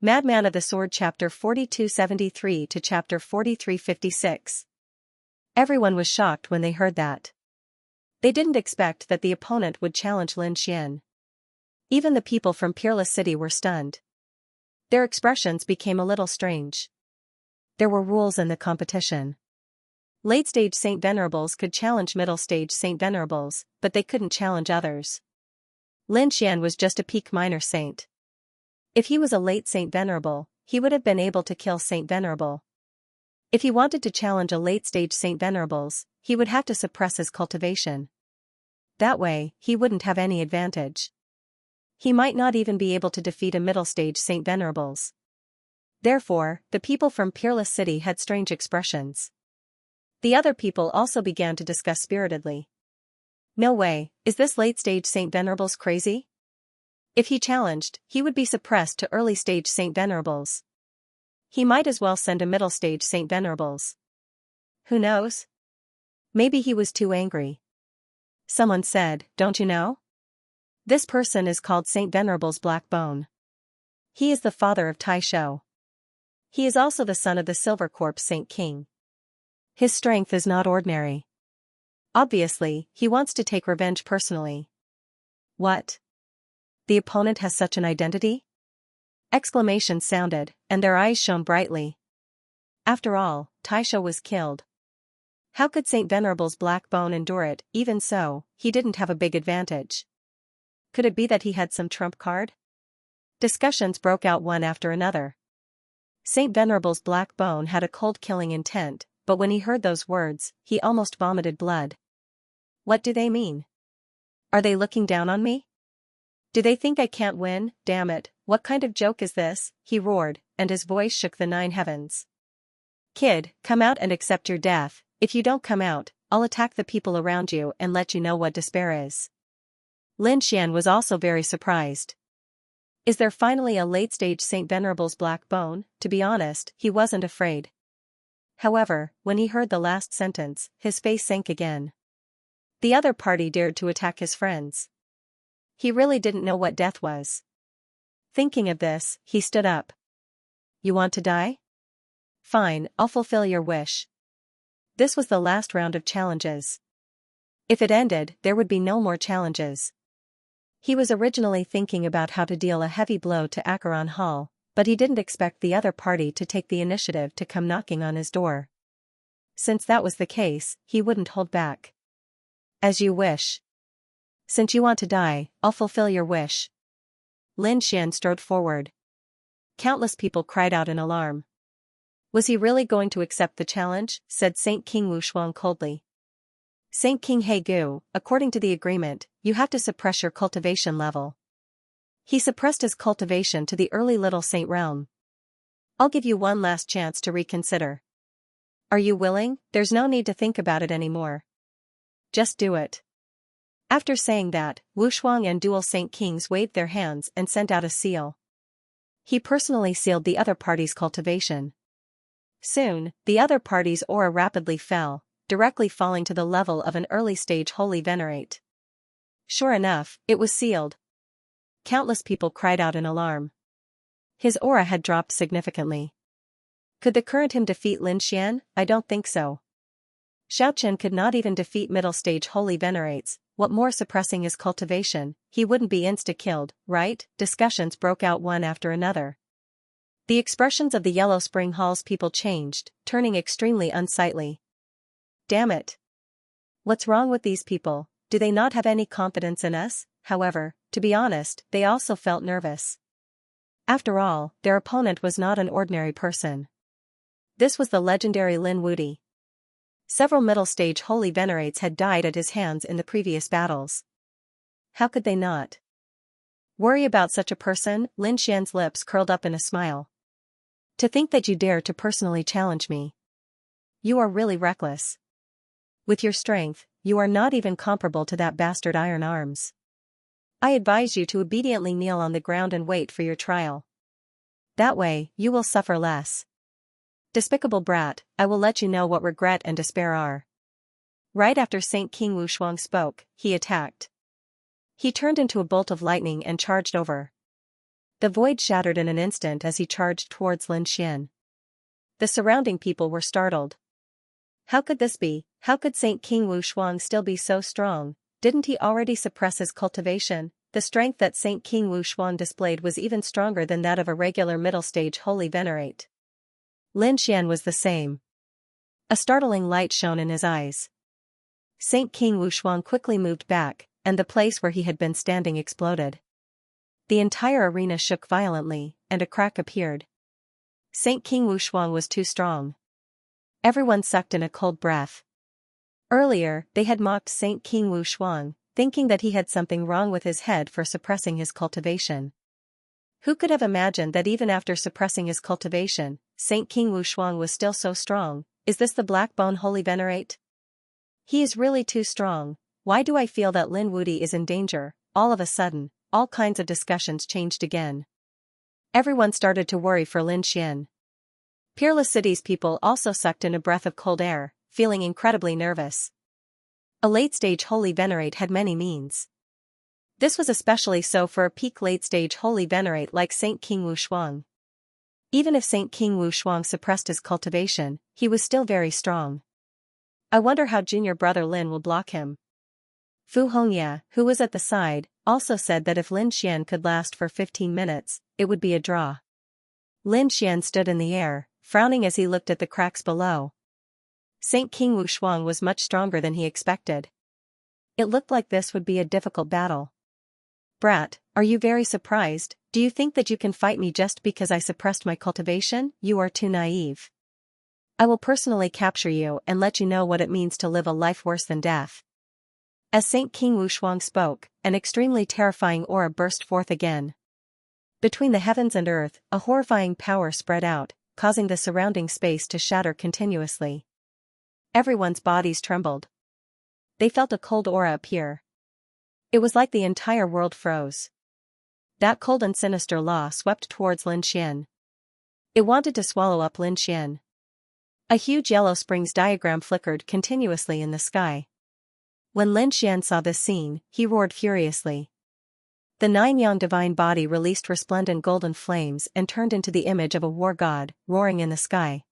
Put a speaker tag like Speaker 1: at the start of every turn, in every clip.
Speaker 1: Madman of the Sword Chapter 4273 to Chapter 4356. Everyone was shocked when they heard that. They didn't expect that the opponent would challenge Lin Xian. Even the people from Peerless City were stunned. Their expressions became a little strange. There were rules in the competition. Late-stage Saint Venerables could challenge middle-stage Saint Venerables, but they couldn't challenge others. Lin Xian was just a peak minor saint. If he was a late Saint Venerable, he would have been able to kill Saint Venerable. If he wanted to challenge a late-stage Saint Venerables, he would have to suppress his cultivation. That way, he wouldn't have any advantage. He might not even be able to defeat a middle-stage Saint Venerables. Therefore, the people from Peerless City had strange expressions. The other people also began to discuss spiritedly. No way, is this late-stage Saint Venerables crazy? If he challenged, he would be suppressed to early-stage Saint Venerables. He might as well send a middle-stage Saint Venerables. Who knows? Maybe he was too angry. Someone said, "Don't you know? This person is called Saint Venerable's Black Bone. He is the father of Tai Shou. He is also the son of the Silver Corpse Saint King. His strength is not ordinary. Obviously, he wants to take revenge personally." What? The opponent has such an identity? Exclamations sounded, and their eyes shone brightly. After all, Tai Shou was killed. How could Saint Venerable's Black Bone endure it? Even so, he didn't have a big advantage. Could it be that he had some trump card? Discussions broke out one after another. Saint Venerable's Black Bone had a cold-killing intent, but when he heard those words, he almost vomited blood. What do they mean? Are they looking down on me? Do they think I can't win? Damn it, what kind of joke is this? He roared, and his voice shook the 9 heavens. Kid, come out and accept your death. If you don't come out, I'll attack the people around you and let you know what despair is. Lin Xian was also very surprised. Is there finally a late-stage Saint Venerable's Black Bone? To be honest, he wasn't afraid. However, when he heard the last sentence, his face sank again. The other party dared to attack his friends. He really didn't know what death was. Thinking of this, he stood up. You want to die? Fine, I'll fulfill your wish. This was the last round of challenges. If it ended, there would be no more challenges. He was originally thinking about how to deal a heavy blow to Acheron Hall, but he didn't expect the other party to take the initiative to come knocking on his door. Since that was the case, he wouldn't hold back. As you wish. Since you want to die, I'll fulfill your wish. Lin Xian strode forward. Countless people cried out in alarm. Was he really going to accept the challenge? Said Saint King Wushuang coldly. Saint King He Gu, according to the agreement, you have to suppress your cultivation level. He suppressed his cultivation to the early Little Saint realm. I'll give you one last chance to reconsider. Are you willing? There's no need to think about it anymore. Just do it. After saying that, Wushuang and Dual Saint Kings waved their hands and sent out a seal. He personally sealed the other party's cultivation. Soon, the other party's aura rapidly fell, directly falling to the level of an early-stage Holy Venerate. Sure enough, it was sealed. Countless people cried out in alarm. His aura had dropped significantly. Could the current him defeat Lin Xian? I don't think so. Xiaochen could not even defeat middle-stage Holy Venerates. What more suppressing his cultivation, he wouldn't be insta-killed, right? Discussions broke out one after another. The expressions of the Yellow Spring Hall's people changed, turning extremely unsightly. Damn it! What's wrong with these people? Do they not have any confidence in us? However, to be honest, they also felt nervous. After all, their opponent was not an ordinary person. This was the legendary Lin Wudi. Several middle-stage Holy Venerates had died at his hands in the previous battles. How could they not worry about such a person? Lin Xian's lips curled up in a smile. To think that you dare to personally challenge me. You are really reckless. With your strength, you are not even comparable to that bastard Iron Arms. I advise you to obediently kneel on the ground and wait for your trial. That way, you will suffer less. Despicable brat, I will let you know what regret and despair are. Right after Saint King Wushuang spoke, he attacked. He turned into a bolt of lightning and charged over. The void shattered in an instant as he charged towards Lin Xian. The surrounding people were startled. How could this be? How could Saint King Wu Shuang still be so strong? Didn't he already suppress his cultivation? The strength that Saint King Wu Shuang displayed was even stronger than that of a regular middle-stage holy venerate. Lin Xian was the same. A startling light shone in his eyes. Saint King Wu Shuang quickly moved back, and the place where he had been standing exploded. The entire arena shook violently, and a crack appeared. Saint King Wu Shuang was too strong. Everyone sucked in a cold breath. Earlier, they had mocked Saint King Wu Shuang, thinking that he had something wrong with his head for suppressing his cultivation. Who could have imagined that even after suppressing his cultivation, Saint King Wu Shuang was still so strong? Is this the Blackbone Holy Venerate? He is really too strong. Why do I feel that Lin Wudi is in danger? All of a sudden, all kinds of discussions changed again. Everyone started to worry for Lin Xian. Peerless City's people also sucked in a breath of cold air, feeling incredibly nervous. A late-stage holy venerate had many means. This was especially so for a peak late-stage holy venerate like Saint King Wu Shuang. Even if Saint King Wu Shuang suppressed his cultivation, he was still very strong. I wonder how junior brother Lin will block him. Fu Hongya, who was at the side, also said that if Lin Xian could last for 15 minutes, it would be a draw. Lin Xian stood in the air, frowning as he looked at the cracks below. Saint King Wu Shuang was much stronger than he expected. It looked like this would be a difficult battle. Brat, are you very surprised? Do you think that you can fight me just because I suppressed my cultivation? You are too naive. I will personally capture you and let you know what it means to live a life worse than death. As Saint King Wu Shuang spoke, an extremely terrifying aura burst forth again. Between the heavens and earth, a horrifying power spread out, causing the surrounding space to shatter continuously. Everyone's bodies trembled. They felt a cold aura appear. It was like the entire world froze. That cold and sinister law swept towards Lin Xian. It wanted to swallow up Lin Xian. A huge yellow springs diagram flickered continuously in the sky. When Lin Xian saw this scene, he roared furiously. The nine-yang divine body released resplendent golden flames and turned into the image of a war god, roaring in the sky.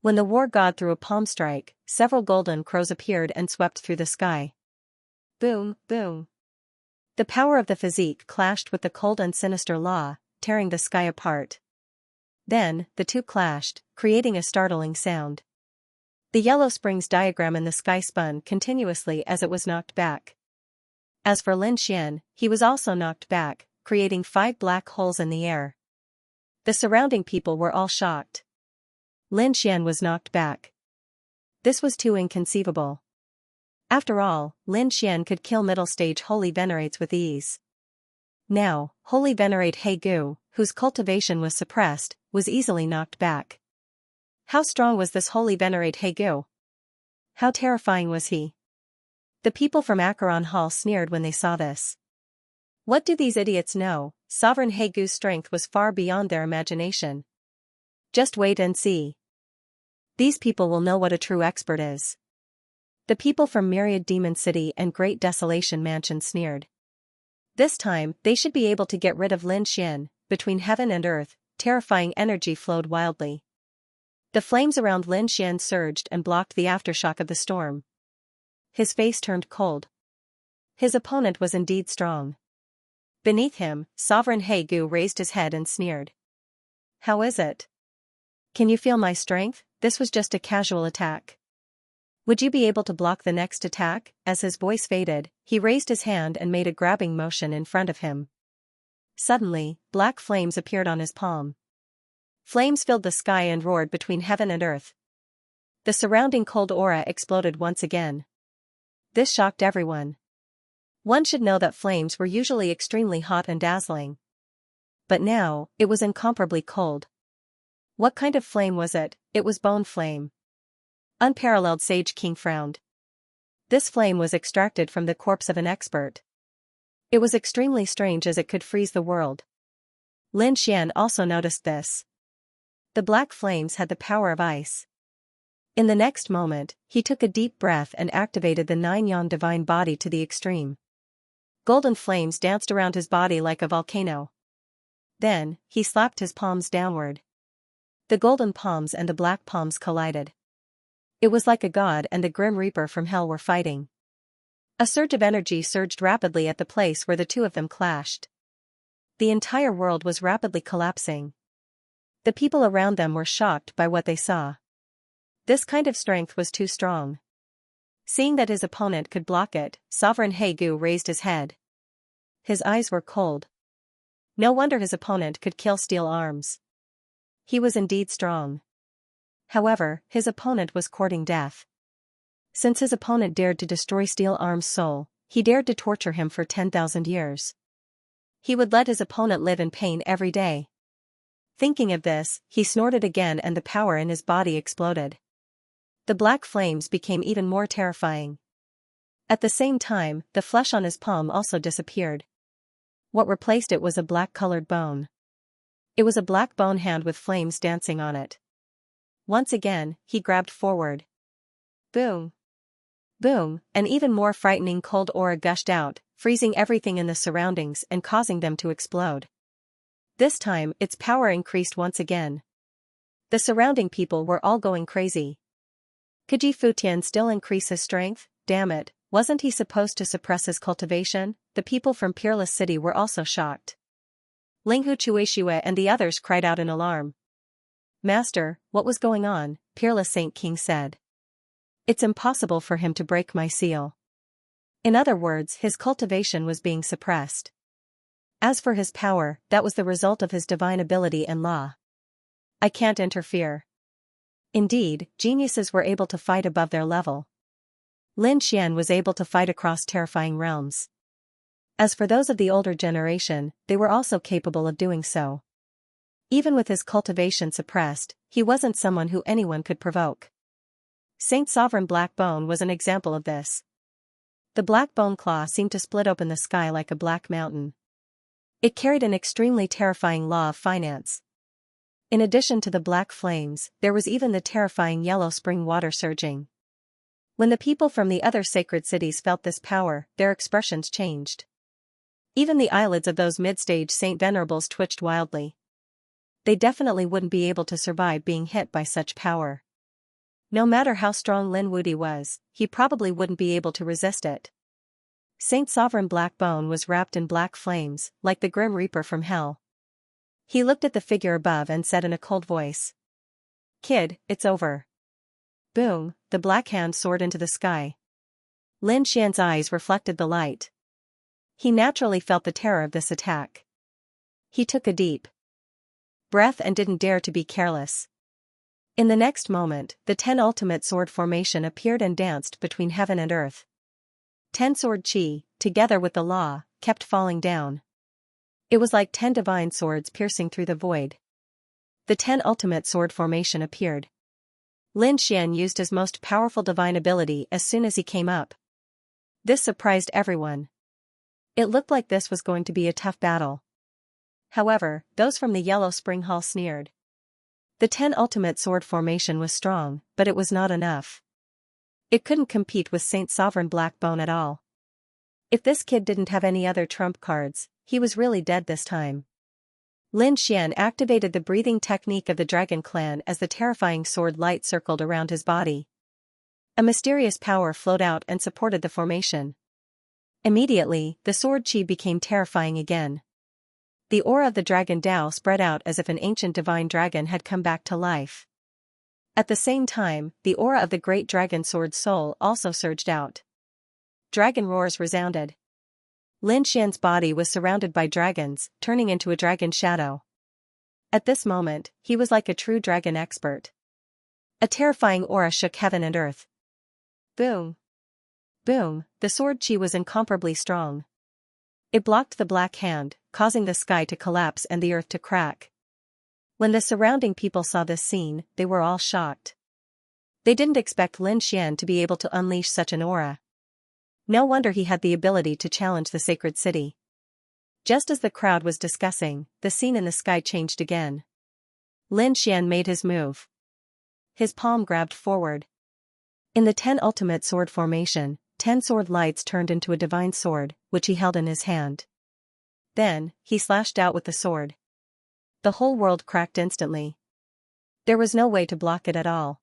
Speaker 1: When the war god threw a palm strike, several golden crows appeared and swept through the sky. Boom, boom. The power of the physique clashed with the cold and sinister law, tearing the sky apart. Then, the two clashed, creating a startling sound. The yellow springs diagram in the sky spun continuously as it was knocked back. As for Lin Xian, he was also knocked back, creating 5 black holes in the air. The surrounding people were all shocked. Lin Xian was knocked back. This was too inconceivable. After all, Lin Xian could kill middle-stage holy venerates with ease. Now, holy venerate He Gu, whose cultivation was suppressed, was easily knocked back. How strong was this holy venerate He Gu? How terrifying was he? The people from Acheron Hall sneered when they saw this. What do these idiots know? Sovereign He Gu's strength was far beyond their imagination. Just wait and see. These people will know what a true expert is. The people from Myriad Demon City and Great Desolation Mansion sneered. This time, they should be able to get rid of Lin Xian. Between heaven and earth, terrifying energy flowed wildly. The flames around Lin Xian surged and blocked the aftershock of the storm. His face turned cold. His opponent was indeed strong. Beneath him, Sovereign He Gu raised his head and sneered. How is it? Can you feel my strength? This was just a casual attack. Would you be able to block the next attack? As his voice faded, he raised his hand and made a grabbing motion in front of him. Suddenly, black flames appeared on his palm. Flames filled the sky and roared between heaven and earth. The surrounding cold aura exploded once again. This shocked everyone. One should know that flames were usually extremely hot and dazzling. But now, it was incomparably cold. What kind of flame was it? It was bone flame. Unparalleled Sage King frowned. This flame was extracted from the corpse of an expert. It was extremely strange as it could freeze the world. Lin Xian also noticed this. The black flames had the power of ice. In the next moment, he took a deep breath and activated the nine-yang divine body to the extreme. Golden flames danced around his body like a volcano. Then, he slapped his palms downward. The golden palms and the black palms collided. It was like a god and the Grim Reaper from hell were fighting. A surge of energy surged rapidly at the place where the two of them clashed. The entire world was rapidly collapsing. The people around them were shocked by what they saw. This kind of strength was too strong. Seeing that his opponent could block it, Sovereign Hegu raised his head. His eyes were cold. No wonder his opponent could kill steel arms. He was indeed strong. However, his opponent was courting death. Since his opponent dared to destroy Steel Arm's soul, he dared to torture him for 10,000 years. He would let his opponent live in pain every day. Thinking of this, he snorted again and the power in his body exploded. The black flames became even more terrifying. At the same time, the flesh on his palm also disappeared. What replaced it was a black-colored bone. It was a black bone hand with flames dancing on it. Once again, he grabbed forward. Boom! Boom! An even more frightening cold aura gushed out, freezing everything in the surroundings and causing them to explode. This time, its power increased once again. The surrounding people were all going crazy. Could Ji Futian still increase his strength? Damn it, wasn't he supposed to suppress his cultivation? The people from Peerless City were also shocked. Linghu Chuishue and the others cried out in alarm. Master, what was going on? Peerless Saint King said. It's impossible for him to break my seal. In other words, his cultivation was being suppressed. As for his power, that was the result of his divine ability and law. I can't interfere. Indeed, geniuses were able to fight above their level. Lin Xian was able to fight across terrifying realms. As for those of the older generation, they were also capable of doing so. Even with his cultivation suppressed, he wasn't someone who anyone could provoke. Saint Sovereign Black Bone was an example of this. The black bone claw seemed to split open the sky like a black mountain. It carried an extremely terrifying law of finance. In addition to the black flames, there was even the terrifying yellow spring water surging. When the people from the other sacred cities felt this power, their expressions changed. Even the eyelids of those mid-stage Saint Venerables twitched wildly. They definitely wouldn't be able to survive being hit by such power. No matter how strong Lin Wudi was, he probably wouldn't be able to resist it. Saint Sovereign Black Bone was wrapped in black flames, like the Grim Reaper from hell. He looked at the figure above and said in a cold voice. Kid, it's over. Boom, the black hand soared into the sky. Lin Xian's eyes reflected the light. He naturally felt the terror of this attack. He took a deep breath and didn't dare to be careless. In the next moment, the 10 ultimate sword formation appeared and danced between heaven and earth. 10 sword chi, together with the law, kept falling down. It was like 10 divine swords piercing through the void. The 10 ultimate sword formation appeared. Lin Xian used his most powerful divine ability as soon as he came up. This surprised everyone. It looked like this was going to be a tough battle. However, those from the Yellow Spring Hall sneered. The 10 ultimate sword formation was strong, but it was not enough. It couldn't compete with Saint Sovereign Black Bone at all. If this kid didn't have any other trump cards, he was really dead this time. Lin Xian activated the breathing technique of the Dragon Clan as the terrifying sword light circled around his body. A mysterious power flowed out and supported the formation. Immediately, the sword chi became terrifying again. The aura of the Dragon Dao spread out as if an ancient divine dragon had come back to life. At the same time, the aura of the great dragon sword soul also surged out. Dragon roars resounded. Lin Xian's body was surrounded by dragons, turning into a dragon shadow. At this moment, he was like a true dragon expert. A terrifying aura shook heaven and earth. Boom! Boom! The sword chi was incomparably strong. It blocked the black hand, causing the sky to collapse and the earth to crack. When the surrounding people saw this scene, they were all shocked. They didn't expect Lin Xian to be able to unleash such an aura. No wonder he had the ability to challenge the sacred city. Just as the crowd was discussing, the scene in the sky changed again. Lin Xian made his move. His palm grabbed forward. In the 10 ultimate sword formation, 10 sword lights turned into a divine sword, which he held in his hand. Then, he slashed out with the sword. the whole world cracked instantly. There was no way to block it at all.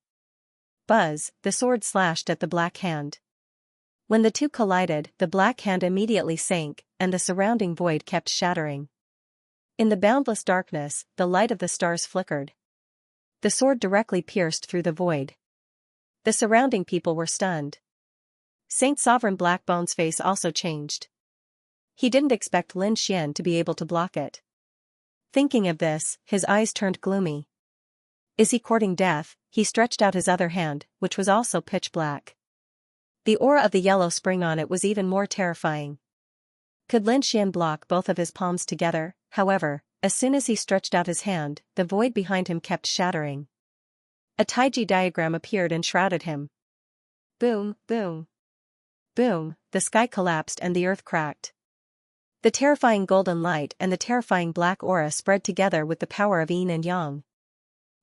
Speaker 1: Buzz, the sword slashed at the black hand. When the two collided, the black hand immediately sank, and the surrounding void kept shattering. In the boundless darkness, the light of the stars flickered. The sword directly pierced through the void. The surrounding people were stunned. Saint Sovereign Blackbone's face also changed. He didn't expect Lin Xian to be able to block it. Thinking of this, his eyes turned gloomy. Is he courting death? He stretched out his other hand, which was also pitch black. The aura of the yellow spring on it was even more terrifying. Could Lin Xian block both of his palms together? However, as soon as he stretched out his hand, the void behind him kept shattering. A taiji diagram appeared and shrouded him. Boom, boom. Boom, the sky collapsed and the earth cracked. The terrifying golden light and the terrifying black aura spread together with the power of yin and yang.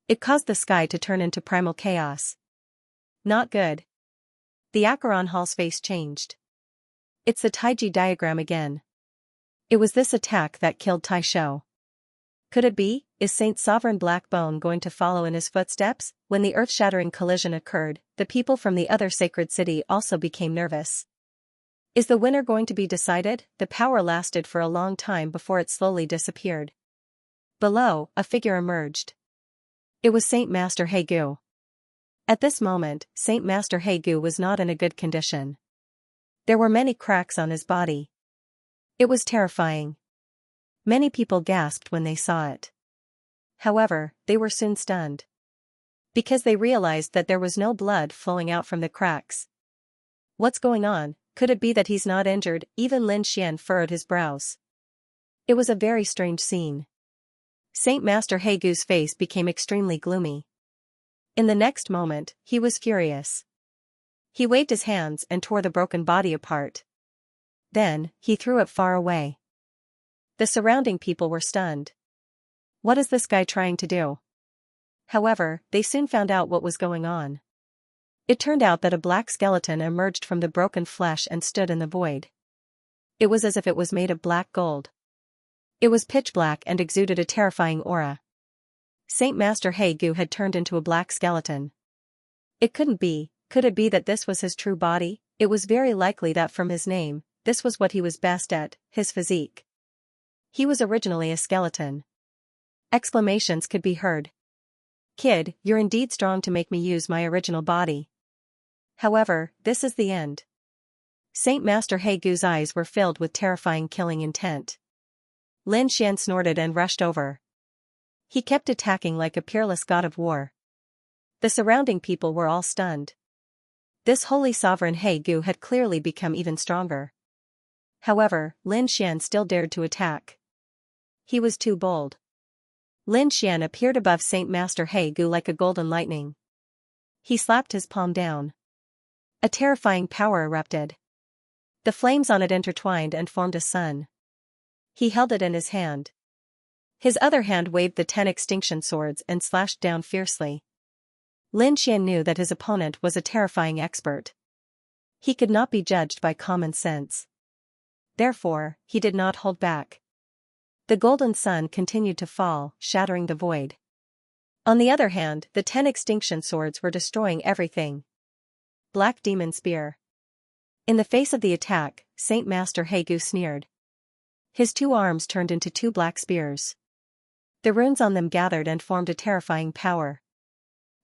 Speaker 1: It caused the sky to turn into primal chaos. Not good. The Acheron Hall's face changed. It's the taiji diagram again. It was this attack that killed Tai Shou. Could it be? Is Saint Sovereign Blackbone going to follow in his footsteps? When the earth-shattering collision occurred, the people from the other sacred city also became nervous. Is the winner going to be decided? The power lasted for a long time before it slowly disappeared. Below, a figure emerged. It was Saint Master He Gu. At this moment, Saint Master He Gu was not in a good condition. There were many cracks on his body. It was terrifying. Many people gasped when they saw it. However, they were soon stunned. Because they realized that there was no blood flowing out from the cracks. What's going on? Could it be that he's not injured? Even Lin Xian furrowed his brows. It was a very strange scene. Saint Master He Gu's face became extremely gloomy. In the next moment, he was furious. He waved his hands and tore the broken body apart. Then, he threw it far away. The surrounding people were stunned. What is this guy trying to do? However, they soon found out what was going on. It turned out that a black skeleton emerged from the broken flesh and stood in the void. It was as if it was made of black gold. It was pitch black and exuded a terrifying aura. Saint Master He Gu had turned into a black skeleton. It couldn't be. Could it be that this was his true body? It was very likely that from his name, this was what he was best at, his physique. He was originally a skeleton. Exclamations could be heard. Kid, you're indeed strong to make me use my original body. However, this is the end. Saint Master He Gu's eyes were filled with terrifying killing intent. Lin Xian snorted and rushed over. He kept attacking like a peerless god of war. The surrounding people were all stunned. This holy sovereign He Gu had clearly become even stronger. However, Lin Xian still dared to attack. He was too bold. Lin Xian appeared above Saint Master He Gu like a golden lightning. He slapped his palm down. A terrifying power erupted. The flames on it intertwined and formed a sun. He held it in his hand. His other hand waved the 10 extinction swords and slashed down fiercely. Lin Xian knew that his opponent was a terrifying expert. He could not be judged by common sense. Therefore, he did not hold back. The golden sun continued to fall, shattering the void. On the other hand, the 10 extinction swords were destroying everything. Black Demon Spear. In the face of the attack, Saint Master He Gu sneered. His 2 arms turned into 2 black spears. The runes on them gathered and formed a terrifying power.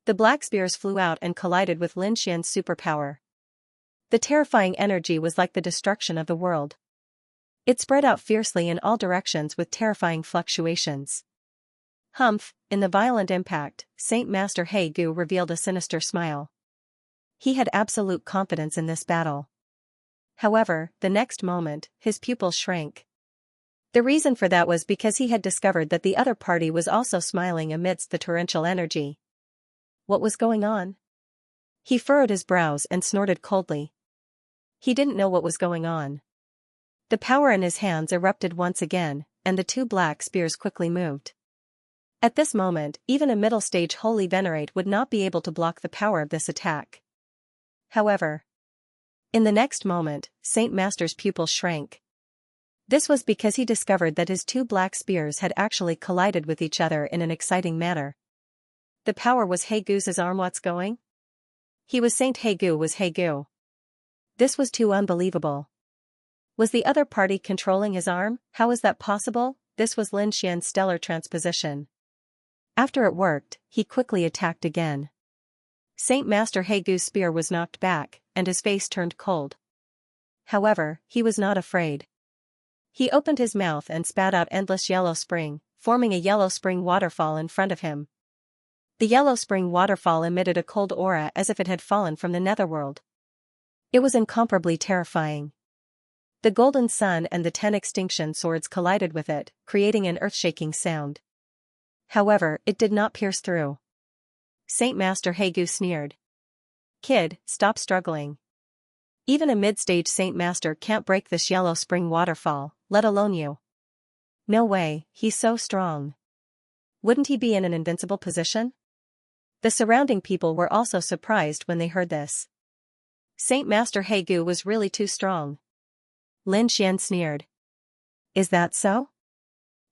Speaker 1: The black spears flew out and collided with Lin Xian's superpower. The terrifying energy was like the destruction of the world. It spread out fiercely in all directions with terrifying fluctuations. Humph, in the violent impact, Saint Master He Gu revealed a sinister smile. He had absolute confidence in this battle. However, the next moment, his pupils shrank. The reason for that was because he had discovered that the other party was also smiling amidst the torrential energy. What was going on? He furrowed his brows and snorted coldly. He didn't know what was going on. The power in his hands erupted once again, and the 2 black spears quickly moved. At this moment, even a middle-stage holy venerate would not be able to block the power of this attack. However, in the next moment, Saint Master's pupils shrank. This was because he discovered that his two black spears had actually collided with each other in an exciting manner. The power was Heigu's arm. What's going? He was Saint Heigu was Heigu. This was too unbelievable. Was the other party controlling his arm? How is that possible? This was Lin Xian's stellar transposition. After it worked, he quickly attacked again. Saint Master Heigu's spear was knocked back, and his face turned cold. However, he was not afraid. He opened his mouth and spat out endless yellow spring, forming a yellow spring waterfall in front of him. The yellow spring waterfall emitted a cold aura as if it had fallen from the netherworld. It was incomparably terrifying. The golden sun and the 10 extinction swords collided with it, creating an earth-shaking sound. However, it did not pierce through. Saint Master Heigu sneered. "Kid, stop struggling. Even a mid-stage Saint Master can't break this yellow spring waterfall, let alone you." "No way, he's so strong. Wouldn't he be in an invincible position?" The surrounding people were also surprised when they heard this. Saint Master Heigu was really too strong. Lin Xian sneered. "Is that so?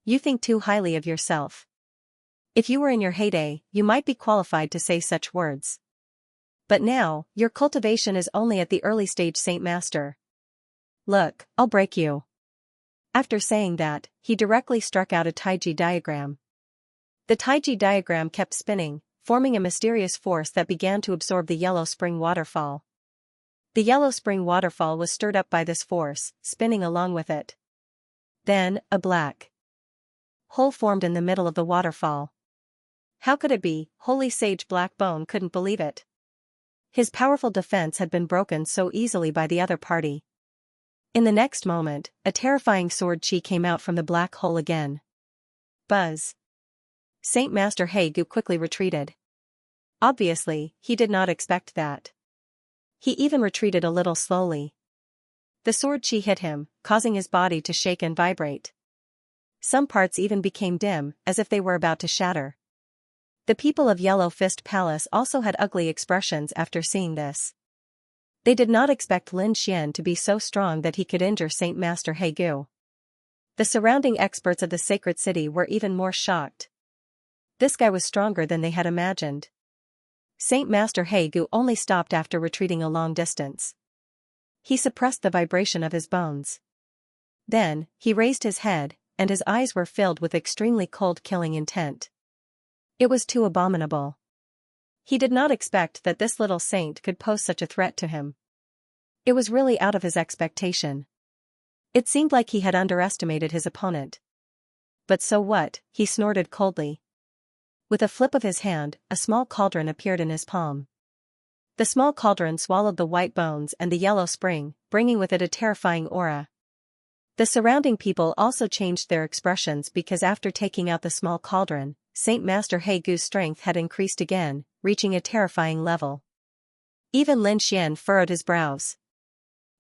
Speaker 1: You think too highly of yourself. If you were in your heyday, you might be qualified to say such words. But now, your cultivation is only at the early stage, Saint Master. Look, I'll break you." After saying that, he directly struck out a Taiji diagram. The Taiji diagram kept spinning, forming a mysterious force that began to absorb the yellow spring waterfall. The yellow spring waterfall was stirred up by this force, spinning along with it. Then, a black hole formed in the middle of the waterfall. How could it be? Holy Sage Blackbone couldn't believe it. His powerful defense had been broken so easily by the other party. In the next moment, a terrifying sword chi came out from the black hole again. Buzz. Saint Master Heigu quickly retreated. Obviously, he did not expect that. He even retreated a little slowly. The sword chi hit him, causing his body to shake and vibrate. Some parts even became dim, as if they were about to shatter. The people of Yellow Fist Palace also had ugly expressions after seeing this. They did not expect Lin Xian to be so strong that he could injure Saint Master Heigu. The surrounding experts of the sacred city were even more shocked. This guy was stronger than they had imagined. Saint Master Heigu only stopped after retreating a long distance. He suppressed the vibration of his bones. Then, he raised his head, and his eyes were filled with extremely cold killing intent. It was too abominable. He did not expect that this little saint could pose such a threat to him. It was really out of his expectation. It seemed like he had underestimated his opponent. But so what? He snorted coldly. With a flip of his hand, a small cauldron appeared in his palm. The small cauldron swallowed the white bones and the yellow spring, bringing with it a terrifying aura. The surrounding people also changed their expressions because after taking out the small cauldron, Saint Master Heigu's strength had increased again, reaching a terrifying level. Even Lin Xian furrowed his brows.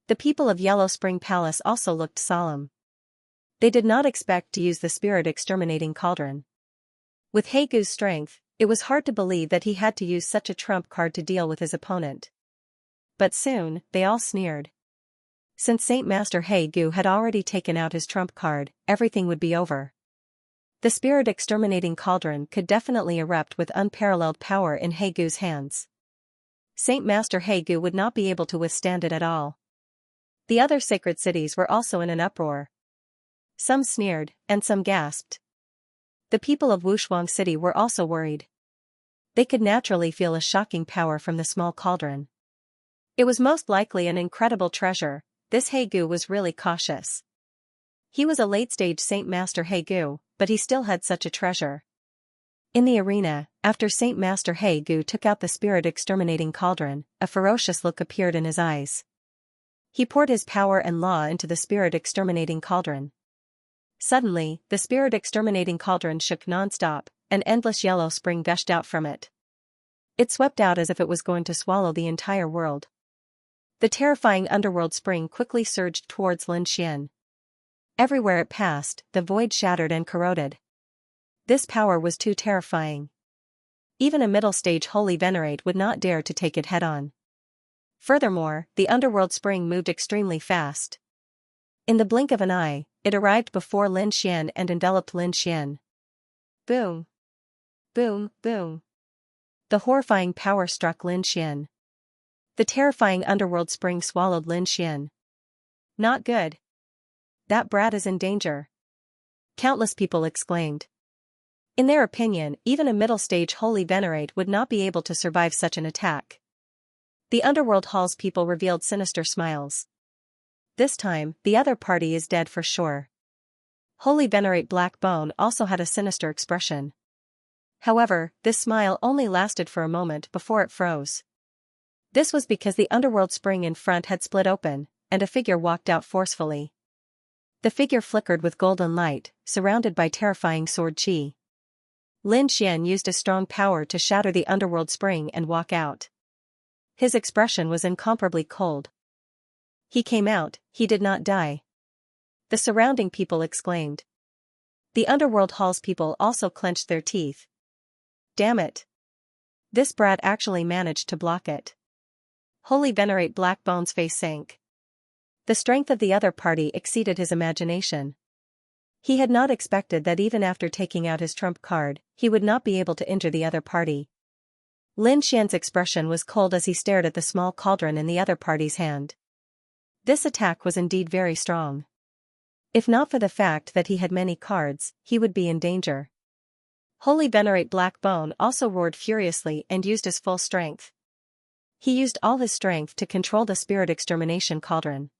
Speaker 1: The people of Yellow Spring Palace also looked solemn. They did not expect to use the spirit-exterminating cauldron. With Heigu's strength, it was hard to believe that he had to use such a trump card to deal with his opponent. But soon, they all sneered. Since Saint Master Heigu had already taken out his trump card, everything would be over. The spirit-exterminating cauldron could definitely erupt with unparalleled power in Heigu's hands. Saint Master Heigu would not be able to withstand it at all. The other sacred cities were also in an uproar. Some sneered, and some gasped. The people of Wushuang City were also worried. They could naturally feel a shocking power from the small cauldron. It was most likely an incredible treasure. This Heigu was really cautious. He was a late-stage Saint Master Heigu, but he still had such a treasure. In the arena, after Saint Master Heigu took out the spirit-exterminating cauldron, a ferocious look appeared in his eyes. He poured his power and law into the spirit-exterminating cauldron. Suddenly, the spirit-exterminating cauldron shook non-stop, an endless yellow spring gushed out from it. It swept out as if it was going to swallow the entire world. The terrifying underworld spring quickly surged towards Lin Xian. Everywhere it passed, the void shattered and corroded. This power was too terrifying. Even a middle-stage holy venerate would not dare to take it head-on. Furthermore, the underworld spring moved extremely fast. In the blink of an eye, it arrived before Lin Xian and enveloped Lin Xian. Boom! Boom! Boom! The horrifying power struck Lin Xian. The terrifying underworld spring swallowed Lin Xian. Not good. That brat is in danger. Countless people exclaimed. In their opinion, even a middle-stage holy venerate would not be able to survive such an attack. The underworld hall's people revealed sinister smiles. This time, the other party is dead for sure. Holy venerate Black Bone also had a sinister expression. However, this smile only lasted for a moment before it froze. This was because the underworld spring in front had split open, and a figure walked out forcefully. The figure flickered with golden light, surrounded by terrifying sword chi. Lin Xian used a strong power to shatter the underworld spring and walk out. His expression was incomparably cold. He came out, he did not die. The surrounding people exclaimed. The underworld hall's people also clenched their teeth. Damn it! This brat actually managed to block it. Holy venerate Black Bone's face sank. The strength of the other party exceeded his imagination. He had not expected that even after taking out his trump card, he would not be able to injure the other party. Lin Xian's expression was cold as he stared at the small cauldron in the other party's hand. This attack was indeed very strong. If not for the fact that he had many cards, he would be in danger. Holy venerate Black Bone also roared furiously and used his full strength. He used all his strength to control the spirit extermination cauldron.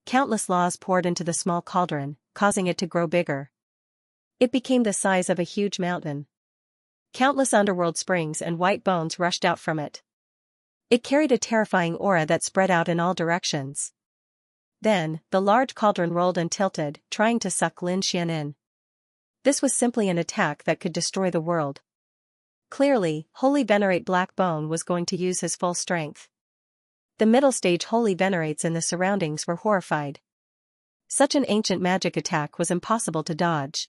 Speaker 1: Countless laws poured into the small cauldron, causing it to grow bigger. It became the size of a huge mountain. Countless underworld springs and white bones rushed out from it. It carried a terrifying aura that spread out in all directions. Then, the large cauldron rolled and tilted, trying to suck Lin Xian in. This was simply an attack that could destroy the world. Clearly, Holy Venerate Black Bone was going to use his full strength. The middle-stage Holy Venerates in the surroundings were horrified. Such an ancient magic attack was impossible to dodge.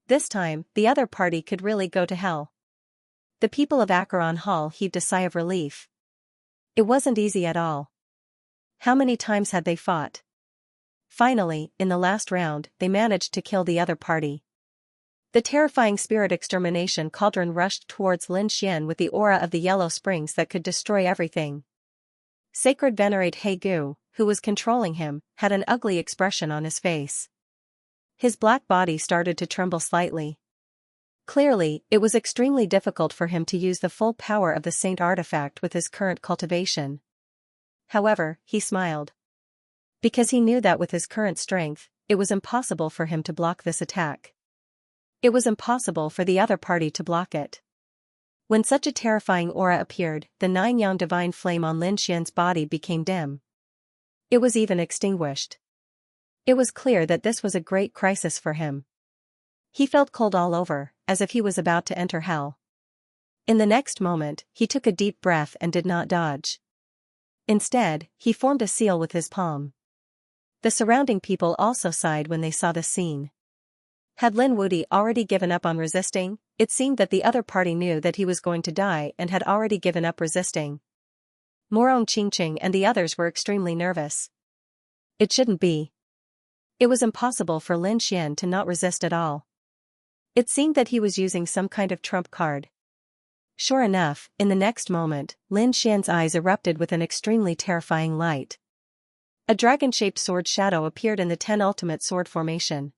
Speaker 1: This time, the other party could really go to hell. The people of Acheron Hall heaved a sigh of relief. It wasn't easy at all. How many times had they fought? Finally, in the last round, they managed to kill the other party. The terrifying spirit extermination cauldron rushed towards Lin Xian with the aura of the yellow springs that could destroy everything. Sacred Venerate He Gu, who was controlling him, had an ugly expression on his face. His black body started to tremble slightly. Clearly, it was extremely difficult for him to use the full power of the Saint artifact with his current cultivation. However, he smiled. Because he knew that with his current strength, it was impossible for him to block this attack. It was impossible for the other party to block it. When such a terrifying aura appeared, the 9-yang divine flame on Lin Xian's body became dim. It was even extinguished. It was clear that this was a great crisis for him. He felt cold all over, as if he was about to enter hell. In the next moment, he took a deep breath and did not dodge. Instead, he formed a seal with his palm. The surrounding people also sighed when they saw the scene. Had Lin Wuti already given up on resisting? It seemed that the other party knew that he was going to die and had already given up resisting. Morong Qingqing and the others were extremely nervous. It shouldn't be. It was impossible for Lin Xian to not resist at all. It seemed that he was using some kind of trump card. Sure enough, in the next moment, Lin Xian's eyes erupted with an extremely terrifying light. A dragon-shaped sword shadow appeared in the 10 ultimate sword formation.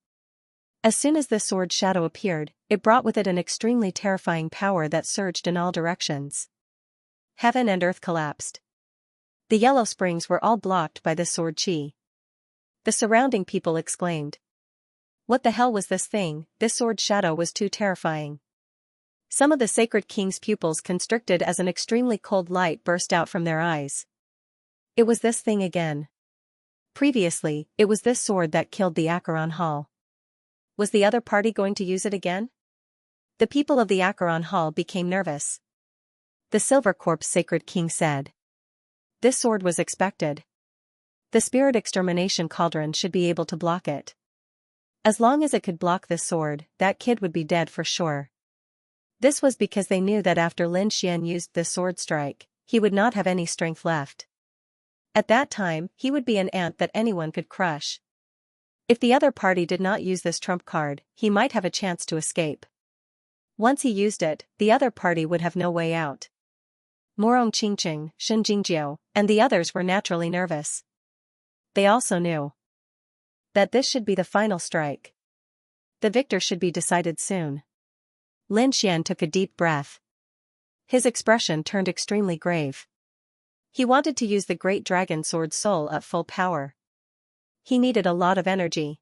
Speaker 1: As soon as this sword shadow appeared, it brought with it an extremely terrifying power that surged in all directions. Heaven and earth collapsed. The yellow springs were all blocked by this sword chi. The surrounding people exclaimed. What the hell was this thing? This sword shadow was too terrifying. Some of the Sacred King's pupils constricted as an extremely cold light burst out from their eyes. It was this thing again. Previously, it was this sword that killed the Acheron Hall. Was the other party going to use it again? The people of the Acheron Hall became nervous. The Silver Corpse Sacred King said. This sword was expected. The spirit extermination cauldron should be able to block it. As long as it could block this sword, that kid would be dead for sure. This was because they knew that after Lin Xian used this sword strike, he would not have any strength left. At that time, he would be an ant that anyone could crush. If the other party did not use this trump card, he might have a chance to escape. Once he used it, the other party would have no way out. Morong Qingqing, Shen Jingjiu, and the others were naturally nervous. They also knew that this should be the final strike. The victor should be decided soon. Lin Xian took a deep breath. His expression turned extremely grave. He wanted to use the Great Dragon Sword Soul at full power. He needed a lot of energy.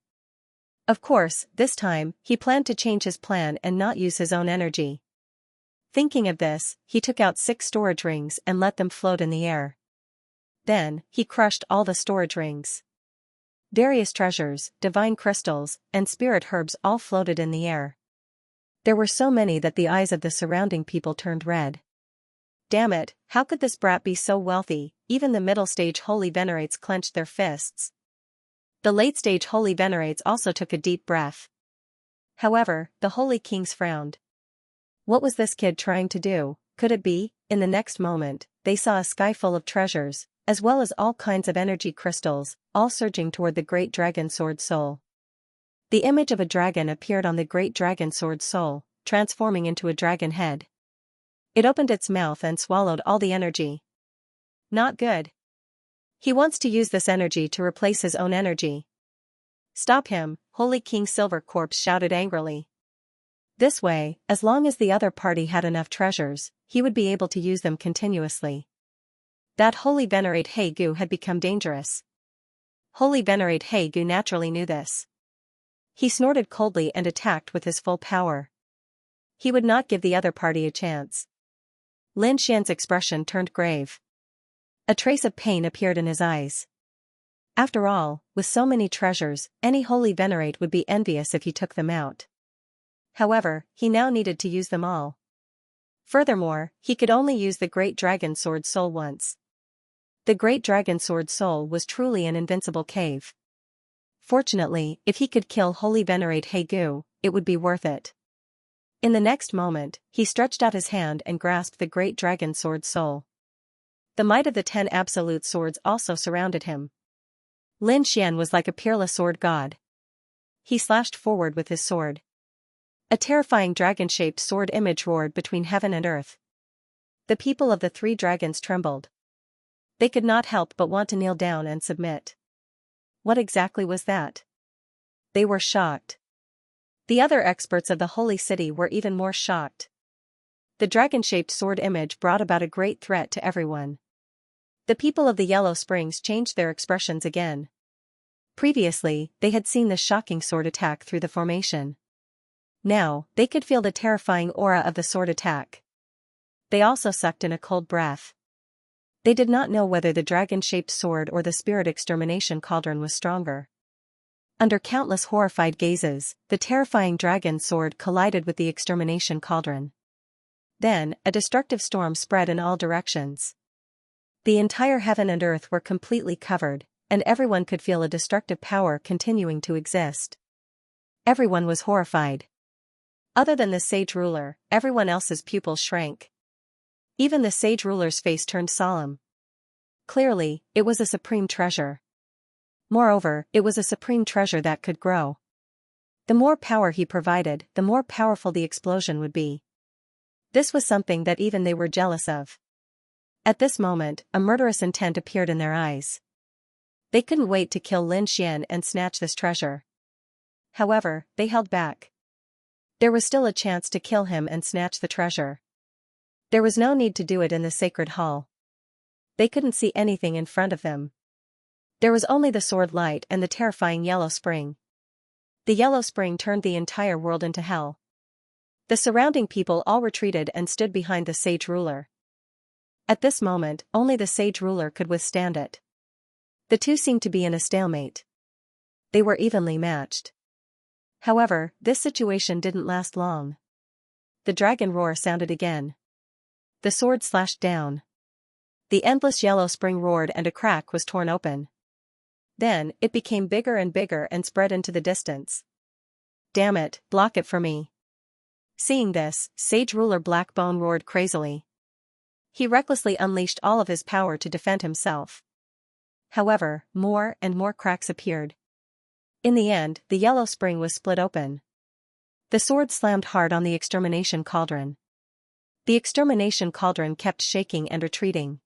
Speaker 1: Of course, this time, he planned to change his plan and not use his own energy. Thinking of this, he took out 6 storage rings and let them float in the air. Then, he crushed all the storage rings. Various treasures, divine crystals, and spirit herbs all floated in the air. There were so many that the eyes of the surrounding people turned red. Damn it, how could this brat be so wealthy? Even the middle-stage holy venerates clenched their fists. The late-stage holy venerates also took a deep breath. However, the holy kings frowned. What was this kid trying to do? Could it be? In the next moment, they saw a sky full of treasures, as well as all kinds of energy crystals, all surging toward the Great Dragon Sword Soul. The image of a dragon appeared on the Great Dragon Sword Soul, transforming into a dragon head. It opened its mouth and swallowed all the energy. Not good. He wants to use this energy to replace his own energy. Stop him, Holy King Silver Corpse shouted angrily. This way, as long as the other party had enough treasures, he would be able to use them continuously. That Holy Venerate He-Gu had become dangerous. Holy Venerate He-Gu naturally knew this. He snorted coldly and attacked with his full power. He would not give the other party a chance. Lin Xian's expression turned grave. A trace of pain appeared in his eyes. After all, with so many treasures, any holy venerate would be envious if he took them out. However, he now needed to use them all. Furthermore, he could only use the Great Dragon Sword Soul once. The Great Dragon Sword Soul was truly an invincible cave. Fortunately, if he could kill Holy Venerate He-Gu, it would be worth it. In the next moment, he stretched out his hand and grasped the Great Dragon Sword Soul. The might of the 10 absolute swords also surrounded him. Lin Xian was like a peerless sword god. He slashed forward with his sword. A terrifying dragon-shaped sword image roared between heaven and earth. The people of the 3 dragons trembled. They could not help but want to kneel down and submit. What exactly was that? They were shocked. The other experts of the holy city were even more shocked. The dragon-shaped sword image brought about a great threat to everyone. The people of the Yellow Springs changed their expressions again. Previously, they had seen the shocking sword attack through the formation. Now, they could feel the terrifying aura of the sword attack. They also sucked in a cold breath. They did not know whether the dragon-shaped sword or the spirit extermination cauldron was stronger. Under countless horrified gazes, the terrifying dragon sword collided with the extermination cauldron. Then, a destructive storm spread in all directions. The entire heaven and earth were completely covered, and everyone could feel a destructive power continuing to exist. Everyone was horrified. Other than the sage ruler, everyone else's pupils shrank. Even the sage ruler's face turned solemn. Clearly, it was a supreme treasure. Moreover, it was a supreme treasure that could grow. The more power he provided, the more powerful the explosion would be. This was something that even they were jealous of. At this moment, a murderous intent appeared in their eyes. They couldn't wait to kill Lin Xian and snatch this treasure. However, they held back. There was still a chance to kill him and snatch the treasure. There was no need to do it in the sacred hall. They couldn't see anything in front of them. There was only the sword light and the terrifying yellow spring. The yellow spring turned the entire world into hell. The surrounding people all retreated and stood behind the sage ruler. At this moment, only the sage ruler could withstand it. The two seemed to be in a stalemate. They were evenly matched. However, this situation didn't last long. The dragon roar sounded again. The sword slashed down. The endless yellow spring roared and a crack was torn open. Then, it became bigger and bigger and spread into the distance. Damn it, block it for me. Seeing this, Sage Ruler Blackbone roared crazily. He recklessly unleashed all of his power to defend himself. However, more and more cracks appeared. In the end, the yellow spring was split open. The sword slammed hard on the extermination cauldron. The extermination cauldron kept shaking and retreating.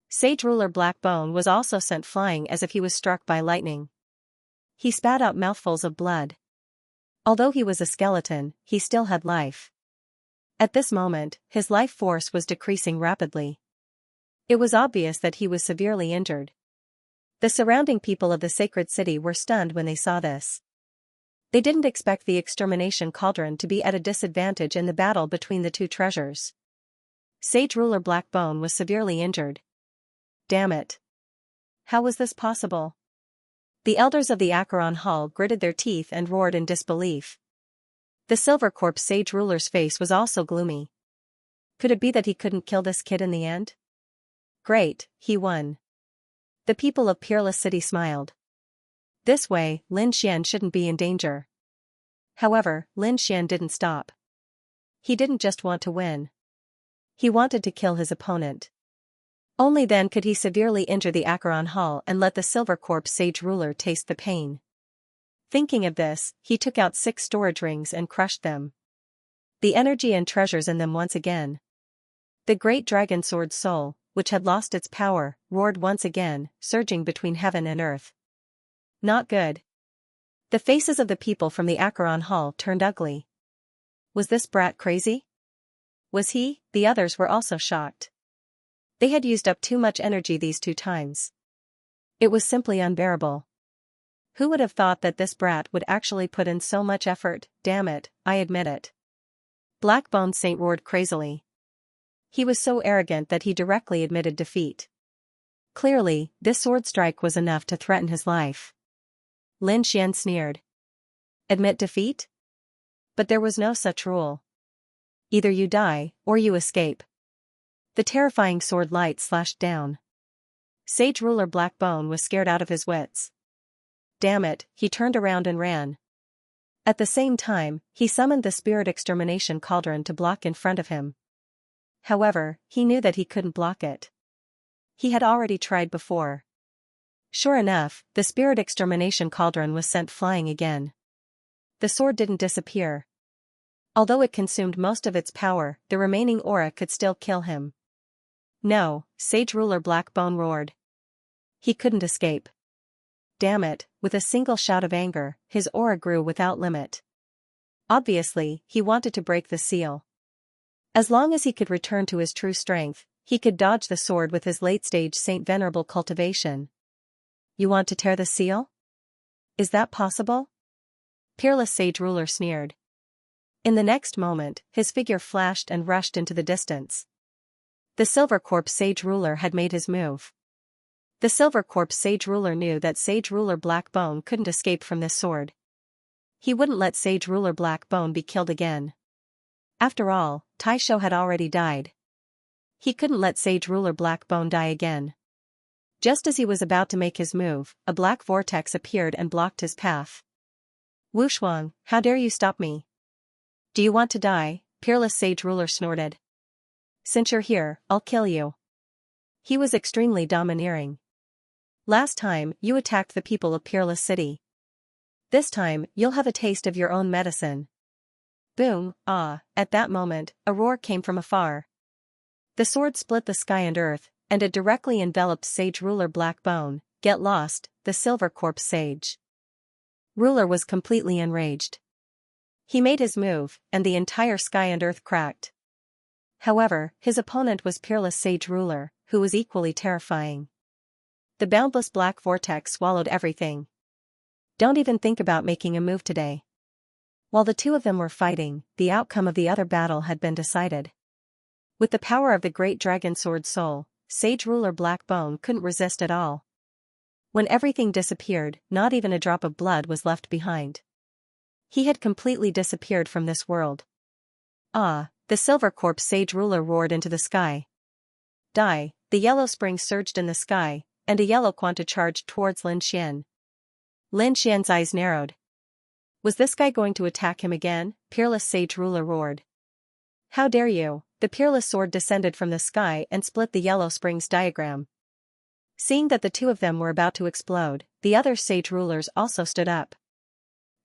Speaker 1: Sage ruler Blackbone was also sent flying as if he was struck by lightning. He spat out mouthfuls of blood. Although he was a skeleton, he still had life. At this moment, his life force was decreasing rapidly. It was obvious that he was severely injured. The surrounding people of the sacred city were stunned when they saw this. They didn't expect the extermination cauldron to be at a disadvantage in the battle between the two treasures. Sage ruler Blackbone was severely injured. Damn it. How was this possible? The elders of the Acheron Hall gritted their teeth and roared in disbelief. The Silver Corpse sage ruler's face was also gloomy. Could it be that he couldn't kill this kid in the end? Great, he won. The people of Peerless City smiled. This way, Lin Xian shouldn't be in danger. However, Lin Xian didn't stop. He didn't just want to win. He wanted to kill his opponent. Only then could he severely injure the Acheron Hall and let the Silver Corpse sage ruler taste the pain. Thinking of this, he took out 6 storage rings and crushed them. The energy and treasures in them once again. The great dragon sword soul, which had lost its power, roared once again, surging between heaven and earth. Not good. The faces of the people from the Acheron Hall turned ugly. Was this brat crazy? Was he? The others were also shocked. They had used up too much energy these 2 times. It was simply unbearable. Who would have thought that this brat would actually put in so much effort? Damn it, I admit it. Blackbone Saint roared crazily. He was so arrogant that he directly admitted defeat. Clearly, this sword strike was enough to threaten his life. Lin Xian sneered. Admit defeat? But there was no such rule. Either you die, or you escape. The terrifying sword light slashed down. Sage ruler Blackbone was scared out of his wits. Damn it, he turned around and ran. At the same time, he summoned the spirit extermination cauldron to block in front of him. However, he knew that he couldn't block it. He had already tried before. Sure enough, the spirit extermination cauldron was sent flying again. The sword didn't disappear. Although it consumed most of its power, the remaining aura could still kill him. No, Sage ruler Blackbone roared. He couldn't escape. Damn it, with a single shout of anger, his aura grew without limit. Obviously, he wanted to break the seal. As long as he could return to his true strength, he could dodge the sword with his late-stage Saint Venerable cultivation. You want to tear the seal? Is that possible? Peerless Sage ruler sneered. In the next moment, his figure flashed and rushed into the distance. The Silver Corpse sage ruler had made his move. The Silver Corpse sage ruler knew that sage ruler Blackbone couldn't escape from this sword. He wouldn't let sage ruler Blackbone be killed again. After all, Taisho had already died. He couldn't let sage ruler Blackbone die again. Just as he was about to make his move, a black vortex appeared and blocked his path. Wushuang, how dare you stop me? Do you want to die? Peerless sage ruler snorted. Since you're here, I'll kill you. He was extremely domineering. Last time, you attacked the people of Peerless City. This time, you'll have a taste of your own medicine. Boom, ah, at that moment, a roar came from afar. The sword split the sky and earth, and it directly enveloped sage ruler Blackbone. Get lost, the Silver Corpse sage. Ruler was completely enraged. He made his move, and the entire sky and earth cracked. However, his opponent was Peerless Sage Ruler, who was equally terrifying. The boundless black vortex swallowed everything. Don't even think about making a move today. While the two of them were fighting, the outcome of the other battle had been decided. With the power of the great dragon sword soul, Sage Ruler Blackbone couldn't resist at all. When everything disappeared, not even a drop of blood was left behind. He had completely disappeared from this world. Ah, the Silver Corpse Sage Ruler roared into the sky. Die, the yellow spring surged in the sky, and a yellow quanta charged towards Lin Xian. Lin Xian's eyes narrowed. Was this guy going to attack him again? Peerless Sage Ruler roared. How dare you! The peerless sword descended from the sky and split the yellow spring's diagram. Seeing that the two of them were about to explode, the other sage rulers also stood up.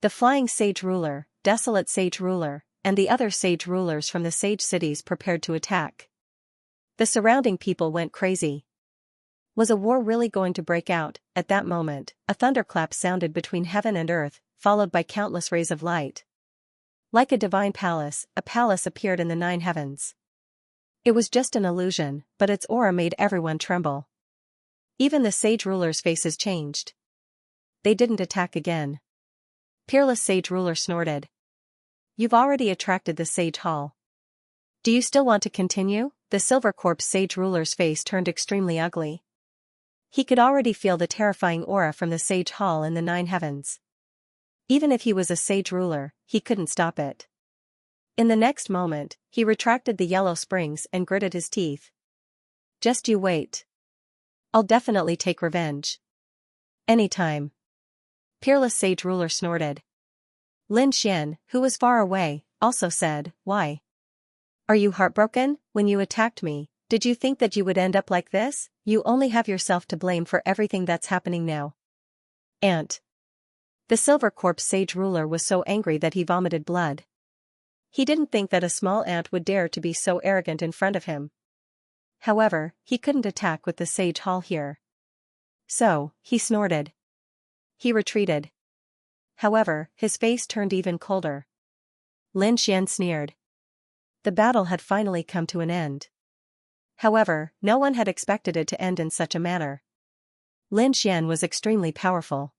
Speaker 1: The flying sage ruler, desolate sage ruler, and the other sage rulers from the sage cities prepared to attack. The surrounding people went crazy. Was a war really going to break out? At that moment, a thunderclap sounded between heaven and earth, followed by countless rays of light. Like a divine palace, a palace appeared in the 9 heavens. It was just an illusion, but its aura made everyone tremble. Even the sage rulers' faces changed. They didn't attack again. Peerless sage ruler snorted. You've already attracted the sage hall. Do you still want to continue? The silver corpse sage ruler's face turned extremely ugly. He could already feel the terrifying aura from the sage hall in the 9 heavens. Even if he was a sage ruler, he couldn't stop it. In the next moment, he retracted the yellow springs and gritted his teeth. Just you wait. I'll definitely take revenge. Anytime. Peerless sage ruler snorted. Lin Xian, who was far away, also said, Why? Are you heartbroken? When you attacked me, did you think that you would end up like this? You only have yourself to blame for everything that's happening now. Ant. The silver corpse sage ruler was so angry that he vomited blood. He didn't think that a small ant would dare to be so arrogant in front of him. However, he couldn't attack with the sage hall here. So, he snorted. He retreated. However, his face turned even colder. Lin Xian sneered. The battle had finally come to an end. However, no one had expected it to end in such a manner. Lin Xian was extremely powerful.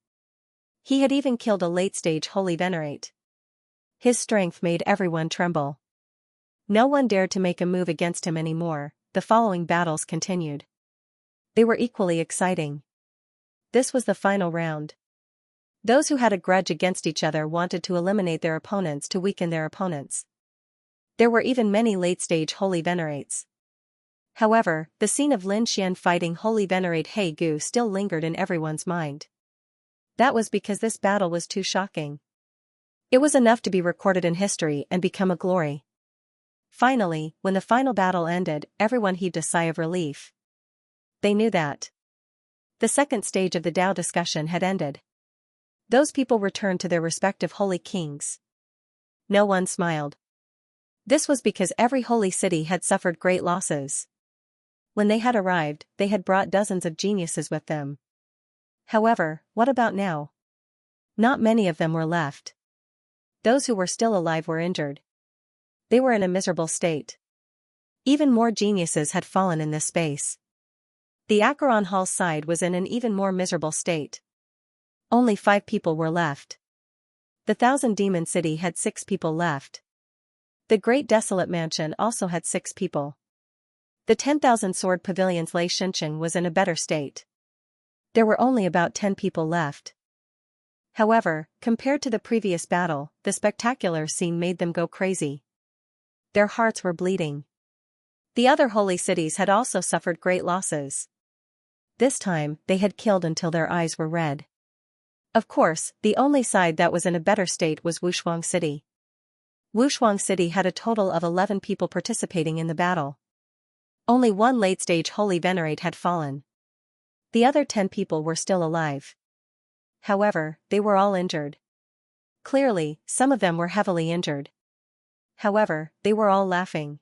Speaker 1: He had even killed a late-stage holy venerate. His strength made everyone tremble. No one dared to make a move against him anymore. The following battles continued. They were equally exciting. This was the final round. Those who had a grudge against each other wanted to eliminate their opponents to weaken their opponents. There were even many late-stage holy venerates. However, the scene of Lin Xian fighting holy venerate He Gu still lingered in everyone's mind. That was because this battle was too shocking. It was enough to be recorded in history and become a glory. Finally, when the final battle ended, everyone heaved a sigh of relief. They knew that the second stage of the Tao discussion had ended. Those people returned to their respective holy kings. No one smiled. This was because every holy city had suffered great losses. When they had arrived, they had brought dozens of geniuses with them. However, what about now? Not many of them were left. Those who were still alive were injured. They were in a miserable state. Even more geniuses had fallen in this space. The Acheron Hall's side was in an even more miserable state. Only 5 people were left. The 1,000 Demon City had 6 people left. The Great Desolate Mansion also had 6 people. The 10,000 Sword Pavilion's Lei Shincheng was in a better state. There were only about 10 people left. However, compared to the previous battle, the spectacular scene made them go crazy. Their hearts were bleeding. The other holy cities had also suffered great losses. This time, they had killed until their eyes were red. Of course, the only side that was in a better state was Wushuang City. Wushuang City had a total of 11 people participating in the battle. Only one late-stage holy venerate had fallen. The other 10 people were still alive. However, they were all injured. Clearly, some of them were heavily injured. However, they were all laughing.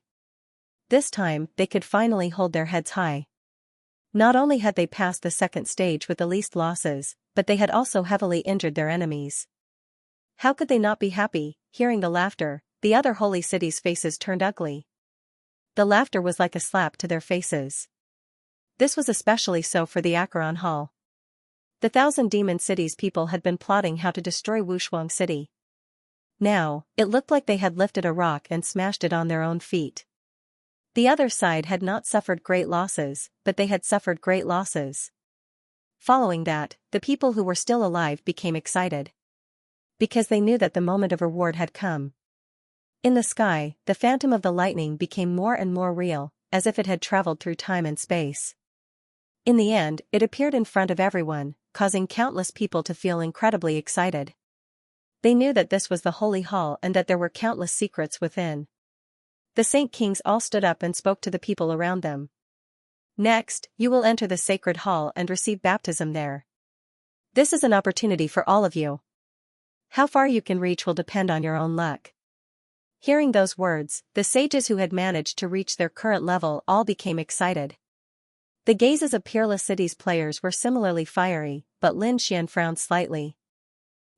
Speaker 1: This time, they could finally hold their heads high. Not only had they passed the second stage with the least losses, but they had also heavily injured their enemies. How could they not be happy? Hearing the laughter, the other holy cities' faces turned ugly. The laughter was like a slap to their faces. This was especially so for the Acheron Hall. The 1,000 Demon Cities people had been plotting how to destroy Wushuang City. Now, it looked like they had lifted a rock and smashed it on their own feet. The other side had not suffered great losses, but they had suffered great losses. Following that, the people who were still alive became excited. Because they knew that the moment of reward had come. In the sky, the phantom of the lightning became more and more real, as if it had traveled through time and space. In the end, it appeared in front of everyone, causing countless people to feel incredibly excited. They knew that this was the Holy Hall and that there were countless secrets within. The Saint Kings all stood up and spoke to the people around them. Next, you will enter the sacred hall and receive baptism there. This is an opportunity for all of you. How far you can reach will depend on your own luck. Hearing those words, the sages who had managed to reach their current level all became excited. The gazes of Peerless City's players were similarly fiery, but Lin Xian frowned slightly.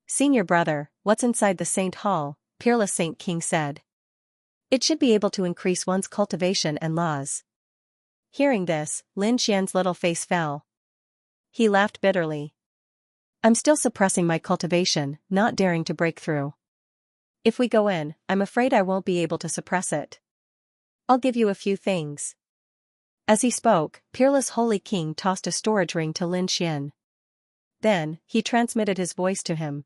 Speaker 1: "Senior brother, what's inside the Saint Hall?" Peerless Saint King said. "It should be able to increase one's cultivation and laws." Hearing this, Lin Xian's little face fell. He laughed bitterly. "I'm still suppressing my cultivation, not daring to break through. If we go in, I'm afraid I won't be able to suppress it. I'll give you a few things." As he spoke, Peerless Holy King tossed a storage ring to Lin Xian. Then, he transmitted his voice to him.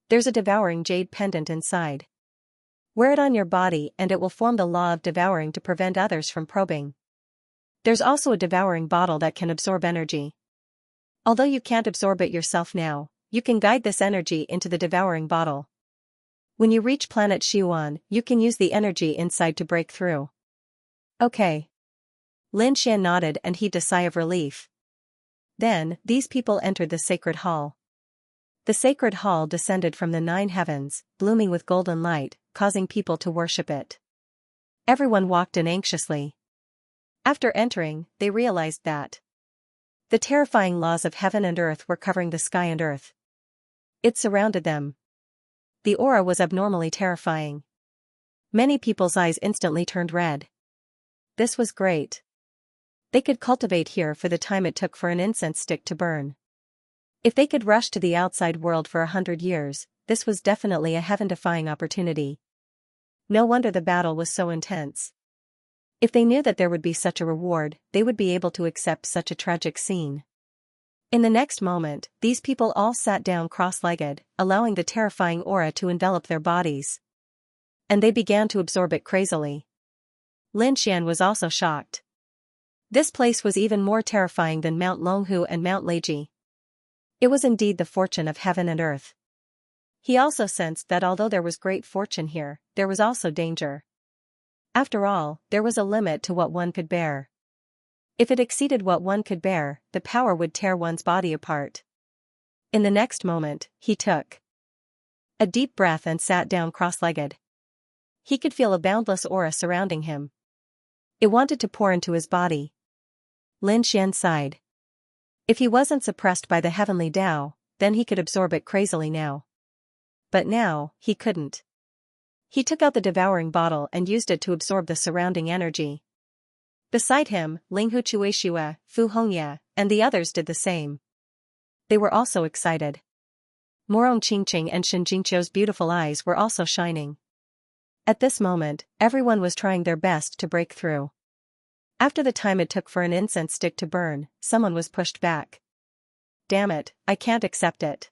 Speaker 1: "There's a devouring jade pendant inside. Wear it on your body and it will form the law of devouring to prevent others from probing. There's also a devouring bottle that can absorb energy. Although you can't absorb it yourself now, you can guide this energy into the devouring bottle. When you reach planet Xiuan, you can use the energy inside to break through." "Okay." Lin Xian nodded and heaved a sigh of relief. Then, these people entered the sacred hall. The sacred hall descended from the 9 heavens, blooming with golden light, causing people to worship it. Everyone walked in anxiously. After entering, they realized that the terrifying laws of heaven and earth were covering the sky and earth. It surrounded them. The aura was abnormally terrifying. Many people's eyes instantly turned red. This was great. They could cultivate here for the time it took for an incense stick to burn. If they could rush to the outside world for 100 years, this was definitely a heaven-defying opportunity. No wonder the battle was so intense. If they knew that there would be such a reward, they would be able to accept such a tragic scene. In the next moment, these people all sat down cross-legged, allowing the terrifying aura to envelop their bodies. And they began to absorb it crazily. Lin Xian was also shocked. This place was even more terrifying than Mount Longhu and Mount Leiji. It was indeed the fortune of heaven and earth. He also sensed that although there was great fortune here, there was also danger. After all, there was a limit to what one could bear. If it exceeded what one could bear, the power would tear one's body apart. In the next moment, he took a deep breath and sat down cross-legged. He could feel a boundless aura surrounding him. It wanted to pour into his body. Lin Xian sighed. If he wasn't suppressed by the heavenly Tao, then he could absorb it crazily now. But now, he couldn't. He took out the devouring bottle and used it to absorb the surrounding energy. Beside him, Linghu Chuishua, Fu Hongya, and the others did the same. They were also excited. Morong Qingqing and Shen Jingqiu's beautiful eyes were also shining. At this moment, everyone was trying their best to break through. After the time it took for an incense stick to burn, someone was pushed back. "Damn it, I can't accept it."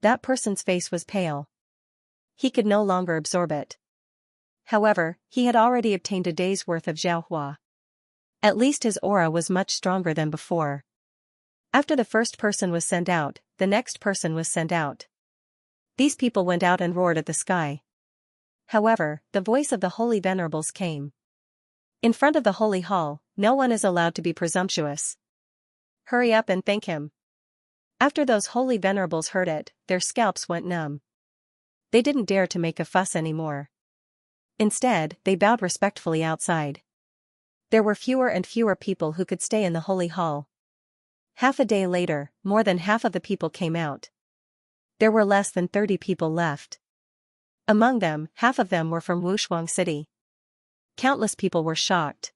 Speaker 1: That person's face was pale. He could no longer absorb it. However, he had already obtained a day's worth of Xiaohua. At least his aura was much stronger than before. After the first person was sent out, the next person was sent out. These people went out and roared at the sky. However, the voice of the holy venerables came. "In front of the holy hall, no one is allowed to be presumptuous. Hurry up and thank him." After those holy venerables heard it, their scalps went numb. They didn't dare to make a fuss anymore. Instead, they bowed respectfully outside. There were fewer and fewer people who could stay in the holy hall. Half a day later, more than half of the people came out. There were less than 30 people left. Among them, half of them were from Wushuang City. Countless people were shocked.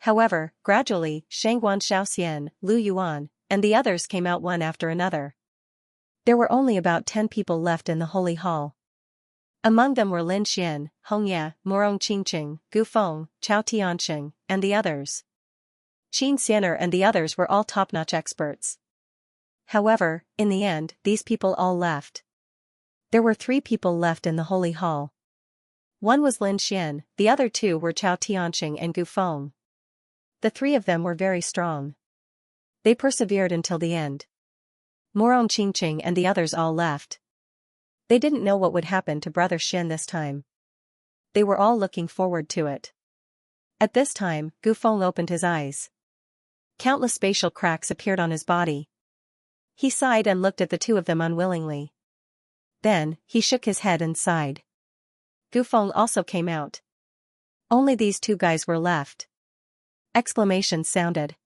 Speaker 1: However, gradually, Shangguan Shaoxian, Lu Yuan, and the others came out one after another. There were only about 10 people left in the holy hall. Among them were Lin Xian, Hongya, Morong Qingqing, Gu Feng, Chao Tianxing, and the others. Qin Xianer and the others were all top-notch experts. However, in the end, these people all left. There were 3 people left in the holy hall. One was Lin Xian, the other 2 were Chao Tianxing and Gu Feng. The 3 of them were very strong. They persevered until the end. Morong Qingqing and the others all left. They didn't know what would happen to Brother Shen this time. They were all looking forward to it. At this time, Gu Feng opened his eyes. Countless spatial cracks appeared on his body. He sighed and looked at the two of them unwillingly. Then, he shook his head and sighed. Gufeng also came out. Only these two guys were left. Exclamations sounded.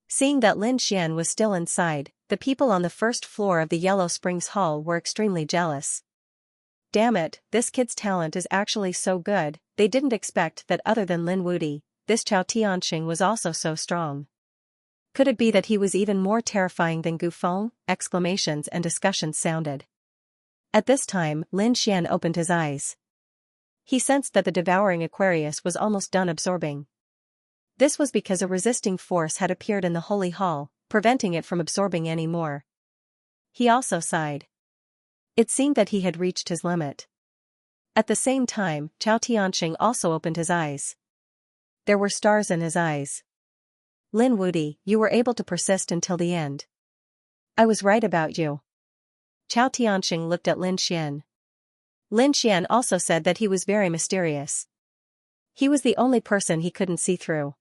Speaker 1: Seeing that Lin Xian was still inside, the people on the first floor of the Yellow Springs Hall were extremely jealous. Damn it, this kid's talent is actually so good. They didn't expect that other than Lin Wudi, this Chao Tianxing was also so strong. Could it be that he was even more terrifying than Gufeng? Exclamations and discussions sounded. At this time, Lin Xian opened his eyes. He sensed that the devouring Aquarius was almost done absorbing. This was because a resisting force had appeared in the Holy Hall, preventing it from absorbing any more. He also sighed. It seemed that he had reached his limit. At the same time, Chao Tianxing also opened his eyes. There were stars in his eyes. Lin Wudi, you were able to persist until the end. I was right about you. Chao Tianxing looked at Lin Xian. Lin Xian also said that he was very mysterious. He was the only person he couldn't see through.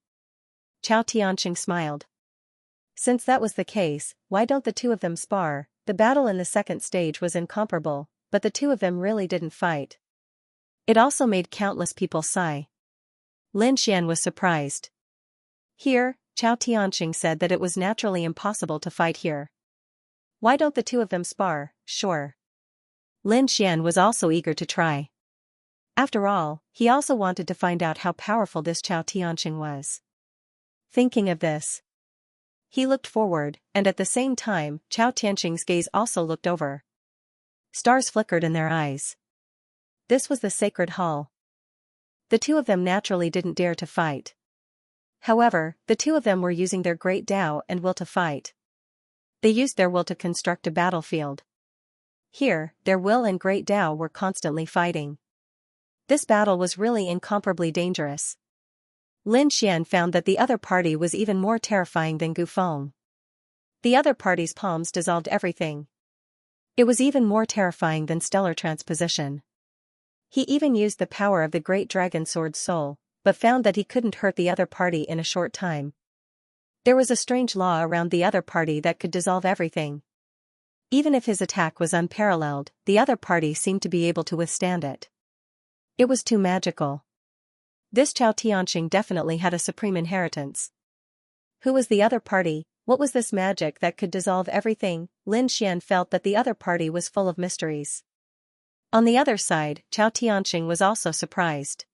Speaker 1: Chao Tianxing smiled. Since that was the case, why don't the two of them spar? The battle in the second stage was incomparable, but the two of them really didn't fight. It also made countless people sigh. Lin Xian was surprised. Here, Chao Tianxing said that it was naturally impossible to fight here. Why don't the two of them spar? Sure. Lin Xian was also eager to try. After all, he also wanted to find out how powerful this Chao Tianxing was. Thinking of this, he looked forward, and at the same time, Chao Tianxing's gaze also looked over. Stars flickered in their eyes. This was the sacred hall. The two of them naturally didn't dare to fight. However, the two of them were using their great Tao and will to fight. They used their will to construct a battlefield. Here, their will and great Tao were constantly fighting. This battle was really incomparably dangerous. Lin Xian found that the other party was even more terrifying than Gufeng. The other party's palms dissolved everything. It was even more terrifying than stellar transposition. He even used the power of the great dragon sword soul, but found that he couldn't hurt the other party in a short time. There was a strange law around the other party that could dissolve everything. Even if his attack was unparalleled, the other party seemed to be able to withstand it. It was too magical. This Chao Tianxing definitely had a supreme inheritance. Who was the other party? What was this magic that could dissolve everything? Lin Xian felt that the other party was full of mysteries. On the other side, Chao Tianxing was also surprised.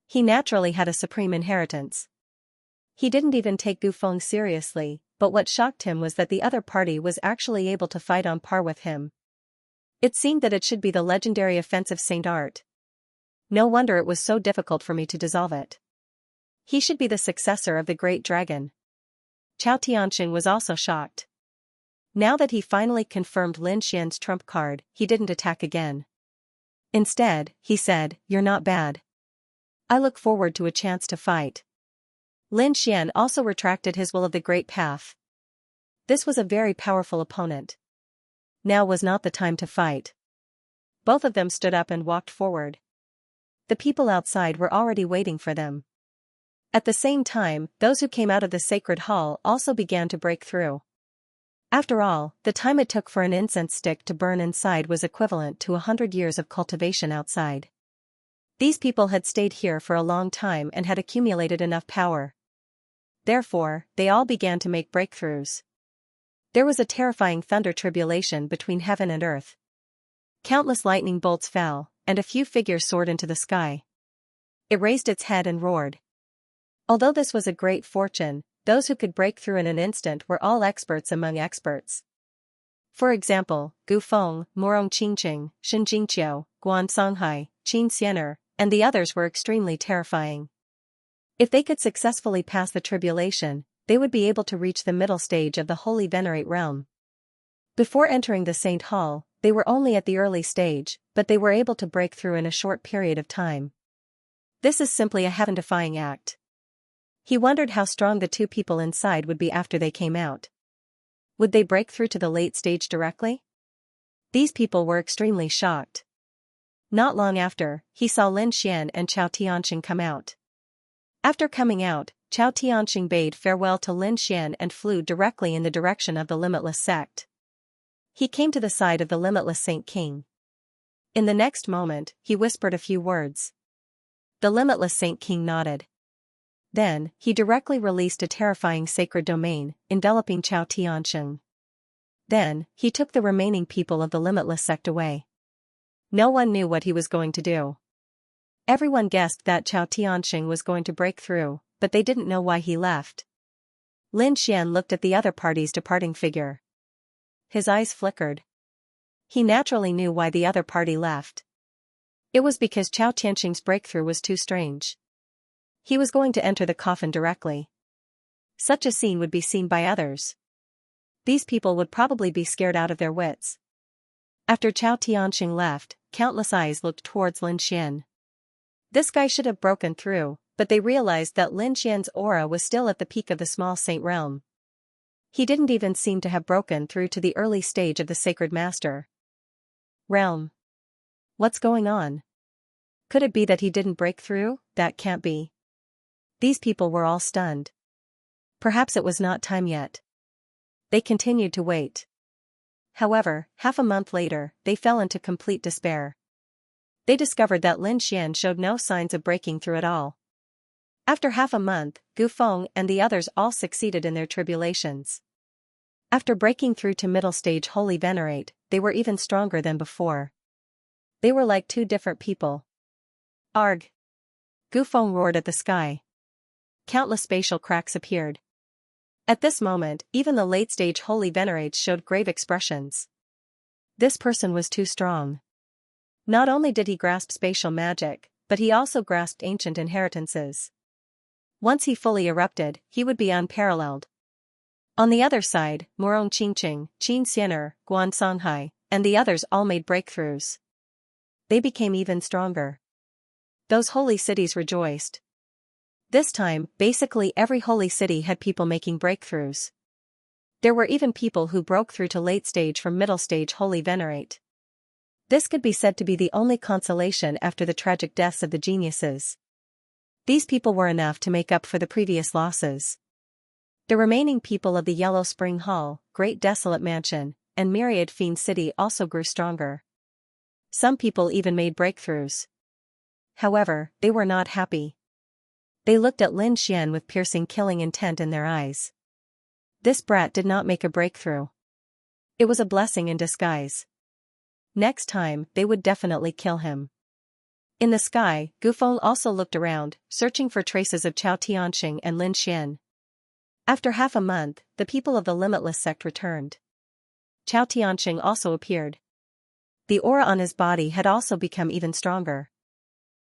Speaker 1: He naturally had a supreme inheritance. He didn't even take Gufeng seriously, but what shocked him was that the other party was actually able to fight on par with him. It seemed that it should be the legendary offensive Saint Art. No wonder it was so difficult for me to dissolve it. He should be the successor of the great dragon. Chao Tianxing was also shocked. Now that he finally confirmed Lin Xian's trump card, he didn't attack again. Instead, he said, "You're not bad. I look forward to a chance to fight." Lin Xian also retracted his will of the great path. This was a very powerful opponent. Now was not the time to fight. Both of them stood up and walked forward. The people outside were already waiting for them. At the same time, those who came out of the sacred hall also began to break through. After all, the time it took for an incense stick to burn inside was equivalent to 100 years of cultivation outside. These people had stayed here for a long time and had accumulated enough power. Therefore, they all began to make breakthroughs. There was a terrifying thunder tribulation between heaven and earth. Countless lightning bolts fell, and a few figures soared into the sky. It raised its head and roared. Although this was a great fortune, those who could break through in an instant were all experts among experts. For example, Gu Feng, Morong Qingqing, Shen Jingqiu, Guan Songhai, Qin Xianer, and the others were extremely terrifying. If they could successfully pass the tribulation, they would be able to reach the middle stage of the Holy Venerate realm. Before entering the Saint Hall, they were only at the early stage, but they were able to break through in a short period of time. This is simply a heaven-defying act. He wondered how strong the two people inside would be after they came out. Would they break through to the late stage directly? These people were extremely shocked. Not long after, he saw Lin Xian and Chao Tianxing come out. After coming out, Chao Tianxing bade farewell to Lin Xian and flew directly in the direction of the Limitless sect. He came to the side of the Limitless Saint King. In the next moment, he whispered a few words. The Limitless Saint King nodded. Then, he directly released a terrifying sacred domain, enveloping Chao Tianxing. Then, he took the remaining people of the Limitless sect away. No one knew what he was going to do. Everyone guessed that Chao Tianxing was going to break through, but they didn't know why he left. Lin Xian looked at the other party's departing figure. His eyes flickered. He naturally knew why the other party left. It was because Chao Tianxing's breakthrough was too strange. He was going to enter the coffin directly. Such a scene would be seen by others. These people would probably be scared out of their wits. After Chao Tianxing left, countless eyes looked towards Lin Xian. This guy should have broken through, but they realized that Lin Xian's aura was still at the peak of the small saint realm. He didn't even seem to have broken through to the early stage of the sacred master realm. What's going on? Could it be that he didn't break through? That can't be. These people were all stunned. Perhaps it was not time yet. They continued to wait. However, half a month later, they fell into complete despair. They discovered that Lin Xian showed no signs of breaking through at all. After half a month, Gu Feng and the others all succeeded in their tribulations. After breaking through to middle stage Holy Venerate, they were even stronger than before. They were like two different people. Arg! Gu Feng roared at the sky. Countless spatial cracks appeared. At this moment, even the late-stage Holy Venerates showed grave expressions. This person was too strong. Not only did he grasp spatial magic, but he also grasped ancient inheritances. Once he fully erupted, he would be unparalleled. On the other side, Morong Qingqing, Qin Xianer, Guan Songhai, and the others all made breakthroughs. They became even stronger. Those holy cities rejoiced. This time, basically every holy city had people making breakthroughs. There were even people who broke through to late stage from middle stage Holy Venerate. This could be said to be the only consolation after the tragic deaths of the geniuses. These people were enough to make up for the previous losses. The remaining people of the Yellow Spring Hall, Great Desolate Mansion, and Myriad Fiend City also grew stronger. Some people even made breakthroughs. However, they were not happy. They looked at Lin Xian with piercing killing intent in their eyes. This brat did not make a breakthrough. It was a blessing in disguise. Next time, they would definitely kill him. In the sky, Gu Feng also looked around, searching for traces of Chao Tianxing and Lin Xian. After half a month, the people of the Limitless sect returned. Chao Tianxing also appeared. The aura on his body had also become even stronger.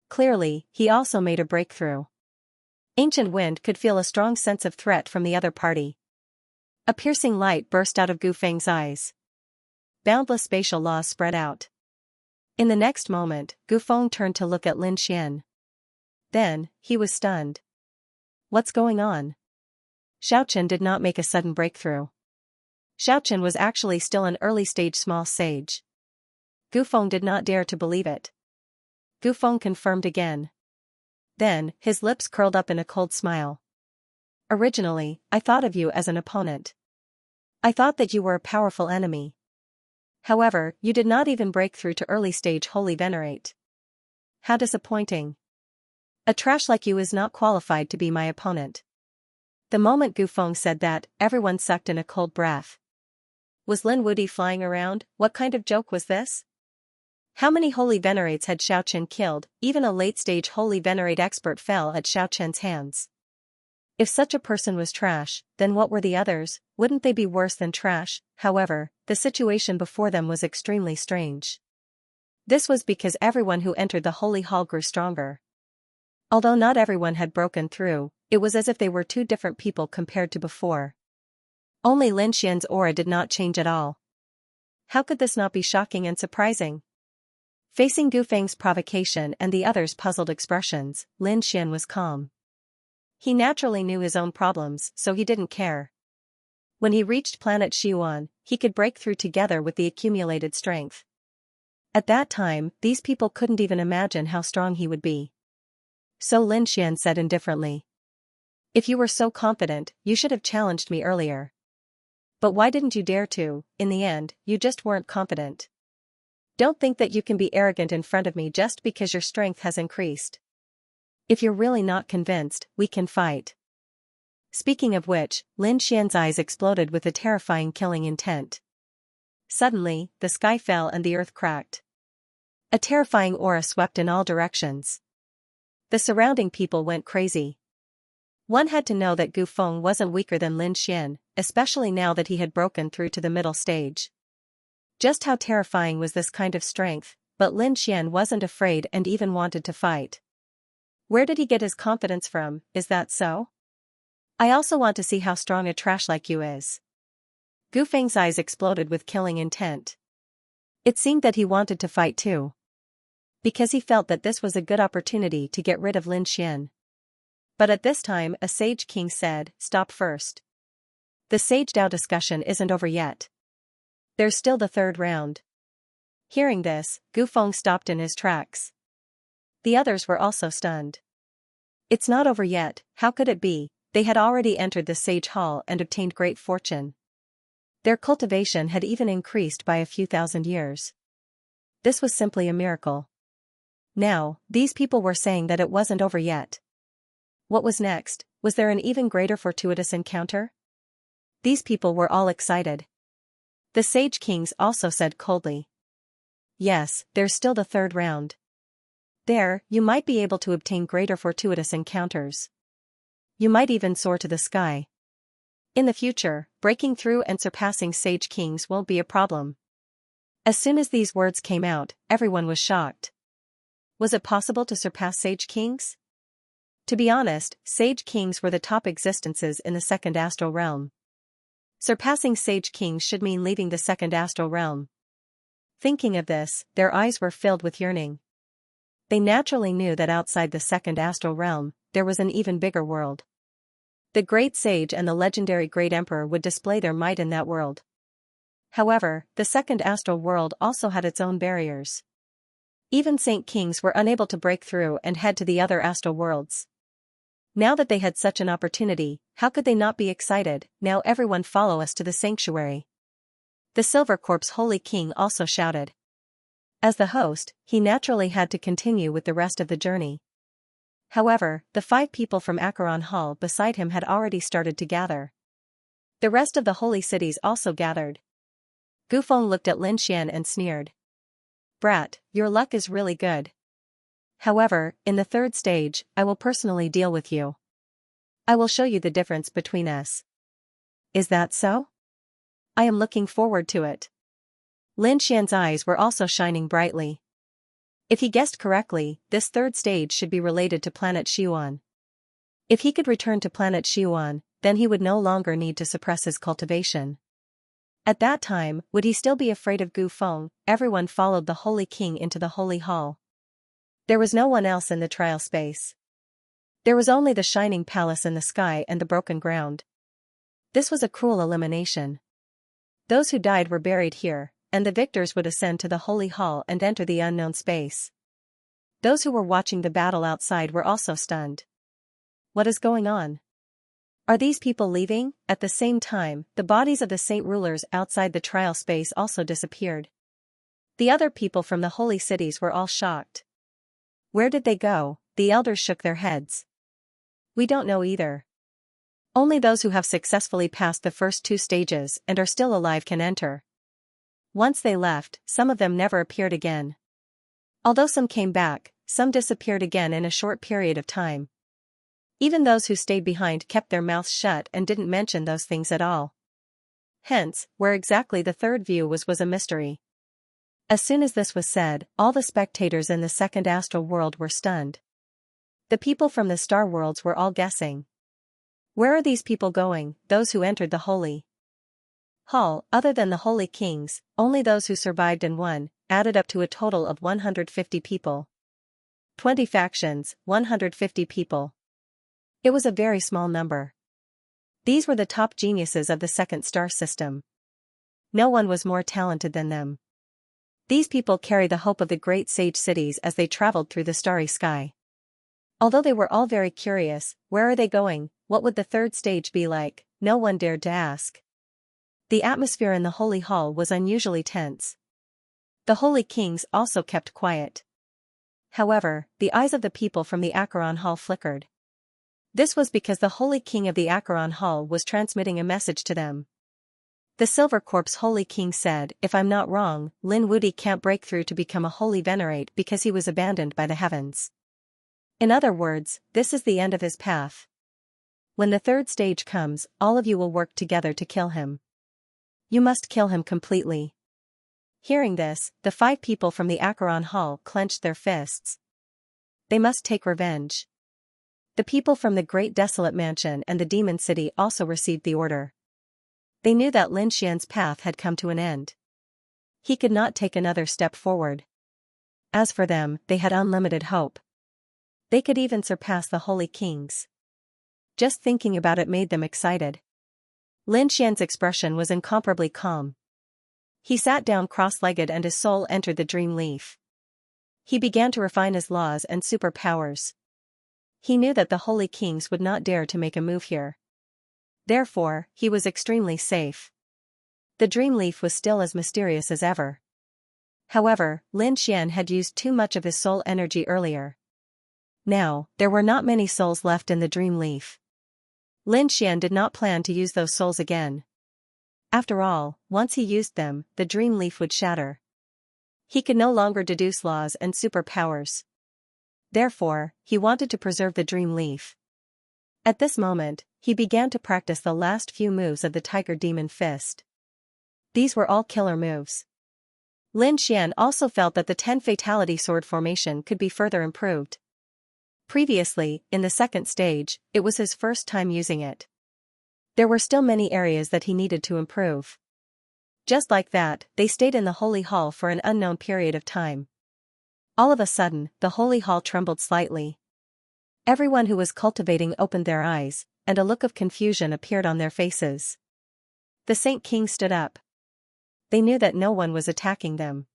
Speaker 1: Clearly, he also made a breakthrough. Ancient Wind could feel a strong sense of threat from the other party. A piercing light burst out of Gu Feng's eyes. Boundless spatial laws spread out. In the next moment, Gu Feng turned to look at Lin Xian. Then, he was stunned. What's going on? Xiaochen did not make a sudden breakthrough. Xiaochen was actually still an early-stage small sage. Gu Feng did not dare to believe it. Gu Feng confirmed again. Then, his lips curled up in a cold smile. Originally, I thought of you as an opponent. I thought that you were a powerful enemy. However, you did not even break through to early-stage Holy Venerate. How disappointing. A trash like you is not qualified to be my opponent. The moment Gu Feng said that, everyone sucked in a cold breath. Was Lin Wudi flying around? What kind of joke was this? How many Holy Venerates had Xiaochen killed? Even a late-stage Holy Venerate expert fell at Xiaochen's hands. If such a person was trash, then what were the others? Wouldn't they be worse than trash? However, the situation before them was extremely strange. This was because everyone who entered the Holy Hall grew stronger. Although not everyone had broken through, it was as if they were two different people compared to before. Only Lin Xian's aura did not change at all. How could this not be shocking and surprising? Facing Gu Feng's provocation and the others' puzzled expressions, Lin Xian was calm. He naturally knew his own problems, so he didn't care. When he reached planet Xiuan, he could break through together with the accumulated strength. At that time, these people couldn't even imagine how strong he would be. So Lin Xian said indifferently. If you were so confident, you should have challenged me earlier. But why didn't you dare to? In the end, you just weren't confident. Don't think that you can be arrogant in front of me just because your strength has increased. If you're really not convinced, we can fight. Speaking of which, Lin Xian's eyes exploded with a terrifying killing intent. Suddenly, the sky fell and the earth cracked. A terrifying aura swept in all directions. The surrounding people went crazy. One had to know that Gu Feng wasn't weaker than Lin Xian, especially now that he had broken through to the middle stage. Just how terrifying was this kind of strength, but Lin Xian wasn't afraid and even wanted to fight. Where did he get his confidence from? Is that so? I also want to see how strong a trash like you is. Gu Feng's eyes exploded with killing intent. It seemed that he wanted to fight too. Because he felt that this was a good opportunity to get rid of Lin Xian. But at this time a sage king said, "Stop first. The Sage Dao discussion isn't over yet. There's still the third round." Hearing this, Gu Feng stopped in his tracks. The others were also stunned. It's not over yet, how could it be? They had already entered the Sage Hall and obtained great fortune. Their cultivation had even increased by a few thousand years. This was simply a miracle. Now, these people were saying that it wasn't over yet. What was next? Was there an even greater fortuitous encounter? These people were all excited. The Sage Kings also said coldly, "Yes, there's still the third round. There, you might be able to obtain greater fortuitous encounters. You might even soar to the sky. In the future, breaking through and surpassing Sage Kings won't be a problem." As soon as these words came out, everyone was shocked. Was it possible to surpass Sage Kings? To be honest, Sage Kings were the top existences in the second astral realm. Surpassing Sage Kings should mean leaving the second astral realm. Thinking of this, their eyes were filled with yearning. They naturally knew that outside the second astral realm, there was an even bigger world. The Great Sage and the legendary Great Emperor would display their might in that world. However, the second astral world also had its own barriers. Even Saint Kings were unable to break through and head to the other astral worlds. Now that they had such an opportunity, how could they not be excited? "Now everyone follow us to the sanctuary." The Silver Corp's Holy King also shouted. As the host, he naturally had to continue with the rest of the journey. However, the 5 people from Acheron Hall beside him had already started to gather. The rest of the holy cities also gathered. Gu Feng looked at Lin Xian and sneered. "Brat, your luck is really good. However, in the third stage, I will personally deal with you. I will show you the difference between us." "Is that so? I am looking forward to it." Lin Xian's eyes were also shining brightly. If he guessed correctly, this third stage should be related to planet Xiuan. If he could return to planet Xiuan, then he would no longer need to suppress his cultivation. At that time, would he still be afraid of Gu Feng? Everyone followed the Holy King into the Holy Hall. There was no one else in the trial space. There was only the shining palace in the sky and the broken ground. This was a cruel elimination. Those who died were buried here, and the victors would ascend to the Holy Hall and enter the unknown space. Those who were watching the battle outside were also stunned. What is going on? Are these people leaving? At the same time, the bodies of the saint rulers outside the trial space also disappeared. The other people from the holy cities were all shocked. Where did they go? The elders shook their heads. We don't know either. Only those who have successfully passed the first 2 stages and are still alive can enter. Once they left, some of them never appeared again. Although some came back, some disappeared again in a short period of time. Even those who stayed behind kept their mouths shut and didn't mention those things at all. Hence, where exactly the third view was a mystery. As soon as this was said, all the spectators in the second astral world were stunned. The people from the star worlds were all guessing. Where are these people going? Those who entered the Holy Hall, other than the Holy Kings, only those who survived and won, added up to a total of 150 people. 20 factions, 150 people. It was a very small number. These were the top geniuses of the second star system. No one was more talented than them. These people carry the hope of the great sage cities as they traveled through the starry sky. Although they were all very curious, where are they going? what would the third stage be like? No one dared to ask. The atmosphere in the holy hall was unusually tense. The holy kings also kept quiet. However, the eyes of the people from the Acheron hall flickered. This was because the holy king of the Acheron hall was transmitting a message to them. The Silver Corpse holy king said, "If I'm not wrong, Lin Wudi can't break through to become a holy venerate because he was abandoned by the heavens. In other words, this is the end of his path. When the third stage comes, all of you will work together to kill him. You must kill him completely." Hearing this, the 5 people from the Acheron hall clenched their fists. They must take revenge. The people from the Great Desolate Mansion and the Demon City also received the order. They knew that Lin Xian's path had come to an end. He could not take another step forward. As for them, they had unlimited hope. They could even surpass the holy kings. Just thinking about it made them excited. Lin Xian's expression was incomparably calm. He sat down cross-legged and his soul entered the dream leaf. He began to refine his laws and superpowers. He knew that the holy kings would not dare to make a move here. Therefore, he was extremely safe. The dream leaf was still as mysterious as ever. However, Lin Xian had used too much of his soul energy earlier. Now, there were not many souls left in the dream leaf. Lin Xian did not plan to use those souls again. After all, once he used them, the dream leaf would shatter. He could no longer deduce laws and superpowers. Therefore, he wanted to preserve the dream leaf. At this moment, he began to practice the last few moves of the Tiger Demon Fist. These were all killer moves. Lin Xian also felt that the 10 Fatality Sword formation could be further improved. Previously, in the second stage, it was his first time using it. There were still many areas that he needed to improve. Just like that, they stayed in the Holy Hall for an unknown period of time. All of a sudden, the Holy Hall trembled slightly. Everyone who was cultivating opened their eyes, and a look of confusion appeared on their faces. The Saint King stood up. They knew that no one was attacking them.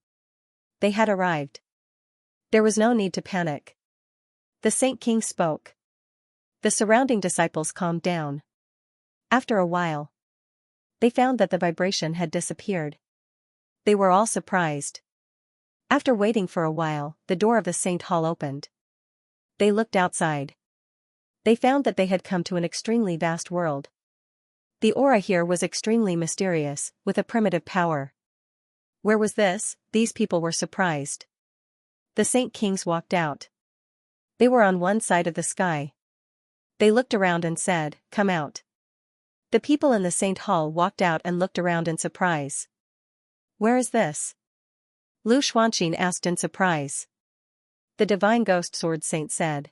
Speaker 1: They had arrived. There was no need to panic. The Saint King spoke. The surrounding disciples calmed down. After a while, they found that the vibration had disappeared. They were all surprised. After waiting for a while, the door of the Saint Hall opened. They looked outside. They found that they had come to an extremely vast world. The aura here was extremely mysterious, with a primitive power. Where was this? These people were surprised. The Saint Kings walked out. They were on one side of the sky. They looked around and said, "Come out." The people in the Saint Hall walked out and looked around in surprise. "Where is this?" Lu Xuanqin asked in surprise. The Divine Ghost Sword Saint said.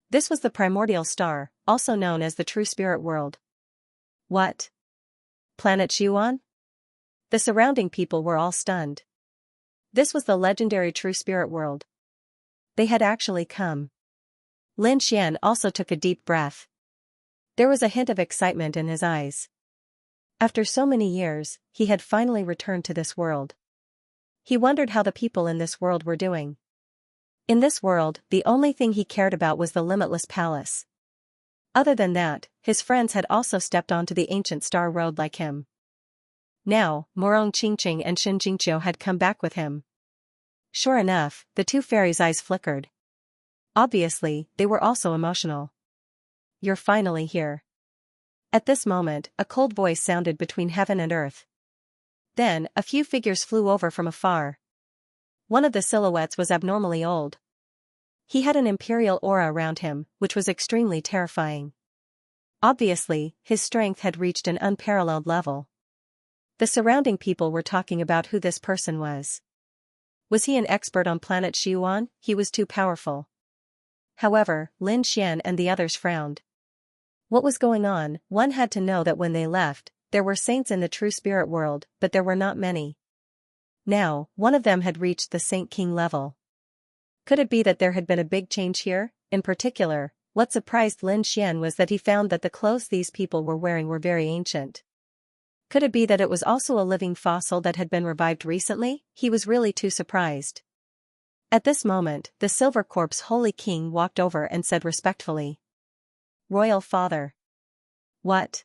Speaker 1: This was the primordial star, also known as the True Spirit World. What? Planet Xuan? The surrounding people were all stunned. This was the legendary True Spirit World. They had actually come. Lin Xian also took a deep breath. There was a hint of excitement in his eyes. After so many years, he had finally returned to this world. He wondered how the people in this world were doing. In this world, the only thing he cared about was the limitless palace. Other than that, his friends had also stepped onto the ancient star road like him. Now, Morong Qingqing and Shin Jingqiu had come back with him. Sure enough, the 2 fairies' eyes flickered. Obviously, they were also emotional. "You're finally here." At this moment, a cold voice sounded between heaven and earth. Then, a few figures flew over from afar. One of the silhouettes was abnormally old. He had an imperial aura around him, which was extremely terrifying. Obviously, his strength had reached an unparalleled level. The surrounding people were talking about who this person was. Was he an expert on planet Xuan? He was too powerful. However, Lin Xian and the others frowned. What was going on? One had to know that when they left, there were saints in the True Spirit World, but there were not many. Now, one of them had reached the Saint King level. Could it be that there had been a big change here? In particular, what surprised Lin Xian was that he found that the clothes these people were wearing were very ancient. Could it be that it was also a living fossil that had been revived recently? He was really too surprised. At this moment, the Silver Corpse Holy King walked over and said respectfully, royal father. What?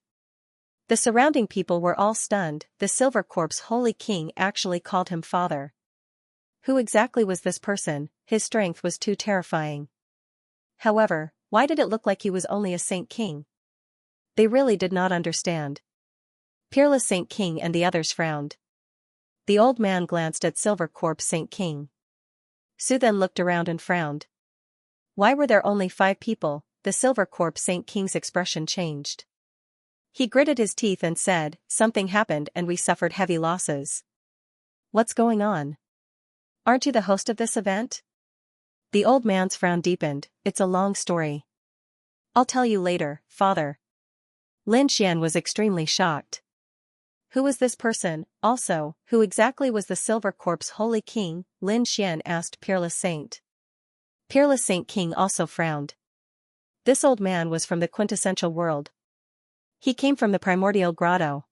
Speaker 1: The surrounding people were all stunned. The Silver Corp's holy king actually called him father. Who exactly was this person? His strength was too terrifying. However, why did it look like he was only a Saint King? They really did not understand. Peerless Saint King and the others frowned. The old man glanced at Silver Corp Saint King. Su then looked around and frowned. Why were there only 5 people? The Silver Corp Saint King's expression changed. He gritted his teeth and said, something happened and we suffered heavy losses. What's going on? Aren't you the host of this event? The old man's frown deepened. It's a long story. I'll tell you later, father. Lin Xian was extremely shocked. Who was this person? Also, who exactly was the Silver Corp's holy king? Lin Xian asked Peerless Saint. Peerless Saint King also frowned. This old man was from the quintessential world. He came from the primordial grotto.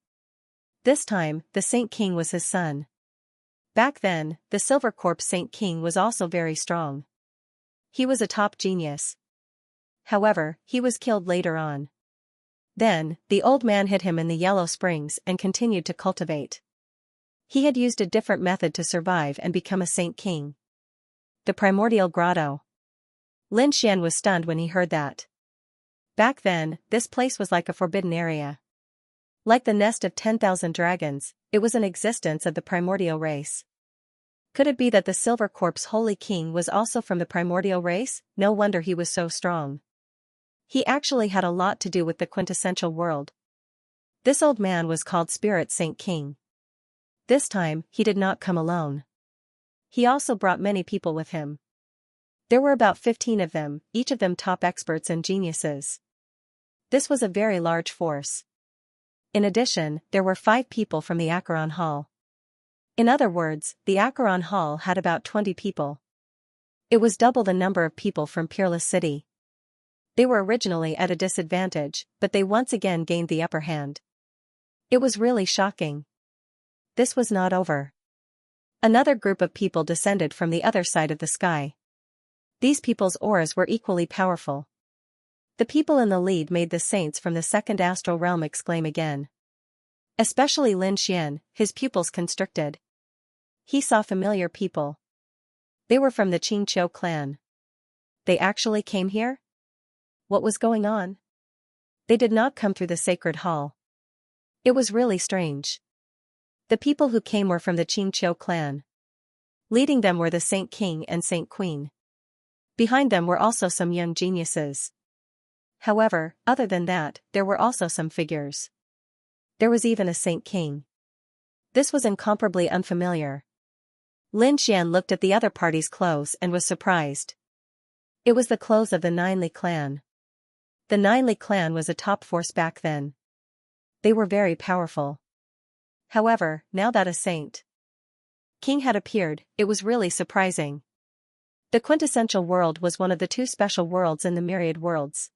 Speaker 1: This time, the Saint King was his son. Back then, the Silver Corp Saint King was also very strong. He was a top genius. However, he was killed later on. Then, the old man hid him in the Yellow Springs and continued to cultivate. He had used a different method to survive and become a Saint King. The primordial grotto. Lin Xian was stunned when he heard that. Back then, this place was like a forbidden area. Like the nest of 10,000 dragons, it was an existence of the primordial race. Could it be that the Silver Corp's holy king was also from the primordial race? No wonder he was so strong. He actually had a lot to do with the quintessential world. This old man was called Spirit Saint King. This time, he did not come alone. He also brought many people with him. There were about 15 of them, each of them top experts and geniuses. This was a very large force. In addition, there were 5 people from the Acheron Hall. In other words, the Acheron Hall had about 20 people. It was double the number of people from Peerless City. They were originally at a disadvantage, but they once again gained the upper hand. It was really shocking. This was not over. Another group of people descended from the other side of the sky. These people's auras were equally powerful. The people in the lead made the saints from the second astral realm exclaim again. Especially Lin Xian, his pupils constricted. He saw familiar people. They were from the Xianxia clan. They actually came here? What was going on? They did not come through the sacred hall. It was really strange. The people who came were from the Xianxia clan. Leading them were the Saint King and Saint Queen. Behind them were also some young geniuses. However, other than that, there were also some figures. There was even a Saint King. This was incomparably unfamiliar. Lin Xian looked at the other party's clothes and was surprised. It was the clothes of the Ninely clan. The Ninely clan was a top force back then. They were very powerful. However, now that a Saint King had appeared, it was really surprising. The quintessential world was one of the 2 special worlds in the myriad worlds.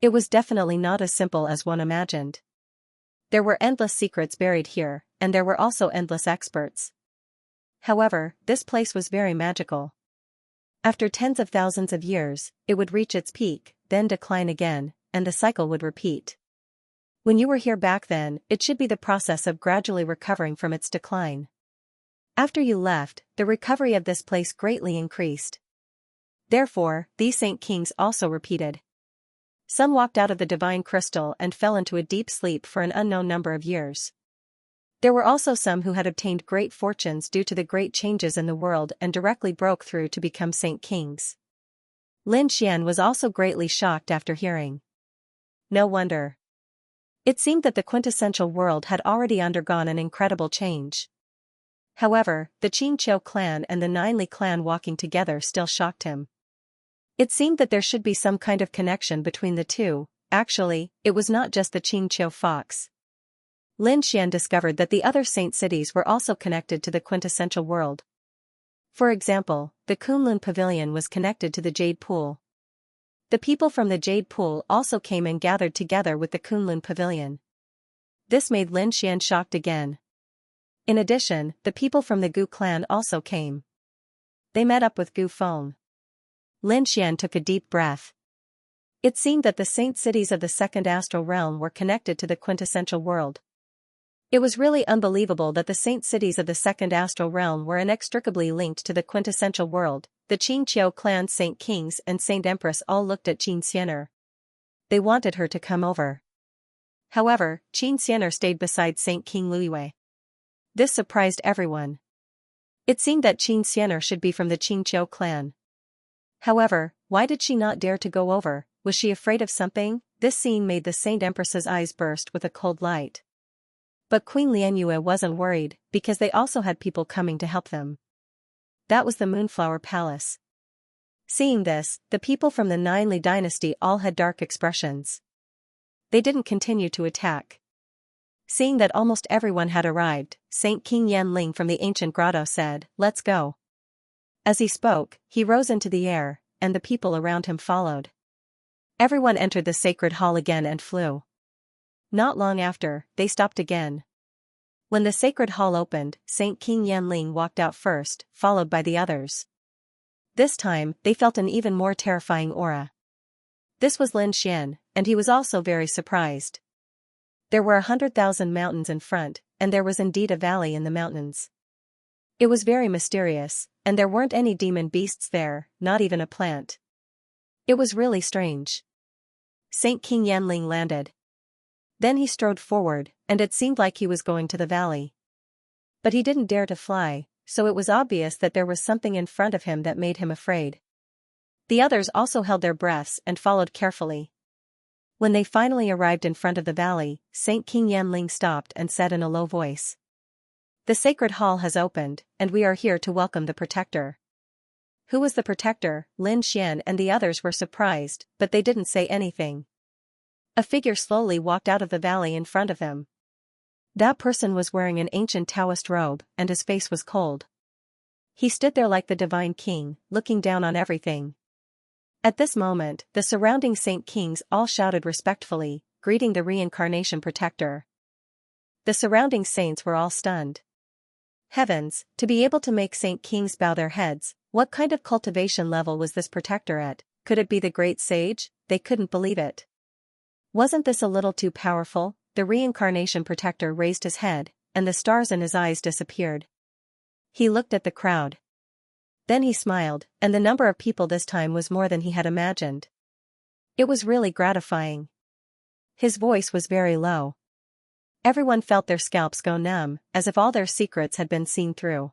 Speaker 1: It was definitely not as simple as one imagined. There were endless secrets buried here, and there were also endless experts. However, this place was very magical. After tens of thousands of years, it would reach its peak, then decline again, and the cycle would repeat. When you were here back then, it should be the process of gradually recovering from its decline. After you left, the recovery of this place greatly increased. Therefore, these Saint Kings also repeated. Some walked out of the divine crystal and fell into a deep sleep for an unknown number of years. There were also some who had obtained great fortunes due to the great changes in the world and directly broke through to become Saint Kings. Lin Xian was also greatly shocked after hearing. No wonder. It seemed that the quintessential world had already undergone an incredible change. However, the Xianxia clan and the Ninely clan walking together still shocked him. It seemed that there should be some kind of connection between the two. Actually, it was not just the Xianxia fox. Lin Xian discovered that the other saint cities were also connected to the quintessential world. For example, the Kunlun Pavilion was connected to the Jade Pool. The people from the Jade Pool also came and gathered together with the Kunlun Pavilion. This made Lin Xian shocked again. In addition, the people from the Gu clan also came. They met up with Gu Feng. Lin Xian took a deep breath. It seemed that the saint cities of the second astral realm were connected to the quintessential world. It was really unbelievable that the saint cities of the second astral realm were inextricably linked to the quintessential world. The Xianxia clan Saint Kings and Saint Empress all looked at Xianxia. They wanted her to come over. However, Xianxia stayed beside Saint King Luiyue. This surprised everyone. It seemed that Xianxia should be from the Xianxia clan. However, why did she not dare to go over? Was she afraid of something? This scene made the Saint Empress's eyes burst with a cold light. But Queen Lianyue wasn't worried, because they also had people coming to help them. That was the Moonflower Palace. Seeing this, the people from the Nine Li dynasty all had dark expressions. They didn't continue to attack. Seeing that almost everyone had arrived, Saint King Yanling from the ancient grotto said, "Let's go." As he spoke, he rose into the air, and the people around him followed. Everyone entered the sacred hall again and flew. Not long after, they stopped again. When the sacred hall opened, Saint King Yanling walked out first, followed by the others. This time, they felt an even more terrifying aura. This was Lin Xian, and he was also very surprised. There were 100,000 mountains in front, and there was indeed a valley in the mountains. It was very mysterious, and there weren't any demon beasts there, not even a plant. It was really strange. Saint King Yanling landed. Then he strode forward, and it seemed like he was going to the valley. But he didn't dare to fly, so it was obvious that there was something in front of him that made him afraid. The others also held their breaths and followed carefully. When they finally arrived in front of the valley, Saint King Yanling stopped and said in a low voice, "The sacred hall has opened, and we are here to welcome the protector." Who was the protector? Lin Xian and the others were surprised, but they didn't say anything. A figure slowly walked out of the valley in front of them. That person was wearing an ancient Taoist robe, and his face was cold. He stood there like the divine king, looking down on everything. At this moment, the surrounding Saint Kings all shouted respectfully, greeting the reincarnation protector. The surrounding saints were all stunned. Heavens, to be able to make Saint Kings bow their heads, what kind of cultivation level was this protector at? Could it be the great sage? They couldn't believe it. Wasn't this a little too powerful? The reincarnation protector raised his head, and the stars in his eyes disappeared. He looked at the crowd. Then he smiled, and the number of people this time was more than he had imagined. It was really gratifying. His voice was very low. Everyone felt their scalps go numb, as if all their secrets had been seen through.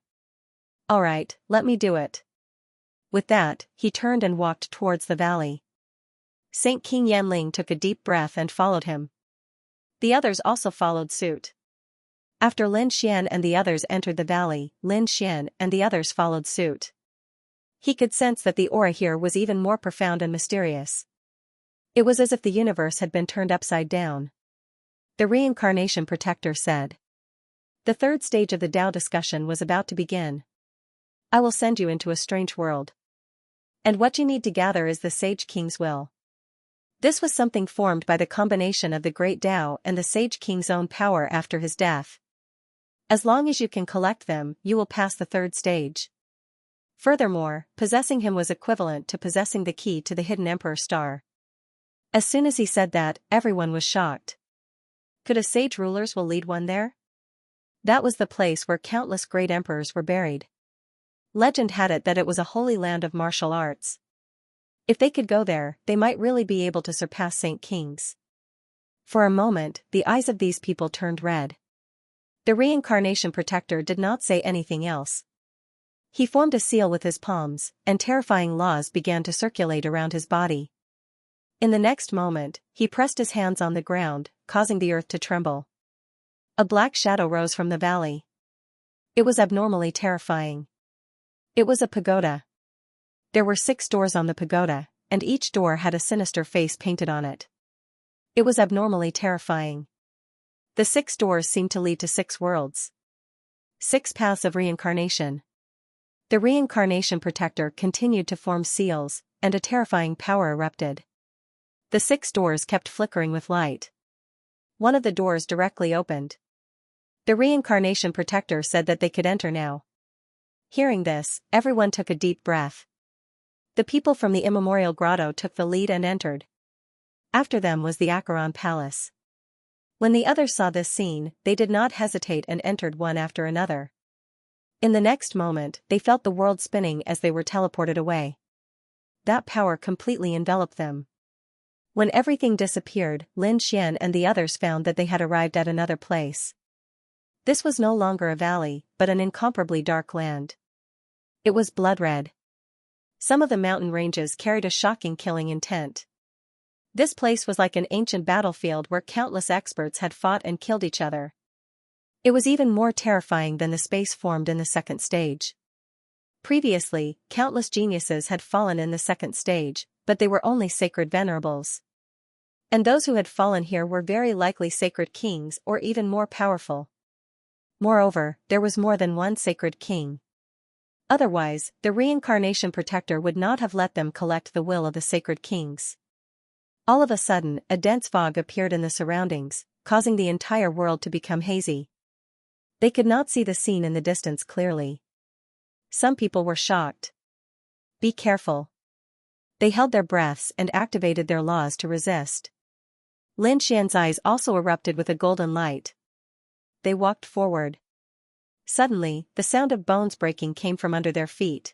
Speaker 1: "All right, let me do it." With that, he turned and walked towards the valley. Saint King Yanling took a deep breath and followed him. The others also followed suit. After Lin Xian and the others entered the valley, Lin Xian and the others followed suit. He could sense that the aura here was even more profound and mysterious. It was as if the universe had been turned upside down. The reincarnation protector said. The third stage of the Tao discussion was about to begin. "I will send you into a strange world. And what you need to gather is the Sage King's will." This was something formed by the combination of the Great Tao and the Sage King's own power after his death. As long as you can collect them, you will pass the third stage. Furthermore, possessing him was equivalent to possessing the key to the hidden Emperor Star. As soon as he said that, everyone was shocked. Could a sage rulers will lead one there? That was the place where countless great emperors were buried. Legend had it that it was a holy land of martial arts. If they could go there, they might really be able to surpass Saint Kings. For a moment, the eyes of these people turned red. The reincarnation protector did not say anything else. He formed a seal with his palms, and terrifying laws began to circulate around his body. In the next moment, he pressed his hands on the ground, causing the earth to tremble. A black shadow rose from the valley. It was abnormally terrifying. It was a pagoda. There were 6 doors on the pagoda, and each door had a sinister face painted on it. It was abnormally terrifying. The 6 doors seemed to lead to 6 worlds. 6 paths of reincarnation. The reincarnation protector continued to form seals, and a terrifying power erupted. The 6 doors kept flickering with light. One of the doors directly opened. The reincarnation protector said that they could enter now. Hearing this, everyone took a deep breath. The people from the immemorial grotto took the lead and entered. After them was the Acheron Palace. When the others saw this scene, they did not hesitate and entered one after another. In the next moment, they felt the world spinning as they were teleported away. That power completely enveloped them. When everything disappeared, Lin Xian and the others found that they had arrived at another place. This was no longer a valley, but an incomparably dark land. It was blood red. Some of the mountain ranges carried a shocking killing intent. This place was like an ancient battlefield where countless experts had fought and killed each other. It was even more terrifying than the space formed in the second stage. Previously, countless geniuses had fallen in the second stage, but they were only sacred venerables. And those who had fallen here were very likely sacred kings or even more powerful. Moreover, there was more than one sacred king. Otherwise, the reincarnation protector would not have let them collect the will of the sacred kings. All of a sudden, a dense fog appeared in the surroundings, causing the entire world to become hazy. They could not see the scene in the distance clearly. Some people were shocked. Be careful. They held their breaths and activated their laws to resist. Lin Xian's eyes also erupted with a golden light. They walked forward. Suddenly, the sound of bones breaking came from under their feet.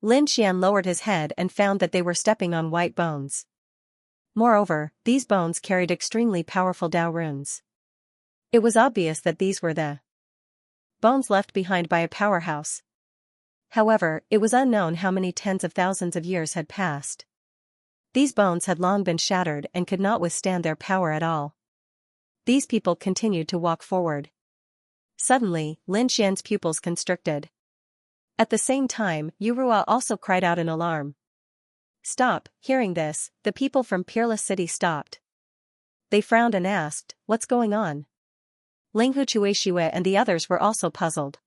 Speaker 1: Lin Xian lowered his head and found that they were stepping on white bones. Moreover, these bones carried extremely powerful Dao runes. It was obvious that these were the bones left behind by a powerhouse. However, it was unknown how many tens of thousands of years had passed. These bones had long been shattered and could not withstand their power at all. These people continued to walk forward. Suddenly, Lin Xian's pupils constricted. At the same time, Yurua also cried out in alarm. Stop! Hearing this, the people from Peerless City stopped. They frowned and asked, "What's going on?" Linghu Chuexiue and the others were also puzzled.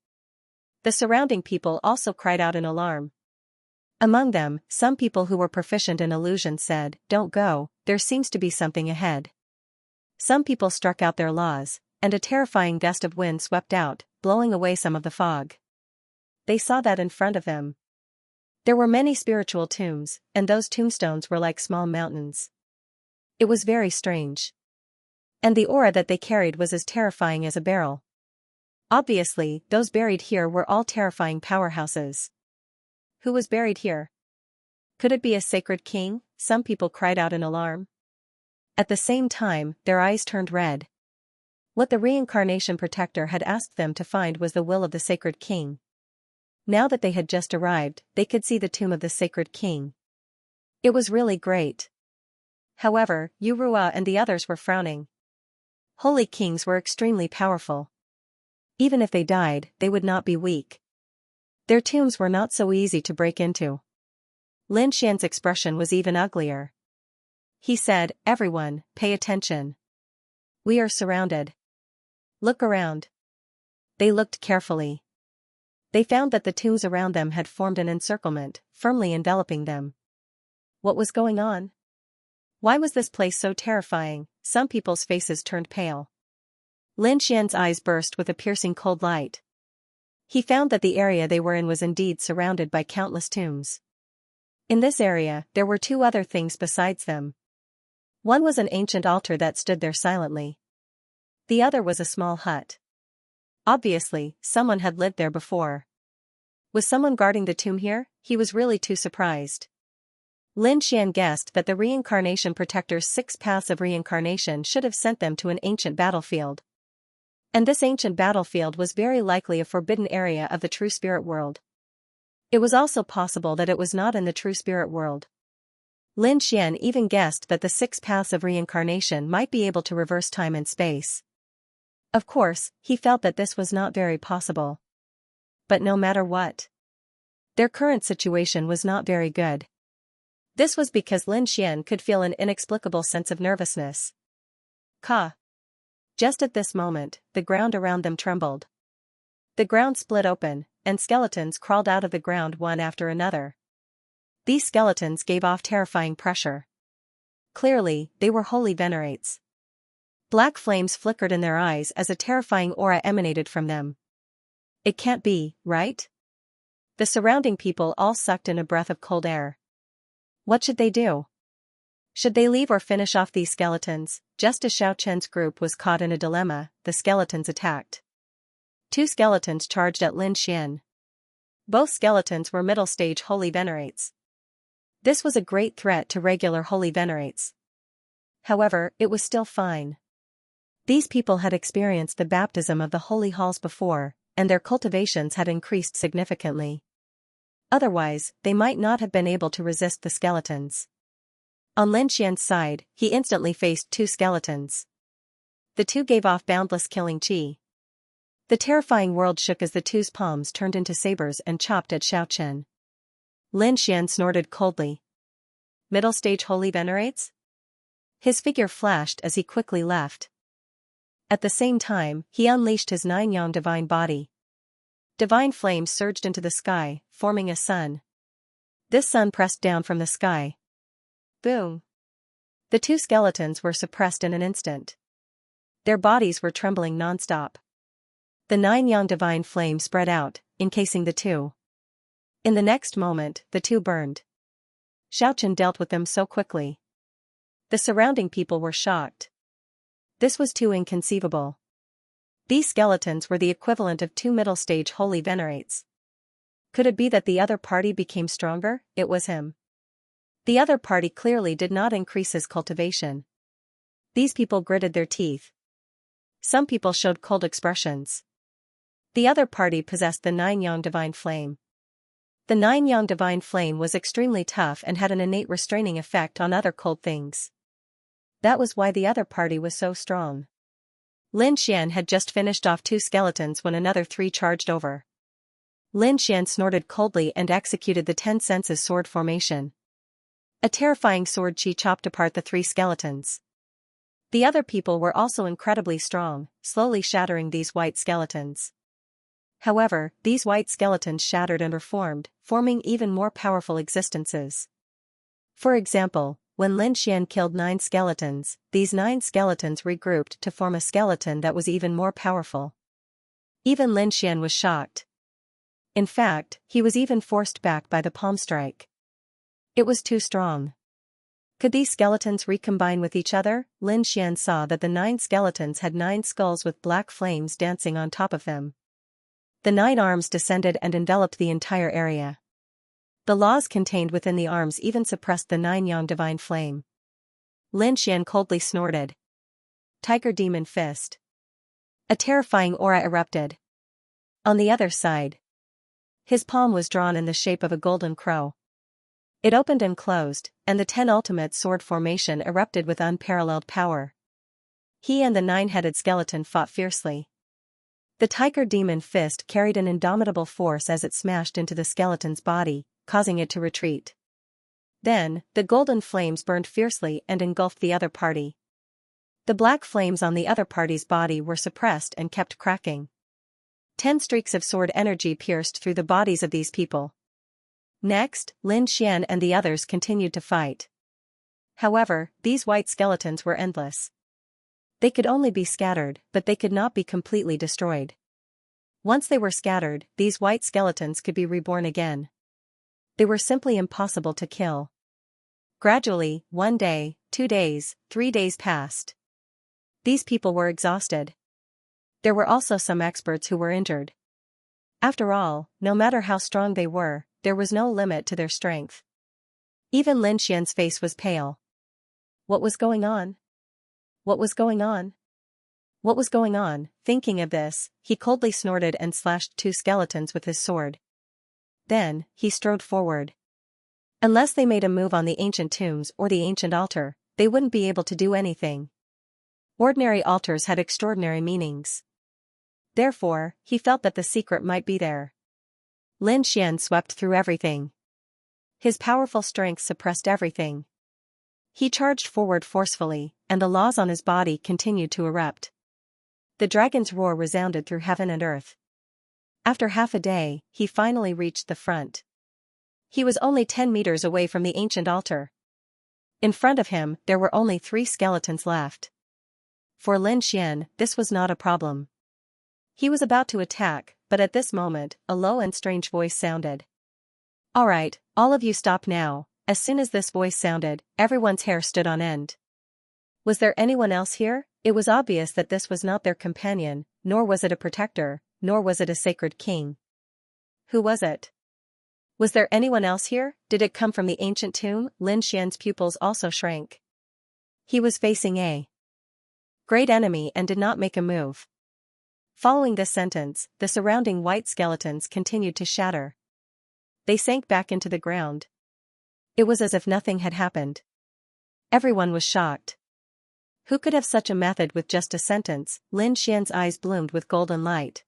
Speaker 1: The surrounding people also cried out in alarm. Among them, some people who were proficient in illusion said, "Don't go, there seems to be something ahead." Some people struck out their laws, and a terrifying gust of wind swept out, blowing away some of the fog. They saw that in front of them. There were many spiritual tombs, and those tombstones were like small mountains. It was very strange. And the aura that they carried was as terrifying as a barrel. Obviously, those buried here were all terrifying powerhouses. Who was buried here? Could it be a sacred king? Some people cried out in alarm. At the same time, their eyes turned red. What the reincarnation protector had asked them to find was the will of the sacred king. Now that they had just arrived, they could see the tomb of the sacred king. It was really great. However, Yurua and the others were frowning. Holy kings were extremely powerful. Even if they died, they would not be weak. Their tombs were not so easy to break into. Lin Xian's expression was even uglier. He said, "Everyone, pay attention. We are surrounded. Look around." They looked carefully. They found that the tombs around them had formed an encirclement, firmly enveloping them. What was going on? Why was this place so terrifying? Some people's faces turned pale. Lin Xian's eyes burst with a piercing cold light. He found that the area they were in was indeed surrounded by countless tombs. In this area, there were two other things besides them. One was an ancient altar that stood there silently. The other was a small hut. Obviously, someone had lived there before. Was someone guarding the tomb here? He was really too surprised. Lin Xian guessed that the reincarnation protector's 6 paths of reincarnation should have sent them to an ancient battlefield. And this ancient battlefield was very likely a forbidden area of the true spirit world. It was also possible that it was not in the true spirit world. Lin Xian even guessed that the 6 paths of reincarnation might be able to reverse time and space. Of course, he felt that this was not very possible. But no matter what, their current situation was not very good. This was because Lin Xian could feel an inexplicable sense of nervousness. Ka. Just at this moment, the ground around them trembled. The ground split open, and skeletons crawled out of the ground one after another. These skeletons gave off terrifying pressure. Clearly, they were holy venerates. Black flames flickered in their eyes as a terrifying aura emanated from them. It can't be, right? The surrounding people all sucked in a breath of cold air. What should they do? Should they leave or finish off these skeletons? Just as Xiaochen's group was caught in a dilemma, the skeletons attacked. Two skeletons charged at Lin Xian. Both skeletons were middle-stage holy venerates. This was a great threat to regular holy venerates. However, it was still fine. These people had experienced the baptism of the holy halls before, and their cultivations had increased significantly. Otherwise, they might not have been able to resist the skeletons. On Lin Xian's side, he instantly faced two skeletons. The two gave off boundless killing chi. The terrifying world shook as the two's palms turned into sabers and chopped at Xiaochen. Lin Xian snorted coldly. Middle-stage holy venerates? His figure flashed as he quickly left. At the same time, he unleashed his 9-yang divine body. Divine flames surged into the sky, forming a sun. This sun pressed down from the sky. Boom! The two skeletons were suppressed in an instant. Their bodies were trembling non-stop. The 9-yang divine flame spread out, encasing the two. In the next moment, the two burned. Xiaochen dealt with them so quickly. The surrounding people were shocked. This was too inconceivable. These skeletons were the equivalent of two middle-stage holy venerates. Could it be that the other party became stronger? It was him. The other party clearly did not increase his cultivation. These people gritted their teeth. Some people showed cold expressions. The other party possessed the 9-yang divine flame. The 9-yang divine flame was extremely tough and had an innate restraining effect on other cold things. That was why the other party was so strong. Lin Xian had just finished off two skeletons when another three charged over. Lin Xian snorted coldly and executed the 10 senses sword formation. A terrifying sword chi chopped apart the three skeletons. The other people were also incredibly strong, slowly shattering these white skeletons. However, these white skeletons shattered and reformed, forming even more powerful existences. For example, when Lin Xian killed 9 skeletons, these 9 skeletons regrouped to form a skeleton that was even more powerful. Even Lin Xian was shocked. In fact, he was even forced back by the palm strike. It was too strong. Could these skeletons recombine with each other? Lin Xian saw that the 9 skeletons had 9 skulls with black flames dancing on top of them. The 9 arms descended and enveloped the entire area. The laws contained within the arms even suppressed the 9-yang divine flame. Lin Xian coldly snorted. Tiger Demon Fist. A terrifying aura erupted. On the other side, his palm was drawn in the shape of a golden crow. It opened and closed, and the 10 ultimate sword formation erupted with unparalleled power. He and the 9-headed skeleton fought fiercely. The Tiger Demon Fist carried an indomitable force as it smashed into the skeleton's body, causing it to retreat. Then, the golden flames burned fiercely and engulfed the other party. The black flames on the other party's body were suppressed and kept cracking. 10 streaks of sword energy pierced through the bodies of these people. Next, Lin Xian and the others continued to fight. However, these white skeletons were endless. They could only be scattered, but they could not be completely destroyed. Once they were scattered, these white skeletons could be reborn again. They were simply impossible to kill. Gradually, 1 day, 2 days, 3 days passed. These people were exhausted. There were also some experts who were injured. After all, no matter how strong they were, there was no limit to their strength. Even Lin Xian's face was pale. What was going on? What was going on? What was going on? Thinking of this, he coldly snorted and slashed 2 skeletons with his sword. Then, he strode forward. Unless they made a move on the ancient tombs or the ancient altar, they wouldn't be able to do anything. Ordinary altars had extraordinary meanings. Therefore, he felt that the secret might be there. Lin Xian swept through everything. His powerful strength suppressed everything. He charged forward forcefully, and the laws on his body continued to erupt. The dragon's roar resounded through heaven and earth. After half a day, he finally reached the front. He was only 10 meters away from the ancient altar. In front of him, there were only 3 skeletons left. For Lin Xian, this was not a problem. He was about to attack, but at this moment, a low and strange voice sounded. "All right, all of you stop now, As soon as this voice sounded, everyone's hair stood on end. Was there anyone else here? It was obvious that this was not their companion, nor was it a protector, nor was it a sacred king. Who was it? Was there anyone else here? Did it come from the ancient tomb? Lin Xian's pupils also shrank. He was facing a great enemy and did not make a move. Following this sentence, the surrounding white skeletons continued to shatter. They sank back into the ground. It was as if nothing had happened. Everyone was shocked. Who could have such a method with just a sentence? Lin Xian's eyes bloomed with golden light.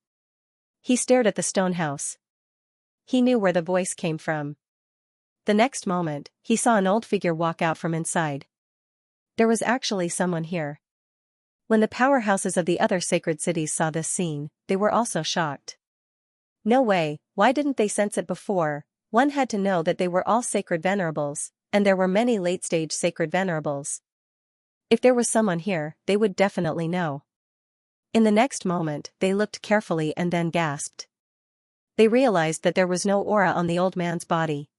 Speaker 1: He stared at the stone house. He knew where the voice came from. The next moment, he saw an old figure walk out from inside. There was actually someone here. When the powerhouses of the other sacred cities saw this scene, they were also shocked. No way, why didn't they sense it before? One had to know that they were all sacred venerables, and there were many late-stage sacred venerables. If there was someone here, they would definitely know. In the next moment, they looked carefully and then gasped. They realized that there was no aura on the old man's body.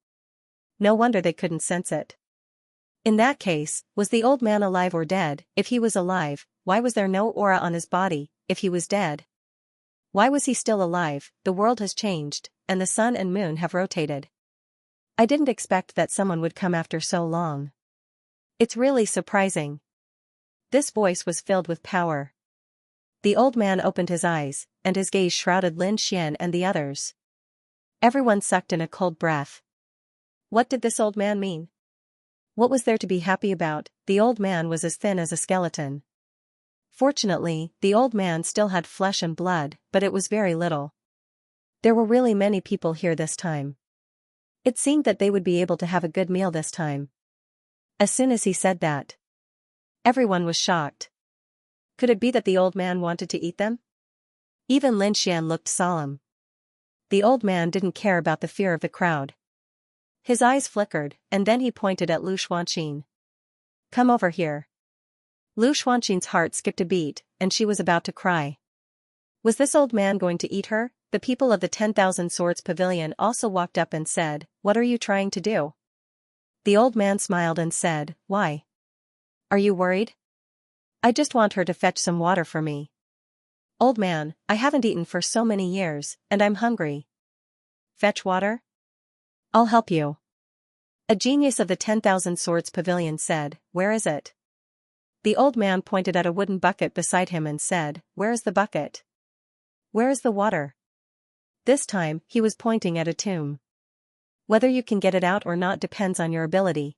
Speaker 1: No wonder they couldn't sense it. In that case, was the old man alive or dead? If he was alive, why was there no aura on his body? If he was dead, why was he still alive? The world has changed, and the sun and moon have rotated. I didn't expect that someone would come after so long. It's really surprising. This voice was filled with power. The old man opened his eyes, and his gaze shrouded Lin Xian and the others. Everyone sucked in a cold breath. What did this old man mean? What was there to be happy about? The old man was as thin as a skeleton. Fortunately, the old man still had flesh and blood, but it was very little. There were really many people here this time. It seemed that they would be able to have a good meal this time. As soon as he said that, everyone was shocked. Could it be that the old man wanted to eat them? Even Lin Xian looked solemn. The old man didn't care about the fear of the crowd. His eyes flickered, and then he pointed at Lu Xuanqin. Come over here. Lu Xuanqin's heart skipped a beat, and she was about to cry. Was this old man going to eat her? The people of the 10,000 Swords Pavilion also walked up and said, What are you trying to do? The old man smiled and said, Why? Are you worried? I just want her to fetch some water for me. Old man, I haven't eaten for so many years, and I'm hungry. Fetch water? I'll help you. A genius of the 10,000 Swords Pavilion said, Where is it? The old man pointed at a wooden bucket beside him and said, Where is the bucket? Where is the water? This time, he was pointing at a tomb. Whether you can get it out or not depends on your ability.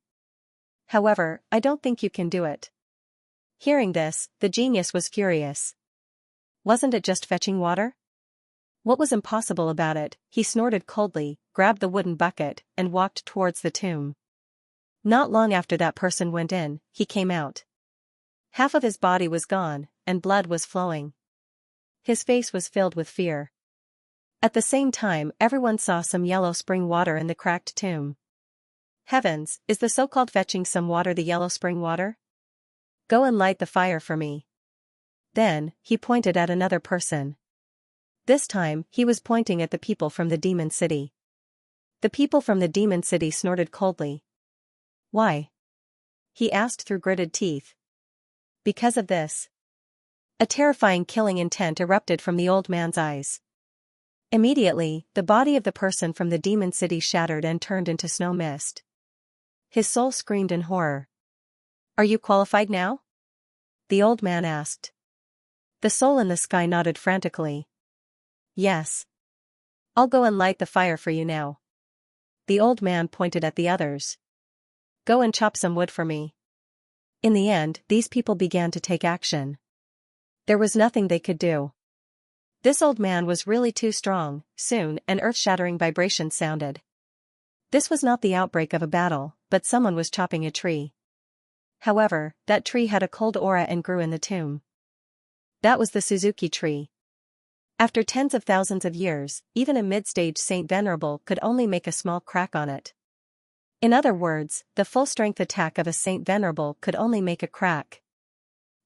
Speaker 1: However, I don't think you can do it. Hearing this, the genius was furious. Wasn't it just fetching water? What was impossible about it? He snorted coldly, grabbed the wooden bucket, and walked towards the tomb. Not long after that person went in, he came out. Half of his body was gone, and blood was flowing. His face was filled with fear. At the same time, everyone saw some yellow spring water in the cracked tomb. Heavens, is the so-called fetching some water the yellow spring water? Go and light the fire for me. Then, he pointed at another person. This time, he was pointing at the people from the demon city. The people from the demon city snorted coldly. Why? He asked through gritted teeth. Because of this. A terrifying killing intent erupted from the old man's eyes. Immediately, the body of the person from the demon city shattered and turned into snow mist. His soul screamed in horror. Are you qualified now? The old man asked. The soul in the sky nodded frantically. Yes. I'll go and light the fire for you now. The old man pointed at the others. Go and chop some wood for me. In the end, these people began to take action. There was nothing they could do. This old man was really too strong. Soon, an earth-shattering vibration sounded. This was not the outbreak of a battle, but someone was chopping a tree. However, that tree had a cold aura and grew in the tomb. That was the Suzuki tree. After tens of thousands of years, even a mid-stage Saint Venerable could only make a small crack on it. In other words, the full-strength attack of a Saint Venerable could only make a crack.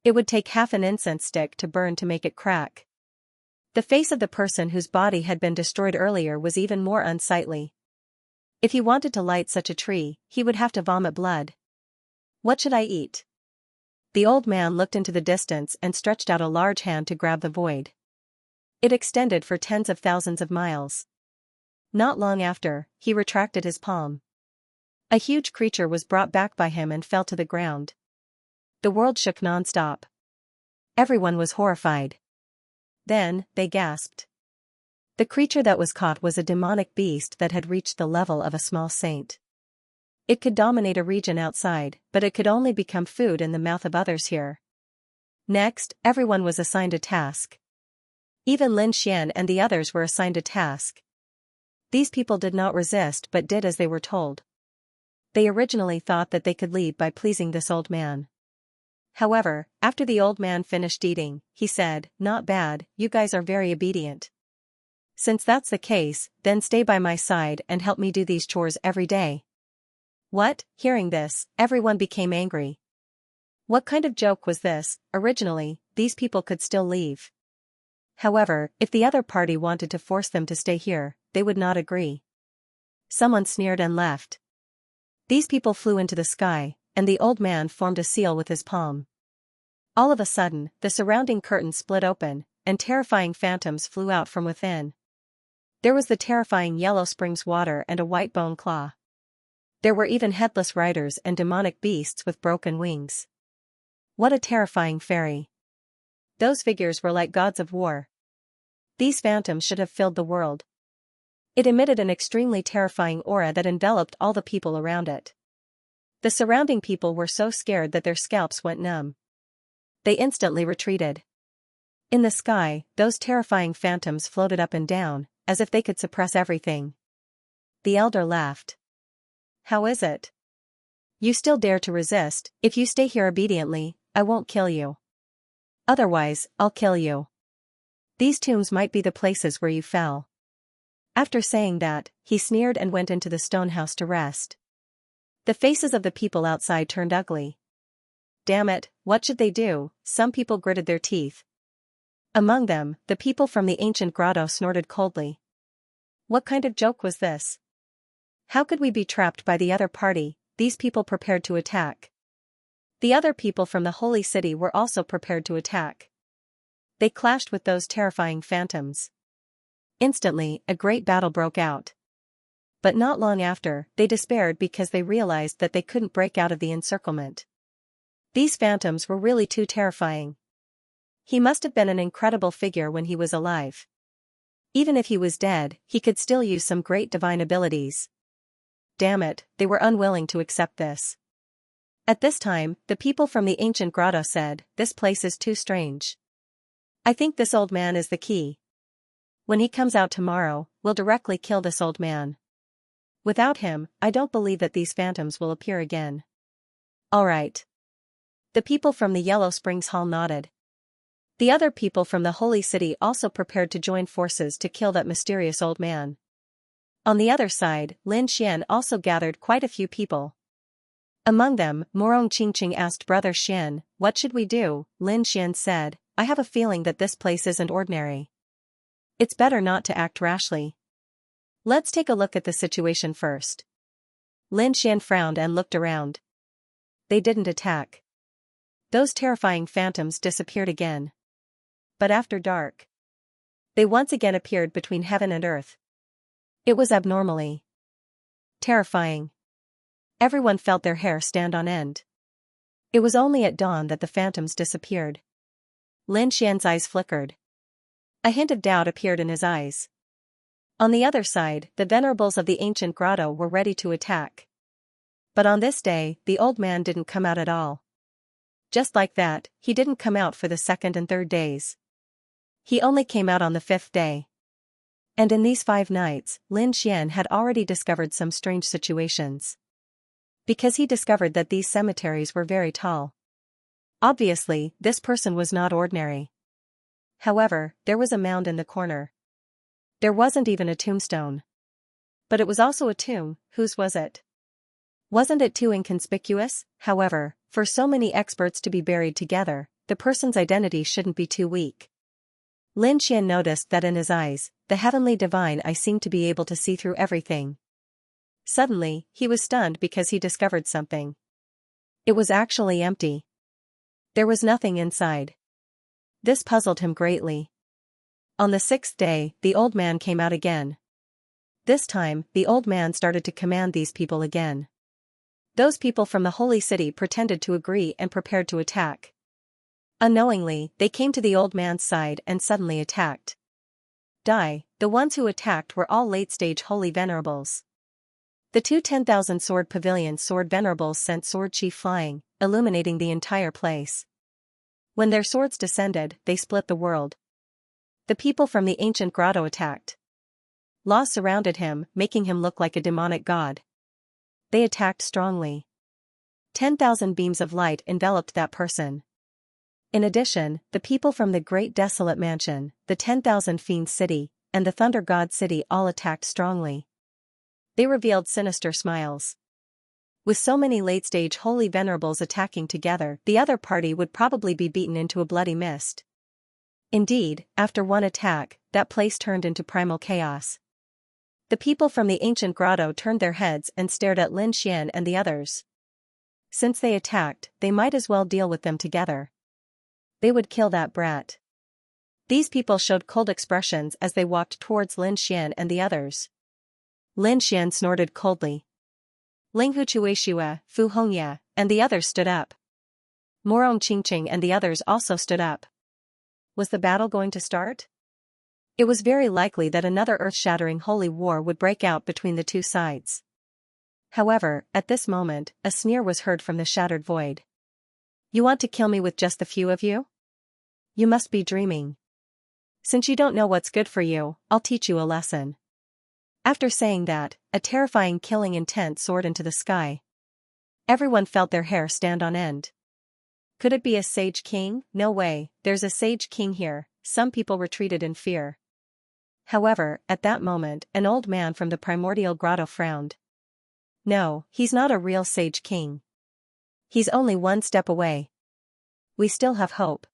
Speaker 1: It would take half an incense stick to burn to make it crack. The face of the person whose body had been destroyed earlier was even more unsightly. If he wanted to light such a tree, he would have to vomit blood. What should I eat? The old man looked into the distance and stretched out a large hand to grab the void. It extended for tens of thousands of miles. Not long after, he retracted his palm. A huge creature was brought back by him and fell to the ground. The world shook non-stop. Everyone was horrified. Then, they gasped. The creature that was caught was a demonic beast that had reached the level of a small saint. It could dominate a region outside, but it could only become food in the mouth of others here. Next, everyone was assigned a task. Even Lin Xian and the others were assigned a task. These people did not resist but did as they were told. They originally thought that they could leave by pleasing this old man. However, after the old man finished eating, he said, "Not bad, you guys are very obedient. Since that's the case, then stay by my side and help me do these chores every day." What? Hearing this, everyone became angry. What kind of joke was this? Originally, these people could still leave. However, if the other party wanted to force them to stay here, they would not agree. Someone sneered and left. These people flew into the sky, and the old man formed a seal with his palm. All of a sudden, the surrounding curtain split open, and terrifying phantoms flew out from within. There was the terrifying yellow springs water and a white bone claw. There were even headless riders and demonic beasts with broken wings. What a terrifying fairy. Those figures were like gods of war. These phantoms should have filled the world. It emitted an extremely terrifying aura that enveloped all the people around it. The surrounding people were so scared that their scalps went numb. They instantly retreated. In the sky, those terrifying phantoms floated up and down, as if they could suppress everything. The elder laughed. "How is it? You still dare to resist? If you stay here obediently, I won't kill you. Otherwise, I'll kill you. These tombs might be the places where you fell." After saying that, he sneered and went into the stone house to rest. The faces of the people outside turned ugly. Damn it, what should they do? Some people gritted their teeth. Among them, the people from the ancient grotto snorted coldly. What kind of joke was this? How could we be trapped by the other party? These people prepared to attack. The other people from the holy city were also prepared to attack. They clashed with those terrifying phantoms. Instantly, a great battle broke out. But not long after, they despaired because they realized that they couldn't break out of the encirclement. These phantoms were really too terrifying. He must have been an incredible figure when he was alive. Even if he was dead, he could still use some great divine abilities. Damn it, they were unwilling to accept this. At this time, the people from the ancient grotto said, "This place is too strange. I think this old man is the key. When he comes out tomorrow, we'll directly kill this old man. Without him, I don't believe that these phantoms will appear again." All right. The people from the Yellow Springs Hall nodded. The other people from the holy city also prepared to join forces to kill that mysterious old man. On the other side, Lin Xian also gathered quite a few people. Among them, Morong Qingqing asked Brother Xian, "What should we do?" Lin Xian said, "I have a feeling that this place isn't ordinary. It's better not to act rashly. Let's take a look at the situation first." Lin Xian frowned and looked around. They didn't attack. Those terrifying phantoms disappeared again. But after dark, they once again appeared between heaven and earth. It was abnormally terrifying. Everyone felt their hair stand on end. It was only at dawn that the phantoms disappeared. Lin Xian's eyes flickered. A hint of doubt appeared in his eyes. On the other side, the venerables of the ancient grotto were ready to attack. But on this day, the old man didn't come out at all. Just like that, he didn't come out for the second and third days. He only came out on the fifth day. And in these 5 nights, Lin Xian had already discovered some strange situations. Because he discovered that these cemeteries were very tall. Obviously, this person was not ordinary. However, there was a mound in the corner. There wasn't even a tombstone. But it was also a tomb. Whose was it? Wasn't it too inconspicuous? However, for so many experts to be buried together, the person's identity shouldn't be too weak. Lin Xian noticed that in his eyes, the heavenly divine eye seemed to be able to see through everything. Suddenly, he was stunned because he discovered something. It was actually empty. There was nothing inside. This puzzled him greatly. On the sixth day, the old man came out again. This time, the old man started to command these people again. Those people from the holy city pretended to agree and prepared to attack. Unknowingly, they came to the old man's side and suddenly attacked. The ones who attacked were all late-stage holy venerables. The two 10,000 sword pavilion sword venerables sent sword chi flying, illuminating the entire place. When their swords descended, they split the world. The people from the ancient grotto attacked. Law surrounded him, making him look like a demonic god. They attacked strongly. 10,000 beams of light enveloped that person. In addition, the people from the great desolate mansion, the 10,000 fiends city, and the thunder god city all attacked strongly. They revealed sinister smiles. With so many late-stage holy venerables attacking together, the other party would probably be beaten into a bloody mist. Indeed, after one attack, that place turned into primal chaos. The people from the ancient grotto turned their heads and stared at Lin Xian and the others. Since they attacked, they might as well deal with them together. They would kill that brat. These people showed cold expressions as they walked towards Lin Xian and the others. Lin Xian snorted coldly. Ling Huchuishua, Fu Hongya, and the others stood up. Morong Qingqing and the others also stood up. Was the battle going to start? It was very likely that another earth-shattering holy war would break out between the two sides. However, at this moment, a sneer was heard from the shattered void. You want to kill me with just the few of you? You must be dreaming. Since you don't know what's good for you, I'll teach you a lesson. After saying that, a terrifying killing intent soared into the sky. Everyone felt their hair stand on end. Could it be a sage king? No way, there's a sage king here. Some people retreated in fear. However, at that moment, an old man from the primordial grotto frowned. No, he's not a real sage king. He's only one step away. We still have hope.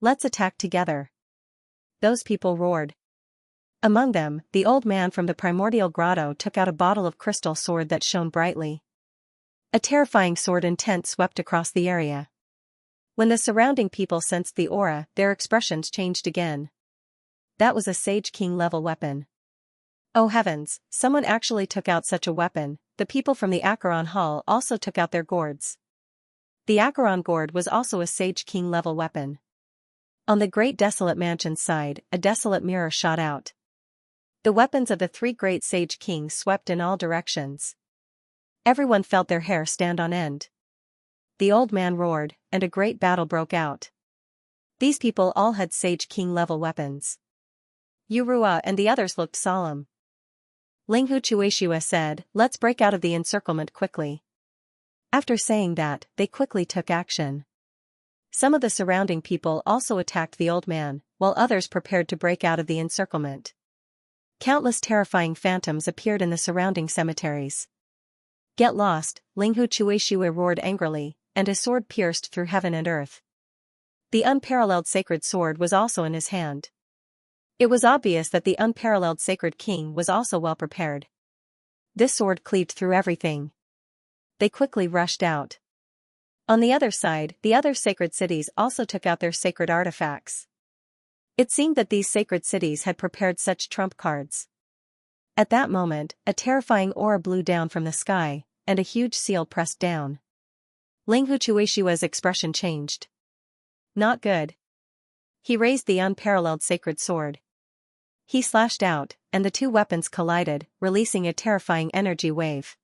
Speaker 1: Let's attack together. Those people roared. Among them, the old man from the primordial grotto took out a bottle of crystal sword that shone brightly. A terrifying sword intent swept across the area. When the surrounding people sensed the aura, their expressions changed again. That was a Sage King level weapon. Oh heavens, someone actually took out such a weapon. The people from the Acheron Hall also took out their gourds. The Acheron gourd was also a Sage King level weapon. On the great desolate mansion's side, a desolate mirror shot out. The weapons of the three great Sage Kings swept in all directions. Everyone felt their hair stand on end. The old man roared, and a great battle broke out. These people all had Sage King level weapons. Yurua and the others looked solemn. Linghu Chuishua said, "Let's break out of the encirclement quickly." After saying that, they quickly took action. Some of the surrounding people also attacked the old man, while others prepared to break out of the encirclement. Countless terrifying phantoms appeared in the surrounding cemeteries. Get lost, Linghu Chuishua roared angrily, and his sword pierced through heaven and earth. The unparalleled sacred sword was also in his hand. It was obvious that the unparalleled sacred king was also well prepared. This sword cleaved through everything. They quickly rushed out. On the other side, the other sacred cities also took out their sacred artifacts. It seemed that these sacred cities had prepared such trump cards. At that moment, a terrifying aura blew down from the sky, and a huge seal pressed down. Linghu Chuishua's expression changed. Not good. He raised the unparalleled sacred sword. He slashed out, and the two weapons collided, releasing a terrifying energy wave.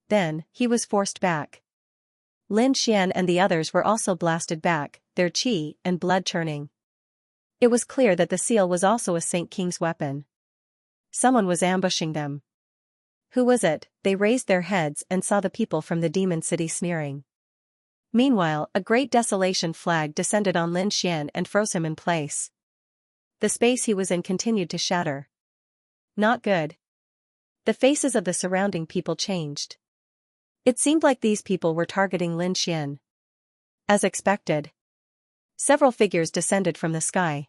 Speaker 1: Then, he was forced back. Lin Xian and the others were also blasted back, their chi and blood churning. It was clear that the seal was also a Saint King's weapon. Someone was ambushing them. Who was it? They raised their heads and saw the people from the demon city sneering. Meanwhile, a great desolation flag descended on Lin Xian and froze him in place. The space he was in continued to shatter. Not good. The faces of the surrounding people changed. It seemed like these people were targeting Lin Xian. As expected, several figures descended from the sky.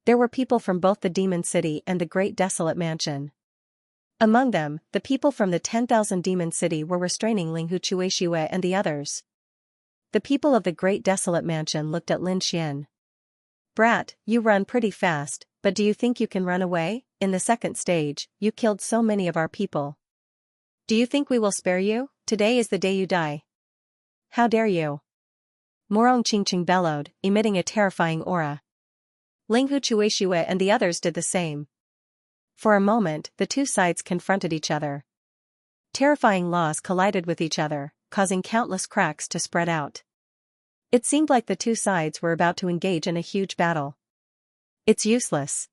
Speaker 1: There were people from both the demon city and the great desolate mansion. Among them, the people from the 10,000 demon city were restraining Ling Huchuexiue and the others. The people of the great desolate mansion looked at Lin Xian. Brat, you run pretty fast, but do you think you can run away? In the second stage, you killed so many of our people. Do you think we will spare you? Today is the day you die. How dare you? Morong Qingqing bellowed, emitting a terrifying aura. Ling Huchuexiue and the others did the same. For a moment, the two sides confronted each other. Terrifying laws collided with each other, causing countless cracks to spread out. It seemed like the two sides were about to engage in a huge battle. It's useless.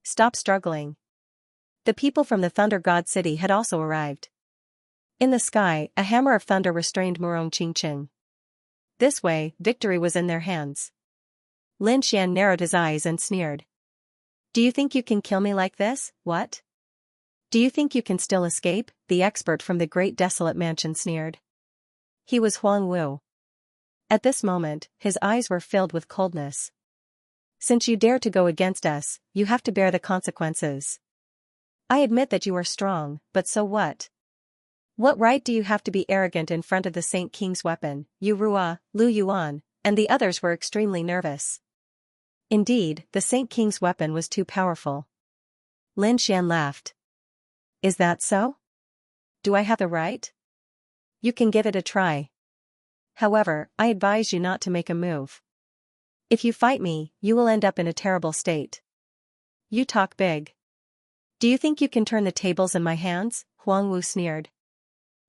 Speaker 1: Stop struggling. The people from the Thunder God City had also arrived. In the sky, a hammer of thunder restrained Murong Qingqing. This way, victory was in their hands. Lin Xian narrowed his eyes and sneered. Do you think you can kill me like this? What? Do you think you can still escape? The expert from the great desolate mansion sneered. He was Huang Wu. At this moment, his eyes were filled with coldness. Since you dare to go against us, you have to bear the consequences. I admit that you are strong, but so what? What right do you have to be arrogant in front of the Saint King's weapon? Yu Rua, Lu Yuan, and the others were extremely nervous. Indeed, the Saint King's weapon was too powerful. Lin Xian laughed. Is that so? Do I have the right? You can give it a try. However, I advise you not to make a move. If you fight me, you will end up in a terrible state. You talk big. Do you think you can turn the tables in my hands? Huang Wu sneered.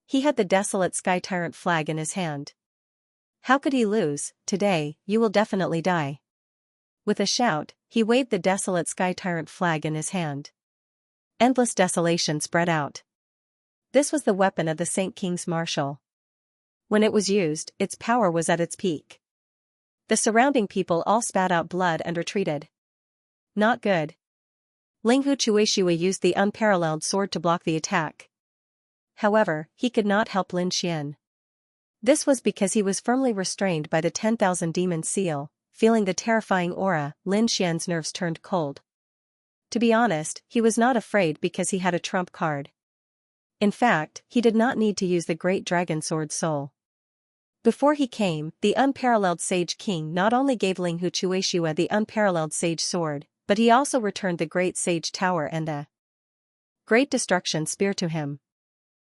Speaker 1: He had the desolate Sky Tyrant flag in his hand. How could he lose? Today, you will definitely die. With a shout, he waved the desolate Sky Tyrant flag in his hand. Endless desolation spread out. This was the weapon of the Saint King's Marshal. When it was used, its power was at its peak. The surrounding people all spat out blood and retreated. Not good. Ling Huchuexiue used the unparalleled sword to block the attack. However, he could not help Lin Xian. This was because he was firmly restrained by the 10,000 demon seal. Feeling the terrifying aura, Lin Xian's nerves turned cold. To be honest, he was not afraid because he had a trump card. In fact, he did not need to use the great dragon sword soul. Before he came, the unparalleled Sage King not only gave Ling Huchuexiue the unparalleled Sage Sword, but he also returned the Great Sage Tower and the Great Destruction Spear to him.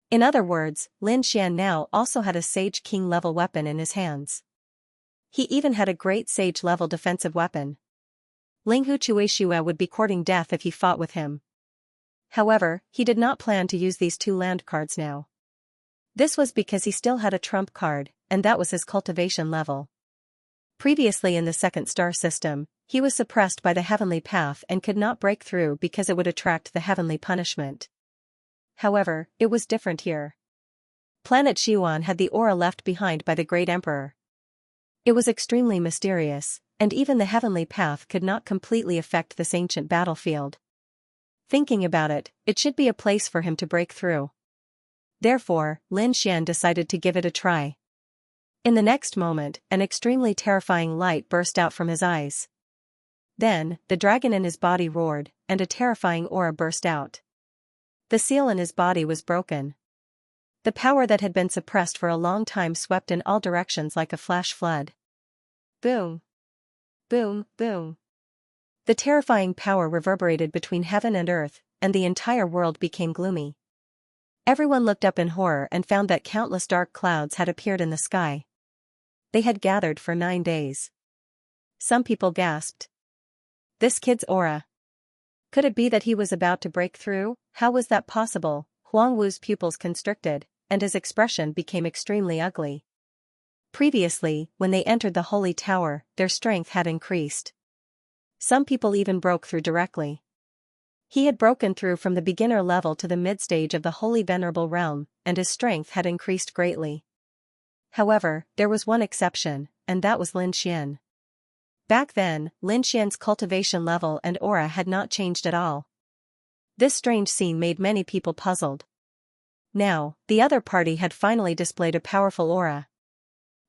Speaker 1: In other words, Lin Xian now also had a Sage King level weapon in his hands. He even had a Great Sage level defensive weapon. Ling Huchuexiue would be courting death if he fought with him. However, he did not plan to use these two land cards now. This was because he still had a trump card, and that was his cultivation level. Previously in the second star system, he was suppressed by the heavenly path and could not break through because it would attract the heavenly punishment. However, it was different here. Planet Xiwan had the aura left behind by the Great Emperor. It was extremely mysterious, and even the heavenly path could not completely affect this ancient battlefield. Thinking about it, it should be a place for him to break through. Therefore, Lin Xian decided to give it a try. In the next moment, an extremely terrifying light burst out from his eyes. Then, the dragon in his body roared, and a terrifying aura burst out. The seal in his body was broken. The power that had been suppressed for a long time swept in all directions like a flash flood. Boom! Boom, boom. The terrifying power reverberated between heaven and earth, and the entire world became gloomy. Everyone looked up in horror and found that countless dark clouds had appeared in the sky. They had gathered for 9 days. Some people gasped. This kid's aura. Could it be that he was about to break through? How was that possible? Huang Wu's pupils constricted, and his expression became extremely ugly. Previously, when they entered the holy tower, their strength had increased. Some people even broke through directly. He had broken through from the beginner level to the mid-stage of the holy venerable realm, and his strength had increased greatly. However, there was one exception, and that was Lin Xian. Back then, Lin Xian's cultivation level and aura had not changed at all. This strange scene made many people puzzled. Now, the other party had finally displayed a powerful aura.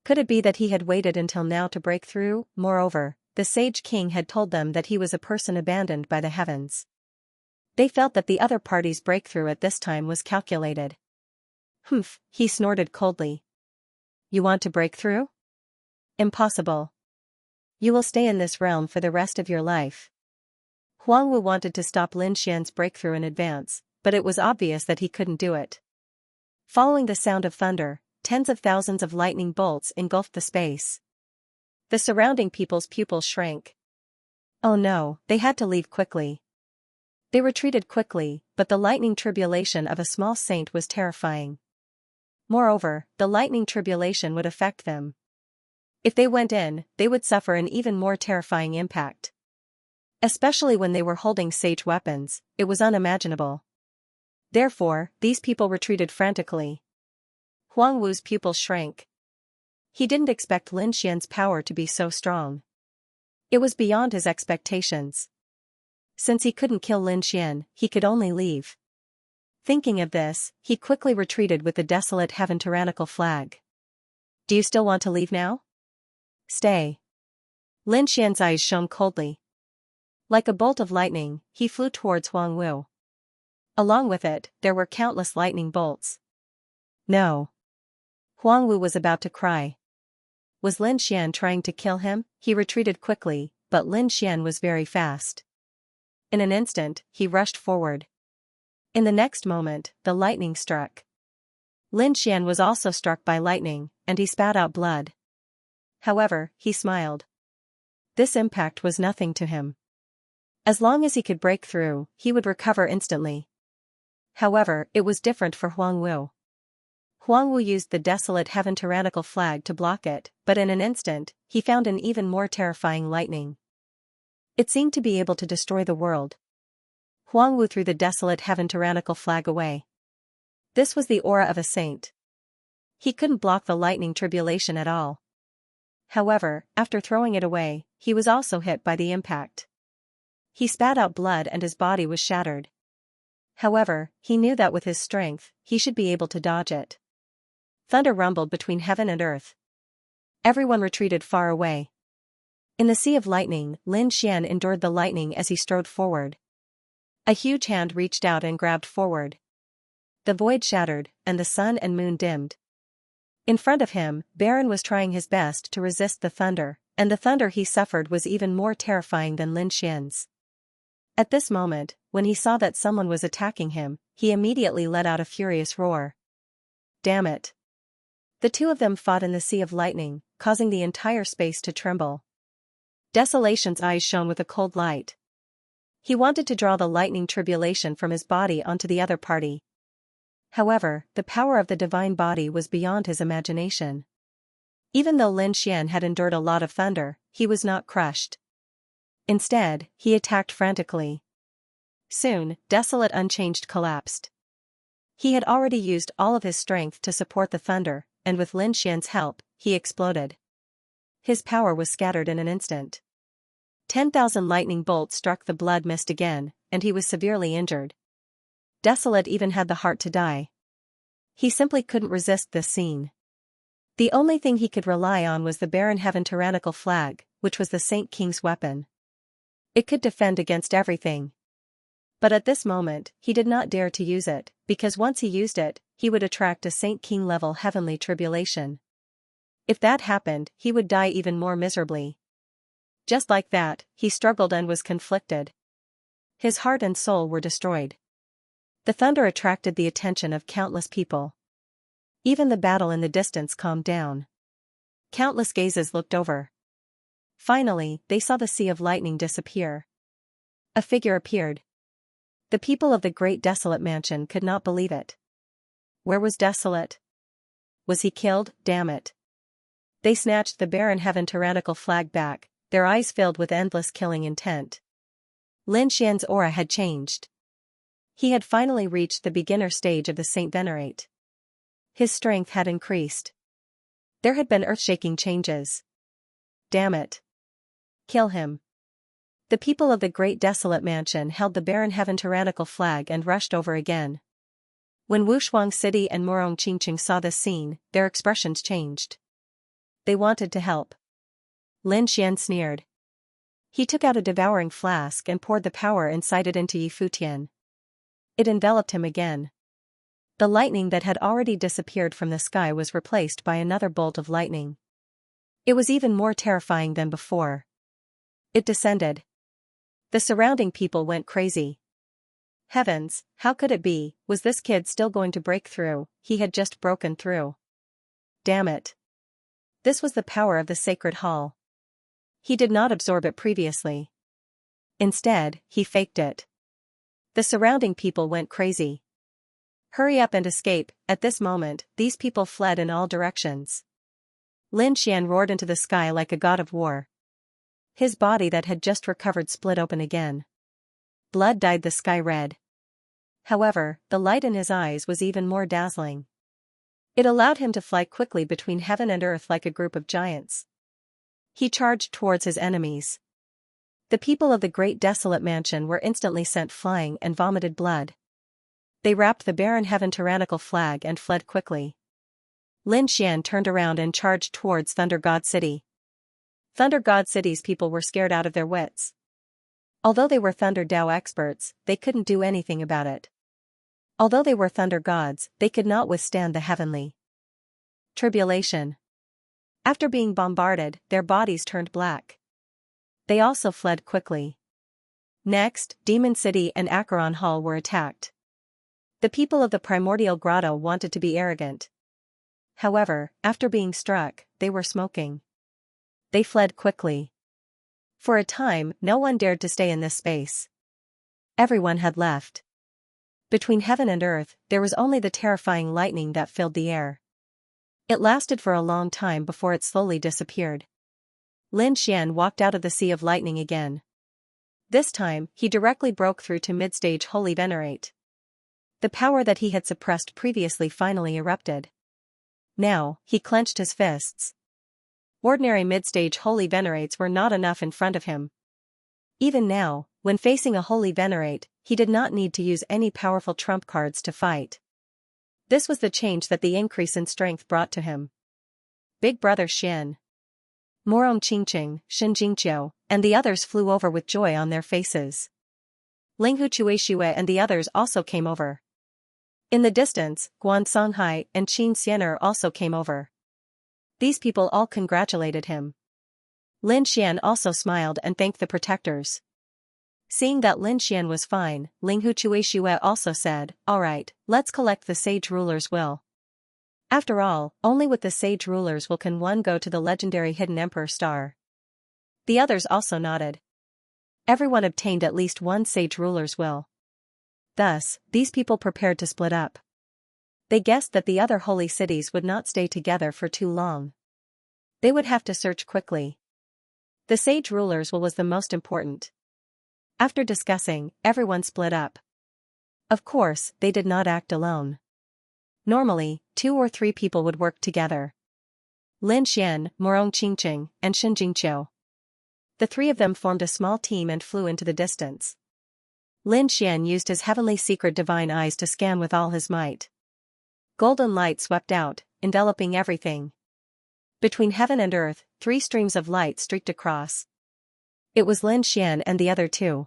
Speaker 1: Could it be that he had waited until now to break through? Moreover, the Sage King had told them that he was a person abandoned by the heavens. They felt that the other party's breakthrough at this time was calculated. Humph, he snorted coldly. You want to break through? Impossible. You will stay in this realm for the rest of your life. Huang Wu wanted to stop Lin Xian's breakthrough in advance, but it was obvious that he couldn't do it. Following the sound of thunder, tens of thousands of lightning bolts engulfed the space. The surrounding people's pupils shrank. Oh no, they had to leave quickly. They retreated quickly, but the lightning tribulation of a small saint was terrifying. Moreover, the lightning tribulation would affect them. If they went in, they would suffer an even more terrifying impact. Especially when they were holding sage weapons, it was unimaginable. Therefore, these people retreated frantically. Huang Wu's pupils shrank. He didn't expect Lin Xian's power to be so strong. It was beyond his expectations. Since he couldn't kill Lin Xian, he could only leave. Thinking of this, he quickly retreated with the desolate heaven tyrannical flag. Do you still want to leave now? Stay. Lin Xian's eyes shone coldly. Like a bolt of lightning, he flew towards Huang Wu. Along with it, there were countless lightning bolts. No. Huang Wu was about to cry. Was Lin Xian trying to kill him? He retreated quickly, but Lin Xian was very fast. In an instant, he rushed forward. In the next moment, the lightning struck. Lin Xian was also struck by lightning, and he spat out blood. However, he smiled. This impact was nothing to him. As long as he could break through, he would recover instantly. However, it was different for Huang Wu. Huang Wu used the desolate heaven tyrannical flag to block it, but in an instant, he found an even more terrifying lightning. It seemed to be able to destroy the world. Huang Wu threw the desolate heaven tyrannical flag away. This was the aura of a saint. He couldn't block the lightning tribulation at all. However, after throwing it away, he was also hit by the impact. He spat out blood and his body was shattered. However, he knew that with his strength, he should be able to dodge it. Thunder rumbled between heaven and earth. Everyone retreated far away. In the sea of lightning, Lin Xian endured the lightning as he strode forward. A huge hand reached out and grabbed forward. The void shattered, and the sun and moon dimmed. In front of him, Baron was trying his best to resist the thunder, and the thunder he suffered was even more terrifying than Lin Xian's. At this moment, when he saw that someone was attacking him, he immediately let out a furious roar. Damn it! The two of them fought in the sea of lightning, causing the entire space to tremble. Desolation's eyes shone with a cold light. He wanted to draw the lightning tribulation from his body onto the other party. However, the power of the divine body was beyond his imagination. Even though Lin Xian had endured a lot of thunder, he was not crushed. Instead, he attacked frantically. Soon, Desolate Unchanged collapsed. He had already used all of his strength to support the thunder, and with Lin Xian's help, he exploded. His power was scattered in an instant. 10,000 lightning bolts struck the blood mist again, and he was severely injured. Desolate even had the heart to die. He simply couldn't resist this scene. The only thing he could rely on was the barren heaven tyrannical flag, which was the Saint King's weapon. It could defend against everything. But at this moment, he did not dare to use it, because once he used it, he would attract a Saint King-level heavenly tribulation. If that happened, he would die even more miserably. Just like that, he struggled and was conflicted. His heart and soul were destroyed. The thunder attracted the attention of countless people. Even the battle in the distance calmed down. Countless gazes looked over. Finally, they saw the sea of lightning disappear. A figure appeared. The people of the great desolate mansion could not believe it. Where was Desolate? Was he killed? Damn it. They snatched the barren heaven tyrannical flag back, their eyes filled with endless killing intent. Lin Xian's aura had changed. He had finally reached the beginner stage of the Saint Venerate. His strength had increased. There had been earth-shaking changes. Damn it. Kill him. The people of the great desolate mansion held the barren heaven tyrannical flag and rushed over again. When Wushuang City and Morong Qingqing saw this scene, their expressions changed. They wanted to help. Lin Xian sneered. He took out a devouring flask and poured the power inside it into Yi Futian. It enveloped him again. The lightning that had already disappeared from the sky was replaced by another bolt of lightning. It was even more terrifying than before. It descended. The surrounding people went crazy. Heavens, how could it be? Was this kid still going to break through? He had just broken through. Damn it. This was the power of the sacred hall. He did not absorb it previously. Instead, he faked it. The surrounding people went crazy. Hurry up and escape. At this moment, these people fled in all directions. Lin Xian roared into the sky like a god of war. His body that had just recovered split open again. Blood dyed the sky red. However, the light in his eyes was even more dazzling. It allowed him to fly quickly between heaven and earth like a group of giants. He charged towards his enemies. The people of the great desolate mansion were instantly sent flying and vomited blood. They wrapped the barren heaven tyrannical flag and fled quickly. Lin Xian turned around and charged towards Thunder God City. Thunder God City's people were scared out of their wits. Although they were Thunder Dao experts, they couldn't do anything about it. Although they were Thunder Gods, they could not withstand the heavenly tribulation. After being bombarded, their bodies turned black. They also fled quickly. Next, Demon City and Acheron Hall were attacked. The people of the primordial grotto wanted to be arrogant. However, after being struck, they were smoking. They fled quickly. For a time, no one dared to stay in this space. Everyone had left. Between heaven and earth, there was only the terrifying lightning that filled the air. It lasted for a long time before it slowly disappeared. Lin Xian walked out of the sea of lightning again. This time, he directly broke through to mid-stage Holy Venerate. The power that he had suppressed previously finally erupted. Now, he clenched his fists. Ordinary mid-stage Holy Venerates were not enough in front of him. Even now, when facing a Holy Venerate, he did not need to use any powerful trump cards to fight. This was the change that the increase in strength brought to him. Big Brother Xian, Morong Qingqing, Xianxia, and the others flew over with joy on their faces. Linghu Chuishue and the others also came over. In the distance, Guan Songhai and Qin Xianer also came over. These people all congratulated him. Lin Xian also smiled and thanked the protectors. Seeing that Lin Xian was fine, Linghu Chuishue also said, "Alright, let's collect the sage ruler's will." After all, only with the sage ruler's will can one go to the legendary hidden emperor star. The others also nodded. Everyone obtained at least one sage ruler's will. Thus, these people prepared to split up. They guessed that the other holy cities would not stay together for too long. They would have to search quickly. The sage ruler's will was the most important. After discussing, everyone split up. Of course, they did not act alone. Normally, 2 or 3 people would work together. Lin Xian, Morong Qingqing, and Xianxia. The 3 of them formed a small team and flew into the distance. Lin Xian used his heavenly secret divine eyes to scan with all his might. Golden light swept out, enveloping everything. Between heaven and earth, 3 streams of light streaked across. It was Lin Xian and the other 2.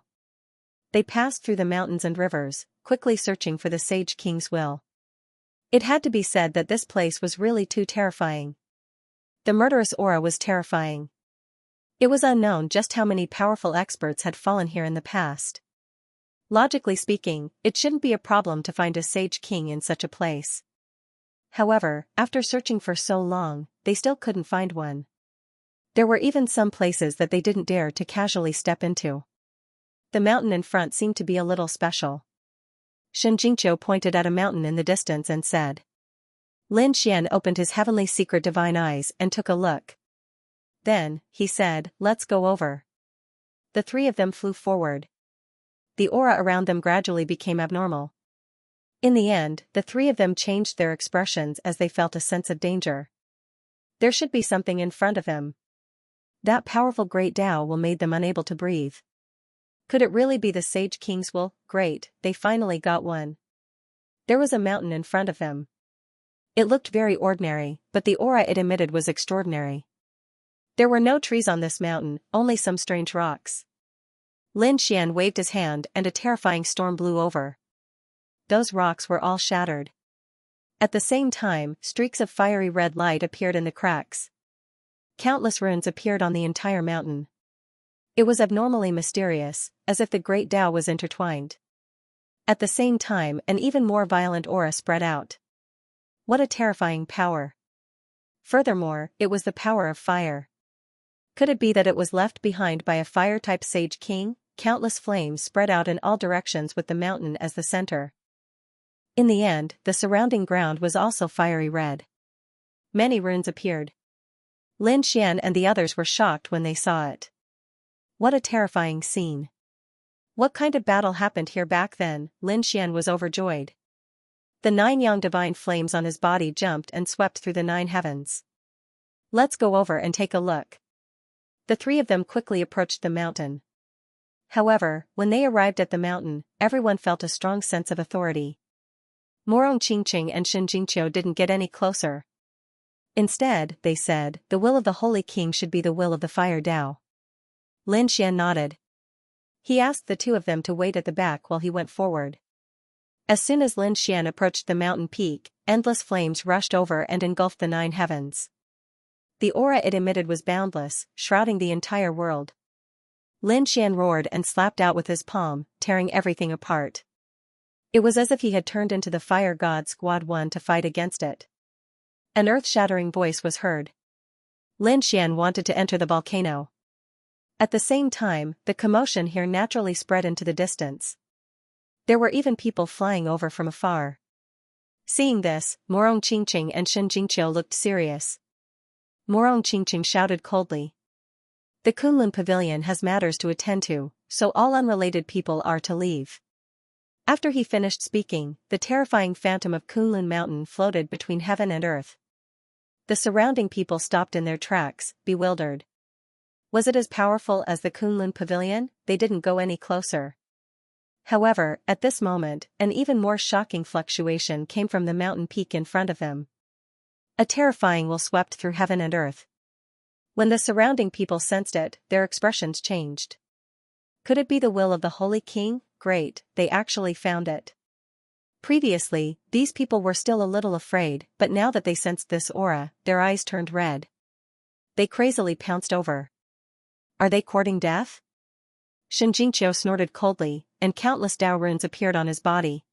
Speaker 1: They passed through the mountains and rivers, quickly searching for the Sage King's will. It had to be said that this place was really too terrifying. The murderous aura was terrifying. It was unknown just how many powerful experts had fallen here in the past. Logically speaking, it shouldn't be a problem to find a Sage King in such a place. However, after searching for so long, they still couldn't find one. There were even some places that they didn't dare to casually step into. The mountain in front seemed to be a little special. Xianxia pointed at a mountain in the distance and said. Lin Xian opened his heavenly secret divine eyes and took a look. Then, he said, "Let's go over." The 3 of them flew forward. The aura around them gradually became abnormal. In the end, the 3 of them changed their expressions as they felt a sense of danger. There should be something in front of them. That powerful great Tao will made them unable to breathe. Could it really be the Sage King's will? Great, they finally got one. There was a mountain in front of them. It looked very ordinary, but the aura it emitted was extraordinary. There were no trees on this mountain, only some strange rocks. Lin Xian waved his hand and a terrifying storm blew over. those rocks were all shattered. At the same time, streaks of fiery red light appeared in the cracks. Countless runes appeared on the entire mountain. It was abnormally mysterious, as if the great Tao was intertwined. At the same time, an even more violent aura spread out. What a terrifying power! Furthermore, it was the power of fire. Could it be that it was left behind by a fire-type sage king? Countless flames spread out in all directions with the mountain as the center. In the end, the surrounding ground was also fiery red. Many runes appeared. Lin Xian and the others were shocked when they saw it. What a terrifying scene. What kind of battle happened here back then? Lin Xian was overjoyed. The 9 yang divine flames on his body jumped and swept through the 9 heavens. Let's go over and take a look. The 3 of them quickly approached the mountain. However, when they arrived at the mountain, everyone felt a strong sense of authority. Morong Qingqing and Xianxia didn't get any closer. Instead, they said, the will of the Holy King should be the will of the Fire Tao. Lin Xian nodded. He asked the 2 of them to wait at the back while he went forward. As soon as Lin Xian approached the mountain peak, endless flames rushed over and engulfed the 9 heavens. The aura it emitted was boundless, shrouding the entire world. Lin Xian roared and slapped out with his palm, tearing everything apart. It was as if he had turned into the fire god Squad 1 to fight against it. An earth-shattering voice was heard. Lin Xian wanted to enter the volcano. At the same time, the commotion here naturally spread into the distance. There were even people flying over from afar. Seeing this, Morong Qingqing and Xianxia looked serious. Morong Qingqing shouted coldly. The Kunlun Pavilion has matters to attend to, so all unrelated people are to leave. After he finished speaking, the terrifying phantom of Kunlun Mountain floated between heaven and earth. The surrounding people stopped in their tracks, bewildered. Was it as powerful as the Kunlun Pavilion? They didn't go any closer. However, at this moment, an even more shocking fluctuation came from the mountain peak in front of them. A terrifying will swept through heaven and earth. When the surrounding people sensed it, their expressions changed. Could it be the will of the Holy King? Great, they actually found it. Previously, these people were still a little afraid, but now that they sensed this aura, their eyes turned red. They crazily pounced over. Are they courting death? Xianxia snorted coldly, and countless Tao runes appeared on his body.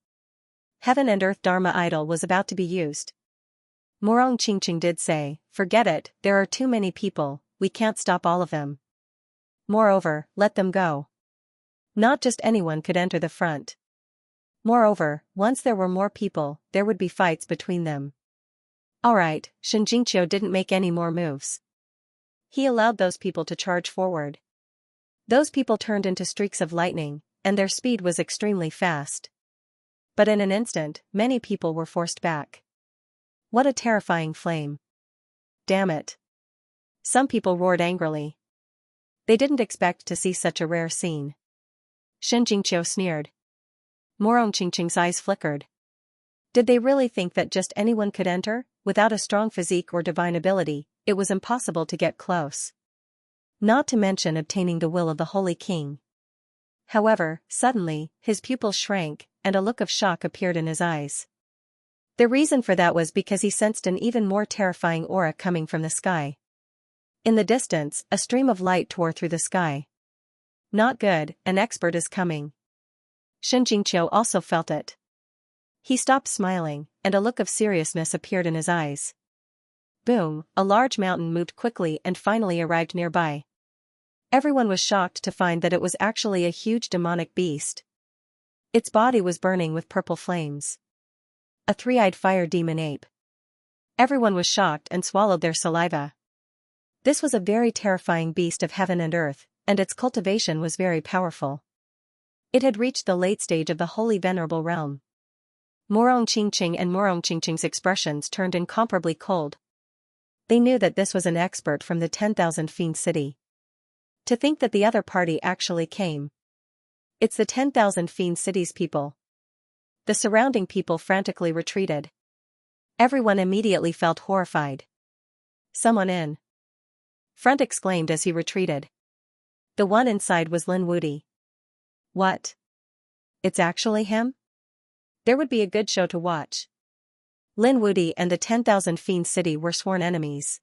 Speaker 1: Heaven and Earth Dharma idol was about to be used. Morong Qingqing did say, forget it, there are too many people, we can't stop all of them. Moreover, let them go. Not just anyone could enter the front. Moreover, once there were more people, there would be fights between them. Alright, Xianxia didn't make any more moves. He allowed those people to charge forward. Those people turned into streaks of lightning, and their speed was extremely fast. But in an instant, many people were forced back. What a terrifying flame. Damn it. Some people roared angrily. They didn't expect to see such a rare scene. Xianxia sneered. Morong Qingqing's eyes flickered. Did they really think that just anyone could enter? Without a strong physique or divine ability, it was impossible to get close. Not to mention obtaining the will of the Holy King. However, suddenly, his pupils shrank, and a look of shock appeared in his eyes. The reason for that was because he sensed an even more terrifying aura coming from the sky. In the distance, a stream of light tore through the sky. Not good, an expert is coming. Xianxia also felt it. He stopped smiling, and a look of seriousness appeared in his eyes. Boom, a large mountain moved quickly and finally arrived nearby. Everyone was shocked to find that it was actually a huge demonic beast. Its body was burning with purple flames. A 3-eyed fire demon ape. Everyone was shocked and swallowed their saliva. This was a very terrifying beast of heaven and earth, and its cultivation was very powerful. It had reached the late stage of the holy venerable realm. Morong Qingqing and Morong Qingqing's expressions turned incomparably cold. They knew that this was an expert from the 10,000 Fiend City. To think that the other party actually came. It's the 10,000 Fiend City's people. The surrounding people frantically retreated. Everyone immediately felt horrified. Someone in front exclaimed as he retreated. The one inside was Lin Wudi. What? It's actually him? There would be a good show to watch. Lin Wudi and the 10,000 Fiend City were sworn enemies.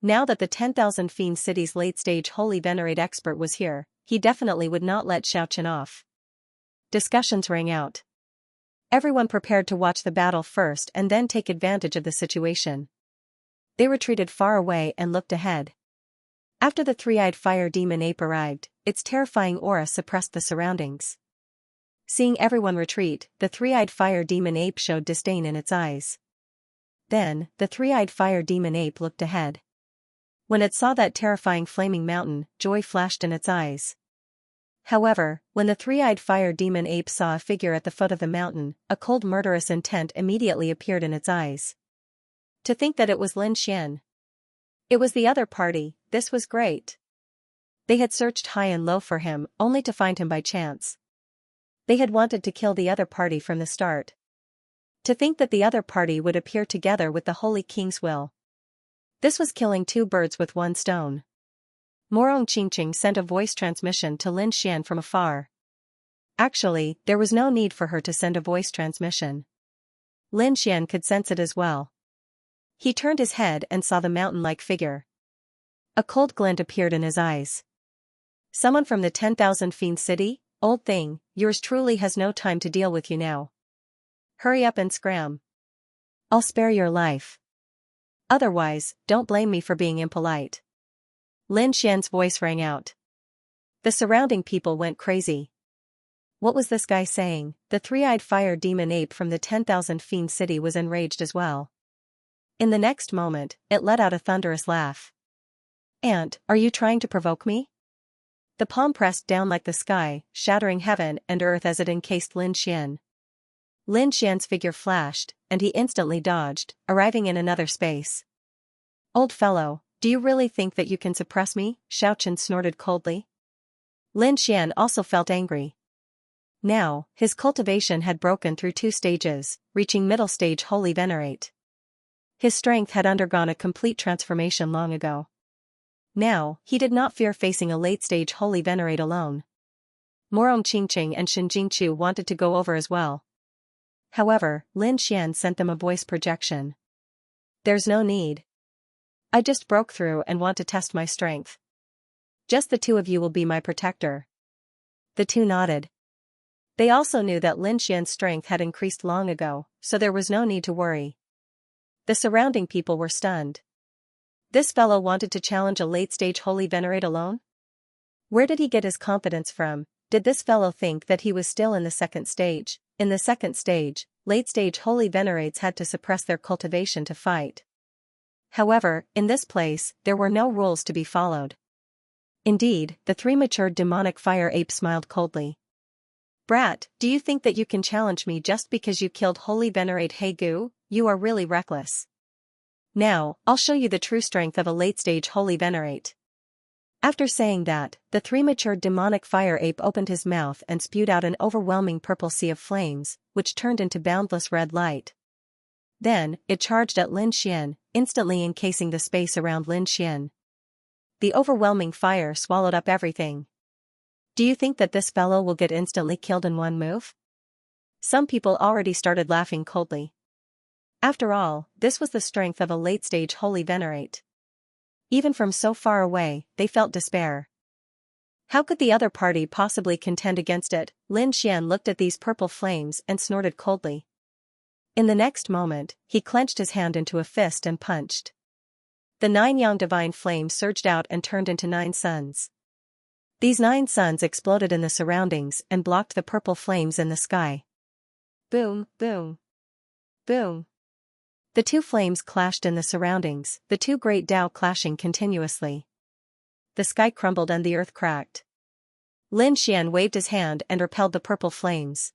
Speaker 1: Now that the 10,000 Fiend City's late-stage Holy Venerate expert was here, he definitely would not let Xiaochen off. Discussions rang out. Everyone prepared to watch the battle first and then take advantage of the situation. They retreated far away and looked ahead. After the three-eyed fire demon ape arrived, its terrifying aura suppressed the surroundings. Seeing everyone retreat, the three-eyed fire demon ape showed disdain in its eyes. Then, the three-eyed fire demon ape looked ahead. When it saw that terrifying flaming mountain, joy flashed in its eyes. However, when the three-eyed fire demon ape saw a figure at the foot of the mountain, a cold murderous intent immediately appeared in its eyes. To think that it was Lin Xian. It was the other party. This was great. They had searched high and low for him, only to find him by chance. They had wanted to kill the other party from the start. To think that the other party would appear together with the Holy King's will. This was killing two birds with one stone. Morong Qingqing sent a voice transmission to Lin Xian from afar. Actually, there was no need for her to send a voice transmission. Lin Xian could sense it as well. He turned his head and saw the mountain-like figure. A cold glint appeared in his eyes. Someone from the 10,000 Fiend City? Old thing, yours truly has no time to deal with you now. Hurry up and scram. I'll spare your life. Otherwise, don't blame me for being impolite. Lin Xian's voice rang out. The surrounding people went crazy. What was this guy saying? The three-eyed fire demon ape from the 10,000 Fiend City was enraged as well. In the next moment, it let out a thunderous laugh. Ant, are you trying to provoke me? The palm pressed down like the sky, shattering heaven and earth as it encased Lin Xian. Lin Xian's figure flashed, and he instantly dodged, arriving in another space. Old fellow, do you really think that you can suppress me? Xiaochen snorted coldly. Lin Xian also felt angry. Now, his cultivation had broken through 2 stages, reaching middle stage Holy Venerate. His strength had undergone a complete transformation long ago. Now, he did not fear facing a late-stage Holy Venerate alone. Morong Qingqing and Shen Jingchu wanted to go over as well. However, Lin Xian sent them a voice projection. There's no need. I just broke through and want to test my strength. Just the two of you will be my protector. The two nodded. They also knew that Lin Xian's strength had increased long ago, so there was no need to worry. The surrounding people were stunned. This fellow wanted to challenge a late-stage Holy Venerate alone? Where did he get his confidence from? Did this fellow think that he was still in the second stage? In the second stage, late-stage Holy Venerates had to suppress their cultivation to fight. However, in this place, there were no rules to be followed. Indeed, the 3 matured demonic fire ape smiled coldly. Brat, do you think that you can challenge me just because you killed Holy Venerate He Gu? You are really reckless. Now, I'll show you the true strength of a late-stage Holy Venerate. After saying that, the 3 matured demonic fire ape opened his mouth and spewed out an overwhelming purple sea of flames, which turned into boundless red light. Then, it charged at Lin Xian, instantly encasing the space around Lin Xian. The overwhelming fire swallowed up everything. Do you think that this fellow will get instantly killed in one move? Some people already started laughing coldly. After all, this was the strength of a late-stage Holy Venerate. Even from so far away, they felt despair. How could the other party possibly contend against it? Lin Xian looked at these purple flames and snorted coldly. In the next moment, he clenched his hand into a fist and punched. The 9 yang divine flames surged out and turned into 9 suns. These 9 suns exploded in the surroundings and blocked the purple flames in the sky. Boom, boom, boom. The 2 flames clashed in the surroundings, the 2 great Tao clashing continuously. The sky crumbled and the earth cracked. Lin Xian waved his hand and repelled the purple flames.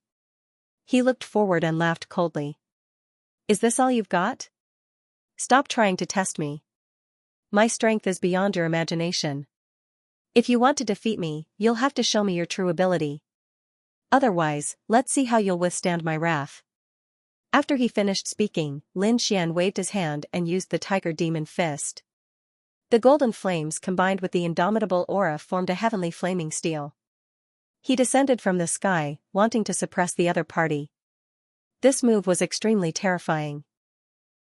Speaker 1: He looked forward and laughed coldly. Is this all you've got? Stop trying to test me. My strength is beyond your imagination. If you want to defeat me, you'll have to show me your true ability. Otherwise, let's see how you'll withstand my wrath. After he finished speaking, Lin Xian waved his hand and used the Tiger Demon Fist. The golden flames combined with the indomitable aura formed a heavenly flaming steel. He descended from the sky, wanting to suppress the other party. This move was extremely terrifying.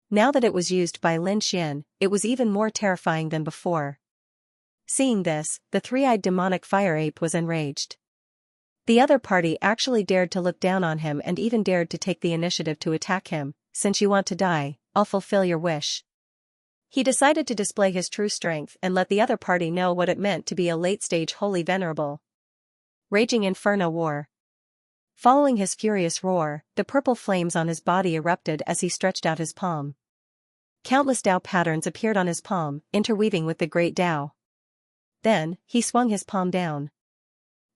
Speaker 1: Now that it was used by Lin Xian, it was even more terrifying than before. Seeing this, the three-eyed demonic fire ape was enraged. The other party actually dared to look down on him and even dared to take the initiative to attack him. Since you want to die, I'll fulfill your wish. He decided to display his true strength and let the other party know what it meant to be a late-stage holy venerable. Raging Inferno War. Following his furious roar, the purple flames on his body erupted as he stretched out his palm. Countless Dao patterns appeared on his palm, interweaving with the great Dao. Then, he swung his palm down.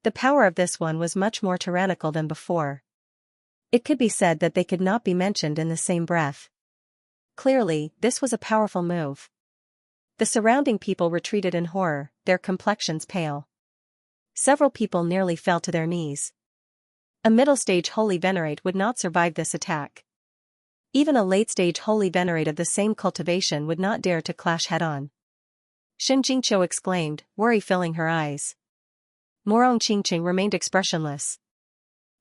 Speaker 1: The power of this one was much more tyrannical than before. It could be said that they could not be mentioned in the same breath. Clearly, this was a powerful move. The surrounding people retreated in horror, their complexions pale. Several people nearly fell to their knees. A middle-stage holy venerate would not survive this attack. Even a late-stage holy venerate of the same cultivation would not dare to clash head-on. Xianxia exclaimed, worry filling her eyes. Morong Qingqing remained expressionless.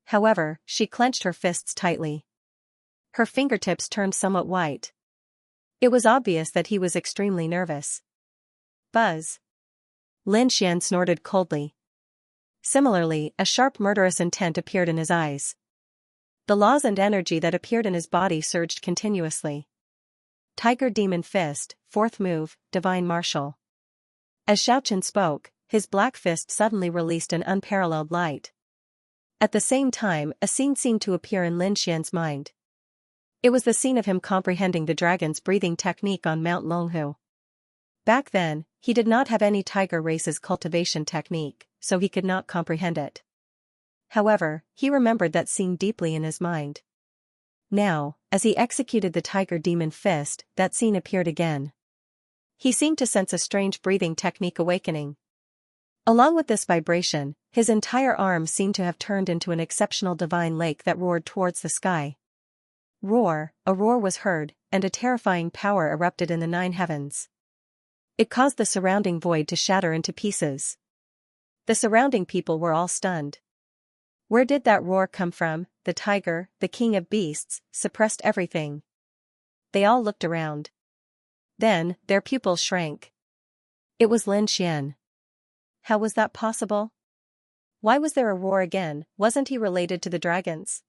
Speaker 1: However, she clenched her fists tightly. Her fingertips turned somewhat white. It was obvious that he was extremely nervous. Buzz. Lin Xian snorted coldly. Similarly, a sharp murderous intent appeared in his eyes. The laws and energy that appeared in his body surged continuously. Tiger Demon Fist, fourth move, Divine Martial. As Xiaoqun spoke, his black fist suddenly released an unparalleled light. At the same time, a scene seemed to appear in Lin Xian's mind. It was the scene of him comprehending the dragon's breathing technique on Mount Longhu. Back then, he did not have any tiger race's cultivation technique, so he could not comprehend it. However, he remembered that scene deeply in his mind. Now, as he executed the tiger demon fist, that scene appeared again. He seemed to sense a strange breathing technique awakening. Along with this vibration, his entire arm seemed to have turned into an exceptional divine lake that roared towards the sky. Roar, a roar was heard, and a terrifying power erupted in the 9 heavens. It caused the surrounding void to shatter into pieces. The surrounding people were all stunned. Where did that roar come from? The tiger, the king of beasts, suppressed everything. They all looked around. Then, their pupils shrank. It was Lin Xian. How was that possible? Why was there a roar again? Wasn't he related to the dragons?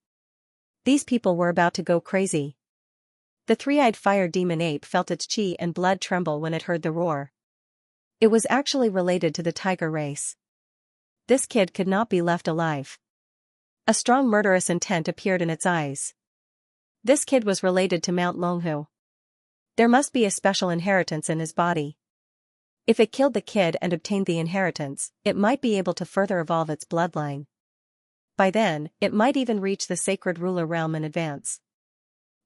Speaker 1: These people were about to go crazy. The three-eyed fire demon ape felt its chi and blood tremble when it heard the roar. It was actually related to the tiger race. This kid could not be left alive. A strong murderous intent appeared in its eyes. This kid was related to Mount Longhu. There must be a special inheritance in his body. If it killed the kid and obtained the inheritance, it might be able to further evolve its bloodline. By then, it might even reach the sacred ruler realm in advance.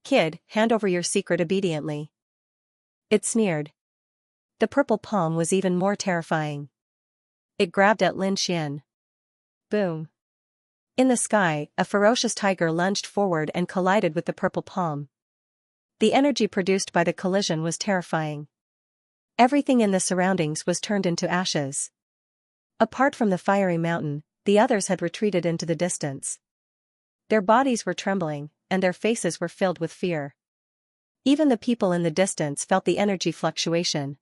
Speaker 1: Kid, hand over your secret obediently. It sneered. The purple palm was even more terrifying. It grabbed at Lin Xian. Boom. In the sky, a ferocious tiger lunged forward and collided with the purple palm. The energy produced by the collision was terrifying. Everything in the surroundings was turned into ashes. Apart from the fiery mountain, the others had retreated into the distance. Their bodies were trembling, and their faces were filled with fear. Even the people in the distance felt the energy fluctuation.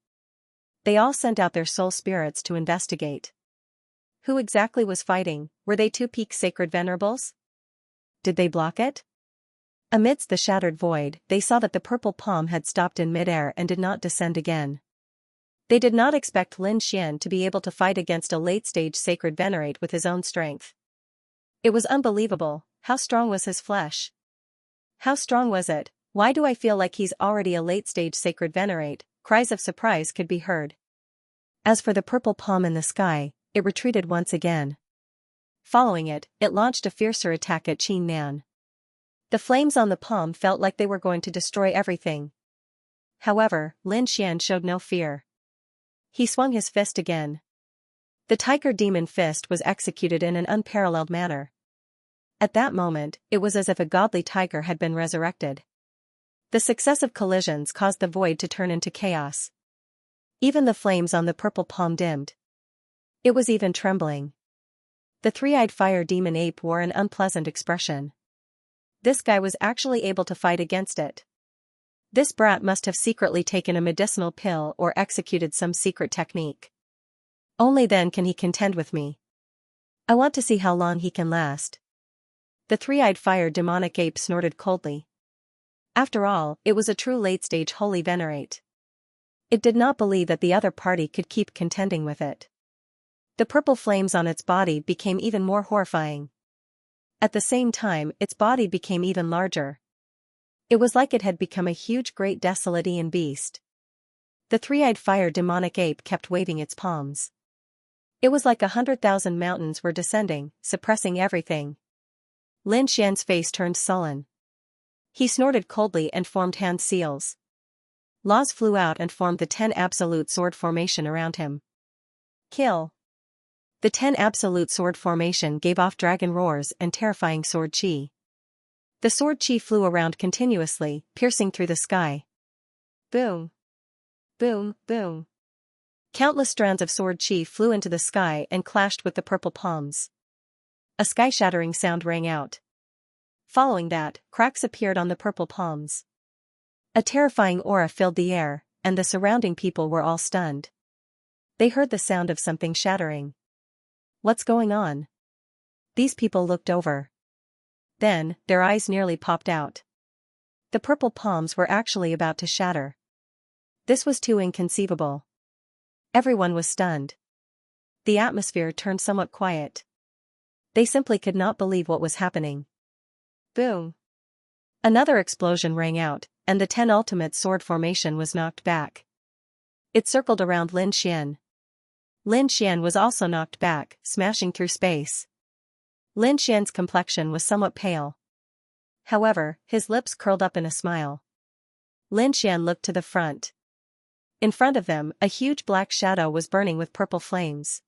Speaker 1: They all sent out their soul spirits to investigate. Who exactly was fighting? Were they two peak sacred venerables? Did they block it? Amidst the shattered void, they saw that the purple palm had stopped in midair and did not descend again. They did not expect Lin Xian to be able to fight against a late-stage sacred venerate with his own strength. It was unbelievable. How strong was his flesh? How strong was it? Why do I feel like he's already a late-stage sacred venerate? Cries of surprise could be heard. As for the purple palm in the sky, it retreated once again. Following it, it launched a fiercer attack at Qin Nan. The flames on the palm felt like they were going to destroy everything. However, Lin Xian showed no fear. He swung his fist again. The tiger demon fist was executed in an unparalleled manner. At that moment, it was as if a godly tiger had been resurrected. The successive collisions caused the void to turn into chaos. Even the flames on the purple palm dimmed. It was even trembling. The three-eyed fire demon ape wore an unpleasant expression. This guy was actually able to fight against it. This brat must have secretly taken a medicinal pill or executed some secret technique. Only then can he contend with me. I want to see how long he can last. The three-eyed fire demonic ape snorted coldly. After all, it was a true late-stage holy venerate. It did not believe that the other party could keep contending with it. The purple flames on its body became even more horrifying. At the same time, its body became even larger. It was like it had become a huge great Desolatian beast. The three-eyed fire demonic ape kept waving its palms. It was like 100,000 mountains were descending, suppressing everything. Lin Xian's face turned sullen. He snorted coldly and formed hand seals. Laws flew out and formed the 10 absolute sword formation around him. Kill. The 10 absolute sword formation gave off dragon roars and terrifying sword chi. The sword chi flew around continuously, piercing through the sky. Boom. Boom, boom. Countless strands of sword chi flew into the sky and clashed with the purple palms. A sky-shattering sound rang out. Following that, cracks appeared on the purple palms. A terrifying aura filled the air, and the surrounding people were all stunned. They heard the sound of something shattering. What's going on? These people looked over. Then, their eyes nearly popped out. The purple palms were actually about to shatter. This was too inconceivable. Everyone was stunned. The atmosphere turned somewhat quiet. They simply could not believe what was happening. Boom. Another explosion rang out, and the 10 ultimate sword formation was knocked back. It circled around Lin Xian. Lin Xian was also knocked back, smashing through space. Lin Xian's complexion was somewhat pale. However, his lips curled up in a smile. Lin Xian looked to the front. In front of them, a huge black shadow was burning with purple flames.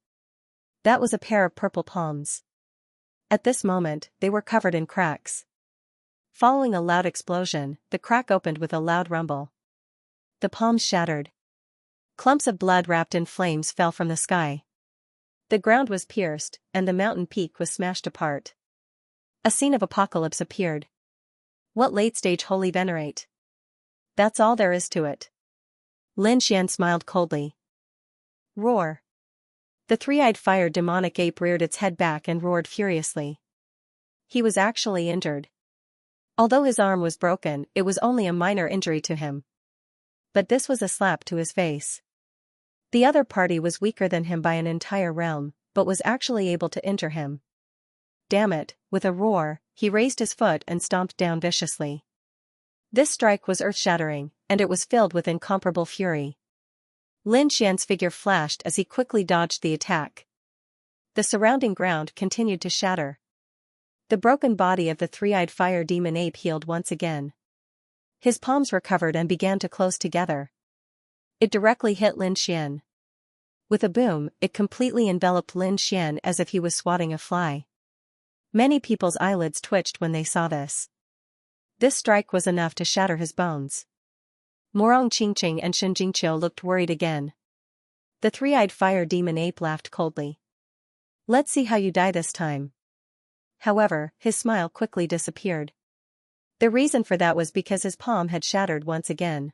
Speaker 1: That was a pair of purple palms. At this moment, they were covered in cracks. Following a loud explosion, the crack opened with a loud rumble. The palms shattered. Clumps of blood wrapped in flames fell from the sky. The ground was pierced, and the mountain peak was smashed apart. A scene of apocalypse appeared. What late-stage holy venerate? That's all there is to it. Lin Xian smiled coldly. Roar. The three-eyed fire demonic ape reared its head back and roared furiously. He was actually injured. Although his arm was broken, it was only a minor injury to him. But this was a slap to his face. The other party was weaker than him by an entire realm, but was actually able to injure him. Damn it, with a roar, he raised his foot and stomped down viciously. This strike was earth-shattering, and it was filled with incomparable fury. Lin Xian's figure flashed as he quickly dodged the attack. The surrounding ground continued to shatter. The broken body of the three-eyed fire demon ape healed once again. His palms recovered and began to close together. It directly hit Lin Xian. With a boom, it completely enveloped Lin Xian as if he was swatting a fly. Many people's eyelids twitched when they saw this. This strike was enough to shatter his bones. Morong Qingqing and Shen Jingqiu looked worried again. The three-eyed fire demon ape laughed coldly. Let's see how you die this time. However, his smile quickly disappeared. The reason for that was because his palm had shattered once again.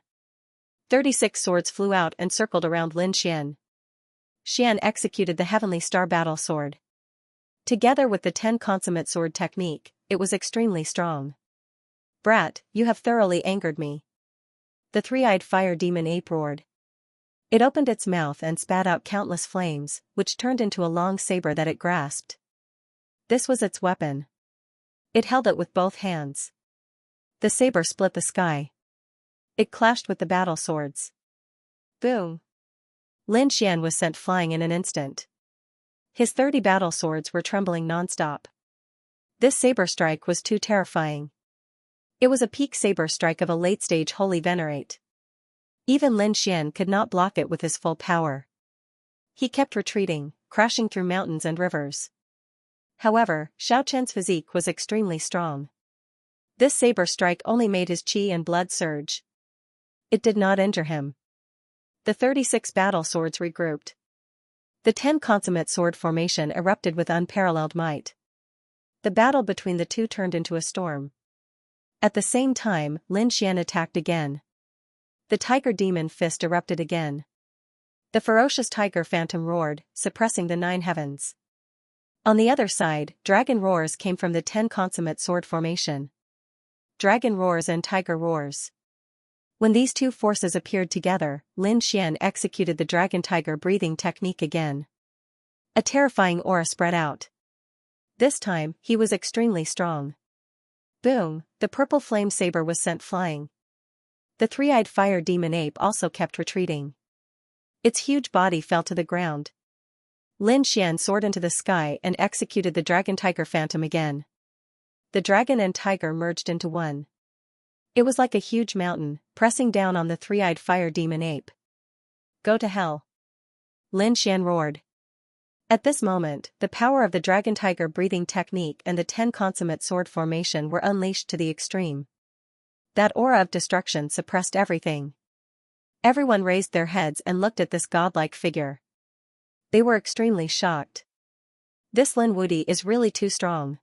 Speaker 1: 36 swords flew out and circled around Lin Xian. Xian executed the Heavenly Star Battle Sword. Together with the 10 consummate sword technique, it was extremely strong. Brat, you have thoroughly angered me. The three-eyed fire demon ape roared. It opened its mouth and spat out countless flames, which turned into a long saber that it grasped. This was its weapon. It held it with both hands. The saber split the sky. It clashed with the battle swords. Boom. Lin Xian was sent flying in an instant. His 30 battle swords were trembling non-stop. This saber strike was too terrifying. It was a peak saber strike of a late-stage holy venerate. Even Lin Xian could not block it with his full power. He kept retreating, crashing through mountains and rivers. However, Xiaochen's physique was extremely strong. This saber strike only made his qi and blood surge. It did not injure him. The 36 battle swords regrouped. The 10 consummate sword formation erupted with unparalleled might. The battle between the two turned into a storm. At the same time, Lin Xian attacked again. The tiger demon fist erupted again. The ferocious tiger phantom roared, suppressing the 9 heavens. On the other side, dragon roars came from the 10 consummate sword formation. Dragon roars and tiger roars. When these two forces appeared together, Lin Xian executed the dragon-tiger breathing technique again. A terrifying aura spread out. This time, he was extremely strong. Boom, the purple flame saber was sent flying. The three-eyed fire demon ape also kept retreating. Its huge body fell to the ground. Lin Xian soared into the sky and executed the dragon-tiger phantom again. The dragon and tiger merged into one. It was like a huge mountain, pressing down on the three-eyed fire demon ape. Go to hell. Lin Xian roared. At this moment, the power of the dragon-tiger breathing technique and the 10 consummate sword formation were unleashed to the extreme. That aura of destruction suppressed everything. Everyone raised their heads and looked at this godlike figure. They were extremely shocked. This Lin Wudi is really too strong.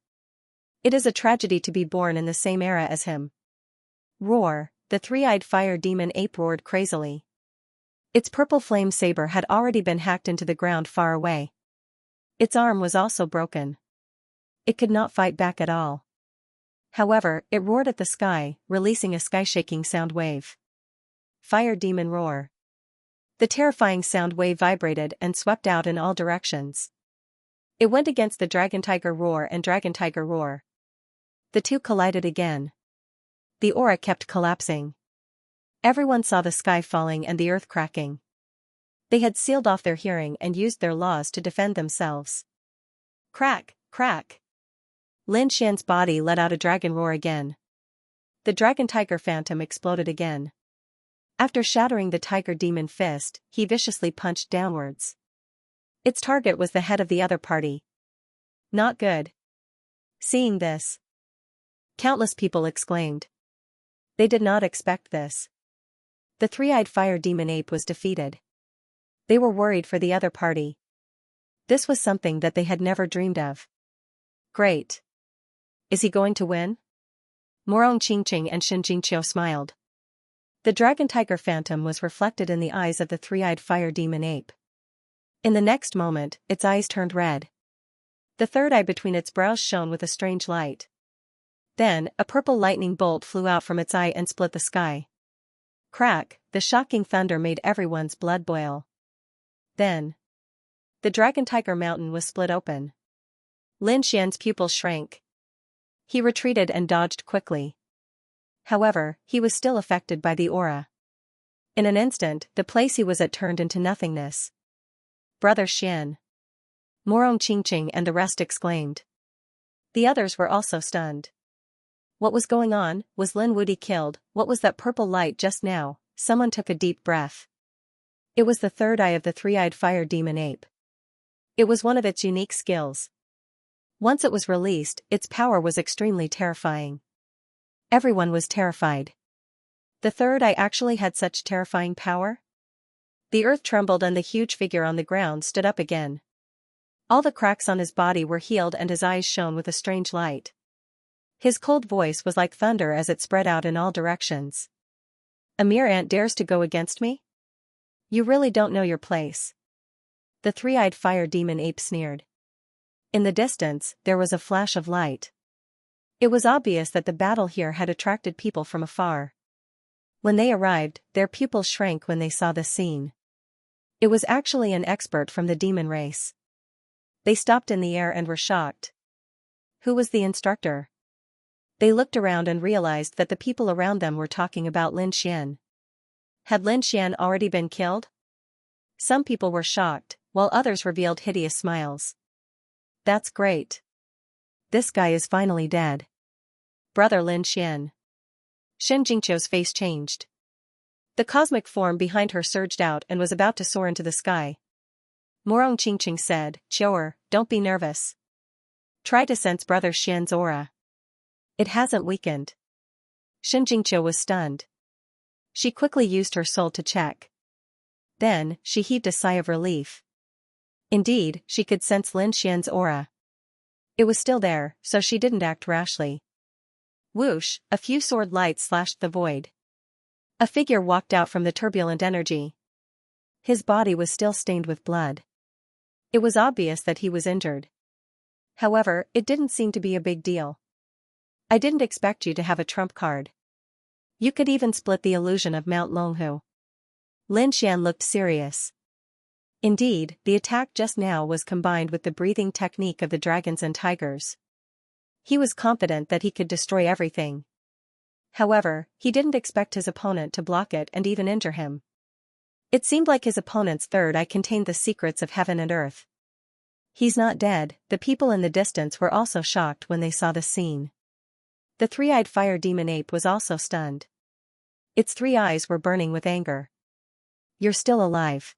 Speaker 1: It is a tragedy to be born in the same era as him. Roar, the three-eyed fire demon ape roared crazily. Its purple flame saber had already been hacked into the ground far away. Its arm was also broken. It could not fight back at all. However, it roared at the sky, releasing a sky-shaking sound wave. Fire demon roar. The terrifying sound wave vibrated and swept out in all directions. It went against the dragon-tiger roar and dragon-tiger roar. The two collided again. The aura kept collapsing. Everyone saw the sky falling and the earth cracking. They had sealed off their hearing and used their laws to defend themselves. Crack, crack. Lin Xian's body let out a dragon roar again. The dragon-tiger phantom exploded again. After shattering the tiger demon fist, he viciously punched downwards. Its target was the head of the other party. Not good. Seeing this, countless people exclaimed. They did not expect this. The three-eyed fire demon ape was defeated. They were worried for the other party. This was something that they had never dreamed of. Great. Is he going to win? Morong Qingqing and Xianxia smiled. The dragon-tiger phantom was reflected in the eyes of the three-eyed fire demon ape. In the next moment, its eyes turned red. The third eye between its brows shone with a strange light. Then, a purple lightning bolt flew out from its eye and split the sky. Crack, the shocking thunder made everyone's blood boil. Then, the dragon-tiger mountain was split open. Lin Xian's pupils shrank. He retreated and dodged quickly. However, he was still affected by the aura. In an instant, the place he was at turned into nothingness. Brother Xian. Morong Qingqing and the rest exclaimed. The others were also stunned. What was going on? Was Lin Wudi killed? What was that purple light just now? Someone took a deep breath. It was the third eye of the three-eyed fire demon ape. It was one of its unique skills. Once it was released, its power was extremely terrifying. Everyone was terrified. The third eye actually had such terrifying power? The earth trembled and the huge figure on the ground stood up again. All the cracks on his body were healed and his eyes shone with a strange light. His cold voice was like thunder as it spread out in all directions. A mere ant dares to go against me? You really don't know your place. The three-eyed fire demon ape sneered. In the distance, there was a flash of light. It was obvious that the battle here had attracted people from afar. When they arrived, their pupils shrank when they saw the scene. It was actually an expert from the demon race. They stopped in the air and were shocked. Who was the instructor? They looked around and realized that the people around them were talking about Lin Xian. Had Lin Xian already been killed? Some people were shocked, while others revealed hideous smiles. That's great. This guy is finally dead. Brother Lin Xian. Xianxinqia's face changed. The cosmic form behind her surged out and was about to soar into the sky. Morong Qingqing said, Qiu'er, don't be nervous. Try to sense Brother Xian's aura. It hasn't weakened. Xianxinqia was stunned. She quickly used her soul to check. Then, she heaved a sigh of relief. Indeed, she could sense Lin Xian's aura. It was still there, so she didn't act rashly. Whoosh, a few sword lights slashed the void. A figure walked out from the turbulent energy. His body was still stained with blood. It was obvious that he was injured. However, it didn't seem to be a big deal. I didn't expect you to have a trump card. You could even split the illusion of Mount Longhu. Lin Xian looked serious. Indeed, the attack just now was combined with the breathing technique of the dragons and tigers. He was confident that he could destroy everything. However, he didn't expect his opponent to block it and even injure him. It seemed like his opponent's third eye contained the secrets of heaven and earth. He's not dead. The people in the distance were also shocked when they saw the scene. The three-eyed fire demon ape was also stunned. Its three eyes were burning with anger. You're still alive.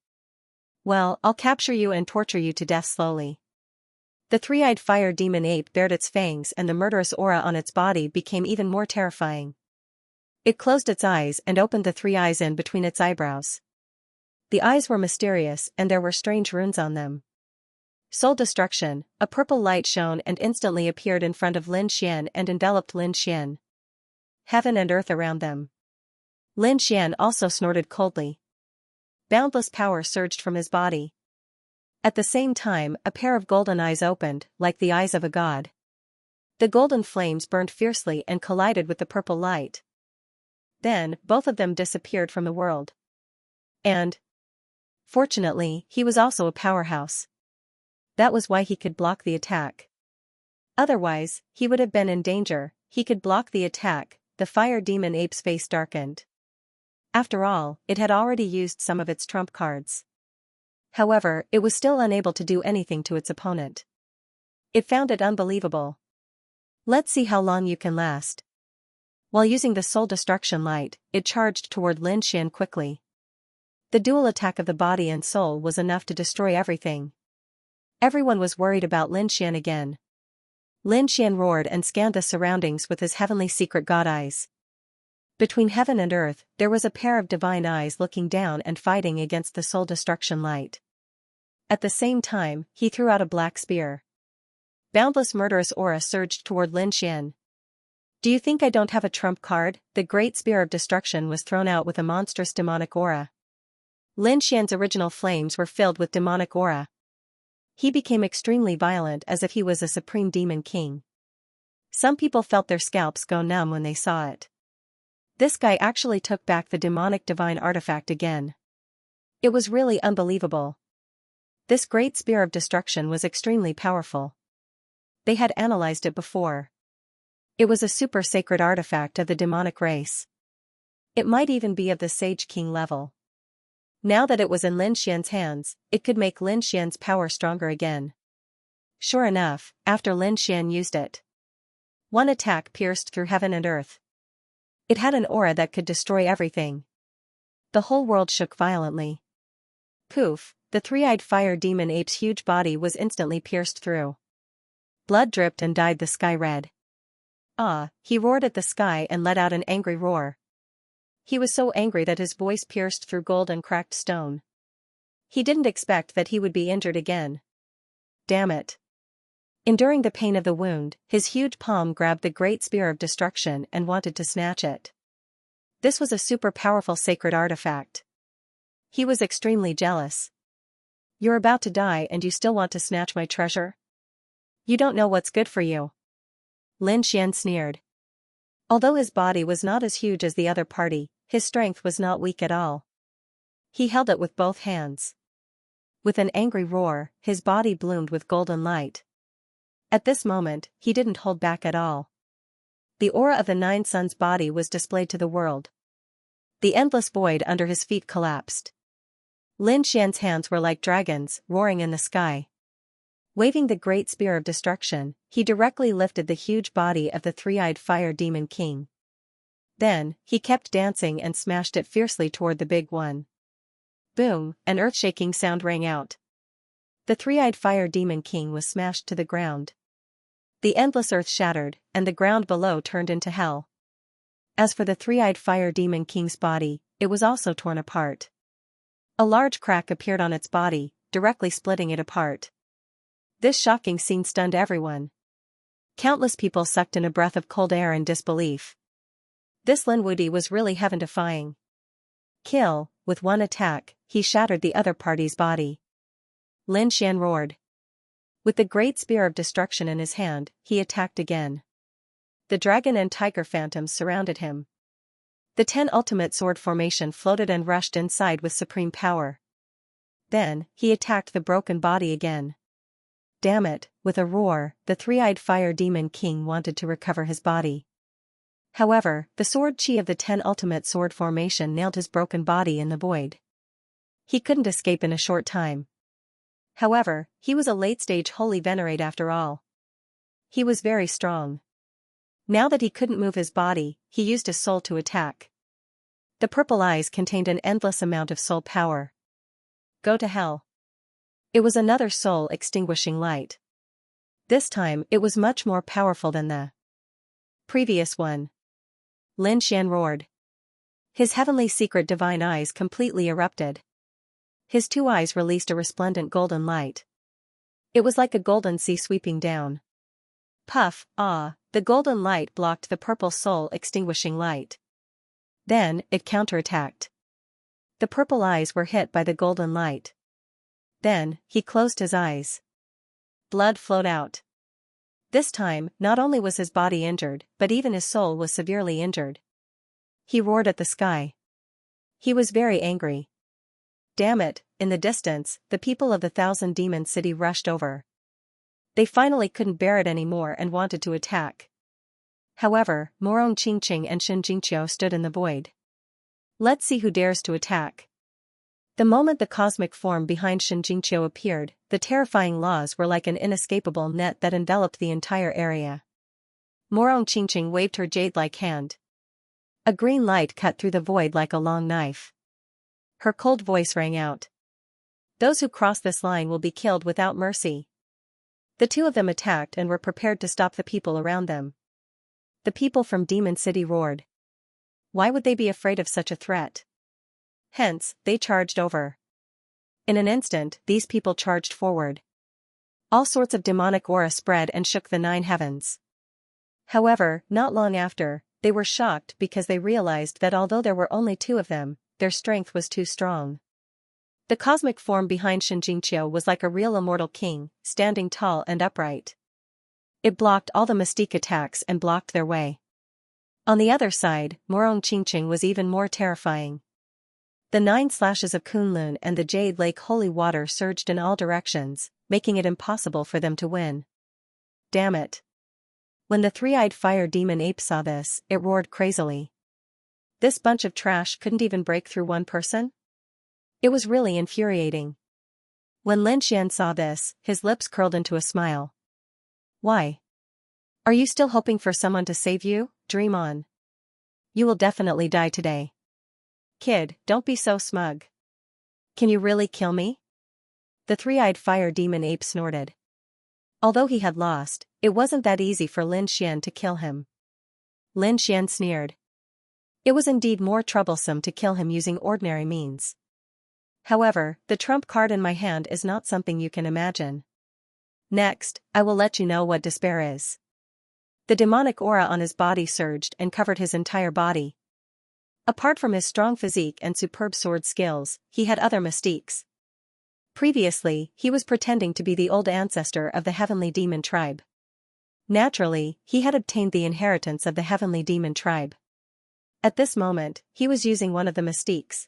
Speaker 1: Well, I'll capture you and torture you to death slowly. The three-eyed fire demon ape bared its fangs and the murderous aura on its body became even more terrifying. It closed its eyes and opened the three eyes in between its eyebrows. The eyes were mysterious and there were strange runes on them. Soul destruction, a purple light shone and instantly appeared in front of Lin Xian and enveloped Lin Xian. Heaven and earth around them. Lin Xian also snorted coldly. Boundless power surged from his body. At the same time, a pair of golden eyes opened, like the eyes of a god. The golden flames burned fiercely and collided with the purple light. Then, both of them disappeared from the world. And, fortunately, he was also a powerhouse. That was why he could block the attack. Otherwise, he would have been in danger. He could block the attack. The fire demon ape's face darkened. After all, it had already used some of its trump cards. However, it was still unable to do anything to its opponent. It found it unbelievable. Let's see how long you can last. While using the soul destruction light, it charged toward Lin Xian quickly. The dual attack of the body and soul was enough to destroy everything. Everyone was worried about Lin Xian again. Lin Xian roared and scanned the surroundings with his heavenly secret god eyes. Between heaven and earth, there was a pair of divine eyes looking down and fighting against the soul destruction light. At the same time, he threw out a black spear. Boundless murderous aura surged toward Lin Xian. Do you think I don't have a trump card? The great spear of destruction was thrown out with a monstrous demonic aura. Lin Xian's original flames were filled with demonic aura. He became extremely violent as if he was a supreme demon king. Some people felt their scalps go numb when they saw it. This guy actually took back the demonic divine artifact again. It was really unbelievable. This great spear of destruction was extremely powerful. They had analyzed it before. It was a super sacred artifact of the demonic race. It might even be of the Sage King level. Now that it was in Lin Xian's hands, it could make Lin Xian's power stronger again. Sure enough, after Lin Xian used it, one attack pierced through heaven and earth. It had an aura that could destroy everything. The whole world shook violently. Poof, the three-eyed fire demon ape's huge body was instantly pierced through. Blood dripped and dyed the sky red. Ah, he roared at the sky and let out an angry roar. He was so angry that his voice pierced through gold and cracked stone. He didn't expect that he would be injured again. Damn it. Enduring the pain of the wound, his huge palm grabbed the great spear of destruction and wanted to snatch it. This was a super powerful sacred artifact. He was extremely jealous. You're about to die and you still want to snatch my treasure? You don't know what's good for you. Lin Xian sneered. Although his body was not as huge as the other party, his strength was not weak at all. He held it with both hands. With an angry roar, his body bloomed with golden light. At this moment, he didn't hold back at all. The aura of the Nine Suns' body was displayed to the world. The endless void under his feet collapsed. Lin Xian's hands were like dragons, roaring in the sky. Waving the great spear of destruction, he directly lifted the huge body of the three-eyed fire demon king. Then, he kept dancing and smashed it fiercely toward the big one. Boom, an earth-shaking sound rang out. The three-eyed fire demon king was smashed to the ground. The endless earth shattered, and the ground below turned into hell. As for the three-eyed fire demon king's body, it was also torn apart. A large crack appeared on its body, directly splitting it apart. This shocking scene stunned everyone. Countless people sucked in a breath of cold air in disbelief. This Lin Wudi was really heaven-defying. Kill, with one attack, he shattered the other party's body. Lin Xian roared. With the great spear of destruction in his hand, he attacked again. The dragon and tiger phantoms surrounded him. The 10 ultimate sword formation floated and rushed inside with supreme power. Then, he attacked the broken body again. Damn it, with a roar, the three-eyed fire demon king wanted to recover his body. However, the sword chi of the 10 ultimate sword formation nailed his broken body in the void. He couldn't escape in a short time. However, he was a late-stage holy venerate after all. He was very strong. Now that he couldn't move his body, he used his soul to attack. The purple eyes contained an endless amount of soul power. Go to hell. It was another soul-extinguishing light. This time it was much more powerful than the previous one. Lin Xian roared. His heavenly secret divine eyes completely erupted. His 2 eyes released a resplendent golden light. It was like a golden sea sweeping down. Puff, the golden light blocked the purple soul-extinguishing light. Then, it counterattacked. The purple eyes were hit by the golden light. Then, he closed his eyes. Blood flowed out. This time, not only was his body injured, but even his soul was severely injured. He roared at the sky. He was very angry. Damn it, in the distance, the people of the 1,000 Demon City rushed over. They finally couldn't bear it anymore and wanted to attack. However, Morong Qingqing and Shen Jingqiu stood in the void. Let's see who dares to attack. The moment the cosmic form behind Shen Jingqiu appeared, the terrifying laws were like an inescapable net that enveloped the entire area. Morong Qingqing waved her jade-like hand. A green light cut through the void like a long knife. Her cold voice rang out. Those who cross this line will be killed without mercy. The 2 of them attacked and were prepared to stop the people around them. The people from Demon City roared. Why would they be afraid of such a threat? Hence, they charged over. In an instant, these people charged forward. All sorts of demonic aura spread and shook the 9 heavens. However, not long after, they were shocked because they realized that although there were only 2 of them, their strength was too strong. The cosmic form behind Shen Jingqiu was like a real immortal king, standing tall and upright. It blocked all the mystique attacks and blocked their way. On the other side, Morong Qingqing was even more terrifying. The 9 slashes of Kunlun and the Jade Lake holy water surged in all directions, making it impossible for them to win. Damn it. When the 3-eyed fire demon ape saw this, it roared crazily. This bunch of trash couldn't even break through one person? It was really infuriating. When Lin Xian saw this, his lips curled into a smile. Why? Are you still hoping for someone to save you? Dream on. You will definitely die today. Kid, don't be so smug. Can you really kill me? The 3-eyed fire demon ape snorted. Although he had lost, it wasn't that easy for Lin Xian to kill him. Lin Xian sneered. It was indeed more troublesome to kill him using ordinary means. However, the trump card in my hand is not something you can imagine. Next, I will let you know what despair is. The demonic aura on his body surged and covered his entire body. Apart from his strong physique and superb sword skills, he had other mystiques. Previously, he was pretending to be the old ancestor of the heavenly demon tribe. Naturally, he had obtained the inheritance of the heavenly demon tribe. At this moment, he was using one of the mystiques.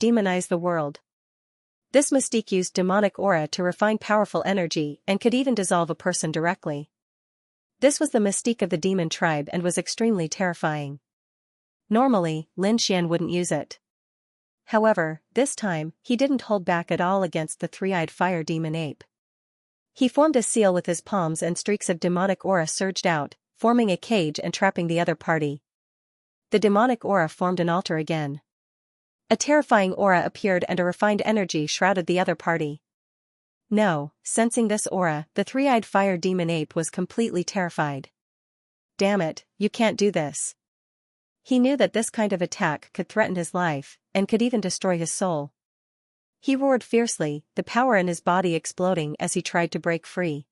Speaker 1: Demonize the world. This mystique used demonic aura to refine powerful energy and could even dissolve a person directly. This was the mystique of the demon tribe and was extremely terrifying. Normally, Lin Xian wouldn't use it. However, this time, he didn't hold back at all against the 3-eyed fire demon ape. He formed a seal with his palms and streaks of demonic aura surged out, forming a cage and trapping the other party. The demonic aura formed an altar again. A terrifying aura appeared and a refined energy shrouded the other party. No, sensing this aura, the 3-eyed fire demon ape was completely terrified. Damn it, you can't do this. He knew that this kind of attack could threaten his life, and could even destroy his soul. He roared fiercely, the power in his body exploding as he tried to break free.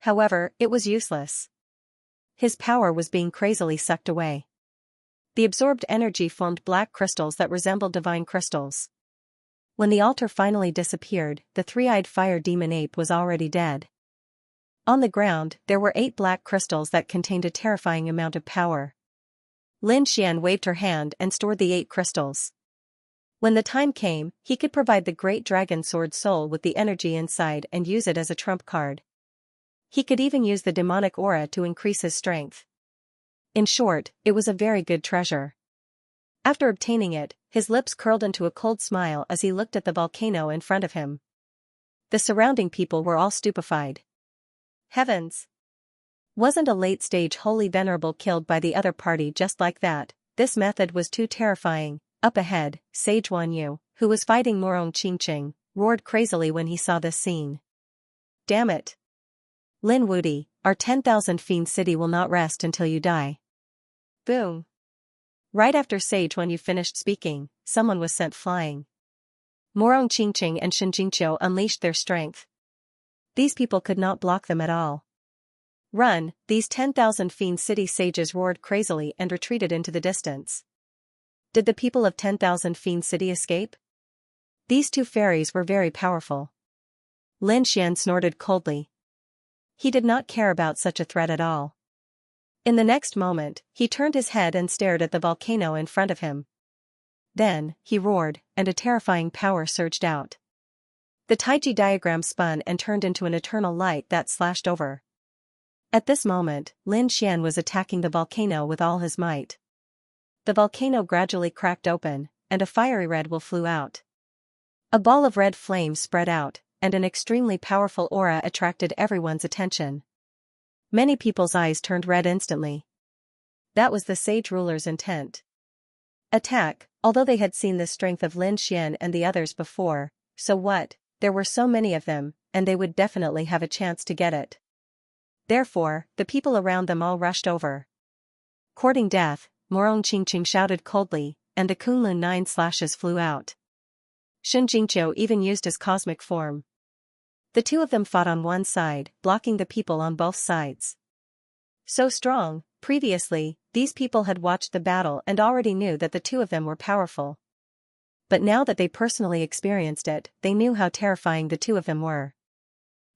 Speaker 1: However, it was useless. His power was being crazily sucked away. The absorbed energy formed black crystals that resembled divine crystals. When the altar finally disappeared, the three-eyed fire demon ape was already dead. On the ground, there were 8 black crystals that contained a terrifying amount of power. Lin Xian waved her hand and stored the 8 crystals. When the time came, he could provide the great dragon sword soul with the energy inside and use it as a trump card. He could even use the demonic aura to increase his strength. In short, it was a very good treasure. After obtaining it, his lips curled into a cold smile as he looked at the volcano in front of him. The surrounding people were all stupefied. Heavens! Wasn't a late-stage holy venerable killed by the other party just like that? This method was too terrifying. Up ahead, Sage Wanyu, who was fighting Morong Qingqing, roared crazily when he saw this scene. Damn it! Lin Wudi, our 10,000 fiend city will not rest until you die. Boom! Right after Sage Wanyu finished speaking, someone was sent flying. Morong Qingqing and Xianxia unleashed their strength. These people could not block them at all. Run! These 10,000 fiend city sages roared crazily and retreated into the distance. Did the people of 10,000 fiend city escape? These 2 fairies were very powerful. Lin Xian snorted coldly. He did not care about such a threat at all. In the next moment, he turned his head and stared at the volcano in front of him. Then, he roared, and a terrifying power surged out. The Taiji diagram spun and turned into an eternal light that slashed over. At this moment, Lin Xian was attacking the volcano with all his might. The volcano gradually cracked open, and a fiery red will flew out. A ball of red flame spread out, and an extremely powerful aura attracted everyone's attention. Many people's eyes turned red instantly. That was the sage ruler's intent. Attack, although they had seen the strength of Lin Xian and the others before, so what, there were so many of them, and they would definitely have a chance to get it. Therefore, the people around them all rushed over. Courting death, Morong Qingqing shouted coldly, and the Kunlun 9 slashes flew out. Shun Jingqiu even used his cosmic form. The 2 of them fought on one side, blocking the people on both sides. So strong, previously, these people had watched the battle and already knew that the 2 of them were powerful. But now that they personally experienced it, they knew how terrifying the 2 of them were.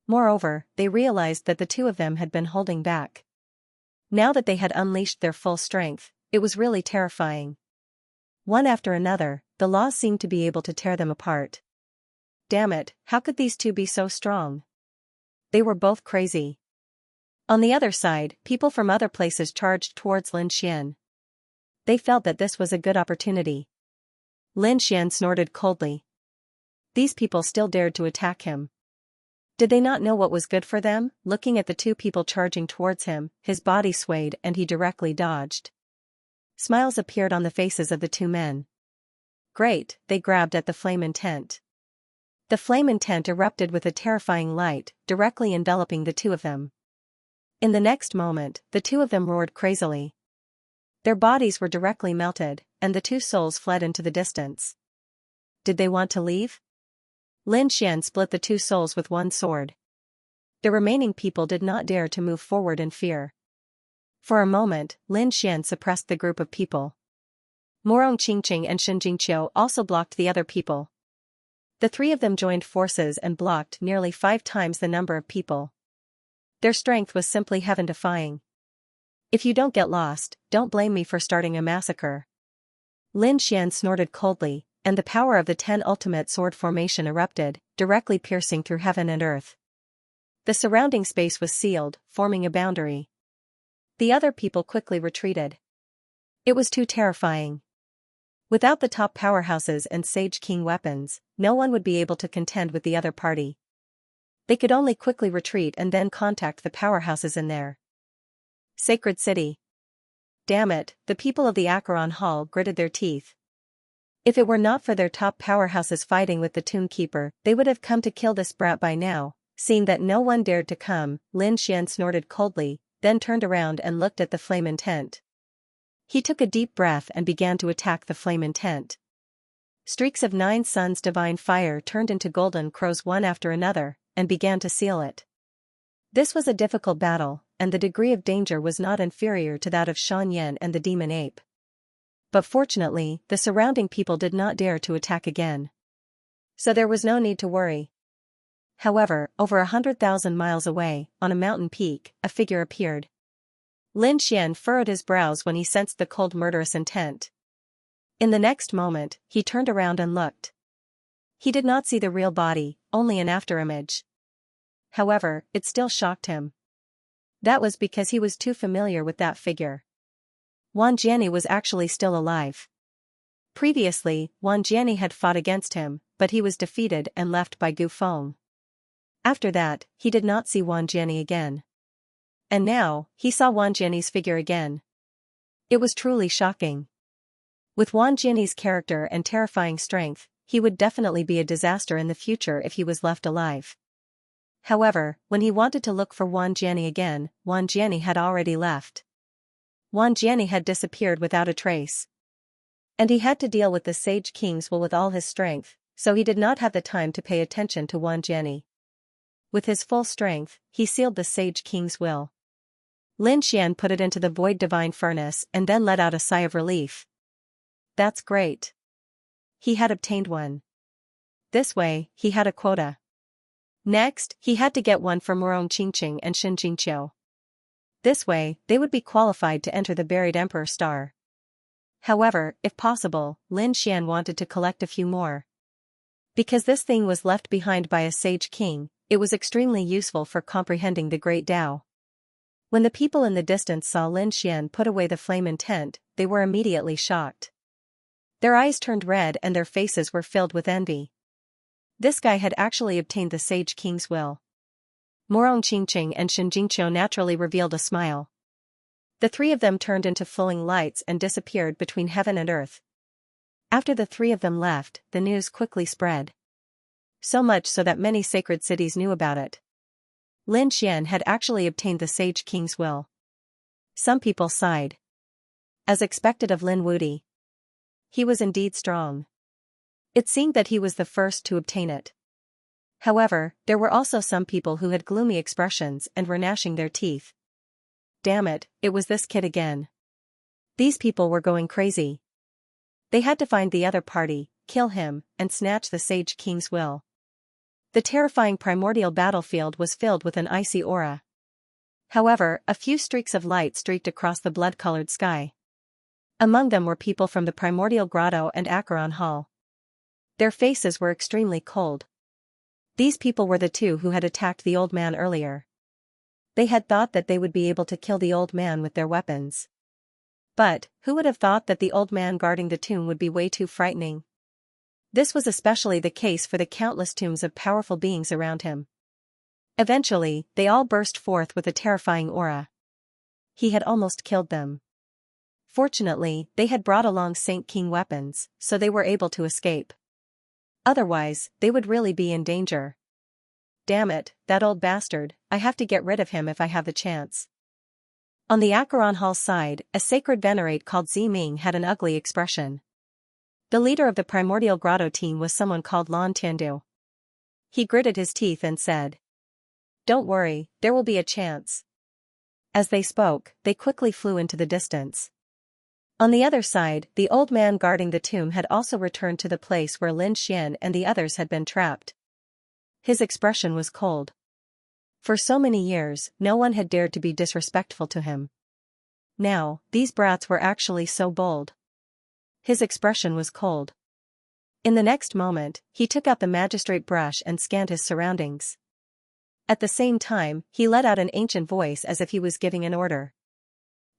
Speaker 1: Moreover, they realized that the 2 of them had been holding back. Now that they had unleashed their full strength, it was really terrifying. One after another, the laws seemed to be able to tear them apart. Damn it, how could these 2 be so strong? They were both crazy. On the other side, people from other places charged towards Lin Xian. They felt that this was a good opportunity. Lin Xian snorted coldly. These people still dared to attack him. Did they not know what was good for them? Looking at the 2 people charging towards him, his body swayed and he directly dodged. Smiles appeared on the faces of the 2 men. Great, they grabbed at the flame intent. The flame intent erupted with a terrifying light, directly enveloping the 2 of them. In the next moment, the 2 of them roared crazily. Their bodies were directly melted, and the 2 souls fled into the distance. Did they want to leave? Lin Xian split the 2 souls with one sword. The remaining people did not dare to move forward in fear. For a moment, Lin Xian suppressed the group of people. Morong Qingqing and Shun Jingqiu also blocked the other people. The 3 of them joined forces and blocked nearly 5 times the number of people. Their strength was simply heaven-defying. If you don't get lost, don't blame me for starting a massacre. Lin Xian snorted coldly, and the power of the 10 ultimate sword formation erupted, directly piercing through heaven and earth. The surrounding space was sealed, forming a boundary. The other people quickly retreated. It was too terrifying. Without the top powerhouses and Sage King weapons, no one would be able to contend with the other party. They could only quickly retreat and then contact the powerhouses in their sacred city. Damn it, the people of the Acheron Hall gritted their teeth. If it were not for their top powerhouses fighting with the Tomb Keeper, they would have come to kill this brat by now. Seeing that no one dared to come, Lin Xian snorted coldly, then turned around and looked at the flame intent. He took a deep breath and began to attack the flame intent. Streaks of 9 suns divine fire turned into golden crows one after another, and began to seal it. This was a difficult battle, and the degree of danger was not inferior to that of Xianxia and the demon ape. But fortunately, the surrounding people did not dare to attack again. So there was no need to worry. However, over 100,000 miles away, on a mountain peak, a figure appeared. Lin Xian furrowed his brows when he sensed the cold murderous intent. In the next moment, he turned around and looked. He did not see the real body, only an afterimage. However, it still shocked him. That was because he was too familiar with that figure. Wang Jiani was actually still alive. Previously, Wang Jiani had fought against him, but he was defeated and left by Gu Feng. After that, he did not see Wang Jiani again. And now, he saw Wang Jiani's figure again. It was truly shocking. With Wang Jiani's character and terrifying strength, he would definitely be a disaster in the future if he was left alive. However, when he wanted to look for Wang Jiani again, Wang Jiani had already left. Wang Jiani had disappeared without a trace. And he had to deal with the Sage King's will with all his strength, so he did not have the time to pay attention to Wang Jiani. With his full strength, he sealed the Sage King's will. Lin Xian put it into the void divine furnace and then let out a sigh of relief. That's great. He had obtained one. This way, he had a quota. Next, he had to get one for Murong Qingqing and Shin Jingqiu. This way, they would be qualified to enter the buried Emperor Star. However, if possible, Lin Xian wanted to collect a few more. Because this thing was left behind by a Sage King, it was extremely useful for comprehending the Great Tao. When the people in the distance saw Lin Xian put away the flame intent, they were immediately shocked. Their eyes turned red and their faces were filled with envy. This guy had actually obtained the Sage King's will. Murong Qingqing and Shin Jingqiu naturally revealed a smile. The three of them turned into flowing lights and disappeared between heaven and earth. After the three of them left, the news quickly spread. So much so that many sacred cities knew about it. Lin Xian had actually obtained the Sage King's will. Some people sighed. As expected of Lin Wudi. He was indeed strong. It seemed that he was the first to obtain it. However, there were also some people who had gloomy expressions and were gnashing their teeth. Damn it, it was this kid again. These people were going crazy. They had to find the other party, kill him, and snatch the Sage King's will. The terrifying primordial battlefield was filled with an icy aura. However, a few streaks of light streaked across the blood-colored sky. Among them were people from the Primordial Grotto and Acheron Hall. Their faces were extremely cold. These people were the two who had attacked the old man earlier. They had thought that they would be able to kill the old man with their weapons. But, who would have thought that the old man guarding the tomb would be way too frightening? This was especially the case for the countless tombs of powerful beings around him. Eventually, they all burst forth with a terrifying aura. He had almost killed them. Fortunately, they had brought along Saint King weapons, so they were able to escape. Otherwise, they would really be in danger. Damn it, that old bastard, I have to get rid of him if I have the chance. On the Acheron Hall side, a sacred venerate called Ziming had an ugly expression. The leader of the Primordial Grotto team was someone called Lan Tiandu. He gritted his teeth and said, "Don't worry, there will be a chance." As they spoke, they quickly flew into the distance. On the other side, the old man guarding the tomb had also returned to the place where Lin Xian and the others had been trapped. His expression was cold. For so many years, no one had dared to be disrespectful to him. Now, these brats were actually so bold. His expression was cold. In the next moment, he took out the magistrate brush and scanned his surroundings. At the same time, he let out an ancient voice as if he was giving an order.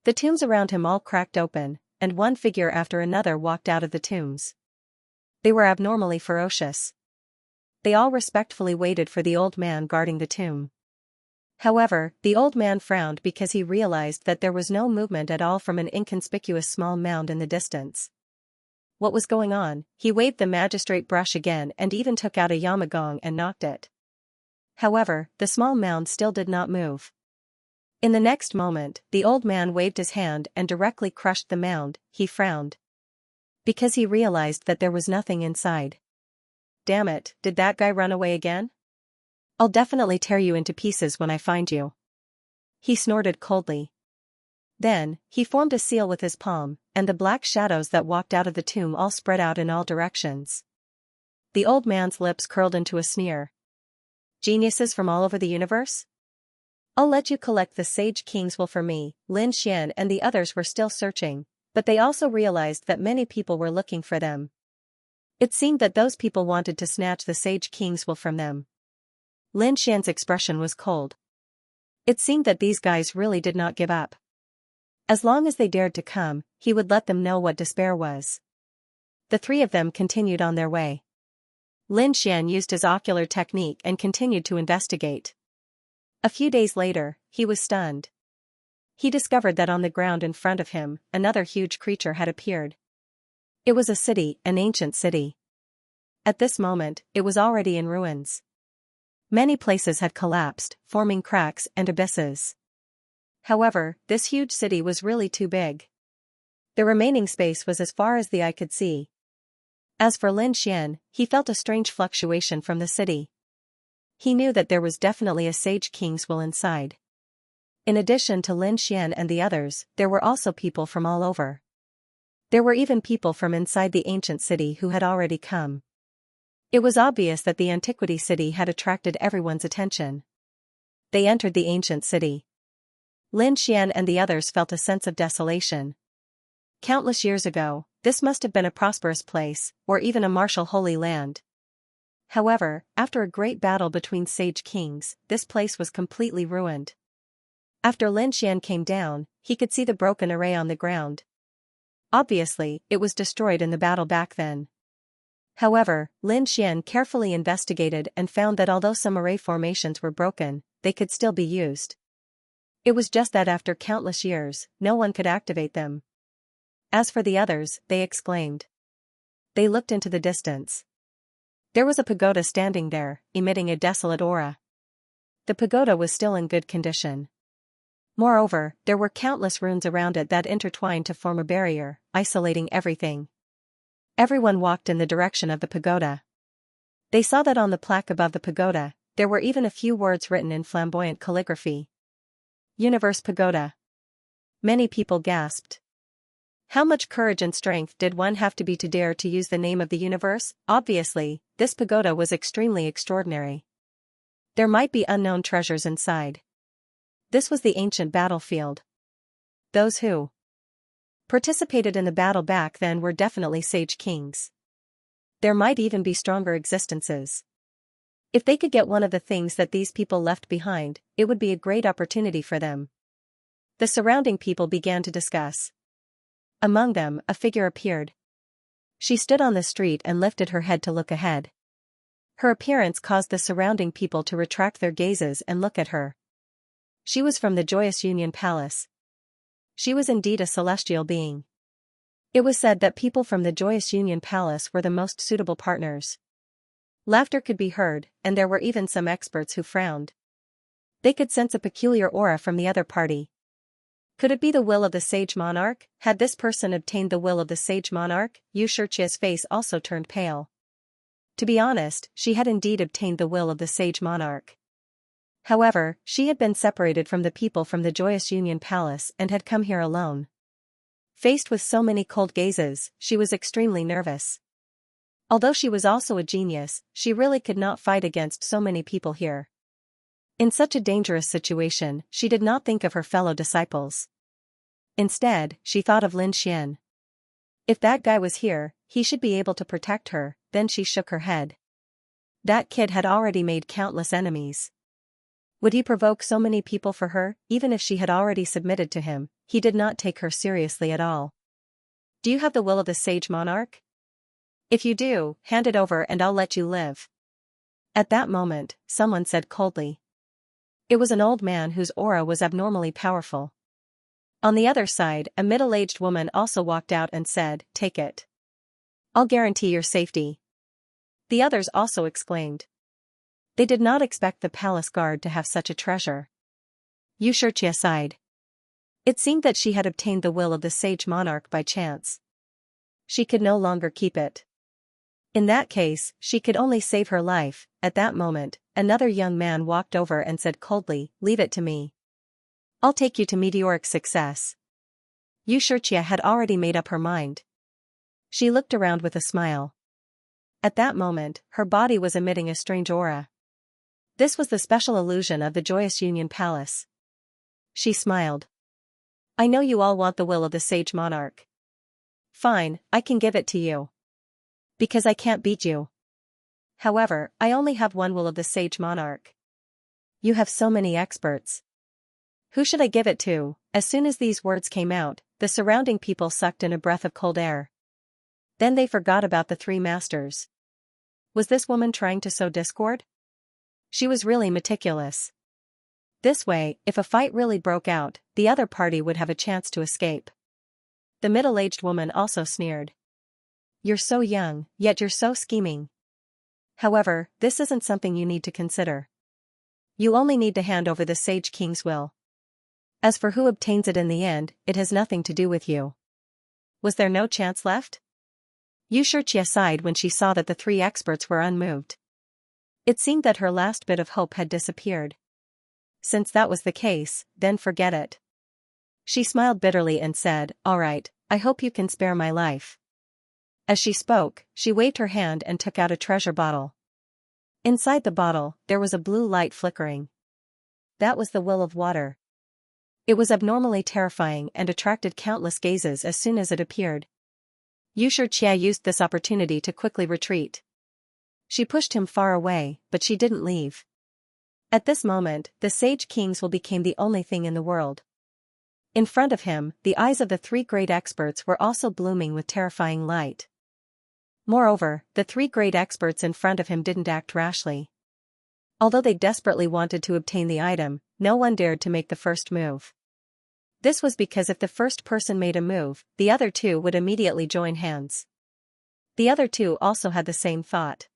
Speaker 1: The tombs around him all cracked open, and one figure after another walked out of the tombs. They were abnormally ferocious. They all respectfully waited for the old man guarding the tomb. However, the old man frowned because he realized that there was no movement at all from an inconspicuous small mound in the distance. What was going on? He waved the magistrate brush again and even took out a yamagong and knocked it. However, the small mound still did not move. In the next moment, the old man waved his hand and directly crushed the mound. He frowned. Because he realized that there was nothing inside. Damn it, did that guy run away again? I'll definitely tear you into pieces when I find you. He snorted coldly. Then, he formed a seal with his palm, and the black shadows that walked out of the tomb all spread out in all directions. The old man's lips curled into a sneer. Geniuses from all over the universe? I'll let you collect the Sage King's will for me. Lin Xian and the others were still searching, but they also realized that many people were looking for them. It seemed that those people wanted to snatch the Sage King's will from them. Lin Xian's expression was cold. It seemed that these guys really did not give up. As long as they dared to come, he would let them know what despair was. The three of them continued on their way. Lin Xian used his ocular technique and continued to investigate. A few days later, he was stunned. He discovered that on the ground in front of him, another huge creature had appeared. It was a city, an ancient city. At this moment, it was already in ruins. Many places had collapsed, forming cracks and abysses. However, this huge city was really too big. The remaining space was as far as the eye could see. As for Lin Xian, he felt a strange fluctuation from the city. He knew that there was definitely a Sage King's will inside. In addition to Lin Xian and the others, there were also people from all over. There were even people from inside the ancient city who had already come. It was obvious that the antiquity city had attracted everyone's attention. They entered the ancient city. Lin Xian and the others felt a sense of desolation. Countless years ago, this must have been a prosperous place, or even a martial holy land. However, after a great battle between Sage Kings, this place was completely ruined. After Lin Xian came down, he could see the broken array on the ground. Obviously, it was destroyed in the battle back then. However, Lin Xian carefully investigated and found that although some array formations were broken, they could still be used. It was just that after countless years, no one could activate them. As for the others, they exclaimed. They looked into the distance. There was a pagoda standing there, emitting a desolate aura. The pagoda was still in good condition. Moreover, there were countless runes around it that intertwined to form a barrier, isolating everything. Everyone walked in the direction of the pagoda. They saw that on the plaque above the pagoda, there were even a few words written in flamboyant calligraphy. Universe Pagoda. Many people gasped. How much courage and strength did one have to be to dare to use the name of the universe? Obviously, this pagoda was extremely extraordinary. There might be unknown treasures inside. This was the ancient battlefield. Those who participated in the battle back then were definitely Sage Kings. There might even be stronger existences. If they could get one of the things that these people left behind, it would be a great opportunity for them. The surrounding people began to discuss. Among them, a figure appeared. She stood on the street and lifted her head to look ahead. Her appearance caused the surrounding people to retract their gazes and look at her. She was from the Joyous Union Palace. She was indeed a celestial being. It was said that people from the Joyous Union Palace were the most suitable partners. Laughter could be heard, and there were even some experts who frowned. They could sense a peculiar aura from the other party. Could it be the will of the Sage Monarch? Had this person obtained the will of the Sage Monarch? Xianxia's face also turned pale. To be honest, she had indeed obtained the will of the Sage Monarch. However, she had been separated from the people from the Joyous Union Palace and had come here alone. Faced with so many cold gazes, she was extremely nervous. Although she was also a genius, she really could not fight against so many people here. In such a dangerous situation, she did not think of her fellow disciples. Instead, she thought of Lin Xian. If that guy was here, he should be able to protect her. Then she shook her head. That kid had already made countless enemies. Would he provoke so many people for her? Even if she had already submitted to him, he did not take her seriously at all. Do you have the will of the Sage Monarch? If you do, hand it over and I'll let you live. At that moment, someone said coldly. It was an old man whose aura was abnormally powerful. On the other side, a middle-aged woman also walked out and said, "Take it. I'll guarantee your safety." The others also exclaimed. They did not expect the palace guard to have such a treasure. Xianxia sighed. It seemed that she had obtained the will of the Sage Monarch by chance. She could no longer keep it. In that case, she could only save her life. At that moment, another young man walked over and said coldly, "Leave it to me. I'll take you to meteoric success." Xianxia had already made up her mind. She looked around with a smile. At that moment, her body was emitting a strange aura. This was the special illusion of the Joyous Union Palace. She smiled. "I know you all want the will of the Sage Monarch. Fine, I can give it to you. Because I can't beat you. However, I only have one will of the Sage Monarch. You have so many experts. Who should I give it to?" As soon as these words came out, the surrounding people sucked in a breath of cold air. Then they forgot about the three masters. Was this woman trying to sow discord? She was really meticulous. This way, if a fight really broke out, the other party would have a chance to escape. The middle-aged woman also sneered. "You're so young, yet you're so scheming. However, this isn't something you need to consider. You only need to hand over the Sage King's will. As for who obtains it in the end, it has nothing to do with you." Was there no chance left? Xianxia sighed when she saw that the three experts were unmoved. It seemed that her last bit of hope had disappeared. Since that was the case, then forget it. She smiled bitterly and said, "All right, I hope you can spare my life." As she spoke, she waved her hand and took out a treasure bottle. Inside the bottle, there was a blue light flickering. That was the will of water. It was abnormally terrifying and attracted countless gazes as soon as it appeared. Xianxia used this opportunity to quickly retreat. She pushed him far away, but she didn't leave. At this moment, the Sage King's will became the only thing in the world. In front of him, the eyes of the three great experts were also blooming with terrifying light. Moreover, the three great experts in front of him didn't act rashly. Although they desperately wanted to obtain the item, no one dared to make the first move. This was because if the first person made a move, the other two would immediately join hands. The other two also had the same thought.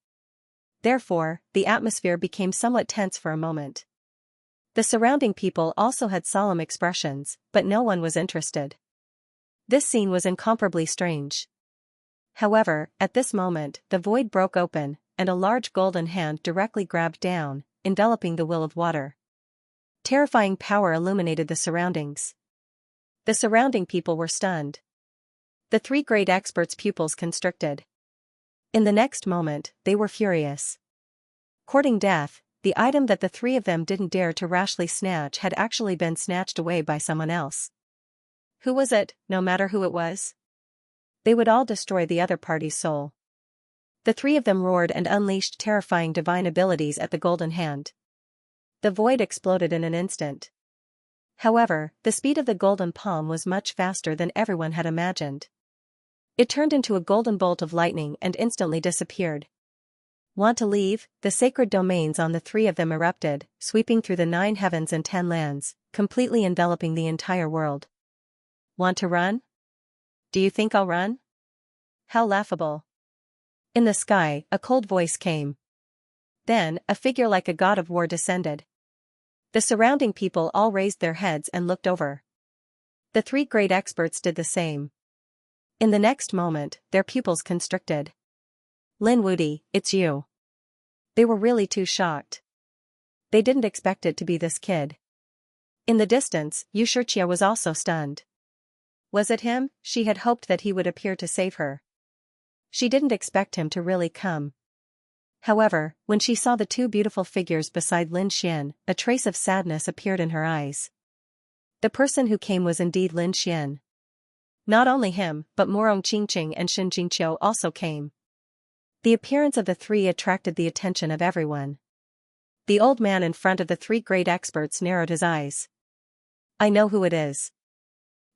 Speaker 1: Therefore, the atmosphere became somewhat tense for a moment. The surrounding people also had solemn expressions, but no one was interested. This scene was incomparably strange. However, at this moment, the void broke open, and a large golden hand directly grabbed down, enveloping the will of water. Terrifying power illuminated the surroundings. The surrounding people were stunned. The three great experts' pupils constricted. In the next moment, they were furious. Courting death, the item that the three of them didn't dare to rashly snatch had actually been snatched away by someone else. Who was it? No matter who it was, they would all destroy the other party's soul. The three of them roared and unleashed terrifying divine abilities at the golden hand. The void exploded in an instant. However, the speed of the golden palm was much faster than everyone had imagined. It turned into a golden bolt of lightning and instantly disappeared. Want to leave? The sacred domains on the three of them erupted, sweeping through the 9 heavens and 10 lands, completely enveloping the entire world. Want to run? Do you think I'll run? How laughable. In the sky, a cold voice came. Then, a figure like a god of war descended. The surrounding people all raised their heads and looked over. The three great experts did the same. In the next moment, their pupils constricted. Lin Wudi, it's you. They were really too shocked. They didn't expect it to be this kid. In the distance, Xianxia was also stunned. Was it him? She had hoped that he would appear to save her. She didn't expect him to really come. However, when she saw the two beautiful figures beside Lin Xian, a trace of sadness appeared in her eyes. The person who came was indeed Lin Xian. Not only him, but Morong Qingqing and Shen Jingqiu also came. The appearance of the three attracted the attention of everyone. The old man in front of the three great experts narrowed his eyes. I know who it is.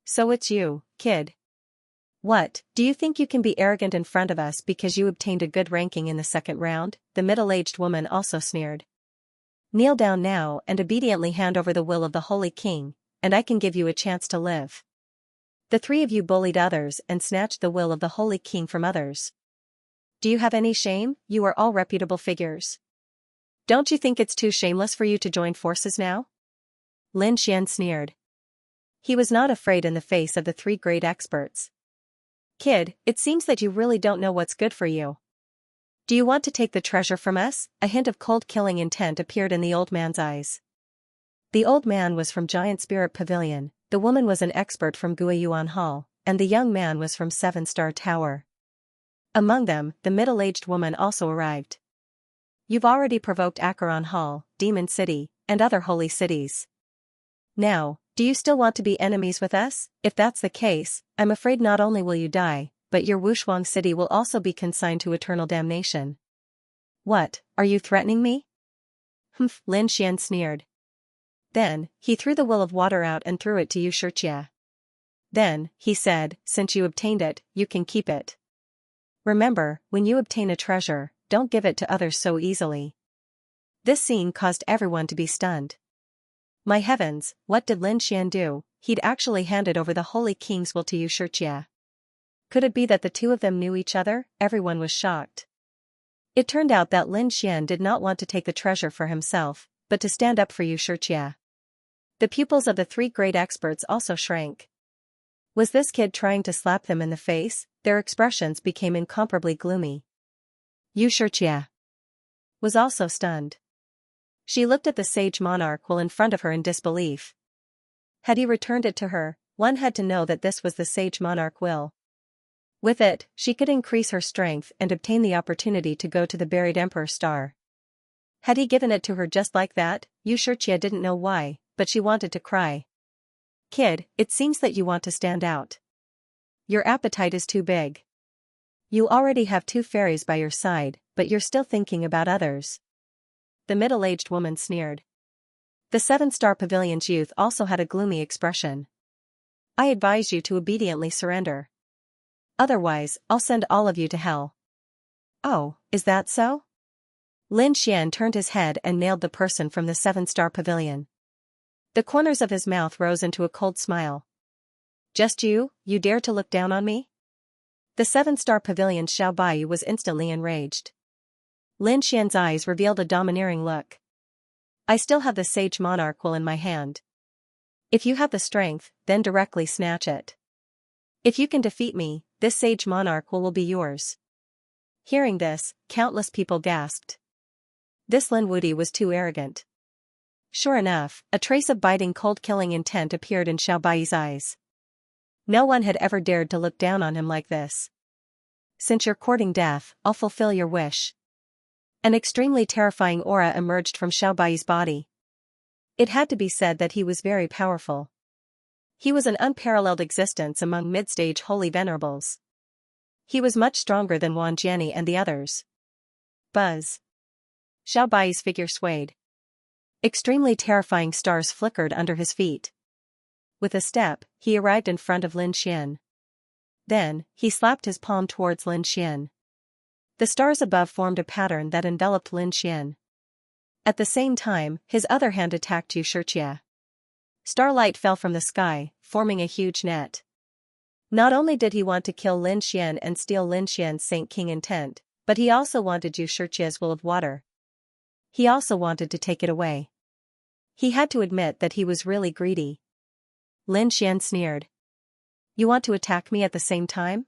Speaker 1: So it's you, kid. What, do you think you can be arrogant in front of us because you obtained a good ranking in the second round? The middle-aged woman also sneered. Kneel down now and obediently hand over the will of the Holy King, and I can give you a chance to live. The three of you bullied others and snatched the will of the Holy King from others. Do you have any shame? You are all reputable figures. Don't you think it's too shameless for you to join forces now? Lin Xian sneered. He was not afraid in the face of the three great experts. Kid, it seems that you really don't know what's good for you. Do you want to take the treasure from us? A hint of cold killing intent appeared in the old man's eyes. The old man was from Giant Spirit Pavilion, the woman was an expert from Guiyuan Hall, and the young man was from 7-Star Tower. Among them, the middle-aged woman also arrived. You've already provoked Acheron Hall, Demon City, and other holy cities. Now, do you still want to be enemies with us? If that's the case, I'm afraid not only will you die, but your Wushuang city will also be consigned to eternal damnation. What, are you threatening me? Humph, Lin Xian sneered. Then, he threw the will of water out and threw it to Xianxia. Then, he said, since you obtained it, you can keep it. Remember, when you obtain a treasure, don't give it to others so easily. This scene caused everyone to be stunned. My heavens, what did Lin Xian do? He'd actually handed over the Holy King's will to Xianxia. Could it be that the two of them knew each other? Everyone was shocked. It turned out that Lin Xian did not want to take the treasure for himself, but to stand up for Xianxia. The pupils of the three great experts also shrank. Was this kid trying to slap them in the face? Their expressions became incomparably gloomy. Xianxia was also stunned. She looked at the sage monarch will in front of her in disbelief. Had he returned it to her, one had to know that this was the sage monarch will. With it, she could increase her strength and obtain the opportunity to go to the buried Emperor Star. Had he given it to her just like that? Xianxia didn't know why, but she wanted to cry. Kid, it seems that you want to stand out. Your appetite is too big. You already have 2 fairies by your side, but you're still thinking about others. The middle-aged woman sneered. The 7-Star Pavilion's youth also had a gloomy expression. I advise you to obediently surrender. Otherwise, I'll send all of you to hell. Oh, is that so? Lin Xian turned his head and nailed the person from the 7-Star Pavilion. The corners of his mouth rose into a cold smile. Just you dare to look down on me? The 7-Star Pavilion's Xiao Baiyu was instantly enraged. Lin Xian's eyes revealed a domineering look. I still have the Sage Monarch will in my hand. If you have the strength, then directly snatch it. If you can defeat me, this Sage Monarch will be yours. Hearing this, countless people gasped. This Lin Wudi was too arrogant. Sure enough, a trace of biting cold-killing intent appeared in Xiao Bai's eyes. No one had ever dared to look down on him like this. Since you're courting death, I'll fulfill your wish. An extremely terrifying aura emerged from Xiao Bai's body. It had to be said that he was very powerful. He was an unparalleled existence among mid-stage holy venerables. He was much stronger than Wan Jiani and the others. Buzz. Xiao Bai's figure swayed. Extremely terrifying stars flickered under his feet. With a step, he arrived in front of Lin Xian. Then, he slapped his palm towards Lin Xian. The stars above formed a pattern that enveloped Lin Xian. At the same time, his other hand attacked Xianxia. Starlight fell from the sky, forming a huge net. Not only did he want to kill Lin Xian and steal Lin Xian's Saint King intent, but he also wanted Xianxia's will of water. He also wanted to take it away. He had to admit that he was really greedy. Lin Xian sneered. You want to attack me at the same time?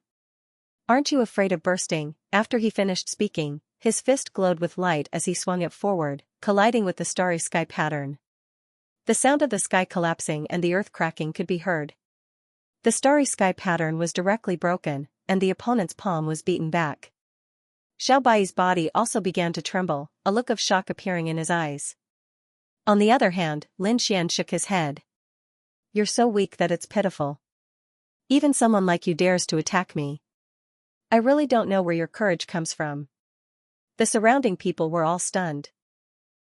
Speaker 1: Aren't you afraid of bursting? After he finished speaking, his fist glowed with light as he swung it forward, colliding with the starry sky pattern. The sound of the sky collapsing and the earth cracking could be heard. The starry sky pattern was directly broken, and the opponent's palm was beaten back. Xiao Bai's body also began to tremble, a look of shock appearing in his eyes. On the other hand, Lin Xian shook his head. You're so weak that it's pitiful. Even someone like you dares to attack me. I really don't know where your courage comes from. The surrounding people were all stunned.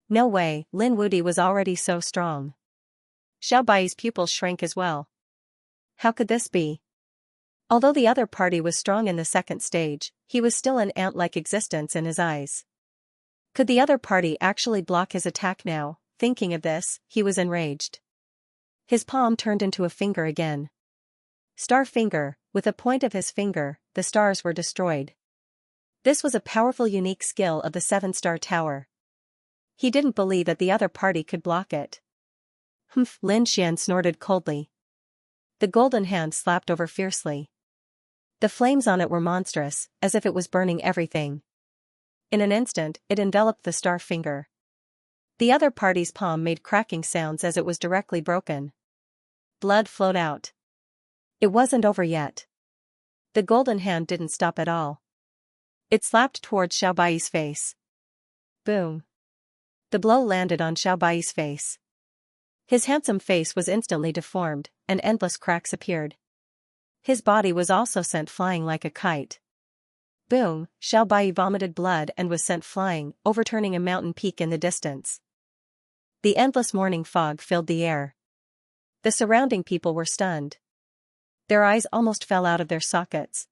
Speaker 1: No way, Lin Wudi was already so strong. Xiao Bai's pupils shrank as well. How could this be? Although the other party was strong in the second stage, he was still an ant-like existence in his eyes. Could the other party actually block his attack now? Thinking of this, he was enraged. His palm turned into a finger again. Star finger, with a point of his finger, the stars were destroyed. This was a powerful unique skill of the 7-Star Tower. He didn't believe that the other party could block it. Humph, Lin Xian snorted coldly. The golden hand slapped over fiercely. The flames on it were monstrous, as if it was burning everything. In an instant, it enveloped the star finger. The other party's palm made cracking sounds as it was directly broken. Blood flowed out. It wasn't over yet. The golden hand didn't stop at all. It slapped towards Xiao Bai's face. Boom. The blow landed on Xiao Bai's face. His handsome face was instantly deformed, and endless cracks appeared. His body was also sent flying like a kite. Boom, Xiao Bai vomited blood and was sent flying, overturning a mountain peak in the distance. The endless morning fog filled the air. The surrounding people were stunned. Their eyes almost fell out of their sockets.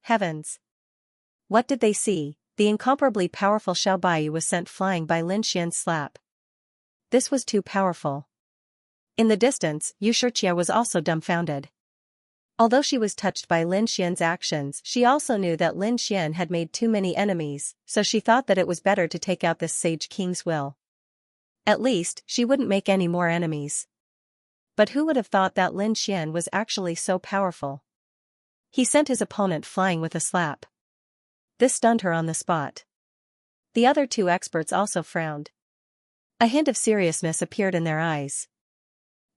Speaker 1: Heavens! What did they see? The incomparably powerful Xiao Bai was sent flying by Lin Xian's slap. This was too powerful. In the distance, Xianxia was also dumbfounded. Although she was touched by Lin Xian's actions, she also knew that Lin Xian had made too many enemies, so she thought that it was better to take out this sage king's will. At least, she wouldn't make any more enemies. But who would have thought that Lin Xian was actually so powerful? He sent his opponent flying with a slap. This stunned her on the spot. The other two experts also frowned. A hint of seriousness appeared in their eyes.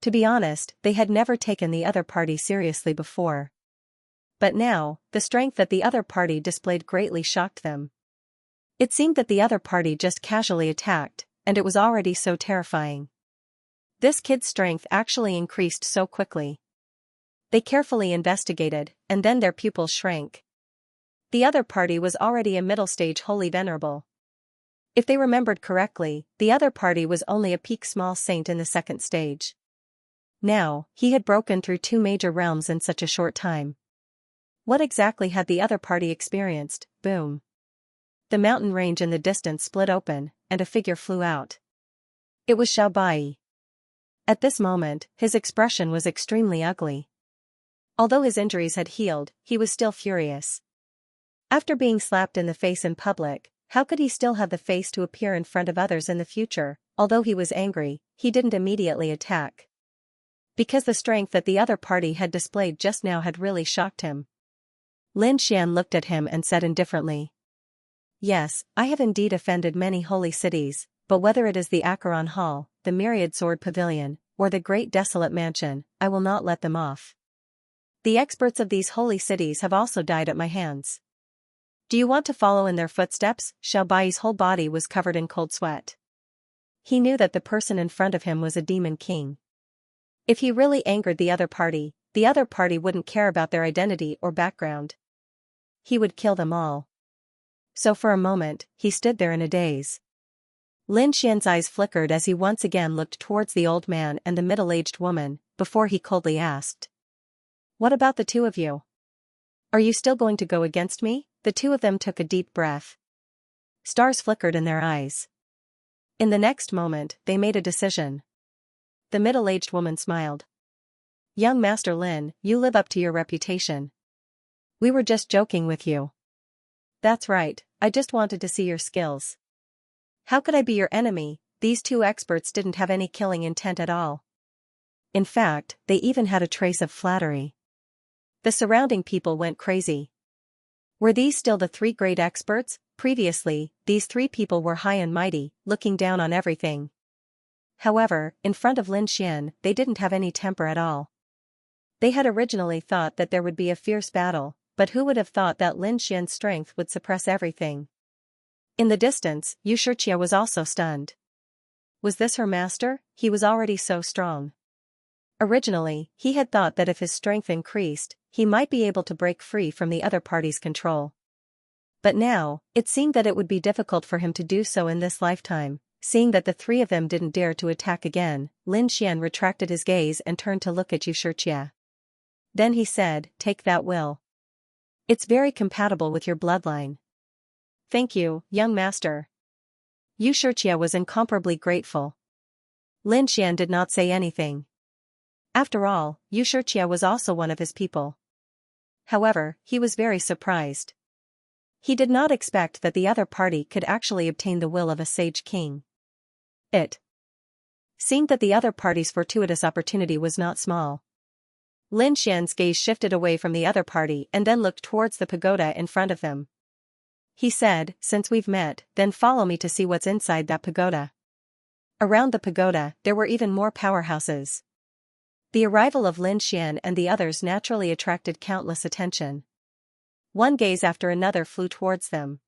Speaker 1: To be honest, they had never taken the other party seriously before. But now, the strength that the other party displayed greatly shocked them. It seemed that the other party just casually attacked, and it was already so terrifying. This kid's strength actually increased so quickly. They carefully investigated, and then their pupils shrank. The other party was already a middle-stage holy venerable. If they remembered correctly, the other party was only a peak small saint in the second stage. Now, he had broken through 2 major realms in such a short time. What exactly had the other party experienced? Boom. The mountain range in the distance split open, and a figure flew out. It was Xiao Bai. At this moment, his expression was extremely ugly. Although his injuries had healed, he was still furious. After being slapped in the face in public, how could he still have the face to appear in front of others in the future? Although he was angry, he didn't immediately attack. Because the strength that the other party had displayed just now had really shocked him. Lin Xian looked at him and said indifferently. Yes, I have indeed offended many holy cities, but whether it is the Acheron Hall, the Myriad Sword Pavilion, or the Great Desolate Mansion, I will not let them off. The experts of these holy cities have also died at my hands. Do you want to follow in their footsteps? Xiao Bai's whole body was covered in cold sweat. He knew that the person in front of him was a demon king. If he really angered the other party wouldn't care about their identity or background. He would kill them all. So for a moment, he stood there in a daze. Lin Xian's eyes flickered as he once again looked towards the old man and the middle-aged woman, before he coldly asked. What about the two of you? Are you still going to go against me? The two of them took a deep breath. Stars flickered in their eyes. In the next moment, they made a decision. The middle-aged woman smiled. Young Master Lin, you live up to your reputation. We were just joking with you. That's right, I just wanted to see your skills. How could I be your enemy? These two experts didn't have any killing intent at all. In fact, they even had a trace of flattery. The surrounding people went crazy. Were these still the 3 great experts? Previously, these 3 people were high and mighty, looking down on everything. However, in front of Lin Xian, they didn't have any temper at all. They had originally thought that there would be a fierce battle, but who would have thought that Lin Xian's strength would suppress everything? In the distance, Xianxia was also stunned. Was this her master? He was already so strong. Originally, he had thought that if his strength increased, he might be able to break free from the other party's control. But now, it seemed that it would be difficult for him to do so in this lifetime. Seeing that the 3 of them didn't dare to attack again, Lin Xian retracted his gaze and turned to look at Xianxia. Then he said, take that will. It's very compatible with your bloodline. Thank you, young master. Xianxia was incomparably grateful. Lin Xian did not say anything. After all, Xianxia was also one of his people. However, he was very surprised. He did not expect that the other party could actually obtain the will of a sage king. It seemed that the other party's fortuitous opportunity was not small. Lin Xian's gaze shifted away from the other party and then looked towards the pagoda in front of them. he said, since we've met, then follow me to see what's inside that pagoda. Around the pagoda, there were even more powerhouses. The arrival of Lin Xian and the others naturally attracted countless attention. One gaze after another flew towards them.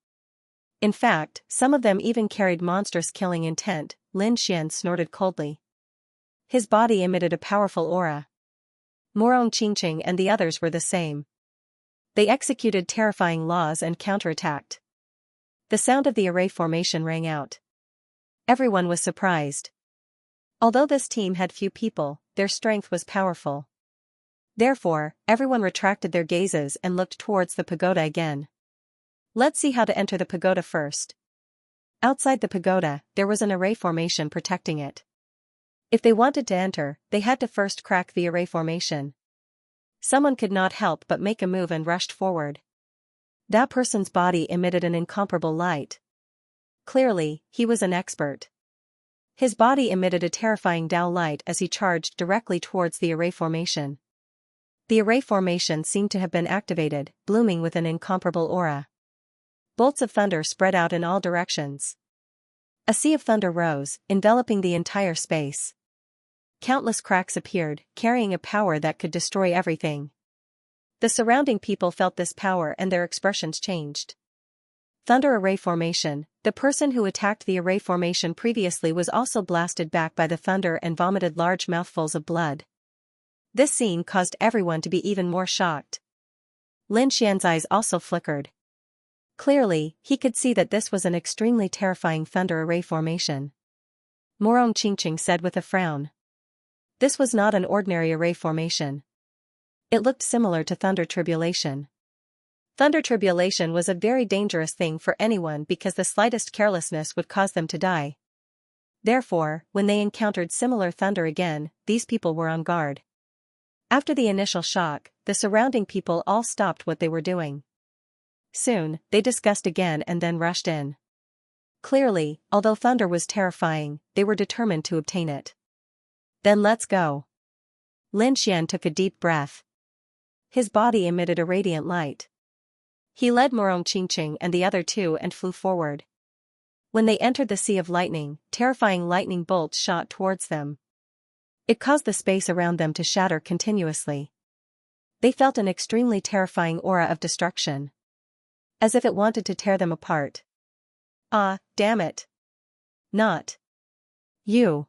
Speaker 1: In fact, some of them even carried monstrous killing intent. Lin Xian snorted coldly. His body emitted a powerful aura. Morong Qingqing and the others were the same. They executed terrifying laws and counterattacked. The sound of the array formation rang out. Everyone was surprised. Although this team had few people, their strength was powerful. Therefore, everyone retracted their gazes and looked towards the pagoda again. Let's see how to enter the pagoda first. Outside the pagoda, there was an array formation protecting it. If they wanted to enter, they had to first crack the array formation. Someone could not help but make a move and rushed forward. That person's body emitted an incomparable light. Clearly, he was an expert. His body emitted a terrifying Dao light as he charged directly towards the array formation. The array formation seemed to have been activated, blooming with an incomparable aura. Bolts of thunder spread out in all directions. A sea of thunder rose, enveloping the entire space. Countless cracks appeared, carrying a power that could destroy everything. The surrounding people felt this power and their expressions changed. Thunder array formation. The person who attacked the array formation previously was also blasted back by the thunder and vomited large mouthfuls of blood. This scene caused everyone to be even more shocked. Lin Xian's eyes also flickered. Clearly, he could see that this was an extremely terrifying thunder array formation. Morong Qingqing said with a frown. This was not an ordinary array formation. It looked similar to thunder tribulation. Thunder tribulation was a very dangerous thing for anyone because the slightest carelessness would cause them to die. Therefore, when they encountered similar thunder again, these people were on guard. After the initial shock, the surrounding people all stopped what they were doing. Soon, they discussed again and then rushed in. Clearly, although thunder was terrifying, they were determined to obtain it. Then let's go. Lin Xian took a deep breath. His body emitted a radiant light. He led Morong Qingqing and the other two and flew forward. When they entered the sea of lightning, terrifying lightning bolts shot towards them. It caused the space around them to shatter continuously. They felt an extremely terrifying aura of destruction. As if it wanted to tear them apart. Ah, damn it. Not you.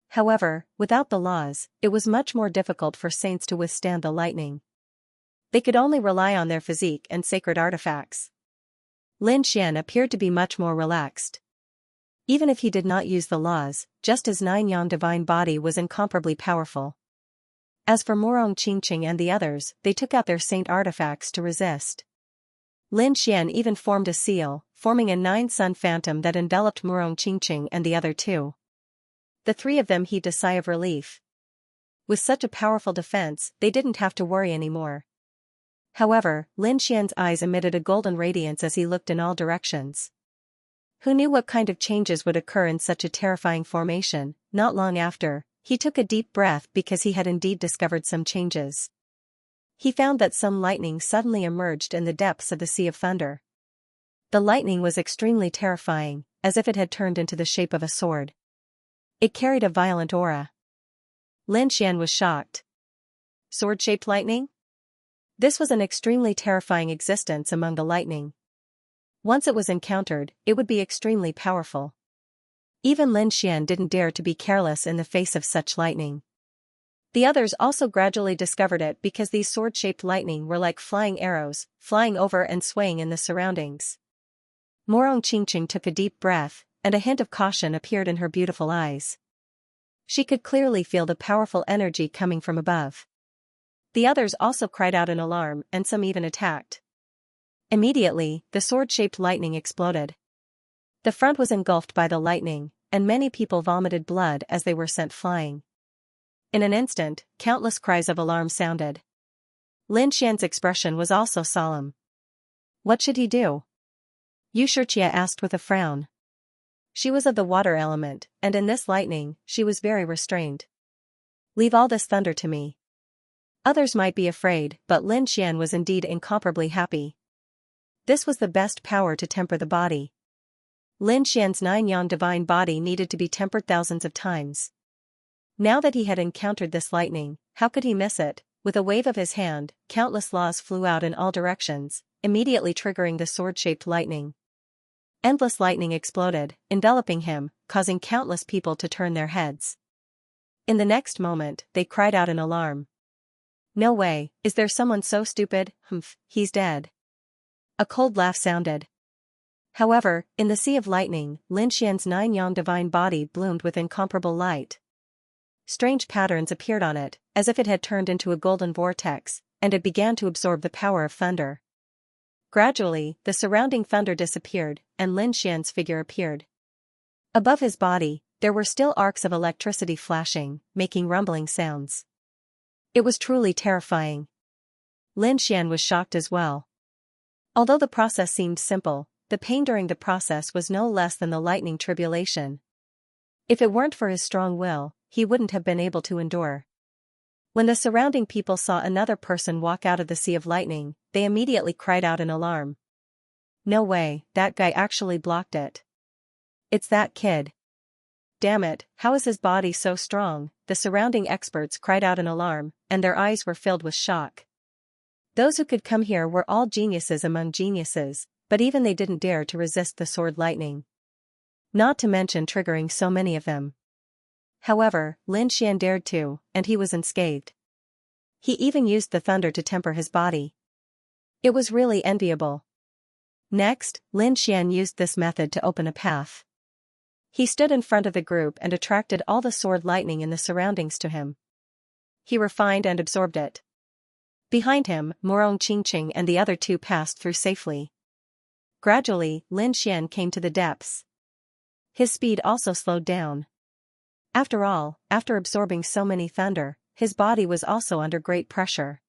Speaker 1: However, without the laws, it was much more difficult for saints to withstand the lightning. They could only rely on their physique and sacred artifacts. Lin Xian appeared to be much more relaxed. Even if he did not use the laws, just his nine-yang divine body was incomparably powerful. As for Morong Qingqing and the others, they took out their saint artifacts to resist. Lin Xian even formed a seal, forming a nine-sun phantom that enveloped Morong Qingqing and the other two. The three of them heaved a sigh of relief. With such a powerful defense, they didn't have to worry anymore. However, Lin Xian's eyes emitted a golden radiance as he looked in all directions. Who knew what kind of changes would occur in such a terrifying formation? Not long after, he took a deep breath because he had indeed discovered some changes. He found that some lightning suddenly emerged in the depths of the sea of thunder. The lightning was extremely terrifying, as if it had turned into the shape of a sword. It carried a violent aura. Lin Xian was shocked. Sword-shaped lightning? This was an extremely terrifying existence among the lightning. Once it was encountered, it would be extremely powerful. Even Lin Xian didn't dare to be careless in the face of such lightning. The others also gradually discovered it because these sword-shaped lightning were like flying arrows, flying over and swaying in the surroundings. Morong Qingqing took a deep breath, and a hint of caution appeared in her beautiful eyes. She could clearly feel the powerful energy coming from above. The others also cried out in alarm and some even attacked. Immediately, the sword-shaped lightning exploded. The front was engulfed by the lightning, and many people vomited blood as they were sent flying. In an instant, countless cries of alarm sounded. Lin Xian's expression was also solemn. What should he do? Xianxia asked with a frown. She was of the water element, and in this lightning, she was very restrained. Leave all this thunder to me. Others might be afraid, but Lin Xian was indeed incomparably happy. This was the best power to temper the body. Lin Xian's 9-yang divine body needed to be tempered thousands of times. Now that he had encountered this lightning, how could he miss it? With a wave of his hand, countless laws flew out in all directions, immediately triggering the sword-shaped lightning. Endless lightning exploded, enveloping him, causing countless people to turn their heads. In the next moment, they cried out in alarm. "No way, is there someone so stupid? Humph, he's dead." A cold laugh sounded. However, in the sea of lightning, Lin Xian's 9-yang divine body bloomed with incomparable light. Strange patterns appeared on it, as if it had turned into a golden vortex, and it began to absorb the power of thunder. Gradually, the surrounding thunder disappeared, and Lin Xian's figure appeared. Above his body, there were still arcs of electricity flashing, making rumbling sounds. It was truly terrifying. Lin Xian was shocked as well. Although the process seemed simple, the pain during the process was no less than the lightning tribulation. If it weren't for his strong will, he wouldn't have been able to endure. When the surrounding people saw another person walk out of the sea of lightning, they immediately cried out in alarm. "No way, that guy actually blocked it. It's that kid. Damn it, how is his body so strong?" The surrounding experts cried out in alarm, and their eyes were filled with shock. Those who could come here were all geniuses among geniuses, but even they didn't dare to resist the sword lightning. Not to mention triggering so many of them. However, Lin Xian dared to, and he was unscathed. He even used the thunder to temper his body. It was really enviable. Next, Lin Xian used this method to open a path. He stood in front of the group and attracted all the sword lightning in the surroundings to him. He refined and absorbed it. Behind him, Morong Qingqing and the other two passed through safely. Gradually, Lin Xian came to the depths. His speed also slowed down. After all, after absorbing so many thunder, his body was also under great pressure.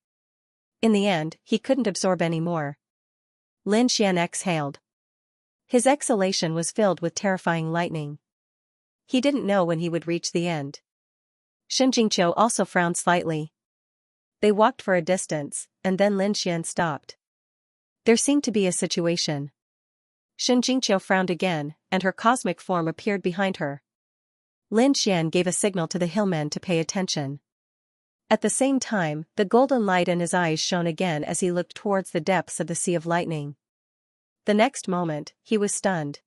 Speaker 1: In the end, he couldn't absorb any more. Lin Xian exhaled. His exhalation was filled with terrifying lightning. He didn't know when he would reach the end. Shen Jingqiu also frowned slightly. They walked for a distance, and then Lin Xian stopped. There seemed to be a situation. Shen Jingqiu frowned again, and her cosmic form appeared behind her. Lin Xian gave a signal to the hillmen to pay attention. At the same time, the golden light in his eyes shone again as he looked towards the depths of the sea of lightning. The next moment, he was stunned.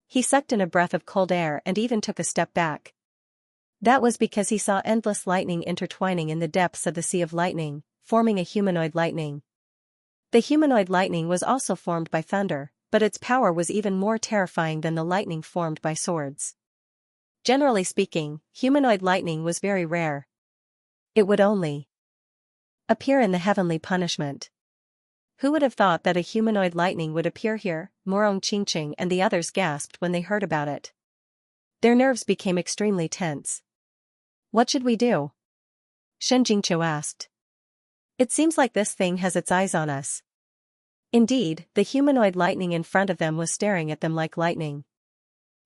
Speaker 1: He sucked in a breath of cold air and even took a step back. That was because he saw endless lightning intertwining in the depths of the sea of lightning, forming a humanoid lightning. The humanoid lightning was also formed by thunder, but its power was even more terrifying than the lightning formed by swords. Generally speaking, humanoid lightning was very rare. It would only appear in the heavenly punishment. Who would have thought that a humanoid lightning would appear here? Morong Qingqing and the others gasped when they heard about it. Their nerves became extremely tense. "What should we do?" Shen Jingqiu asked. "It seems like this thing has its eyes on us." Indeed, the humanoid lightning in front of them was staring at them like lightning.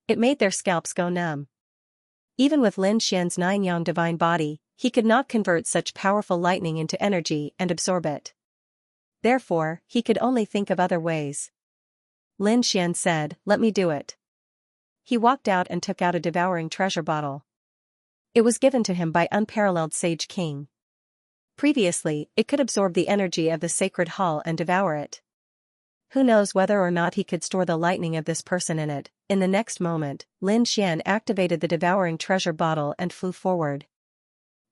Speaker 1: It made their scalps go numb. Even with Lin Xian's 9-yang divine body, he could not convert such powerful lightning into energy and absorb it. Therefore, he could only think of other ways. Lin Xian said, "Let me do it." He walked out and took out a devouring treasure bottle. It was given to him by unparalleled Sage King. Previously, it could absorb the energy of the sacred hall and devour it. Who knows whether or not he could store the lightning of this person in it. In the next moment, Lin Xian activated the devouring treasure bottle and flew forward.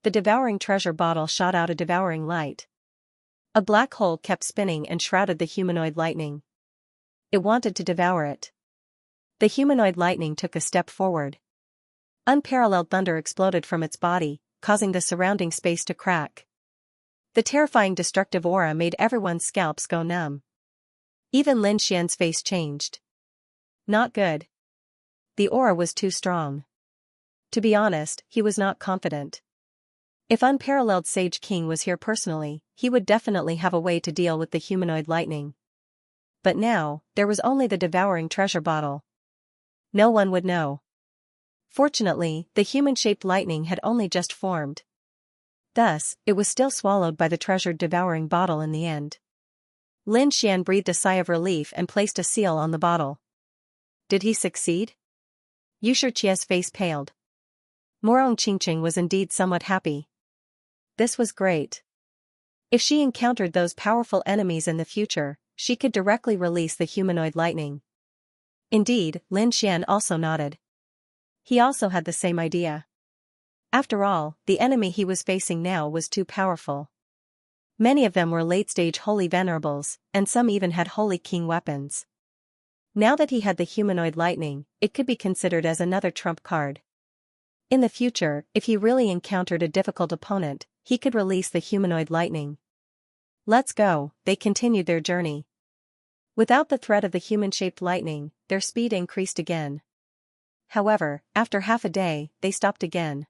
Speaker 1: The devouring treasure bottle shot out a devouring light. A black hole kept spinning and shrouded the humanoid lightning. It wanted to devour it. The humanoid lightning took a step forward. Unparalleled thunder exploded from its body, causing the surrounding space to crack. The terrifying destructive aura made everyone's scalps go numb. Even Lin Xian's face changed. Not good. The aura was too strong. To be honest, he was not confident. If unparalleled Sage King was here personally, he would definitely have a way to deal with the humanoid lightning. But now, there was only the devouring treasure bottle. No one would know. Fortunately, the human-shaped lightning had only just formed. Thus, it was still swallowed by the treasured devouring bottle in the end. Lin Xian breathed a sigh of relief and placed a seal on the bottle. Did he succeed? Yu Shiqia's face paled. Morong Qingqing was indeed somewhat happy. This was great. If she encountered those powerful enemies in the future, she could directly release the humanoid lightning. Indeed, Lin Xian also nodded. He also had the same idea. After all, the enemy he was facing now was too powerful. Many of them were late-stage holy venerables, and some even had holy king weapons. Now that he had the humanoid lightning, it could be considered as another trump card. In the future, if he really encountered a difficult opponent, he could release the humanoid lightning. Let's go, they continued their journey. Without the threat of the human-shaped lightning, their speed increased again. However, after half a day, they stopped again.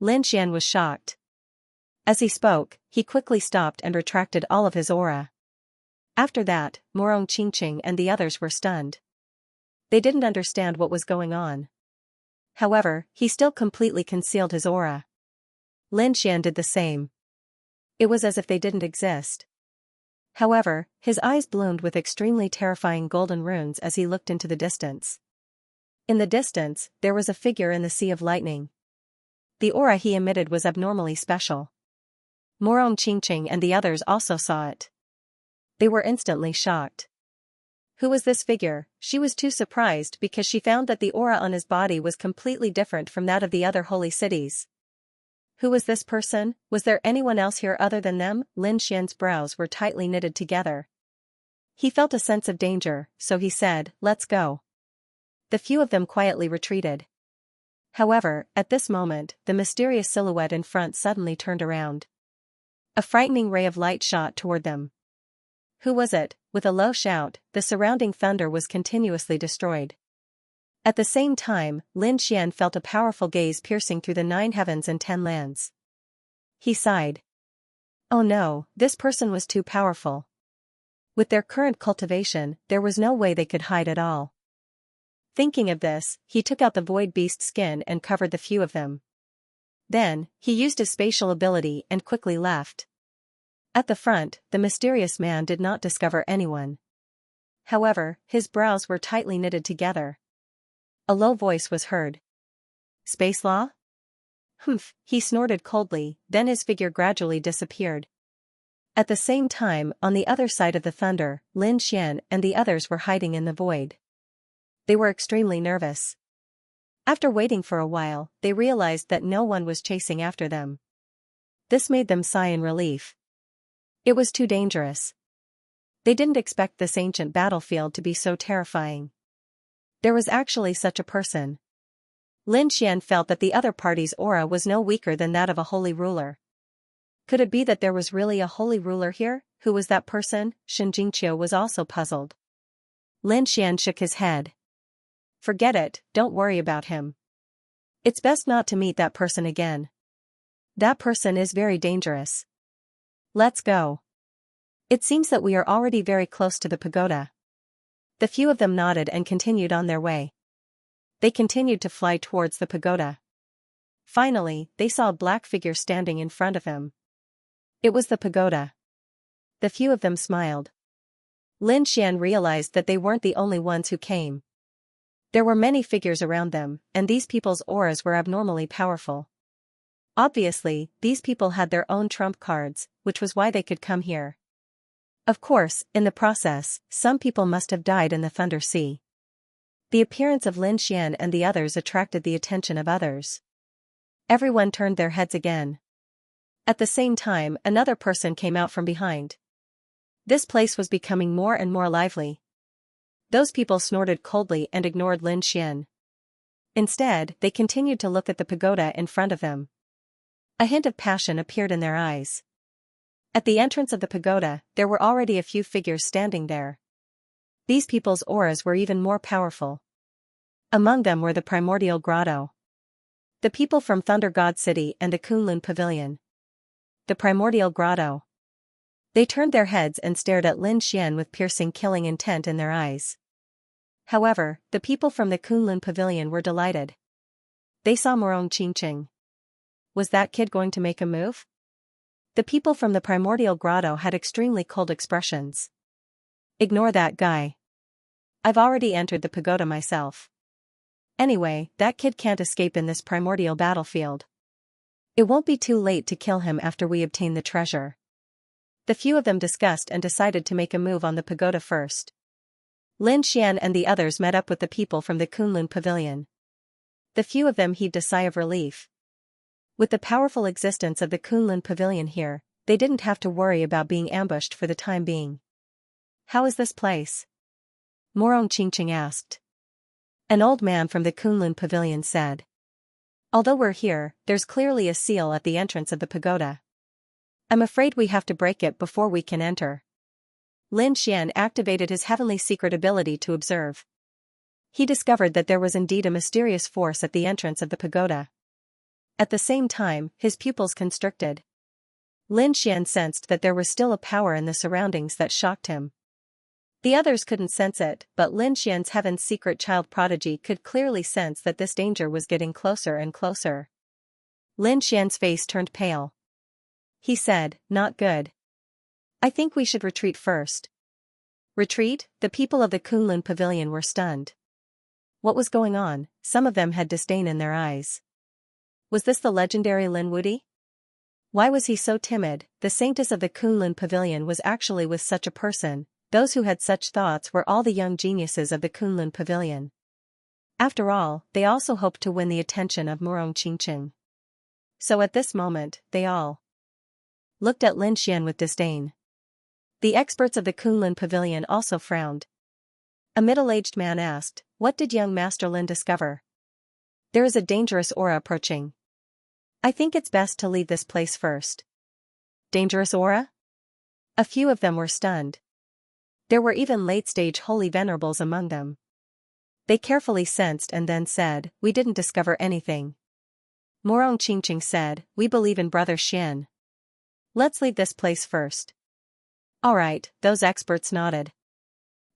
Speaker 1: Lin Xian was shocked. As he spoke, he quickly stopped and retracted all of his aura. After that, Morong Qingqing and the others were stunned. They didn't understand what was going on. However, he still completely concealed his aura. Lin Xian did the same. It was as if they didn't exist. However, his eyes bloomed with extremely terrifying golden runes as he looked into the distance. In the distance, there was a figure in the sea of lightning. The aura he emitted was abnormally special. Morong Qingqing and the others also saw it. They were instantly shocked. Who was this figure? She was too surprised because she found that the aura on his body was completely different from that of the other holy cities. Who was this person? Was there anyone else here other than them? Lin Xian's brows were tightly knitted together. He felt a sense of danger, so he said, "Let's go." The few of them quietly retreated. However, at this moment, the mysterious silhouette in front suddenly turned around. A frightening ray of light shot toward them. Who was it? With a low shout, the surrounding thunder was continuously destroyed. At the same time, Lin Xian felt a powerful gaze piercing through the 9 heavens and 10 lands. He sighed. Oh no, this person was too powerful. With their current cultivation, there was no way they could hide at all. Thinking of this, he took out the void beast skin and covered the few of them. Then, he used his spatial ability and quickly left. At the front, the mysterious man did not discover anyone. However, his brows were tightly knitted together. A low voice was heard. Space law? Humph, he snorted coldly, then his figure gradually disappeared. At the same time, on the other side of the thunder, Lin Xian and the others were hiding in the void. They were extremely nervous. After waiting for a while, they realized that no one was chasing after them. This made them sigh in relief. It was too dangerous. They didn't expect this ancient battlefield to be so terrifying. There was actually such a person. Lin Xian felt that the other party's aura was no weaker than that of a holy ruler. Could it be that there was really a holy ruler here? Who was that person? Xianxia was also puzzled. Lin Xian shook his head. Forget it, don't worry about him. It's best not to meet that person again. That person is very dangerous. Let's go. It seems that we are already very close to the pagoda. The few of them nodded and continued on their way. They continued to fly towards the pagoda. Finally, they saw a black figure standing in front of him. It was the pagoda. The few of them smiled. Lin Xian realized that they weren't the only ones who came. There were many figures around them, and these people's auras were abnormally powerful. Obviously, these people had their own trump cards, which was why they could come here. Of course, in the process, some people must have died in the Thunder Sea. The appearance of Lin Xian and the others attracted the attention of others. Everyone turned their heads again. At the same time, another person came out from behind. This place was becoming more and more lively. Those people snorted coldly and ignored Lin Xian. Instead, they continued to look at the pagoda in front of them. A hint of passion appeared in their eyes. At the entrance of the pagoda, there were already a few figures standing there. These people's auras were even more powerful. Among them were the Primordial Grotto, the people from Thunder God City and the Kunlun Pavilion. The Primordial Grotto. They turned their heads and stared at Lin Xian with piercing killing intent in their eyes. However, the people from the Kunlun Pavilion were delighted. They saw Morong Qingqing. Was that kid going to make a move? The people from the Primordial Grotto had extremely cold expressions. Ignore that guy. I've already entered the pagoda myself. Anyway, that kid can't escape in this primordial battlefield. It won't be too late to kill him after we obtain the treasure. The few of them discussed and decided to make a move on the pagoda first. Lin Xian and the others met up with the people from the Kunlun Pavilion. The few of them heaved a sigh of relief. With the powerful existence of the Kunlun Pavilion here, they didn't have to worry about being ambushed for the time being. How is this place? Morong Qingqing asked. An old man from the Kunlun Pavilion said. Although we're here, there's clearly a seal at the entrance of the pagoda. I'm afraid we have to break it before we can enter. Lin Xian activated his heavenly secret ability to observe. He discovered that there was indeed a mysterious force at the entrance of the pagoda. At the same time, his pupils constricted. Lin Xian sensed that there was still a power in the surroundings that shocked him. The others couldn't sense it, but Lin Xian's heaven's secret child prodigy could clearly sense that this danger was getting closer and closer. Lin Xian's face turned pale. He said, "Not good. I think we should retreat first." Retreat? The people of the Kunlun Pavilion were stunned. What was going on? Some of them had disdain in their eyes. Was this the legendary Lin Wudi? Why was he so timid? The saintess of the Kunlun Pavilion was actually with such a person. Those who had such thoughts were all the young geniuses of the Kunlun Pavilion. After all, they also hoped to win the attention of Morong Qingqing. So at this moment, they all looked at Lin Xian with disdain. The experts of the Kunlun Pavilion also frowned. A middle-aged man asked, "What did young Master Lin discover?" "There is a dangerous aura approaching. I think it's best to leave this place first." Dangerous aura? A few of them were stunned. There were even late-stage holy venerables among them. They carefully sensed and then said, "We didn't discover anything." Morong Qingqing said, "We believe in Brother Xian. Let's leave this place first." All right, those experts nodded.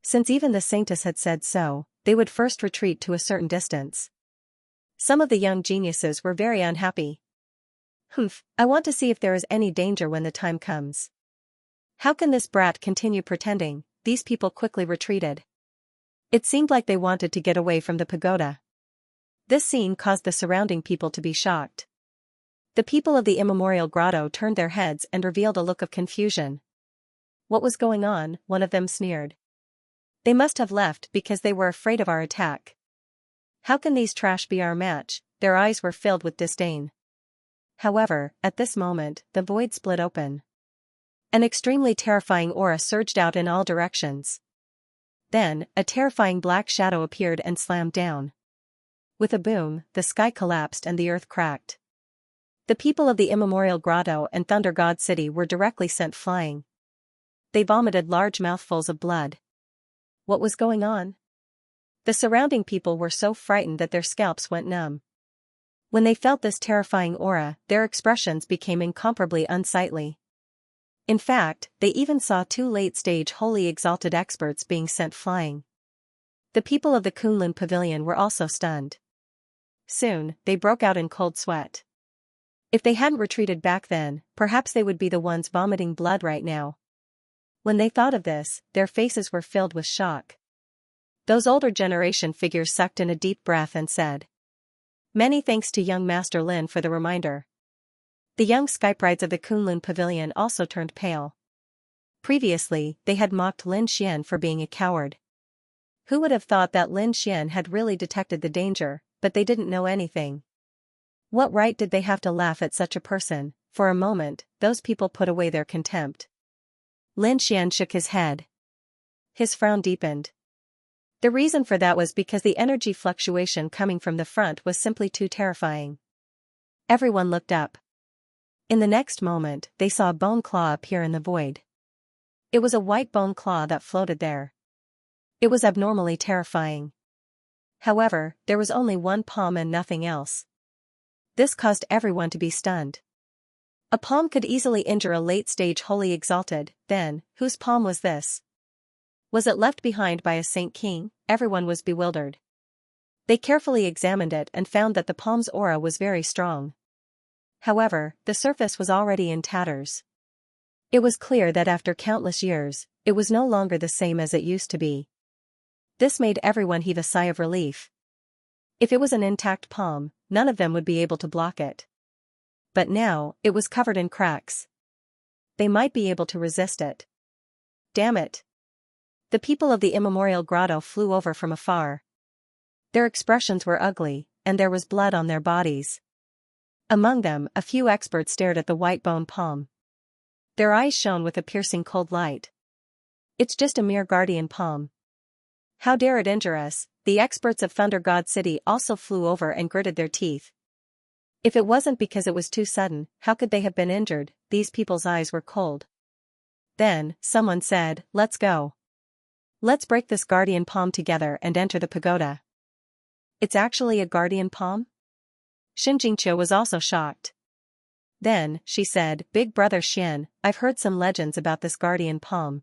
Speaker 1: Since even the saintess had said so, they would first retreat to a certain distance. Some of the young geniuses were very unhappy. I want to see if there is any danger when the time comes. How can this brat continue pretending? These people quickly retreated. It seemed like they wanted to get away from the pagoda. This scene caused the surrounding people to be shocked. The people of the immemorial grotto turned their heads and revealed a look of confusion. What was going on? One of them sneered. They must have left because they were afraid of our attack. How can these trash be our match? Their eyes were filled with disdain. However, at this moment, the void split open. An extremely terrifying aura surged out in all directions. Then, a terrifying black shadow appeared and slammed down. With a boom, the sky collapsed and the earth cracked. The people of the immemorial grotto and Thunder God City were directly sent flying. They vomited large mouthfuls of blood. What was going on? The surrounding people were so frightened that their scalps went numb. When they felt this terrifying aura, their expressions became incomparably unsightly. In fact, they even saw two late-stage holy exalted experts being sent flying. The people of the Kunlun Pavilion were also stunned. Soon, they broke out in cold sweat. If they hadn't retreated back then, perhaps they would be the ones vomiting blood right now. When they thought of this, their faces were filled with shock. Those older generation figures sucked in a deep breath and said, "Many thanks to young Master Lin for the reminder." The young skyprides of the Kunlun Pavilion also turned pale. Previously, they had mocked Lin Xian for being a coward. Who would have thought that Lin Xian had really detected the danger, but they didn't know anything. What right did they have to laugh at such a person? For a moment, those people put away their contempt. Lin Xian shook his head. His frown deepened. The reason for that was because the energy fluctuation coming from the front was simply too terrifying. Everyone looked up. In the next moment, they saw a bone claw appear in the void. It was a white bone claw that floated there. It was abnormally terrifying. However, there was only one palm and nothing else. This caused everyone to be stunned. A palm could easily injure a late-stage holy exalted, then, whose palm was this? Was it left behind by a Saint King? Everyone was bewildered. They carefully examined it and found that the palm's aura was very strong. However, the surface was already in tatters. It was clear that after countless years, it was no longer the same as it used to be. This made everyone heave a sigh of relief. If it was an intact palm, none of them would be able to block it. But now, it was covered in cracks. They might be able to resist it. Damn it! The people of the immemorial grotto flew over from afar. Their expressions were ugly, and there was blood on their bodies. Among them, a few experts stared at the white bone palm. Their eyes shone with a piercing cold light. It's just a mere guardian palm. How dare it injure us? The experts of Thunder God City also flew over and gritted their teeth. If it wasn't because it was too sudden, how could they have been injured? These people's eyes were cold. Then, someone said, "Let's go. Let's break this guardian palm together and enter the pagoda." It's actually a guardian palm? Xianxia was also shocked. Then, she said, "Big brother Xian, I've heard some legends about this guardian palm.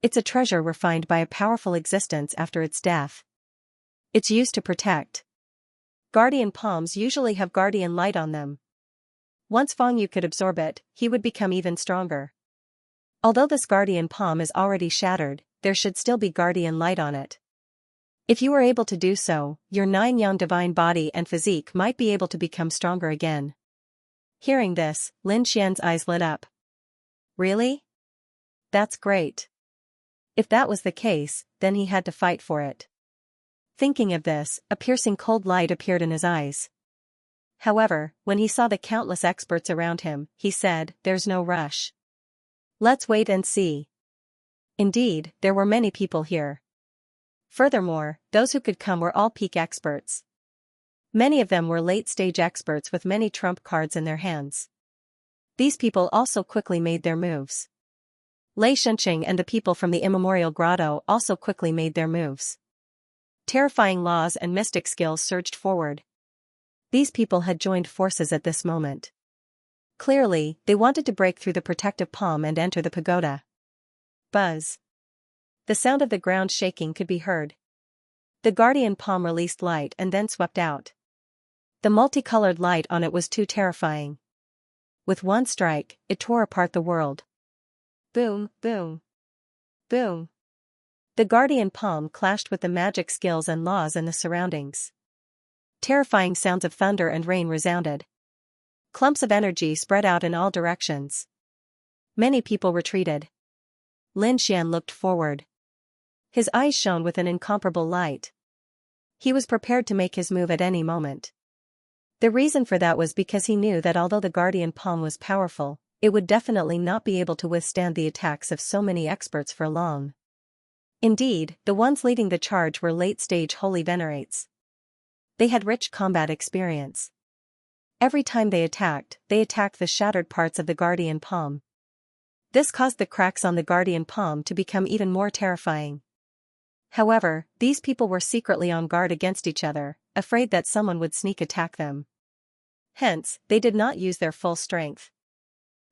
Speaker 1: It's a treasure refined by a powerful existence after its death. It's used to protect. Guardian palms usually have guardian light on them. Once Fang Yu could absorb it, he would become even stronger. Although this guardian palm is already shattered, there should still be guardian light on it. If you were able to do so, your 9-yang divine body and physique might be able to become stronger again." Hearing this, Lin Xian's eyes lit up. Really? That's great. If that was the case, then he had to fight for it. Thinking of this, a piercing cold light appeared in his eyes. However, when he saw the countless experts around him, he said, "There's no rush. Let's wait and see." Indeed, there were many people here. Furthermore, those who could come were all peak experts. Many of them were late-stage experts with many trump cards in their hands. These people also quickly made their moves. Lei Shunqing and the people from the immemorial grotto also quickly made their moves. Terrifying laws and mystic skills surged forward. These people had joined forces at this moment. Clearly, they wanted to break through the protective palm and enter the pagoda. Buzz. The sound of the ground shaking could be heard. The guardian palm released light and then swept out. The multicolored light on it was too terrifying. With one strike, it tore apart the world. Boom, boom. Boom. The guardian palm clashed with the magic skills and laws in the surroundings. Terrifying sounds of thunder and rain resounded. Clumps of energy spread out in all directions. Many people retreated. Lin Xian looked forward. His eyes shone with an incomparable light. He was prepared to make his move at any moment. The reason for that was because he knew that although the guardian palm was powerful, it would definitely not be able to withstand the attacks of so many experts for long. Indeed, the ones leading the charge were late-stage holy venerates. They had rich combat experience. Every time they attacked the shattered parts of the guardian palm. This caused the cracks on the guardian palm to become even more terrifying. However, these people were secretly on guard against each other, afraid that someone would sneak attack them. Hence, they did not use their full strength.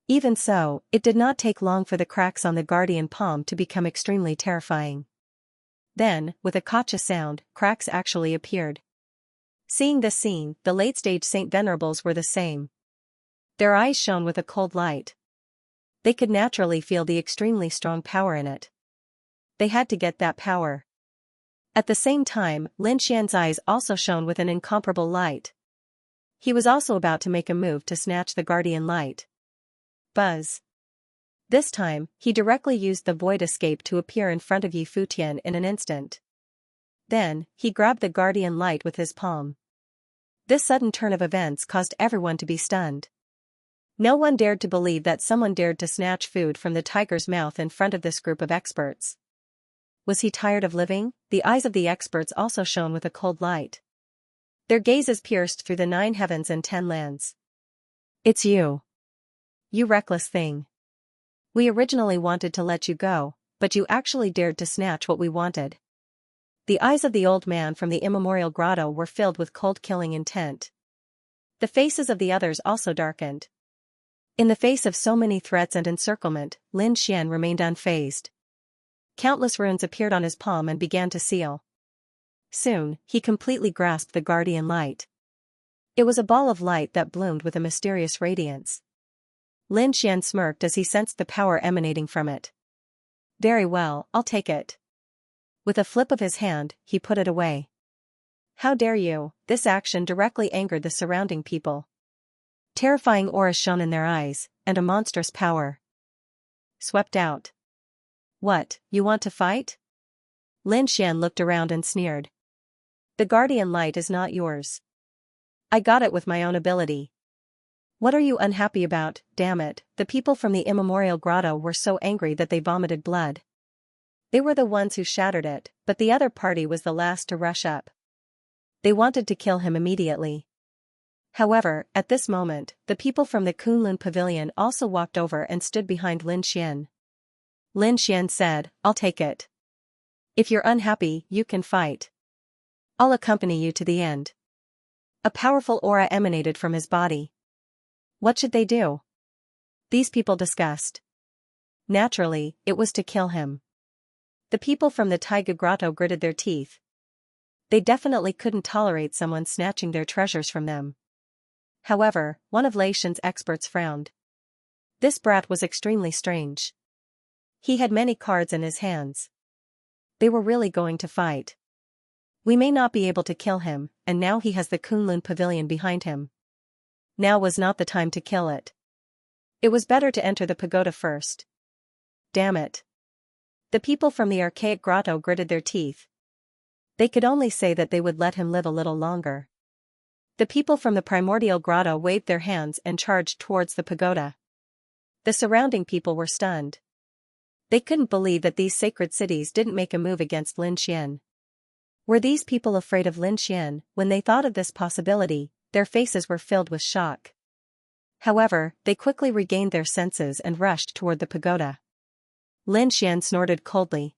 Speaker 1: Even so, it did not take long for the cracks on the guardian palm to become extremely terrifying. Then, with a gotcha sound, cracks actually appeared. Seeing this scene, the late-stage Saint Venerables were the same. Their eyes shone with a cold light. They could naturally feel the extremely strong power in it. They had to get that power. At the same time, Lin Xian's eyes also shone with an incomparable light. He was also about to make a move to snatch the guardian light. Buzz. This time, he directly used the void escape to appear in front of Yi Futian in an instant. Then, he grabbed the guardian light with his palm. This sudden turn of events caused everyone to be stunned. No one dared to believe that someone dared to snatch food from the tiger's mouth in front of this group of experts. Was he tired of living? The eyes of the experts also shone with a cold light. Their gazes pierced through the 9 heavens and 10 lands. "It's you. You reckless thing. We originally wanted to let you go, but you actually dared to snatch what we wanted." The eyes of the old man from the immemorial grotto were filled with cold killing intent. The faces of the others also darkened. In the face of so many threats and encirclement, Lin Xian remained unfazed. Countless runes appeared on his palm and began to seal. Soon, he completely grasped the guardian light. It was a ball of light that bloomed with a mysterious radiance. Lin Xian smirked as he sensed the power emanating from it. Very well, I'll take it. With a flip of his hand, he put it away. How dare you? This action directly angered the surrounding people. Terrifying auras shone in their eyes, and a monstrous power swept out. What, you want to fight? Lin Xian looked around and sneered. The guardian light is not yours. I got it with my own ability. What are you unhappy about? Damn it, the people from the immemorial grotto were so angry that they vomited blood. They were the ones who shattered it, but the other party was the last to rush up. They wanted to kill him immediately. However, at this moment, the people from the Kunlun Pavilion also walked over and stood behind Lin Xian. Lin Xian said, I'll take it. If you're unhappy, you can fight. I'll accompany you to the end. A powerful aura emanated from his body. What should they do? These people discussed. Naturally, it was to kill him. The people from the Taiga Grotto gritted their teeth. They definitely couldn't tolerate someone snatching their treasures from them. However, one of Lei Shen's experts frowned. This brat was extremely strange. He had many cards in his hands. They were really going to fight. We may not be able to kill him, and now he has the Kunlun Pavilion behind him. Now was not the time to kill it. It was better to enter the pagoda first. Damn it. The people from the archaic grotto gritted their teeth. They could only say that they would let him live a little longer. The people from the primordial grotto waved their hands and charged towards the pagoda. The surrounding people were stunned. They couldn't believe that these sacred cities didn't make a move against Lin Xian. Were these people afraid of Lin Xian? When they thought of this possibility, their faces were filled with shock. However, they quickly regained their senses and rushed toward the pagoda. Lin Xian snorted coldly.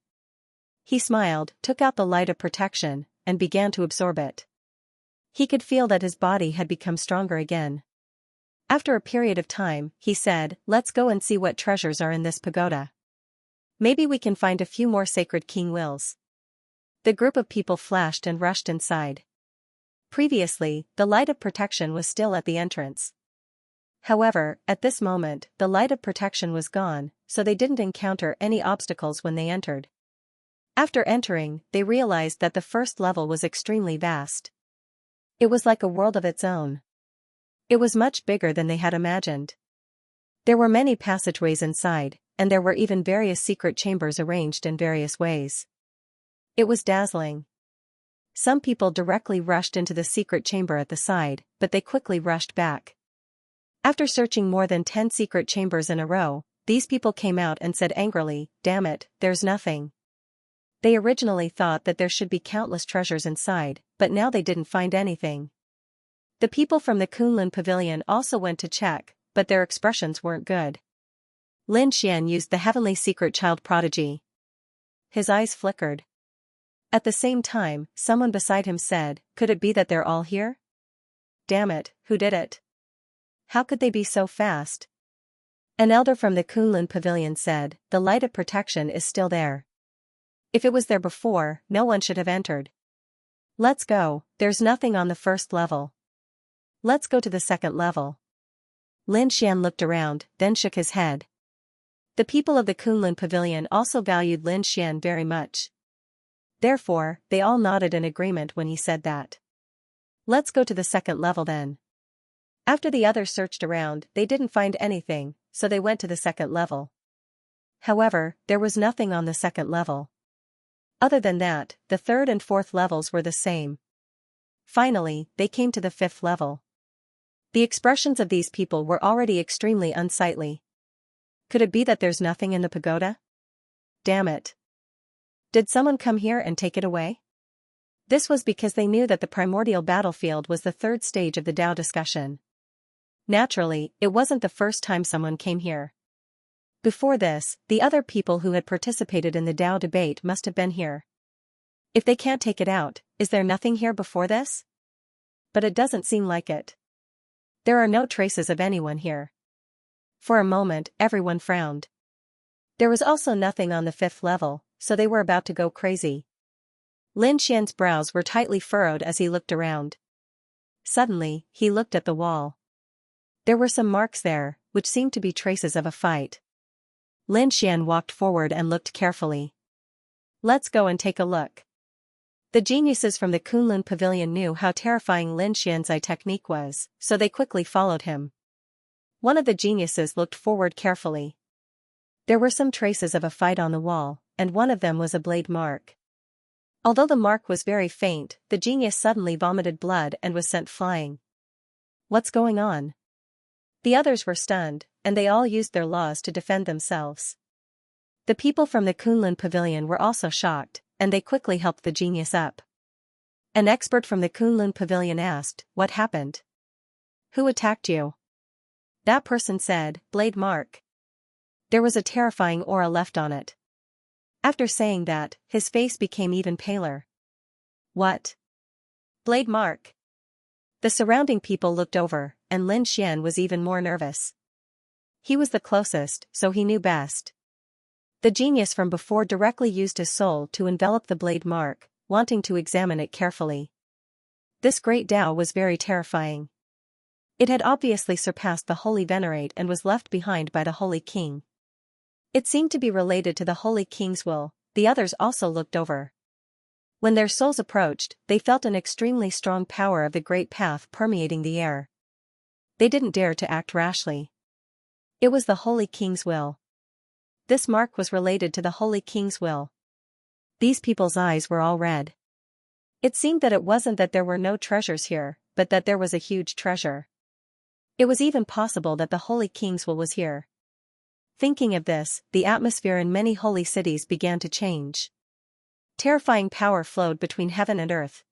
Speaker 1: He smiled, took out the light of protection, and began to absorb it. He could feel that his body had become stronger again. After a period of time, he said, let's go and see what treasures are in this pagoda. Maybe we can find a few more sacred king wills. The group of people flashed and rushed inside. Previously, the light of protection was still at the entrance. However, at this moment, the light of protection was gone, so they didn't encounter any obstacles when they entered. After entering, they realized that the first level was extremely vast. It was like a world of its own. It was much bigger than they had imagined. There were many passageways inside, and there were even various secret chambers arranged in various ways. It was dazzling. Some people directly rushed into the secret chamber at the side, but they quickly rushed back. After searching more than 10 secret chambers in a row, these people came out and said angrily, damn it, there's nothing. They originally thought that there should be countless treasures inside, but now they didn't find anything. The people from the Kunlun Pavilion also went to check, but their expressions weren't good. Lin Xian used the heavenly secret child prodigy. His eyes flickered. At the same time, someone beside him said, could it be that they're all here? Damn it, who did it? How could they be so fast? An elder from the Kunlun Pavilion said, the light of protection is still there. If it was there before, no one should have entered. Let's go, there's nothing on the first level. Let's go to the second level. Lin Xian looked around, then shook his head. The people of the Kunlun Pavilion also valued Lin Xian very much. Therefore, they all nodded in agreement when he said that. Let's go to the second level then. After the others searched around, they didn't find anything, so they went to the second level. However, there was nothing on the second level. Other than that, the third and fourth levels were the same. Finally, they came to the fifth level. The expressions of these people were already extremely unsightly. Could it be that there's nothing in the pagoda? Damn it. Did someone come here and take it away? This was because they knew that the primordial battlefield was the third stage of the Tao discussion. Naturally, it wasn't the first time someone came here. Before this, the other people who had participated in the Tao debate must have been here. If they can't take it out, is there nothing here before this? But it doesn't seem like it. There are no traces of anyone here. For a moment, everyone frowned. There was also nothing on the fifth level, so they were about to go crazy. Lin Xian's brows were tightly furrowed as he looked around. Suddenly, he looked at the wall. There were some marks there, which seemed to be traces of a fight. Lin Xian walked forward and looked carefully. Let's go and take a look. The geniuses from the Kunlun Pavilion knew how terrifying Lin Xian's eye technique was, so they quickly followed him. One of the geniuses looked forward carefully. There were some traces of a fight on the wall, and one of them was a blade mark. Although the mark was very faint, the genius suddenly vomited blood and was sent flying. What's going on? The others were stunned, and they all used their laws to defend themselves. The people from the Kunlun Pavilion were also shocked, and they quickly helped the genius up. An expert from the Kunlun Pavilion asked, "What happened? Who attacked you?" That person said, "Blade mark." There was a terrifying aura left on it. After saying that, his face became even paler. What? Blade mark? The surrounding people looked over, and Lin Xian was even more nervous. He was the closest, so he knew best. The genius from before directly used his soul to envelop the blade mark, wanting to examine it carefully. This great Tao was very terrifying. It had obviously surpassed the Holy Venerate and was left behind by the Holy King. It seemed to be related to the Holy King's will. The others also looked over. When their souls approached, they felt an extremely strong power of the great path permeating the air. They didn't dare to act rashly. It was the Holy King's will. This mark was related to the Holy King's will. These people's eyes were all red. It seemed that it wasn't that there were no treasures here, but that there was a huge treasure. It was even possible that the Holy King's will was here. Thinking of this, the atmosphere in many holy cities began to change. Terrifying power flowed between heaven and earth.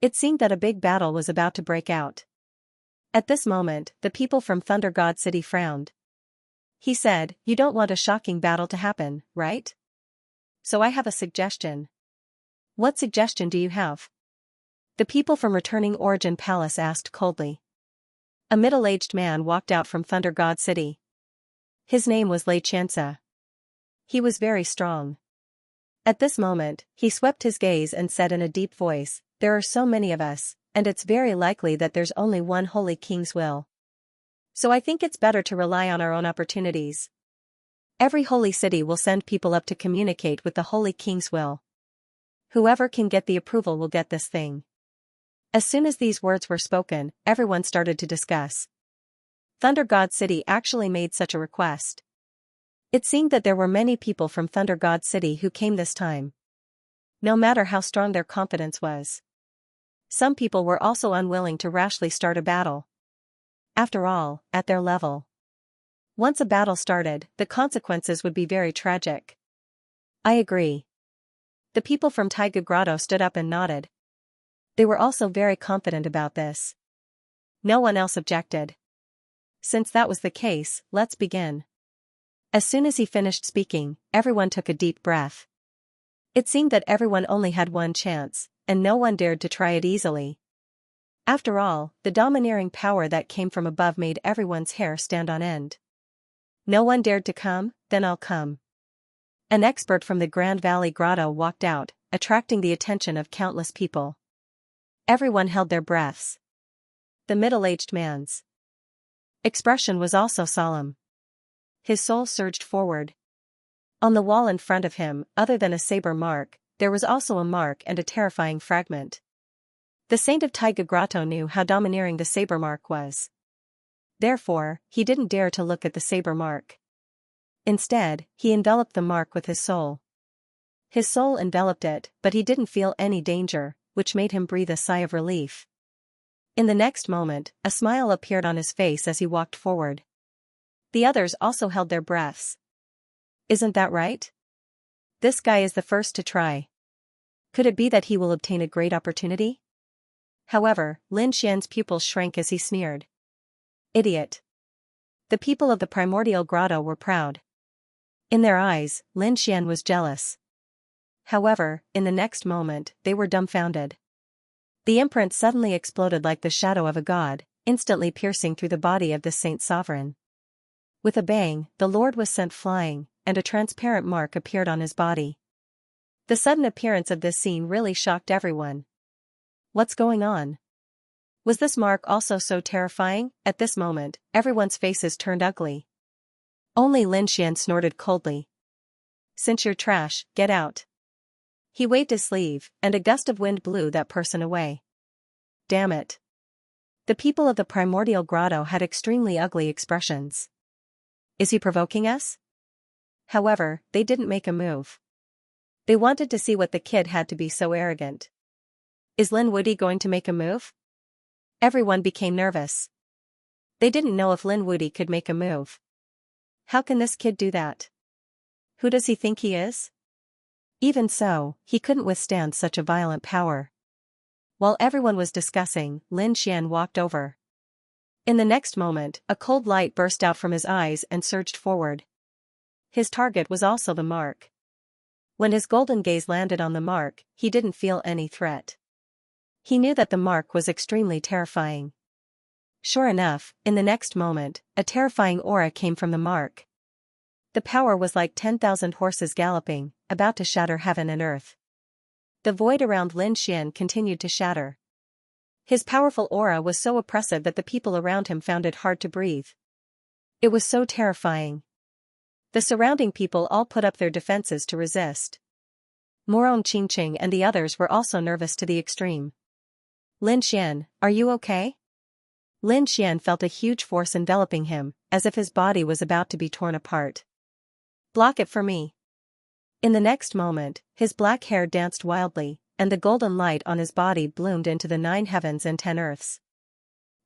Speaker 1: It seemed that a big battle was about to break out. At this moment, the people from Thunder God City frowned. He said, "You don't want a shocking battle to happen, right? So I have a suggestion." "What suggestion do you have?" The people from Returning Origin Palace asked coldly. A middle-aged man walked out from Thunder God City. His name was Xianxia. He was very strong. At this moment, he swept his gaze and said in a deep voice, "There are so many of us, and it's very likely that there's only one Holy King's will. So I think it's better to rely on our own opportunities. Every holy city will send people up to communicate with the Holy King's will. Whoever can get the approval will get this thing." As soon as these words were spoken, everyone started to discuss. Thunder God City actually made such a request. It seemed that there were many people from Thunder God City who came this time. No matter how strong their confidence was. Some people were also unwilling to rashly start a battle. After all, at their level, once a battle started, the consequences would be very tragic. I agree. The people from Taiga Grotto stood up and nodded. They were also very confident about this. No one else objected. Since that was the case, let's begin. As soon as he finished speaking, everyone took a deep breath. It seemed that everyone only had one chance, and no one dared to try it easily. After all, the domineering power that came from above made everyone's hair stand on end. No one dared to come, then I'll come. An expert from the Grand Valley Grotto walked out, attracting the attention of countless people. Everyone held their breaths. The middle-aged man's expression was also solemn. His soul surged forward. On the wall in front of him, other than a saber mark, there was also a mark and a terrifying fragment. The saint of Taiga Grotto knew how domineering the saber mark was. Therefore, he didn't dare to look at the saber mark. Instead, he enveloped the mark with his soul. His soul enveloped it, but he didn't feel any danger, which made him breathe a sigh of relief. In the next moment, a smile appeared on his face as he walked forward. The others also held their breaths. Isn't that right? This guy is the first to try. Could it be that he will obtain a great opportunity? However, Lin Xian's pupils shrank as he sneered. Idiot. The people of the primordial grotto were proud. In their eyes, Lin Xian was jealous. However, in the next moment, they were dumbfounded. The imprint suddenly exploded like the shadow of a god, instantly piercing through the body of the saint sovereign. With a bang, the Lord was sent flying, and a transparent mark appeared on his body. The sudden appearance of this scene really shocked everyone. What's going on? Was this mark also so terrifying? At this moment, everyone's faces turned ugly. Only Lin Xian snorted coldly. "Since you're trash, get out." He waved his sleeve, and a gust of wind blew that person away. Damn it. The people of the primordial grotto had extremely ugly expressions. Is he provoking us? However, they didn't make a move. They wanted to see what the kid had to be so arrogant. Is Lin Wudi going to make a move? Everyone became nervous. They didn't know if Lin Wudi could make a move. How can this kid do that? Who does he think he is? Even so, he couldn't withstand such a violent power. While everyone was discussing, Lin Xian walked over. In the next moment, a cold light burst out from his eyes and surged forward. His target was also the mark. When his golden gaze landed on the mark, he didn't feel any threat. He knew that the mark was extremely terrifying. Sure enough, in the next moment, a terrifying aura came from the mark. The power was like 10,000 horses galloping, about to shatter heaven and earth. The void around Lin Xian continued to shatter. His powerful aura was so oppressive that the people around him found it hard to breathe. It was so terrifying. The surrounding people all put up their defenses to resist. Morong Qingqing and the others were also nervous to the extreme. "Lin Xian, are you okay?" Lin Xian felt a huge force enveloping him, as if his body was about to be torn apart. "Block it for me." In the next moment, his black hair danced wildly, and the golden light on his body bloomed into the 9 heavens and 10 earths.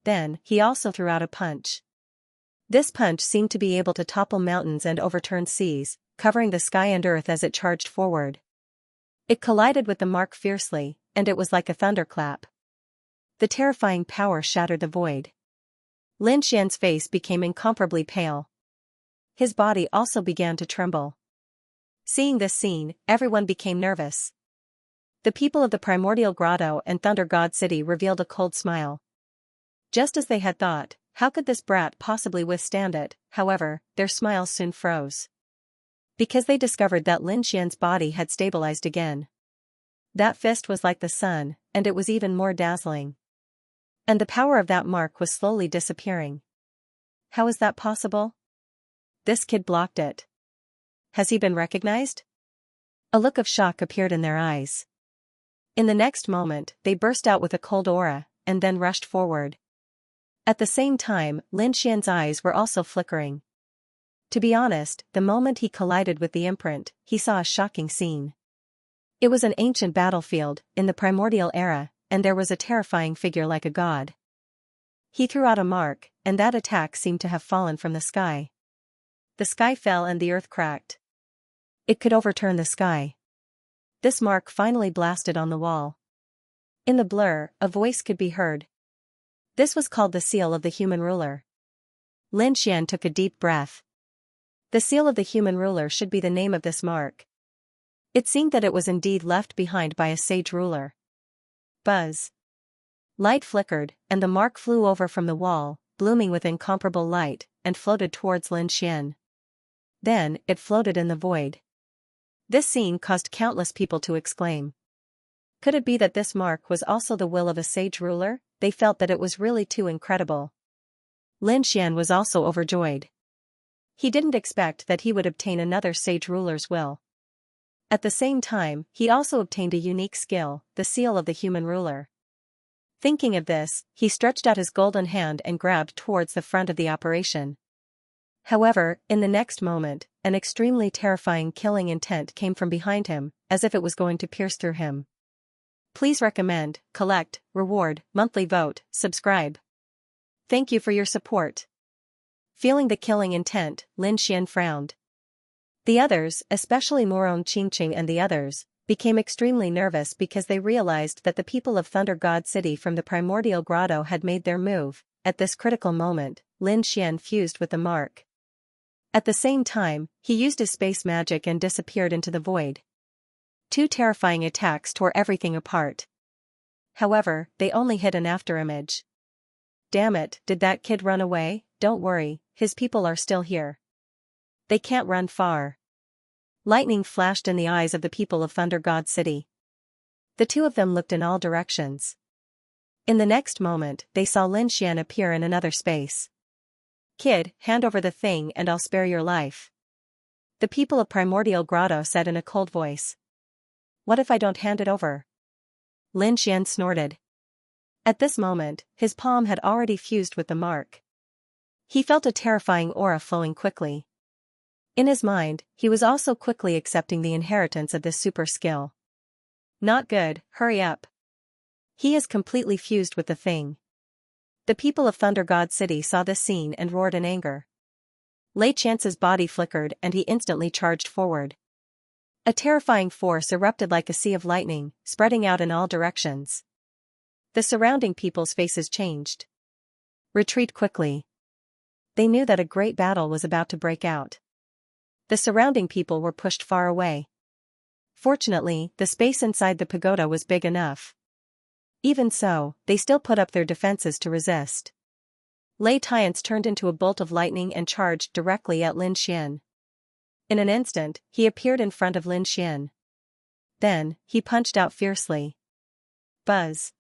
Speaker 1: Then, he also threw out a punch. This punch seemed to be able to topple mountains and overturn seas, covering the sky and earth as it charged forward. It collided with the mark fiercely, and it was like a thunderclap. The terrifying power shattered the void. Lin Xian's face became incomparably pale. His body also began to tremble. Seeing this scene, everyone became nervous. The people of the Primordial Grotto and Thunder God City revealed a cold smile. Just as they had thought, how could this brat possibly withstand it? However, their smiles soon froze. Because they discovered that Lin Xian's body had stabilized again. That fist was like the sun, and it was even more dazzling. And the power of that mark was slowly disappearing. How is that possible? This kid blocked it. Has he been recognized? A look of shock appeared in their eyes. In the next moment, they burst out with a cold aura, and then rushed forward. At the same time, Lin Xian's eyes were also flickering. To be honest, the moment he collided with the imprint, he saw a shocking scene. It was an ancient battlefield, in the primordial era, and there was a terrifying figure like a god. He threw out a mark, and that attack seemed to have fallen from the sky. The sky fell and the earth cracked. It could overturn the sky. This mark finally blasted on the wall. In the blur, a voice could be heard. This was called the seal of the human ruler. Lin Xian took a deep breath. The seal of the human ruler should be the name of this mark. It seemed that it was indeed left behind by a sage ruler. Buzz. Light flickered, and the mark flew over from the wall, blooming with incomparable light, and floated towards Lin Xian. Then, it floated in the void. This scene caused countless people to exclaim. Could it be that this mark was also the will of a sage ruler? They felt that it was really too incredible. Lin Xian was also overjoyed. He didn't expect that he would obtain another sage ruler's will. At the same time, he also obtained a unique skill, the seal of the human ruler. Thinking of this, he stretched out his golden hand and grabbed towards the front of the operation. However, in the next moment, an extremely terrifying killing intent came from behind him, as if it was going to pierce through him. Please recommend, collect, reward, monthly vote, subscribe. Thank you for your support. Feeling the killing intent, Lin Xian frowned. The others, especially Morong Qingqing and the others, became extremely nervous because they realized that the people of Thunder God City from the Primordial Grotto had made their move. At this critical moment, Lin Xian fused with the mark. At the same time, he used his space magic and disappeared into the void. 2 terrifying attacks tore everything apart. However, they only hit an afterimage. Damn it, did that kid run away? Don't worry, his people are still here. They can't run far. Lightning flashed in the eyes of the people of Thunder God City. The 2 of them looked in all directions. In the next moment, they saw Lin Xian appear in another space. "Kid, hand over the thing and I'll spare your life," the people of Primordial Grotto said in a cold voice. "What if I don't hand it over?" Lin Xian snorted. At this moment, his palm had already fused with the mark. He felt a terrifying aura flowing quickly. In his mind, he was also quickly accepting the inheritance of this super skill. "Not good, hurry up. He is completely fused with the thing." The people of Thunder God City saw this scene and roared in anger. Lei Chance's body flickered and he instantly charged forward. A terrifying force erupted like a sea of lightning, spreading out in all directions. The surrounding people's faces changed. "Retreat quickly." They knew that a great battle was about to break out. The surrounding people were pushed far away. Fortunately, the space inside the pagoda was big enough. Even so, they still put up their defenses to resist. Lei Tiance turned into a bolt of lightning and charged directly at Lin Xian. In an instant, he appeared in front of Lin Xian. Then, he punched out fiercely. Buzz.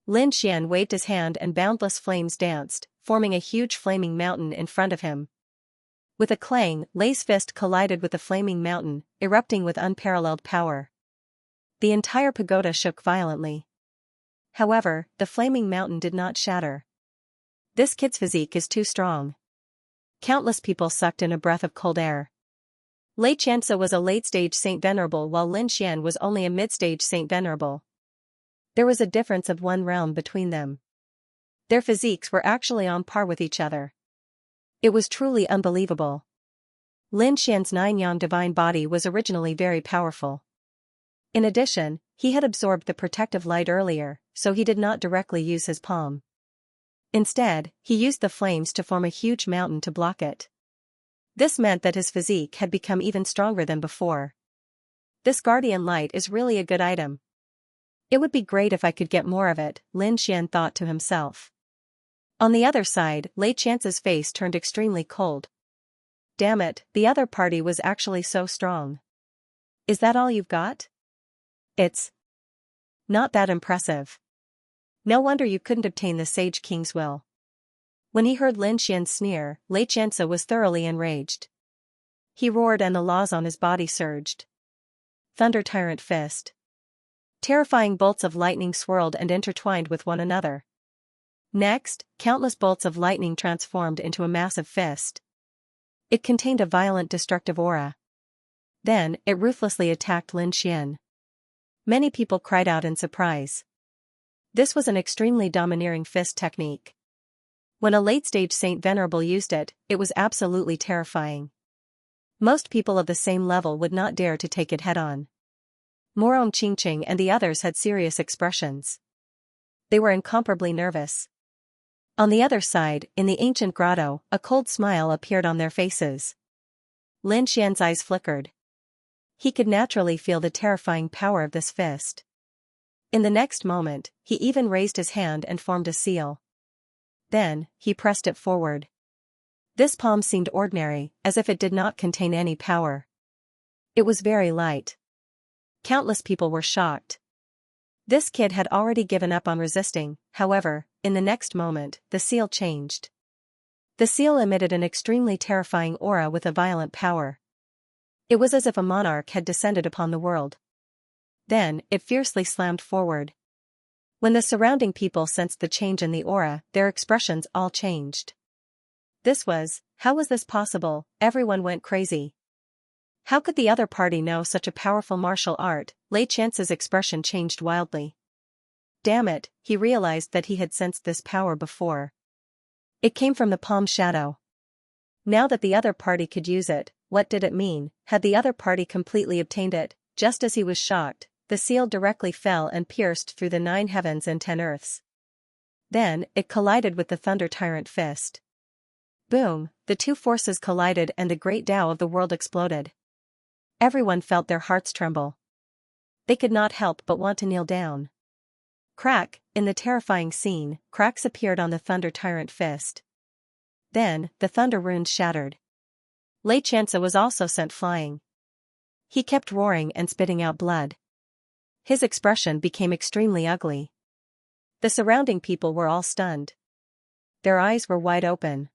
Speaker 1: Lin Xian waved his hand and boundless flames danced, forming a huge flaming mountain in front of him. With a clang, Lei's fist collided with the flaming mountain, erupting with unparalleled power. The entire pagoda shook violently. However, the flaming mountain did not shatter. This kid's physique is too strong. Countless people sucked in a breath of cold air. Lei Xianxia was a late-stage Saint Venerable while Lin Xian was only a mid-stage Saint Venerable. There was a difference of 1 realm between them. Their physiques were actually on par with each other. It was truly unbelievable. Lin Xian's 9-yang divine body was originally very powerful. In addition, he had absorbed the protective light earlier, so he did not directly use his palm. Instead, he used the flames to form a huge mountain to block it. This meant that his physique had become even stronger than before. This guardian light is really a good item. It would be great if I could get more of it, Lin Xian thought to himself. On the other side, Lei Chance's face turned extremely cold. Damn it, the other party was actually so strong. Is that all you've got? It's not that impressive. No wonder you couldn't obtain the Sage King's will. When he heard Lin Xian's sneer, Lei Xianxia was thoroughly enraged. He roared and the laws on his body surged. Thunder Tyrant Fist. Terrifying bolts of lightning swirled and intertwined with one another. Next, countless bolts of lightning transformed into a massive fist. It contained a violent destructive aura. Then, it ruthlessly attacked Lin Xian. Many people cried out in surprise. This was an extremely domineering fist technique. When a late-stage Saint Venerable used it, it was absolutely terrifying. Most people of the same level would not dare to take it head-on. Morong Qingqing and the others had serious expressions. They were incomparably nervous. On the other side, in the ancient grotto, a cold smile appeared on their faces. Lin Xian's eyes flickered. He could naturally feel the terrifying power of this fist. In the next moment, he even raised his hand and formed a seal. Then, he pressed it forward. This palm seemed ordinary, as if it did not contain any power. It was very light. Countless people were shocked. This kid had already given up on resisting, however, in the next moment, the seal changed. The seal emitted an extremely terrifying aura with a violent power. It was as if a monarch had descended upon the world. Then, it fiercely slammed forward. When the surrounding people sensed the change in the aura, their expressions all changed. How was this possible? Everyone went crazy. How could the other party know such a powerful martial art? Lei Chance's expression changed wildly. Damn it, he realized that he had sensed this power before. It came from the palm shadow. Now that the other party could use it, what did it mean? Had the other party completely obtained it? Just as he was shocked, the seal directly fell and pierced through the 9 heavens and 10 earths. Then, it collided with the Thunder Tyrant Fist. Boom, the two forces collided and the great Tao of the world exploded. Everyone felt their hearts tremble. They could not help but want to kneel down. Crack, in the terrifying scene, cracks appeared on the Thunder Tyrant Fist. Then, the thunder runes shattered. Lei Xianxia was also sent flying. He kept roaring and spitting out blood. His expression became extremely ugly. The surrounding people were all stunned. Their eyes were wide open.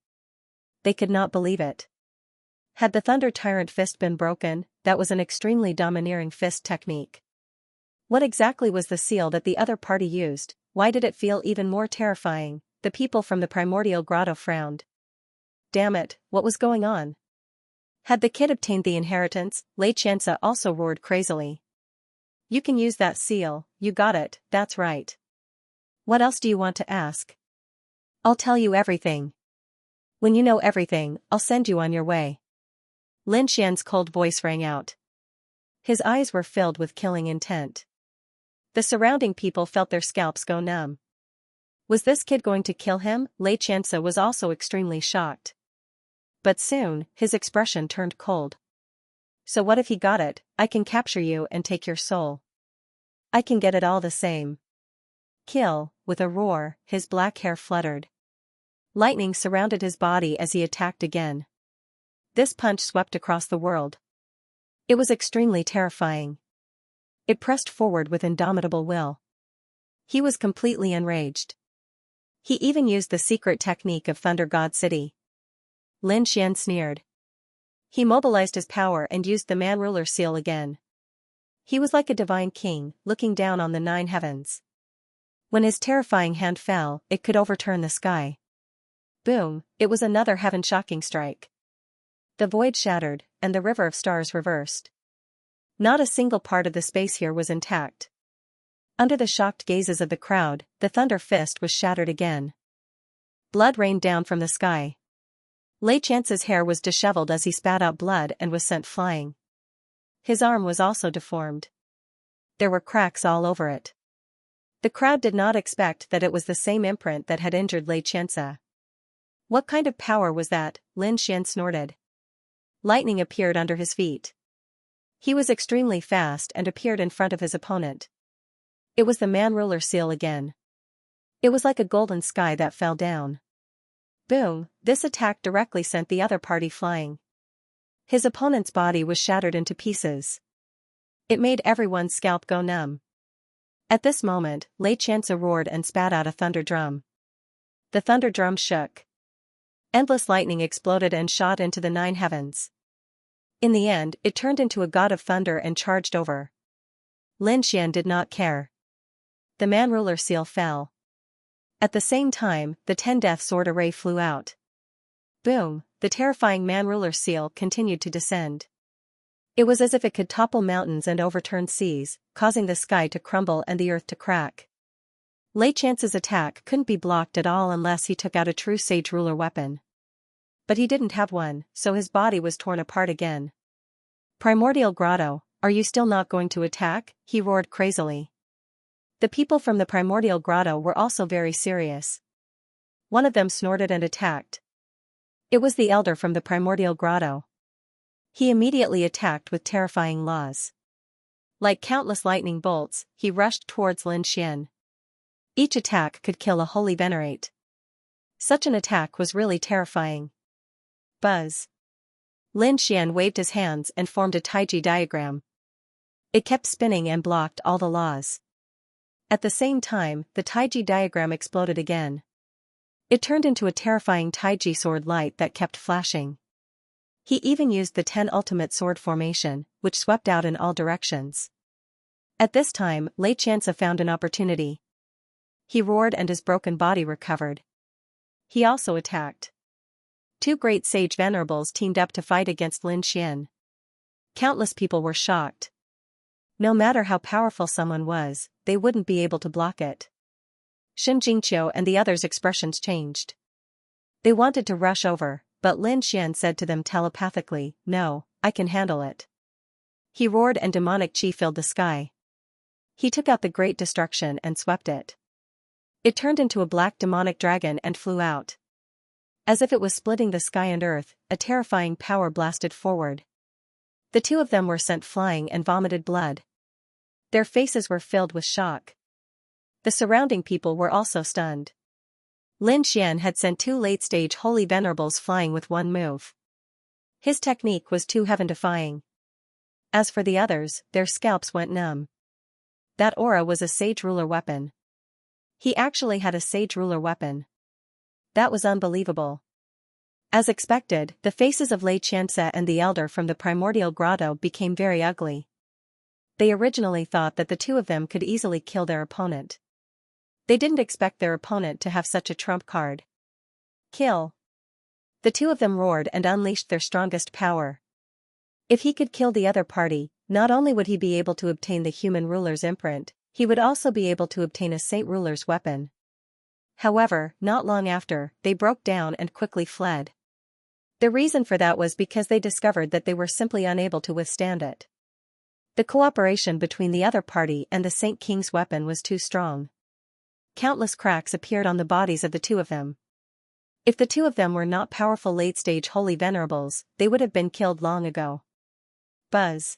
Speaker 1: They could not believe it. Had the Thunder Tyrant fist been broken, that was an extremely domineering fist technique. What exactly was the seal that the other party used? Why did it feel even more terrifying? The people from the primordial grotto frowned. Damn it, what was going on? Had the kid obtained the inheritance? Xianxia also roared crazily. You can use that seal, you got it, that's right. What else do you want to ask? I'll tell you everything. When you know everything, I'll send you on your way. Lin Xian's cold voice rang out. His eyes were filled with killing intent. The surrounding people felt their scalps go numb. Was this kid going to kill him? Xianxia was also extremely shocked. But soon, his expression turned cold. So what if he got it? I can capture you and take your soul. I can get it all the same. Kill, with a roar, his black hair fluttered. Lightning surrounded his body as he attacked again. This punch swept across the world. It was extremely terrifying. It pressed forward with indomitable will. He was completely enraged. He even used the secret technique of Thunder God City. Lin Xian sneered. He mobilized his power and used the Man Ruler seal again. He was like a divine king, looking down on the 9 heavens. When his terrifying hand fell, it could overturn the sky. Boom, it was another heaven-shocking strike. The void shattered, and the river of stars reversed. Not a single part of the space here was intact. Under the shocked gazes of the crowd, the Thunder Fist was shattered again. Blood rained down from the sky. Xianxia's hair was disheveled as he spat out blood and was sent flying. His arm was also deformed. There were cracks all over it. The crowd did not expect that it was the same imprint that had injured Xianxia. What kind of power was that? Lin Xian snorted. Lightning appeared under his feet. He was extremely fast and appeared in front of his opponent. It was the Man Ruler seal again. It was like a golden sky that fell down. Boom, this attack directly sent the other party flying. His opponent's body was shattered into pieces. It made everyone's scalp go numb. At this moment, Xianxia roared and spat out a thunder drum. The thunder drum shook. Endless lightning exploded and shot into the 9 heavens. In the end, it turned into a god of thunder and charged over. Lin Xian did not care. The Man Ruler seal fell. At the same time, the 10 Death Sword array flew out. Boom, the terrifying Man Ruler seal continued to descend. It was as if it could topple mountains and overturn seas, causing the sky to crumble and the earth to crack. Xianxia's attack couldn't be blocked at all unless he took out a true Sage Ruler weapon. But he didn't have one, so his body was torn apart again. Primordial Grotto, are you still not going to attack? He roared crazily. The people from the Primordial Grotto were also very serious. One of them snorted and attacked. It was the Elder from the Primordial Grotto. He immediately attacked with terrifying laws. Like countless lightning bolts, he rushed towards Lin Xian. Each attack could kill a holy venerate. Such an attack was really terrifying. Buzz. Lin Xian waved his hands and formed a Taiji diagram. It kept spinning and blocked all the laws. At the same time, the Taiji diagram exploded again. It turned into a terrifying Taiji sword light that kept flashing. He even used the 10 ultimate sword formation, which swept out in all directions. At this time, Xianxia found an opportunity. He roared and his broken body recovered. He also attacked. 2 great sage venerables teamed up to fight against Lin Xian. Countless people were shocked. No matter how powerful someone was, they wouldn't be able to block it. Xianxia and the others' expressions changed. They wanted to rush over, but Lin Xian said to them telepathically, "No, I can handle it." He roared and demonic chi filled the sky. He took out the great destruction and swept it. It turned into a black demonic dragon and flew out. As if it was splitting the sky and earth, a terrifying power blasted forward. The 2 of them were sent flying and vomited blood. Their faces were filled with shock. The surrounding people were also stunned. Lin Xian had sent 2 late-stage holy venerables flying with one move. His technique was too heaven-defying. As for the others, their scalps went numb. That aura was a Sage Ruler weapon. He actually had a sage ruler weapon. That was unbelievable. As expected, the faces of Xianxia and the elder from the primordial grotto became very ugly. They originally thought that the two of them could easily kill their opponent. They didn't expect their opponent to have such a trump card. Kill. The two of them roared and unleashed their strongest power. If he could kill the other party, not only would he be able to obtain the human ruler's imprint, he would also be able to obtain a saint ruler's weapon. However, not long after, they broke down and quickly fled. The reason for that was because they discovered that they were simply unable to withstand it. The cooperation between the other party and the Saint King's weapon was too strong. Countless cracks appeared on the bodies of the two of them. If the two of them were not powerful late-stage holy venerables, they would have been killed long ago. Buzz.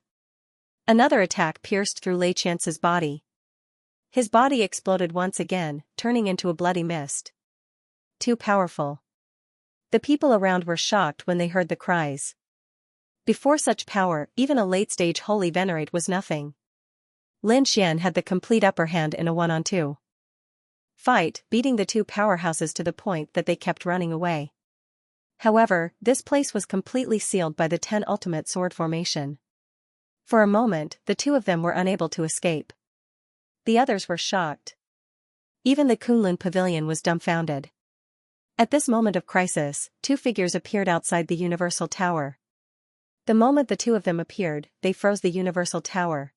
Speaker 1: Another attack pierced through Xianxia's body. His body exploded once again, turning into a bloody mist. Too powerful. The people around were shocked when they heard the cries. Before such power, even a late-stage holy venerate was nothing. Xian had the complete upper hand in a 1-on-2 fight, beating the two powerhouses to the point that they kept running away. However, this place was completely sealed by the 10 ultimate sword formation. For a moment, the two of them were unable to escape. The others were shocked. Even the Kunlun pavilion was dumbfounded. At this moment of crisis, two figures appeared outside the Universal Tower. The moment the two of them appeared, they froze the Universal Tower.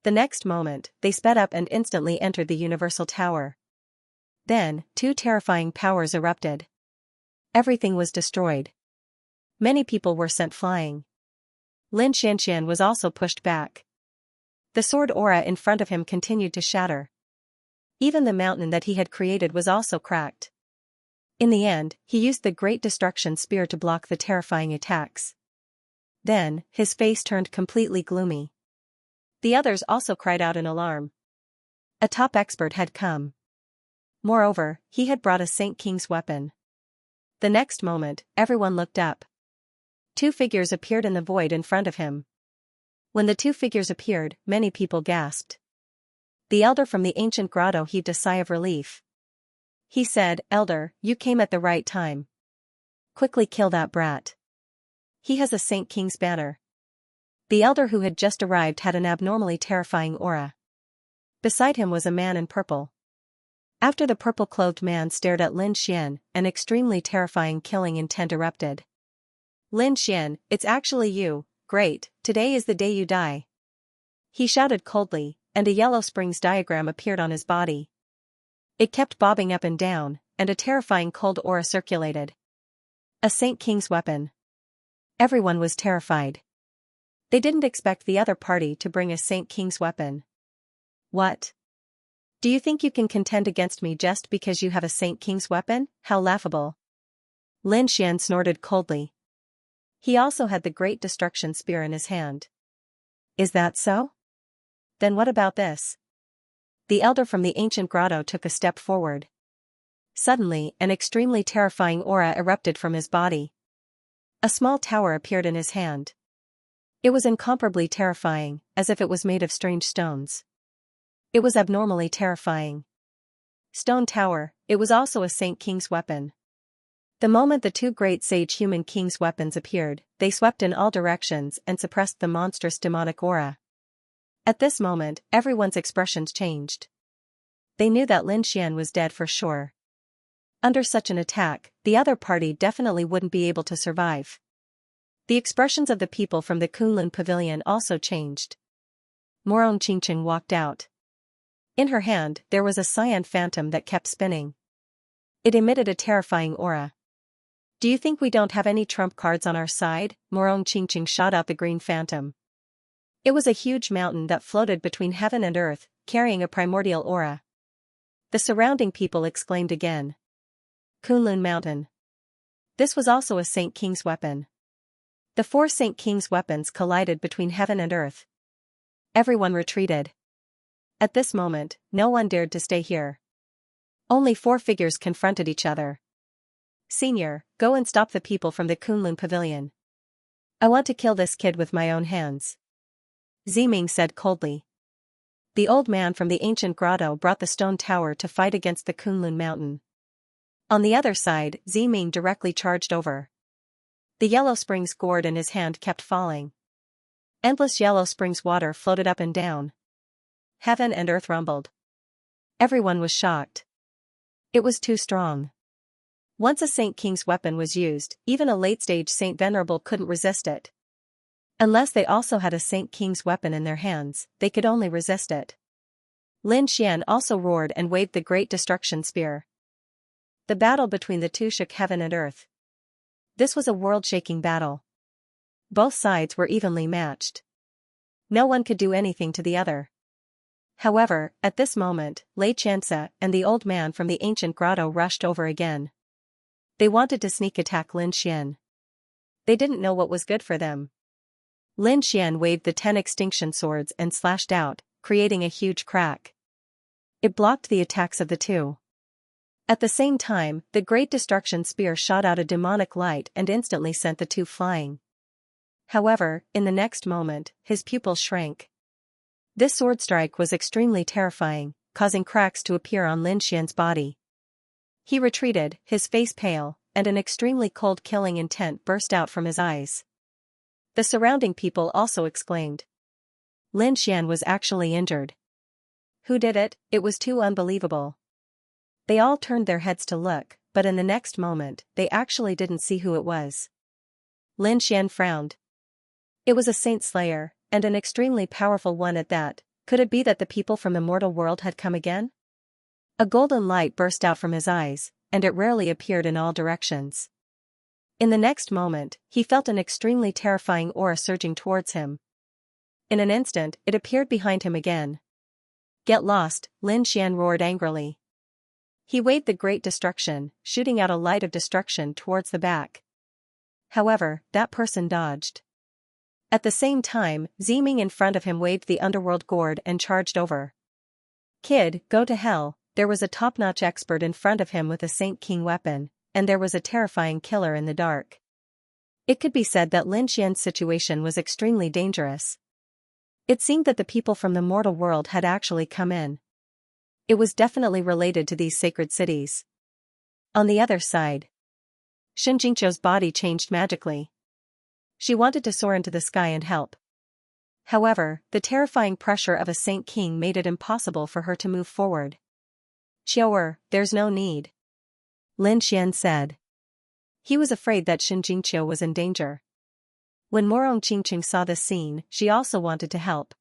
Speaker 1: The next moment, they sped up and instantly entered the Universal Tower. Then, two terrifying powers erupted. Everything was destroyed. Many people were sent flying. Xianxia was also pushed back. The sword aura in front of him continued to shatter. Even the mountain that he had created was also cracked. In the end, he used the Great Destruction Spear to block the terrifying attacks. Then, his face turned completely gloomy. The others also cried out in alarm. A top expert had come. Moreover, he had brought a Saint King's weapon. The next moment, everyone looked up. Two figures appeared in the void in front of him. When the two figures appeared, many people gasped. The elder from the ancient grotto heaved a sigh of relief. He said, "Elder, you came at the right time. Quickly kill that brat. He has a Saint King's banner." The elder who had just arrived had an abnormally terrifying aura. Beside him was a man in purple. After the purple-clothed man stared at Xian, an extremely terrifying killing intent erupted. "Xian, it's actually you, great, today is the day you die." He shouted coldly, and a yellow springs diagram appeared on his body. It kept bobbing up and down, and a terrifying cold aura circulated. A Saint King's weapon. Everyone was terrified. They didn't expect the other party to bring a Saint King's weapon. What? Do you think you can contend against me just because you have a Saint King's weapon? How laughable. Xian snorted coldly. He also had the Great Destruction Spear in his hand. Is that so? Then what about this? The elder from the ancient grotto took a step forward. Suddenly, an extremely terrifying aura erupted from his body. A small tower appeared in his hand. It was incomparably terrifying, as if it was made of strange stones. It was abnormally terrifying. Stone Tower, it was also a Saint King's weapon. The moment the two great sage human king's weapons appeared, they swept in all directions and suppressed the monstrous demonic aura. At this moment, everyone's expressions changed. They knew that Xian was dead for sure. Under such an attack, the other party definitely wouldn't be able to survive. The expressions of the people from the Kunlun pavilion also changed. Morong Qingqing walked out. In her hand, there was a cyan phantom that kept spinning. It emitted a terrifying aura. "Do you think we don't have any trump cards on our side?" Morong Qingqing shot out the green phantom. It was a huge mountain that floated between heaven and earth, carrying a primordial aura. The surrounding people exclaimed again. Kunlun Mountain. This was also a Saint King's weapon. The 4 Saint King's weapons collided between heaven and earth. Everyone retreated. At this moment, no one dared to stay here. Only 4 figures confronted each other. "Senior, go and stop the people from the Kunlun pavilion. I want to kill this kid with my own hands," Ziming said coldly. the old man from the ancient grotto brought the stone tower to fight against the Kunlun mountain. On the other side, Ziming directly charged over. The yellow springs gourd in his hand kept falling. Endless yellow springs water floated up and down. Heaven and earth rumbled. Everyone was shocked. It was too strong. Once a Saint King's weapon was used, even a late-stage Saint Venerable couldn't resist it. Unless they also had a Saint King's weapon in their hands, they could only resist it. Lin Xian also roared and waved the Great Destruction Spear. The battle between the two shook heaven and earth. This was a world-shaking battle. Both sides were evenly matched. No one could do anything to the other. However, at this moment, Xianxia and the old man from the ancient grotto rushed over again. They wanted to sneak attack Lin Xian. They didn't know what was good for them. Lin Xian waved the 10 extinction swords and slashed out, creating a huge crack. It blocked the attacks of the two. At the same time, the Great Destruction Spear shot out a demonic light and instantly sent the two flying. However, in the next moment, his pupils shrank. This sword strike was extremely terrifying, causing cracks to appear on Lin Xian's body. He retreated, his face pale, and an extremely cold killing intent burst out from his eyes. The surrounding people also exclaimed. Lin Xian was actually injured. Who did it? It was too unbelievable. They all turned their heads to look, but in the next moment, they actually didn't see who it was. Lin Xian frowned. It was a saint slayer, and an extremely powerful one at that. Could it be that the people from the mortal world had come again? A golden light burst out from his eyes, and it rarely appeared in all directions. In the next moment, he felt an extremely terrifying aura surging towards him. In an instant, it appeared behind him again. Get lost, Lin Xian roared angrily. He waved the Great Destruction, shooting out a light of destruction towards the back. However, that person dodged. At the same time, Ziming in front of him waved the underworld gourd and charged over. Kid, go to hell. There was a top-notch expert in front of him with a Saint King weapon, and there was a terrifying killer in the dark. It could be said that Lin Xian's situation was extremely dangerous. It seemed that the people from the mortal world had actually come in. It was definitely related to these sacred cities. On the other side, Xianxia's body changed magically. She wanted to soar into the sky and help. However, the terrifying pressure of a Saint King made it impossible for her to move forward. Xiaoer, there's no need. Lin Xian said. He was afraid that Xianxia was in danger. When Morong Qingqing saw this scene, she also wanted to help.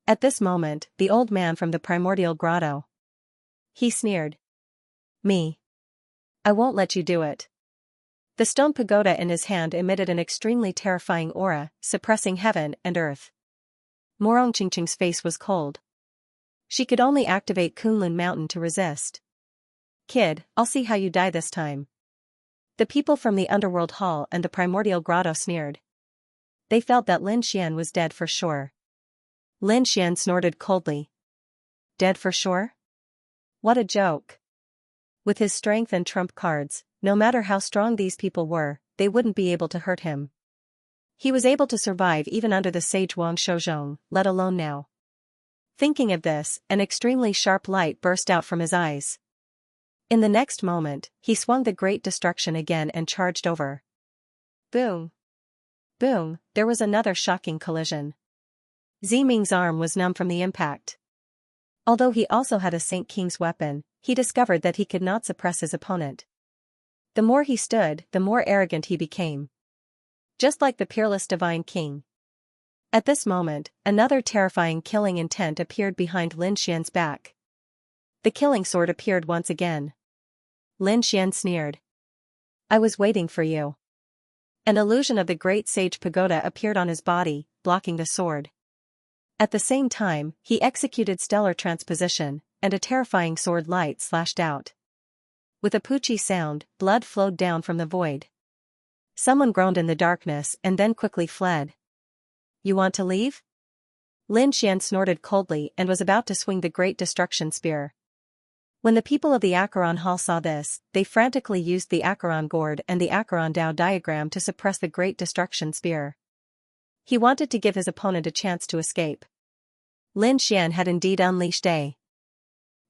Speaker 1: At this moment, the old man from the primordial grotto. He sneered. Me. I won't let you do it. The stone pagoda in his hand emitted an extremely terrifying aura, suppressing heaven and earth. Morong Qingqing's face was cold. She could only activate Kunlun Mountain to resist. Kid, I'll see how you die this time. The people from the underworld hall and the primordial grotto sneered. They felt that Lin Xian was dead for sure. Lin Xian snorted coldly. Dead for sure? What a joke. With his strength and trump cards, no matter how strong these people were, they wouldn't be able to hurt him. He was able to survive even under the sage Wang Shouzhong, let alone now. Thinking of this, an extremely sharp light burst out from his eyes. In the next moment, he swung the Great Destruction again and charged over. Boom! Boom! There was another shocking collision. Ziming's arm was numb from the impact. Although he also had a Saint King's weapon, he discovered that he could not suppress his opponent. The more he stood, the more arrogant he became. Just like the peerless Divine King. At this moment, another terrifying killing intent appeared behind Lin Xian's back. The killing sword appeared once again. Lin Xian sneered. I was waiting for you. An illusion of the great sage pagoda appeared on his body, blocking the sword. At the same time, he executed stellar transposition, and a terrifying sword light slashed out. With a poochie sound, blood flowed down from the void. Someone groaned in the darkness and then quickly fled. You want to leave? Lin Xian snorted coldly and was about to swing the Great Destruction Spear. When the people of the Acheron Hall saw this, they frantically used the Acheron Gourd and the Acheron Dao diagram to suppress the Great Destruction Spear. He wanted to give his opponent a chance to escape. Lin Xian had indeed unleashed a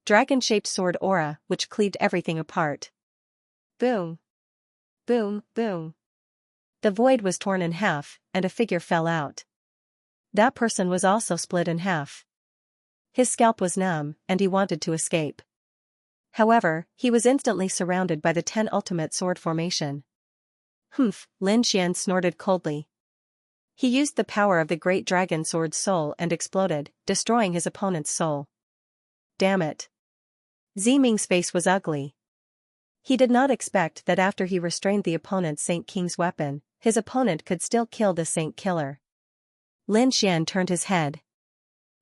Speaker 1: dragon-shaped sword aura which cleaved everything apart. Boom! Boom! Boom! The void was torn in half, and a figure fell out. That person was also split in half. His scalp was numb, and he wanted to escape. However, he was instantly surrounded by the 10 ultimate sword formation. Humph, Lin Xian snorted coldly. He used the power of the great dragon sword's soul and exploded, destroying his opponent's soul. Damn it. Ziming's face was ugly. He did not expect that after he restrained the opponent's Saint King's weapon, his opponent could still kill the Saint Killer. Lin Xian turned his head.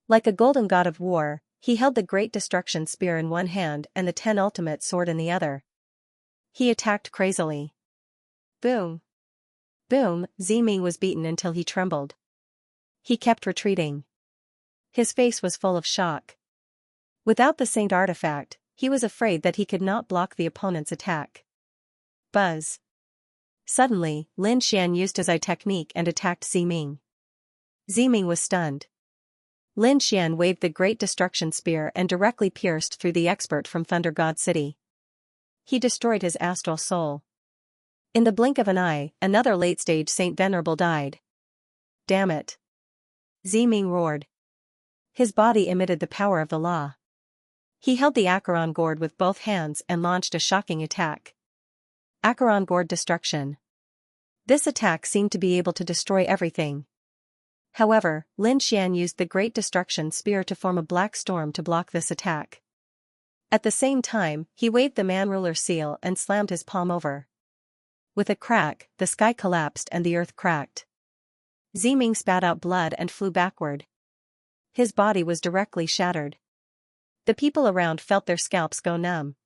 Speaker 1: Like a golden god of war, he held the great destruction spear in one hand and the 10 ultimate sword in the other. He attacked crazily. Boom! Boom! Ziming was beaten until he trembled. He kept retreating. His face was full of shock. Without the Saint artifact, he was afraid that he could not block the opponent's attack. Buzz! Suddenly, Lin Xian used his eye technique and attacked Ziming. Ziming was stunned. Lin Xian waved the great destruction spear and directly pierced through the expert from Thunder God City. He destroyed his astral soul. In the blink of an eye, another late-stage Saint Venerable died. Damn it! Ziming roared. His body emitted the power of the law. He held the Acheron gourd with both hands and launched a shocking attack. Acheron gourd destruction. This attack seemed to be able to destroy everything. However, Lin Xian used the great destruction spear to form a black storm to block this attack. At the same time, he waved the man ruler seal and slammed his palm over. With a crack, the sky collapsed and the earth cracked. Ziming spat out blood and flew backward. His body was directly shattered. The people around felt their scalps go numb.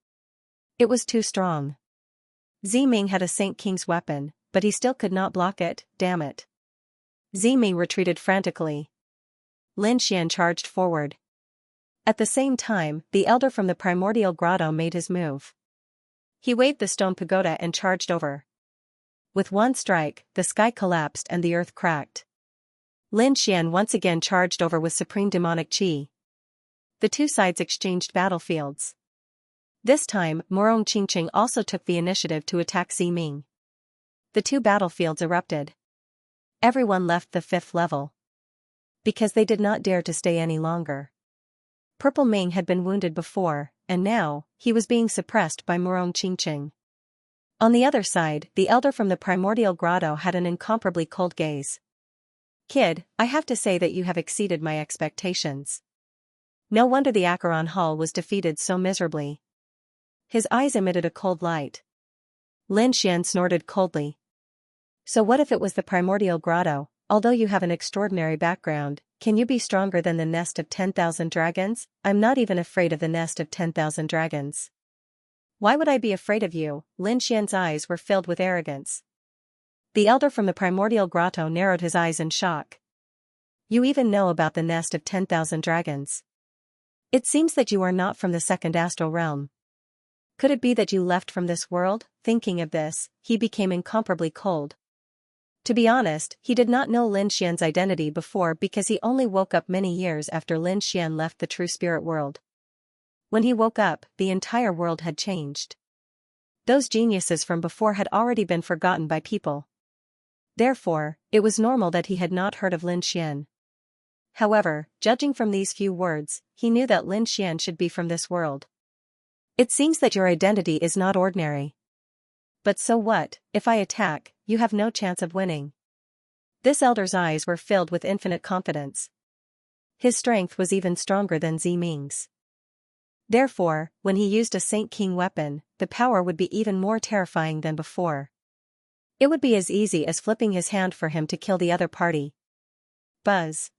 Speaker 1: It was too strong. Ziming had a Saint King's weapon, but he still could not block it, damn it. Ziming retreated frantically. Lin Xian charged forward. At the same time, the elder from the primordial grotto made his move. He waved the stone pagoda and charged over. With one strike, the sky collapsed and the earth cracked. Lin Xian once again charged over with supreme demonic qi. The two sides exchanged battlefields. This time, Morong Qingqing also took the initiative to attack Ziming. The two battlefields erupted. Everyone left the 5th level. Because they did not dare to stay any longer. Purple Ming had been wounded before, and now, he was being suppressed by Morong Qingqing. On the other side, the elder from the primordial grotto had an incomparably cold gaze. Kid, I have to say that you have exceeded my expectations. No wonder the Acheron Hall was defeated so miserably. His eyes emitted a cold light. Lin Xian snorted coldly. So what if it was the primordial grotto? Although you have an extraordinary background, can you be stronger than the nest of 10,000 dragons? I'm not even afraid of the nest of 10,000 dragons. Why would I be afraid of you? Lin Xian's eyes were filled with arrogance. The elder from the primordial grotto narrowed his eyes in shock. You even know about the nest of 10,000 dragons. It seems that you are not from the second astral realm. Could it be that you left from this world? Thinking of this, he became incomparably cold. To be honest, he did not know Lin Xian's identity before because he only woke up many years after Lin Xian left the true spirit world. When he woke up, the entire world had changed. Those geniuses from before had already been forgotten by people. Therefore, it was normal that he had not heard of Lin Xian. However, judging from these few words, he knew that Lin Xian should be from this world. It seems that your identity is not ordinary. But so what, if I attack, you have no chance of winning. This elder's eyes were filled with infinite confidence. His strength was even stronger than Ziming's. Therefore, when he used a Saint King weapon, the power would be even more terrifying than before. It would be as easy as flipping his hand for him to kill the other party. Buzz.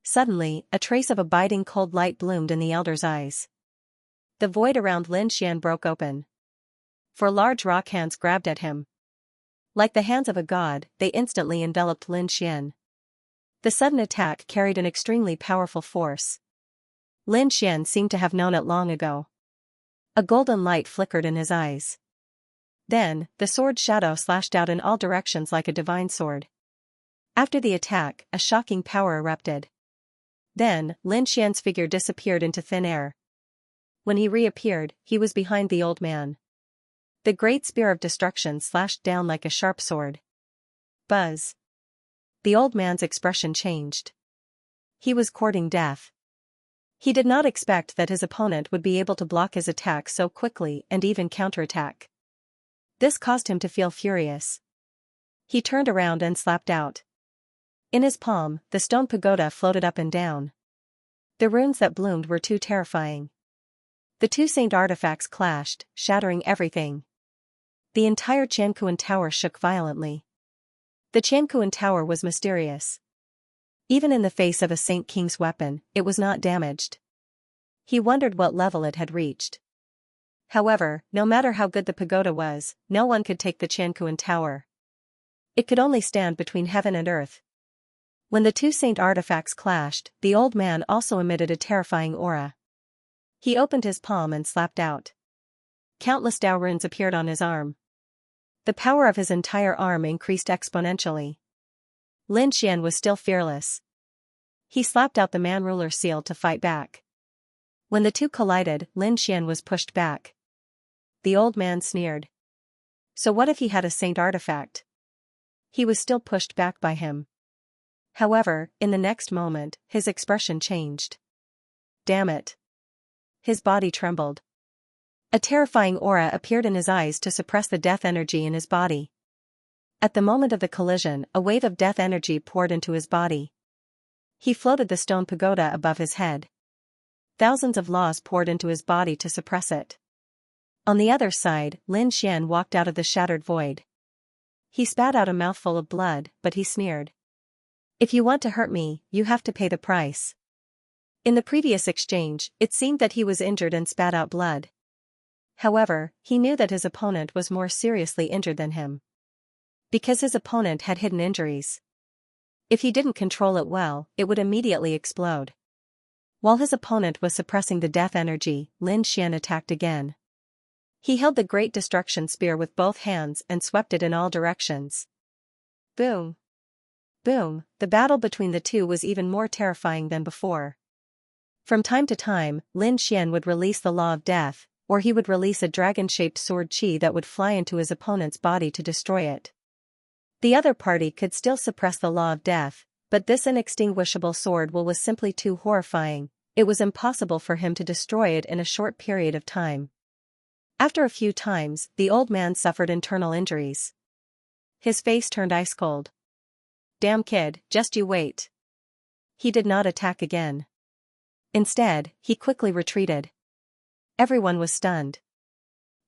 Speaker 1: Suddenly, a trace of abiding cold light bloomed in the elder's eyes. The void around Lin Xian broke open. 4 large rock hands grabbed at him. Like the hands of a god, they instantly enveloped Lin Xian. The sudden attack carried an extremely powerful force. Lin Xian seemed to have known it long ago. A golden light flickered in his eyes. Then, the sword shadow slashed out in all directions like a divine sword. After the attack, a shocking power erupted. Then, Lin Xian's figure disappeared into thin air. When he reappeared, he was behind the old man. The great spear of destruction slashed down like a sharp sword. Buzz. The old man's expression changed. He was courting death. He did not expect that his opponent would be able to block his attack so quickly and even counterattack. This caused him to feel furious. He turned around and slapped out. In his palm, the stone pagoda floated up and down. The runes that bloomed were too terrifying. The two saint artifacts clashed, shattering everything. The entire Qianquan Tower shook violently. The Qianquan Tower was mysterious. Even in the face of a Saint King's weapon, it was not damaged. He wondered what level it had reached. However, no matter how good the pagoda was, no one could take the Qianquan Tower. It could only stand between heaven and earth. When the two saint artifacts clashed, the old man also emitted a terrifying aura. He opened his palm and slapped out. Countless Dao runes appeared on his arm. The power of his entire arm increased exponentially. Lin Xian was still fearless. He slapped out the man ruler seal to fight back. When the two collided, Lin Xian was pushed back. The old man sneered. So what if he had a saint artifact? He was still pushed back by him. However, in the next moment, his expression changed. Damn it. His body trembled. A terrifying aura appeared in his eyes to suppress the death energy in his body. At the moment of the collision, a wave of death energy poured into his body. He floated the stone pagoda above his head. Thousands of laws poured into his body to suppress it. On the other side, Lin Xian walked out of the shattered void. He spat out a mouthful of blood, but he sneered. If you want to hurt me, you have to pay the price. In the previous exchange, it seemed that he was injured and spat out blood. However, he knew that his opponent was more seriously injured than him. Because his opponent had hidden injuries. If he didn't control it well, it would immediately explode. While his opponent was suppressing the death energy, Lin Xian attacked again. He held the Great Destruction Spear with both hands and swept it in all directions. Boom! Boom! The battle between the two was even more terrifying than before. From time to time, Lin Xian would release the Law of Death, or he would release a dragon-shaped sword qi that would fly into his opponent's body to destroy it. The other party could still suppress the Law of Death, but this inextinguishable sword was simply too horrifying. It was impossible for him to destroy it in a short period of time. After a few times, the old man suffered internal injuries. His face turned ice cold. Damn kid, just you wait. He did not attack again. Instead, he quickly retreated. Everyone was stunned.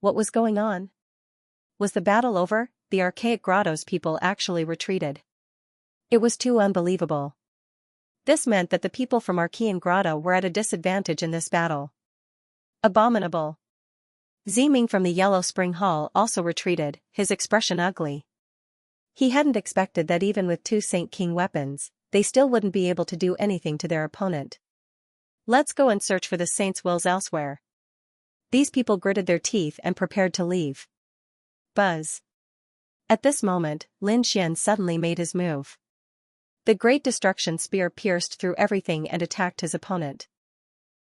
Speaker 1: What was going on? Was the battle over? The archaic grotto's people actually retreated. It was too unbelievable. This meant that the people from Archean Grotto were at a disadvantage in this battle. Abominable. Ziming from the Yellow Spring Hall also retreated, his expression ugly. He hadn't expected that even with two Saint King weapons, they still wouldn't be able to do anything to their opponent. Let's go and search for the saints' wills elsewhere. These people gritted their teeth and prepared to leave. Buzz. At this moment, Lin Xian suddenly made his move. The Great Destruction Spear pierced through everything and attacked his opponent.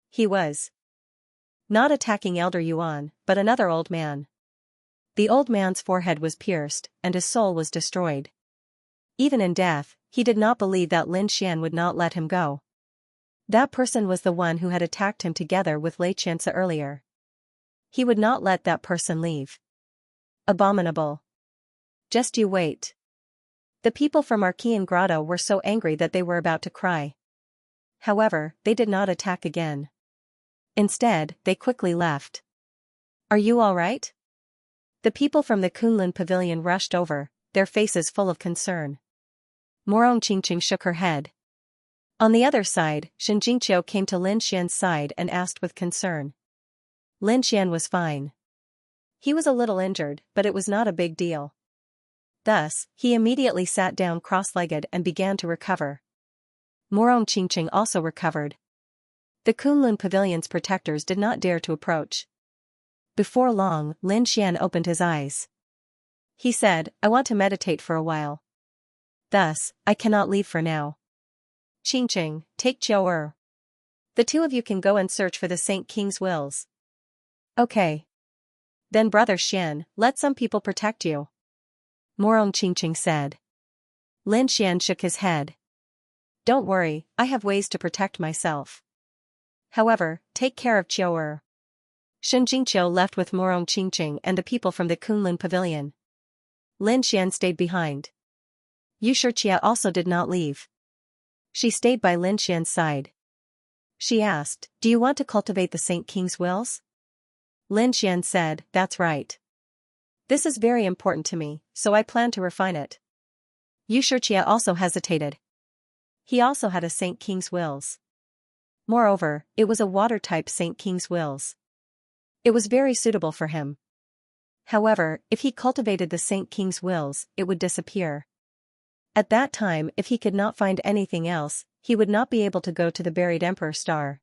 Speaker 1: He was not attacking Elder Yuan, but another old man. The old man's forehead was pierced, and his soul was destroyed. Even in death, he did not believe that Lin Xian would not let him go. That person was the one who had attacked him together with Xianxia earlier. He would not let that person leave. Abominable. Just you wait. The people from Archean Grotto were so angry that they were about to cry. However, they did not attack again. Instead, they quickly left. Are you all right? The people from the Kunlun Pavilion rushed over, their faces full of concern. Morong Qingqing shook her head. On the other side, Shen Jingqiu came to Lin Xian's side and asked with concern. Lin Xian was fine. He was a little injured, but it was not a big deal. Thus, he immediately sat down cross-legged and began to recover. Morong Qingqing also recovered. The Kunlun Pavilion's protectors did not dare to approach. Before long, Lin Xian opened his eyes. He said, I want to meditate for a while. Thus, I cannot leave for now. Qingqing, take Qiu. The two of you can go and search for the Saint King's wills. Okay. Then Brother Xian, let some people protect you. Morong Qingqing said. Lin Xian shook his head. Don't worry, I have ways to protect myself. However, take care of Qiu. Shen Jingqiu left with Morong Qingqing and the people from the Kunlun pavilion. Lin Xian stayed behind. Yu Shiqia also did not leave. She stayed by Lin Xian's side. She asked, do you want to cultivate the Saint King's wills? Lin Xian said, that's right. This is very important to me, so I plan to refine it. Yu Shiqia also hesitated. He also had a Saint King's wills. Moreover, it was a water-type Saint King's wills. It was very suitable for him. However, if he cultivated the Saint King's wills, it would disappear. At that time, if he could not find anything else, he would not be able to go to the buried Emperor Star.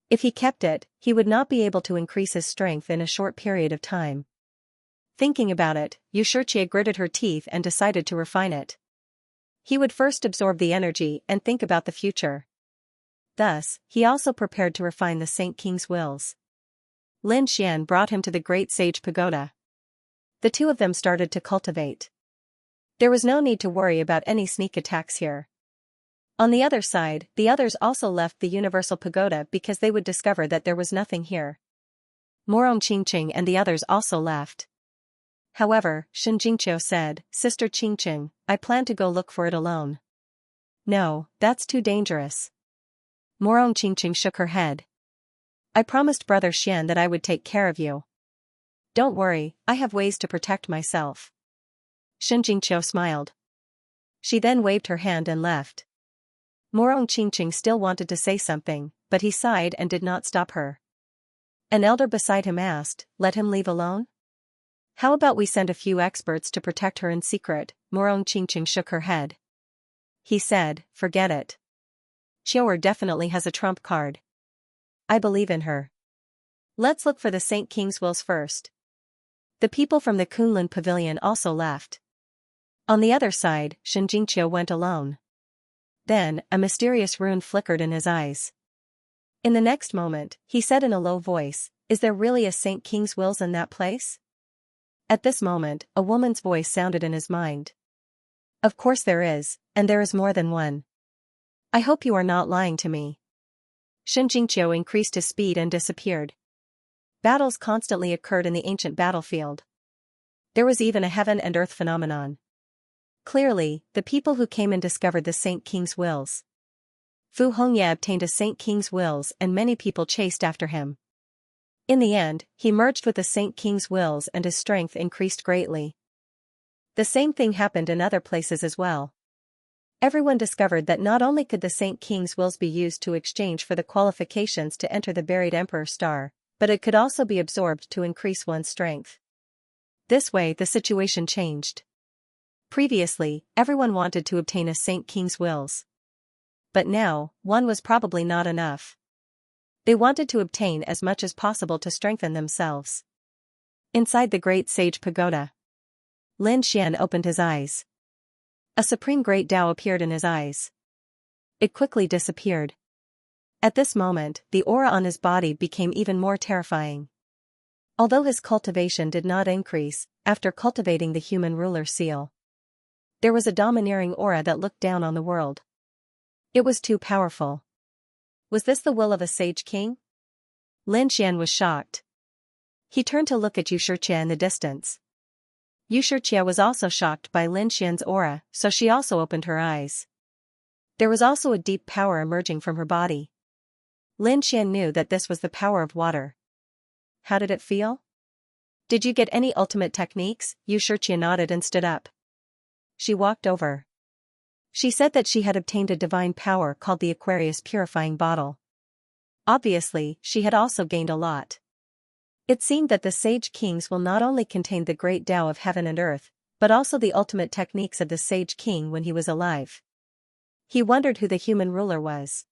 Speaker 1: If he kept it, he would not be able to increase his strength in a short period of time. Thinking about it, Yu Shiqia gritted her teeth and decided to refine it. He would first absorb the energy and think about the future. Thus, he also prepared to refine the Saint King's wills. Lin Xian brought him to the Great Sage Pagoda. The two of them started to cultivate. There was no need to worry about any sneak attacks here. On the other side, the others also left the Universal Pagoda because they would discover that there was nothing here. Morong Qingqing and the others also left. However, Shen Jingqiu said, Sister Qingqing, I plan to go look for it alone. No, that's too dangerous. Morong Qingqing shook her head. I promised Brother Xian that I would take care of you. Don't worry, I have ways to protect myself. Shen Jingqiu smiled. She then waved her hand and left. Morong Qingqing still wanted to say something, but he sighed and did not stop her. An elder beside him asked, let him leave alone? How about we send a few experts to protect her in secret? Morong Qingqing shook her head. He said, forget it. Qiu definitely has a trump card. I believe in her. Let's look for the Saint King's wills first. The people from the Kunlun pavilion also left. On the other side, Shen Jingqiu went alone. Then, a mysterious rune flickered in his eyes. In the next moment, he said in a low voice, is there really a Saint King's wills in that place? At this moment, a woman's voice sounded in his mind. Of course there is, and there is more than one. I hope you are not lying to me. Shen Jingqiu increased his speed and disappeared. Battles constantly occurred in the ancient battlefield. There was even a heaven and earth phenomenon. Clearly, the people who came and discovered the Saint King's wills. Fu Hongye obtained a Saint King's wills and many people chased after him. In the end, he merged with the Saint King's wills and his strength increased greatly. The same thing happened in other places as well. Everyone discovered that not only could the Saint King's wills be used to exchange for the qualifications to enter the buried Emperor Star, but it could also be absorbed to increase one's strength. This way the situation changed. Previously, everyone wanted to obtain a Saint King's wills. But now, one was probably not enough. They wanted to obtain as much as possible to strengthen themselves. Inside the Great Sage Pagoda, Lin Xian opened his eyes. A supreme great Tao appeared in his eyes. It quickly disappeared. At this moment, the aura on his body became even more terrifying. Although his cultivation did not increase, after cultivating the human ruler seal, there was a domineering aura that looked down on the world. It was too powerful. Was this the will of a sage king? Lin Xian was shocked. He turned to look at Yu Shiqia in the distance. Yu Shiqia was also shocked by Lin Xian's aura, so she also opened her eyes. There was also a deep power emerging from her body. Lin Xian knew that this was the power of water. How did it feel? Did you get any ultimate techniques? Yu Shiqia nodded and stood up. She walked over. She said that she had obtained a divine power called the Aquarius Purifying Bottle. Obviously, she had also gained a lot. It seemed that the Sage Kings will not only contain the great Tao of heaven and earth, but also the ultimate techniques of the Sage King when he was alive. He wondered who the human ruler was.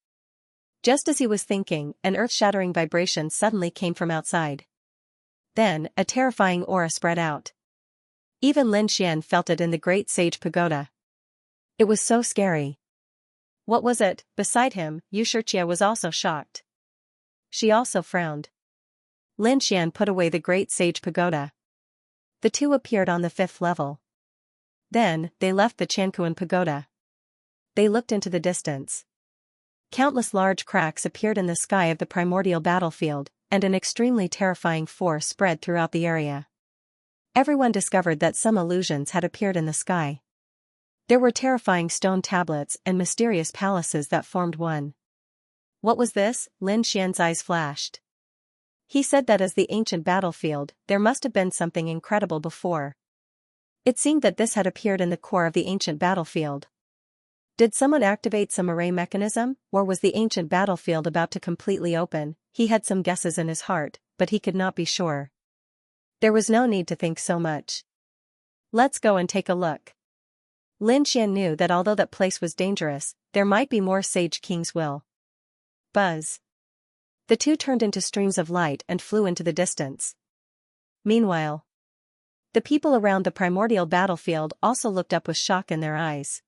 Speaker 1: Just as he was thinking, an earth-shattering vibration suddenly came from outside. Then, a terrifying aura spread out. Even Lin Xian felt it in the Great Sage Pagoda. It was so scary. What was it? Beside him, Xianxia was also shocked. She also frowned. Lin Xian put away the great sage pagoda. The two appeared on the 5th level. Then, they left the Chankuan pagoda. They looked into the distance. Countless large cracks appeared in the sky of the primordial battlefield, and an extremely terrifying force spread throughout the area. Everyone discovered that some illusions had appeared in the sky. There were terrifying stone tablets and mysterious palaces that formed one. What was this? Lin Xian's eyes flashed. He said that as the ancient battlefield, there must have been something incredible before. It seemed that this had appeared in the core of the ancient battlefield. Did someone activate some array mechanism, or was the ancient battlefield about to completely open? He had some guesses in his heart, but he could not be sure. There was no need to think so much. Let's go and take a look. Lin Xian knew that although that place was dangerous, there might be more Sage King's will. Buzz. The two turned into streams of light and flew into the distance. Meanwhile, the people around the primordial battlefield also looked up with shock in their eyes.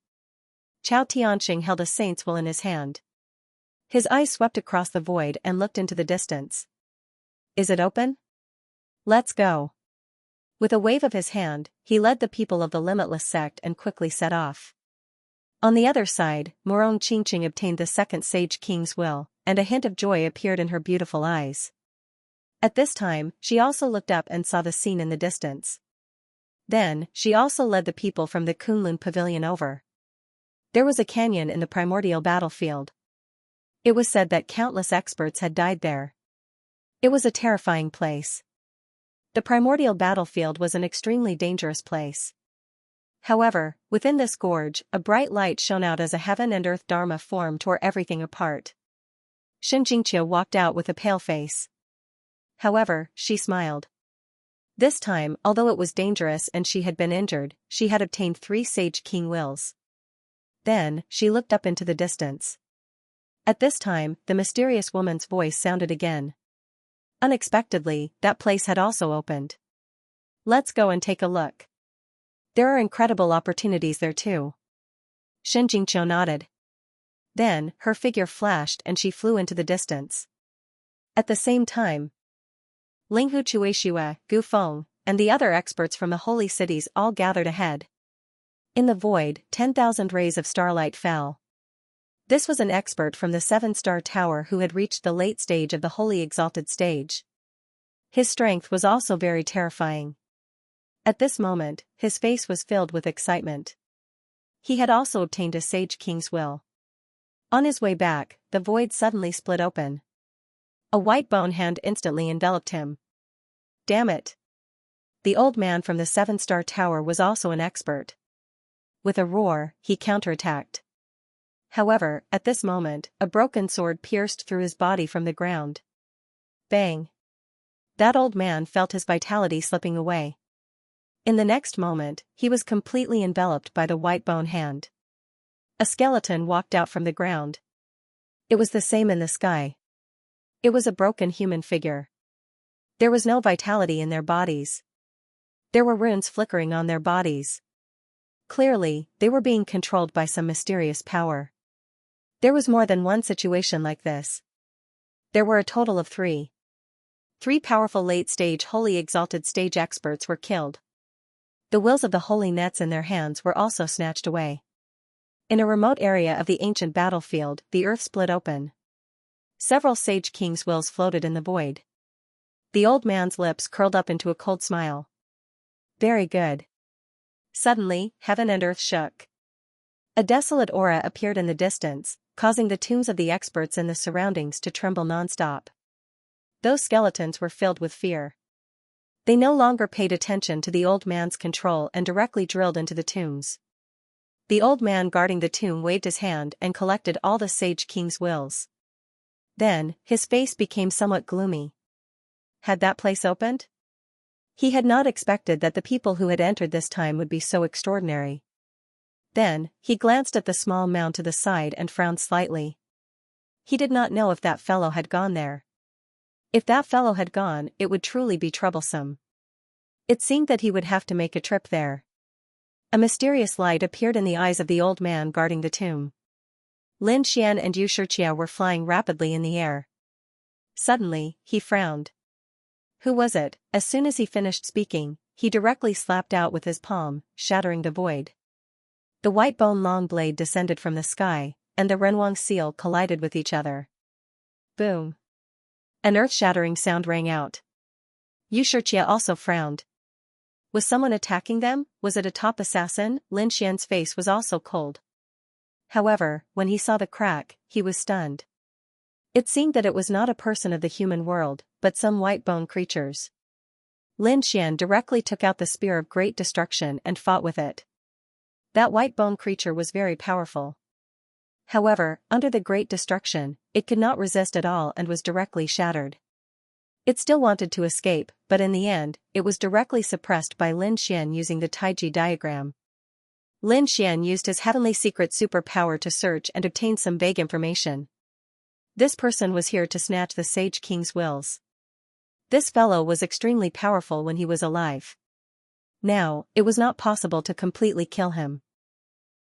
Speaker 1: Chao Tianxing held a saint's will in his hand. His eyes swept across the void and looked into the distance. Is it open? Let's go. With a wave of his hand, he led the people of the Limitless sect and quickly set off. On the other side, Morong Qingqing obtained the second Sage King's will, and a hint of joy appeared in her beautiful eyes. At this time, she also looked up and saw the scene in the distance. Then, she also led the people from the Kunlun pavilion over. There was a canyon in the primordial battlefield. It was said that countless experts had died there. It was a terrifying place. The primordial battlefield was an extremely dangerous place. However, within this gorge, a bright light shone out as a heaven and earth dharma form tore everything apart. Xianxia walked out with a pale face. However, she smiled. This time, although it was dangerous and she had been injured, she had obtained 3 Sage King wills. Then, she looked up into the distance. At this time, the mysterious woman's voice sounded again. Unexpectedly, that place had also opened. Let's go and take a look. There are incredible opportunities there too. Xianxia nodded. Then, her figure flashed and she flew into the distance. At the same time, Linghu Chuishua, Gu Feng, and the other experts from the holy cities all gathered ahead. In the void, 10,000 rays of starlight fell. This was an expert from the 7-star tower who had reached the late stage of the holy exalted stage. His strength was also very terrifying. At this moment, his face was filled with excitement. He had also obtained a Sage King's will. On his way back, the void suddenly split open. A white bone hand instantly enveloped him. Damn it! The old man from the 7-star tower was also an expert. With a roar, he counterattacked. However, at this moment, a broken sword pierced through his body from the ground. Bang! That old man felt his vitality slipping away. In the next moment, he was completely enveloped by the white bone hand. A skeleton walked out from the ground. It was the same in the sky. It was a broken human figure. There was no vitality in their bodies. There were runes flickering on their bodies. Clearly, they were being controlled by some mysterious power. There was more than one situation like this. There were a total of 3. 3 powerful late-stage holy exalted stage experts were killed. The wills of the holy nets in their hands were also snatched away. In a remote area of the ancient battlefield, the earth split open. Several Sage King's wills floated in the void. The old man's lips curled up into a cold smile. Very good. Suddenly, heaven and earth shook. A desolate aura appeared in the distance, causing the tombs of the experts in the surroundings to tremble non-stop. Those skeletons were filled with fear. They no longer paid attention to the old man's control and directly drilled into the tombs. The old man guarding the tomb waved his hand and collected all the Sage King's wills. Then, his face became somewhat gloomy. Had that place opened? He had not expected that the people who had entered this time would be so extraordinary. Then, he glanced at the small mound to the side and frowned slightly. He did not know if that fellow had gone there. If that fellow had gone, it would truly be troublesome. It seemed that he would have to make a trip there. A mysterious light appeared in the eyes of the old man guarding the tomb. Lin Xian and Xianxia were flying rapidly in the air. Suddenly, he frowned. Who was it? As soon as he finished speaking, he directly slapped out with his palm, shattering the void. The white bone long blade descended from the sky, and the Renwang seal collided with each other. Boom! An earth-shattering sound rang out. Xianxia also frowned. Was someone attacking them? Was it a top assassin? Lin Xian's face was also cold. However, when he saw the crack, he was stunned. It seemed that it was not a person of the human world, but some white bone creatures. Lin Xian directly took out the spear of great destruction and fought with it. That white bone creature was very powerful. However, under the great destruction, it could not resist at all and was directly shattered. It still wanted to escape, but in the end, it was directly suppressed by Lin Xian using the Taiji diagram. Lin Xian used his heavenly secret superpower to search and obtain some vague information. This person was here to snatch the Sage King's wills. This fellow was extremely powerful when he was alive. Now, it was not possible to completely kill him.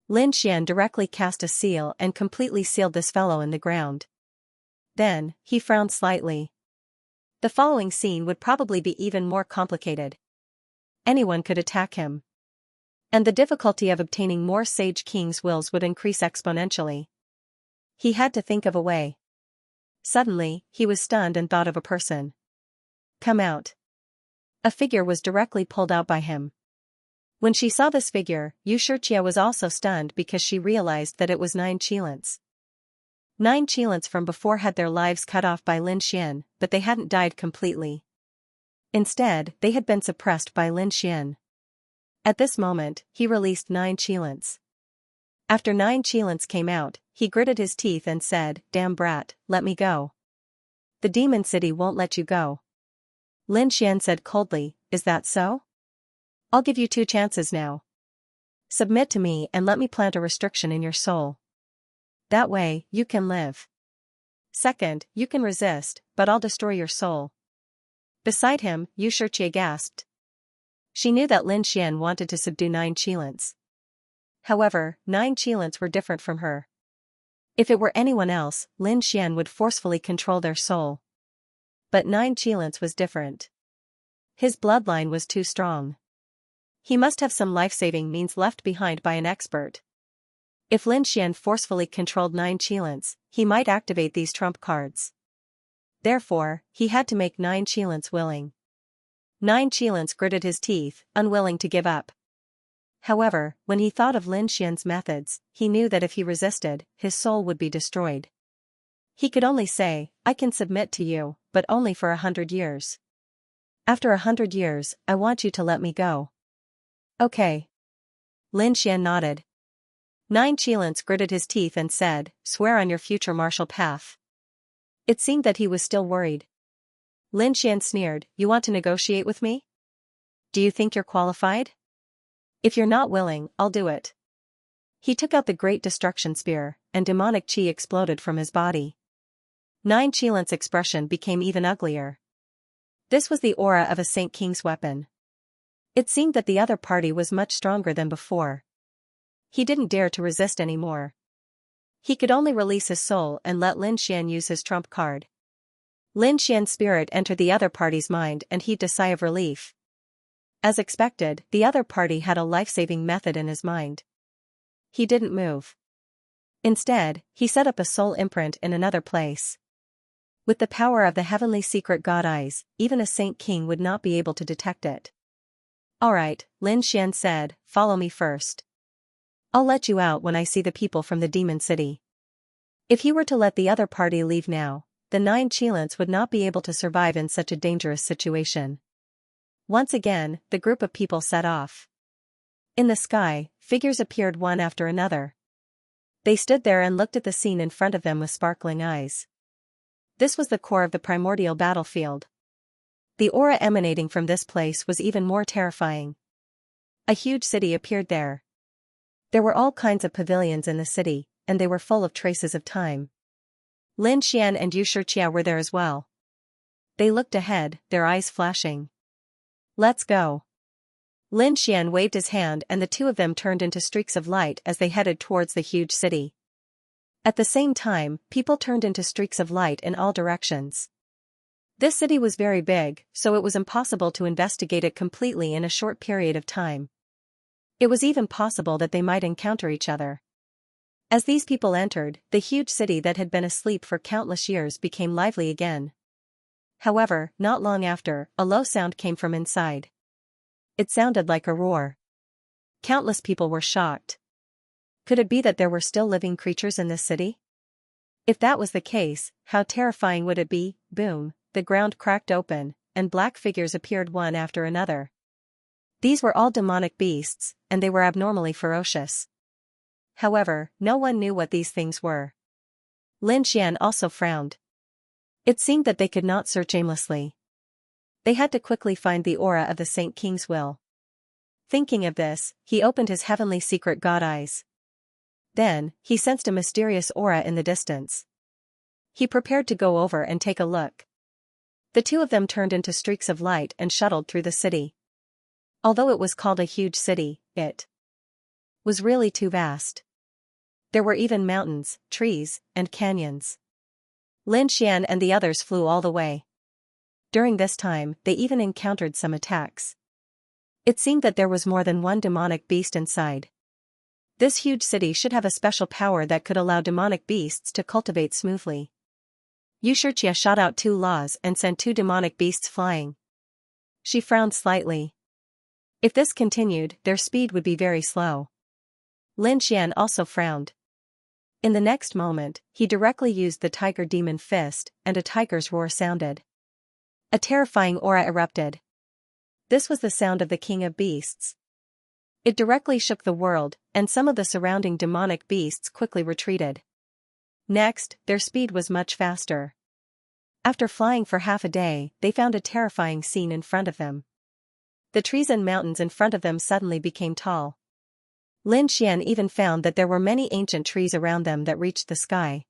Speaker 1: Lin Xian directly cast a seal and completely sealed this fellow in the ground. Then, he frowned slightly. The following scene would probably be even more complicated. Anyone could attack him. And the difficulty of obtaining more Sage King's wills would increase exponentially. He had to think of a way. Suddenly, he was stunned and thought of a person. Come out. A figure was directly pulled out by him. When she saw this figure, Xianxia was also stunned because she realized that it was 9 Qilins. 9 Qilins from before had their lives cut off by Lin Xian, but they hadn't died completely. Instead, they had been suppressed by Lin Xian. At this moment, he released 9 Qilins. After 9 Qilins came out, he gritted his teeth and said, "Damn brat, let me go. The demon city won't let you go." Lin Xian said coldly, "Is that so? I'll give you 2 chances now. Submit to me and let me plant a restriction in your soul. That way, you can live. Second, you can resist, but I'll destroy your soul." Beside him, Xianxia gasped. She knew that Lin Xian wanted to subdue 9 Qilins. However, 9 Qilins were different from her. If it were anyone else, Lin Xian would forcefully control their soul. But 9 Qilins was different. His bloodline was too strong. He must have some life-saving means left behind by an expert. If Lin Xian forcefully controlled 9 Qilins, he might activate these trump cards. Therefore, he had to make 9 Qilins willing. 9 Qilins gritted his teeth, unwilling to give up. However, when he thought of Lin Xian's methods, he knew that if he resisted, his soul would be destroyed. He could only say, "I can submit to you, but only for 100 years. After 100 years, I want you to let me go." "Okay." Lin Xian nodded. 9 Qilins gritted his teeth and said, "Swear on your future martial path." It seemed that he was still worried. Lin Xian sneered, "You want to negotiate with me? Do you think you're qualified? If you're not willing, I'll do it." He took out the Great Destruction Spear, and demonic chi exploded from his body. 9 Qilin's expression became even uglier. This was the aura of a Saint King's weapon. It seemed that the other party was much stronger than before. He didn't dare to resist anymore. He could only release his soul and let Lin Xian use his trump card. Lin Xian's spirit entered the other party's mind and heaved a sigh of relief. As expected, the other party had a life-saving method in his mind. He didn't move. Instead, he set up a soul imprint in another place. With the power of the heavenly secret god eyes, even a Saint King would not be able to detect it. "Alright," Lin Xian said, "follow me first. I'll let you out when I see the people from the demon city." If he were to let the other party leave now, the 9 Qilins would not be able to survive in such a dangerous situation. Once again, the group of people set off. In the sky, figures appeared one after another. They stood there and looked at the scene in front of them with sparkling eyes. This was the core of the primordial battlefield. The aura emanating from this place was even more terrifying. A huge city appeared there. There were all kinds of pavilions in the city, and they were full of traces of time. Lin Xian and Xianxia were there as well. They looked ahead, their eyes flashing. "Let's go." Lin Xian waved his hand and the two of them turned into streaks of light as they headed towards the huge city. At the same time, people turned into streaks of light in all directions. This city was very big, so it was impossible to investigate it completely in a short period of time. It was even possible that they might encounter each other. As these people entered, the huge city that had been asleep for countless years became lively again. However, not long after, a low sound came from inside. It sounded like a roar. Countless people were shocked. Could it be that there were still living creatures in this city? If that was the case, how terrifying would it be? Boom, the ground cracked open, and black figures appeared one after another. These were all demonic beasts, and they were abnormally ferocious. However, no one knew what these things were. Xianxia also frowned. It seemed that they could not search aimlessly. They had to quickly find the aura of the Saint King's will. Thinking of this, he opened his heavenly secret god eyes. Then, he sensed a mysterious aura in the distance. He prepared to go over and take a look. The two of them turned into streaks of light and shuttled through the city. Although it was called a huge city, it was really too vast. There were even mountains, trees, and canyons. Xianxia and the others flew all the way. During this time, they even encountered some attacks. It seemed that there was more than one demonic beast inside. This huge city should have a special power that could allow demonic beasts to cultivate smoothly. Xianxia shot out 2 laws and sent 2 demonic beasts flying. She frowned slightly. If this continued, their speed would be very slow. Xianxia also frowned. In the next moment, he directly used the tiger demon fist, and a tiger's roar sounded. A terrifying aura erupted. This was the sound of the king of beasts. It directly shook the world, and some of the surrounding demonic beasts quickly retreated. Next, their speed was much faster. After flying for half a day, they found a terrifying scene in front of them. The trees and mountains in front of them suddenly became tall. Xianxia even found that there were many ancient trees around them that reached the sky.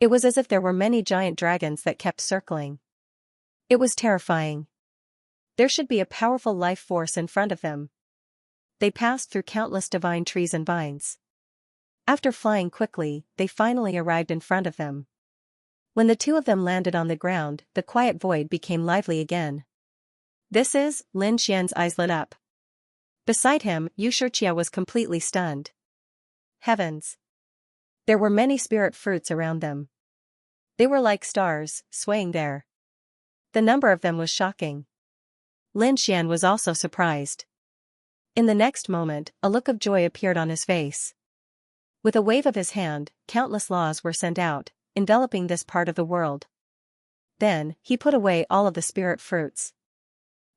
Speaker 1: It was as if there were many giant dragons that kept circling. It was terrifying. There should be a powerful life force in front of them. They passed through countless divine trees and vines. After flying quickly, they finally arrived in front of them. When the two of them landed on the ground, the quiet void became lively again. This is, Xianxia's eyes lit up. Beside him, Xianxia was completely stunned. Heavens! There were many spirit fruits around them. They were like stars, swaying there. The number of them was shocking. Xianxia was also surprised. In the next moment, a look of joy appeared on his face. With a wave of his hand, countless laws were sent out, enveloping this part of the world. Then, he put away all of the spirit fruits.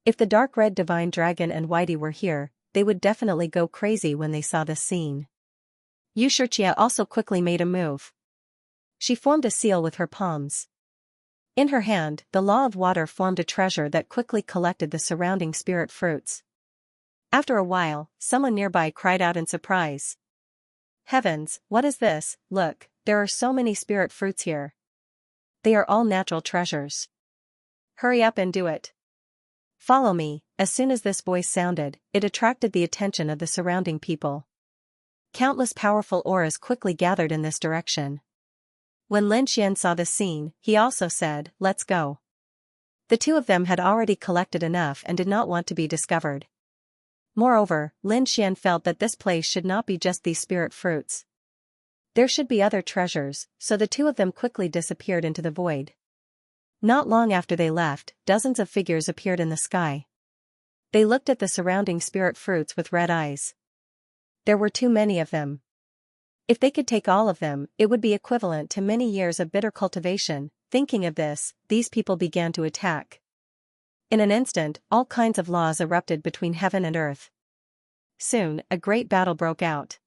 Speaker 1: If the dark red divine dragon and Whitey were here, they would definitely go crazy when they saw this scene. Xianxia also quickly made a move. She formed a seal with her palms. In her hand, the law of water formed a treasure that quickly collected the surrounding spirit fruits. After a while, someone nearby cried out in surprise. Heavens, what is this? Look, there are so many spirit fruits here. They are all natural treasures. Hurry up and do it. Follow me. As soon as this voice sounded, it attracted the attention of the surrounding people. Countless powerful auras quickly gathered in this direction. When Xianxia saw this scene, he also said, "Let's go." The two of them had already collected enough and did not want to be discovered. Moreover, Xianxia felt that this place should not be just these spirit fruits. There should be other treasures, so the two of them quickly disappeared into the void. Not long after they left, dozens of figures appeared in the sky. They looked at the surrounding spirit fruits with red eyes. There were too many of them. If they could take all of them, it would be equivalent to many years of bitter cultivation. Thinking of this, these people began to attack. In an instant, all kinds of laws erupted between heaven and earth. Soon, a great battle broke out.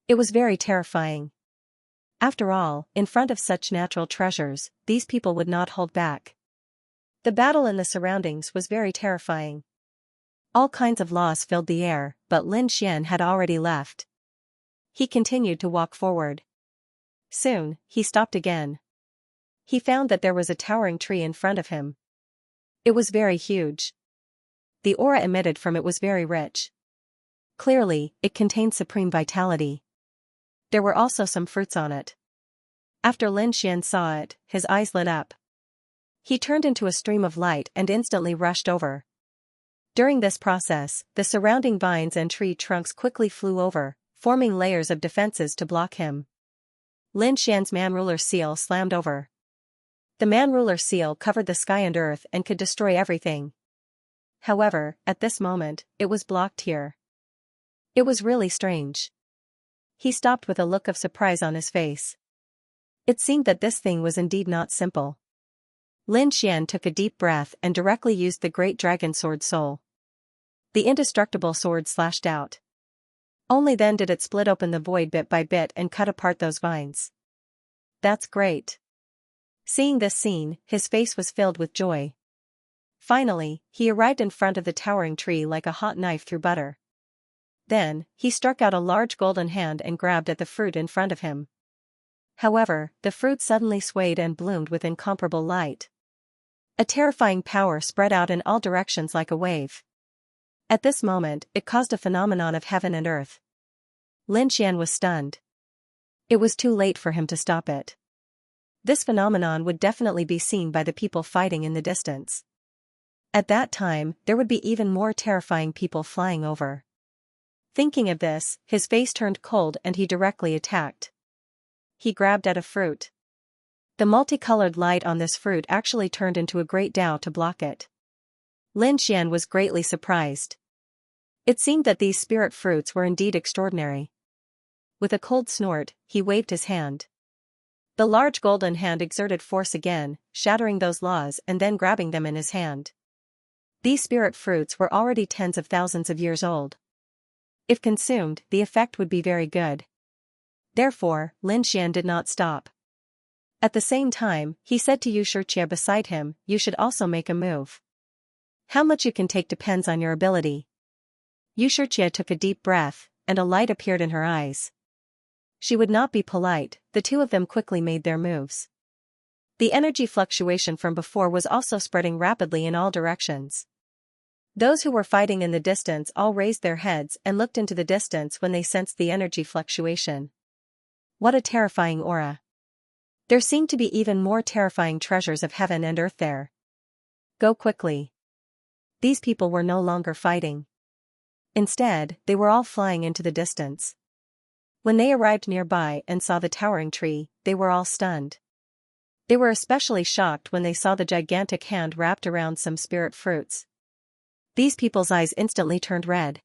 Speaker 1: It was very terrifying. After all, in front of such natural treasures, these people would not hold back. The battle in the surroundings was very terrifying. All kinds of laws filled the air, but Xianxia had already left. He continued to walk forward. Soon, he stopped again. He found that there was a towering tree in front of him. It was very huge. The aura emitted from it was very rich. Clearly, it contained supreme vitality. There were also some fruits on it. After Lin Xian saw it, his eyes lit up. He turned into a stream of light and instantly rushed over. During this process, the surrounding vines and tree trunks quickly flew over, forming layers of defenses to block him. Lin Xian's man-ruler seal slammed over. The man-ruler seal covered the sky and earth and could destroy everything. However, at this moment, it was blocked here. It was really strange. He stopped with a look of surprise on his face. It seemed that this thing was indeed not simple. Lin Xian took a deep breath and directly used the great dragon sword soul. The indestructible sword slashed out. Only then did it split open the void bit by bit and cut apart those vines. That's great. Seeing this scene, his face was filled with joy. Finally, he arrived in front of the towering tree like a hot knife through butter. Then, he struck out a large golden hand and grabbed at the fruit in front of him. However, the fruit suddenly swayed and bloomed with incomparable light. A terrifying power spread out in all directions like a wave. At this moment, it caused a phenomenon of heaven and earth. Lin Xian was stunned. It was too late for him to stop it. This phenomenon would definitely be seen by the people fighting in the distance. At that time, there would be even more terrifying people flying over. Thinking of this, his face turned cold and he directly attacked. He grabbed at a fruit. The multicolored light on this fruit actually turned into a great Dao to block it. Lin Xian was greatly surprised. It seemed that these spirit fruits were indeed extraordinary. With a cold snort, he waved his hand. The large golden hand exerted force again, shattering those laws and then grabbing them in his hand. These spirit fruits were already tens of thousands of years old. If consumed, the effect would be very good. Therefore, Lin Xian did not stop. At the same time, he said to Xianxia beside him, "You should also make a move. How much you can take depends on your ability." Xianxia took a deep breath, and a light appeared in her eyes. She would not be polite, the two of them quickly made their moves. The energy fluctuation from before was also spreading rapidly in all directions. Those who were fighting in the distance all raised their heads and looked into the distance when they sensed the energy fluctuation. What a terrifying aura. There seemed to be even more terrifying treasures of heaven and earth there. Go quickly. These people were no longer fighting. Instead, they were all flying into the distance. When they arrived nearby and saw the towering tree, they were all stunned. They were especially shocked when they saw the gigantic hand wrapped around some spirit fruits. These people's eyes instantly turned red.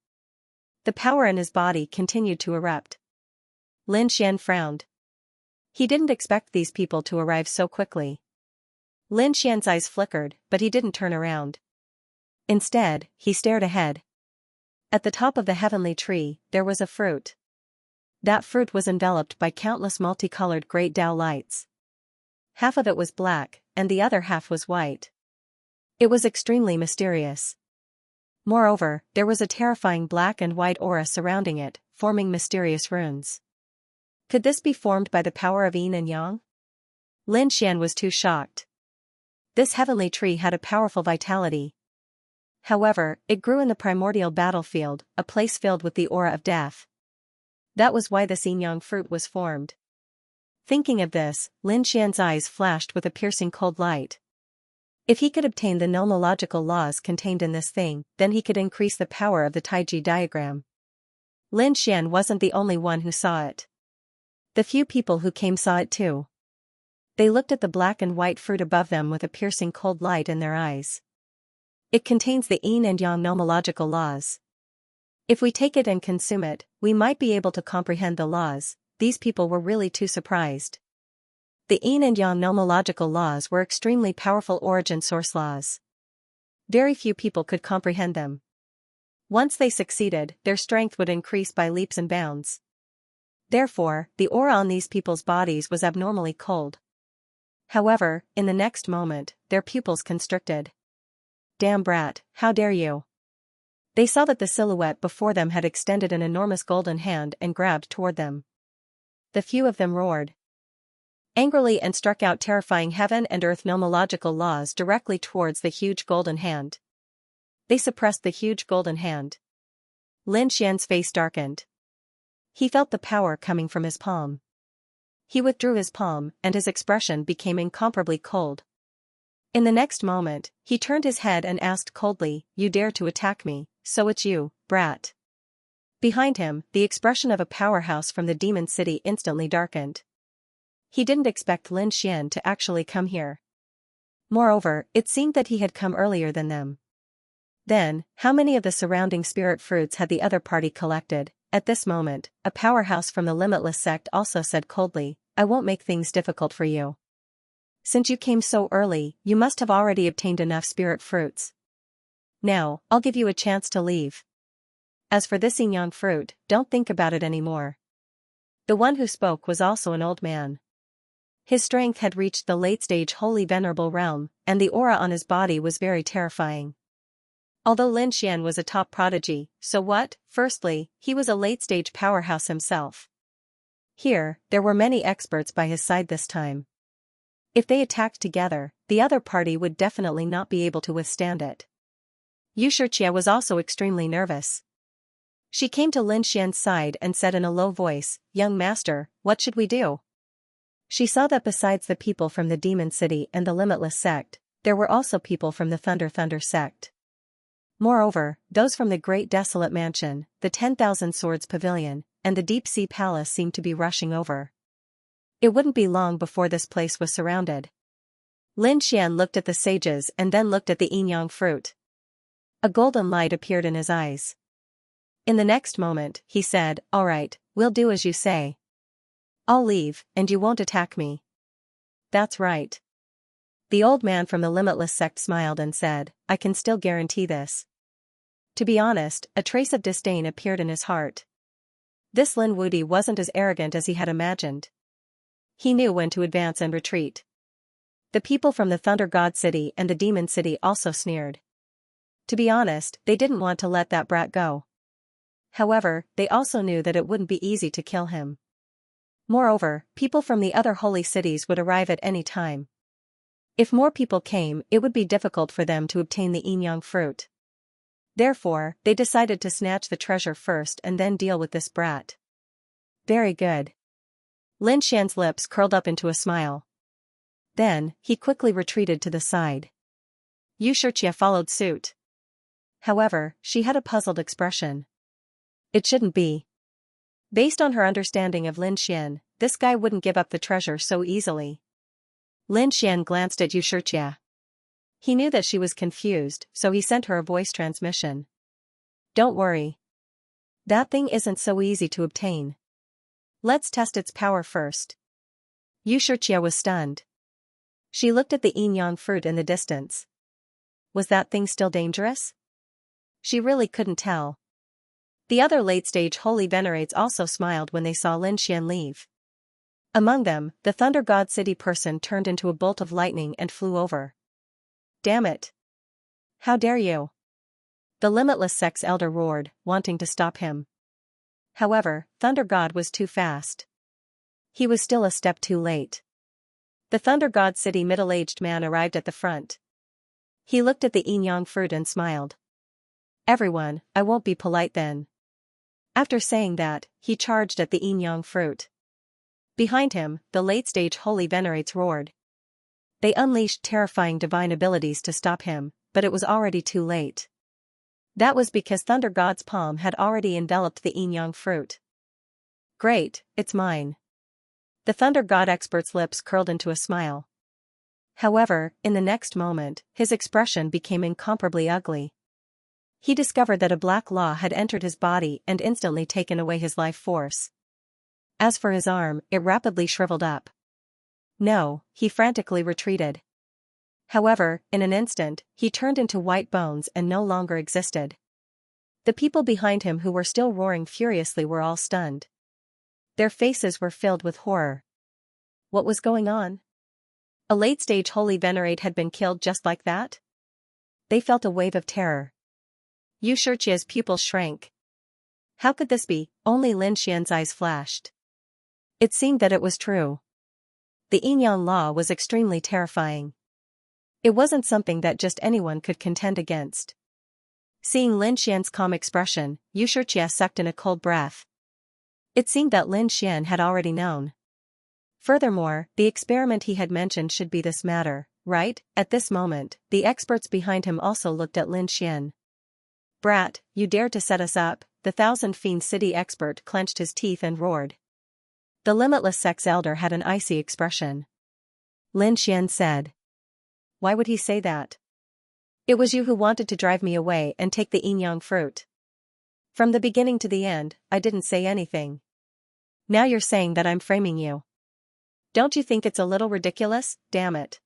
Speaker 1: The power in his body continued to erupt. Lin Xian frowned. He didn't expect these people to arrive so quickly. Lin Xian's eyes flickered, but he didn't turn around. Instead, he stared ahead. At the top of the heavenly tree, there was a fruit. That fruit was enveloped by countless multicolored great Dao lights. Half of it was black, and the other half was white. It was extremely mysterious. Moreover, there was a terrifying black and white aura surrounding it, forming mysterious runes. Could this be formed by the power of yin and yang? Lin Xian was too shocked. This heavenly tree had a powerful vitality. However, it grew in the primordial battlefield, a place filled with the aura of death. That was why the yin-yang fruit was formed. Thinking of this, Lin Xian's eyes flashed with a piercing cold light. If he could obtain the nomological laws contained in this thing, then he could increase the power of the Taiji diagram. Lin Xian wasn't the only one who saw it. The few people who came saw it too. They looked at the black and white fruit above them with a piercing cold light in their eyes. It contains the yin and yang nomological laws. If we take it and consume it, we might be able to comprehend the laws. These people were really too surprised. The yin and yang nomological laws were extremely powerful origin source laws. Very few people could comprehend them. Once they succeeded, their strength would increase by leaps and bounds. Therefore, the aura on these people's bodies was abnormally cold. However, in the next moment, their pupils constricted. Damn brat, how dare you! They saw that the silhouette before them had extended an enormous golden hand and grabbed toward them. The few of them roared angrily and struck out terrifying heaven and earth nomological laws directly towards the huge golden hand. They suppressed the huge golden hand. Lin Xian's face darkened. He felt the power coming from his palm. He withdrew his palm and his expression became incomparably cold. In the next moment, he turned his head and asked coldly, "You dare to attack me, so it's you, brat." Behind him, the expression of a powerhouse from the demon city instantly darkened. He didn't expect Lin Xian to actually come here. Moreover, it seemed that he had come earlier than them. Then, how many of the surrounding spirit fruits had the other party collected? At this moment, a powerhouse from the Limitless sect also said coldly, "I won't make things difficult for you. Since you came so early, you must have already obtained enough spirit fruits. Now, I'll give you a chance to leave. As for this Yin fruit, don't think about it anymore." The one who spoke was also an old man. His strength had reached the late-stage holy venerable realm, and the aura on his body was very terrifying. Although Lin Xian was a top prodigy, so what? Firstly, he was a late-stage powerhouse himself. Here, there were many experts by his side this time. If they attacked together, the other party would definitely not be able to withstand it. Xianxia was also extremely nervous. She came to Lin Xian's side and said in a low voice, "Young master, what should we do?" She saw that besides the people from the Demon City and the Limitless sect, there were also people from the Thunder sect. Moreover, those from the Great Desolate Mansion, the 10,000 Swords Pavilion, and the Deep Sea Palace seemed to be rushing over. It wouldn't be long before this place was surrounded. Lin Xian looked at the sages and then looked at the yin-yang fruit. A golden light appeared in his eyes. In the next moment, he said, "All right, we'll do as you say. I'll leave, and you won't attack me." "That's right." The old man from the Limitless sect smiled and said, "I can still guarantee this." To be honest, a trace of disdain appeared in his heart. This Lin Wudi wasn't as arrogant as he had imagined. He knew when to advance and retreat. The people from the Thunder God City and the Demon City also sneered. To be honest, they didn't want to let that brat go. However, they also knew that it wouldn't be easy to kill him. Moreover, people from the other holy cities would arrive at any time. If more people came, it would be difficult for them to obtain the yin-yang fruit. Therefore, they decided to snatch the treasure first and then deal with this brat. Very good. Lin Xian's lips curled up into a smile. Then, he quickly retreated to the side. Xianxia followed suit. However, she had a puzzled expression. It shouldn't be. Based on her understanding of Lin Xian, this guy wouldn't give up the treasure so easily. Lin Xian glanced at Xianxia. He knew that she was confused, so he sent her a voice transmission. "Don't worry. That thing isn't so easy to obtain. Let's test its power first." Xianxia was stunned. She looked at the yin-yang fruit in the distance. Was that thing still dangerous? She really couldn't tell. The other late-stage holy venerates also smiled when they saw Lin Xian leave. Among them, the Thunder God City person turned into a bolt of lightning and flew over. "Damn it! How dare you!" The Limitless sect's elder roared, wanting to stop him. However, Thunder God was too fast. He was still a step too late. The Thunder God City middle-aged man arrived at the front. He looked at the yin-yang fruit and smiled. "Everyone, I won't be polite then." After saying that, he charged at the yin-yang fruit. Behind him, the late-stage holy venerates roared. They unleashed terrifying divine abilities to stop him, but it was already too late. That was because Thunder God's palm had already enveloped the yin-yang fruit. "Great, it's mine." The Thunder God expert's lips curled into a smile. However, in the next moment, his expression became incomparably ugly. He discovered that a black law had entered his body and instantly taken away his life force. As for his arm, it rapidly shriveled up. No, he frantically retreated. However, in an instant, he turned into white bones and no longer existed. The people behind him who were still roaring furiously were all stunned. Their faces were filled with horror. What was going on? A late-stage holy venerate had been killed just like that? They felt a wave of terror. Xianxia's pupils shrank. How could this be? Only Lin Xian's eyes flashed. It seemed that it was true. The yin-yang law was extremely terrifying. It wasn't something that just anyone could contend against. Seeing Lin Xian's calm expression, Xianxia sucked in a cold breath. It seemed that Lin Xian had already known. Furthermore, the experiment he had mentioned should be this matter, right? At this moment, the experts behind him also looked at Lin Xian. Brat, you dare to set us up, the Thousand Fiend City expert clenched his teeth and roared. The limitless sex elder had an icy expression. Lin Xian said. Why would he say that? It was you who wanted to drive me away and take the yin-yang fruit. From the beginning to the end, I didn't say anything. Now you're saying that I'm framing you. Don't you think it's a little ridiculous, damn it?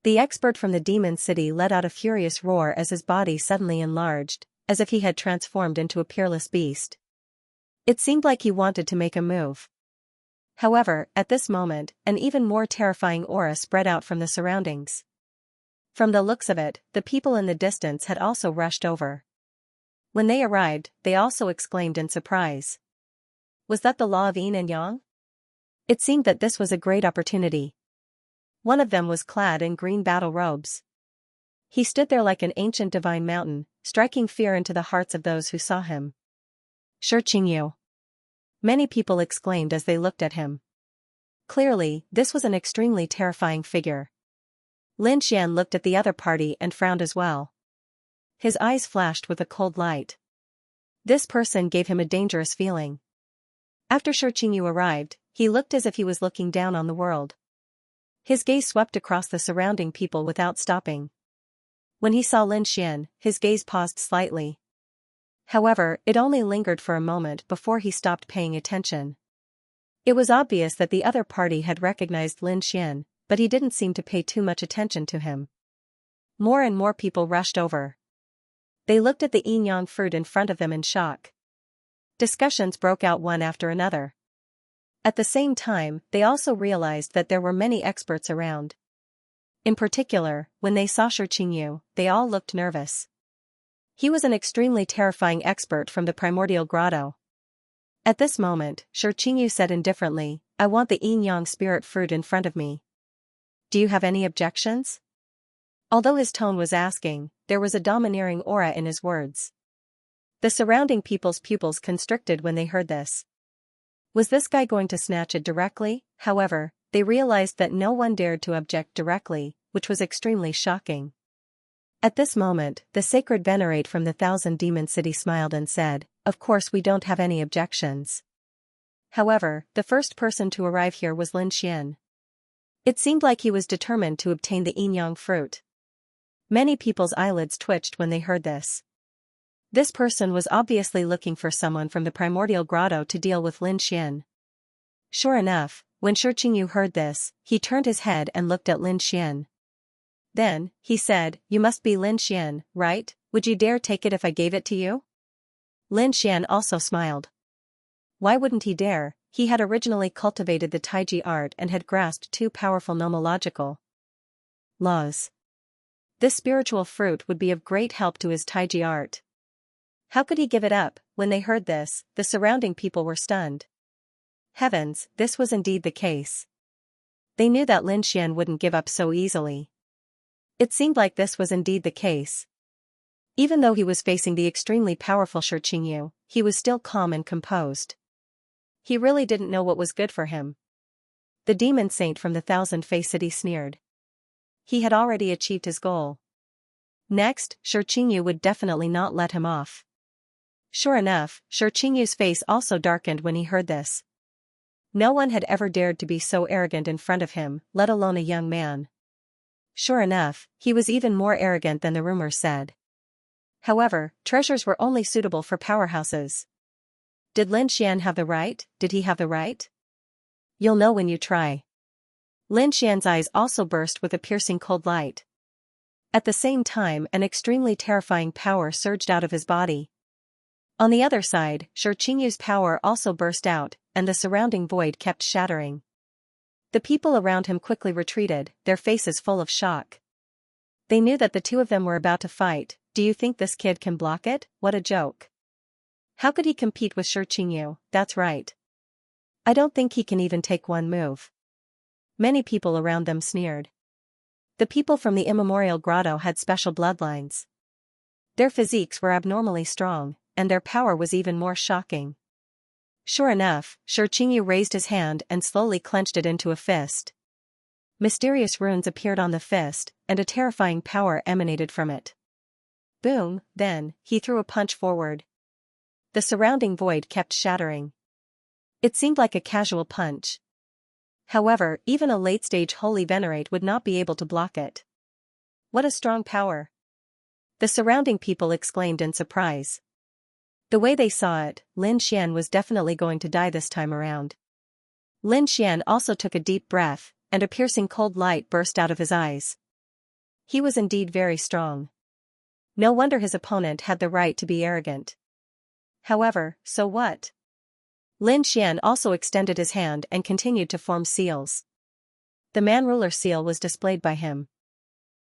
Speaker 1: The expert from the demon city let out a furious roar as his body suddenly enlarged, as if he had transformed into a peerless beast. It seemed like he wanted to make a move. However, at this moment, an even more terrifying aura spread out from the surroundings. From the looks of it, the people in the distance had also rushed over. When they arrived, they also exclaimed in surprise. Was that the law of yin and yang? It seemed that this was a great opportunity. One of them was clad in green battle robes. He stood there like an ancient divine mountain, striking fear into the hearts of those who saw him. Xianxia. Many people exclaimed as they looked at him. Clearly, this was an extremely terrifying figure. Lin Xian looked at the other party and frowned as well. His eyes flashed with a cold light. This person gave him a dangerous feeling. After Xianxia arrived, he looked as if he was looking down on the world. His gaze swept across the surrounding people without stopping. When he saw Lin Xian, his gaze paused slightly. However, it only lingered for a moment before he stopped paying attention. It was obvious that the other party had recognized Lin Xian, but he didn't seem to pay too much attention to him. More and more people rushed over. They looked at the yin-yang fruit in front of them in shock. Discussions broke out one after another. At the same time, they also realized that there were many experts around. In particular, when they saw Xianxia, they all looked nervous. He was an extremely terrifying expert from the primordial grotto. At this moment, Xianxia said indifferently, I want the yin-yang spirit fruit in front of me. Do you have any objections? Although his tone was asking, there was a domineering aura in his words. The surrounding people's pupils constricted when they heard this. Was this guy going to snatch it directly? However, they realized that no one dared to object directly, which was extremely shocking. At this moment, the sacred venerate from the Thousand Demon City smiled and said, Of course we don't have any objections. However, the first person to arrive here was Lin Xian. It seemed like he was determined to obtain the yin-yang fruit. Many people's eyelids twitched when they heard this. This person was obviously looking for someone from the primordial grotto to deal with Lin Xian. Sure enough, when Xianxia heard this, he turned his head and looked at Lin Xian. Then, he said, You must be Lin Xian, right? Would you dare take it if I gave it to you? Lin Xian also smiled. Why wouldn't he dare? He had originally cultivated the Taiji art and had grasped two powerful nomological laws. This spiritual fruit would be of great help to his Taiji art. How could he give it up? When they heard this, the surrounding people were stunned. Heavens, this was indeed the case. They knew that Lin Xian wouldn't give up so easily. It seemed like this was indeed the case. Even though he was facing the extremely powerful Xianxia, he was still calm and composed. He really didn't know what was good for him. The demon saint from the Thousand-Face City sneered. He had already achieved his goal. Next, Xianxia would definitely not let him off. Sure enough, Xianxia's face also darkened when he heard this. No one had ever dared to be so arrogant in front of him, let alone a young man. Sure enough, he was even more arrogant than the rumors said. However, treasures were only suitable for powerhouses. Did Lin Xian have the right? Did he have the right? You'll know when you try. Lin Xian's eyes also burst with a piercing cold light. At the same time, an extremely terrifying power surged out of his body. On the other side, Xianxia's power also burst out, and the surrounding void kept shattering. The people around him quickly retreated, their faces full of shock. They knew that the two of them were about to fight. Do you think this kid can block it? What a joke. How could he compete with Xianxia? That's right. I don't think he can even take one move. Many people around them sneered. The people from the immemorial grotto had special bloodlines. Their physiques were abnormally strong, and their power was even more shocking. Sure enough, Xianxia raised his hand and slowly clenched it into a fist. Mysterious runes appeared on the fist, and a terrifying power emanated from it. Boom, then, he threw a punch forward. The surrounding void kept shattering. It seemed like a casual punch. However, even a late-stage holy venerate would not be able to block it. What a strong power! The surrounding people exclaimed in surprise. The way they saw it, Lin Xian was definitely going to die this time around. Lin Xian also took a deep breath, and a piercing cold light burst out of his eyes. He was indeed very strong. No wonder his opponent had the right to be arrogant. However, so what? Lin Xian also extended his hand and continued to form seals. The man-ruler seal was displayed by him.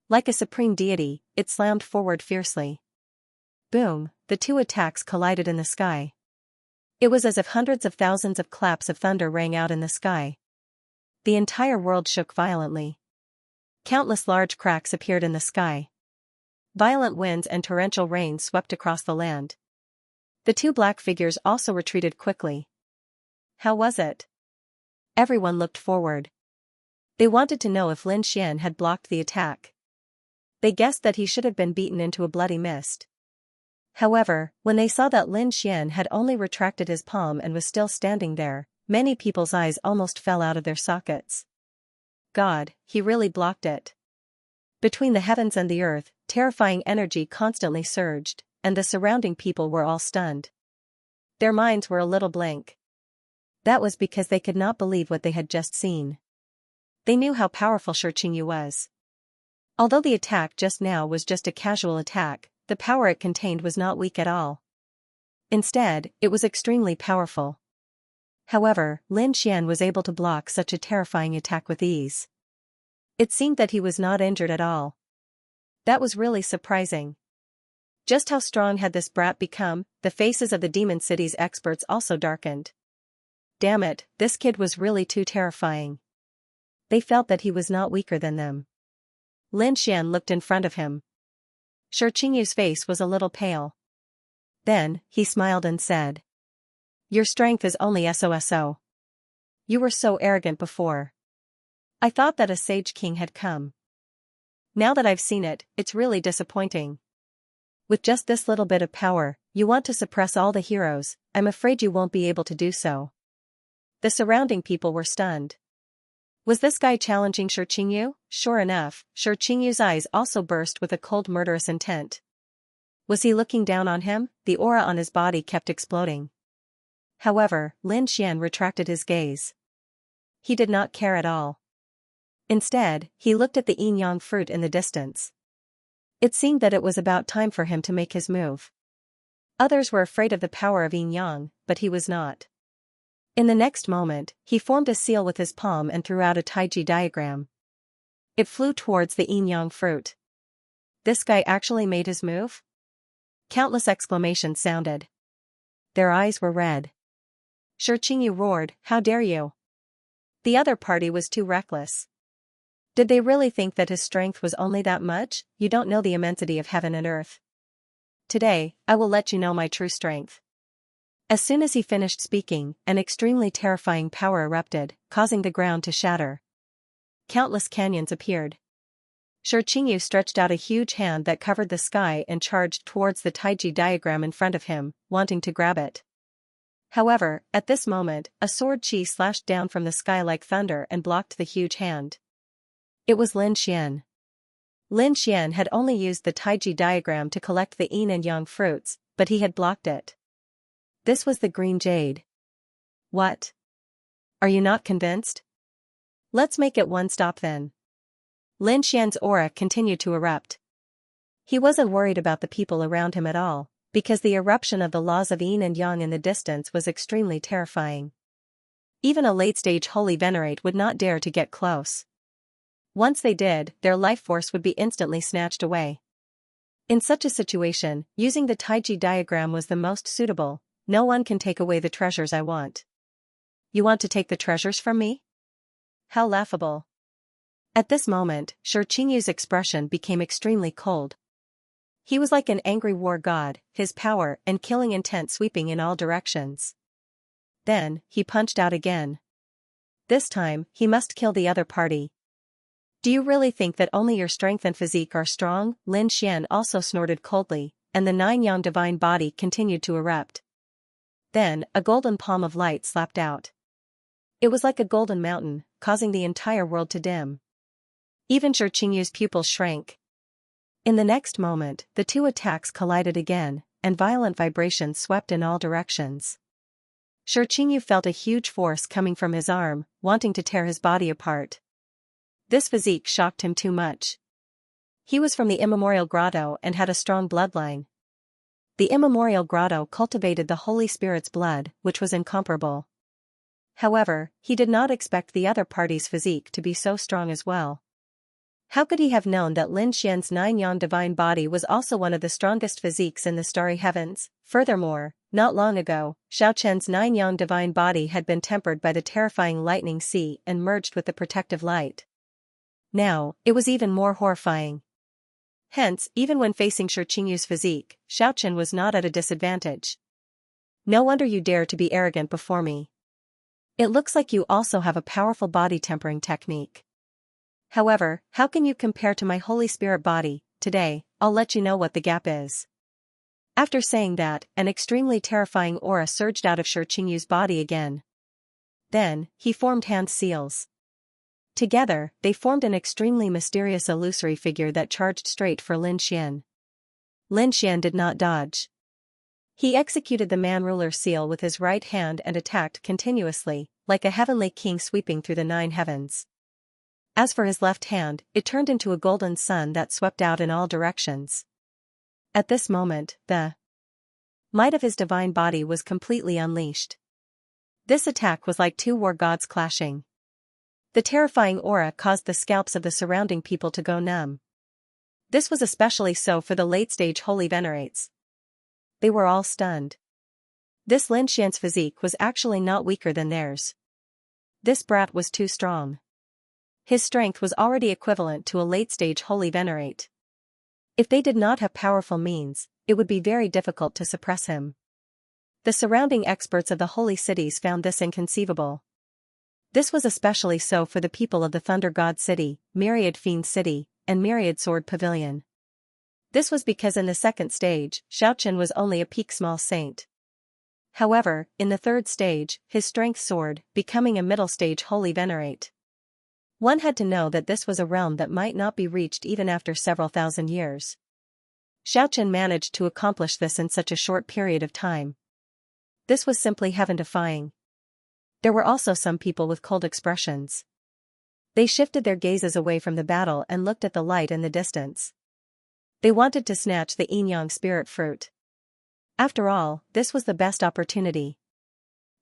Speaker 1: Like a supreme deity, it slammed forward fiercely. Boom, the two attacks collided in the sky. It was as if hundreds of thousands of claps of thunder rang out in the sky. The entire world shook violently. Countless large cracks appeared in the sky. Violent winds and torrential rain swept across the land. The two black figures also retreated quickly. How was it? Everyone looked forward. They wanted to know if Lin Xian had blocked the attack. They guessed that he should have been beaten into a bloody mist. However, when they saw that Lin Xian had only retracted his palm and was still standing there, many people's eyes almost fell out of their sockets. God, he really blocked it. Between the heavens and the earth, terrifying energy constantly surged, and the surrounding people were all stunned. Their minds were a little blank. That was because they could not believe what they had just seen. They knew how powerful Xianxia was. Although the attack just now was just a casual attack, the power it contained was not weak at all. Instead, it was extremely powerful. However, Lin Xian was able to block such a terrifying attack with ease. It seemed that he was not injured at all. That was really surprising. Just how strong had this brat become? The faces of the Demon City's experts also darkened. Damn it, this kid was really too terrifying. They felt that he was not weaker than them. Lin Xian looked in front of him. Xianxia's face was a little pale. Then, he smiled and said, "Your strength is only so. You were so arrogant before. I thought that a sage king had come. Now that I've seen it, it's really disappointing. With just this little bit of power, you want to suppress all the heroes. I'm afraid you won't be able to do so." The surrounding people were stunned. Was this guy challenging Xianxia? Sure enough, Xianxia's eyes also burst with a cold murderous intent. Was he looking down on him? The aura on his body kept exploding. However, Lin Xian retracted his gaze. He did not care at all. Instead, he looked at the yin-yang fruit in the distance. It seemed that it was about time for him to make his move. Others were afraid of the power of yin-yang, but he was not. In the next moment, he formed a seal with his palm and threw out a taiji diagram. It flew towards the yin-yang fruit. This guy actually made his move? Countless exclamations sounded. Their eyes were red. Xianxia roared, "How dare you!" The other party was too reckless. Did they really think that his strength was only that much? You don't know the immensity of heaven and earth. Today, I will let you know my true strength. As soon as he finished speaking, an extremely terrifying power erupted, causing the ground to shatter. Countless canyons appeared. Xianxia stretched out a huge hand that covered the sky and charged towards the taiji diagram in front of him, wanting to grab it. However, at this moment, a sword chi slashed down from the sky like thunder and blocked the huge hand. It was Lin Xian. Lin Xian had only used the taiji diagram to collect the yin and yang fruits, but he had blocked it. This was the green jade. What? Are you not convinced? Let's make it one stop then. Lin Xian's aura continued to erupt. He wasn't worried about the people around him at all, because the eruption of the laws of yin and yang in the distance was extremely terrifying. Even a late-stage holy venerate would not dare to get close. Once they did, their life force would be instantly snatched away. In such a situation, using the taiji diagram was the most suitable. No one can take away the treasures I want. You want to take the treasures from me? How laughable. At this moment, Xianxia's expression became extremely cold. He was like an angry war god, his power and killing intent sweeping in all directions. Then, he punched out again. This time, he must kill the other party. Do you really think that only your strength and physique are strong? Lin Xian also snorted coldly, and the 9 yang divine body continued to erupt. Then, a golden palm of light slapped out. It was like a golden mountain, causing the entire world to dim. Even Xianxia's pupils shrank. In the next moment, the two attacks collided again, and violent vibrations swept in all directions. Xianxia felt a huge force coming from his arm, wanting to tear his body apart. This physique shocked him too much. He was from the immemorial grotto and had a strong bloodline. The immemorial grotto cultivated the Holy Spirit's blood, which was incomparable. However, he did not expect the other party's physique to be so strong as well. How could he have known that Lin Xian's 9 yang divine body was also one of the strongest physiques in the starry heavens? Furthermore, not long ago, Xiaochen's 9 yang divine body had been tempered by the terrifying lightning sea and merged with the protective light. Now, it was even more horrifying. Hence, even when facing Xianxia's physique, Xiaochen was not at a disadvantage. No wonder you dare to be arrogant before me. It looks like you also have a powerful body tempering technique. However, how can you compare to my Holy Spirit body? Today, I'll let you know what the gap is. After saying that, an extremely terrifying aura surged out of Xianxia's body again. Then, he formed hand seals. Together, they formed an extremely mysterious illusory figure that charged straight for Lin Xian. Lin Xian did not dodge. He executed the man-ruler seal with his right hand and attacked continuously, like a heavenly king sweeping through the 9 heavens. As for his left hand, it turned into a golden sun that swept out in all directions. At this moment, the might of his divine body was completely unleashed. This attack was like two war gods clashing. The terrifying aura caused the scalps of the surrounding people to go numb. This was especially so for the late-stage holy venerates. They were all stunned. This Lin Xian's physique was actually not weaker than theirs. This brat was too strong. His strength was already equivalent to a late-stage holy venerate. If they did not have powerful means, it would be very difficult to suppress him. The surrounding experts of the holy cities found this inconceivable. This was especially so for the people of the Thunder God City, Myriad Fiend City, and Myriad Sword Pavilion. This was because in the second stage, Xiaochen was only a peak small saint. However, in the third stage, his strength soared, becoming a middle stage holy venerate. One had to know that this was a realm that might not be reached even after several thousand years. Xiaochen managed to accomplish this in such a short period of time. This was simply heaven-defying. There were also some people with cold expressions. They shifted their gazes away from the battle and looked at the light in the distance. They wanted to snatch the yin-yang spirit fruit. After all, this was the best opportunity.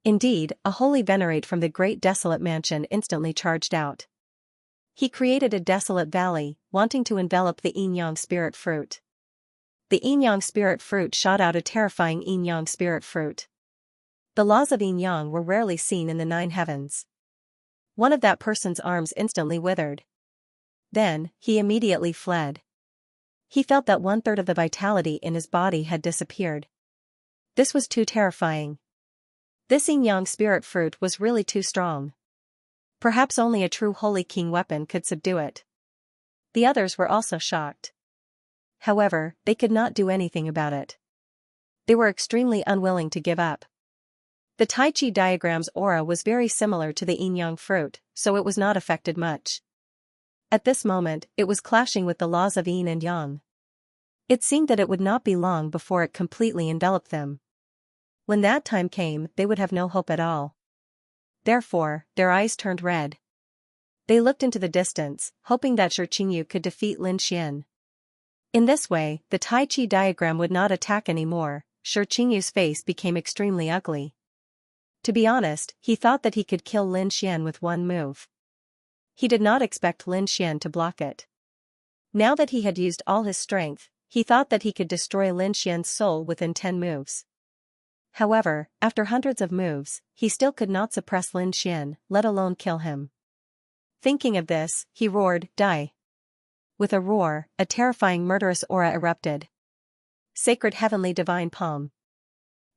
Speaker 1: Indeed, a holy venerate from the great desolate mansion instantly charged out. He created a desolate valley, wanting to envelop the yin-yang spirit fruit. The yin-yang spirit fruit shot out a terrifying yin-yang spirit fruit. The laws of yin-yang were rarely seen in the 9 heavens. One of that person's arms instantly withered. Then, he immediately fled. He felt that 1/3 of the vitality in his body had disappeared. This was too terrifying. This yin-yang spirit fruit was really too strong. Perhaps only a true holy king weapon could subdue it. The others were also shocked. However, they could not do anything about it. They were extremely unwilling to give up. The Tai Chi diagram's aura was very similar to the yin-yang fruit, so it was not affected much. At this moment, it was clashing with the laws of yin and yang. It seemed that it would not be long before it completely enveloped them. When that time came, they would have no hope at all. Therefore, their eyes turned red. They looked into the distance, hoping that Xianxia could defeat Lin Xian. In this way, the Tai Chi diagram would not attack anymore. Xianxia's face became extremely ugly. To be honest, he thought that he could kill Lin Xian with one move. He did not expect Lin Xian to block it. Now that he had used all his strength, he thought that he could destroy Lin Xian's soul within 10 moves. However, after hundreds of moves, he still could not suppress Lin Xian, let alone kill him. Thinking of this, he roared, "Die!" With a roar, a terrifying murderous aura erupted. Sacred heavenly divine palm.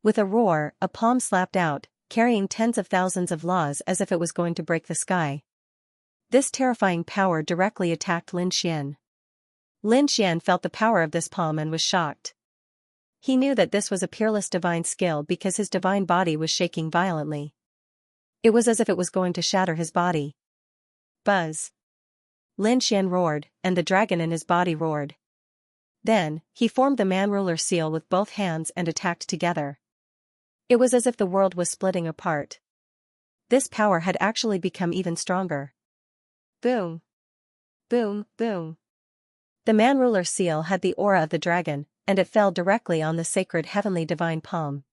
Speaker 1: With a roar, a palm slapped out, carrying tens of thousands of laws as if it was going to break the sky. This terrifying power directly attacked Lin Xian. Lin Xian felt the power of this palm and was shocked. He knew that this was a peerless divine skill because his divine body was shaking violently. It was as if it was going to shatter his body. Buzz! Lin Xian roared, and the dragon in his body roared. Then, he formed the man-ruler seal with both hands and attacked together. It was as if the world was splitting apart. This power had actually become even stronger. Boom! Boom, boom! The man-ruler seal had the aura of the dragon, and it fell directly on the sacred heavenly divine palm.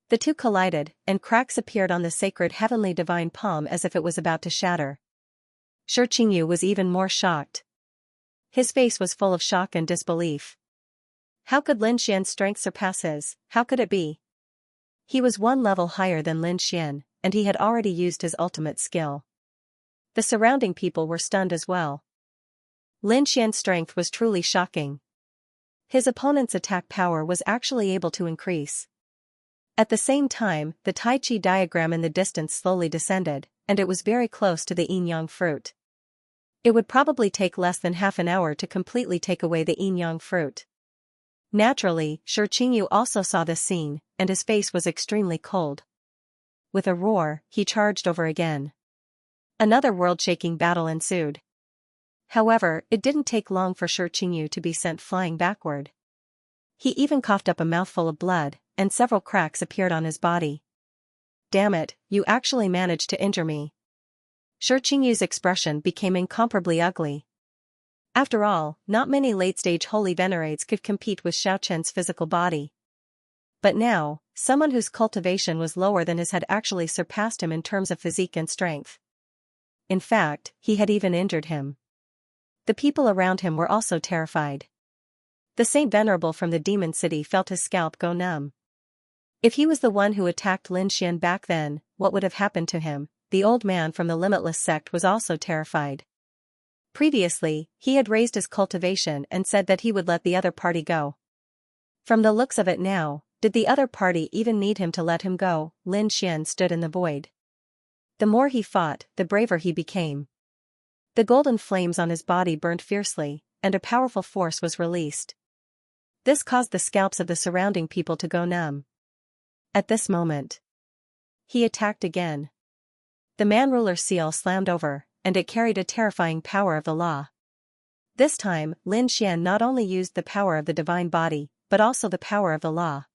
Speaker 1: The two collided, and cracks appeared on the sacred heavenly divine palm as if it was about to shatter. Shi Qingyu was even more shocked. His face was full of shock and disbelief. How could Lin Xian's strength surpass his? How could it be? He was one level higher than Lin Xian, and he had already used his ultimate skill. The surrounding people were stunned as well. Lin Xian's strength was truly shocking. His opponent's attack power was actually able to increase. At the same time, the Tai Chi diagram in the distance slowly descended, and it was very close to the yin-yang fruit. It would probably take less than half an hour to completely take away the yin-yang fruit. Naturally, Shi Qingyu also saw this scene, and his face was extremely cold. With a roar, he charged over again. Another world-shaking battle ensued. However, it didn't take long for Shi Qingyu to be sent flying backward. He even coughed up a mouthful of blood, and several cracks appeared on his body. Damn it, you actually managed to injure me. Shi Qingyu's expression became incomparably ugly. After all, not many late-stage holy venerates could compete with Xiaochen's physical body. But now, someone whose cultivation was lower than his had actually surpassed him in terms of physique and strength. In fact, he had even injured him. The people around him were also terrified. The Saint Venerable from the Demon City felt his scalp go numb. If he was the one who attacked Lin Xian back then, what would have happened to him? The old man from the Limitless sect was also terrified. Previously, he had raised his cultivation and said that he would let the other party go. From the looks of it now, did the other party even need him to let him go? Lin Xian stood in the void. The more he fought, the braver he became. The golden flames on his body burned fiercely, and a powerful force was released. This caused the scalps of the surrounding people to go numb. At this moment, he attacked again. The man-ruler seal slammed over, and it carried a terrifying power of the law. This time, Lin Xian not only used the power of the divine body, but also the power of the law.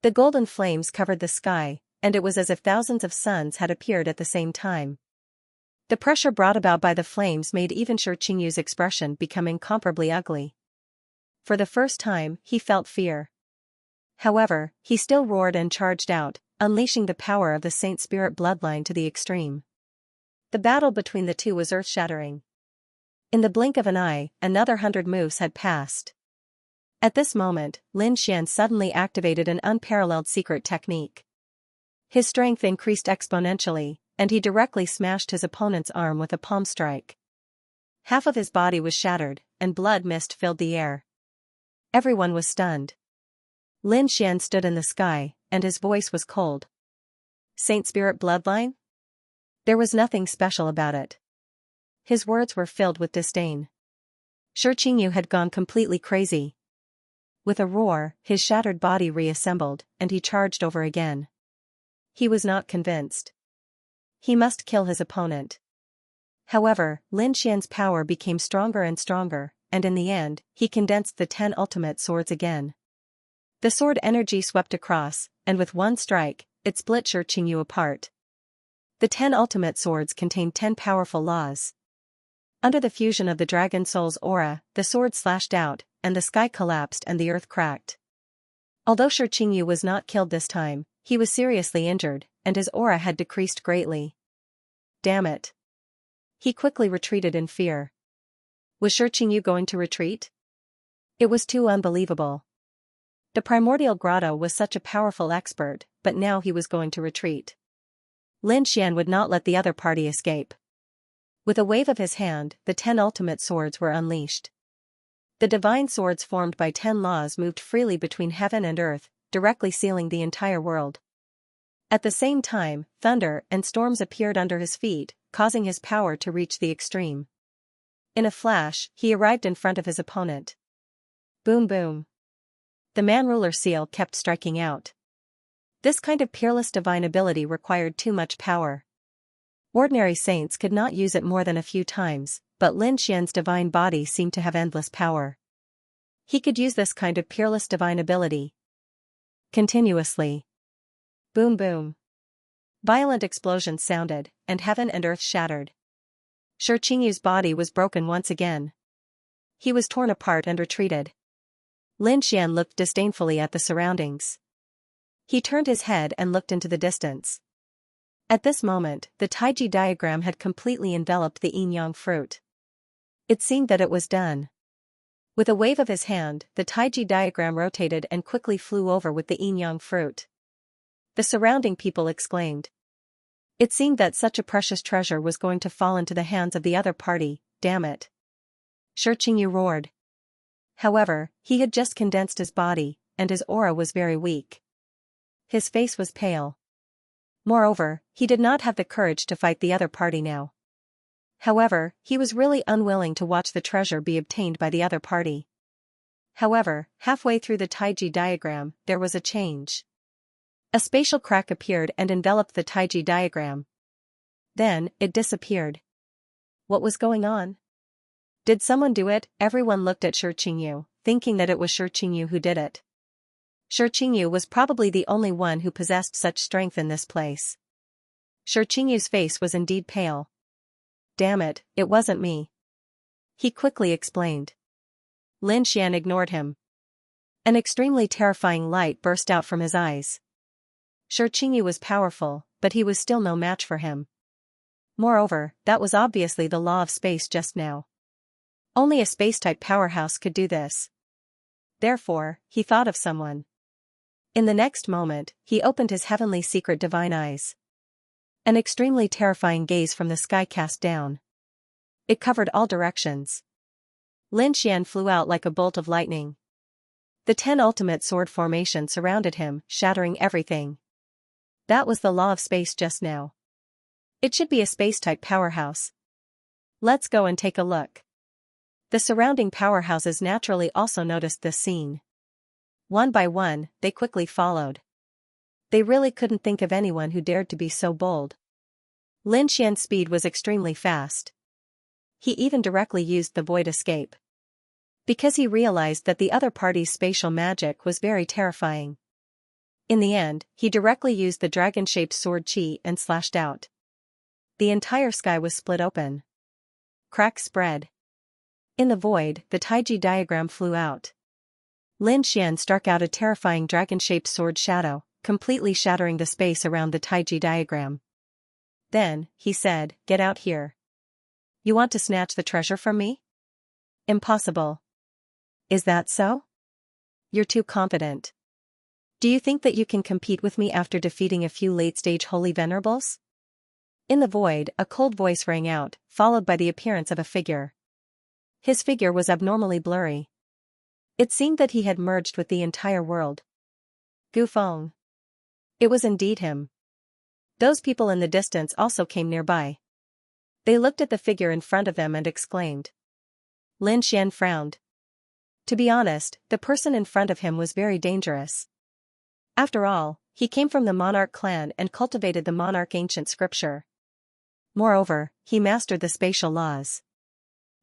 Speaker 1: The golden flames covered the sky, and it was as if thousands of suns had appeared at the same time. The pressure brought about by the flames made even Shi Qingyu's expression become incomparably ugly. For the first time, he felt fear. However, he still roared and charged out, unleashing the power of the Saint Spirit bloodline to the extreme. The battle between the two was earth-shattering. In the blink of an eye, another 100 moves had passed. At this moment, Lin Xian suddenly activated an unparalleled secret technique. His strength increased exponentially, and he directly smashed his opponent's arm with a palm strike. Half of his body was shattered, and blood mist filled the air. Everyone was stunned. Lin Xian stood in the sky, and his voice was cold. Saint Spirit bloodline? There was nothing special about it. His words were filled with disdain. Shi Qingyu had gone completely crazy. With a roar, his shattered body reassembled, and he charged over again. He was not convinced. He must kill his opponent. However, Lin Xian's power became stronger and stronger, and in the end, he condensed the 10 ultimate swords again. The sword energy swept across, and with one strike, it split Shi Qingyu apart. The 10 ultimate swords contained 10 powerful laws. Under the fusion of the dragon soul's aura, the sword slashed out, and the sky collapsed and the earth cracked. Although Shi Qingyu was not killed this time, he was seriously injured, and his aura had decreased greatly. Damn it. He quickly retreated in fear. Was Shi Qingyu going to retreat? It was too unbelievable. The primordial grotto was such a powerful expert, but now he was going to retreat. Lin Xian would not let the other party escape. With a wave of his hand, the 10 ultimate swords were unleashed. The divine swords formed by 10 laws moved freely between heaven and earth, directly sealing the entire world. At the same time, thunder and storms appeared under his feet, causing his power to reach the extreme. In a flash, he arrived in front of his opponent. Boom boom. The man-ruler seal kept striking out. This kind of peerless divine ability required too much power. Ordinary saints could not use it more than a few times, but Lin Xian's divine body seemed to have endless power. He could use this kind of peerless divine ability continuously. Boom boom. Violent explosions sounded, and heaven and earth shattered. Xianxia's body was broken once again. He was torn apart and retreated. Lin Xian looked disdainfully at the surroundings. He turned his head and looked into the distance. At this moment, the Taiji diagram had completely enveloped the yin-yang fruit. It seemed that it was done. With a wave of his hand, the Taiji diagram rotated and quickly flew over with the yin-yang fruit. The surrounding people exclaimed. It seemed that such a precious treasure was going to fall into the hands of the other party, damn it. Xianxia roared. However, he had just condensed his body, and his aura was very weak. His face was pale. Moreover, he did not have the courage to fight the other party now. However, he was really unwilling to watch the treasure be obtained by the other party. However, halfway through the Taiji diagram, there was a change. A spatial crack appeared and enveloped the Taiji diagram. Then, it disappeared. What was going on? Did someone do it? Everyone looked at Xianxia, thinking that it was Xianxia who did it. Xianxia was probably the only one who possessed such strength in this place. Xianxia's face was indeed pale. Damn it, it wasn't me. He quickly explained. Lin Xian ignored him. An extremely terrifying light burst out from his eyes. Xianxia was powerful, but he was still no match for him. Moreover, that was obviously the law of space just now. Only a space-type powerhouse could do this. Therefore, he thought of someone. In the next moment, he opened his heavenly secret divine eyes. An extremely terrifying gaze from the sky cast down. It covered all directions. Lin Xian flew out like a bolt of lightning. The 10 ultimate sword formation surrounded him, shattering everything. That was the law of space just now. It should be a space-type powerhouse. Let's go and take a look. The surrounding powerhouses naturally also noticed this scene. One by one, they quickly followed. They really couldn't think of anyone who dared to be so bold. Lin Xian's speed was extremely fast. He even directly used the void escape. Because he realized that the other party's spatial magic was very terrifying. In the end, he directly used the dragon-shaped sword chi and slashed out. The entire sky was split open. Cracks spread. In the void, the Taiji diagram flew out. Lin Xian struck out a terrifying dragon-shaped sword shadow, completely shattering the space around the Taiji diagram. Then, he said, "Get out here. You want to snatch the treasure from me? Impossible. Is that so? You're too confident. Do you think that you can compete with me after defeating a few late-stage holy venerables?" In the void, a cold voice rang out, followed by the appearance of a figure. His figure was abnormally blurry. It seemed that he had merged with the entire world. Gu Feng. It was indeed him. Those people in the distance also came nearby. They looked at the figure in front of them and exclaimed. Lin Xian frowned. To be honest, the person in front of him was very dangerous. After all, he came from the monarch clan and cultivated the monarch ancient scripture. Moreover, he mastered the spatial laws.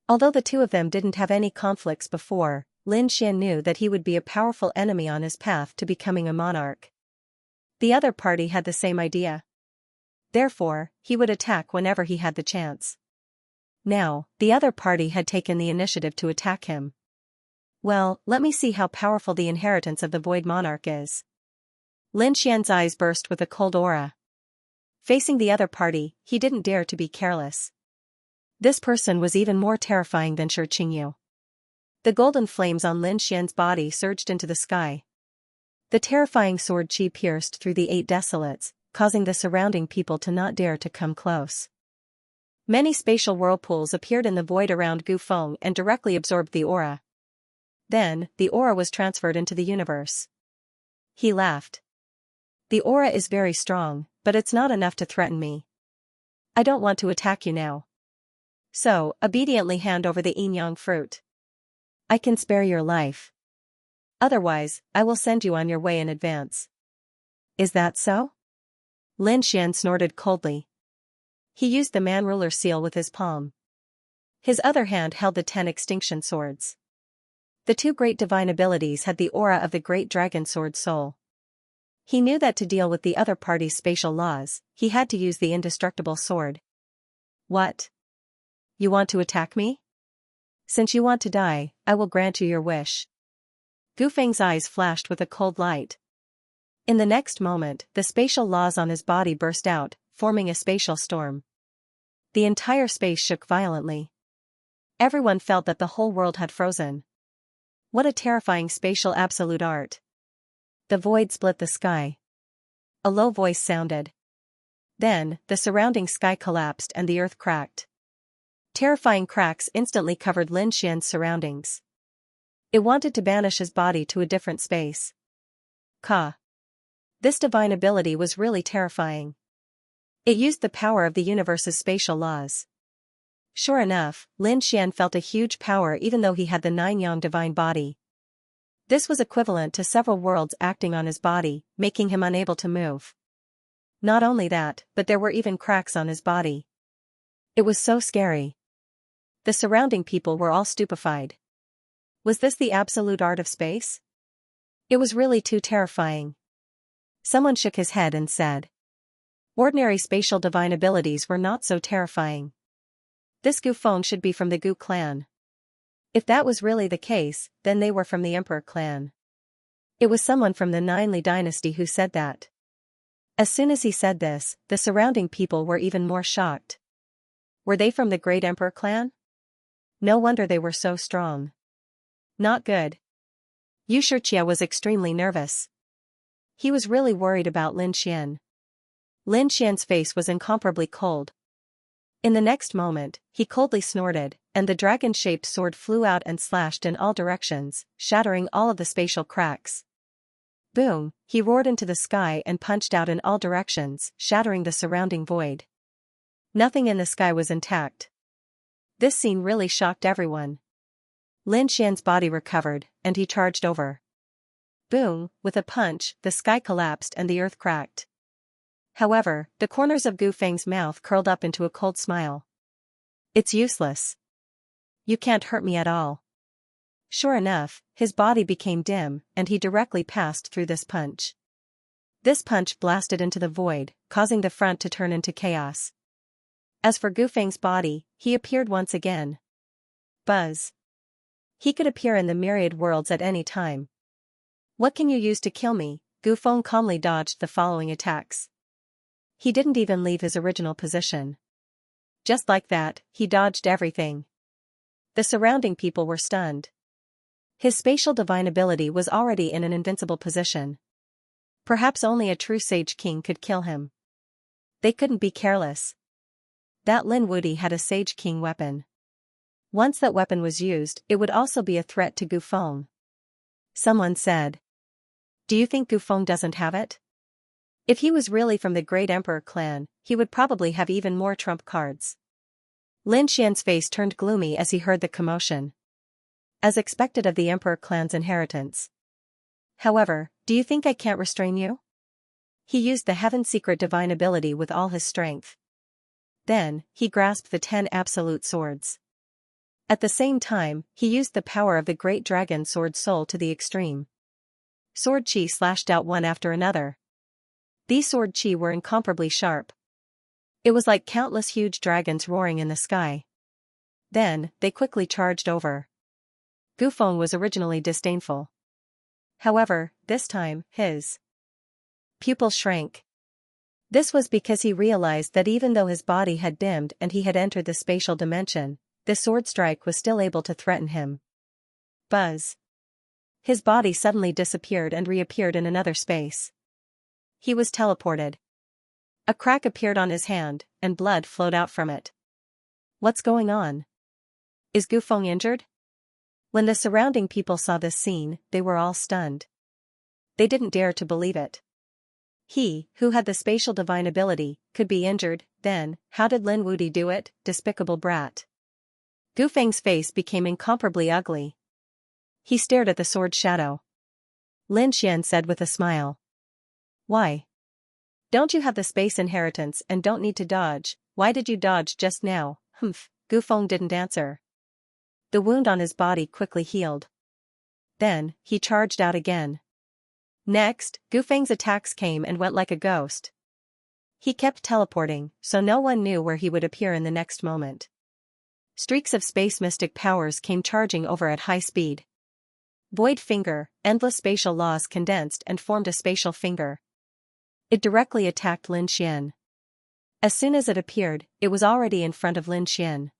Speaker 1: Although the two of them didn't have any conflicts before, Lin Xian knew that he would be a powerful enemy on his path to becoming a monarch. The other party had the same idea. Therefore, he would attack whenever he had the chance. Now, the other party had taken the initiative to attack him. Well, let me see how powerful the inheritance of the Void Monarch is. Lin Xian's eyes burst with a cold aura. Facing the other party, he didn't dare to be careless. This person was even more terrifying than Xianxia. The golden flames on Lin Xian's body surged into the sky. The terrifying sword chi pierced through the 8 desolates, causing the surrounding people to not dare to come close. Many spatial whirlpools appeared in the void around Gu Feng and directly absorbed the aura. Then, the aura was transferred into the universe. He laughed. The aura is very strong, but it's not enough to threaten me. I don't want to attack you now. So, obediently hand over the yin-yang fruit. I can spare your life. Otherwise, I will send you on your way in advance. Is that so? Lin Xian snorted coldly. He used the man ruler seal with his palm. His other hand held the 10 extinction swords. The 2 great divine abilities had the aura of the great dragon sword soul. He knew that to deal with the other party's spatial laws, he had to use the indestructible sword. What? You want to attack me? Since you want to die, I will grant you your wish. Gu Feng's eyes flashed with a cold light. In the next moment, the spatial laws on his body burst out, forming a spatial storm. The entire space shook violently. Everyone felt that the whole world had frozen. What a terrifying spatial absolute art. The void split the sky. A low voice sounded. Then, the surrounding sky collapsed and the earth cracked. Terrifying cracks instantly covered Lin Xian's surroundings. It wanted to banish his body to a different space. Ka. This divine ability was really terrifying. It used the power of the universe's spatial laws. Sure enough, Lin Xian felt a huge power even though he had the 9-yang divine body. This was equivalent to several worlds acting on his body, making him unable to move. Not only that, but there were even cracks on his body. It was so scary. The surrounding people were all stupefied. Was this the absolute art of space? It was really too terrifying. Someone shook his head and said. Ordinary spatial divine abilities were not so terrifying. This Gu Feng should be from the Gu clan. If that was really the case, then they were from the Emperor clan. It was someone from the Nine Li dynasty who said that. As soon as he said this, the surrounding people were even more shocked. Were they from the Great Emperor clan? No wonder they were so strong. Not good. Xianxia was extremely nervous. He was really worried about Lin Xian. Lin Xian's face was incomparably cold. In the next moment, he coldly snorted, and the dragon-shaped sword flew out and slashed in all directions, shattering all of the spatial cracks. Boom, he roared into the sky and punched out in all directions, shattering the surrounding void. Nothing in the sky was intact. This scene really shocked everyone. Lin Xian's body recovered, and he charged over. Boom, with a punch, the sky collapsed and the earth cracked. However, the corners of Gu Feng's mouth curled up into a cold smile. It's useless. You can't hurt me at all. Sure enough, his body became dim, and he directly passed through this punch. This punch blasted into the void, causing the front to turn into chaos. As for Gu Feng's body, he appeared once again. Buzz. He could appear in the myriad worlds at any time. What can you use to kill me? Gu Feng calmly dodged the following attacks. He didn't even leave his original position. Just like that, he dodged everything. The surrounding people were stunned. His spatial divine ability was already in an invincible position. Perhaps only a true Sage King could kill him. They couldn't be careless. That Lin Wudi had a Sage King weapon. Once that weapon was used, it would also be a threat to Gu Feng. Someone said. Do you think Gu Feng doesn't have it? If he was really from the Great Emperor clan, he would probably have even more trump cards. Lin Xian's face turned gloomy as he heard the commotion. As expected of the Emperor clan's inheritance. However, do you think I can't restrain you? He used the Heaven Secret divine ability with all his strength. Then, he grasped the 10 absolute swords. At the same time, he used the power of the Great Dragon Sword Soul to the extreme. Sword chi slashed out one after another. These sword chi were incomparably sharp. It was like countless huge dragons roaring in the sky. Then, they quickly charged over. Gu Feng was originally disdainful. However, this time, his pupil shrank. This was because he realized that even though his body had dimmed and he had entered the spatial dimension, the sword strike was still able to threaten him. Buzz. His body suddenly disappeared and reappeared in another space. He was teleported. A crack appeared on his hand, and blood flowed out from it. What's going on? Is Gu Feng injured? When the surrounding people saw this scene, they were all stunned. They didn't dare to believe it. He, who had the spatial divine ability, could be injured. Then, how did Lin Wudi do it, despicable brat? Gu Feng's face became incomparably ugly. He stared at the sword shadow. Lin Xian said with a smile. Why? Don't you have the space inheritance and don't need to dodge? Why did you dodge just now? Humph, Gu Feng didn't answer. The wound on his body quickly healed. Then, he charged out again. Next, Gu Feng's attacks came and went like a ghost. He kept teleporting, so no one knew where he would appear in the next moment. Streaks of space mystic powers came charging over at high speed. Void finger, endless spatial laws condensed and formed a spatial finger. It directly attacked Lin Xian. As soon as it appeared, it was already in front of Lin Xian.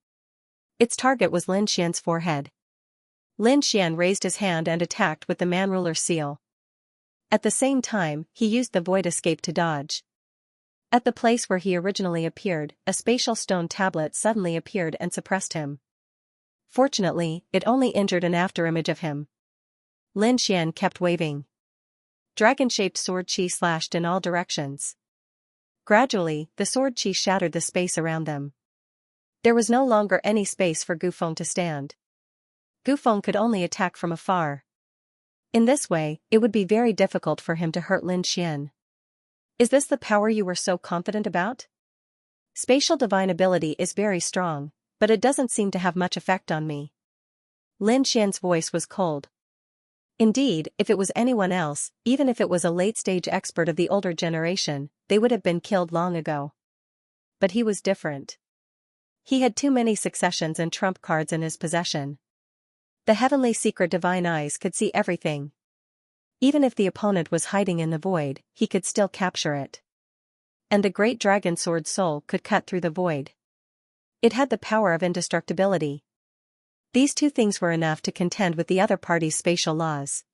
Speaker 1: Its target was Lin Xian's forehead. Lin Xian raised his hand and attacked with the Man-Ruler seal. At the same time, he used the void escape to dodge. At the place where he originally appeared, a spatial stone tablet suddenly appeared and suppressed him. Fortunately, it only injured an afterimage of him. Lin Xian kept waving. Dragon-shaped sword qi slashed in all directions. Gradually, the sword qi shattered the space around them. There was no longer any space for Gu Feng to stand. Gu Feng could only attack from afar. In this way, it would be very difficult for him to hurt Lin Xian. Is this the power you were so confident about? Spatial divine ability is very strong, but it doesn't seem to have much effect on me. Lin Xian's voice was cold. Indeed, if it was anyone else, even if it was a late-stage expert of the older generation, they would have been killed long ago. But he was different. He had too many successions and trump cards in his possession. The heavenly secret divine eyes could see everything. Even if the opponent was hiding in the void, he could still capture it. And the great dragon sword soul could cut through the void. It had the power of indestructibility. These two things were enough to contend with the other party's spatial laws.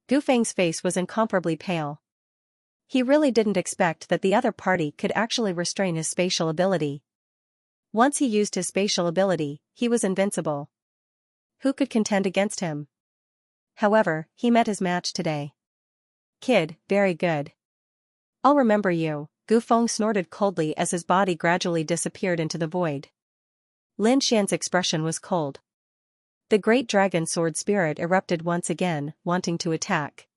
Speaker 1: Gu Feng's face was incomparably pale. He really didn't expect that the other party could actually restrain his spatial ability. Once he used his spatial ability, he was invincible. Who could contend against him? However, he met his match today. Kid, very good. I'll remember you, Gu Feng snorted coldly as his body gradually disappeared into the void. Lin Xian's expression was cold. The great dragon sword spirit erupted once again, wanting to attack.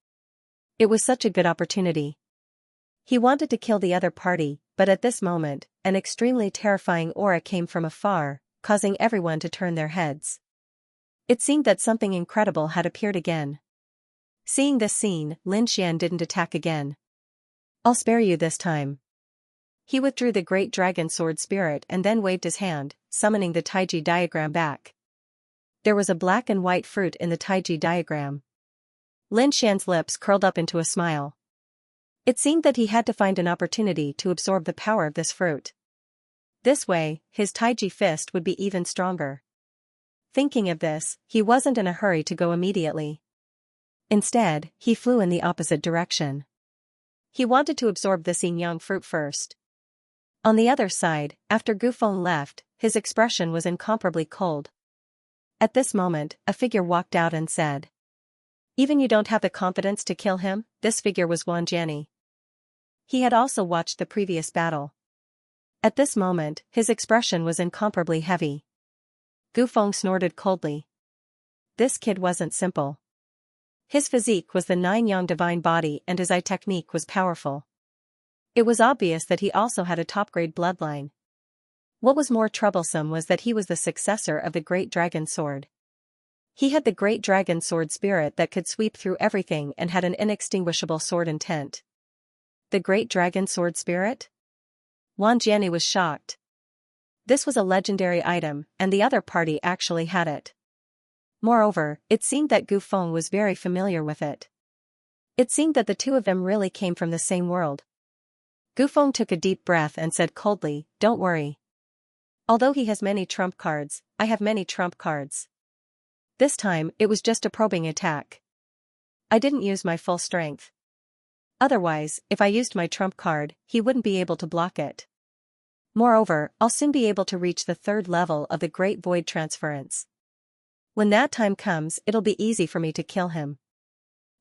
Speaker 1: It was such a good opportunity. He wanted to kill the other party, but at this moment, an extremely terrifying aura came from afar, causing everyone to turn their heads. It seemed that something incredible had appeared again. Seeing this scene, Lin Xian didn't attack again. I'll spare you this time. He withdrew the great dragon sword spirit and then waved his hand, summoning the Taiji diagram back. There was a black and white fruit in the Taiji diagram. Lin Xian's lips curled up into a smile. It seemed that he had to find an opportunity to absorb the power of this fruit. This way, his Taiji fist would be even stronger. Thinking of this, he wasn't in a hurry to go immediately. Instead, he flew in the opposite direction. He wanted to absorb the Xingyang fruit first. On the other side, after Gu Feng left, his expression was incomparably cold. At this moment, a figure walked out and said, "Even you don't have the confidence to kill him?" This figure was Wan Jiani. He had also watched the previous battle. At this moment, his expression was incomparably heavy. Gu Feng snorted coldly. This kid wasn't simple. His physique was the nine-yang divine body and his eye technique was powerful. It was obvious that he also had a top-grade bloodline. What was more troublesome was that he was the successor of the Great Dragon Sword. He had the Great Dragon Sword spirit that could sweep through everything and had an inextinguishable sword intent. The Great Dragon Sword spirit? Wan Jiani was shocked. This was a legendary item, and the other party actually had it. Moreover, it seemed that Gu Feng was very familiar with it. It seemed that the two of them really came from the same world. Gu Feng took a deep breath and said coldly, "Don't worry. Although he has many trump cards, I have many trump cards." This time, it was just a probing attack. I didn't use my full strength. Otherwise, if I used my trump card, he wouldn't be able to block it. Moreover, I'll soon be able to reach the third level of the Great Void Transference. When that time comes, it'll be easy for me to kill him.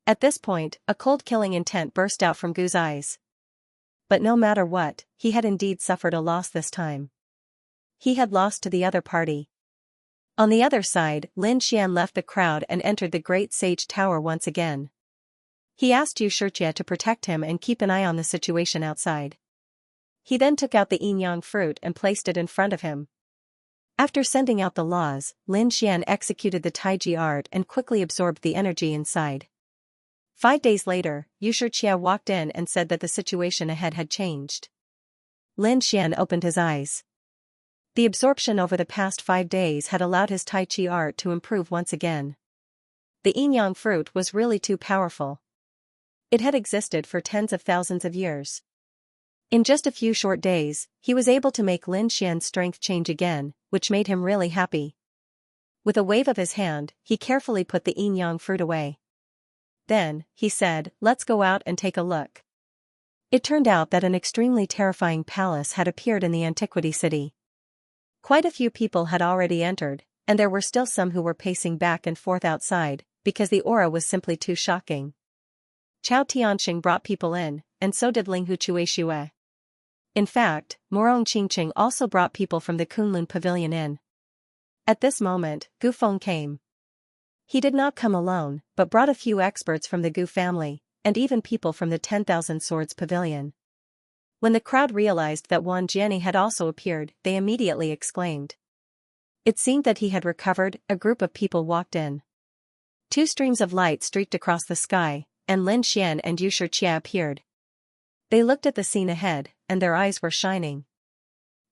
Speaker 1: At this point, a cold killing intent burst out from Gu's eyes. But no matter what, he had indeed suffered a loss this time. He had lost to the other party. On the other side, Lin Xian left the crowd and entered the great sage tower once again. He asked Xianxia to protect him and keep an eye on the situation outside. He then took out the yin-yang fruit and placed it in front of him. After sending out the laws, Lin Xian executed the Taiji art and quickly absorbed the energy inside. 5 days later, Xianxia walked in and said that the situation ahead had changed. Lin Xian opened his eyes. The absorption over the past 5 days had allowed his Tai Chi art to improve once again. The yin-yang fruit was really too powerful. It had existed for tens of thousands of years. In just a few short days, he was able to make Lin Xian's strength change again, which made him really happy. With a wave of his hand, he carefully put the yin-yang fruit away. Then, he said, "Let's go out and take a look." It turned out that an extremely terrifying palace had appeared in the antiquity city. Quite a few people had already entered, and there were still some who were pacing back and forth outside, because the aura was simply too shocking. Chao Tianxing brought people in, and so did Ling Hu Chuexue. In fact, Morong Qingqing also brought people from the Kunlun Pavilion in. At this moment, Gu Feng came. He did not come alone, but brought a few experts from the Gu family, and even people from the 10,000 Swords Pavilion. When the crowd realized that Wan Jiani had also appeared, they immediately exclaimed. It seemed that he had recovered. A group of people walked in. 2 streams of light streaked across the sky, and Lin Xian and Xianxia appeared. They looked at the scene ahead, and their eyes were shining.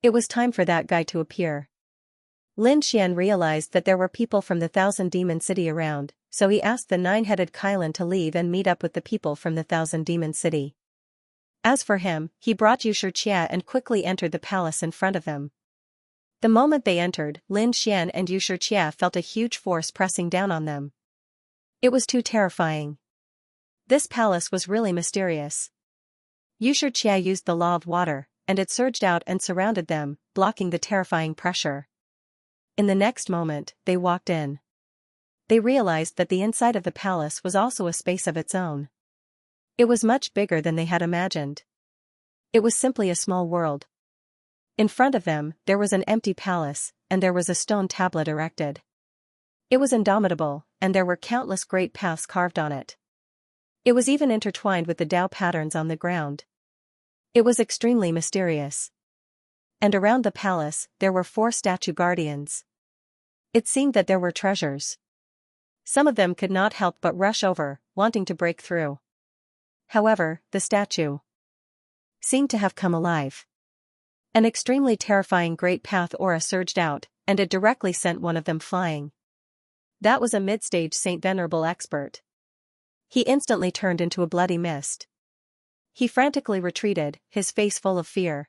Speaker 1: It was time for that guy to appear. Lin Xian realized that there were people from the 1,000 Demon City around, so he asked the 9-headed Kailan to leave and meet up with the people from the 1,000 Demon City. As for him, he brought Xianxia and quickly entered the palace in front of them. The moment they entered, Lin Xian and Xianxia felt a huge force pressing down on them. It was too terrifying. This palace was really mysterious. Xianxia used the law of water, and it surged out and surrounded them, blocking the terrifying pressure. In the next moment, they walked in. They realized that the inside of the palace was also a space of its own. It was much bigger than they had imagined. It was simply a small world. In front of them, there was an empty palace, and there was a stone tablet erected. It was indomitable, and there were countless great paths carved on it. It was even intertwined with the Tao patterns on the ground. It was extremely mysterious. And around the palace, there were 4 statue guardians. It seemed that there were treasures. Some of them could not help but rush over, wanting to break through. However, the statue seemed to have come alive. An extremely terrifying great path aura surged out, and it directly sent one of them flying. That was a mid-stage Saint Venerable expert. He instantly turned into a bloody mist. He frantically retreated, his face full of fear.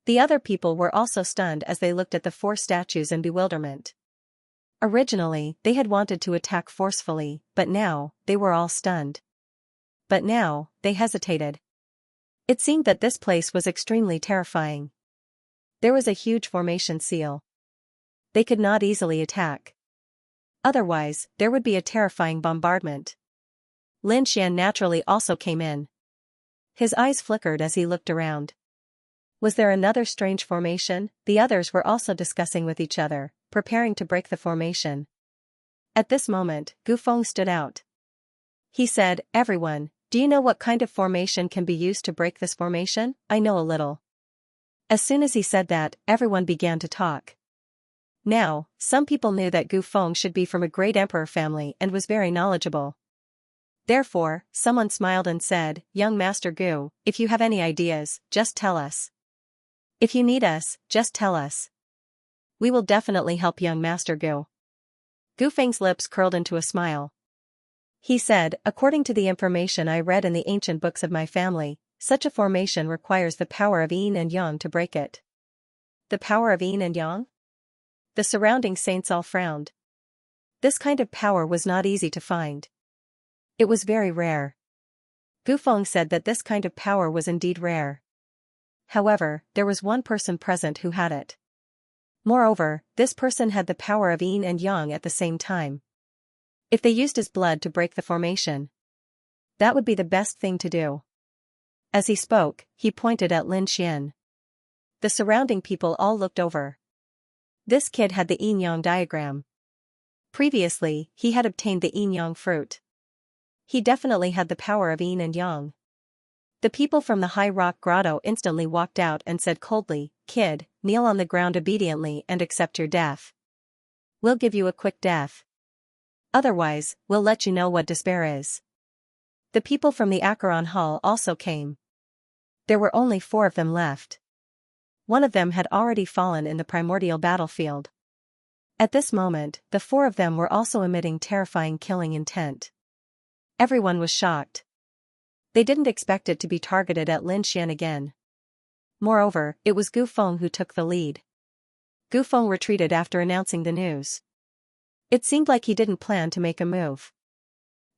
Speaker 1: The other people were also stunned as they looked at the 4 statues in bewilderment. Originally, they had wanted to attack forcefully, but now, they were all stunned. But now, they hesitated. It seemed that this place was extremely terrifying. There was a huge formation seal. They could not easily attack. Otherwise, there would be a terrifying bombardment. Lin Xian naturally also came in. His eyes flickered as he looked around. Was there another strange formation? The others were also discussing with each other, preparing to break the formation. At this moment, Gu Feng stood out. He said, "Everyone, do you know what kind of formation can be used to break this formation? I know a little." As soon as he said that, everyone began to talk. Now, some people knew that Gu Feng should be from a great emperor family and was very knowledgeable. Therefore, someone smiled and said, "Young Master Gu, if you have any ideas, just tell us. If you need us, just tell us. We will definitely help young Master Gu." Gu Feng's lips curled into a smile. He said, "According to the information I read in the ancient books of my family, such a formation requires the power of yin and yang to break it." The power of yin and yang? The surrounding saints all frowned. This kind of power was not easy to find. It was very rare. Gu Feng said that this kind of power was indeed rare. However, there was one person present who had it. Moreover, this person had the power of yin and yang at the same time. If they used his blood to break the formation, that would be the best thing to do. As he spoke, he pointed at Lin Xian. The surrounding people all looked over. This kid had the yin-yang diagram. Previously, he had obtained the yin-yang fruit. He definitely had the power of yin and yang. The people from the high rock grotto instantly walked out and said coldly, "Kid, kneel on the ground obediently and accept your death. We'll give you a quick death. Otherwise, we'll let you know what despair is." The people from the Acheron Hall also came. There were only 4 of them left. One of them had already fallen in the primordial battlefield. At this moment, the 4 of them were also emitting terrifying killing intent. Everyone was shocked. They didn't expect it to be targeted at Lin Xian again. Moreover, it was Gu Feng who took the lead. Gu Feng retreated after announcing the news. It seemed like he didn't plan to make a move.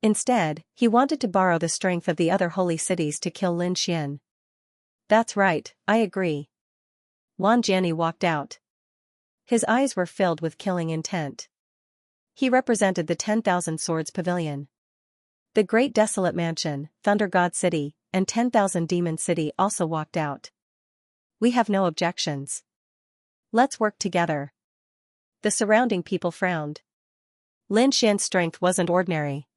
Speaker 1: Instead, he wanted to borrow the strength of the other holy cities to kill Lin Xian. "That's right, I agree." Wan Jianyi walked out. His eyes were filled with killing intent. He represented the 10,000 Swords Pavilion. The Great Desolate Mansion, Thunder God City, and 10,000 Demon City also walked out. "We have no objections. Let's work together." The surrounding people frowned. Lin Xian's strength wasn't ordinary.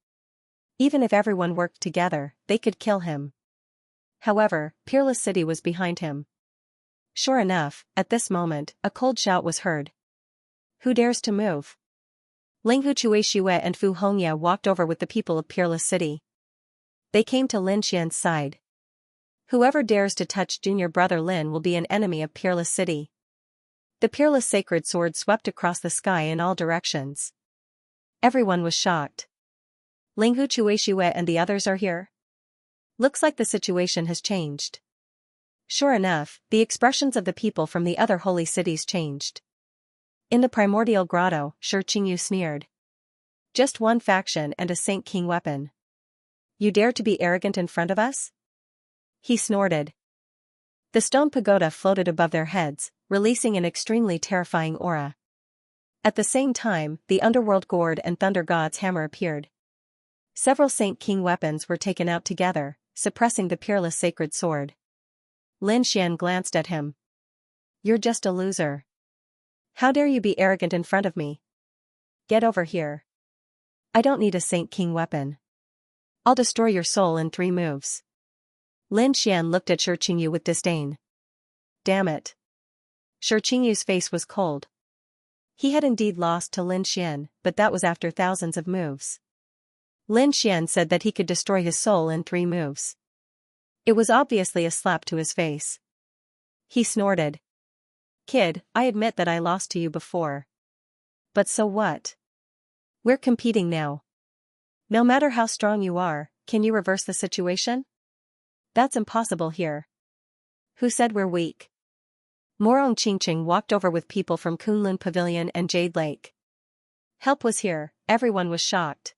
Speaker 1: Even if everyone worked together, they could kill him. However, Peerless City was behind him. Sure enough, at this moment, a cold shout was heard. "Who dares to move?" Linghu Chuexiue and Fu Hongya walked over with the people of Peerless City. They came to Lin Xian's side. "Whoever dares to touch junior brother Lin will be an enemy of Peerless City." The Peerless Sacred Sword swept across the sky in all directions. Everyone was shocked. "Linghu Chuexiue and the others are here? Looks like the situation has changed." Sure enough, the expressions of the people from the other holy cities changed. In the primordial grotto, Shi Qingyu sneered. "Just one faction and a Saint King weapon. You dare to be arrogant in front of us?" He snorted. The stone pagoda floated above their heads, releasing an extremely terrifying aura. At the same time, the underworld gourd and thunder god's hammer appeared. Several Saint King weapons were taken out together, suppressing the peerless sacred sword. Lin Xian glanced at him. "You're just a loser. How dare you be arrogant in front of me? Get over here. I don't need a Saint King weapon. I'll destroy your soul in 3 moves." Lin Xian looked at Shi Qingyu with disdain. Damn it. Shi Qingyu's face was cold. He had indeed lost to Lin Xian, but that was after thousands of moves. Lin Xian said that he could destroy his soul in 3 moves. It was obviously a slap to his face. He snorted. "Kid, I admit that I lost to you before. But so what? We're competing now. No matter how strong you are, can you reverse the situation? That's impossible here." "Who said we're weak?" Morong Qingqing walked over with people from Kunlun Pavilion and Jade Lake. Help was here, everyone was shocked.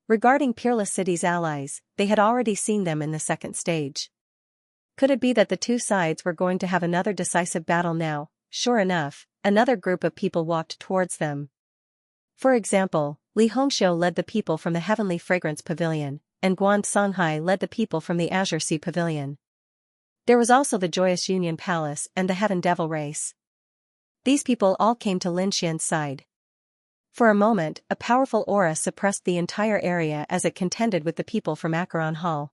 Speaker 1: Regarding Peerless City's allies, they had already seen them in the second stage. Could it be that the 2 sides were going to have another decisive battle now? Sure enough, another group of people walked towards them. For example, Li Hongxiu led the people from the Heavenly Fragrance Pavilion, and Guan Songhai led the people from the Azure Sea Pavilion. There was also the Joyous Union Palace and the Heaven Devil race. These people all came to Lin Xian's side. For a moment, a powerful aura suppressed the entire area as it contended with the people from Acheron Hall.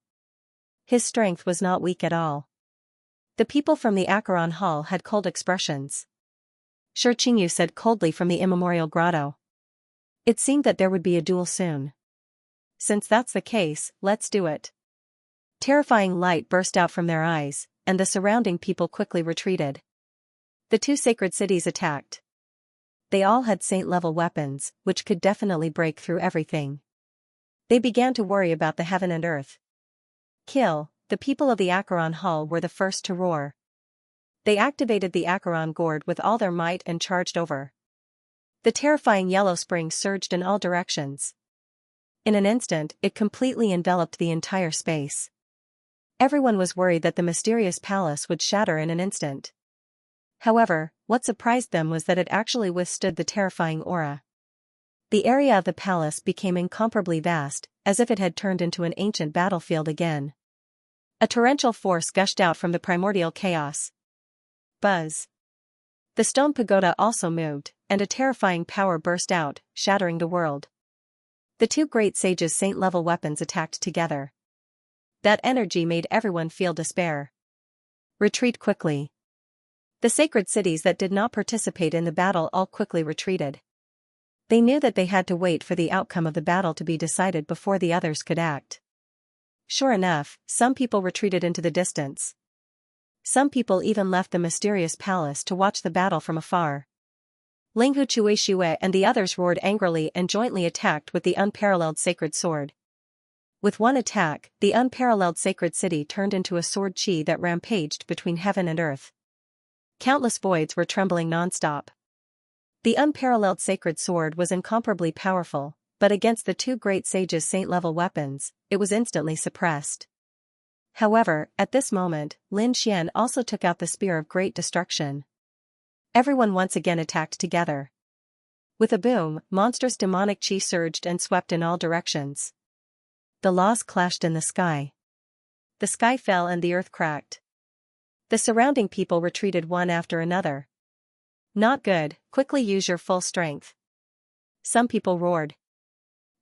Speaker 1: His strength was not weak at all. The people from the Acheron Hall had cold expressions. Shi Qingyu said coldly from the immemorial grotto. It seemed that there would be a duel soon. Since that's the case, let's do it. Terrifying light burst out from their eyes, and the surrounding people quickly retreated. The 2 sacred cities attacked. They all had saint-level weapons, which could definitely break through everything. They began to worry about the heaven and earth. Kill. The people of the Acheron Hall were the first to roar. They activated the Acheron gourd with all their might and charged over. The terrifying yellow spring surged in all directions. In an instant, it completely enveloped the entire space. Everyone was worried that the mysterious palace would shatter in an instant. However, what surprised them was that it actually withstood the terrifying aura. The area of the palace became incomparably vast, as if it had turned into an ancient battlefield again. A torrential force gushed out from the primordial chaos. Buzz. The stone pagoda also moved, and a terrifying power burst out, shattering the world. The two great sages' saint-level weapons attacked together. That energy made everyone feel despair. Retreat quickly. The sacred cities that did not participate in the battle all quickly retreated. They knew that they had to wait for the outcome of the battle to be decided before the others could act. Sure enough, some people retreated into the distance. Some people even left the mysterious palace to watch the battle from afar. Linghu Chuishue and the others roared angrily and jointly attacked with the unparalleled sacred sword. With one attack, the unparalleled sacred city turned into a sword chi that rampaged between heaven and earth. Countless voids were trembling non-stop. The unparalleled sacred sword was incomparably powerful, but against the two great sages' saint-level weapons, it was instantly suppressed. However, at this moment, Lin Xian also took out the spear of great destruction. Everyone once again attacked together. With a boom, monstrous demonic chi surged and swept in all directions. The laws clashed in the sky. The sky fell and the earth cracked. The surrounding people retreated one after another. Not good, quickly use your full strength. Some people roared.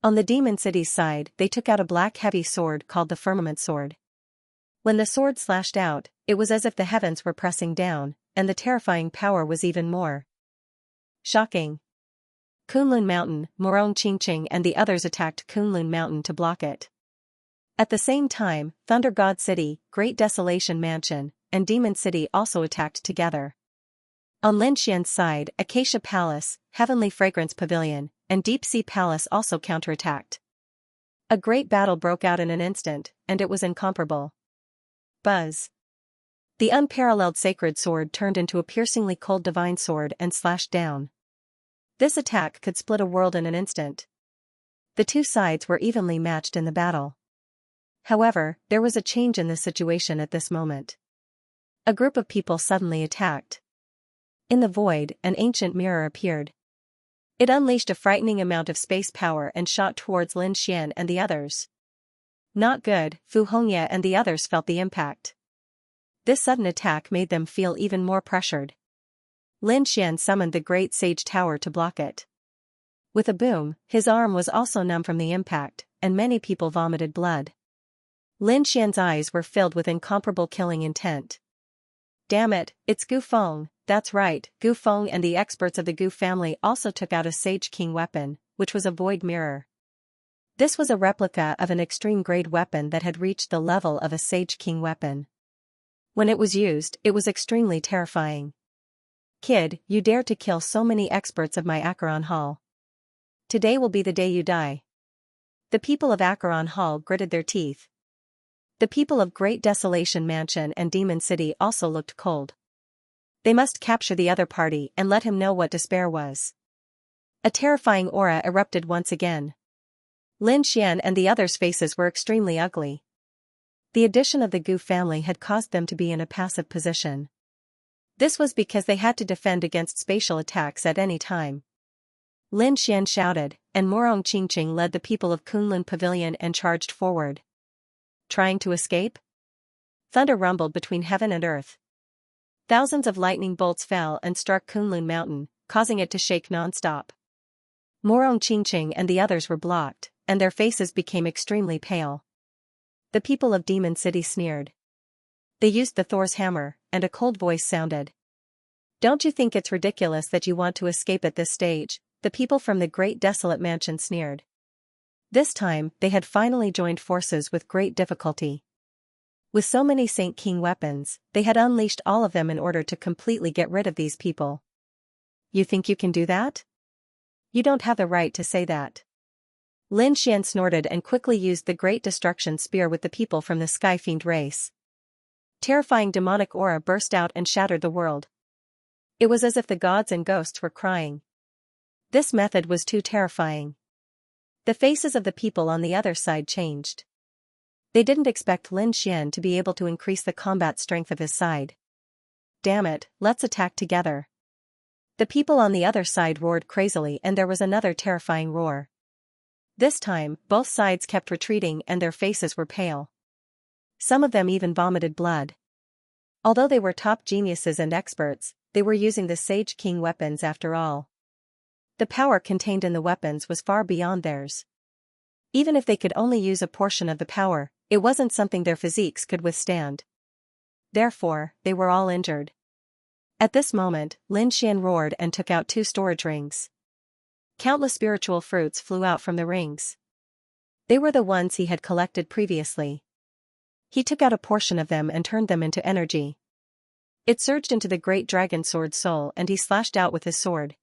Speaker 1: On the demon city's side, they took out a black heavy sword called the Firmament Sword. When the sword slashed out, it was as if the heavens were pressing down, and the terrifying power was even more shocking. Kunlun Mountain, Morong Qingqing and the others attacked Kunlun Mountain to block it. At the same time, Thunder God City, Great Desolation Mansion, and Demon City also attacked together. On Lin Xian's side, Acacia Palace, Heavenly Fragrance Pavilion, and Deep Sea Palace also counterattacked. A great battle broke out in an instant, and it was incomparable. Buzz. The unparalleled sacred sword turned into a piercingly cold divine sword and slashed down. This attack could split a world in an instant. The two sides were evenly matched in the battle. However, there was a change in the situation at this moment. A group of people suddenly attacked. In the void, an ancient mirror appeared. It unleashed a frightening amount of space power and shot towards Lin Xian and the others. Not good, Fu Hongye and the others felt the impact. This sudden attack made them feel even more pressured. Lin Xian summoned the Great Sage Tower to block it. With a boom, his arm was also numb from the impact, and many people vomited blood. Lin Xian's eyes were filled with incomparable killing intent. Damn it, it's Gu Feng, that's right, Gu Feng and the experts of the Gu family also took out a Sage King weapon, which was a void mirror. This was a replica of an extreme-grade weapon that had reached the level of a Sage King weapon. When it was used, it was extremely terrifying. Kid, you dare to kill so many experts of my Acheron Hall. Today will be the day you die. The people of Acheron Hall gritted their teeth. The people of Great Desolation Mansion and Demon City also looked cold. They must capture the other party and let him know what despair was. A terrifying aura erupted once again. Lin Xian and the others' faces were extremely ugly. The addition of the Gu family had caused them to be in a passive position. This was because they had to defend against spatial attacks at any time. Lin Xian shouted, and Morong Qingqing led the people of Kunlun Pavilion and charged forward. Trying to escape? Thunder rumbled between heaven and earth. Thousands of lightning bolts fell and struck Kunlun Mountain, causing it to shake non-stop. Morong Qingqing and the others were blocked, and their faces became extremely pale. The people of Demon City sneered. They used the Thor's hammer, and a cold voice sounded. Don't you think it's ridiculous that you want to escape at this stage? The people from the Great Desolate Mansion sneered. This time, they had finally joined forces with great difficulty. With so many Saint King weapons, they had unleashed all of them in order to completely get rid of these people. You think you can do that? You don't have the right to say that. Lin Xian snorted and quickly used the Great Destruction Spear with the people from the Sky Fiend race. Terrifying demonic aura burst out and shattered the world. It was as if the gods and ghosts were crying. This method was too terrifying. The faces of the people on the other side changed. They didn't expect Lin Xian to be able to increase the combat strength of his side. Damn it, let's attack together. The people on the other side roared crazily and there was another terrifying roar. This time, both sides kept retreating and their faces were pale. Some of them even vomited blood. Although they were top geniuses and experts, they were using the Sage King weapons after all. The power contained in the weapons was far beyond theirs. Even if they could only use a portion of the power, it wasn't something their physiques could withstand. Therefore, they were all injured. At this moment, Lin Xian roared and took out 2 storage rings. Countless spiritual fruits flew out from the rings. They were the ones he had collected previously. He took out a portion of them and turned them into energy. It surged into the great dragon sword soul and he slashed out with his sword.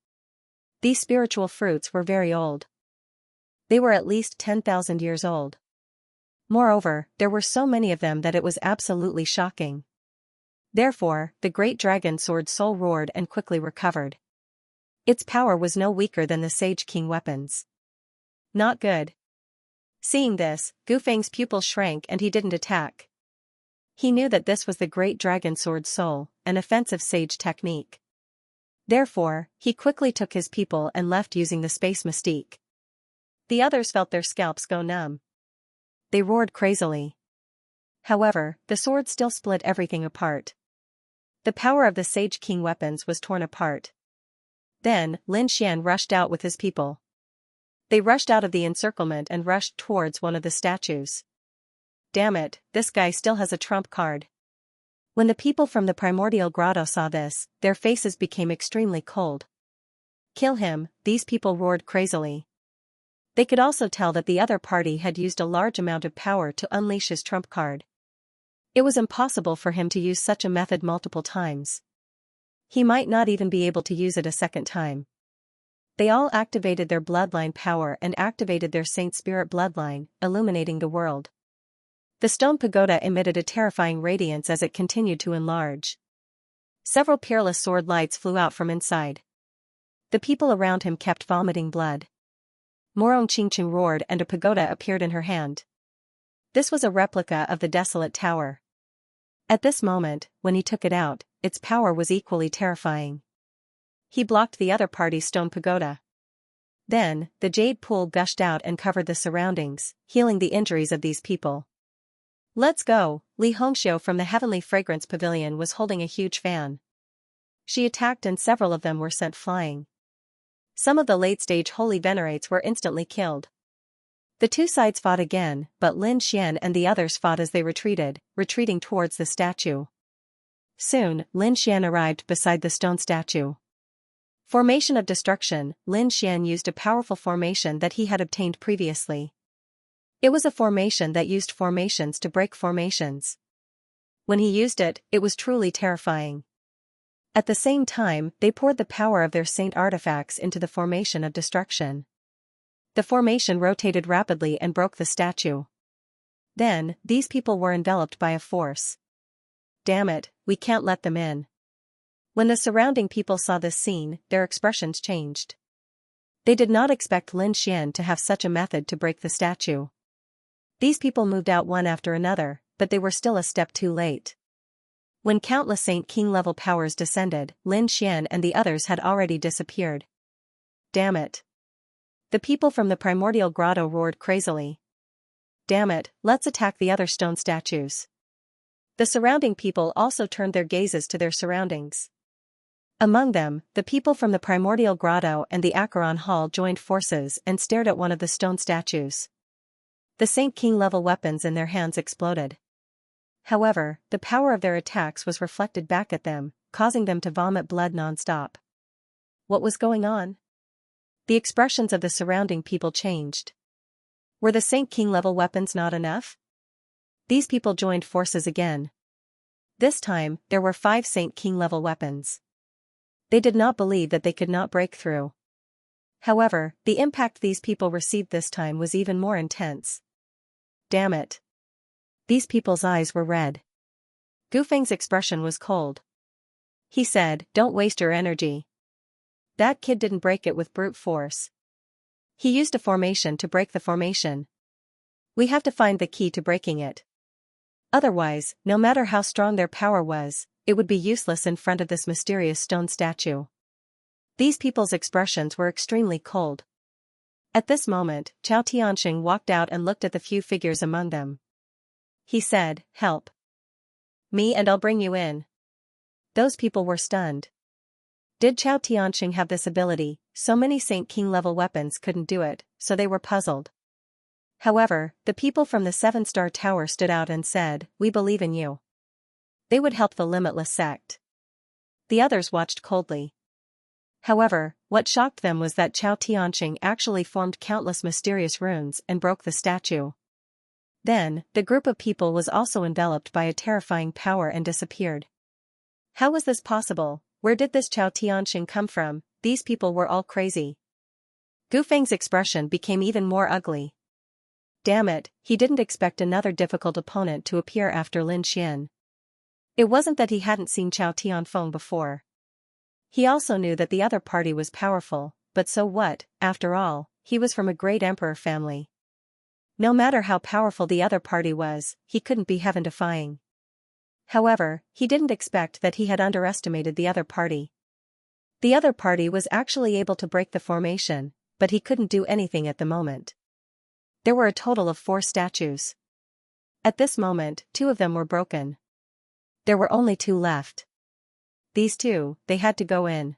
Speaker 1: These spiritual fruits were very old. They were at least 10,000 years old. Moreover, there were so many of them that it was absolutely shocking. Therefore, the great dragon sword soul roared and quickly recovered. Its power was no weaker than the Sage King weapons. Not good. Seeing this, Gufang's pupil shrank and he didn't attack. He knew that this was the great dragon sword soul, an offensive sage technique. Therefore, he quickly took his people and left using the space mystique. The others felt their scalps go numb. They roared crazily. However, the sword still split everything apart. The power of the Sage King weapons was torn apart. Then, Lin Xian rushed out with his people. They rushed out of the encirclement and rushed towards one of the statues. Damn it, this guy still has a trump card. When the people from the primordial grotto saw this, their faces became extremely cold. Kill him, these people roared crazily. They could also tell that the other party had used a large amount of power to unleash his trump card. It was impossible for him to use such a method multiple times. He might not even be able to use it a second time. They all activated their bloodline power and activated their Saint Spirit bloodline, illuminating the world. The stone pagoda emitted a terrifying radiance as it continued to enlarge. Several peerless sword lights flew out from inside. The people around him kept vomiting blood. Morong Qingqing roared and a pagoda appeared in her hand. This was a replica of the desolate tower. At this moment, when he took it out, its power was equally terrifying. He blocked the other party's stone pagoda. Then, the jade pool gushed out and covered the surroundings, healing the injuries of these people. Let's go, Li Hongxiu from the Heavenly Fragrance Pavilion was holding a huge fan. She attacked and several of them were sent flying. Some of the late-stage holy venerates were instantly killed. The two sides fought again, but Lin Xian and the others fought as they retreated, retreating towards the statue. Soon, Lin Xian arrived beside the stone statue. Formation of Destruction, Lin Xian used a powerful formation that he had obtained previously. It was a formation that used formations to break formations. When he used it, it was truly terrifying. At the same time, they poured the power of their saint artifacts into the formation of destruction. The formation rotated rapidly and broke the statue. Then, these people were enveloped by a force. Damn it, we can't let them in. When the surrounding people saw this scene, their expressions changed. They did not expect Lin Xian to have such a method to break the statue. These people moved out one after another, but they were still a step too late. When countless Saint King level powers descended, Lin Xian and the others had already disappeared. Damn it. The people from the primordial grotto roared crazily. Damn it, let's attack the other stone statues. The surrounding people also turned their gazes to their surroundings. Among them, the people from the primordial grotto and the Acheron Hall joined forces and stared at one of the stone statues. The Saint King level weapons in their hands exploded. However, the power of their attacks was reflected back at them, causing them to vomit blood non-stop. What was going on? The expressions of the surrounding people changed. Were the Saint King level weapons not enough? These people joined forces again. This time, there were 5 Saint King level weapons. They did not believe that they could not break through. However, the impact these people received this time was even more intense. Damn it. These people's eyes were red. Gufeng's expression was cold. He said, "Don't waste your energy. That kid didn't break it with brute force. He used a formation to break the formation. We have to find the key to breaking it. Otherwise, no matter how strong their power was, it would be useless in front of this mysterious stone statue." These people's expressions were extremely cold. At this moment, Chao Tianxing walked out and looked at the few figures among them. he said, help me and I'll bring you in. Those people were stunned. Did Chao Tianxing have this ability? So many Saint King level weapons couldn't do it, so they were puzzled. However, the people from the 7-star tower stood out and said, we believe in you. They would help the limitless sect. The others watched coldly. However, what shocked them was that Chao Tianxing actually formed countless mysterious runes and broke the statue. Then, the group of people was also enveloped by a terrifying power and disappeared. How was this possible? Where did this Chao Tianxing come from? These people were all crazy. Gu Feng's expression became even more ugly. Damn it, he didn't expect another difficult opponent to appear after Lin Xian. It wasn't that he hadn't seen Chao Tianfeng before. He also knew that the other party was powerful, but so what? After all, he was from a great emperor family. No matter how powerful the other party was, he couldn't be heaven-defying. However, he didn't expect that he had underestimated the other party. The other party was actually able to break the formation, but he couldn't do anything at the moment. There were a total of 4 statues. At this moment, 2 of them were broken. There were only 2 left. These 2, they had to go in.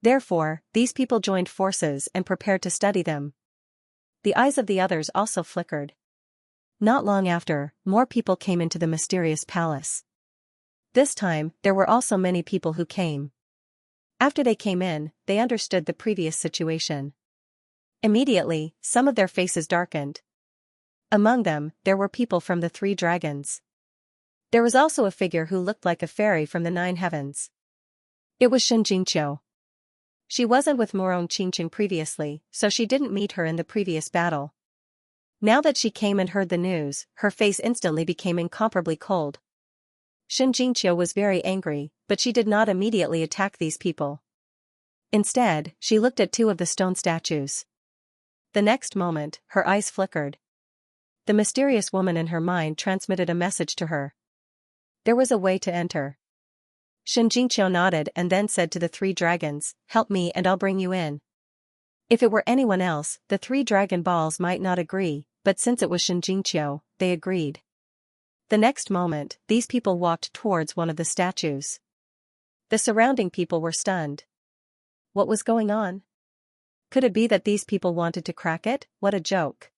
Speaker 1: Therefore, these people joined forces and prepared to study them. The eyes of the others also flickered. Not long after, more people came into the mysterious palace. This time, there were also many people who came. After they came in, they understood the previous situation. Immediately, some of their faces darkened. Among them, there were people from the 3 dragons. There was also a figure who looked like a fairy from the 9 heavens. It was Xianxia. She wasn't with Morong Qingqing previously, so she didn't meet her in the previous battle. Now that she came and heard the news, her face instantly became incomparably cold. Xianxia was very angry, but she did not immediately attack these people. Instead, she looked at 2 of the stone statues. The next moment, her eyes flickered. The mysterious woman in her mind transmitted a message to her. There was a way to enter. Xianxia nodded and then said to the 3 dragons, help me and I'll bring you in. If it were anyone else, the 3 dragon balls might not agree, but since it was Xianxia, they agreed. The next moment, these people walked towards one of the statues. The surrounding people were stunned. What was going on? Could it be that these people wanted to crack it? What a joke.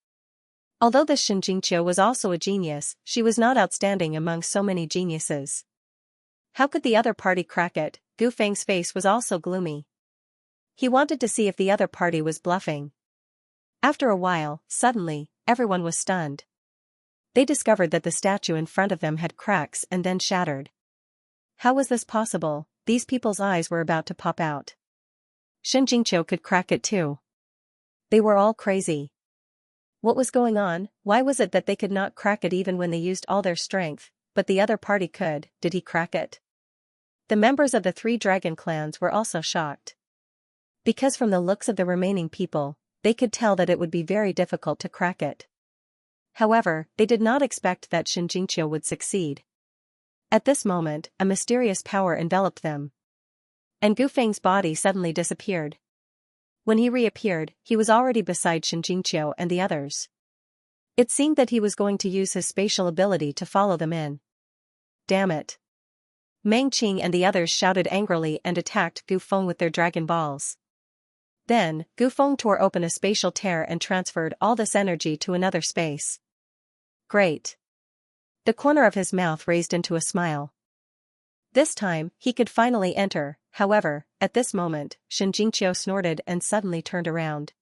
Speaker 1: Although this Xianxia was also a genius, she was not outstanding among so many geniuses. How could the other party crack it? Gu Feng's face was also gloomy. He wanted to see if the other party was bluffing. After a while, suddenly, everyone was stunned. They discovered that the statue in front of them had cracks and then shattered. How was this possible? These people's eyes were about to pop out. Xianxia could crack it too. They were all crazy. What was going on? Why was it that they could not crack it even when they used all their strength, but the other party could? Did he crack it? The members of the 3 dragon clans were also shocked. Because from the looks of the remaining people, they could tell that it would be very difficult to crack it. However, they did not expect that Xianxia would succeed. At this moment, a mysterious power enveloped them. And Gu Feng's body suddenly disappeared. When he reappeared, he was already beside Xianxia and the others. It seemed that he was going to use his spatial ability to follow them in. Damn it. Meng Qing and the others shouted angrily and attacked Gu Feng with their dragon balls. Then, Gu Feng tore open a spatial tear and transferred all this energy to another space. Great. The corner of his mouth raised into a smile. This time, he could finally enter. However, at this moment, Xianxia snorted and suddenly turned around.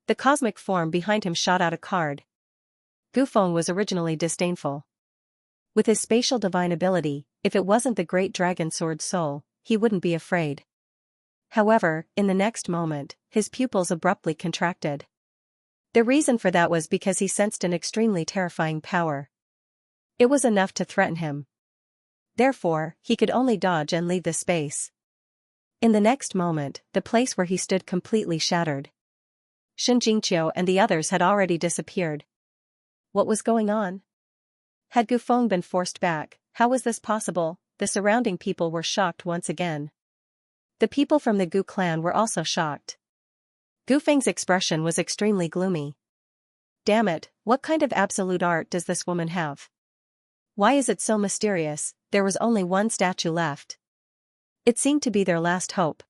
Speaker 1: The cosmic form behind him shot out a card. Gu Feng was originally disdainful. With his spatial divine ability, if it wasn't the great dragon sword soul, he wouldn't be afraid. However, in the next moment, his pupils abruptly contracted. The reason for that was because he sensed an extremely terrifying power. It was enough to threaten him. Therefore, he could only dodge and leave the space. In the next moment, the place where he stood completely shattered. Xianxia and the others had already disappeared. What was going on? Had Gu Feng been forced back? How was this possible? The surrounding people were shocked once again. The people from the Gu clan were also shocked. Gu Feng's expression was extremely gloomy. Damn it, what kind of absolute art does this woman have? Why is it so mysterious? There was only one statue left. It seemed to be their last hope.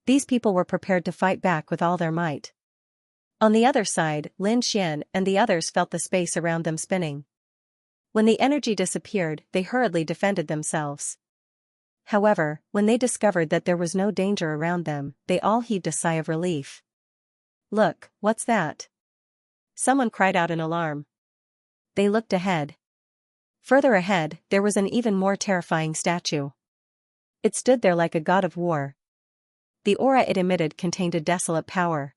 Speaker 1: These people were prepared to fight back with all their might. On the other side, Lin Xian and the others felt the space around them spinning. When the energy disappeared, they hurriedly defended themselves. However, when they discovered that there was no danger around them, they all heaved a sigh of relief. Look, what's that? Someone cried out in alarm. They looked ahead. Further ahead, there was an even more terrifying statue. It stood there like a god of war. The aura it emitted contained a desolate power.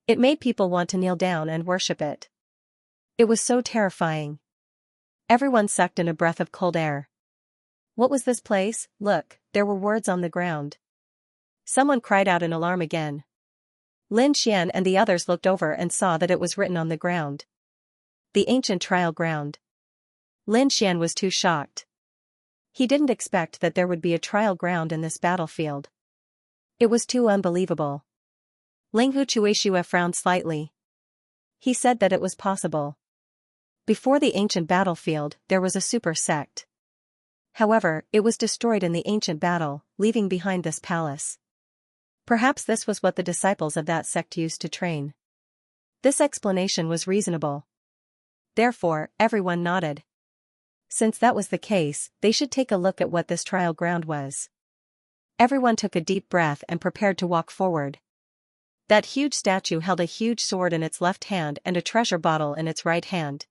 Speaker 1: It made people want to kneel down and worship it. It was so terrifying. Everyone sucked in a breath of cold air. What was this place? Look, there were words on the ground. Someone cried out in alarm again. Lin Xian and the others looked over and saw that it was written on the ground. The ancient trial ground. Lin Xian was too shocked. He didn't expect that there would be a trial ground in this battlefield. It was too unbelievable. Ling Huchuishua frowned slightly. He said that it was possible. Before the ancient battlefield, there was a super sect. However, it was destroyed in the ancient battle, leaving behind this palace. Perhaps this was what the disciples of that sect used to train. This explanation was reasonable. Therefore, everyone nodded. Since that was the case, they should take a look at what this trial ground was. Everyone took a deep breath and prepared to walk forward. That huge statue held a huge sword in its left hand and a treasure bottle in its right hand.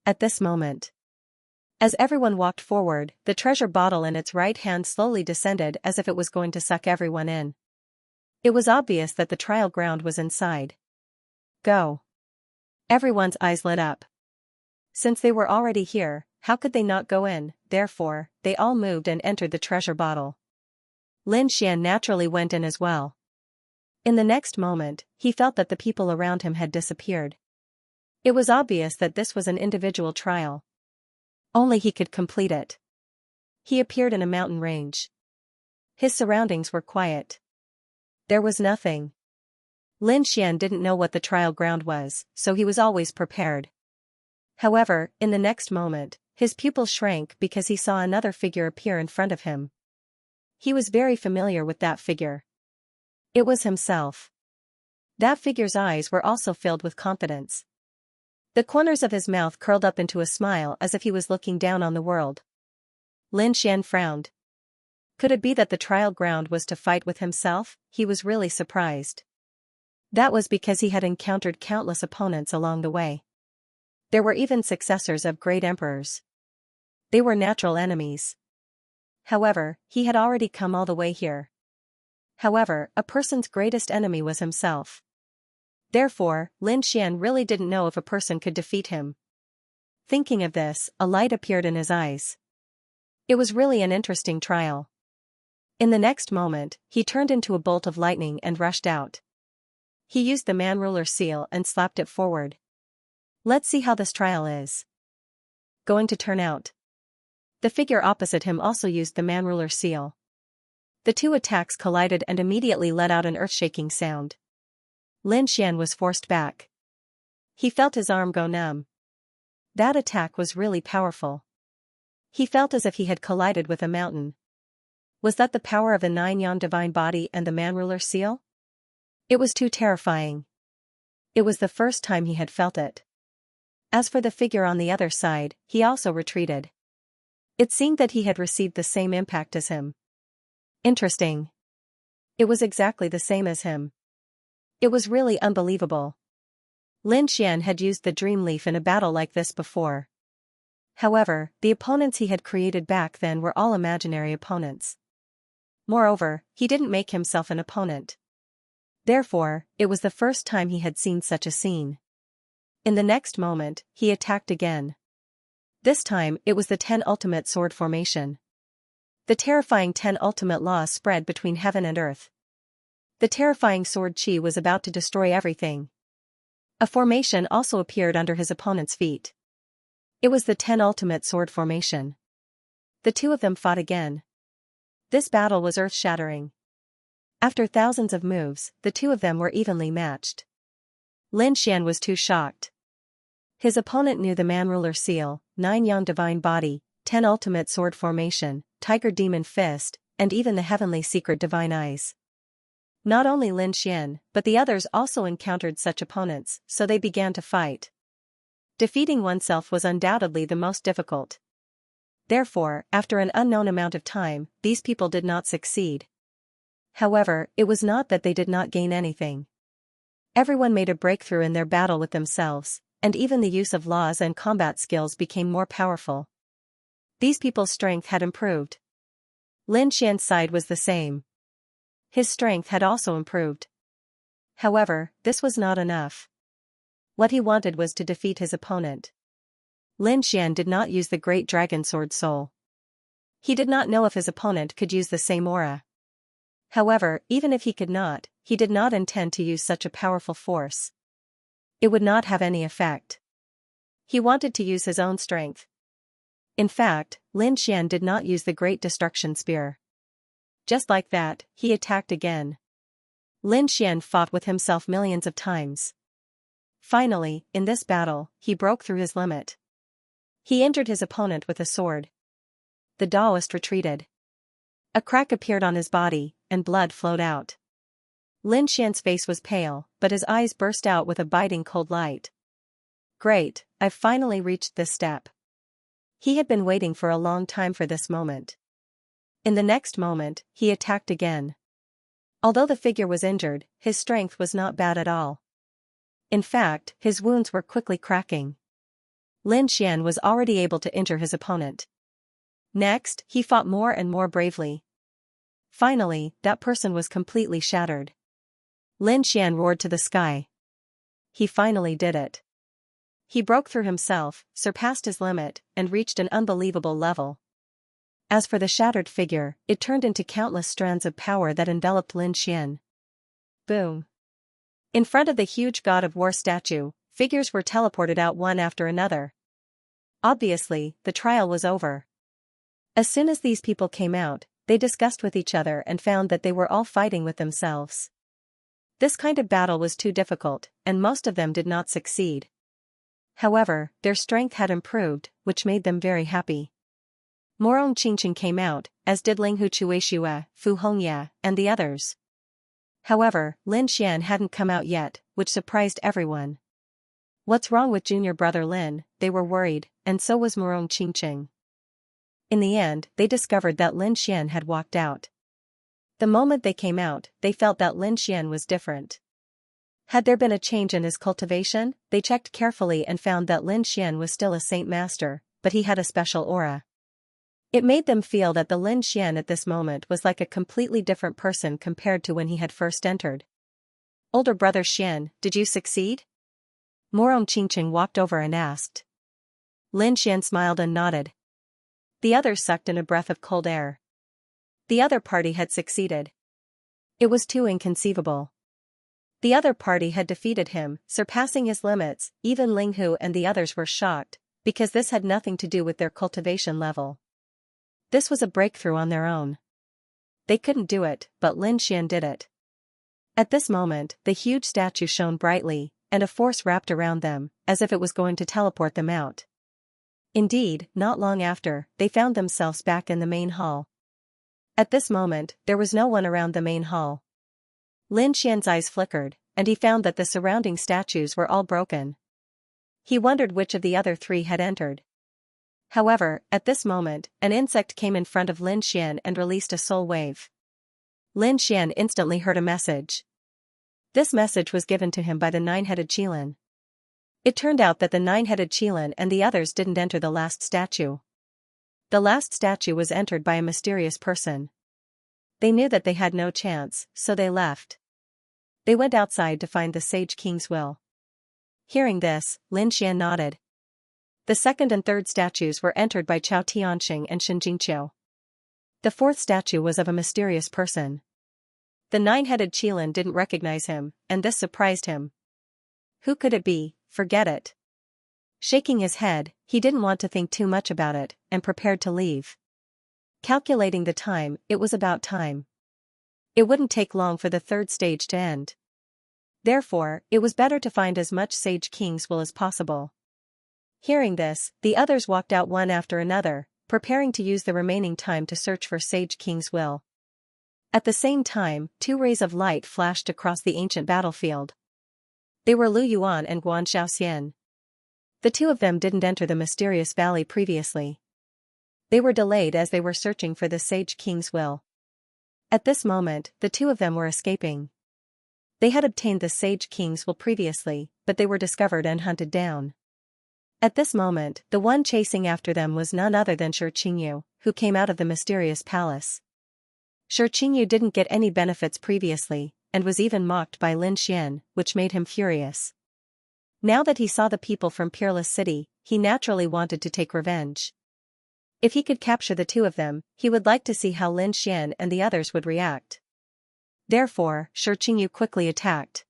Speaker 1: At this moment, as everyone walked forward, the treasure bottle in its right hand slowly descended as if it was going to suck everyone in. It was obvious that the trial ground was inside. Go. Everyone's eyes lit up. Since they were already here, how could they not go in? Therefore, they all moved and entered the treasure bottle. Lin Xian naturally went in as well. In the next moment, he felt that the people around him had disappeared. It was obvious that this was an individual trial. Only he could complete it. He appeared in a mountain range. His surroundings were quiet. There was nothing. Lin Xian didn't know what the trial ground was, so he was always prepared. However, in the next moment, his pupils shrank because he saw another figure appear in front of him. He was very familiar with that figure. It was himself. That figure's eyes were also filled with confidence. The corners of his mouth curled up into a smile as if he was looking down on the world. Lin Xian frowned. Could it be that the trial ground was to fight with himself? He was really surprised. That was because he had encountered countless opponents along the way. There were even successors of great emperors. They were natural enemies. However, he had already come all the way here. However, a person's greatest enemy was himself. Therefore, Lin Xian really didn't know if a person could defeat him. Thinking of this, a light appeared in his eyes. It was really an interesting trial. In the next moment, he turned into a bolt of lightning and rushed out. He used the man ruler seal and slapped it forward. Let's see how this trial is going to turn out. The figure opposite him also used the man ruler seal. The two attacks collided and immediately let out an earth-shaking sound. Lin Xian was forced back. He felt his arm go numb. That attack was really powerful. He felt as if he had collided with a mountain. Was that the power of the 9-yan divine body and the man ruler seal? It was too terrifying. It was the first time he had felt it. As for the figure on the other side, he also retreated. It seemed that he had received the same impact as him. Interesting. It was exactly the same as him. It was really unbelievable. Lin Xian had used the dream leaf in a battle like this before. However, the opponents he had created back then were all imaginary opponents. Moreover, he didn't make himself an opponent. Therefore, it was the first time he had seen such a scene. In the next moment, he attacked again. This time, it was the 10 ultimate sword formation. The terrifying 10 ultimate laws spread between heaven and earth. The terrifying sword chi was about to destroy everything. A formation also appeared under his opponent's feet. It was the 10 ultimate sword formation. The two of them fought again. This battle was earth-shattering. After thousands of moves, the two of them were evenly matched. Lin Xian was too shocked. His opponent knew the man ruler seal, 9 yang divine body, 10 ultimate sword formation, tiger demon fist, and even the heavenly secret divine eyes. Not only Lin Xian, but the others also encountered such opponents, so they began to fight. Defeating oneself was undoubtedly the most difficult. Therefore, after an unknown amount of time, these people did not succeed. However, it was not that they did not gain anything. Everyone made a breakthrough in their battle with themselves, and even the use of laws and combat skills became more powerful. These people's strength had improved. Lin Xian's side was the same. His strength had also improved. However, this was not enough. What he wanted was to defeat his opponent. Lin Xian did not use the great dragon sword soul. He did not know if his opponent could use the same aura. However, even if he could not, he did not intend to use such a powerful force. It would not have any effect. He wanted to use his own strength. In fact, Lin Xian did not use the Great Destruction Spear. Just like that, he attacked again. Lin Xian fought with himself millions of times. Finally, in this battle, he broke through his limit. He injured his opponent with a sword. The Taoist retreated. A crack appeared on his body, and blood flowed out. Lin Xian's face was pale, but his eyes burst out with a biting cold light. Great, I've finally reached this step. He had been waiting for a long time for this moment. In the next moment, he attacked again. Although the figure was injured, his strength was not bad at all. In fact, his wounds were quickly cracking. Lin Xian was already able to injure his opponent. Next, he fought more and more bravely. Finally, that person was completely shattered. Lin Xian roared to the sky. He finally did it. He broke through himself, surpassed his limit, and reached an unbelievable level. As for the shattered figure, it turned into countless strands of power that enveloped Lin Xian. Boom! In front of the huge God of War statue, figures were teleported out one after another. Obviously, the trial was over. As soon as these people came out, they discussed with each other and found that they were all fighting with themselves. This kind of battle was too difficult, and most of them did not succeed. However, their strength had improved, which made them very happy. Morong Qingqing came out, as did Linghu Chuishua, Fu Hongya, and the others. However, Lin Xian hadn't come out yet, which surprised everyone. What's wrong with junior brother Lin? They were worried, and so was Morong Qingqing. In the end, they discovered that Lin Xian had walked out. The moment they came out, they felt that Lin Xian was different. Had there been a change in his cultivation? They checked carefully and found that Lin Xian was still a Saint Master, but he had a special aura. It made them feel that the Lin Xian at this moment was like a completely different person compared to when he had first entered. Older brother Xian, did you succeed? Morong Qingqing walked over and asked. Lin Xian smiled and nodded. The others sucked in a breath of cold air. The other party had succeeded. It was too inconceivable. The other party had defeated him, surpassing his limits. Even Linghu and the others were shocked, because this had nothing to do with their cultivation level. This was a breakthrough on their own. They couldn't do it, but Lin Xian did it. At this moment, the huge statue shone brightly, and a force wrapped around them, as if it was going to teleport them out. Indeed, not long after, they found themselves back in the main hall. At this moment, there was no one around the main hall. Lin Xian's eyes flickered, and he found that the surrounding statues were all broken. He wondered which of the other three had entered. However, at this moment, an insect came in front of Lin Xian and released a soul wave. Lin Xian instantly heard a message. This message was given to him by the nine-headed Qilin. It turned out that the nine-headed Qilin and the others didn't enter the last statue. The last statue was entered by a mysterious person. They knew that they had no chance, so they left. They went outside to find the Sage King's will. Hearing this, Lin Xian nodded. The second and third statues were entered by Chao Tianxing and Shen Jingqiu. The fourth statue was of a mysterious person. The nine-headed Qilin didn't recognize him, and this surprised him. Who could it be? Forget it. Shaking his head, he didn't want to think too much about it, and prepared to leave. Calculating the time, it was about time. It wouldn't take long for the third stage to end. Therefore, it was better to find as much Sage King's will as possible. Hearing this, the others walked out one after another, preparing to use the remaining time to search for Sage King's will. At the same time, two rays of light flashed across the ancient battlefield. They were Lu Yuan and Guan Xiaoxian. The two of them didn't enter the mysterious valley previously. They were delayed as they were searching for the Sage King's will. At this moment, the two of them were escaping. They had obtained the Sage King's will previously, but they were discovered and hunted down. At this moment, the one chasing after them was none other than Shi Qingyu, who came out of the mysterious palace. Shi Qingyu didn't get any benefits previously, and was even mocked by Lin Xian, which made him furious. Now that he saw the people from Peerless City, he naturally wanted to take revenge. If he could capture the two of them, he would like to see how Lin Xian and the others would react. Therefore, Shi Qingyu quickly attacked.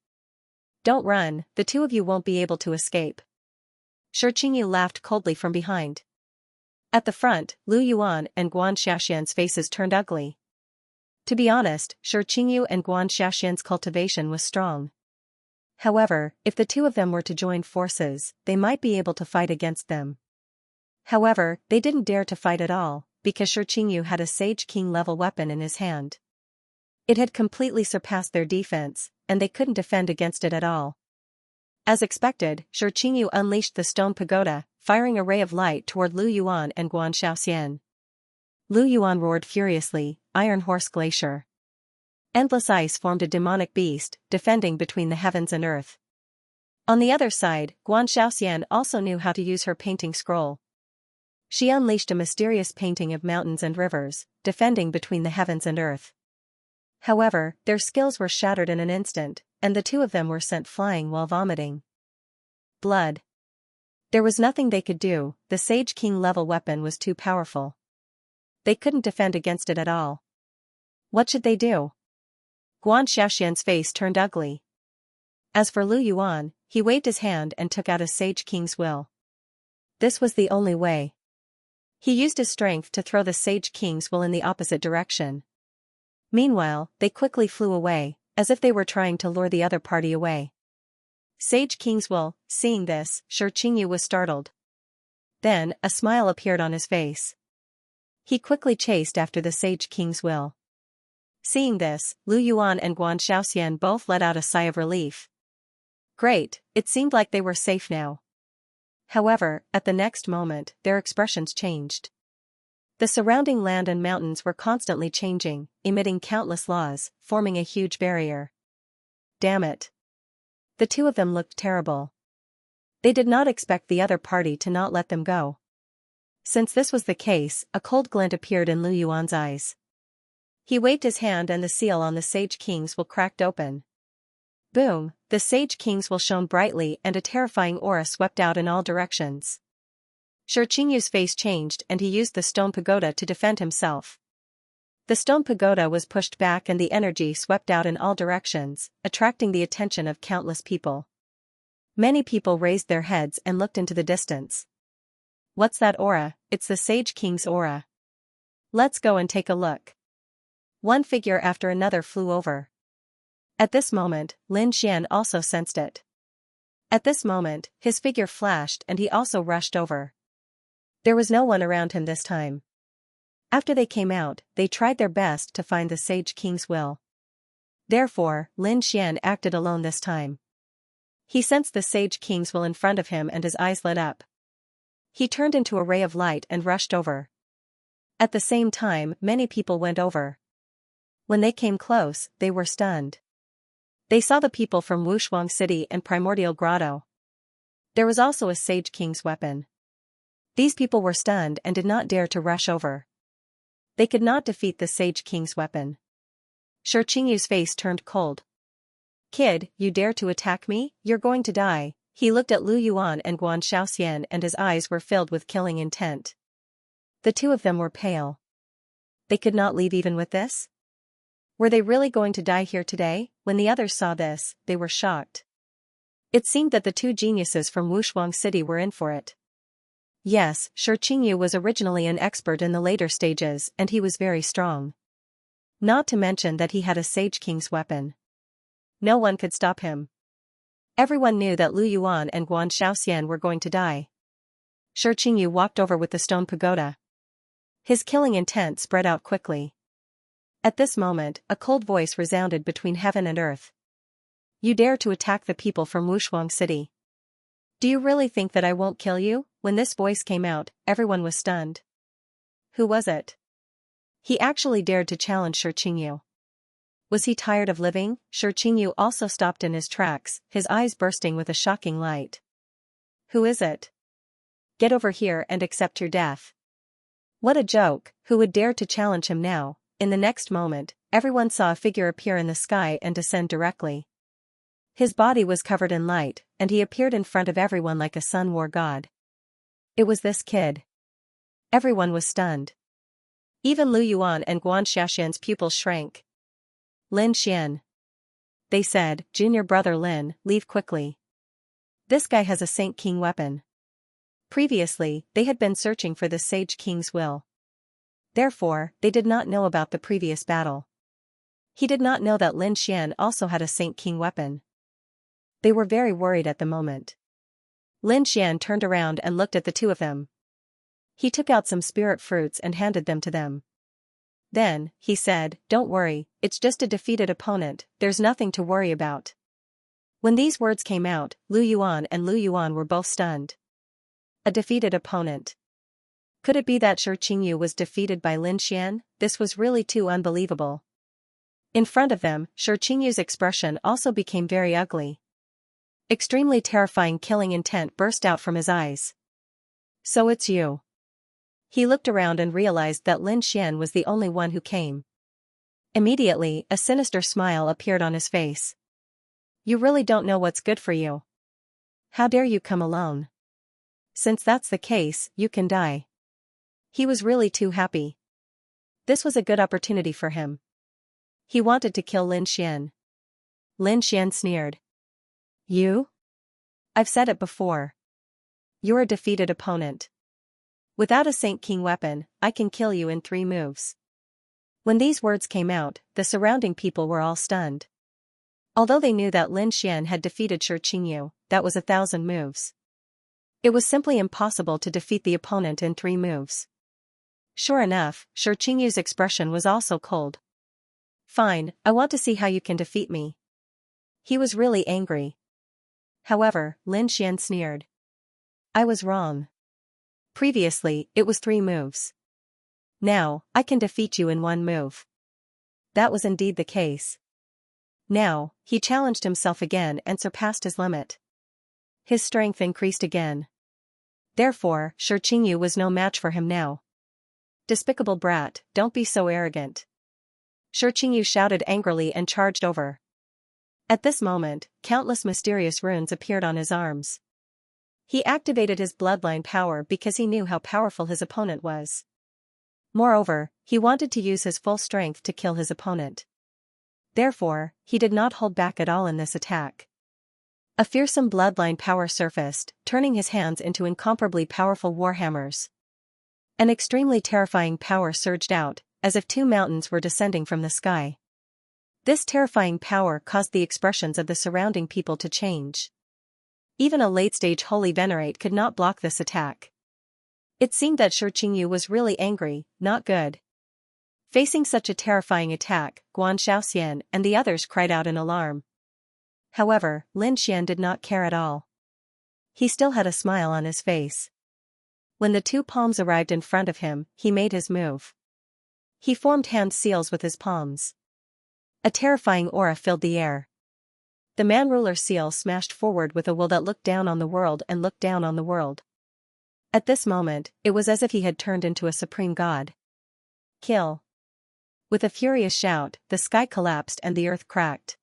Speaker 1: "Don't run, the two of you won't be able to escape." Shi Qingyu laughed coldly from behind. At the front, Lu Yuan and Guan Xiaoxian's faces turned ugly. To be honest, Shi Qingyu and Guan Xiaoxian's cultivation was strong. However, if the two of them were to join forces, they might be able to fight against them. However, they didn't dare to fight at all, because Shi Qingyu had a Sage King level weapon in his hand. It had completely surpassed their defense, and they couldn't defend against it at all. As expected, Shi Qingyu unleashed the stone pagoda, firing a ray of light toward Lu Yuan and Guan Xiaoxian. Lu Yuan roared furiously, "Iron Horse Glacier." Endless ice formed a demonic beast, defending between the heavens and earth. On the other side, Guan Xiaoxian also knew how to use her painting scroll. She unleashed a mysterious painting of mountains and rivers, defending between the heavens and earth. However, their skills were shattered in an instant, and the two of them were sent flying while vomiting blood. There was nothing they could do, the Sage King level weapon was too powerful. They couldn't defend against it at all. What should they do? Guan Xiaoxian's face turned ugly. As for Lu Yuan, he waved his hand and took out a Sage King's will. This was the only way. He used his strength to throw the Sage King's will in the opposite direction. Meanwhile, they quickly flew away, as if they were trying to lure the other party away. Sage King's will, seeing this, Shi Qingyu was startled. Then, a smile appeared on his face. He quickly chased after the Sage King's will. Seeing this, Lu Yuan and Guan Xiaoxian both let out a sigh of relief. Great, it seemed like they were safe now. However, at the next moment, their expressions changed. The surrounding land and mountains were constantly changing, emitting countless laws, forming a huge barrier. Damn it. The two of them looked terrible. They did not expect the other party to not let them go. Since this was the case, a cold glint appeared in Lu Yuan's eyes. He waved his hand and the seal on the Sage King's will cracked open. Boom, the Sage King's will shone brightly and a terrifying aura swept out in all directions. Shi Qingyu's face changed and he used the stone pagoda to defend himself. The stone pagoda was pushed back and the energy swept out in all directions, attracting the attention of countless people. Many people raised their heads and looked into the distance. What's that aura? It's the Sage King's aura. Let's go and take a look. One figure after another flew over. At this moment, Lin Xian also sensed it. At this moment, his figure flashed and he also rushed over. There was no one around him this time. After they came out, they tried their best to find the Sage King's will. Therefore, Lin Xian acted alone this time. He sensed the Sage King's will in front of him and his eyes lit up. He turned into a ray of light and rushed over. At the same time, many people went over. When they came close, they were stunned. They saw the people from Wushuang City and Primordial Grotto. There was also a Sage King's weapon. These people were stunned and did not dare to rush over. They could not defeat the Sage King's weapon. Shi Qingyu's face turned cold. "Kid, you dare to attack me? You're going to die." He looked at Lu Yuan and Guan Xiaoxian and his eyes were filled with killing intent. The two of them were pale. They could not leave even with this? Were they really going to die here today? When the others saw this, they were shocked. It seemed that the two geniuses from Wushuang City were in for it. Yes, Shi Qingyu was originally an expert in the later stages and he was very strong. Not to mention that he had a Sage King's weapon. No one could stop him. Everyone knew that Lu Yuan and Guan Xiaoxian were going to die. Shi Qingyu walked over with the stone pagoda. His killing intent spread out quickly. At this moment, a cold voice resounded between heaven and earth. You dare to attack the people from Wushuang City. Do you really think that I won't kill you? When this voice came out, everyone was stunned. Who was it? He actually dared to challenge Shi Qingyu. Was he tired of living? Shi Qingyu also stopped in his tracks, his eyes bursting with a shocking light. Who is it? Get over here and accept your death. What a joke, who would dare to challenge him now? In the next moment, everyone saw a figure appear in the sky and descend directly. His body was covered in light, and he appeared in front of everyone like a sun war god. It was this kid. Everyone was stunned. Even Lu Yuan and Guan Xiaxian's pupils shrank. Lin Xian. They said, Junior brother Lin, leave quickly. This guy has a Saint King weapon. Previously, they had been searching for the Sage King's will. Therefore, they did not know about the previous battle. He did not know that Lin Xian also had a Saint King weapon. They were very worried at the moment. Lin Xian turned around and looked at the two of them. He took out some spirit fruits and handed them to them. Then, he said, don't worry, it's just a defeated opponent, there's nothing to worry about. When these words came out, Lu Yuan and Lu Yuan were both stunned. A defeated opponent. Could it be that Shi Qingyu was defeated by Lin Xian? This was really too unbelievable. In front of them, Shi Qingyu's expression also became very ugly. Extremely terrifying killing intent burst out from his eyes. So it's you. He looked around and realized that Lin Xian was the only one who came. Immediately, a sinister smile appeared on his face. You really don't know what's good for you. How dare you come alone? Since that's the case, you can die. He was really too happy. This was a good opportunity for him. He wanted to kill Lin Xian. Lin Xian sneered. You? I've said it before. You're a defeated opponent. Without a Saint King weapon, I can kill you in 3 moves. When these words came out, the surrounding people were all stunned. Although they knew that Lin Xian had defeated Shi Qingyu, that was 1,000 moves. It was simply impossible to defeat the opponent in 3 moves. Sure enough, Shi Qingyu's expression was also cold. Fine, I want to see how you can defeat me. He was really angry. However, Lin Xian sneered. I was wrong. Previously, it was 3 moves. Now, I can defeat you in 1 move. That was indeed the case. Now, he challenged himself again and surpassed his limit. His strength increased again. Therefore, Shi Qingyu was no match for him now. Despicable brat, don't be so arrogant. Shi Qingyu shouted angrily and charged over. At this moment, countless mysterious runes appeared on his arms. He activated his bloodline power because he knew how powerful his opponent was. Moreover, he wanted to use his full strength to kill his opponent. Therefore, he did not hold back at all in this attack. A fearsome bloodline power surfaced, turning his hands into incomparably powerful warhammers. An extremely terrifying power surged out, as if 2 mountains were descending from the sky. This terrifying power caused the expressions of the surrounding people to change. Even a late-stage holy venerate could not block this attack. It seemed that Shi Qingyu was really angry, not good. Facing such a terrifying attack, Guan Xiaoxian and the others cried out in alarm. However, Lin Xian did not care at all. He still had a smile on his face. When the 2 palms arrived in front of him, he made his move. He formed hand seals with his palms. A terrifying aura filled the air. The man-ruler seal smashed forward with a will that looked down on the world and looked down on the world. At this moment, it was as if he had turned into a supreme god. Kill. With a furious shout, the sky collapsed and the earth cracked.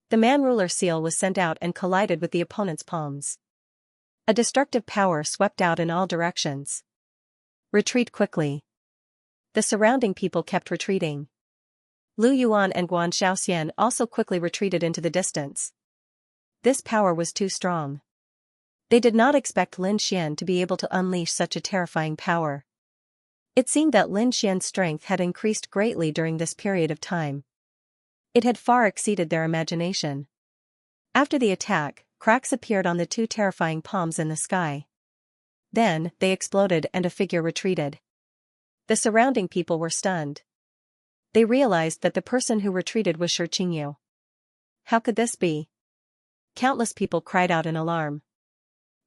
Speaker 1: The man-ruler seal was sent out and collided with the opponent's palms. A destructive power swept out in all directions. Retreat quickly. The surrounding people kept retreating. Lu Yuan and Guan Xiaoxian also quickly retreated into the distance. This power was too strong. They did not expect Lin Xian to be able to unleash such a terrifying power. It seemed that Lin Xian's strength had increased greatly during this period of time. It had far exceeded their imagination. After the attack, cracks appeared on the 2 terrifying palms in the sky. Then, they exploded and a figure retreated. The surrounding people were stunned. They realized that the person who retreated was Xianxia. How could this be? Countless people cried out in alarm.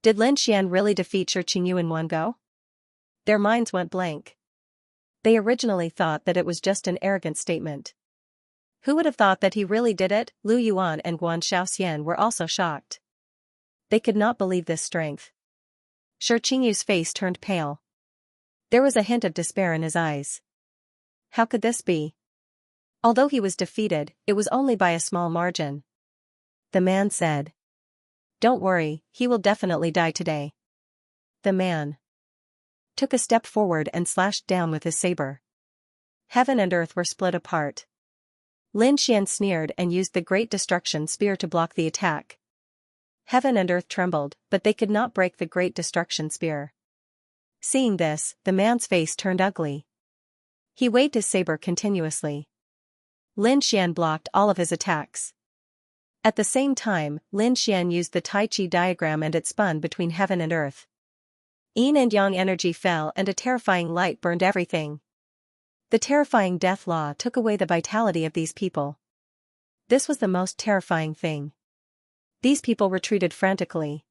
Speaker 1: Did Lin Xian really defeat Xianxia in one go? Their minds went blank. They originally thought that it was just an arrogant statement. Who would have thought that he really did it? Lu Yuan and Guan Shaoxian were also shocked. They could not believe this strength. Xianxia's face turned pale. There was a hint of despair in his eyes. How could this be? Although he was defeated, it was only by a small margin. The man said. Don't worry, he will definitely die today. The man took a step forward and slashed down with his saber. Heaven and earth were split apart. Lin Xian sneered and used the Great Destruction Spear to block the attack. Heaven and earth trembled, but they could not break the Great Destruction Spear. Seeing this, the man's face turned ugly. He waved his saber continuously. Lin Xian blocked all of his attacks. At the same time, Lin Xian used the Tai Chi diagram and it spun between heaven and earth. Yin and yang energy fell and a terrifying light burned everything. The terrifying death law took away the vitality of these people. This was the most terrifying thing. These people retreated frantically.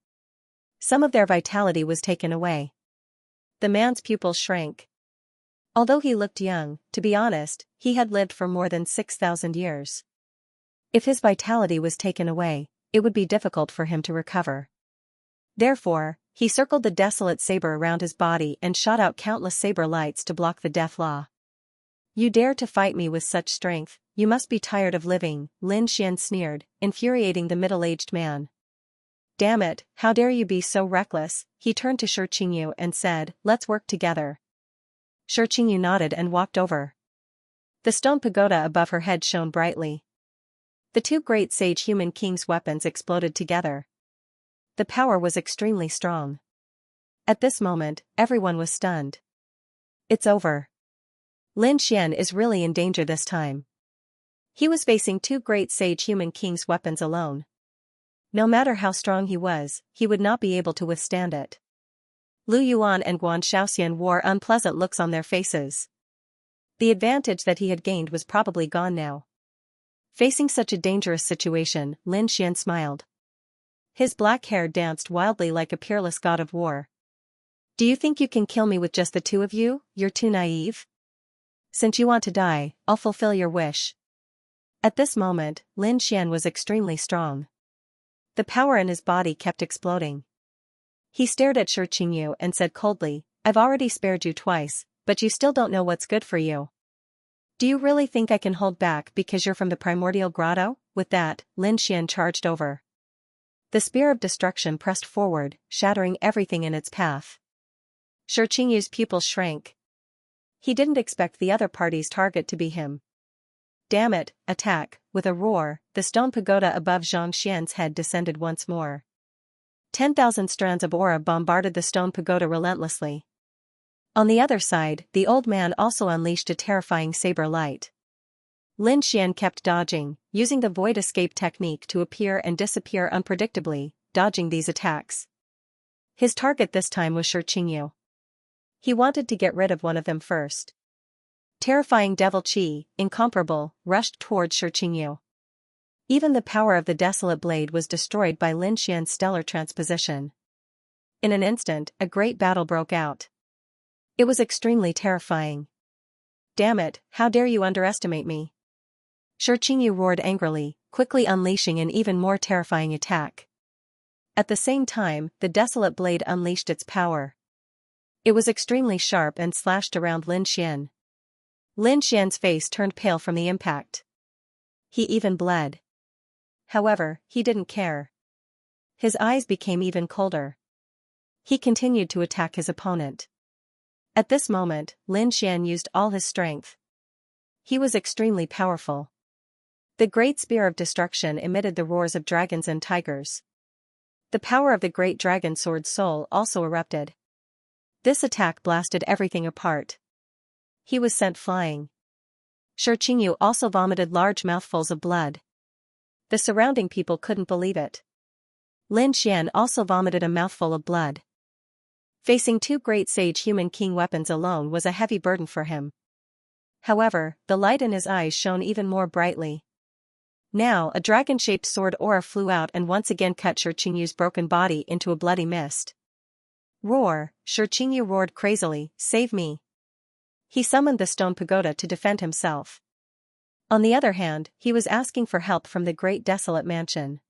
Speaker 1: Some of their vitality was taken away. The man's pupils shrank. Although he looked young, to be honest, he had lived for more than 6,000 years. If his vitality was taken away, it would be difficult for him to recover. Therefore, he circled the desolate saber around his body and shot out countless saber lights to block the death law. You dare to fight me with such strength, you must be tired of living, Lin Xian sneered, infuriating the middle-aged man. Damn it, how dare you be so reckless? He turned to Xianxia and said, let's work together. Xianxia nodded and walked over. The stone pagoda above her head shone brightly. The two great sage human kings' weapons exploded together. The power was extremely strong. At this moment, everyone was stunned. It's over. Lin Xian is really in danger this time. He was facing two great sage human kings' weapons alone. No matter how strong he was, he would not be able to withstand it. Lu Yuan and Guan Shaoxian wore unpleasant looks on their faces. The advantage that he had gained was probably gone now. Facing such a dangerous situation, Lin Xian smiled. His black hair danced wildly like a peerless god of war. Do you think you can kill me with just the two of you? You're too naive. Since you want to die, I'll fulfill your wish. At this moment, Lin Xian was extremely strong. The power in his body kept exploding. He stared at Xianxia and said coldly, I've already spared you twice, but you still don't know what's good for you. Do you really think I can hold back because you're from the primordial grotto? With that, Lin Xian charged over. The spear of destruction pressed forward, shattering everything in its path. Xianxia's pupils shrank. He didn't expect the other party's target to be him. Damn it, attack! With a roar, the stone pagoda above Zhang Xian's head descended once more. 10,000 strands of aura bombarded the stone pagoda relentlessly. On the other side, the old man also unleashed a terrifying saber light. Lin Xian kept dodging, using the void escape technique to appear and disappear unpredictably, dodging these attacks. His target this time was Xianxia. He wanted to get rid of one of them first. Terrifying devil chi, incomparable, rushed towards Xianxia. Even the power of the desolate blade was destroyed by Lin Xian's stellar transposition. In an instant, a great battle broke out. It was extremely terrifying. Damn it, how dare you underestimate me? Xianxia roared angrily, quickly unleashing an even more terrifying attack. At the same time, the desolate blade unleashed its power. It was extremely sharp and slashed around Lin Xian. Lin Xian's face turned pale from the impact. He even bled. However, he didn't care. His eyes became even colder. He continued to attack his opponent. At this moment, Lin Xian used all his strength. He was extremely powerful. The great spear of destruction emitted the roars of dragons and tigers. The power of the great dragon sword soul also erupted. This attack blasted everything apart. He was sent flying. Xianxia also vomited large mouthfuls of blood. The surrounding people couldn't believe it. Lin Xian also vomited a mouthful of blood. Facing two great sage human king weapons alone was a heavy burden for him. However, the light in his eyes shone even more brightly. Now a dragon-shaped sword aura flew out and once again cut Xianxia's broken body into a bloody mist. Roar! Xianxia roared crazily, "Save me!" He summoned the stone pagoda to defend himself. On the other hand, he was asking for help from the Great Desolate Mansion.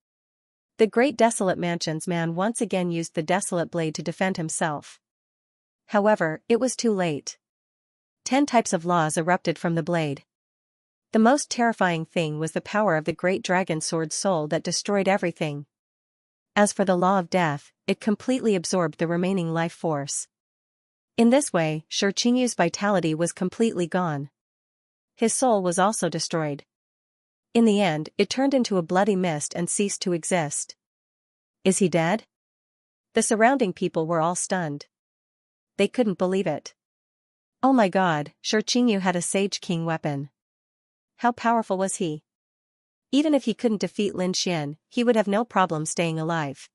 Speaker 1: The Great Desolate Mansion's man once again used the Desolate Blade to defend himself. However, it was too late. 10 types of laws erupted from the blade. The most terrifying thing was the power of the Great Dragon Sword Soul that destroyed everything. As for the law of death, it completely absorbed the remaining life force. In this way, Xianxia's vitality was completely gone. His soul was also destroyed. In the end, it turned into a bloody mist and ceased to exist. Is he dead? The surrounding people were all stunned. They couldn't believe it. Oh my god, Xianxia had a Sage King weapon. How powerful was he? Even if he couldn't defeat Lin Xian, he would have no problem staying alive.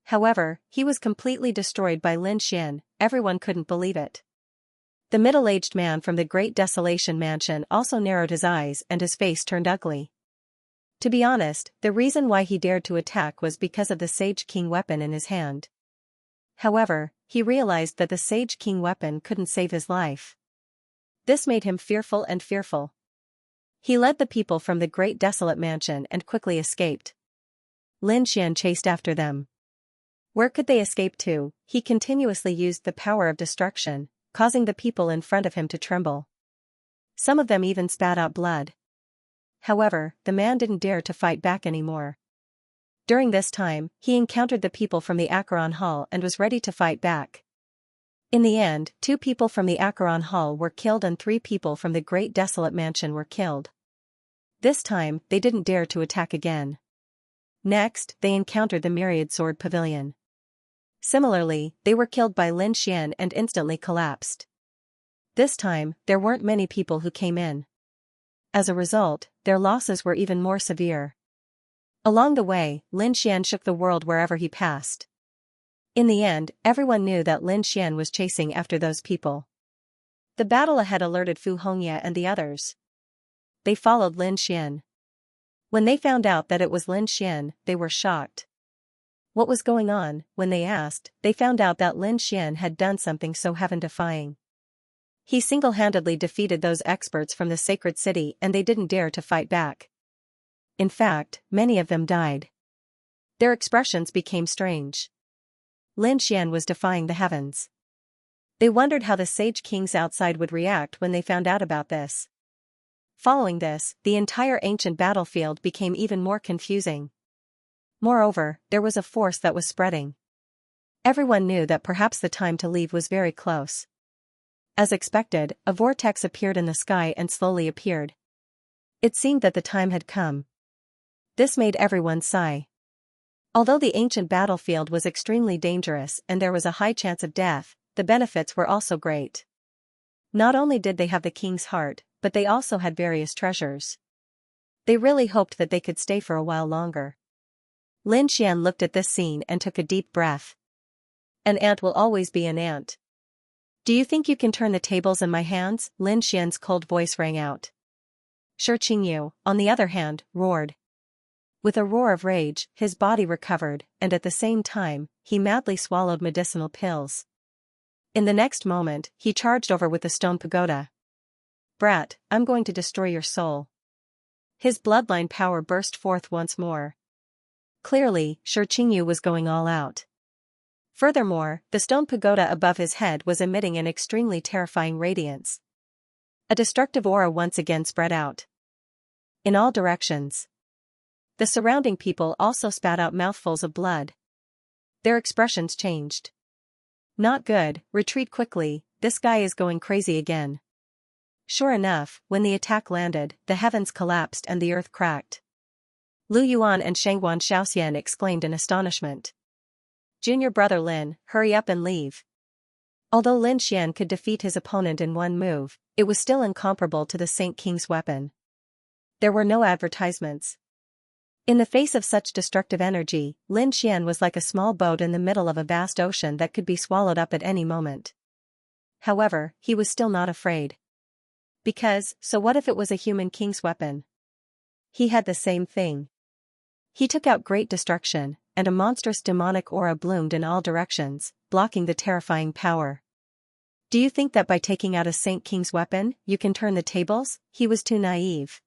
Speaker 1: However, he was completely destroyed by Lin Xian. Everyone couldn't believe it. The middle-aged man from the Great Desolation Mansion also narrowed his eyes and his face turned ugly. To be honest, the reason why he dared to attack was because of the Sage King weapon in his hand. However, he realized that the Sage King weapon couldn't save his life. This made him fearful and fearful. He led the people from the Great Desolate Mansion and quickly escaped. Lin Xian chased after them. Where could they escape to? He continuously used the power of destruction, causing the people in front of him to tremble. Some of them even spat out blood. However, the man didn't dare to fight back anymore. During this time, he encountered the people from the Acheron Hall and was ready to fight back. In the end, 2 people from the Acheron Hall were killed and 3 people from the Great Desolate Mansion were killed. This time, they didn't dare to attack again. Next, they encountered the Myriad Sword Pavilion. Similarly, they were killed by Lin Xian and instantly collapsed. This time, there weren't many people who came in. As a result, their losses were even more severe. Along the way, Lin Xian shook the world wherever he passed. In the end, everyone knew that Lin Xian was chasing after those people. The battle ahead alerted Fu Hongye and the others. They followed Lin Xian. When they found out that it was Lin Xian, they were shocked. What was going on? When they asked, they found out that Lin Xian had done something so heaven-defying. He single-handedly defeated those experts from the sacred city and they didn't dare to fight back. In fact, many of them died. Their expressions became strange. Lin Xian was defying the heavens. They wondered how the Sage Kings outside would react when they found out about this. Following this, the entire ancient battlefield became even more confusing. Moreover, there was a force that was spreading. Everyone knew that perhaps the time to leave was very close. As expected, a vortex appeared in the sky and slowly appeared. It seemed that the time had come. This made everyone sigh. Although the ancient battlefield was extremely dangerous and there was a high chance of death, the benefits were also great. Not only did they have the king's heart, but they also had various treasures. They really hoped that they could stay for a while longer. Lin Xian looked at this scene and took a deep breath. An ant will always be an ant. Do you think you can turn the tables in my hands? Lin Xian's cold voice rang out. Xianxia, on the other hand, roared. With a roar of rage, his body recovered, and at the same time, he madly swallowed medicinal pills. In the next moment, he charged over with the stone pagoda. Brat, I'm going to destroy your soul. His bloodline power burst forth once more. Clearly, Xianxia was going all out. Furthermore, the stone pagoda above his head was emitting an extremely terrifying radiance. A destructive aura once again spread out. In all directions. The surrounding people also spat out mouthfuls of blood. Their expressions changed. Not good, retreat quickly, this guy is going crazy again. Sure enough, when the attack landed, the heavens collapsed and the earth cracked. Lu Yuan and Shangguan Xiaoxian exclaimed in astonishment. Junior brother Lin, hurry up and leave. Although Lin Xian could defeat his opponent in one move, it was still incomparable to the Saint King's weapon. There were no advertisements. In the face of such destructive energy, Lin Xian was like a small boat in the middle of a vast ocean that could be swallowed up at any moment. However, he was still not afraid. Because, so what if it was a human king's weapon? He had the same thing. He took out great destruction, and a monstrous demonic aura bloomed in all directions, blocking the terrifying power. Do you think that by taking out a Saint King's weapon, you can turn the tables? He was too naive.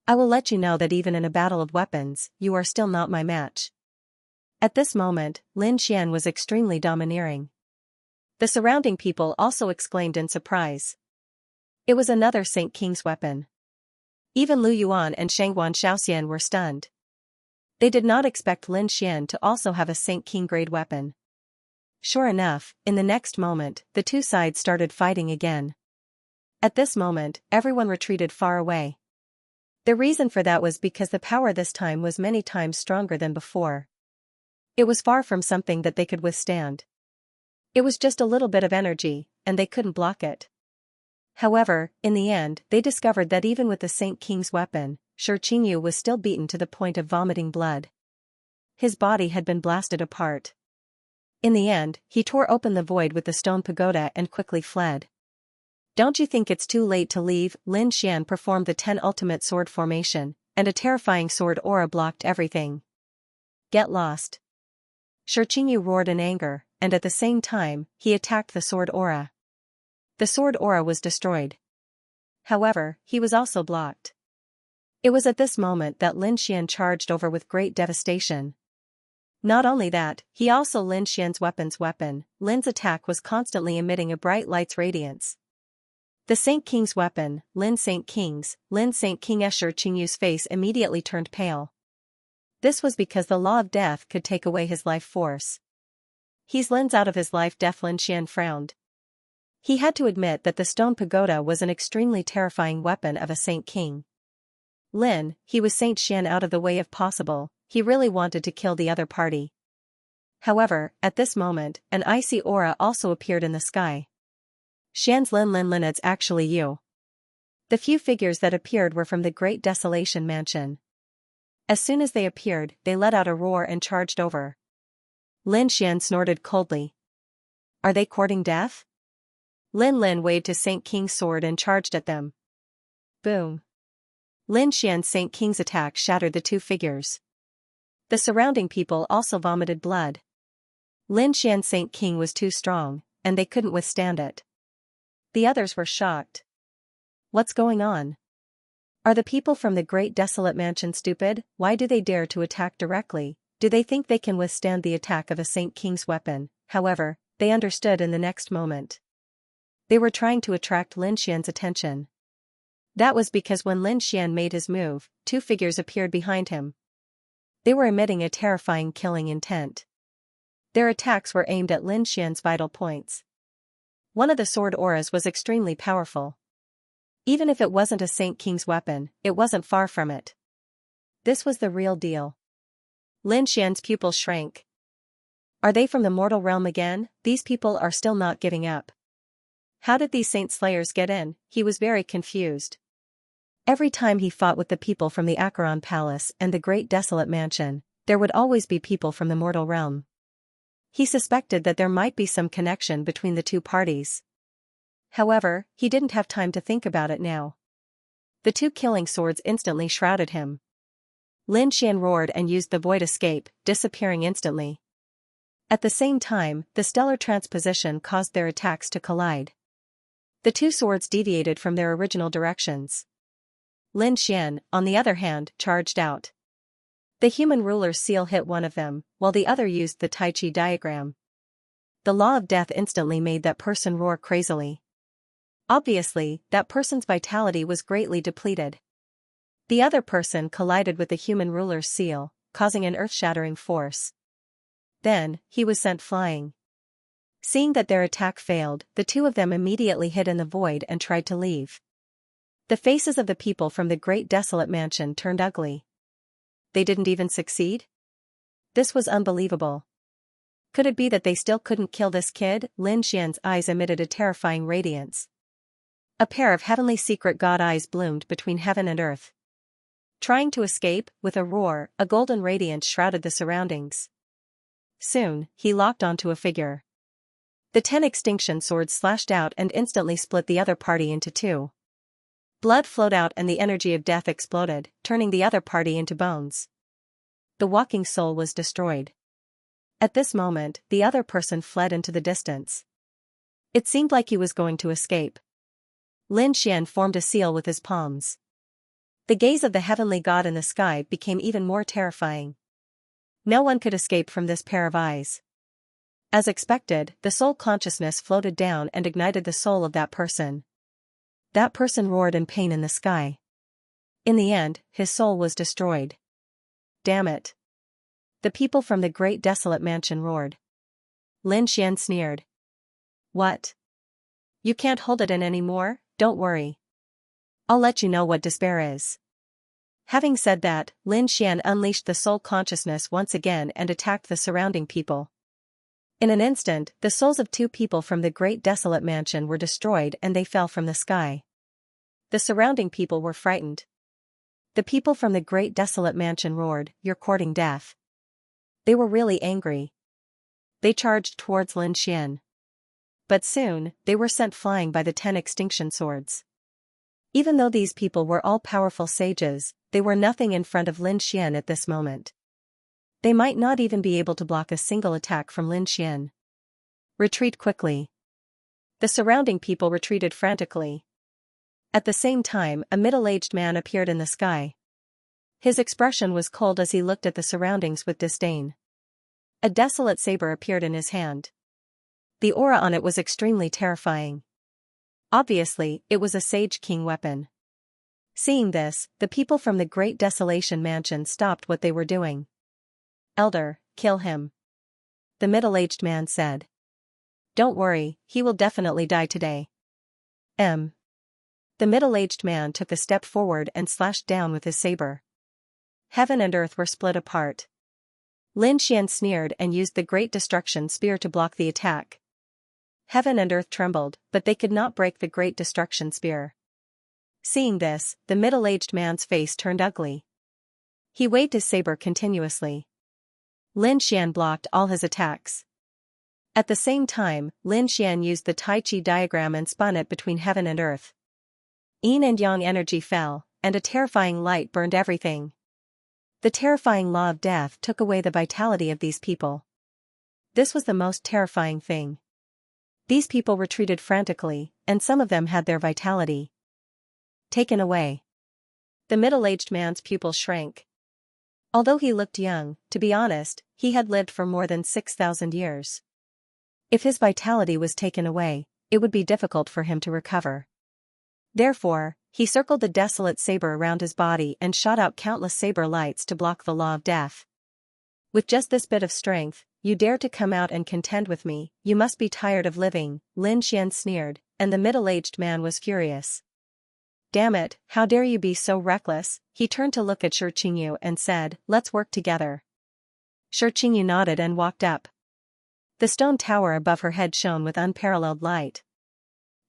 Speaker 1: I will let you know that even in a battle of weapons, you are still not my match. At this moment, Lin Xian was extremely domineering. The surrounding people also exclaimed in surprise. It was another Saint King's weapon. Even Lu Yuan and Shangguan Shaoxian were stunned. They did not expect Lin Xian to also have a Saint King grade weapon. Sure enough, in the next moment, the two sides started fighting again. At this moment, everyone retreated far away. The reason for that was because the power this time was many times stronger than before. It was far from something that they could withstand. It was just a little bit of energy, and they couldn't block it. However, in the end, they discovered that even with the Saint King's weapon, Xianxia was still beaten to the point of vomiting blood. His body had been blasted apart. In the end, he tore open the void with the stone pagoda and quickly fled. Don't you think it's too late to leave? Lin Xian performed the 10 ultimate sword formation, and a terrifying sword aura blocked everything. Get lost. Xianxia roared in anger, and at the same time, he attacked the sword aura. The sword aura was destroyed. However, he was also blocked. It was at this moment that Lin Xian charged over with great devastation. Not only that, he also Lin Xian's weapon. Lin's attack was constantly emitting a bright light's radiance. The Saint King's weapon, Lin Saint King Xianxia's face immediately turned pale. This was because the law of death could take away his life force. He's Lin's out of his life death. Lin Xian frowned. He had to admit that the stone pagoda was an extremely terrifying weapon of a Saint King. Lin, he was Saint Xian out of the way if possible, he really wanted to kill the other party. However, at this moment, an icy aura also appeared in the sky. Xian's Lin, it's actually you. The few figures that appeared were from the Great Desolation Mansion. As soon as they appeared, they let out a roar and charged over. Lin Xian snorted coldly. Are they courting death? Lin waved his Saint King's sword and charged at them. Boom. Lin Xian's Saint King's attack shattered the two figures. The surrounding people also vomited blood. Lin Xian's Saint King was too strong, and they couldn't withstand it. The others were shocked. What's going on? Are the people from the Great Desolate Mansion stupid? Why do they dare to attack directly? Do they think they can withstand the attack of a Saint King's weapon? However, they understood in the next moment. They were trying to attract Lin Xian's attention. That was because when Lin Xian made his move, two figures appeared behind him. They were emitting a terrifying killing intent. Their attacks were aimed at Lin Xian's vital points. One of the sword auras was extremely powerful. Even if it wasn't a Saint King's weapon, it wasn't far from it. This was the real deal. Lin Xian's pupils shrank. Are they from the mortal realm again? These people are still not giving up. How did these Saint Slayers get in? He was very confused. Every time he fought with the people from the Acheron Palace and the Great Desolate Mansion, there would always be people from the mortal realm. He suspected that there might be some connection between the two parties. However, he didn't have time to think about it now. The two killing swords instantly shrouded him. Lin Xian roared and used the void escape, disappearing instantly. At the same time, the stellar transposition caused their attacks to collide. The two swords deviated from their original directions. Lin Xian, on the other hand, charged out. The human ruler's seal hit one of them, while the other used the Tai Chi diagram. The law of death instantly made that person roar crazily. Obviously, that person's vitality was greatly depleted. The other person collided with the human ruler's seal, causing an earth-shattering force. Then, he was sent flying. Seeing that their attack failed, the two of them immediately hid in the void and tried to leave. The faces of the people from the Great Desolate Mansion turned ugly. They didn't even succeed? This was unbelievable. Could it be that they still couldn't kill this kid? Lin Xian's eyes emitted a terrifying radiance. A pair of heavenly secret god eyes bloomed between heaven and earth. Trying to escape, with a roar, a golden radiance shrouded the surroundings. Soon, he locked onto a figure. The 10 extinction swords slashed out and instantly split the other party into two. Blood flowed out and the energy of death exploded, turning the other party into bones. The walking soul was destroyed. At this moment, the other person fled into the distance. It seemed like he was going to escape. Lin Xian formed a seal with his palms. The gaze of the heavenly god in the sky became even more terrifying. No one could escape from this pair of eyes. As expected, the soul consciousness floated down and ignited the soul of that person. That person roared in pain in the sky. In the end, his soul was destroyed. Damn it. The people from the great desolate mansion roared. Lin Xian sneered. What? You can't hold it in anymore? Don't worry. I'll let you know what despair is. Having said that, Lin Xian unleashed the soul consciousness once again and attacked the surrounding people. In an instant, the souls of 2 people from the great desolate mansion were destroyed and they fell from the sky. The surrounding people were frightened. The people from the great desolate mansion roared, "You're courting death." They were really angry. They charged towards Lin Xian. But soon, they were sent flying by the 10 extinction swords. Even though these people were all powerful sages, they were nothing in front of Lin Xian at this moment. They might not even be able to block a single attack from Lin Xian. Retreat quickly. The surrounding people retreated frantically. At the same time, a middle-aged man appeared in the sky. His expression was cold as he looked at the surroundings with disdain. A desolate saber appeared in his hand. The aura on it was extremely terrifying. Obviously, it was a Sage King weapon. Seeing this, the people from the Great Desolation Mansion stopped what they were doing. "Elder, kill him," the middle-aged man said. "Don't worry, he will definitely die today." The middle-aged man took a step forward and slashed down with his saber. Heaven and earth were split apart. Lin Xian sneered and used the Great Destruction Spear to block the attack. Heaven and earth trembled, but they could not break the Great Destruction Spear. Seeing this, the middle-aged man's face turned ugly. He waved his saber continuously. Lin Xian blocked all his attacks. At the same time, Lin Xian used the Tai Chi diagram and spun it between heaven and earth. Yin and yang energy fell, and a terrifying light burned everything. The terrifying law of death took away the vitality of these people. This was the most terrifying thing. These people retreated frantically, and some of them had their vitality taken away. The middle-aged man's pupils shrank. Although he looked young, to be honest, he had lived for more than 6,000 years. If his vitality was taken away, it would be difficult for him to recover. Therefore, he circled the desolate saber around his body and shot out countless saber lights to block the law of death. "With just this bit of strength, you dare to come out and contend with me? You must be tired of living," Lin Xian sneered, and the middle-aged man was furious. "Damn it, how dare you be so reckless?" He turned to look at Shi Qingyu and said, "Let's work together." Shi Qingyu nodded and walked up. The stone tower above her head shone with unparalleled light.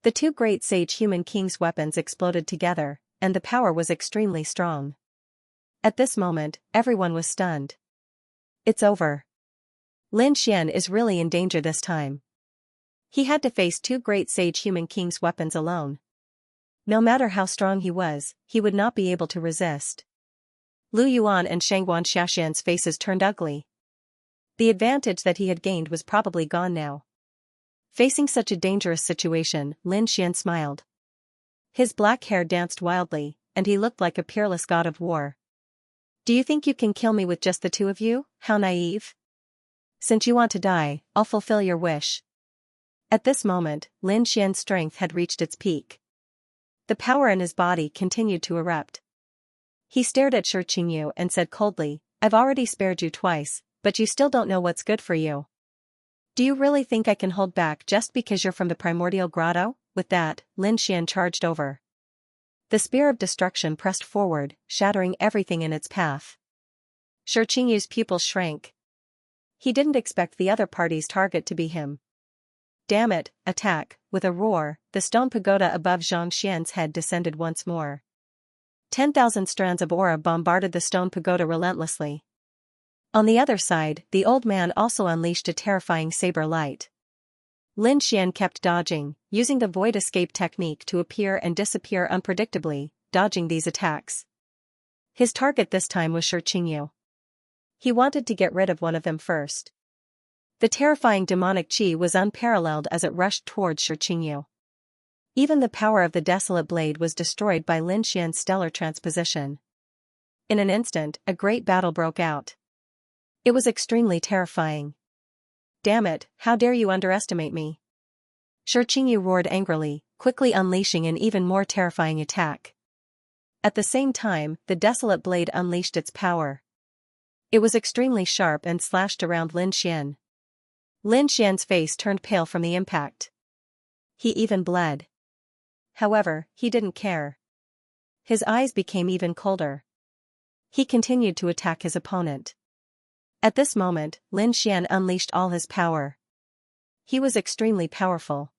Speaker 1: The 2 great sage human kings' weapons exploded together, and the power was extremely strong. At this moment, everyone was stunned. It's over. Lin Xian is really in danger this time. He had to face 2 great sage human kings' weapons alone. No matter how strong he was, he would not be able to resist. Lu Yuan and Shangguan Xiaxian's faces turned ugly. The advantage that he had gained was probably gone now. Facing such a dangerous situation, Lin Xian smiled. His black hair danced wildly, and he looked like a peerless god of war. "Do you think you can kill me with just the 2 of you? How naive. Since you want to die, I'll fulfill your wish." At this moment, Lin Xian's strength had reached its peak. The power in his body continued to erupt. He stared at Shi Qingyu and said coldly, "I've already spared you twice, but you still don't know what's good for you. Do you really think I can hold back just because you're from the primordial grotto?" With that, Lin Xian charged over. The spear of destruction pressed forward, shattering everything in its path. Shi Qingyu's pupils shrank. He didn't expect the other party's target to be him. "Damn it, attack!" With a roar, the stone pagoda above Xianxian's head descended once more. 10,000 strands of aura bombarded the stone pagoda relentlessly. On the other side, the old man also unleashed a terrifying saber light. Lin Xian kept dodging, using the void escape technique to appear and disappear unpredictably, dodging these attacks. His target this time was Xianxia. He wanted to get rid of one of them first. The terrifying demonic chi was unparalleled as it rushed towards Xianxia. Even the power of the desolate blade was destroyed by Lin Xian's stellar transposition. In an instant, a great battle broke out. It was extremely terrifying. "Damn it, how dare you underestimate me!" Xianxia roared angrily, quickly unleashing an even more terrifying attack. At the same time, the desolate blade unleashed its power. It was extremely sharp and slashed around Lin Xian. Lin Xian's face turned pale from the impact. He even bled. However, he didn't care. His eyes became even colder. He continued to attack his opponent. At this moment, Lin Xian unleashed all his power. He was extremely powerful.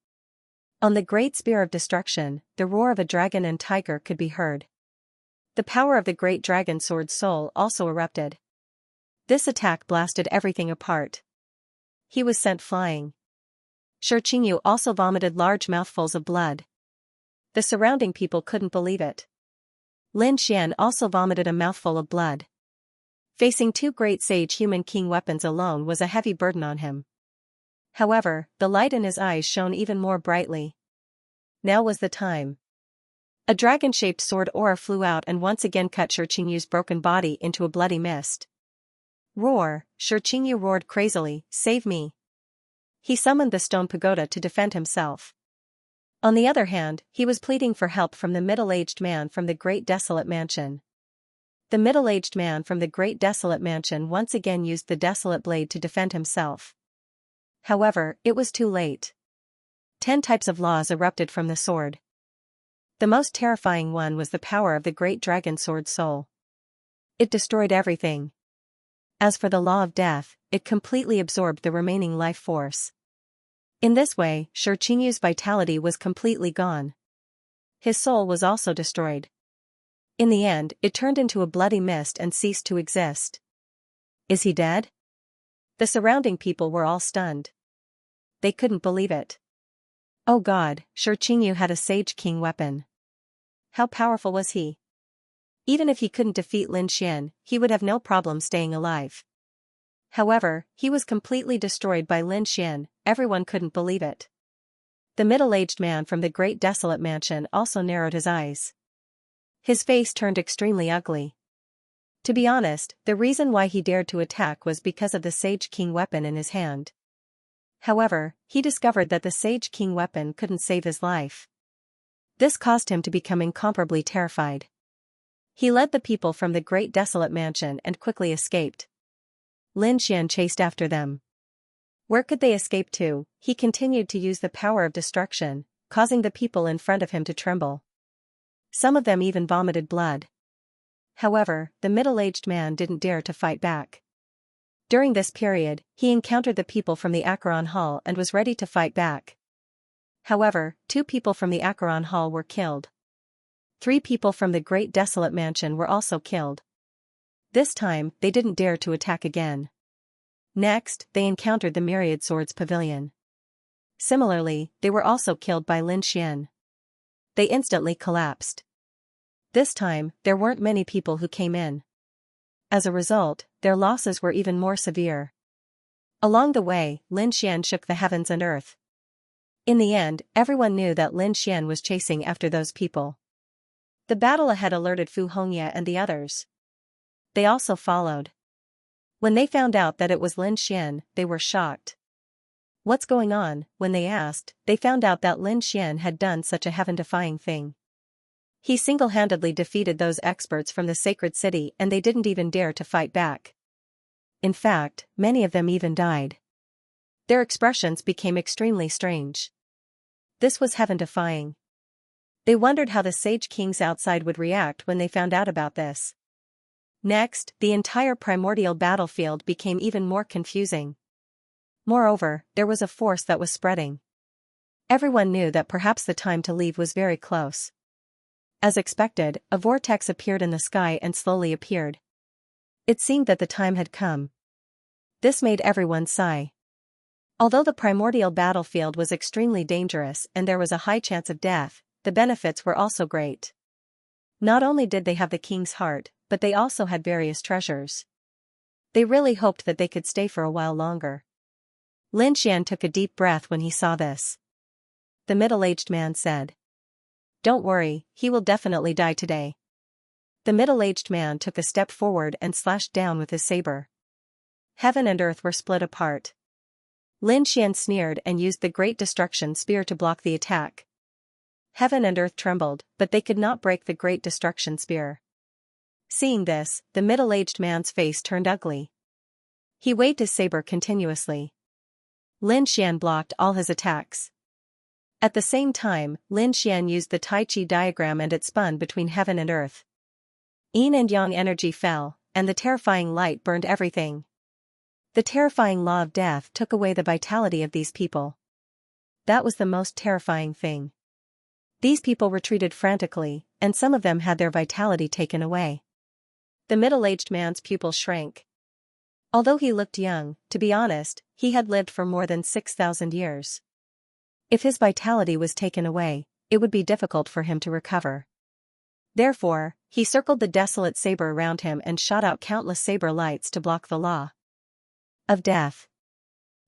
Speaker 1: On the great spear of destruction, the roar of a dragon and tiger could be heard. The power of the great dragon sword soul also erupted. This attack blasted everything apart. He was sent flying. Xianxia also vomited large mouthfuls of blood. The surrounding people couldn't believe it. Lin Xian also vomited a mouthful of blood. Facing two great sage human king weapons alone was a heavy burden on him. However, the light in his eyes shone even more brightly. Now was the time. A dragon-shaped sword aura flew out and once again cut Xianxia's broken body into a bloody mist. Roar! Xianxia roared crazily, "Save me!" He summoned the stone pagoda to defend himself. On the other hand, he was pleading for help from the middle-aged man from the Great Desolate Mansion. The middle-aged man from the Great Desolate Mansion once again used the desolate blade to defend himself. However, it was too late. 10 types of laws erupted from the sword. The most terrifying one was the power of the great dragon sword soul. It destroyed everything. As for the law of death, it completely absorbed the remaining life force. In this way, Xianxia's vitality was completely gone. His soul was also destroyed. In the end, it turned into a bloody mist and ceased to exist. Is he dead? The surrounding people were all stunned. They couldn't believe it. Oh God, Xianxia had a Sage King weapon. How powerful was he? Even if he couldn't defeat Lin Xian, he would have no problem staying alive. However, he was completely destroyed by Lin Xian. Everyone couldn't believe it. The middle-aged man from the Great Desolate Mansion also narrowed his eyes. His face turned extremely ugly. To be honest, the reason why he dared to attack was because of the Sage King weapon in his hand. However, he discovered that the Sage King weapon couldn't save his life. This caused him to become incomparably terrified. He led the people from the Great Desolate Mansion and quickly escaped. Lin Xian chased after them. Where could they escape to? He continued to use the power of destruction, causing the people in front of him to tremble. Some of them even vomited blood. However, the middle-aged man didn't dare to fight back. During this period, he encountered the people from the Acheron Hall and was ready to fight back. However, 2 people from the Acheron Hall were killed. 3 people from the Great Desolate Mansion were also killed. This time, they didn't dare to attack again. Next, they encountered the Myriad Swords Pavilion. Similarly, they were also killed by Lin Xian. They instantly collapsed. This time, there weren't many people who came in. As a result, their losses were even more severe. Along the way, Lin Xian shook the heavens and earth. In the end, everyone knew that Lin Xian was chasing after those people. The battle ahead alerted Fu Hongye and the others. They also followed. When they found out that it was Lin Xian, they were shocked. What's going on? When they asked, they found out that Lin Xian had done such a heaven-defying thing. He single-handedly defeated those experts from the sacred city and they didn't even dare to fight back. In fact, many of them even died. Their expressions became extremely strange. This was heaven-defying. They wondered how the Sage Kings outside would react when they found out about this. Next, the entire primordial battlefield became even more confusing. Moreover, there was a force that was spreading. Everyone knew that perhaps the time to leave was very close. As expected, a vortex appeared in the sky and slowly appeared. It seemed that the time had come. This made everyone sigh. Although the primordial battlefield was extremely dangerous and there was a high chance of death, the benefits were also great. Not only did they have the king's heart, but they also had various treasures. They really hoped that they could stay for a while longer. Lin Xian took a deep breath when he saw this. The middle-aged man said, "Don't worry, he will definitely die today." The middle-aged man took a step forward and slashed down with his saber. Heaven and earth were split apart. Lin Xian sneered and used the Great Destruction Spear to block the attack. Heaven and earth trembled, but they could not break the Great Destruction Spear. Seeing this, the middle-aged man's face turned ugly. He waved his saber continuously. Lin Xian blocked all his attacks. At the same time, Lin Xian used the Tai Chi diagram and it spun between heaven and earth. Yin and yang energy fell, and the terrifying light burned everything. The terrifying law of death took away the vitality of these people. That was the most terrifying thing. These people retreated frantically, and some of them had their vitality taken away. The middle-aged man's pupil shrank. Although he looked young, to be honest, he had lived for more than 6,000 years. If his vitality was taken away, it would be difficult for him to recover. Therefore, he circled the desolate saber around him and shot out countless saber lights to block the law of death.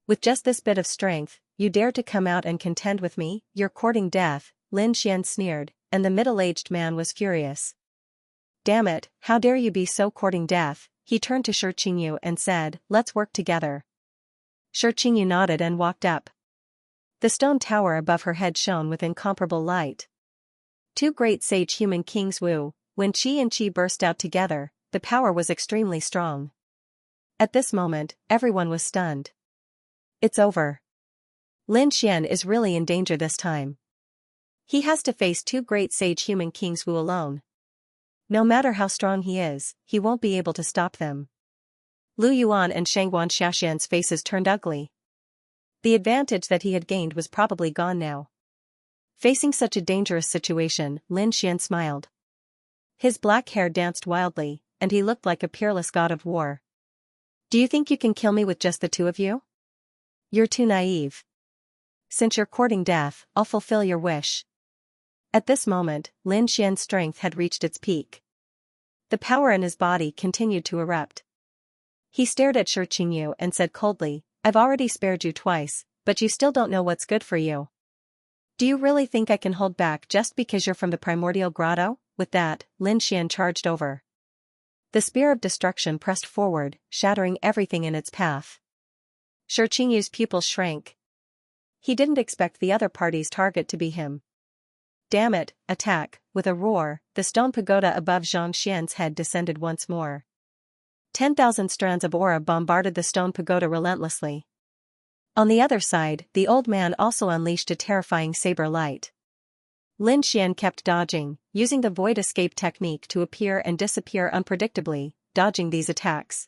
Speaker 1: With just this bit of strength, you dare to come out and contend with me? You're courting death, Lin Xian sneered, and the middle-aged man was furious. Damn it, how dare you be so courting death? He turned to Shi Qingyu and said, let's work together. Shi Qingyu nodded and walked up. The stone tower above her head shone with incomparable light. Two great sage human kings Wu, when Qi and Qi burst out together, the power was extremely strong. At this moment, everyone was stunned. It's over. Lin Xian is really in danger this time. He has to face two great sage human kings Wu alone. No matter how strong he is, he won't be able to stop them. Lu Yuan and Shangguan Xiaxian's faces turned ugly. The advantage that he had gained was probably gone now. Facing such a dangerous situation, Lin Xian smiled. His black hair danced wildly, and he looked like a peerless god of war. Do you think you can kill me with just the two of you? You're too naive. Since you're courting death, I'll fulfill your wish. At this moment, Lin Xian's strength had reached its peak. The power in his body continued to erupt. He stared at Shi Qingyu and said coldly, I've already spared you twice, but you still don't know what's good for you. Do you really think I can hold back just because you're from the primordial grotto? With that, Lin Xian charged over. The spear of destruction pressed forward, shattering everything in its path. Shi Qingyu's pupils shrank. He didn't expect the other party's target to be him. Damn it, attack! With a roar, the stone pagoda above Xianxian's head descended once more. 10,000 strands of aura bombarded the stone pagoda relentlessly. On the other side, the old man also unleashed a terrifying saber light. Lin Xian kept dodging, using the void escape technique to appear and disappear unpredictably, dodging these attacks.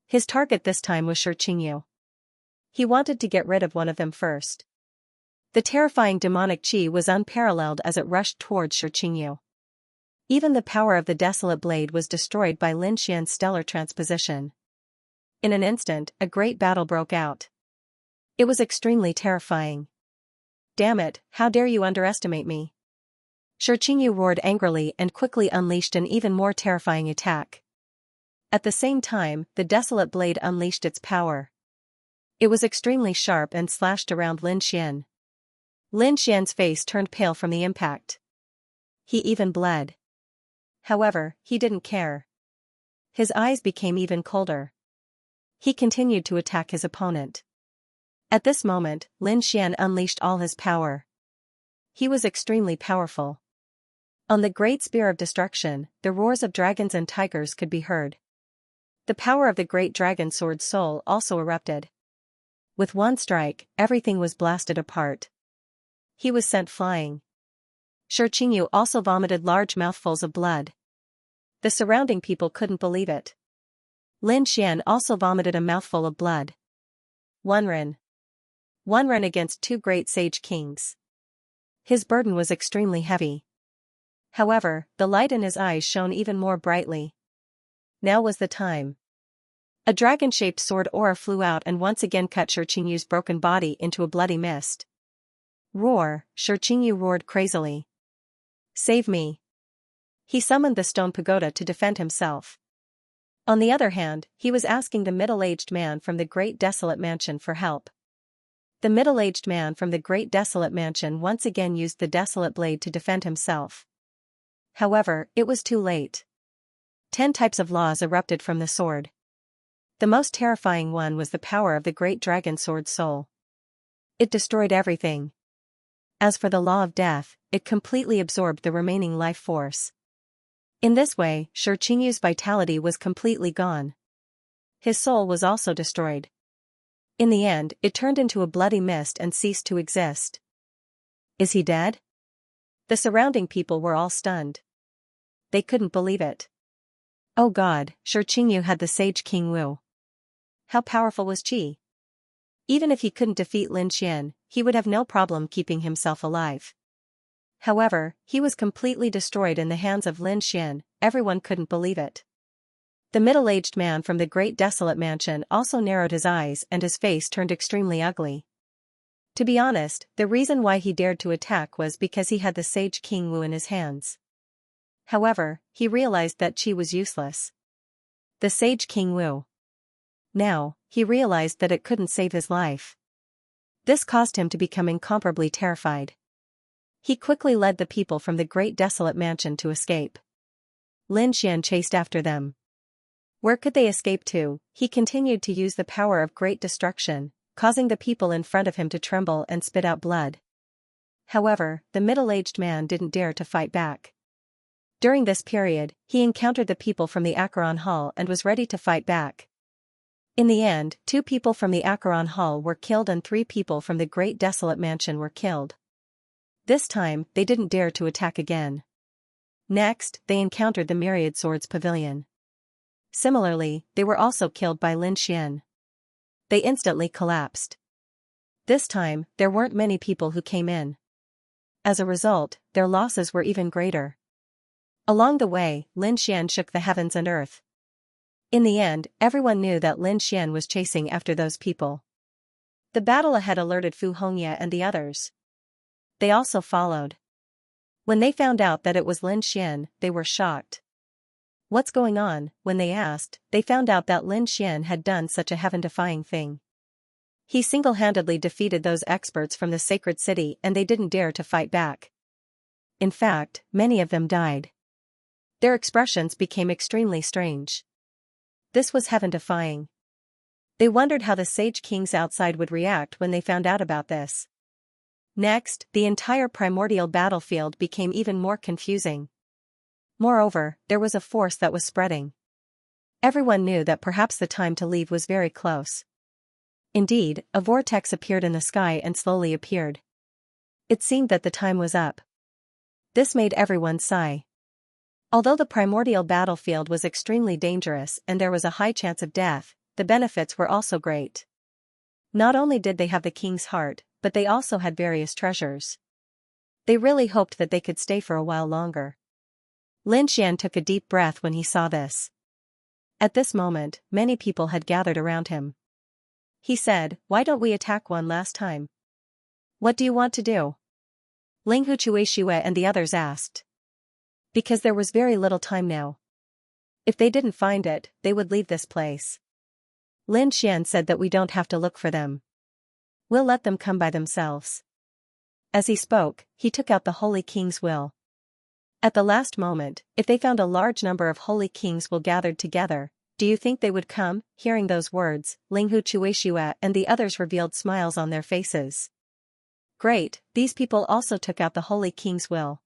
Speaker 1: His target this time was Shi Qingyu. He wanted to get rid of one of them first. The terrifying demonic qi was unparalleled as it rushed towards Shi Qingyu. Even the power of the desolate blade was destroyed by Lin Xian's stellar transposition. In an instant, a great battle broke out. It was extremely terrifying. Damn it, how dare you underestimate me? Shi Qingyu roared angrily and quickly unleashed an even more terrifying attack. At the same time, the desolate blade unleashed its power. It was extremely sharp and slashed around Lin Xian. Lin Xian's face turned pale from the impact. He even bled. However, he didn't care. His eyes became even colder. He continued to attack his opponent. At this moment, Lin Xian unleashed all his power. He was extremely powerful. On the great spear of destruction, the roars of dragons and tigers could be heard. The power of the great dragon sword soul also erupted. With one strike, everything was blasted apart. He was sent flying. Shi Qingyu also vomited large mouthfuls of blood. The surrounding people couldn't believe it. Lin Xian also vomited a mouthful of blood. One ran against two great sage kings. His burden was extremely heavy. However, the light in his eyes shone even more brightly. Now was the time. A dragon-shaped sword aura flew out and once again cut Xianxia's broken body into a bloody mist. Roar, Xianxia roared crazily. Save me. He summoned the stone pagoda to defend himself. On the other hand, he was asking the middle-aged man from the great desolate mansion for help. The middle-aged man from the great desolate mansion once again used the desolate blade to defend himself. However, it was too late. 10 types of laws erupted from the sword. The most terrifying one was the power of the great dragon sword's soul. It destroyed everything. As for the law of death, it completely absorbed the remaining life force. In this way, Xianxia's vitality was completely gone. His soul was also destroyed. In the end, it turned into a bloody mist and ceased to exist. Is he dead? The surrounding people were all stunned. They couldn't believe it. Oh God, Xianxia had the sage King Wu. How powerful was Qi? Even if he couldn't defeat Lin Xian, he would have no problem keeping himself alive. However, he was completely destroyed in the hands of Lin Xian. Everyone couldn't believe it. The middle-aged man from the great desolate mansion also narrowed his eyes and his face turned extremely ugly. To be honest, the reason why he dared to attack was because he had the sage King Wu in his hands. However, he realized that Qi was useless. The sage King Wu. Now, he realized that it couldn't save his life. This caused him to become incomparably terrified. He quickly led the people from the great desolate mansion to escape. Lin Xian chased after them. Where could they escape to? He continued to use the power of great destruction, causing the people in front of him to tremble and spit out blood. However, the middle-aged man didn't dare to fight back. During this period, he encountered the people from the Acheron Hall and was ready to fight back. In the end, 2 people from the Acheron Hall were killed and 3 people from the great desolate mansion were killed. This time, they didn't dare to attack again. Next, they encountered the Myriad Swords Pavilion. Similarly, they were also killed by Lin Xian. They instantly collapsed. This time, there weren't many people who came in. As a result, their losses were even greater. Along the way, Lin Xian shook the heavens and earth. In the end, everyone knew that Lin Xian was chasing after those people. The battle ahead alerted Fu Hongye and the others. They also followed. When they found out that it was Lin Xian, they were shocked. What's going on? When they asked, they found out that Lin Xian had done such a heaven-defying thing. He single-handedly defeated those experts from the sacred city and they didn't dare to fight back. In fact, many of them died. Their expressions became extremely strange. This was heaven-defying. They wondered how the sage kings outside would react when they found out about this. Next, the entire primordial battlefield became even more confusing. Moreover, there was a force that was spreading. Everyone knew that perhaps the time to leave was very close. Indeed, a vortex appeared in the sky and slowly appeared. It seemed that the time was up. This made everyone sigh. Although the primordial battlefield was extremely dangerous and there was a high chance of death, the benefits were also great. Not only did they have the king's heart, but they also had various treasures. They really hoped that they could stay for a while longer. Lin Xian took a deep breath when he saw this. At this moment, many people had gathered around him. He said, "Why don't we attack one last time?" "What do you want to do?" Ling Huchuishue and the others asked. Because there was very little time now. If they didn't find it, they would leave this place. Lin Xian said that we don't have to look for them. We'll let them come by themselves. As he spoke, he took out the Holy King's will. At the last moment, if they found a large number of Holy Kings will gathered together, do you think they would come? Hearing those words, Ling Huchuishue and the others revealed smiles on their faces. Great, these people also took out the Holy King's will.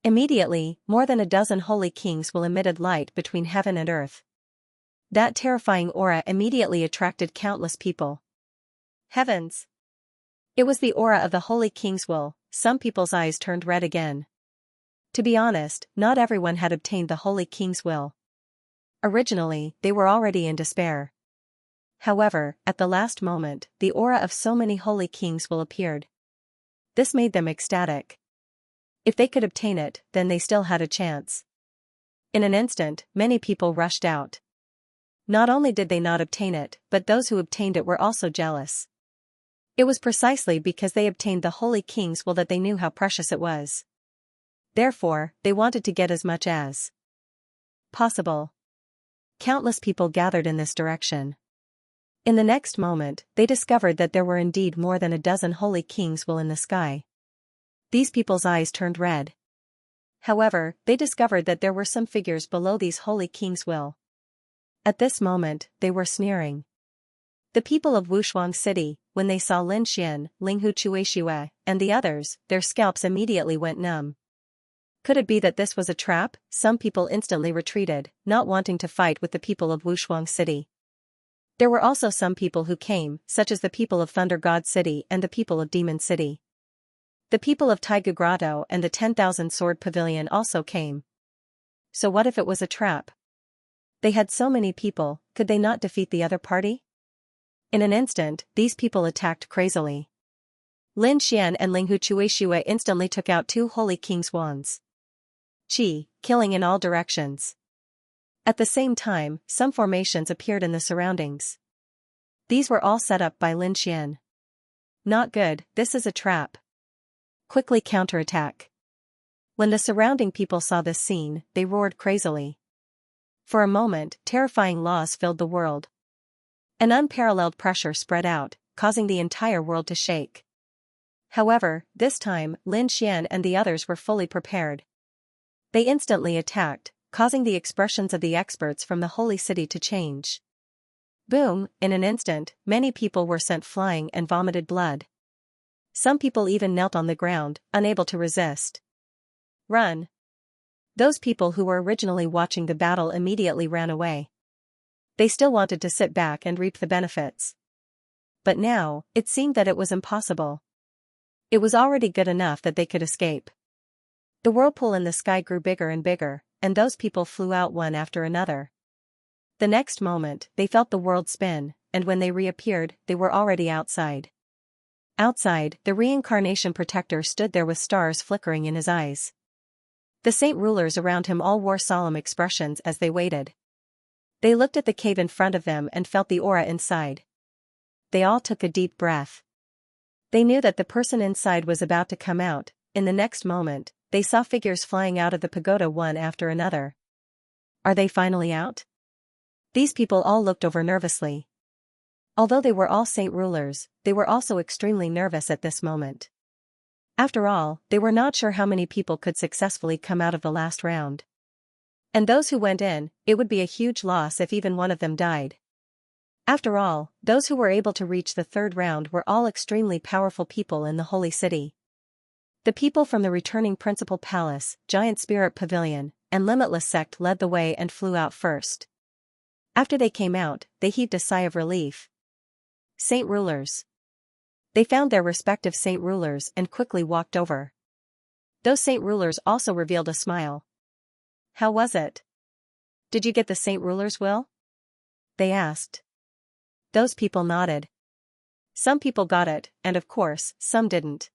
Speaker 1: Immediately, more than a dozen Holy Kings will emitted light between heaven and earth. That terrifying aura immediately attracted countless people. Heavens! It was the aura of the Holy King's will. Some people's eyes turned red again. To be honest, not everyone had obtained the Holy King's will. Originally, they were already in despair. However, at the last moment, the aura of so many Holy Kings will appeared. This made them ecstatic. If they could obtain it, then they still had a chance. In an instant, many people rushed out. Not only did they not obtain it, but those who obtained it were also jealous. It was precisely because they obtained the Holy King's will that they knew how precious it was. Therefore, they wanted to get as much as possible. Countless people gathered in this direction. In the next moment, they discovered that there were indeed more than a dozen Holy King's will in the sky. These people's eyes turned red. However, they discovered that there were some figures below these Holy King's will. At this moment, they were sneering. The people of Wushuang City, when they saw Lin Xian, Linghu Chuishui, and the others, their scalps immediately went numb. Could it be that this was a trap? Some people instantly retreated, not wanting to fight with the people of Wushuang City. There were also some people who came, such as the people of Thunder God City and the people of Demon City. The people of Taigu Grotto and the 10,000 Sword Pavilion also came. So what if it was a trap? They had so many people, could they not defeat the other party? In an instant, these people attacked crazily. Lin Xian and Linghu Chuishui instantly took out 2 Holy King's wands. Qi, killing in all directions. At the same time, some formations appeared in the surroundings. These were all set up by Lin Xian. Not good, this is a trap. Quickly counterattack. When the surrounding people saw this scene, they roared crazily. For a moment, terrifying laws filled the world. An unparalleled pressure spread out, causing the entire world to shake. However, this time, Lin Xian and the others were fully prepared. They instantly attacked, causing the expressions of the experts from the holy city to change. Boom, in an instant, many people were sent flying and vomited blood. Some people even knelt on the ground, unable to resist. Run! Those people who were originally watching the battle immediately ran away. They still wanted to sit back and reap the benefits. But now, it seemed that it was impossible. It was already good enough that they could escape. The whirlpool in the sky grew bigger and bigger, and those people flew out one after another. The next moment, they felt the world spin, and when they reappeared, they were already outside. Outside, the reincarnation protector stood there with stars flickering in his eyes. The saint rulers around him all wore solemn expressions as they waited. They looked at the cave in front of them and felt the aura inside. They all took a deep breath. They knew that the person inside was about to come out. In the next moment, they saw figures flying out of the pagoda one after another. Are they finally out? These people all looked over nervously. Although they were all saint rulers, they were also extremely nervous at this moment. After all, they were not sure how many people could successfully come out of the last round. And those who went in, it would be a huge loss if even one of them died. After all, those who were able to reach the third round were all extremely powerful people in the holy city. The people from the returning Principal Palace, Giant Spirit Pavilion, and Limitless Sect led the way and flew out first. After they came out, they heaved a sigh of relief. Saint rulers. They found their respective saint rulers and quickly walked over. Those saint rulers also revealed a smile. How was it? Did you get the saint ruler's will? They asked. Those people nodded. Some people got it, and of course, some didn't.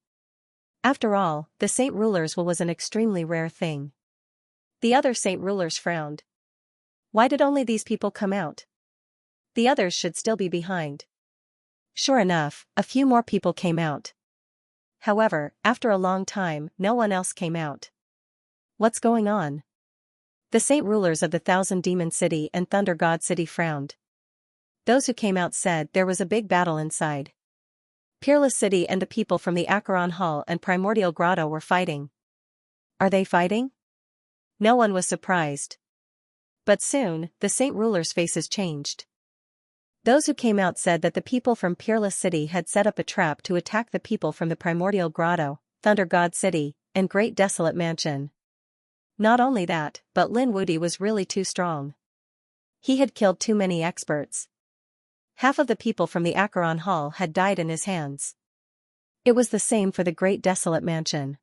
Speaker 1: After all, the saint ruler's will was an extremely rare thing. The other saint rulers frowned. Why did only these people come out? The others should still be behind. Sure enough, a few more people came out. However, after a long time, no one else came out. What's going on? The saint rulers of the 1,000 Demon City and Thunder God City frowned. Those who came out said there was a big battle inside. Peerless City and the people from the Acheron Hall and Primordial Grotto were fighting. Are they fighting? No one was surprised. But soon, the saint rulers' faces changed. Those who came out said that the people from Peerless City had set up a trap to attack the people from the Primordial Grotto, Thunder God City, and Great Desolate Mansion. Not only that, but Lin Wudi was really too strong. He had killed too many experts. Half of the people from the Acheron Hall had died in his hands. It was the same for the Great Desolate Mansion.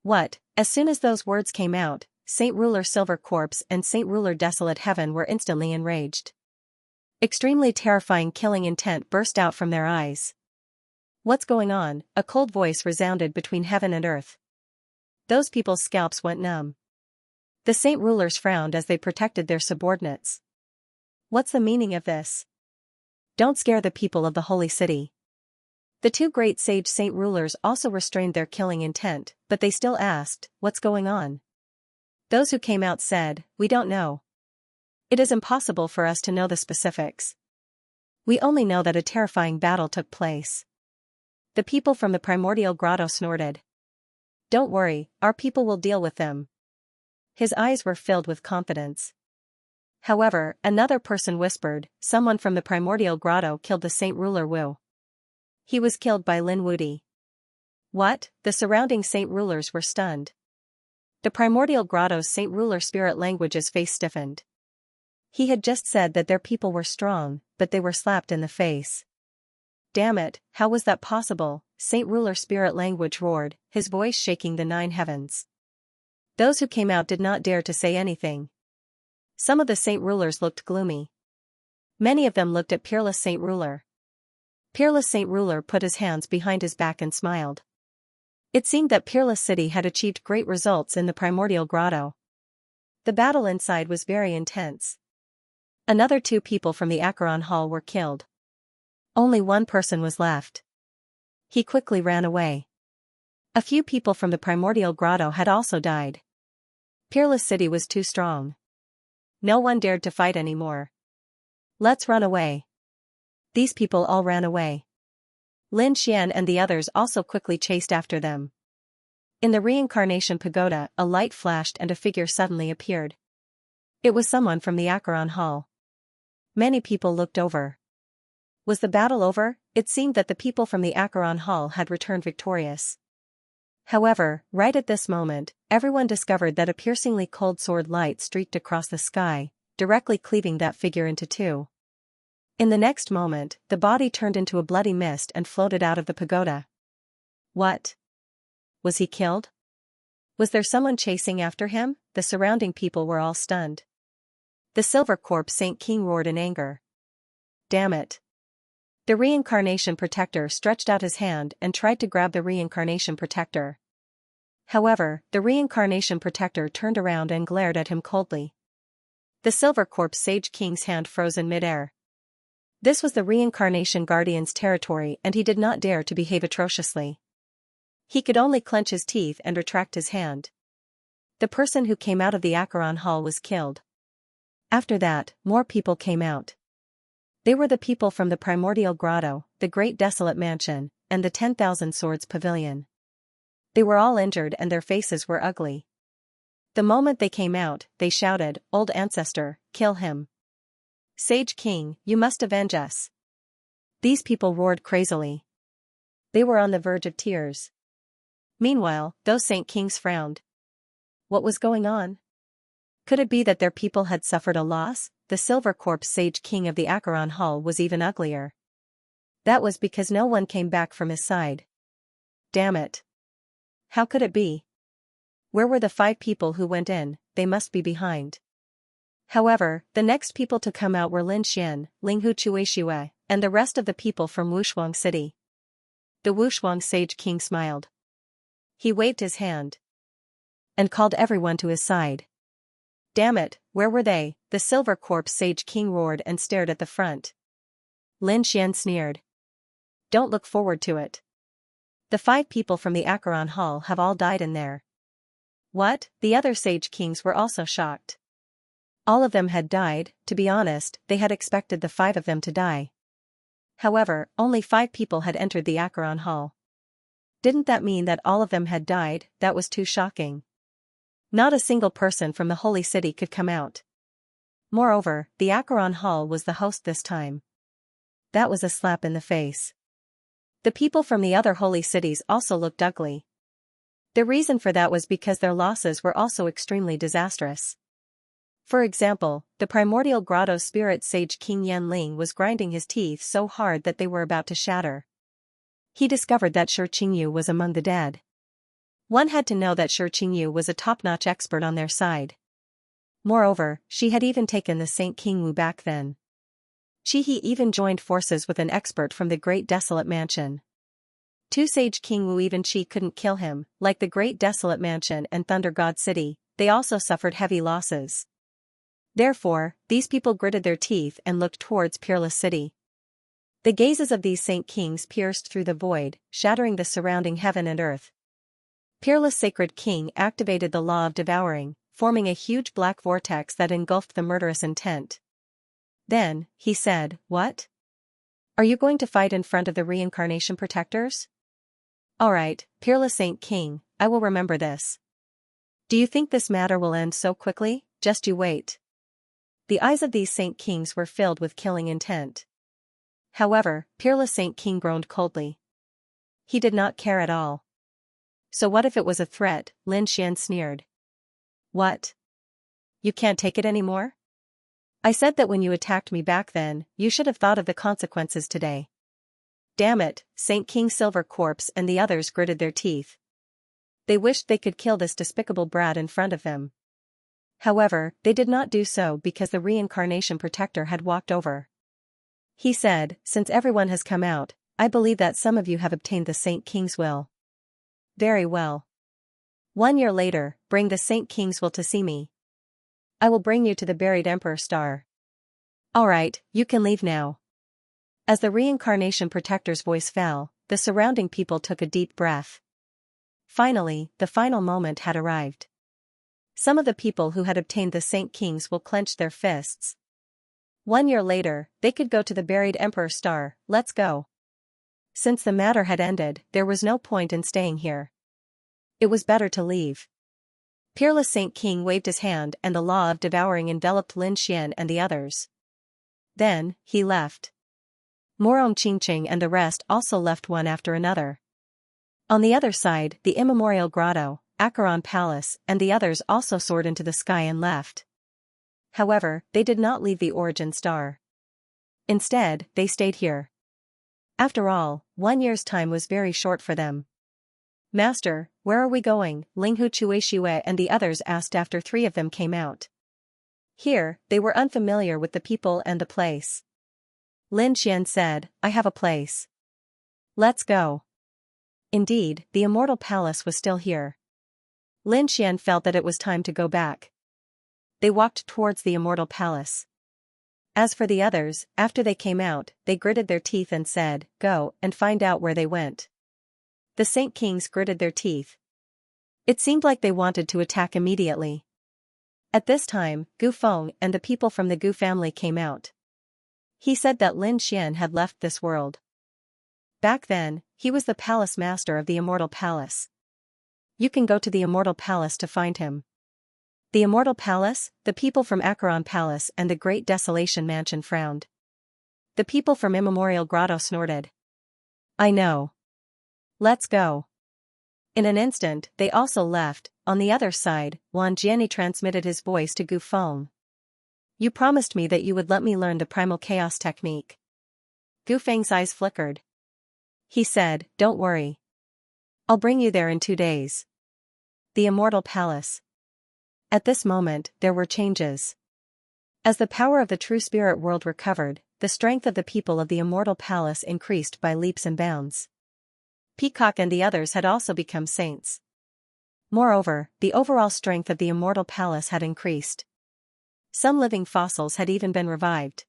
Speaker 1: What? As soon as those words came out, Saint Ruler Silver Corpse and Saint Ruler Desolate Heaven were instantly enraged. Extremely terrifying killing intent burst out from their eyes. What's going on? A cold voice resounded between heaven and earth. Those people's scalps went numb. The saint rulers frowned as they protected their subordinates. What's the meaning of this? Don't scare the people of the holy city. The two great sage saint rulers also restrained their killing intent, but they still asked, what's going on? Those who came out said, we don't know. It is impossible for us to know the specifics. We only know that a terrifying battle took place. The people from the primordial grotto snorted. Don't worry, our people will deal with them. His eyes were filled with confidence. However, another person whispered, someone from the primordial grotto killed the saint ruler Wu. He was killed by Lin Wudi. What? The surrounding saint rulers were stunned. The primordial grotto's saint ruler spirit language's face stiffened. He had just said that their people were strong, but they were slapped in the face. Damn it, how was that possible? Saint ruler spirit language roared, his voice shaking the 9 heavens. Those who came out did not dare to say anything. Some of the saint rulers looked gloomy. Many of them looked at Peerless Saint Ruler. Peerless Saint Ruler put his hands behind his back and smiled. It seemed that Peerless City had achieved great results in the primordial grotto. The battle inside was very intense. Another 2 people from the Acheron Hall were killed. Only 1 person was left. He quickly ran away. A few people from the primordial grotto had also died. Peerless City was too strong. No one dared to fight anymore. Let's run away. These people all ran away. Lin Xian and the others also quickly chased after them. In the reincarnation pagoda, a light flashed and a figure suddenly appeared. It was someone from the Acheron Hall. Many people looked over. Was the battle over? It seemed that the people from the Acheron Hall had returned victorious. However, right at this moment, everyone discovered that a piercingly cold sword light streaked across the sky, directly cleaving that figure into 2. In the next moment, the body turned into a bloody mist and floated out of the pagoda. What? Was he killed? Was there someone chasing after him? The surrounding people were all stunned. The Silver Corp Saint King roared in anger. Damn it. The Reincarnation Protector stretched out his hand and tried to grab the Reincarnation Protector. However, the Reincarnation Protector turned around and glared at him coldly. The Silver Corp Sage King's hand froze in midair. This was the Reincarnation Guardian's territory and he did not dare to behave atrociously. He could only clench his teeth and retract his hand. The person who came out of the Acheron Hall was killed. After that, more people came out. They were the people from the Primordial Grotto, the Great Desolate Mansion, and the 10,000 Swords Pavilion. They were all injured and their faces were ugly. The moment they came out, they shouted, Old Ancestor, kill him. Sage King, you must avenge us. These people roared crazily. They were on the verge of tears. Meanwhile, those Saint Kings frowned. What was going on? Could it be that their people had suffered a loss? The Silver Corp Sage King of the Acheron Hall was even uglier. That was because no one came back from his side. Damn it. How could it be? Where were the 5 people who went in? They must be behind. However, the next people to come out were Lin Xian, Linghu Chuexiue, and the rest of the people from Wushuang City. The Wushuang Sage King smiled. He waved his hand and called everyone to his side. Damn it, where were they? The Silver Corp Sage King roared and stared at the front. Lin Xian sneered. Don't look forward to it. The 5 people from the Acheron Hall have all died in there. What? The other Sage Kings were also shocked. All of them had died. To be honest, they had expected the 5 of them to die. However, only 5 people had entered the Acheron Hall. Didn't that mean that all of them had died? That was too shocking. Not a single person from the Holy City could come out. Moreover, the Acheron Hall was the host this time. That was a slap in the face. The people from the other holy cities also looked ugly. The reason for that was because their losses were also extremely disastrous. For example, the Primordial Grotto Spirit Sage King Yan Ling was grinding his teeth so hard that they were about to shatter. He discovered that Shi Qingyu was among the dead. One had to know that Shi Qingyu was a top-notch expert on their side. Moreover, she had even taken the Saint King Wu back then. He even joined forces with an expert from the Great Desolate Mansion. Two Sage King Wu even Qi couldn't kill him, like the Great Desolate Mansion and Thunder God City, they also suffered heavy losses. Therefore, these people gritted their teeth and looked towards Peerless City. The gazes of these Saint Kings pierced through the void, shattering the surrounding heaven and earth. Peerless Sacred King activated the law of devouring, forming a huge black vortex that engulfed the murderous intent. Then, he said, "What? Are you going to fight in front of the reincarnation protectors?" "Alright, Peerless Saint King, I will remember this. Do you think this matter will end so quickly? Just you wait." The eyes of these Saint Kings were filled with killing intent. However, Peerless Saint King groaned coldly. He did not care at all. So what if it was a threat? Lin Xian sneered. "What? You can't take it anymore? I said that when you attacked me back then, you should have thought of the consequences today." "Damn it," Saint King Silver Corpse and the others gritted their teeth. They wished they could kill this despicable brat in front of them. However, they did not do so because the reincarnation protector had walked over. He said, "Since everyone has come out, I believe that some of you have obtained the Saint King's will. Very well. 1 year later, bring the Saint King's will to see me. I will bring you to the buried Emperor Star." "Alright, you can leave now." As the reincarnation protector's voice fell, the surrounding people took a deep breath. Finally, the final moment had arrived. Some of the people who had obtained the Saint King's will clenched their fists. 1 year later, they could go to the buried Emperor Star. Let's go. Since the matter had ended, there was no point in staying here. It was better to leave. Peerless Saint King waved his hand and the law of devouring enveloped Lin Xian and the others. Then, he left. Morong Qingqing and the rest also left one after another. On the other side, the Immemorial Grotto, Acheron Palace, and the others also soared into the sky and left. However, they did not leave the origin star. Instead, they stayed here. After all, 1 year's time was very short for them. "Master, where are we going?" Linghu Chuexiue and the others asked after 3 of them came out. Here, they were unfamiliar with the people and the place. Lin Xian said, "I have a place. Let's go." Indeed, the Immortal Palace was still here. Lin Xian felt that it was time to go back. They walked towards the Immortal Palace. As for the others, after they came out, they gritted their teeth and said, "Go and find out where they went." The Saint Kings gritted their teeth. It seemed like they wanted to attack immediately. At this time, Gu Feng and the people from the Gu family came out. He said that Lin Xian had left this world. Back then, he was the palace master of the Immortal Palace. You can go to the Immortal Palace to find him. The Immortal Palace, the people from Acheron Palace and the Great Desolation Mansion frowned. The people from Immemorial Grotto snorted. "I know. Let's go." In an instant, they also left. On the other side, Wan Jianni transmitted his voice to Gu Feng. "You promised me that you would let me learn the primal chaos technique." Gu Feng's eyes flickered. He said, "Don't worry. I'll bring you there in 2 days." The Immortal Palace. At this moment, there were changes. As the power of the true spirit world recovered, the strength of the people of the Immortal Palace increased by leaps and bounds. Peacock and the others had also become saints. Moreover, the overall strength of the Immortal Palace had increased. Some living fossils had even been revived.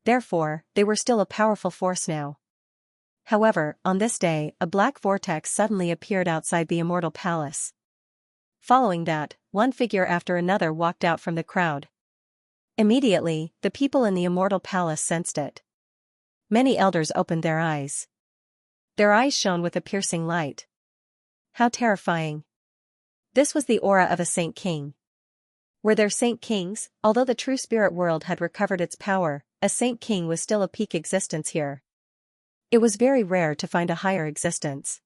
Speaker 1: Therefore, they were still a powerful force now. However, on this day, a black vortex suddenly appeared outside the Immortal Palace. Following that, one figure after another walked out from the crowd. Immediately, the people in the Immortal Palace sensed it. Many elders opened their eyes. Their eyes shone with a piercing light. How terrifying. This was the aura of a Saint King. Were there Saint Kings? Although the true spirit world had recovered its power, a Saint King was still a peak existence here. It was very rare to find a higher existence.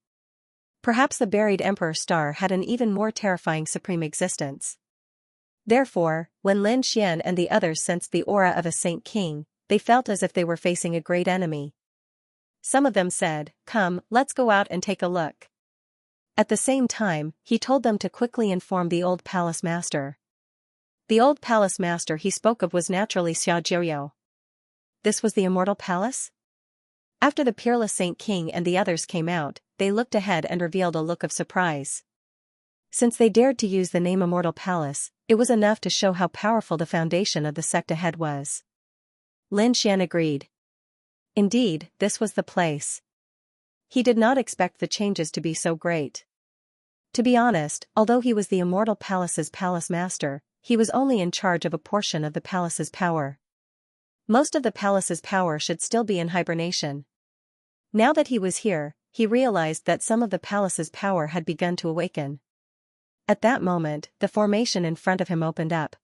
Speaker 1: Perhaps the buried Emperor Star had an even more terrifying supreme existence. Therefore, when Lin Xian and the others sensed the aura of a Saint King, they felt as if they were facing a great enemy. Some of them said, "Come, let's go out and take a look." At the same time, he told them to quickly inform the old palace master. The old palace master he spoke of was naturally Xia Jiuyou. This was the Immortal Palace? After the Peerless Saint King and the others came out, they looked ahead and revealed a look of surprise. Since they dared to use the name Immortal Palace, it was enough to show how powerful the foundation of the sect ahead was. Lin Xian agreed. Indeed, this was the place. He did not expect the changes to be so great. To be honest, although he was the Immortal Palace's palace master, he was only in charge of a portion of the palace's power. Most of the palace's power should still be in hibernation. Now that he was here, he realized that some of the palace's power had begun to awaken. At that moment, the formation in front of him opened up.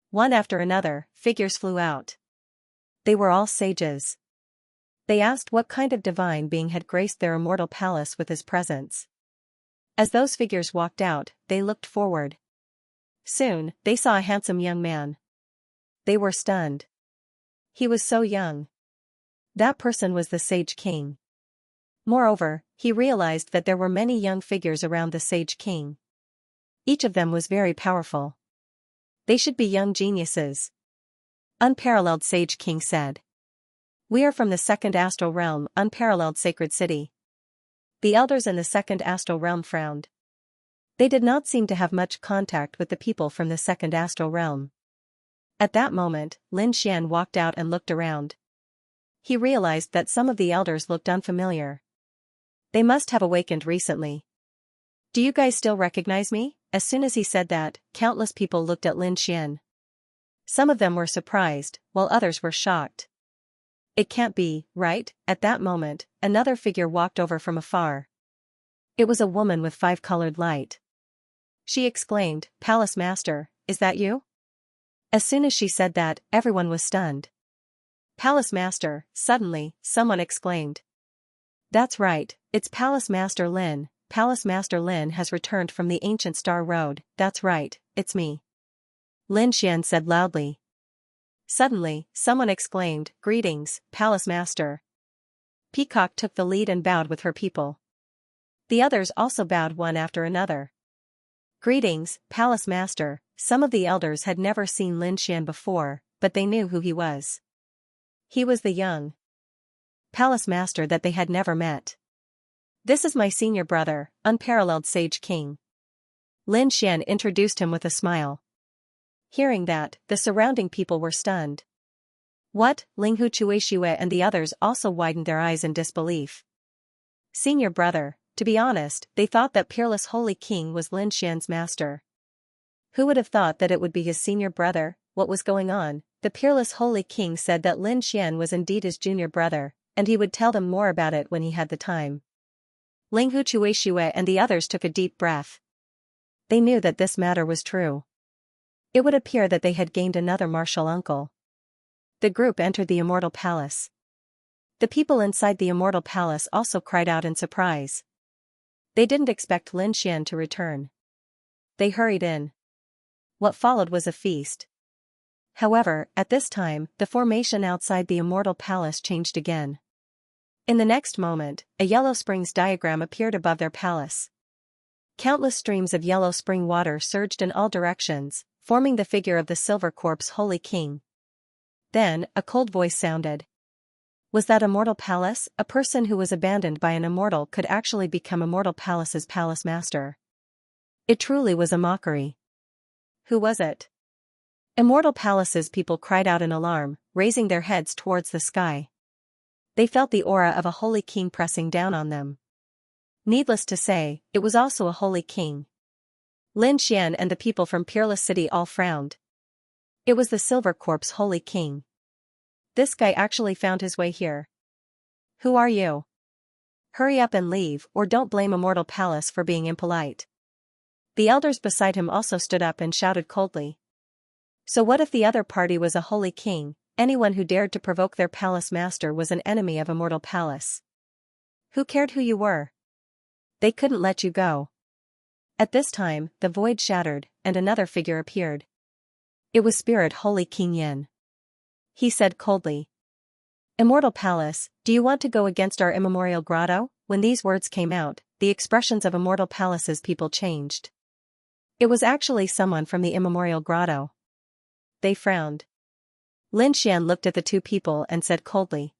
Speaker 1: One after another, figures flew out. They were all sages. They asked what kind of divine being had graced their immortal palace with his presence. As those figures walked out, they looked forward. Soon, they saw a handsome young man. They were stunned. He was so young. That person was the Sage King. Moreover, he realized that there were many young figures around the Sage King. Each of them was very powerful. They should be young geniuses. Unparalleled Sage King said. We are from the second astral realm, unparalleled sacred city. The elders in the second astral realm frowned. They did not seem to have much contact with the people from the second astral realm. At that moment, Lin Xian walked out and looked around. He realized that some of the elders looked unfamiliar. They must have awakened recently. Do you guys still recognize me? As soon as he said that, countless people looked at Lin Xian. Some of them were surprised, while others were shocked. It can't be, right? At that moment, another figure walked over from afar. It was a woman with five-colored light. She exclaimed, Palace Master, is that you? As soon as she said that, everyone was stunned. Palace Master, suddenly, someone exclaimed. That's right, it's Palace Master Lin. Palace Master Lin has returned from the ancient Star Road. That's right, it's me. Lin Xian said loudly. Suddenly, someone exclaimed, Greetings, Palace Master. Peacock took the lead and bowed with her people. The others also bowed one after another. Greetings, Palace Master. Some of the elders had never seen Lin Xian before, but they knew who he was. He was the young Palace Master that they had never met. This is my senior brother, unparalleled Sage King. Lin Xian introduced him with a smile. Hearing that, the surrounding people were stunned. What? Linghu Chuishue and the others also widened their eyes in disbelief. Senior brother, to be honest, they thought that Peerless Holy King was Lin Xian's master. Who would have thought that it would be his senior brother? What was going on? The Peerless Holy King said that Lin Xian was indeed his junior brother, and he would tell them more about it when he had the time. Linghu Chuishue and the others took a deep breath. They knew that this matter was true. It would appear that they had gained another martial uncle. The group entered the Immortal Palace. The people inside the Immortal Palace also cried out in surprise. They didn't expect Lin Xian to return. They hurried in. What followed was a feast. However, at this time, the formation outside the Immortal Palace changed again. In the next moment, a yellow springs diagram appeared above their palace. Countless streams of yellow spring water surged in all directions, forming the figure of the Silver Corpse Holy King. Then, a cold voice sounded. Was that Immortal Palace? A person who was abandoned by an immortal could actually become Immortal Palace's palace master. It truly was a mockery. Who was it? Immortal Palace's people cried out in alarm, raising their heads towards the sky. They felt the aura of a holy king pressing down on them. Needless to say, it was also a holy king. Lin Xian and the people from Peerless City all frowned. It was the Silver Corpse Holy King. This guy actually found his way here. Who are you? Hurry up and leave, or don't blame Immortal Palace for being impolite. The elders beside him also stood up and shouted coldly. So what if the other party was a holy king? Anyone who dared to provoke their palace master was an enemy of Immortal Palace. Who cared who you were? They couldn't let you go. At this time, the void shattered, and another figure appeared. It was Spirit Holy King Yin. He said coldly. Immortal Palace, do you want to go against our immemorial grotto? When these words came out, the expressions of Immortal Palace's people changed. It was actually someone from the immemorial grotto. They frowned. Lin Xian looked at the two people and said coldly.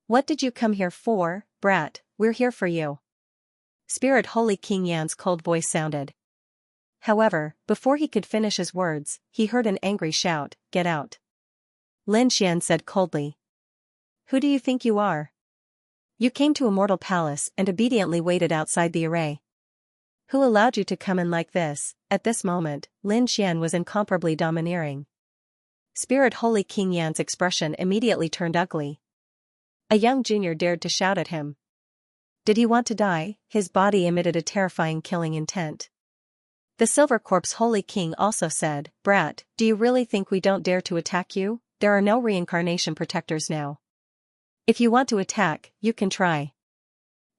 Speaker 1: What did you come here for, brat? We're here for you. Spirit Holy King Yan's cold voice sounded. However, before he could finish his words, he heard an angry shout, "Get out!" Lin Xian said coldly. "Who do you think you are? You came to Immortal Palace and obediently waited outside the array. Who allowed you to come in like this?" At this moment, Lin Xian was incomparably domineering. Spirit Holy King Yan's expression immediately turned ugly. A young junior dared to shout at him. Did he want to die? His body emitted a terrifying killing intent. The Silver Corpse Holy King also said, "Brat, do you really think we don't dare to attack you? There are no reincarnation protectors now. If you want to attack, you can try.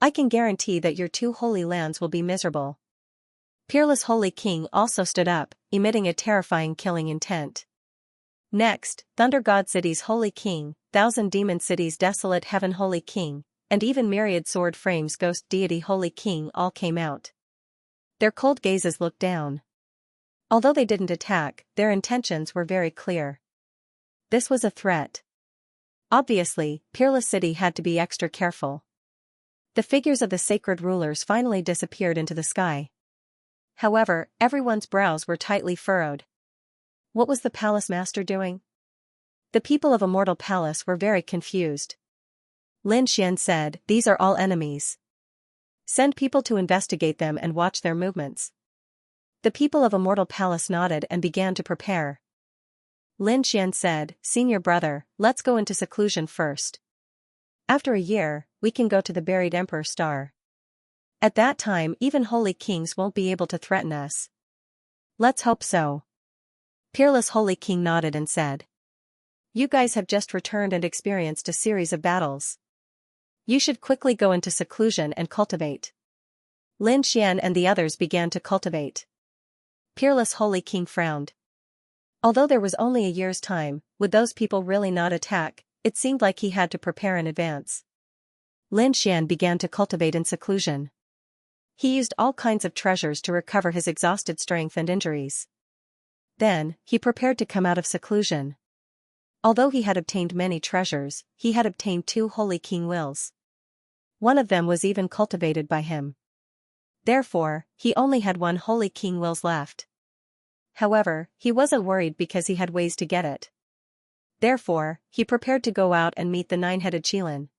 Speaker 1: I can guarantee that your 2 holy lands will be miserable." Peerless Holy King also stood up, emitting a terrifying killing intent. Next, Thunder God City's Holy King, Thousand Demon City's Desolate Heaven Holy King, and even Myriad Sword Frames Ghost Deity Holy King all came out. Their cold gazes looked down. Although they didn't attack, their intentions were very clear. This was a threat. Obviously, Peerless City had to be extra careful. The figures of the sacred rulers finally disappeared into the sky. However, everyone's brows were tightly furrowed. What was the palace master doing? The people of Immortal Palace were very confused. Lin Xian said, "These are all enemies. Send people to investigate them and watch their movements." The people of Immortal Palace nodded and began to prepare. Lin Xian said, "Senior brother, let's go into seclusion first. After a year, we can go to the buried Emperor Star. At that time even holy kings won't be able to threaten us." "Let's hope so." Peerless Holy King nodded and said, "You guys have just returned and experienced a series of battles. You should quickly go into seclusion and cultivate." Lin Xian and the others began to cultivate. Peerless Holy King frowned. Although there was only a year's time, would those people really not attack? It seemed like he had to prepare in advance. Lin Xian began to cultivate in seclusion. He used all kinds of treasures to recover his exhausted strength and injuries. Then, he prepared to come out of seclusion. Although he had obtained many treasures, he had obtained 2 Holy King wills. One of them was even cultivated by him. Therefore, he only had 1 Holy King wills left. However, he wasn't worried because he had ways to get it. Therefore, he prepared to go out and meet the 9-headed Qilin.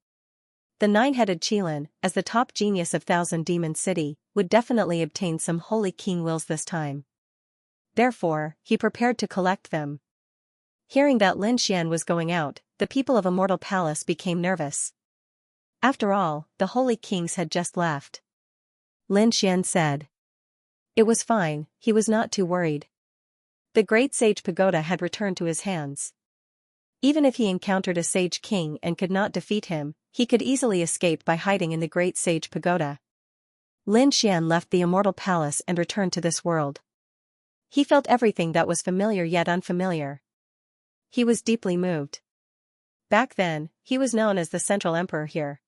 Speaker 1: The 9-headed Qilin, as the top genius of Thousand Demon City, would definitely obtain some Holy King wills this time. Therefore, he prepared to collect them. Hearing that Lin Xian was going out, the people of Immortal Palace became nervous. After all, the Holy Kings had just left. Lin Xian said. It was fine, he was not too worried. The Great Sage Pagoda had returned to his hands. Even if he encountered a Sage King and could not defeat him, he could easily escape by hiding in the Great Sage Pagoda. Lin Xian left the Immortal Palace and returned to this world. He felt everything that was familiar yet unfamiliar. He was deeply moved. Back then, he was known as the Central Emperor here.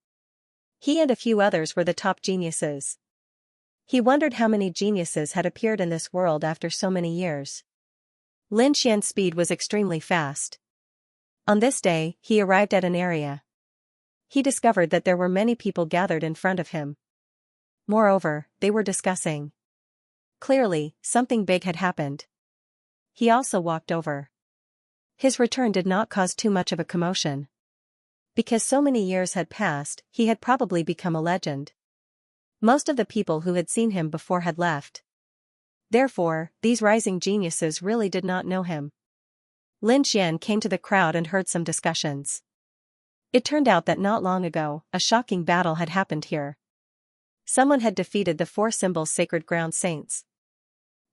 Speaker 1: He and a few others were the top geniuses. He wondered how many geniuses had appeared in this world after so many years. Lin Xian's speed was extremely fast. On this day, he arrived at an area. He discovered that there were many people gathered in front of him. Moreover, they were discussing. Clearly, something big had happened. He also walked over. His return did not cause too much of a commotion. Because so many years had passed, he had probably become a legend. Most of the people who had seen him before had left. Therefore, these rising geniuses really did not know him. Lin Xian came to the crowd and heard some discussions. It turned out that not long ago, a shocking battle had happened here. Someone had defeated the 4 Symbols Sacred Ground Saints.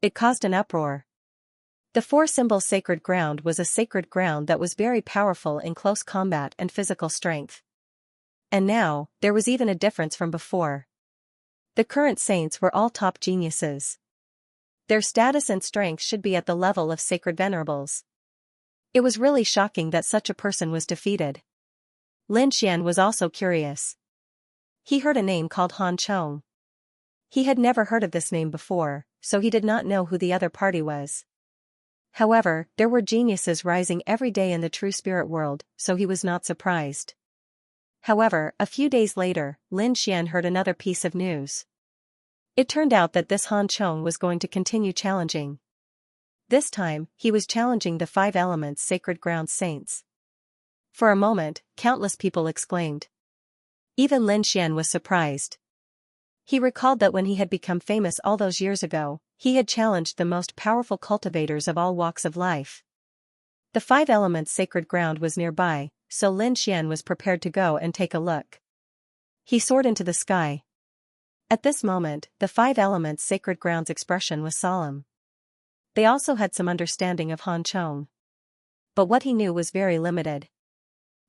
Speaker 1: It caused an uproar. The 4 Symbols Sacred Ground was a sacred ground that was very powerful in close combat and physical strength. And now, there was even a difference from before. The current saints were all top geniuses. Their status and strength should be at the level of sacred venerables. It was really shocking that such a person was defeated. Lin Xian was also curious. He heard a name called Han Chong. He had never heard of this name before, so he did not know who the other party was. However, there were geniuses rising every day in the true spirit world, so he was not surprised. However, a few days later, Lin Xian heard another piece of news. It turned out that this Han Chong was going to continue challenging. This time, he was challenging the five elements sacred ground saints. For a moment, countless people exclaimed. Even Lin Xian was surprised. He recalled that when he had become famous all those years ago, he had challenged the most powerful cultivators of all walks of life. The five elements sacred ground was nearby, so Lin Xian was prepared to go and take a look. He soared into the sky. At this moment, the five elements sacred ground's expression was solemn. They also had some understanding of Han Chong. But what he knew was very limited.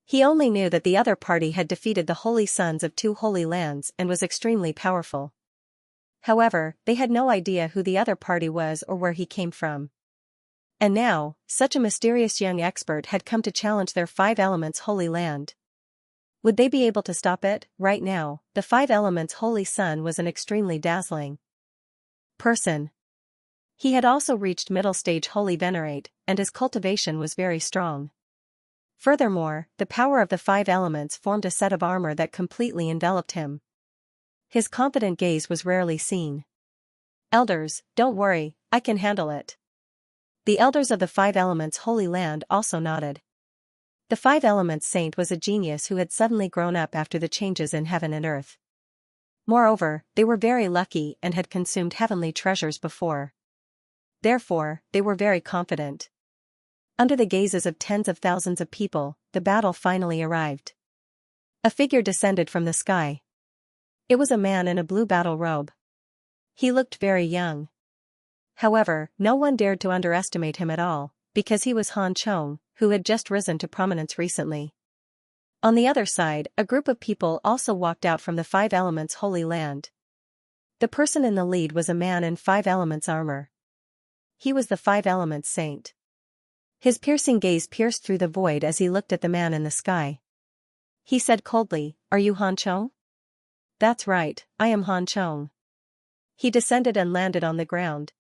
Speaker 1: He only knew that the other party had defeated the holy sons of two holy lands and was extremely powerful. However, they had no idea who the other party was or where he came from. And now, such a mysterious young expert had come to challenge their five elements holy land. Would they be able to stop it? Right now, the five elements holy sun was an extremely dazzling person. He had also reached middle stage holy venerate, and his cultivation was very strong. Furthermore, the power of the five elements formed a set of armor that completely enveloped him. His confident gaze was rarely seen. Elders, don't worry, I can handle it. The elders of the five elements holy land also nodded. The five elements saint was a genius who had suddenly grown up after the changes in heaven and earth. Moreover, they were very lucky and had consumed heavenly treasures before. Therefore, they were very confident. Under the gazes of tens of thousands of people, the battle finally arrived. A figure descended from the sky. It was a man in a blue battle robe. He looked very young. However, no one dared to underestimate him at all, because he was Han Chong, who had just risen to prominence recently. On the other side, a group of people also walked out from the five elements holy land. The person in the lead was a man in five elements armor. He was the five elements saint. His piercing gaze pierced through the void as he looked at the man in the sky. He said coldly, "Are you Han Chong?" "That's right, I am Han Chong." He descended and landed on the ground.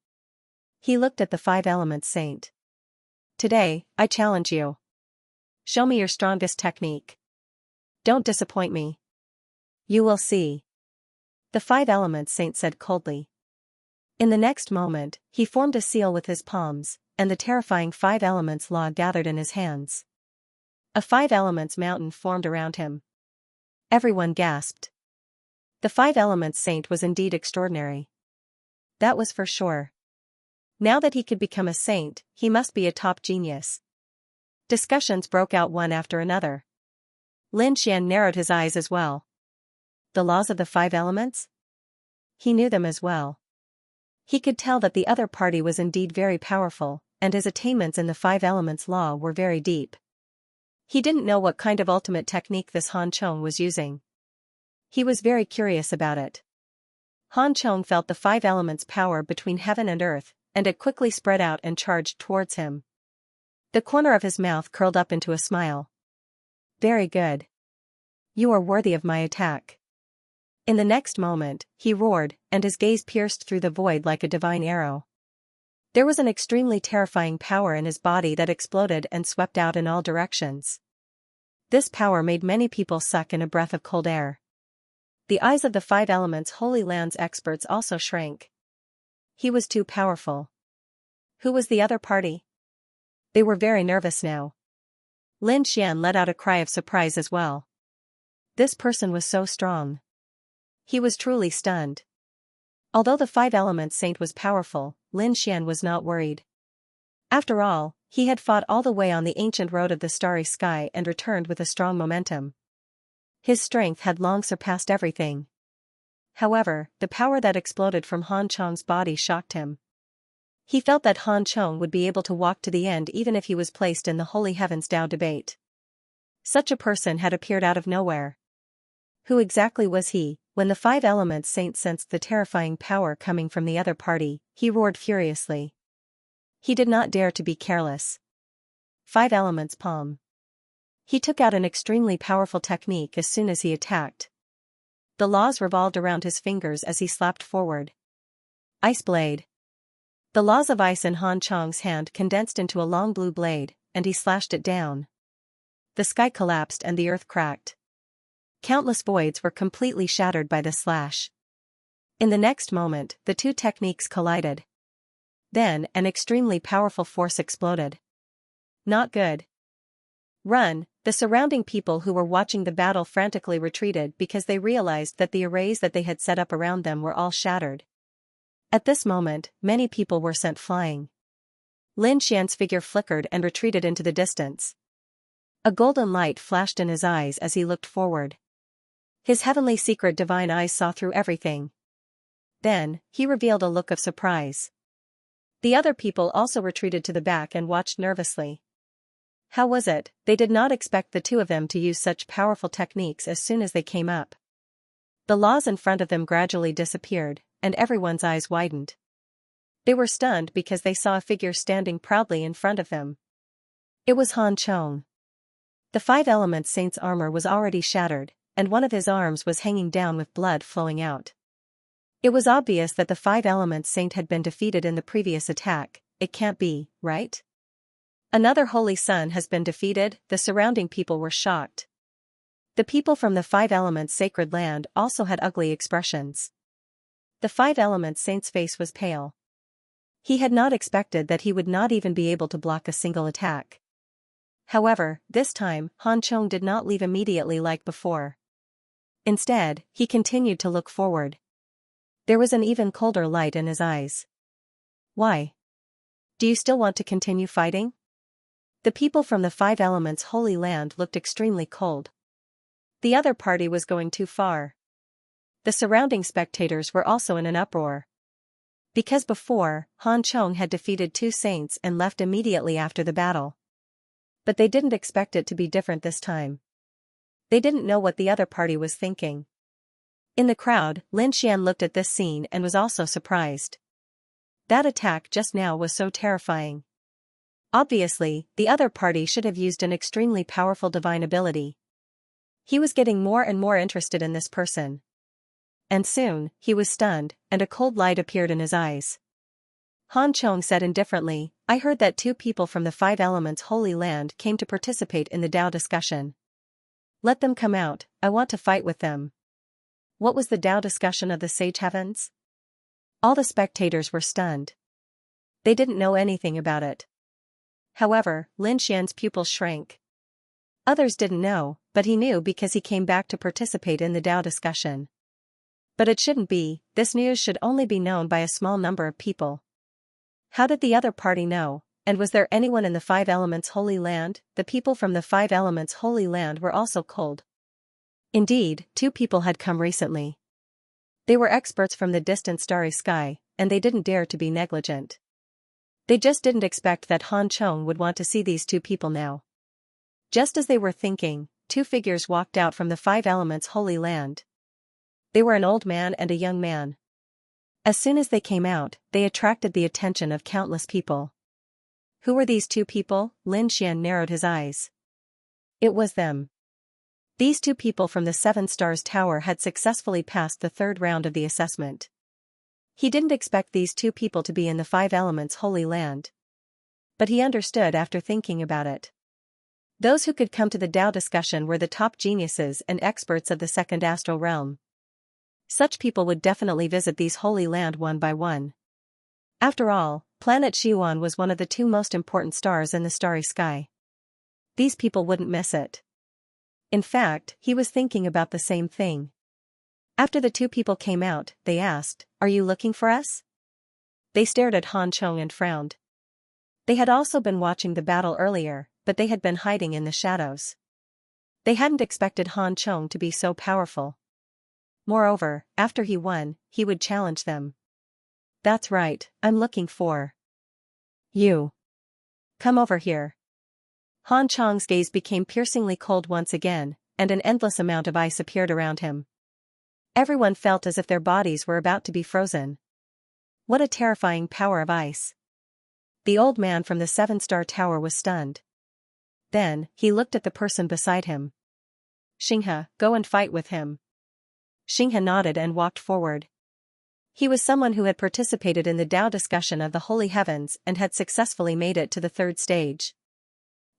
Speaker 1: He looked at the five elements saint. "Today, I challenge you. Show me your strongest technique. Don't disappoint me. You will see." The five elements saint said coldly. In the next moment, he formed a seal with his palms, and the terrifying five elements law gathered in his hands. A five elements mountain formed around him. Everyone gasped. The five elements saint was indeed extraordinary. That was for sure. Now that he could become a saint, he must be a top genius. Discussions broke out one after another. Lin Xian narrowed his eyes as well. The laws of the five elements? He knew them as well. He could tell that the other party was indeed very powerful, and his attainments in the five elements law were very deep. He didn't know what kind of ultimate technique this Han Chong was using. He was very curious about it. Han Chong felt the five elements' power between heaven and earth, and it quickly spread out and charged towards him. The corner of his mouth curled up into a smile. "Very good. You are worthy of my attack." In the next moment, he roared, and his gaze pierced through the void like a divine arrow. There was an extremely terrifying power in his body that exploded and swept out in all directions. This power made many people suck in a breath of cold air. The eyes of the five elements holy lands experts also shrank. He was too powerful. Who was the other party? They were very nervous now. Lin Xian let out a cry of surprise as well. This person was so strong. He was truly stunned. Although the five elements saint was powerful, Lin Xian was not worried. After all, he had fought all the way on the ancient road of the starry sky and returned with a strong momentum. His strength had long surpassed everything. However, the power that exploded from Han Chong's body shocked him. He felt that Han Chong would be able to walk to the end even if he was placed in the Holy Heavens Tao debate. Such a person had appeared out of nowhere. Who exactly was he? When the five elements saint sensed the terrifying power coming from the other party, he roared furiously. He did not dare to be careless. Five elements palm. He took out an extremely powerful technique as soon as he attacked. The laws revolved around his fingers as he slapped forward. Ice blade. The laws of ice in Han Chong's hand condensed into a long blue blade, and he slashed it down. The sky collapsed and the earth cracked. Countless voids were completely shattered by the slash. In the next moment, the two techniques collided. Then, an extremely powerful force exploded. Not good. Run! The surrounding people who were watching the battle frantically retreated because they realized that the arrays that they had set up around them were all shattered. At this moment, many people were sent flying. Lin Xian's figure flickered and retreated into the distance. A golden light flashed in his eyes as he looked forward. His heavenly secret divine eyes saw through everything. Then, he revealed a look of surprise. The other people also retreated to the back and watched nervously. How was it? They did not expect the two of them to use such powerful techniques as soon as they came up. The laws in front of them gradually disappeared, and everyone's eyes widened. They were stunned because they saw a figure standing proudly in front of them. It was Han Chong. The Five Elements Saint's armor was already shattered, and one of his arms was hanging down with blood flowing out. It was obvious that the Five Elements Saint had been defeated in the previous attack. It can't be, right? Another Holy Sun has been defeated. The surrounding people were shocked. The people from the Five Elements Sacred Land also had ugly expressions. The Five Elements Saint's face was pale. He had not expected that he would not even be able to block a single attack. However, this time, Han Chong did not leave immediately like before. Instead, he continued to look forward. There was an even colder light in his eyes. Why? Do you still want to continue fighting? The people from the Five Elements Holy Land looked extremely cold. The other party was going too far. The surrounding spectators were also in an uproar. Because before, Han Chong had defeated two saints and left immediately after the battle. But they didn't expect it to be different this time. They didn't know what the other party was thinking. In the crowd, Lin Xian looked at this scene and was also surprised. That attack just now was so terrifying. Obviously, the other party should have used an extremely powerful divine ability. He was getting more and more interested in this person. And soon, he was stunned, and a cold light appeared in his eyes. Han Chong said indifferently, I heard that two people from the Five Elements Holy Land came to participate in the Tao discussion. Let them come out, I want to fight with them. What was the Tao discussion of the Sage Heavens? All the spectators were stunned. They didn't know anything about it. However, Lin Xian's pupils shrank. Others didn't know, but he knew because he came back to participate in the Tao discussion. But it shouldn't be, this news should only be known by a small number of people. How did the other party know, and was there anyone in the Five Elements Holy Land? The people from the Five Elements Holy Land were also cold. Indeed, two people had come recently. They were experts from the distant starry sky, and they didn't dare to be negligent. They just didn't expect that Han Chong would want to see these two people now. Just as they were thinking, two figures walked out from the Five Elements Holy Land. They were an old man and a young man. As soon as they came out, they attracted the attention of countless people. Who were these two people? Lin Xian narrowed his eyes. It was them. These two people from the Seven Stars Tower had successfully passed the third round of the assessment. He didn't expect these two people to be in the Five Elements Holy Land. But he understood after thinking about it. Those who could come to the Tao discussion were the top geniuses and experts of the second astral realm. Such people would definitely visit these holy land one by one. After all, planet Xiuan was one of the two most important stars in the starry sky. These people wouldn't miss it. In fact, he was thinking about the same thing. After the two people came out, they asked, Are you looking for us? They stared at Han Chong and frowned. They had also been watching the battle earlier, but they had been hiding in the shadows. They hadn't expected Han Chong to be so powerful. Moreover, after he won, he would challenge them. That's right, I'm looking for you. Come over here. Han Chong's gaze became piercingly cold once again, and an endless amount of ice appeared around him. Everyone felt as if their bodies were about to be frozen. What a terrifying power of ice. The old man from the seven-star tower was stunned. Then, he looked at the person beside him. Xianxia, go and fight with him. Xianxia nodded and walked forward. He was someone who had participated in the Tao discussion of the Holy Heavens and had successfully made it to the third stage.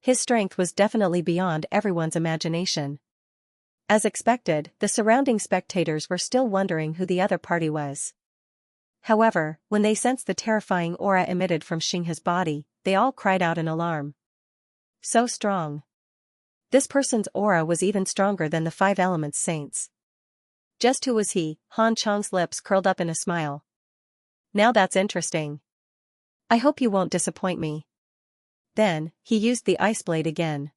Speaker 1: His strength was definitely beyond everyone's imagination. As expected, the surrounding spectators were still wondering who the other party was. However, when they sensed the terrifying aura emitted from Xianxia's body, they all cried out in alarm. So strong. This person's aura was even stronger than the Five Elements Saints. Just who was he? Han Chang's lips curled up in a smile. Now that's interesting. I hope you won't disappoint me. Then, he used the ice blade again.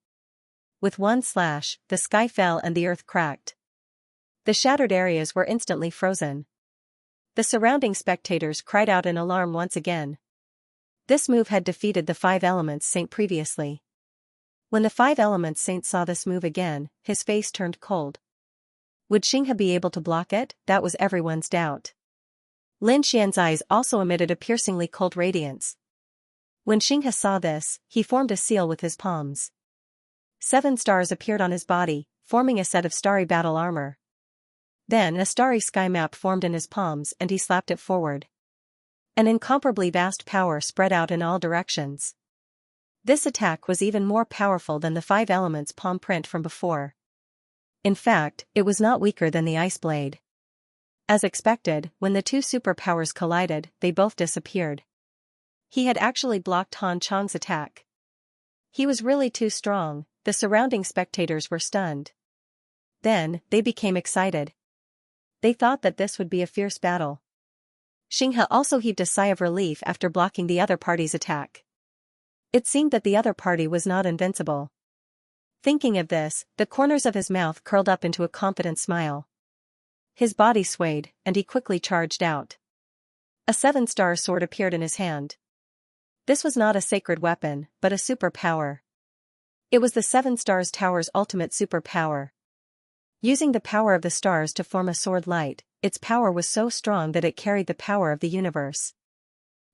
Speaker 1: With one slash, the sky fell and the earth cracked. The shattered areas were instantly frozen. The surrounding spectators cried out in alarm once again. This move had defeated the Five Elements Saint previously. When the Five Elements Saint saw this move again, his face turned cold. Would Xianxia be able to block it? That was everyone's doubt. Lin Xian's eyes also emitted a piercingly cold radiance. When Xianxia saw this, he formed a seal with his palms. 7 stars appeared on his body, forming a set of starry battle armor. Then a starry sky map formed in his palms and he slapped it forward. An incomparably vast power spread out in all directions. This attack was even more powerful than the Five Elements palm print from before. In fact, it was not weaker than the ice blade. As expected, when the two superpowers collided, they both disappeared. He had actually blocked Han Chang's attack. He was really too strong. The surrounding spectators were stunned. Then, they became excited. They thought that this would be a fierce battle. Xianxia also heaved a sigh of relief after blocking the other party's attack. It seemed that the other party was not invincible. Thinking of this, the corners of his mouth curled up into a confident smile. His body swayed, and he quickly charged out. A 7-star sword appeared in his hand. This was not a sacred weapon, but a superpower. It was the 7 Stars Tower's ultimate superpower. Using the power of the stars to form a sword light, its power was so strong that it carried the power of the universe.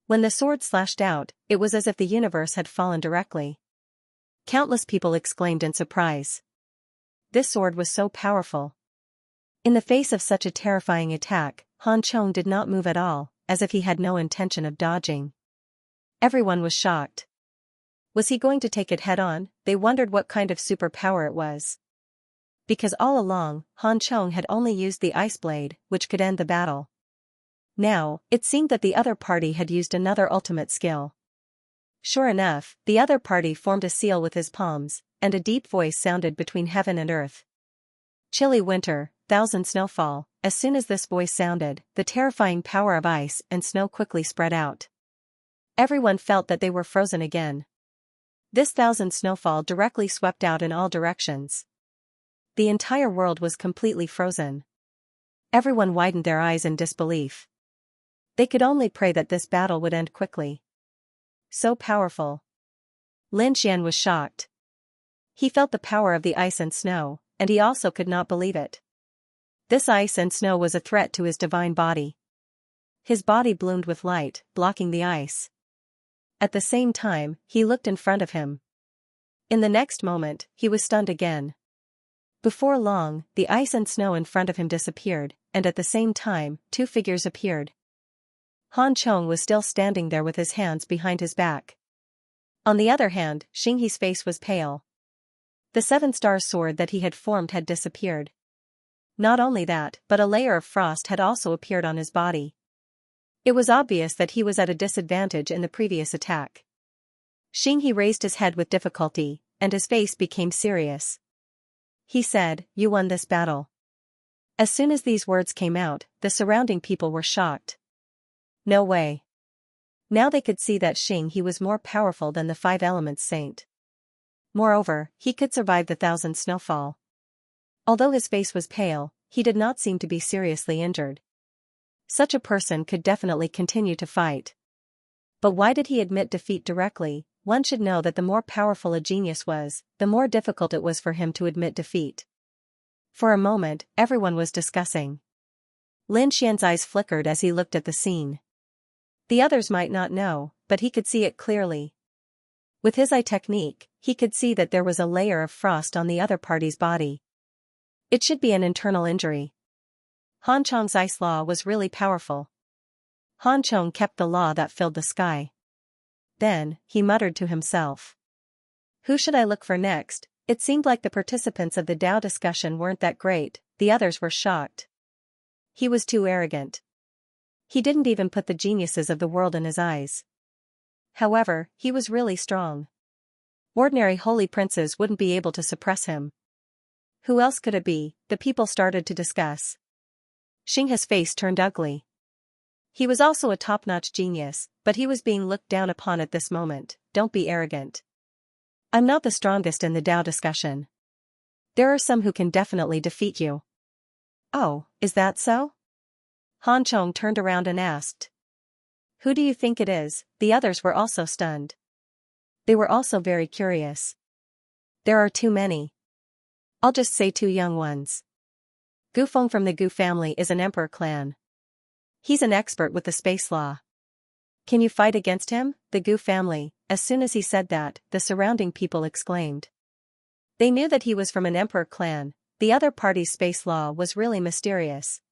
Speaker 1: When the sword slashed out, it was as if the universe had fallen directly. Countless people exclaimed in surprise. This sword was so powerful. In the face of such a terrifying attack, Han Chang did not move at all, as if he had no intention of dodging. Everyone was shocked. Was he going to take it head-on? They wondered what kind of superpower it was. Because all along, Han Chang had only used the ice blade, which could end the battle. Now, it seemed that the other party had used another ultimate skill. Sure enough, the other party formed a seal with his palms, and a deep voice sounded between heaven and earth. Chilly winter, thousand snowfall. As soon as this voice sounded, the terrifying power of ice and snow quickly spread out. Everyone felt that they were frozen again. This thousand snowfall directly swept out in all directions. The entire world was completely frozen. Everyone widened their eyes in disbelief. They could only pray that this battle would end quickly. So powerful. Lin Xian was shocked. He felt the power of the ice and snow, and he also could not believe it. This ice and snow was a threat to his divine body. His body bloomed with light, blocking the ice. At the same time, he looked in front of him. In the next moment, he was stunned again. Before long, the ice and snow in front of him disappeared, and at the same time, 2 figures appeared. Han Chang was still standing there with his hands behind his back. On the other hand, Xianxia's face was pale. The 7-star sword that he had formed had disappeared. Not only that, but a layer of frost had also appeared on his body. It was obvious that he was at a disadvantage in the previous attack. Xianxia raised his head with difficulty, and his face became serious. He said, "You won this battle." As soon as these words came out, the surrounding people were shocked. No way. Now they could see that Xianxia was more powerful than the Five Elements Saint. Moreover, he could survive the 1000 snowfall. Although his face was pale, he did not seem to be seriously injured. Such a person could definitely continue to fight. But why did he admit defeat directly? One should know that the more powerful a genius was, the more difficult it was for him to admit defeat. For a moment, everyone was discussing. Lin Xian's eyes flickered as he looked at the scene. The others might not know, but he could see it clearly. With his eye technique, he could see that there was a layer of frost on the other party's body. It should be an internal injury. Han Chang's ice law was really powerful. Han Chang kept the law that filled the sky. Then, he muttered to himself. Who should I look for next? It seemed like the participants of the Dao discussion weren't that great, the others were shocked. He was too arrogant. He didn't even put the geniuses of the world in his eyes. However, he was really strong. Ordinary holy princes wouldn't be able to suppress him. Who else could it be? The people started to discuss. Xianxia's face turned ugly. He was also a top-notch genius, but he was being looked down upon at this moment. Don't be arrogant. I'm not the strongest in the Dao discussion. There are some who can definitely defeat you. Oh, is that so? Han Chong turned around and asked. Who do you think it is? The others were also stunned. They were also very curious. There are too many. I'll just say two young ones. Gu Feng from the Gu family is an emperor clan. He's an expert with the space law. Can you fight against him? The Gu family. As soon as he said that, the surrounding people exclaimed. They knew that he was from an emperor clan. The other party's space law was really mysterious.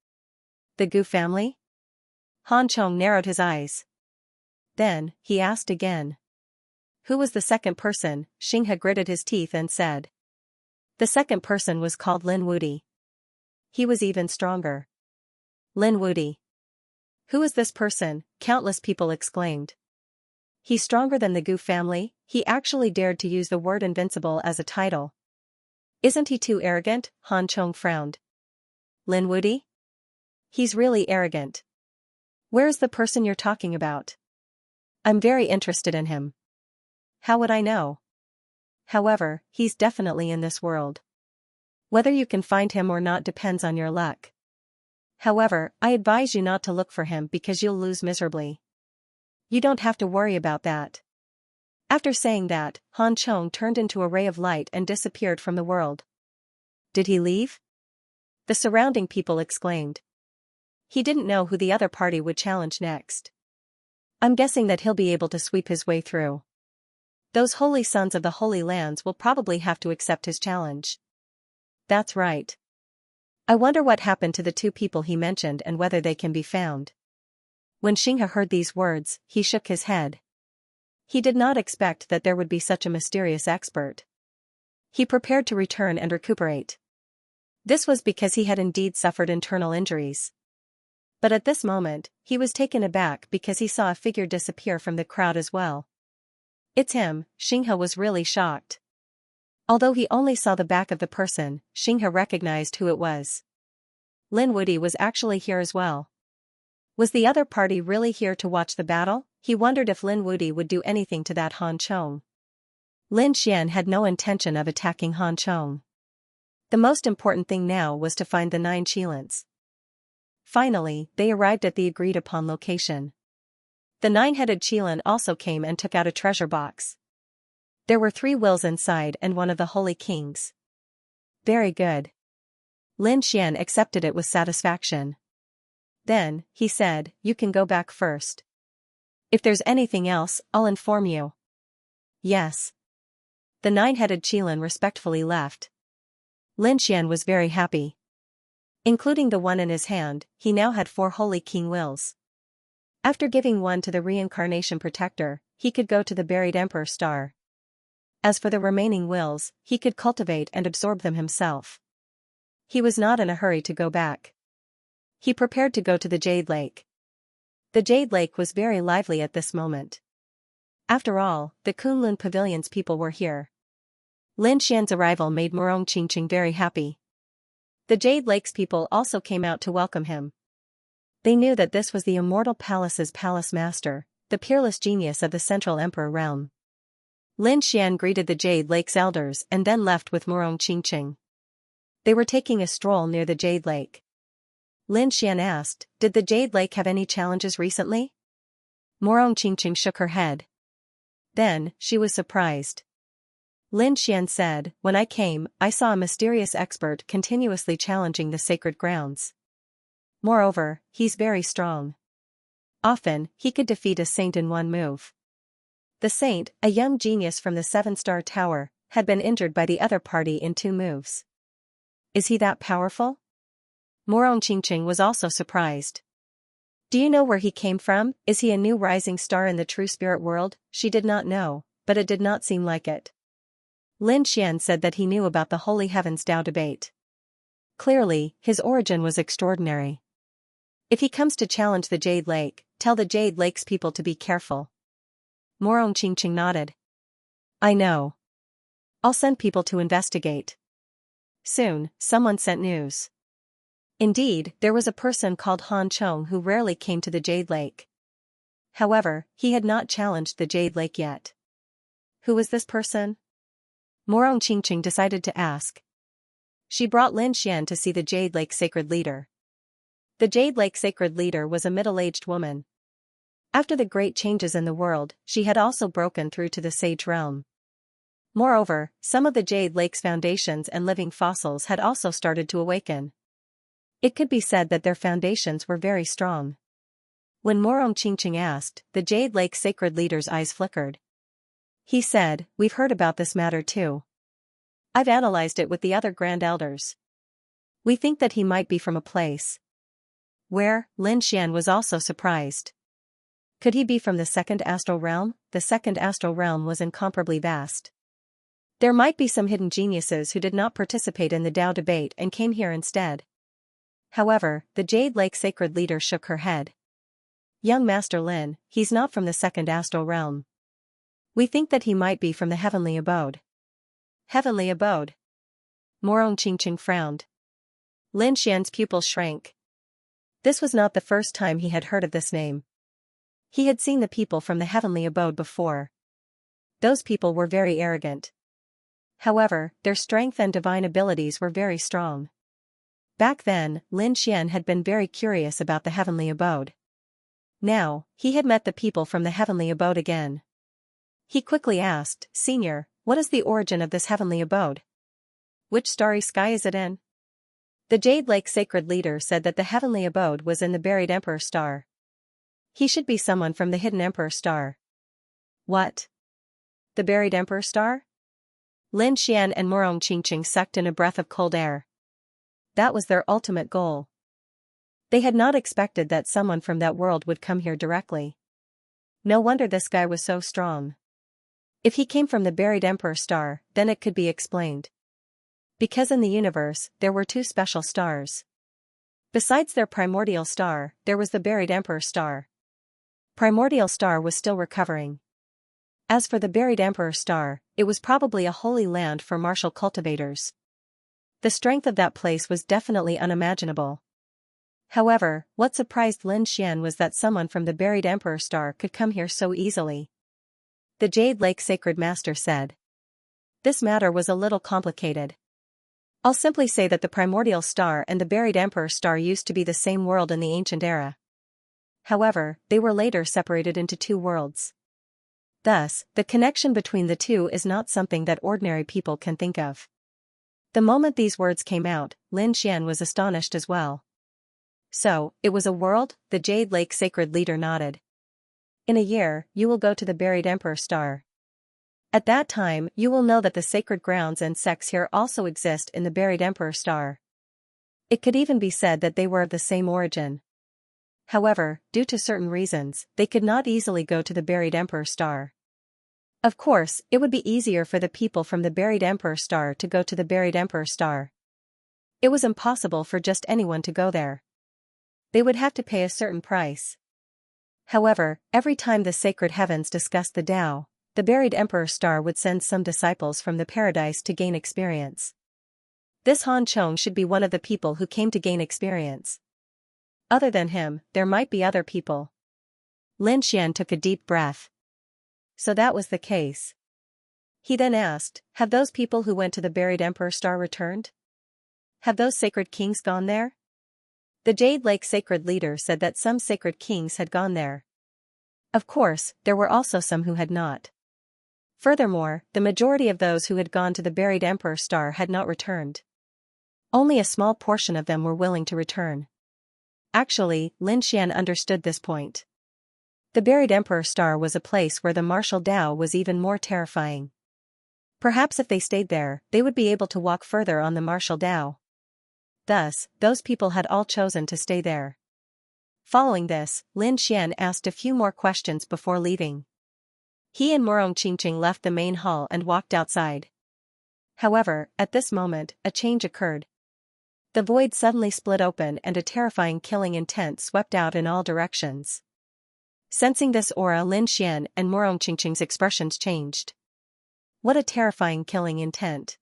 Speaker 1: The Gu family? Han Chong narrowed his eyes. Then, he asked again. Who was the second person? Xianxia gritted his teeth and said. The second person was called Lin Wudi. He was even stronger. Lin Wudi. Who is this person? Countless people exclaimed. He's stronger than the Gu family. He actually dared to use the word invincible as a title. Isn't he too arrogant? Han Chong frowned. Lin Wudi? He's really arrogant. Where's the person you're talking about? I'm very interested in him. How would I know? However, he's definitely in this world. Whether you can find him or not depends on your luck. However, I advise you not to look for him because you'll lose miserably. You don't have to worry about that. After saying that, Han Chong turned into a ray of light and disappeared from the world. Did he leave? The surrounding people exclaimed. He didn't know who the other party would challenge next. I'm guessing that he'll be able to sweep his way through. Those holy sons of the Holy Lands will probably have to accept his challenge. That's right. I wonder what happened to the two people he mentioned and whether they can be found. When Xianxia heard these words, he shook his head. He did not expect that there would be such a mysterious expert. He prepared to return and recuperate. This was because he had indeed suffered internal injuries. But at this moment, he was taken aback because he saw a figure disappear from the crowd as well. It's him. Xianxia was really shocked. Although he only saw the back of the person, Xianxia recognized who it was. Lin Wudi was actually here as well. Was the other party really here to watch the battle? He wondered if Lin Wudi would do anything to that Han Chong. Lin Xian had no intention of attacking Han Chong. The most important thing now was to find the 9 Qilins. Finally, they arrived at the agreed-upon location. The 9-headed Qilin also came and took out a treasure box. There were 3 wills inside and one of the holy kings. Very good. Lin Xian accepted it with satisfaction. Then, he said, you can go back first. If there's anything else, I'll inform you. Yes. The 9-headed Qilin respectfully left. Lin Xian was very happy. Including the one in his hand, he now had 4 holy king wills. After giving one to the reincarnation protector, he could go to the buried emperor star. As for the remaining wills, he could cultivate and absorb them himself. He was not in a hurry to go back. He prepared to go to the Jade Lake. The Jade Lake was very lively at this moment. After all, the Kunlun Pavilion's people were here. Lin Xian's arrival made Murong Qingqing very happy. The Jade Lake's people also came out to welcome him. They knew that this was the Immortal Palace's palace master, the peerless genius of the Central Emperor realm. Lin Xian greeted the Jade Lake's elders and then left with Murong Qingqing. They were taking a stroll near the Jade Lake. Lin Xian asked, did the Jade Lake have any challenges recently? Murong Qingqing shook her head. Then, she was surprised. Lin Xian said, when I came, I saw a mysterious expert continuously challenging the sacred grounds. Moreover, he's very strong. Often, he could defeat a saint in one move. The saint, a young genius from the 7-star tower, had been injured by the other party in 2 moves. Is he that powerful? Murong Qingqing was also surprised. Do you know where he came from? Is he a new rising star in the true spirit world? She did not know, but it did not seem like it. Lin Xian said that he knew about the Holy Heavens Tao debate. Clearly, his origin was extraordinary. If he comes to challenge the Jade Lake, tell the Jade Lake's people to be careful. Morong Qingqing nodded. I know. I'll send people to investigate. Soon, someone sent news. Indeed, there was a person called Han Chong who rarely came to the Jade Lake. However, he had not challenged the Jade Lake yet. Who was this person? Morong Qingqing decided to ask. She brought Lin Xian to see the Jade Lake Sacred Leader. The Jade Lake Sacred Leader was a middle-aged woman. After the great changes in the world, she had also broken through to the Sage realm. Moreover, some of the Jade Lake's foundations and living fossils had also started to awaken. It could be said that their foundations were very strong. When Morong Qingqing asked, the Jade Lake Sacred Leader's eyes flickered. He said, we've heard about this matter too. I've analyzed it with the other Grand Elders. We think that he might be from a place where Lin Xian was also surprised. Could he be from the second astral realm? The second astral realm was incomparably vast. There might be some hidden geniuses who did not participate in the Tao debate and came here instead. However, the Jade Lake Sacred Leader shook her head. Young Master Lin, he's not from the second astral realm. We think that he might be from the heavenly abode. Heavenly abode? Morong Qingqing frowned. Lin Xian's pupils shrank. This was not the first time he had heard of this name. He had seen the people from the heavenly abode before. Those people were very arrogant. However, their strength and divine abilities were very strong. Back then, Lin Xian had been very curious about the heavenly abode. Now, he had met the people from the heavenly abode again. He quickly asked, Senior, what is the origin of this heavenly abode? Which starry sky is it in? The Jade Lake Sacred Leader said that the heavenly abode was in the buried Emperor Star. He should be someone from the hidden Emperor Star. What? The buried Emperor Star? Lin Xian and Morong Qingqing sucked in a breath of cold air. That was their ultimate goal. They had not expected that someone from that world would come here directly. No wonder this guy was so strong. If he came from the buried Emperor Star, then it could be explained. Because in the universe, there were two special stars. Besides their primordial star, there was the buried Emperor Star. Primordial Star was still recovering. As for the buried Emperor Star, it was probably a holy land for martial cultivators. The strength of that place was definitely unimaginable. However, what surprised Lin Xian was that someone from the buried Emperor Star could come here so easily. The Jade Lake Sacred Master said. This matter was a little complicated. I'll simply say that the Primordial Star and the buried Emperor Star used to be the same world in the ancient era. However, they were later separated into two worlds. Thus, the connection between the two is not something that ordinary people can think of. The moment these words came out, Lin Xian was astonished as well. So, it was a world? The Jade Lake Sacred Leader nodded. In a year, you will go to the buried Emperor Star. At that time, you will know that the sacred grounds and sects here also exist in the buried Emperor Star. It could even be said that they were of the same origin. However, due to certain reasons, they could not easily go to the buried Emperor Star. Of course, it would be easier for the people from the buried Emperor Star to go to the buried Emperor Star. It was impossible for just anyone to go there. They would have to pay a certain price. However, every time the sacred heavens discussed the Tao, the buried Emperor Star would send some disciples from the paradise to gain experience. This Han Chong should be one of the people who came to gain experience. Other than him, there might be other people. Lin Xian took a deep breath. So that was the case. He then asked, have those people who went to the buried Emperor Star returned? Have those sacred kings gone there? The Jade Lake Sacred Leader said that some sacred kings had gone there. Of course, there were also some who had not. Furthermore, the majority of those who had gone to the buried Emperor Star had not returned. Only a small portion of them were willing to return. Actually, Lin Xian understood this point. The buried Emperor Star was a place where the martial Tao was even more terrifying. Perhaps if they stayed there, they would be able to walk further on the martial Tao. Thus, those people had all chosen to stay there. Following this, Lin Xian asked a few more questions before leaving. He and Morong Qingqing left the main hall and walked outside. However, at this moment, a change occurred. The void suddenly split open and a terrifying killing intent swept out in all directions. Sensing this aura, Lin Xian and Morong Qingqing's expressions changed. What a terrifying killing intent.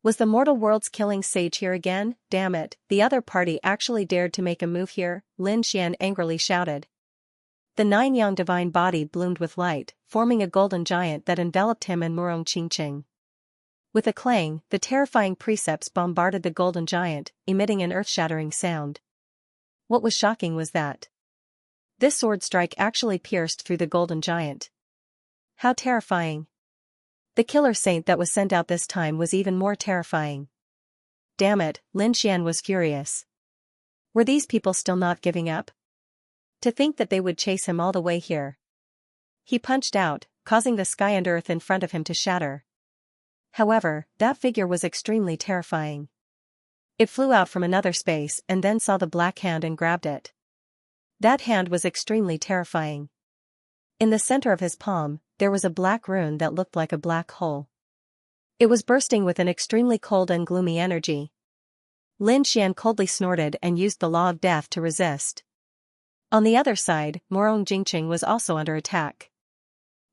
Speaker 1: Was the mortal world's killing sage here again? Damn it, the other party actually dared to make a move here, Lin Xian angrily shouted. The nine-yang divine body bloomed with light, forming a golden giant that enveloped him and Morong Qingqing. With a clang, the terrifying precepts bombarded the golden giant, emitting an earth-shattering sound. What was shocking was that this sword strike actually pierced through the golden giant. How terrifying. The killer saint that was sent out this time was even more terrifying. Damn it, Lin Xian was furious. Were these people still not giving up? To think that they would chase him all the way here. He punched out, causing the sky and earth in front of him to shatter. However, that figure was extremely terrifying. It flew out from another space and then saw the black hand and grabbed it. That hand was extremely terrifying. In the center of his palm, there was a black rune that looked like a black hole. It was bursting with an extremely cold and gloomy energy. Lin Xian coldly snorted and used the law of death to resist. On the other side, Morong Qingqing was also under attack.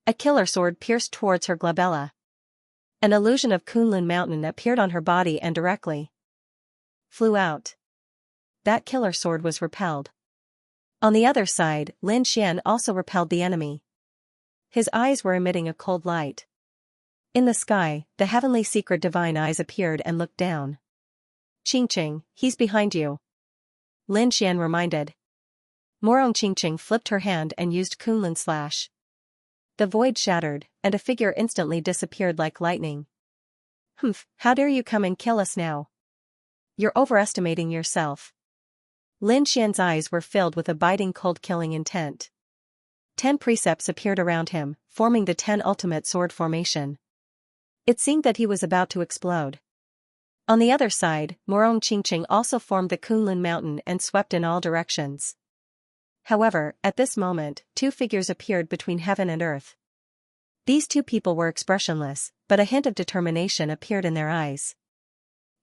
Speaker 1: A killer sword pierced towards her glabella. An illusion of Kunlun Mountain appeared on her body and directly flew out. That killer sword was repelled. On the other side, Lin Xian also repelled the enemy. His eyes were emitting a cold light. In the sky, the heavenly secret divine eyes appeared and looked down. Qingqing, he's behind you. Lin Xian reminded. Morong Qingqing flipped her hand and used Kunlun Slash. The void shattered, and a figure instantly disappeared like lightning. Humph, how dare you come and kill us now? You're overestimating yourself. Lin Xian's eyes were filled with a biting cold killing intent. 10 precepts appeared around him, forming the 10 ultimate sword formation. It seemed that he was about to explode. On the other side, Morong Qingqing also formed the Kunlun Mountain and swept in all directions. However, at this moment, 2 figures appeared between heaven and earth. These 2 people were expressionless, but a hint of determination appeared in their eyes.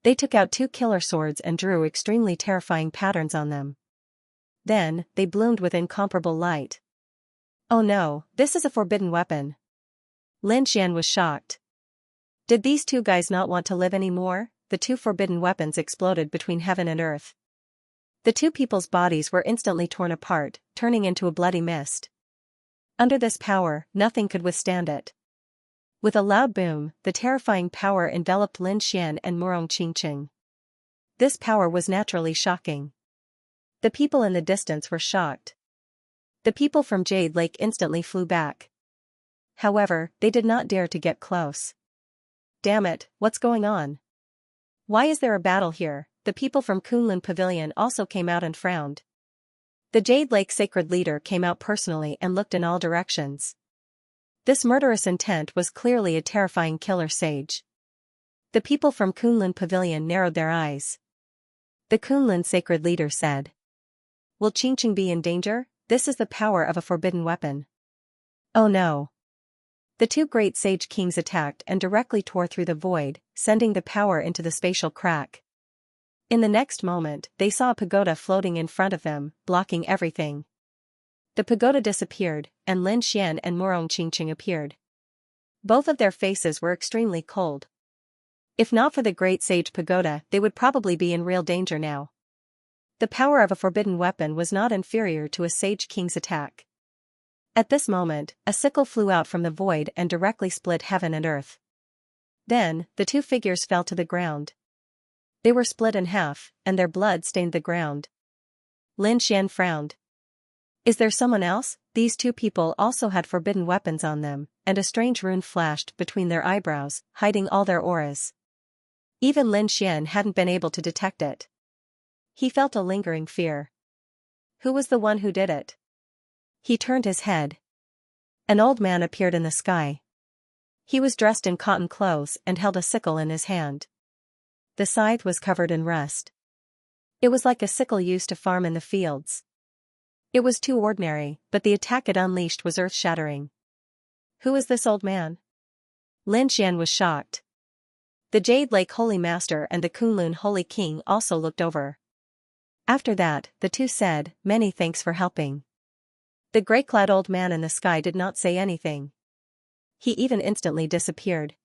Speaker 1: They took out 2 killer swords and drew extremely terrifying patterns on them. Then, they bloomed with incomparable light. Oh no, this is a forbidden weapon. Lin Xian was shocked. Did these 2 guys not want to live anymore? The 2 forbidden weapons exploded between heaven and earth. The 2 people's bodies were instantly torn apart, turning into a bloody mist. Under this power, nothing could withstand it. With a loud boom, the terrifying power enveloped Lin Xian and Morong Qingqing. This power was naturally shocking. The people in the distance were shocked. The people from Jade Lake instantly flew back. However, they did not dare to get close. Damn it, what's going on? Why is there a battle here? The people from Kunlun Pavilion also came out and frowned. The Jade Lake sacred leader came out personally and looked in all directions. This murderous intent was clearly a terrifying killer sage. The people from Kunlun Pavilion narrowed their eyes. The Kunlun sacred leader said, "Will Qingqing be in danger? This is the power of a forbidden weapon." Oh no. The 2 great sage kings attacked and directly tore through the void, sending the power into the spatial crack. In the next moment, they saw a pagoda floating in front of them, blocking everything. The pagoda disappeared, and Lin Xian and Morong Qingqing appeared. Both of their faces were extremely cold. If not for the great sage pagoda, they would probably be in real danger now. The power of a forbidden weapon was not inferior to a sage king's attack. At this moment, a sickle flew out from the void and directly split heaven and earth. Then, the 2 figures fell to the ground. They were split in half, and their blood stained the ground. Lin Xian frowned. Is there someone else? These 2 people also had forbidden weapons on them, and a strange rune flashed between their eyebrows, hiding all their auras. Even Lin Xian hadn't been able to detect it. He felt a lingering fear. Who was the one who did it? He turned his head. An old man appeared in the sky. He was dressed in cotton clothes and held a sickle in his hand. The scythe was covered in rust. It was like a sickle used to farm in the fields. It was too ordinary, but the attack it unleashed was earth-shattering. Who is this old man? Lin Xian was shocked. The Jade Lake Holy Master and the Kunlun Holy King also looked over. After that, the two said, "Many thanks for helping." The gray-clad old man in the sky did not say anything. He even instantly disappeared.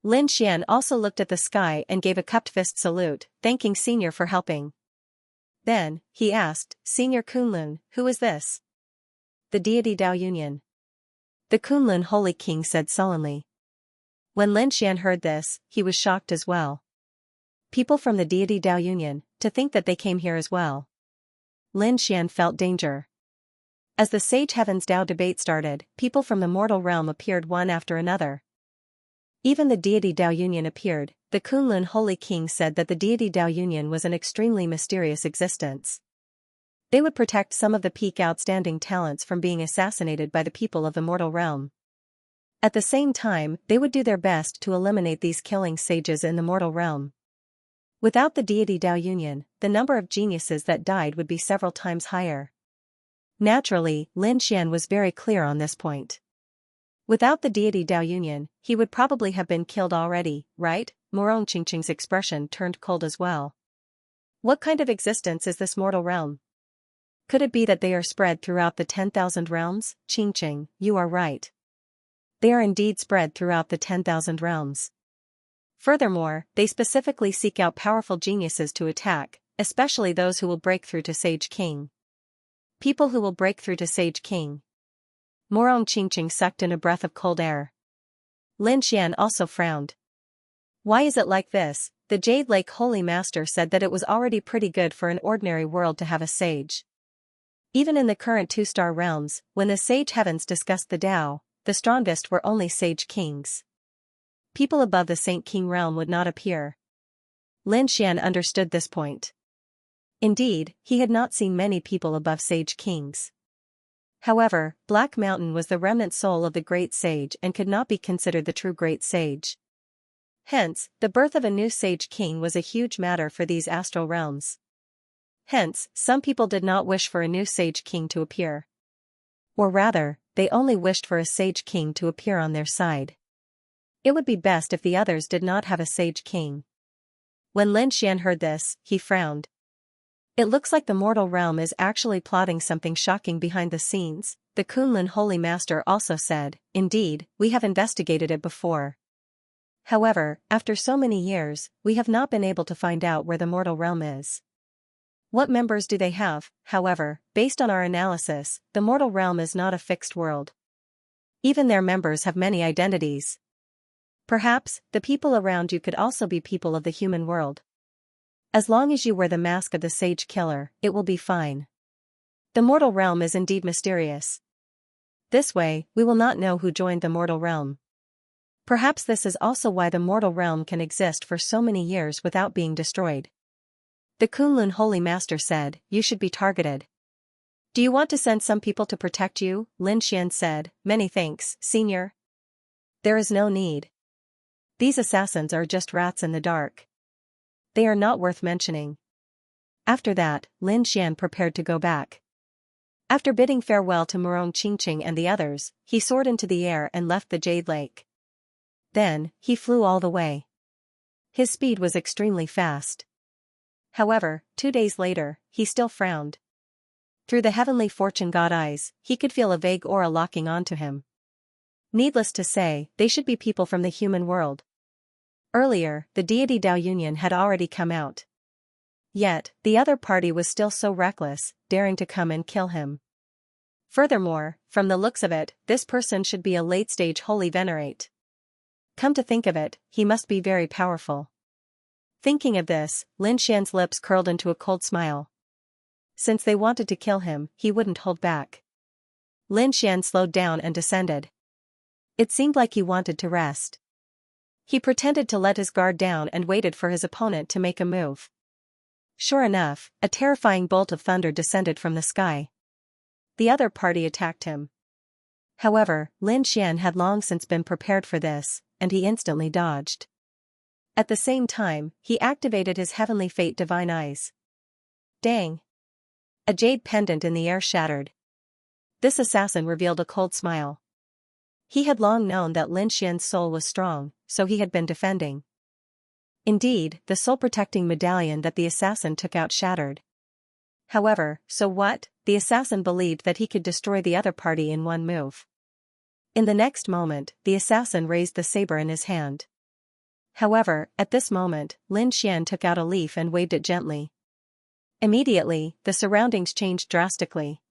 Speaker 1: Lin Xian also looked at the sky and gave a cupped fist salute, thanking Senior for helping. Then, he asked, "Senior Kunlun, who is this?" "The deity Dao Union." The Kunlun Holy King said sullenly. When Lin Xian heard this, he was shocked as well. People from the deity Dao Union, to think that they came here as well. Lin Xian felt danger. As the Sage Heavens Dao debate started, people from the mortal realm appeared one after another. Even the deity Dao Union appeared. The Kunlun Holy King said that the deity Dao Union was an extremely mysterious existence. They would protect some of the peak outstanding talents from being assassinated by the people of the mortal realm. At the same time, they would do their best to eliminate these killing sages in the mortal realm. Without the deity Dao Union, the number of geniuses that died would be several times higher. Naturally, Lin Xian was very clear on this point. Without the deity Dao Union, he would probably have been killed already, right? Morong Qingqing's expression turned cold as well. What kind of existence is this mortal realm? Could it be that they are spread throughout the 10,000 realms? Qingqing, you are right. They are indeed spread throughout the 10,000 realms. Furthermore, they specifically seek out powerful geniuses to attack, especially those who will break through to Sage King. People who will break through to Sage King. Morong Qingqing sucked in a breath of cold air. Lin Xian also frowned. Why is it like this? The Jade Lake Holy Master said that it was already pretty good for an ordinary world to have a sage. Even in the current 2-star realms, when the Sage Heavens discussed the Tao, the strongest were only Sage Kings. People above the Saint King realm would not appear. Lin Xian understood this point. Indeed, he had not seen many people above Sage Kings. However, Black Mountain was the remnant soul of the Great Sage and could not be considered the true Great Sage. Hence, the birth of a new Sage King was a huge matter for these astral realms. Hence, some people did not wish for a new Sage King to appear. Or rather, they only wished for a Sage King to appear on their side. It would be best if the others did not have a Sage King. When Lin Xian heard this, he frowned. It looks like the mortal realm is actually plotting something shocking behind the scenes, the Kunlun Holy Master also said. Indeed, we have investigated it before. However, after so many years, we have not been able to find out where the mortal realm is. What members do they have? However, based on our analysis, the mortal realm is not a fixed world. Even their members have many identities. Perhaps, the people around you could also be people of the human world. As long as you wear the mask of the Sage Killer, it will be fine. The mortal realm is indeed mysterious. This way, we will not know who joined the mortal realm. Perhaps this is also why the mortal realm can exist for so many years without being destroyed. The Kunlun Holy Master said, "You should be targeted." "Do you want to send some people to protect you?" Lin Xian said, "Many thanks, Senior." "There is no need. These assassins are just rats in the dark. They are not worth mentioning." After that, Lin Xian prepared to go back. After bidding farewell to Morong Qingqing and the others, he soared into the air and left the Jade Lake. Then, he flew all the way. His speed was extremely fast. However, 2 days later, he still frowned. Through the heavenly fortune god eyes, he could feel a vague aura locking onto him. Needless to say, they should be people from the human world. Earlier, the deity Dao Union had already come out. Yet, the other party was still so reckless, daring to come and kill him. Furthermore, from the looks of it, this person should be a late-stage holy venerate. Come to think of it, he must be very powerful. Thinking of this, Lin Xian's lips curled into a cold smile. Since they wanted to kill him, he wouldn't hold back. Lin Xian slowed down and descended. It seemed like he wanted to rest. He pretended to let his guard down and waited for his opponent to make a move. Sure enough, a terrifying bolt of thunder descended from the sky. The other party attacked him. However, Lin Xian had long since been prepared for this, and he instantly dodged. At the same time, he activated his heavenly fate divine eyes. Dang! A jade pendant in the air shattered. This assassin revealed a cold smile. He had long known that Lin Xian's soul was strong, so he had been defending. Indeed, the soul-protecting medallion that the assassin took out shattered. However, so what? The assassin believed that he could destroy the other party in one move. In the next moment, the assassin raised the saber in his hand. However, at this moment, Lin Xian took out a leaf and waved it gently. Immediately, the surroundings changed drastically.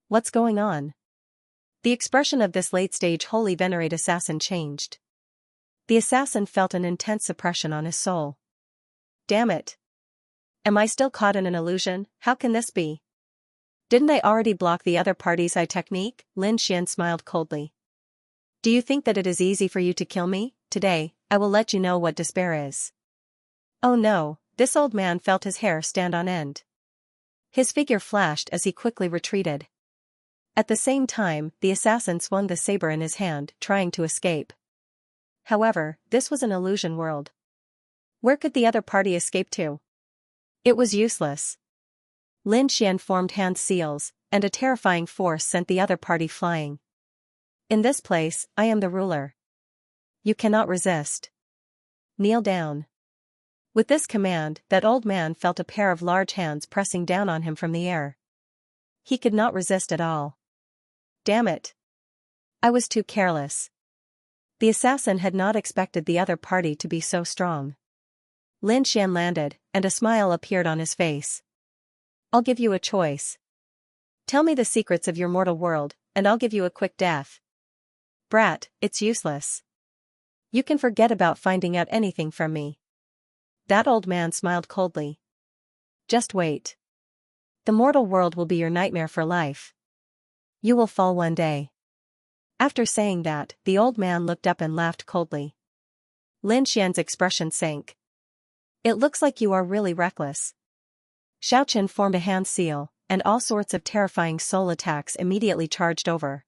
Speaker 1: What's going on? The expression of this late-stage holy venerate assassin changed. The assassin felt an intense suppression on his soul. Damn it! Am I still caught in an illusion? How can this be? Didn't I already block the other party's eye technique? Lin Xian smiled coldly. Do you think that it is easy for you to kill me? Today, I will let you know what despair is. Oh no, this old man felt his hair stand on end. His figure flashed as he quickly retreated. At the same time, the assassin swung the saber in his hand, trying to escape. However, this was an illusion world. Where could the other party escape to? It was useless. Lin Xian formed hand seals, and a terrifying force sent the other party flying. In this place, I am the ruler. You cannot resist. Kneel down. With this command, that old man felt a pair of large hands pressing down on him from the air. He could not resist at all. Damn it! I was too careless. The assassin had not expected the other party to be so strong. Lin Xian landed, and a smile appeared on his face. I'll give you a choice. Tell me the secrets of your mortal world, and I'll give you a quick death. Brat, it's useless. You can forget about finding out anything from me. That old man smiled coldly. Just wait. The mortal world will be your nightmare for life. You will fall one day. After saying that, the old man looked up and laughed coldly. Lin Xian's expression sank. It looks like you are really reckless. Xiaoqian formed a hand seal, and all sorts of terrifying soul attacks immediately charged over.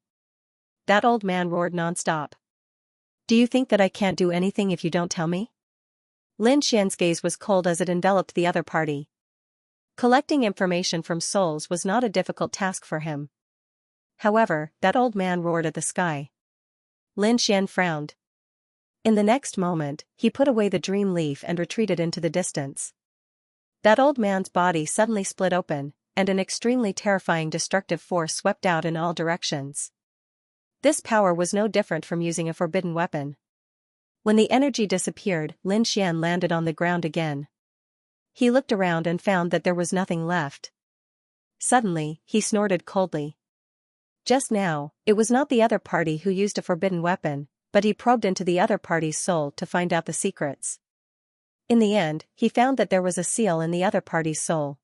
Speaker 1: That old man roared non-stop. Do you think that I can't do anything if you don't tell me? Lin Xian's gaze was cold as it enveloped the other party. Collecting information from souls was not a difficult task for him. However, that old man roared at the sky. Lin Xian frowned. In the next moment, he put away the dream leaf and retreated into the distance. That old man's body suddenly split open, and an extremely terrifying destructive force swept out in all directions. This power was no different from using a forbidden weapon. When the energy disappeared, Lin Xian landed on the ground again. He looked around and found that there was nothing left. Suddenly, he snorted coldly. Just now, it was not the other party who used a forbidden weapon, but he probed into the other party's soul to find out the secrets. In the end, he found that there was a seal in the other party's soul.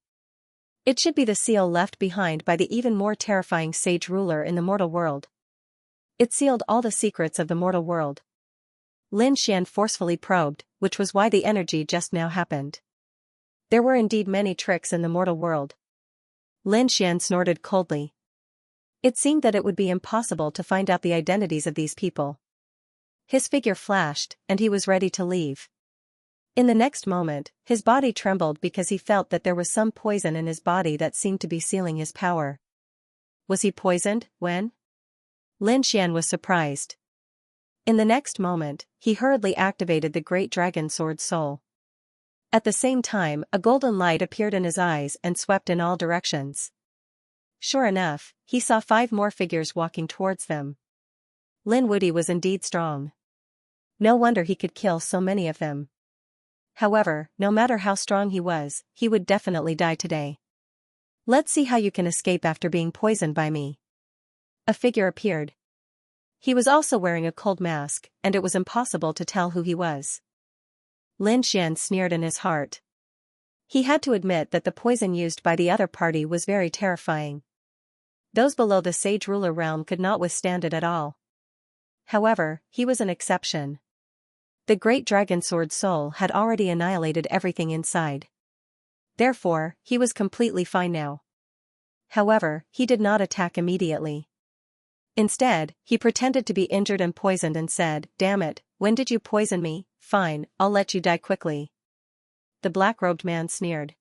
Speaker 1: It should be the seal left behind by the even more terrifying sage ruler in the mortal world. It sealed all the secrets of the mortal world. Lin Xian forcefully probed, which was why the energy just now happened. There were indeed many tricks in the mortal world. Lin Xian snorted coldly. It seemed that it would be impossible to find out the identities of these people. His figure flashed, and he was ready to leave. In the next moment, his body trembled because he felt that there was some poison in his body that seemed to be sealing his power. Was he poisoned? When? Lin Xian was surprised. In the next moment, he hurriedly activated the great dragon sword soul. At the same time, a golden light appeared in his eyes and swept in all directions. Sure enough, he saw 5 more figures walking towards them. Lin Wudy was indeed strong. No wonder he could kill so many of them. However, no matter how strong he was, he would definitely die today. Let's see how you can escape after being poisoned by me. A figure appeared. He was also wearing a cold mask, and it was impossible to tell who he was. Lin Xian sneered in his heart. He had to admit that the poison used by the other party was very terrifying. Those below the sage ruler realm could not withstand it at all. However, he was an exception. The great dragon sword soul had already annihilated everything inside. Therefore, he was completely fine now. However, he did not attack immediately. Instead, he pretended to be injured and poisoned and said, "Damn it, when did you poison me? Fine, I'll let you die quickly." The black-robed man sneered.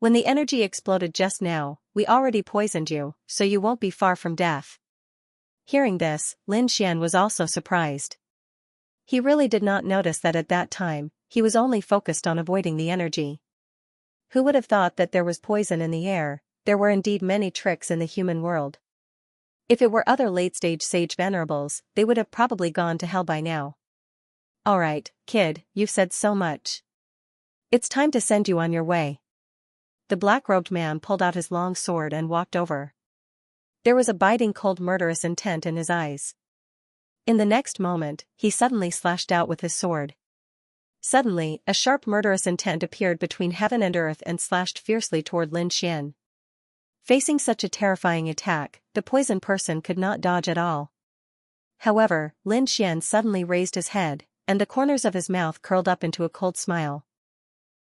Speaker 1: "When the energy exploded just now, we already poisoned you, so you won't be far from death." Hearing this, Lin Xian was also surprised. He really did not notice that at that time, he was only focused on avoiding the energy. Who would have thought that there was poison in the air? There were indeed many tricks in the human world. If it were other late-stage sage venerables, they would have probably gone to hell by now. Alright, kid, you've said so much. It's time to send you on your way. The black-robed man pulled out his long sword and walked over. There was a biting cold murderous intent in his eyes. In the next moment, he suddenly slashed out with his sword. Suddenly, a sharp murderous intent appeared between heaven and earth and slashed fiercely toward Lin Xian. Facing such a terrifying attack, the poison person could not dodge at all. However, Lin Xian suddenly raised his head, and the corners of his mouth curled up into a cold smile.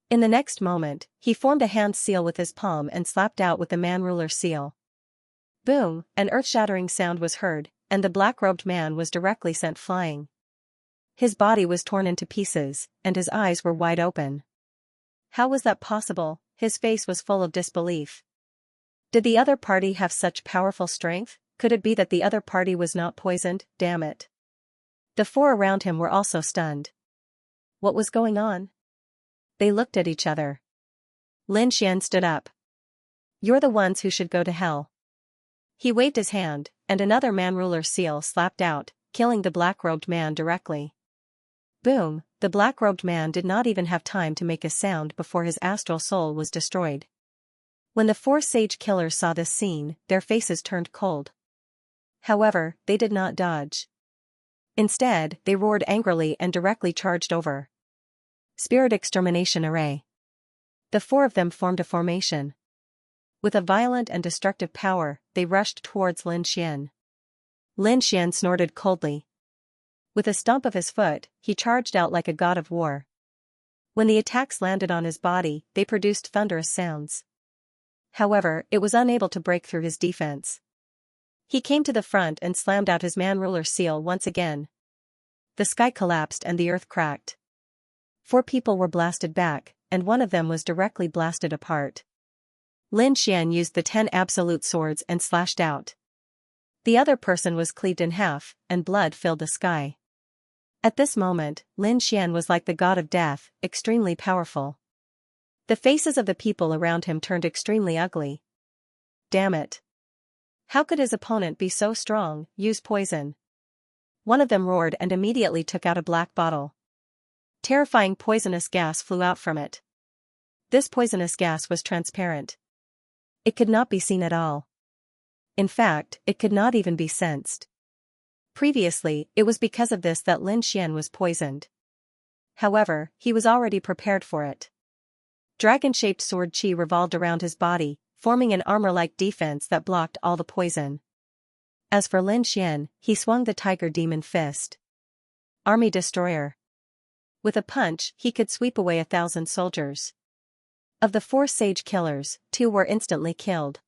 Speaker 1: In the next moment, he formed a hand seal with his palm and slapped out with the man-ruler seal. Boom, an earth-shattering sound was heard, and the black-robed man was directly sent flying. His body was torn into pieces, and his eyes were wide open. How was that possible? His face was full of disbelief. Did the other party have such powerful strength? Could it be that the other party was not poisoned? Damn it. The four around him were also stunned. What was going on? They looked at each other. Lin Xian stood up. You're the ones who should go to hell. He waved his hand, and another man-ruler seal slapped out, killing the black-robed man directly. Boom, the black-robed man did not even have time to make a sound before his astral soul was destroyed. When the four sage killers saw this scene, their faces turned cold. However, they did not dodge. Instead, they roared angrily and directly charged over. Spirit Extermination Array. The four of them formed a formation. With a violent and destructive power, they rushed towards Lin Xian. Lin Xian snorted coldly. With a stomp of his foot, he charged out like a god of war. When the attacks landed on his body, they produced thunderous sounds. However, it was unable to break through his defense. He came to the front and slammed out his man-ruler seal once again. The sky collapsed and the earth cracked. 4 people were blasted back, and one of them was directly blasted apart. Lin Xian used the 10 absolute swords and slashed out. The other person was cleaved in half, and blood filled the sky. At this moment, Lin Xian was like the god of death, extremely powerful. The faces of the people around him turned extremely ugly. Damn it. How could his opponent be so strong? Use poison. One of them roared and immediately took out a black bottle. Terrifying poisonous gas flew out from it. This poisonous gas was transparent. It could not be seen at all. In fact, it could not even be sensed. Previously, it was because of this that Lin Xian was poisoned. However, he was already prepared for it. Dragon-shaped sword qi revolved around his body, forming an armor-like defense that blocked all the poison. As for Lin Xian, he swung the Tiger Demon Fist. Army Destroyer. With a punch, he could sweep away 1,000 soldiers. Of the 4 sage killers, 2 were instantly killed.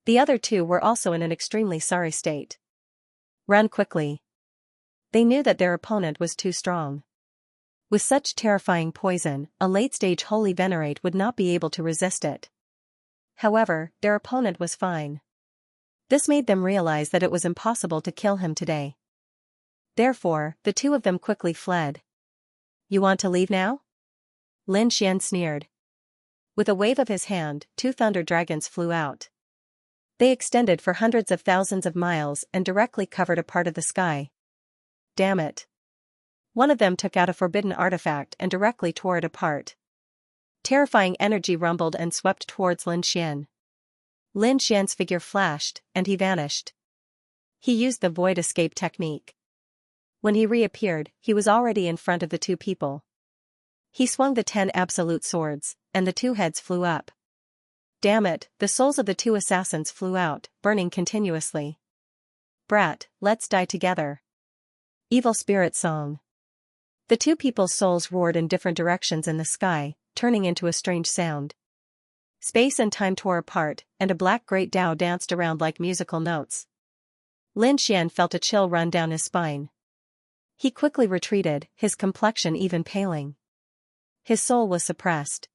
Speaker 1: The other 2 were also in an extremely sorry state. Run quickly. They knew that their opponent was too strong. With such terrifying poison, a late-stage holy venerate would not be able to resist it. However, their opponent was fine. This made them realize that it was impossible to kill him today. Therefore, the 2 of them quickly fled. You want to leave now? Lin Xian sneered. With a wave of his hand, 2 thunder dragons flew out. They extended for hundreds of thousands of miles and directly covered a part of the sky. Damn it. One of them took out a forbidden artifact and directly tore it apart. Terrifying energy rumbled and swept towards Lin Xian. Lin Xian's figure flashed, and he vanished. He used the void escape technique. When he reappeared, he was already in front of the 2 people. He swung the 10 absolute swords, and the 2 heads flew up. Damn it, the souls of the 2 assassins flew out, burning continuously. Brat, let's die together. Evil Spirit Song. The 2 people's souls roared in different directions in the sky, turning into a strange sound. Space and time tore apart, and a black great Tao danced around like musical notes. Lin Xian felt a chill run down his spine. He quickly retreated, his complexion even paling. His soul was suppressed.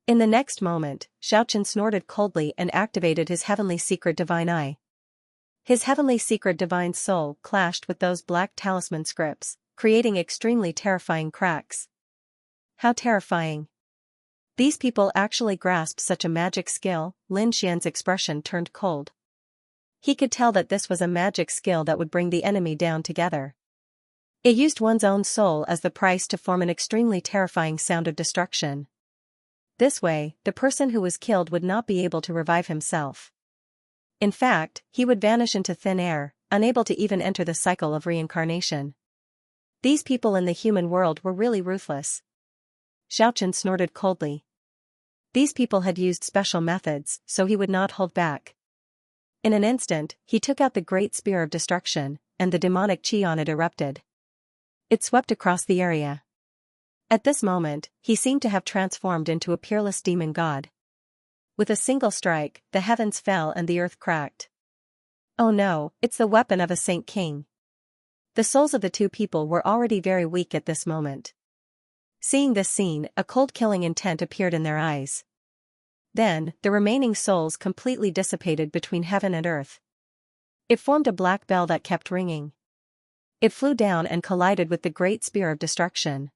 Speaker 1: In the next moment, Xiaochen snorted coldly and activated his heavenly secret divine eye. His heavenly secret divine soul clashed with those black talisman scripts, creating extremely terrifying cracks. How terrifying. These people actually grasped such a magic skill. Lin Xian's expression turned cold. He could tell that this was a magic skill that would bring the enemy down together. It used one's own soul as the price to form an extremely terrifying sound of destruction. This way, the person who was killed would not be able to revive himself. In fact, he would vanish into thin air, unable to even enter the cycle of reincarnation. These people in the human world were really ruthless. Xiaochen snorted coldly. These people had used special methods, so he would not hold back. In an instant, he took out the great spear of destruction, and the demonic chi on it erupted. It swept across the area. At this moment, he seemed to have transformed into a peerless demon god. With a single strike, the heavens fell and the earth cracked. Oh no, it's the weapon of a Saint King. The souls of the two people were already very weak at this moment. Seeing this scene, a cold killing intent appeared in their eyes. Then, the remaining souls completely dissipated between heaven and earth. It formed a black bell that kept ringing. It flew down and collided with the great spear of destruction.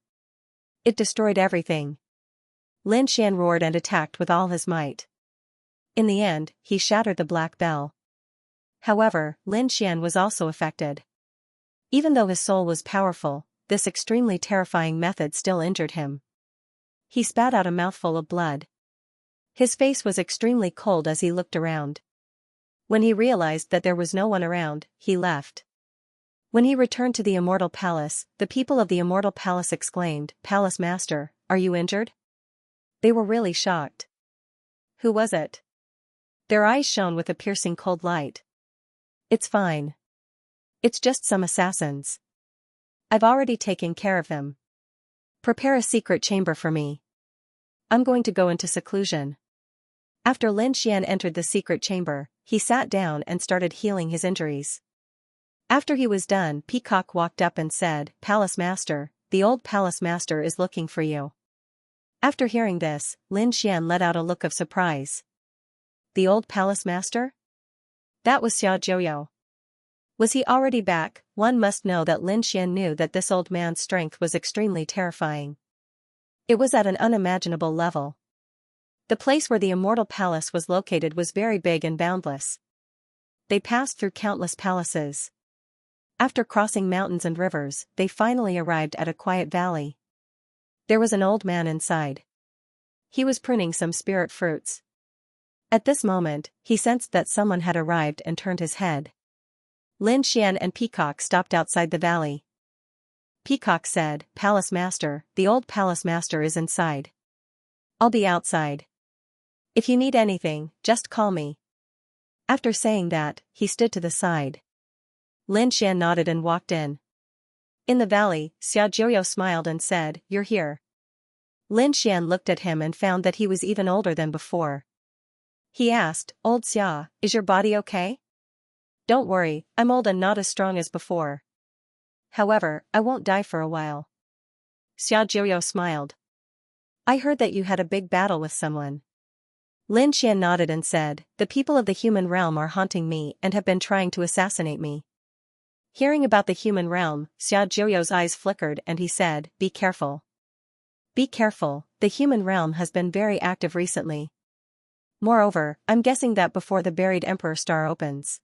Speaker 1: It destroyed everything. Lin Xian roared and attacked with all his might. In the end, he shattered the black bell. However, Lin Xian was also affected. Even though his soul was powerful, this extremely terrifying method still injured him. He spat out a mouthful of blood. His face was extremely cold as he looked around. When he realized that there was no one around, he left. When he returned to the Immortal Palace, the people of the Immortal Palace exclaimed, "Palace Master, are you injured?" They were really shocked. Who was it? Their eyes shone with a piercing cold light. It's fine. It's just some assassins. I've already taken care of them. Prepare a secret chamber for me. I'm going to go into seclusion. After Lin Xian entered the secret chamber, he sat down and started healing his injuries. After he was done, Peacock walked up and said, "Palace Master, the old Palace Master is looking for you." After hearing this, Lin Xian let out a look of surprise. The old Palace Master? That was Xiaojiu. Was he already back? One must know that Lin Xian knew that this old man's strength was extremely terrifying. It was at an unimaginable level. The place where the Immortal Palace was located was very big and boundless. They passed through countless palaces. After crossing mountains and rivers, they finally arrived at a quiet valley. There was an old man inside. He was pruning some spirit fruits. At this moment, he sensed that someone had arrived and turned his head. Lin Xian and Peacock stopped outside the valley. Peacock said, "Palace Master, the old Palace Master is inside. I'll be outside. If you need anything, just call me." After saying that, he stood to the side. Lin Xian nodded and walked in. In the valley, Xiaojiu smiled and said, "You're here." Lin Xian looked at him and found that he was even older than before. He asked, "Old Xia, is your body okay?" "Don't worry, I'm old and not as strong as before. However, I won't die for a while." Xiaojiu smiled. "I heard that you had a big battle with someone." Lin Xian nodded and said, "The people of the human realm are haunting me and have been trying to assassinate me." Hearing about the human realm, Xiaojiu's eyes flickered and he said, "Be careful. Be careful, the human realm has been very active recently. Moreover, I'm guessing that before the buried Emperor Star opens.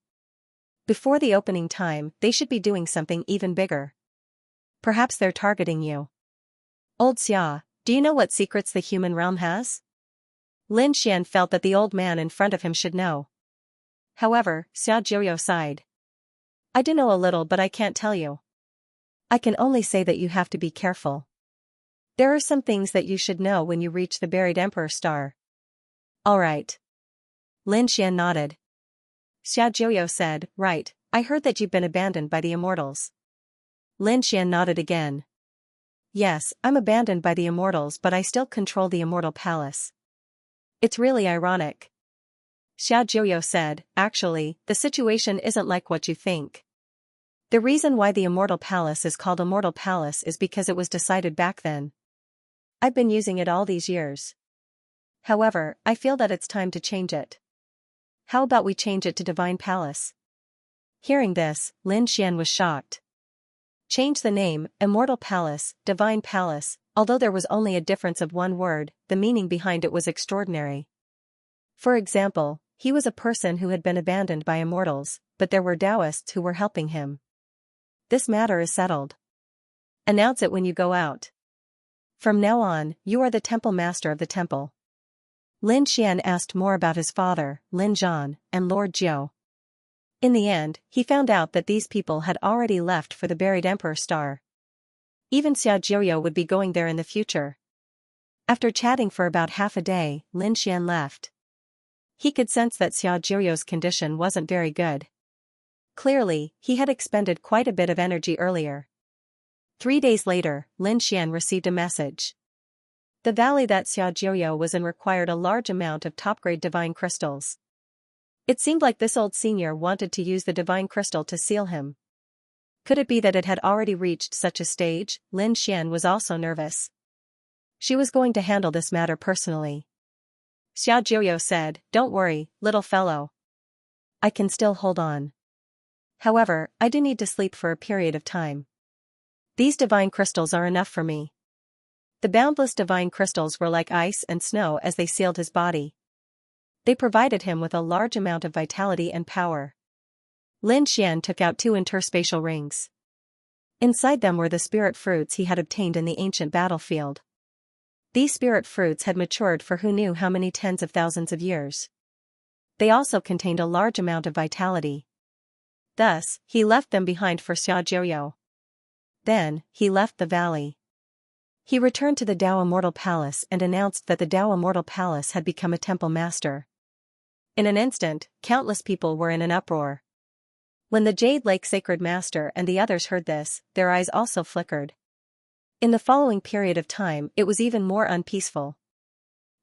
Speaker 1: Before the opening time, they should be doing something even bigger. Perhaps they're targeting you." "Old Xia, do you know what secrets the human realm has?" Lin Xian felt that the old man in front of him should know. However, Xiaojiu sighed. "I do know a little, but I can't tell you. I can only say that you have to be careful. There are some things that you should know when you reach the buried Emperor Star." "All right." Lin Xian nodded. Xiaojiu said, "Right, I heard that you've been abandoned by the immortals." Lin Xian nodded again. "Yes, I'm abandoned by the immortals, but I still control the Immortal Palace. It's really ironic." Xiaojiu said, "Actually, the situation isn't like what you think. The reason why the Immortal Palace is called Immortal Palace is because it was decided back then. I've been using it all these years. However, I feel that it's time to change it. How about we change it to Divine Palace?" Hearing this, Lin Xian was shocked. Change the name, Immortal Palace, Divine Palace, although there was only a difference of one word, the meaning behind it was extraordinary. For example, he was a person who had been abandoned by immortals, but there were Taoists who were helping him. This matter is settled. Announce it when you go out. From now on, you are the temple master of the temple. Lin Xian asked more about his father, Lin Zhan, and Lord Jiu. In the end, he found out that these people had already left for the buried Emperor Star. Even Xiaojiu would be going there in the future. After chatting for about half a day, Lin Xian left. He could sense that Xiaojiu's condition wasn't very good. Clearly, he had expended quite a bit of energy earlier. 3 days later, Lin Xian received a message. The valley that Xiaojiu was in required a large amount of top-grade divine crystals. It seemed like this old senior wanted to use the divine crystal to seal him. Could it be that it had already reached such a stage? Lin Xian was also nervous. She was going to handle this matter personally. Xiaojiu said, "Don't worry, little fellow. I can still hold on. However, I do need to sleep for a period of time. These divine crystals are enough for me." The boundless divine crystals were like ice and snow as they sealed his body. They provided him with a large amount of vitality and power. Lin Xian took out 2 interspatial rings. Inside them were the spirit fruits he had obtained in the ancient battlefield. These spirit fruits had matured for who knew how many tens of thousands of years. They also contained a large amount of vitality. Thus, he left them behind for Xiaojiu. Then, he left the valley. He returned to the Dao Immortal Palace and announced that the Dao Immortal Palace had become a temple master. In an instant, countless people were in an uproar. When the Jade Lake Sacred Master and the others heard this, their eyes also flickered. In the following period of time, it was even more unpeaceful.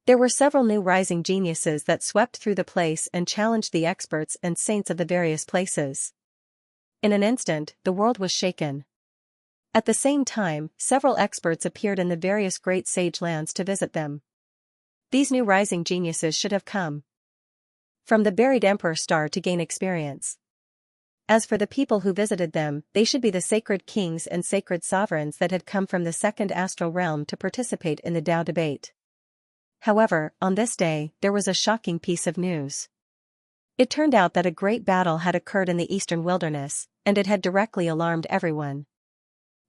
Speaker 1: There were several new rising geniuses that swept through the place and challenged the experts and saints of the various places. In an instant, the world was shaken. At the same time, several experts appeared in the various great sage lands to visit them. These new rising geniuses should have come from the buried Emperor Star to gain experience. As for the people who visited them, they should be the sacred kings and sacred sovereigns that had come from the second astral realm to participate in the Tao debate. However, on this day, there was a shocking piece of news. It turned out that a great battle had occurred in the eastern wilderness, and it had directly alarmed everyone.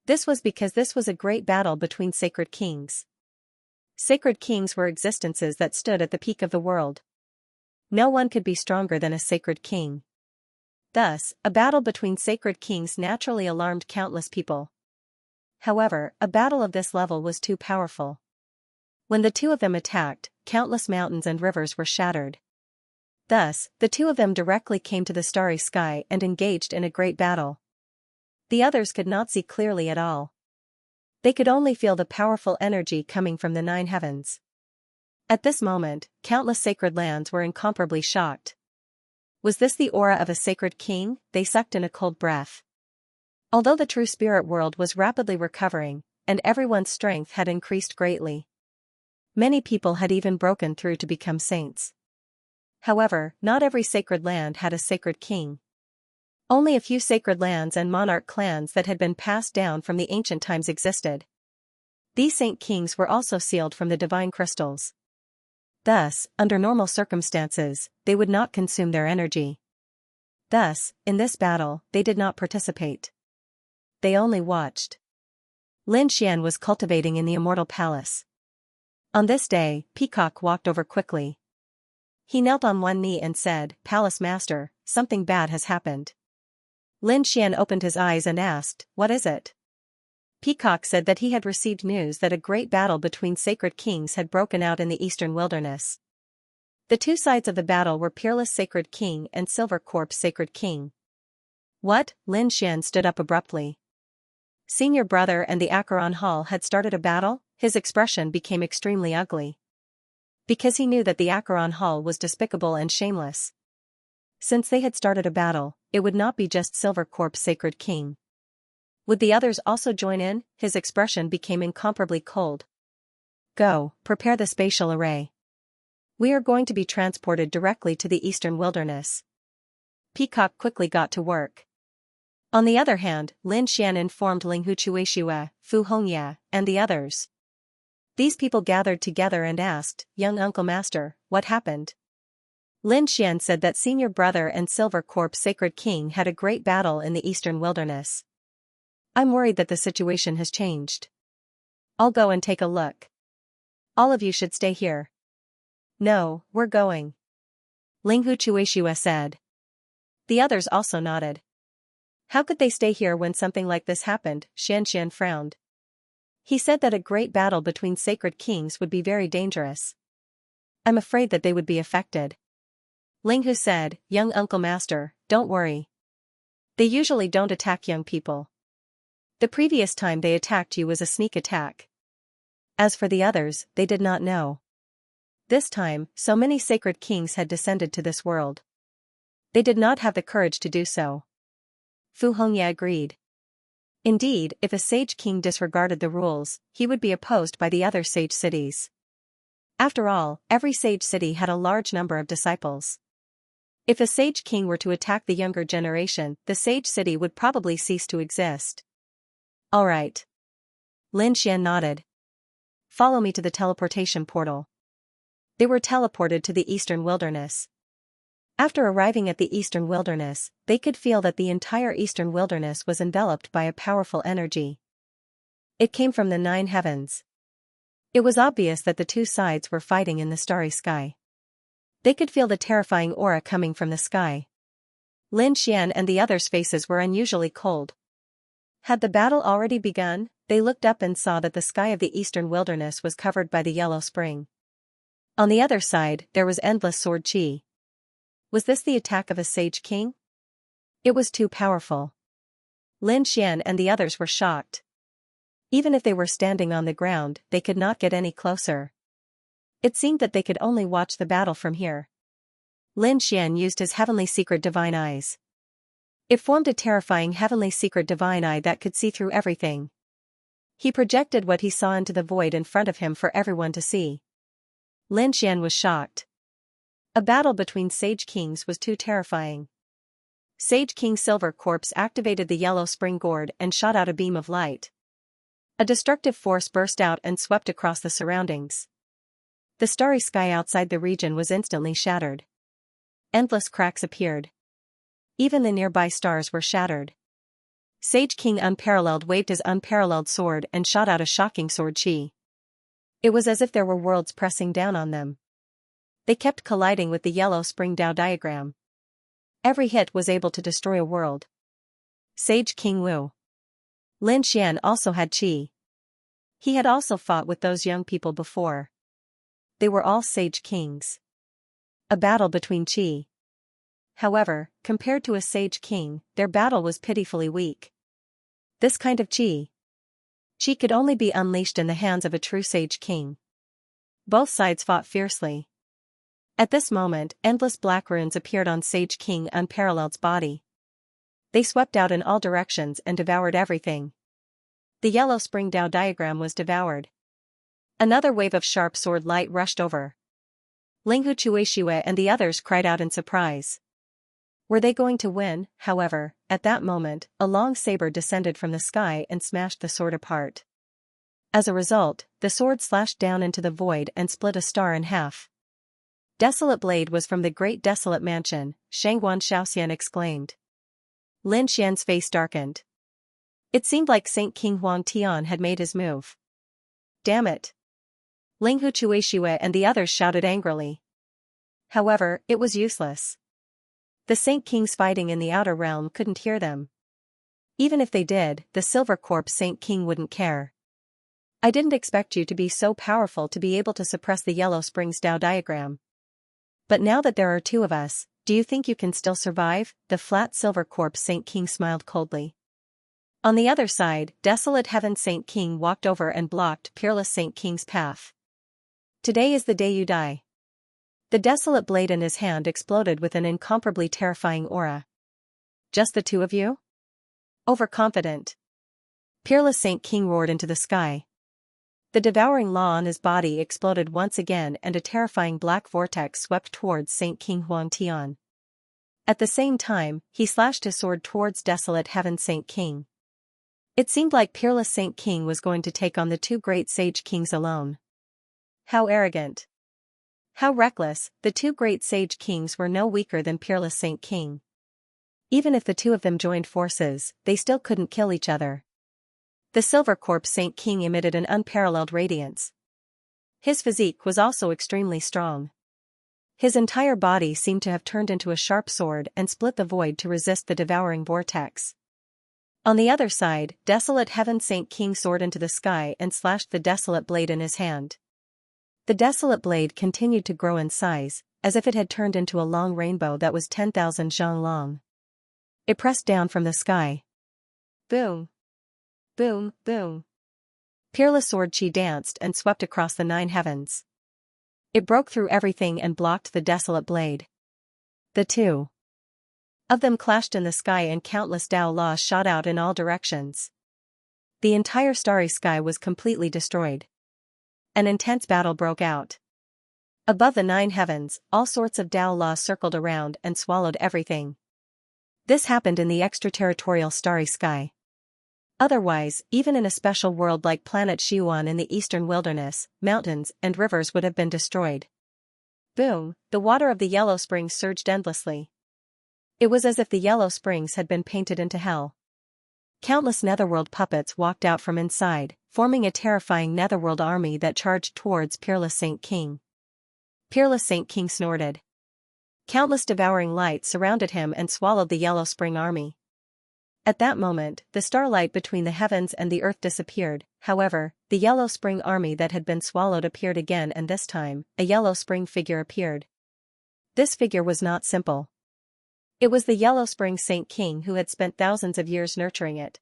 Speaker 1: This was because this was a great battle between sacred kings. Sacred kings were existences that stood at the peak of the world. No one could be stronger than a sacred king. Thus, a battle between sacred kings naturally alarmed countless people. However, a battle of this level was too powerful. When the two of them attacked, countless mountains and rivers were shattered. Thus, the two of them directly came to the starry sky and engaged in a great battle. The others could not see clearly at all. They could only feel the powerful energy coming from the 9 heavens. At this moment, countless sacred lands were incomparably shocked. Was this the aura of a sacred king? They sucked in a cold breath. Although the true spirit world was rapidly recovering, and everyone's strength had increased greatly. Many people had even broken through to become saints. However, not every sacred land had a sacred king. Only a few sacred lands and monarch clans that had been passed down from the ancient times existed. These saint kings were also sealed from the divine crystals. Thus, under normal circumstances, they would not consume their energy. Thus, in this battle, they did not participate. They only watched. Lin Xian was cultivating in the Immortal Palace. On this day, Peacock walked over quickly. He knelt on one knee and said, "Palace Master, something bad has happened." Lin Xian opened his eyes and asked, "What is it?" Peacock said that he had received news that a great battle between sacred kings had broken out in the eastern wilderness. The two sides of the battle were Peerless Sacred King and Silver Corpse Sacred King. What? Lin Xian stood up abruptly. Senior brother and the Acheron Hall had started a battle? His expression became extremely ugly. Because he knew that the Acheron Hall was despicable and shameless. Since they had started a battle, it would not be just Silver Corpse Sacred King. Would the others also join in? His expression became incomparably cold. Go, prepare the spatial array. We are going to be transported directly to the eastern wilderness. Peacock quickly got to work. On the other hand, Lin Xian informed Ling Huchuishue, Fu Hongye, and the others. These people gathered together and asked, "Young Uncle Master, what happened?" Lin Xian said that Senior Brother and Silver Corp's Sacred King had a great battle in the eastern wilderness. "I'm worried that the situation has changed. I'll go and take a look. All of you should stay here." "No, we're going," Ling Huchuishue said. The others also nodded. How could they stay here when something like this happened? Xianxia frowned. He said that a great battle between sacred kings would be very dangerous. "I'm afraid that they would be affected." Ling Hu said, "Young Uncle Master, don't worry. They usually don't attack young people. The previous time they attacked you was a sneak attack. As for the others, they did not know. This time, so many sacred kings had descended to this world. They did not have the courage to do so." Fu Hongye agreed. Indeed, if a sage king disregarded the rules, he would be opposed by the other sage cities. After all, every sage city had a large number of disciples. If a sage king were to attack the younger generation, the sage city would probably cease to exist. "All right." Lin Xian nodded. "Follow me to the teleportation portal." They were teleported to the eastern wilderness. After arriving at the eastern wilderness, they could feel that the entire eastern wilderness was enveloped by a powerful energy. It came from the 9 heavens. It was obvious that the two sides were fighting in the starry sky. They could feel the terrifying aura coming from the sky. Lin Xian and the others' faces were unusually cold. Had the battle already begun? They looked up and saw that the sky of the eastern wilderness was covered by the yellow spring. On the other side, there was endless sword chi. Was this the attack of a sage king? It was too powerful. Lin Xian and the others were shocked. Even if they were standing on the ground, they could not get any closer. It seemed that they could only watch the battle from here. Lin Xian used his heavenly secret divine eyes. It formed a terrifying heavenly secret divine eye that could see through everything. He projected what he saw into the void in front of him for everyone to see. Lin Xian was shocked. A battle between sage kings was too terrifying. Sage King Silver Corpse activated the yellow spring gourd and shot out a beam of light. A destructive force burst out and swept across the surroundings. The starry sky outside the region was instantly shattered. Endless cracks appeared. Even the nearby stars were shattered. Sage King Unparalleled waved his unparalleled sword and shot out a shocking sword chi. It was as if there were worlds pressing down on them. They kept colliding with the yellow spring Dao diagram. Every hit was able to destroy a world. Sage King Wu. Lin Xian also had chi. He had also fought with those young people before. They were all sage kings. A battle between chi. However, compared to a sage king, their battle was pitifully weak. This kind of chi could only be unleashed in the hands of a true sage king. Both sides fought fiercely. At this moment, endless black runes appeared on Sage King Unparalleled's body. They swept out in all directions and devoured everything. The yellow spring Dao diagram was devoured. Another wave of sharp sword light rushed over. Ling Huchuishue and the others cried out in surprise. Were they going to win? However, at that moment, a long saber descended from the sky and smashed the sword apart. As a result, the sword slashed down into the void and split a star in half. Desolate blade was from the great desolate mansion, Shangguan Xiaoxian exclaimed. Lin Xian's face darkened. It seemed like Saint King Huang Tian had made his move. Damn it! Ling Huchuishue and the others shouted angrily. However, it was useless. The Saint Kings fighting in the outer realm couldn't hear them. Even if they did, the Silver Corp Saint King wouldn't care. I didn't expect you to be so powerful to be able to suppress the Yellow Springs Dao diagram. But now that there are two of us, do you think you can still survive? The flat Silver Corp Saint King smiled coldly. On the other side, Desolate Heaven Saint King walked over and blocked Peerless Saint King's path. Today is the day you die. The desolate blade in his hand exploded with an incomparably terrifying aura. Just the two of you? Overconfident. Peerless Saint King roared into the sky. The devouring law on his body exploded once again and a terrifying black vortex swept towards Saint King Huang Tian. At the same time, he slashed his sword towards desolate heaven Saint King. It seemed like peerless Saint King was going to take on the two great sage kings alone. How arrogant. How reckless, the two great sage kings were no weaker than peerless Saint King. Even if the two of them joined forces, they still couldn't kill each other. The silver corpse Saint King emitted an unparalleled radiance. His physique was also extremely strong. His entire body seemed to have turned into a sharp sword and split the void to resist the devouring vortex. On the other side, desolate heaven Saint King soared into the sky and slashed the desolate blade in his hand. The desolate blade continued to grow in size, as if it had turned into a long rainbow that was 10,000 zhang long. It pressed down from the sky. Boom! Boom, boom. Peerless sword chi danced and swept across the 9 heavens. It broke through everything and blocked the desolate blade. The two of them clashed in the sky and countless Dao laws shot out in all directions. The entire starry sky was completely destroyed. An intense battle broke out. Above the 9 heavens, all sorts of Dao laws circled around and swallowed everything. This happened in the extraterritorial starry sky. Otherwise, even in a special world like planet Xiuan in the eastern wilderness, mountains and rivers would have been destroyed. Boom, the water of the yellow springs surged endlessly. It was as if the yellow springs had been painted into hell. Countless netherworld puppets walked out from inside, forming a terrifying netherworld army that charged towards peerless Saint King. Peerless Saint King snorted. Countless devouring light surrounded him and swallowed the yellow spring army. At that moment, the starlight between the heavens and the earth disappeared. However, the yellow spring army that had been swallowed appeared again, and this time, a yellow spring figure appeared. This figure was not simple. It was the yellow spring Saint King who had spent thousands of years nurturing it.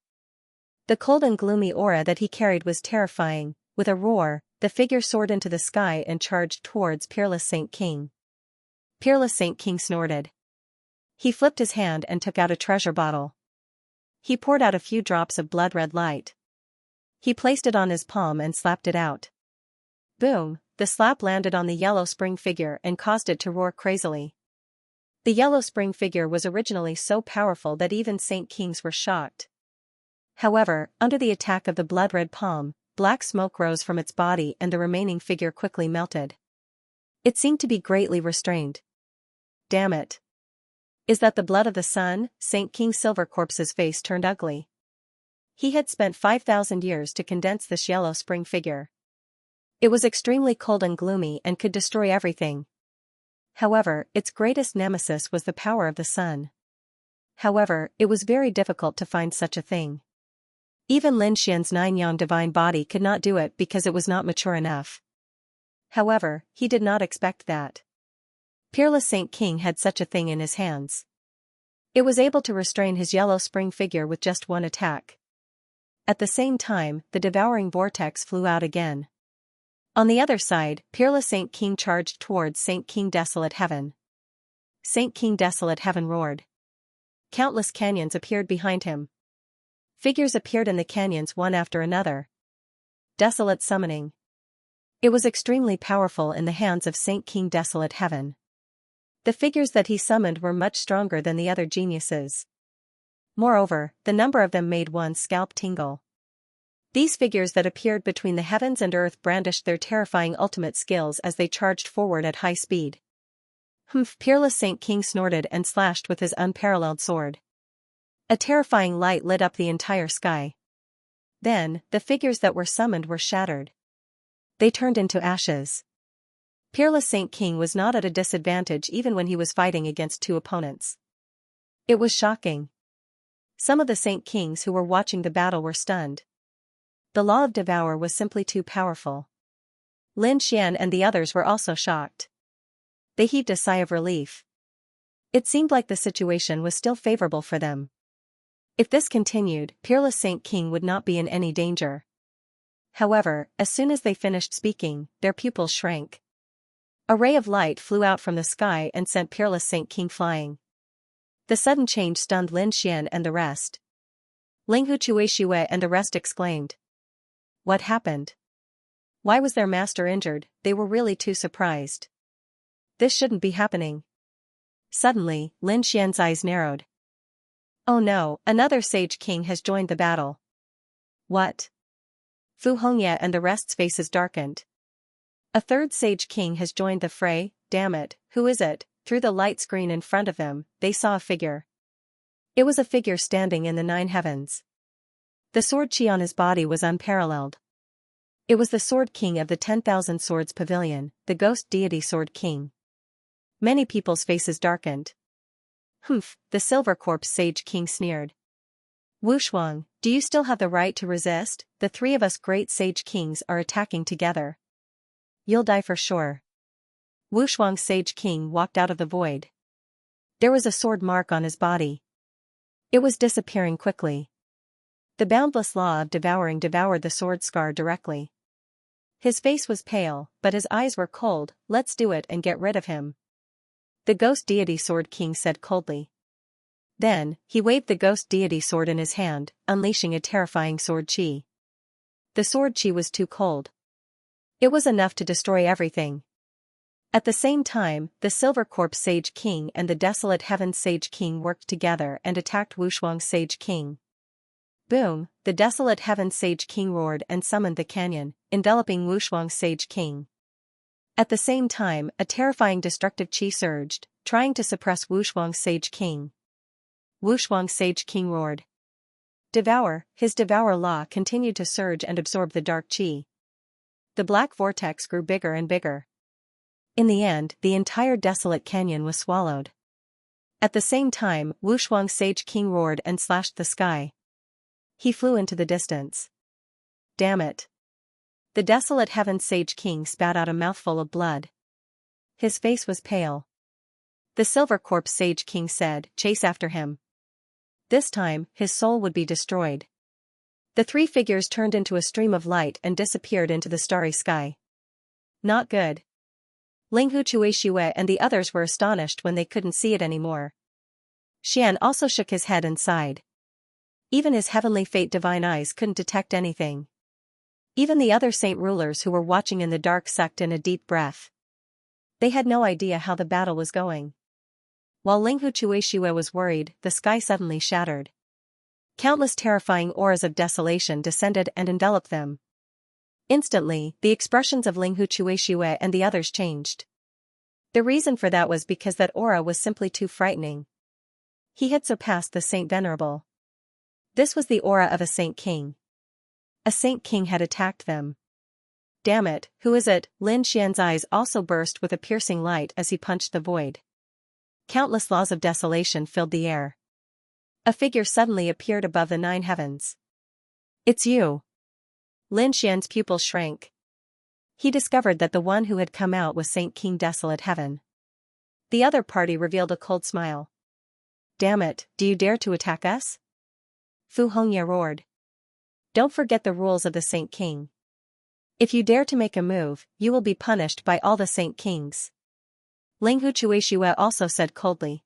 Speaker 1: The cold and gloomy aura that he carried was terrifying. With a roar, the figure soared into the sky and charged towards peerless Saint King. Peerless Saint King snorted. He flipped his hand and took out a treasure bottle. He poured out a few drops of blood-red light. He placed it on his palm and slapped it out. Boom, the slap landed on the yellow spring figure and caused it to roar crazily. The yellow spring figure was originally so powerful that even Saint Kings were shocked. However, under the attack of the blood-red palm, black smoke rose from its body and the remaining figure quickly melted. It seemed to be greatly restrained. Damn it. Is that the blood of the sun? Saint King Silvercorpse's face turned ugly. He had spent 5,000 years to condense this yellow spring figure. It was extremely cold and gloomy and could destroy everything. However, its greatest nemesis was the power of the sun. However, it was very difficult to find such a thing. Even Lin Xian's 9-yang divine body could not do it because it was not mature enough. However, he did not expect that. Peerless Saint King had such a thing in his hands. It was able to restrain his yellow spring figure with just one attack. At the same time, the devouring vortex flew out again. On the other side, peerless Saint King charged towards Saint King Desolate Heaven. Saint King Desolate Heaven roared. Countless canyons appeared behind him. Figures appeared in the canyons one after another. Desolate summoning. It was extremely powerful in the hands of Saint King Desolate Heaven. The figures that he summoned were much stronger than the other geniuses. Moreover, the number of them made one's scalp tingle. These figures that appeared between the heavens and earth brandished their terrifying ultimate skills as they charged forward at high speed. Humph! Peerless Saint King snorted and slashed with his unparalleled sword. A terrifying light lit up the entire sky. Then, the figures that were summoned were shattered. They turned into ashes. Peerless Saint King was not at a disadvantage even when he was fighting against two opponents. It was shocking. Some of the Saint Kings who were watching the battle were stunned. The law of devour was simply too powerful. Lin Xian and the others were also shocked. They heaved a sigh of relief. It seemed like the situation was still favorable for them. If this continued, peerless Saint King would not be in any danger. However, as soon as they finished speaking, their pupils shrank. A ray of light flew out from the sky and sent peerless Saint King flying. The sudden change stunned Lin Xian and the rest. Ling Hu Chuishiwei and the rest exclaimed. What happened? Why was their master injured? They were really too surprised. This shouldn't be happening. Suddenly, Lin Xian's eyes narrowed. Oh no, another Sage King has joined the battle. What? Fu Hongye and the rest's faces darkened. A third Sage King has joined the fray, damn it, who is it? Through the light screen in front of them, they saw a figure. It was a figure standing in the 9 heavens. The sword chi on his body was unparalleled. It was the Sword King of the 10,000 Swords Pavilion, the ghost deity Sword King. Many people's faces darkened. Humph, the Silver Corpse Sage King sneered. Wu Shuang, do you still have the right to resist? The 3 of us great Sage Kings are attacking together. You'll die for sure. Wu Shuang's Sage King walked out of the void. There was a sword mark on his body. It was disappearing quickly. The boundless law of devouring devoured the sword scar directly. His face was pale, but his eyes were cold. Let's do it and get rid of him. The ghost deity Sword King said coldly. Then, he waved the ghost deity sword in his hand, unleashing a terrifying sword chi. The sword chi was too cold. It was enough to destroy everything. At the same time, the Silver Corpse Sage King and the Desolate Heavens Sage King worked together and attacked Wu Shuang's Sage King. Boom, the Desolate Heavens Sage King roared and summoned the canyon, enveloping Wu Shuang's Sage King. At the same time, a terrifying destructive chi surged, trying to suppress Wu Shuang's Sage King. Wu Shuang's Sage King roared. Devour, his Devour Law continued to surge and absorb the dark chi. The black vortex grew bigger and bigger. In the end, the entire desolate canyon was swallowed. At the same time, Wu Shuang's Sage King roared and slashed the sky. He flew into the distance. Damn it. The Desolate Heavens Sage King spat out a mouthful of blood. His face was pale. The Silver Corpse Sage King said, chase after him. This time, his soul would be destroyed. The 3 figures turned into a stream of light and disappeared into the starry sky. Not good. Linghu Chuishue and the others were astonished when they couldn't see it anymore. Xian also shook his head and sighed. Even his heavenly fate divine eyes couldn't detect anything. Even the other saint rulers who were watching in the dark sucked in a deep breath. They had no idea how the battle was going. While Linghu Chuishue was worried, the sky suddenly shattered. Countless terrifying auras of desolation descended and enveloped them. Instantly, the expressions of Linghu Chuishue and the others changed. The reason for that was because that aura was simply too frightening. He had surpassed the Saint Venerable. This was the aura of a Saint King. A Saint King had attacked them. Damn it, who is it? Lin Xian's eyes also burst with a piercing light as he punched the void. Countless laws of desolation filled the air. A figure suddenly appeared above the 9 heavens. It's you. Lin Xian's pupils shrank. He discovered that the one who had come out was Saint King Desolate Heaven. The other party revealed a cold smile. Damn it, do you dare to attack us? Fu Hongye roared. Don't forget the rules of the Saint King. If you dare to make a move, you will be punished by all the Saint Kings. Linghu Chuishue also said coldly.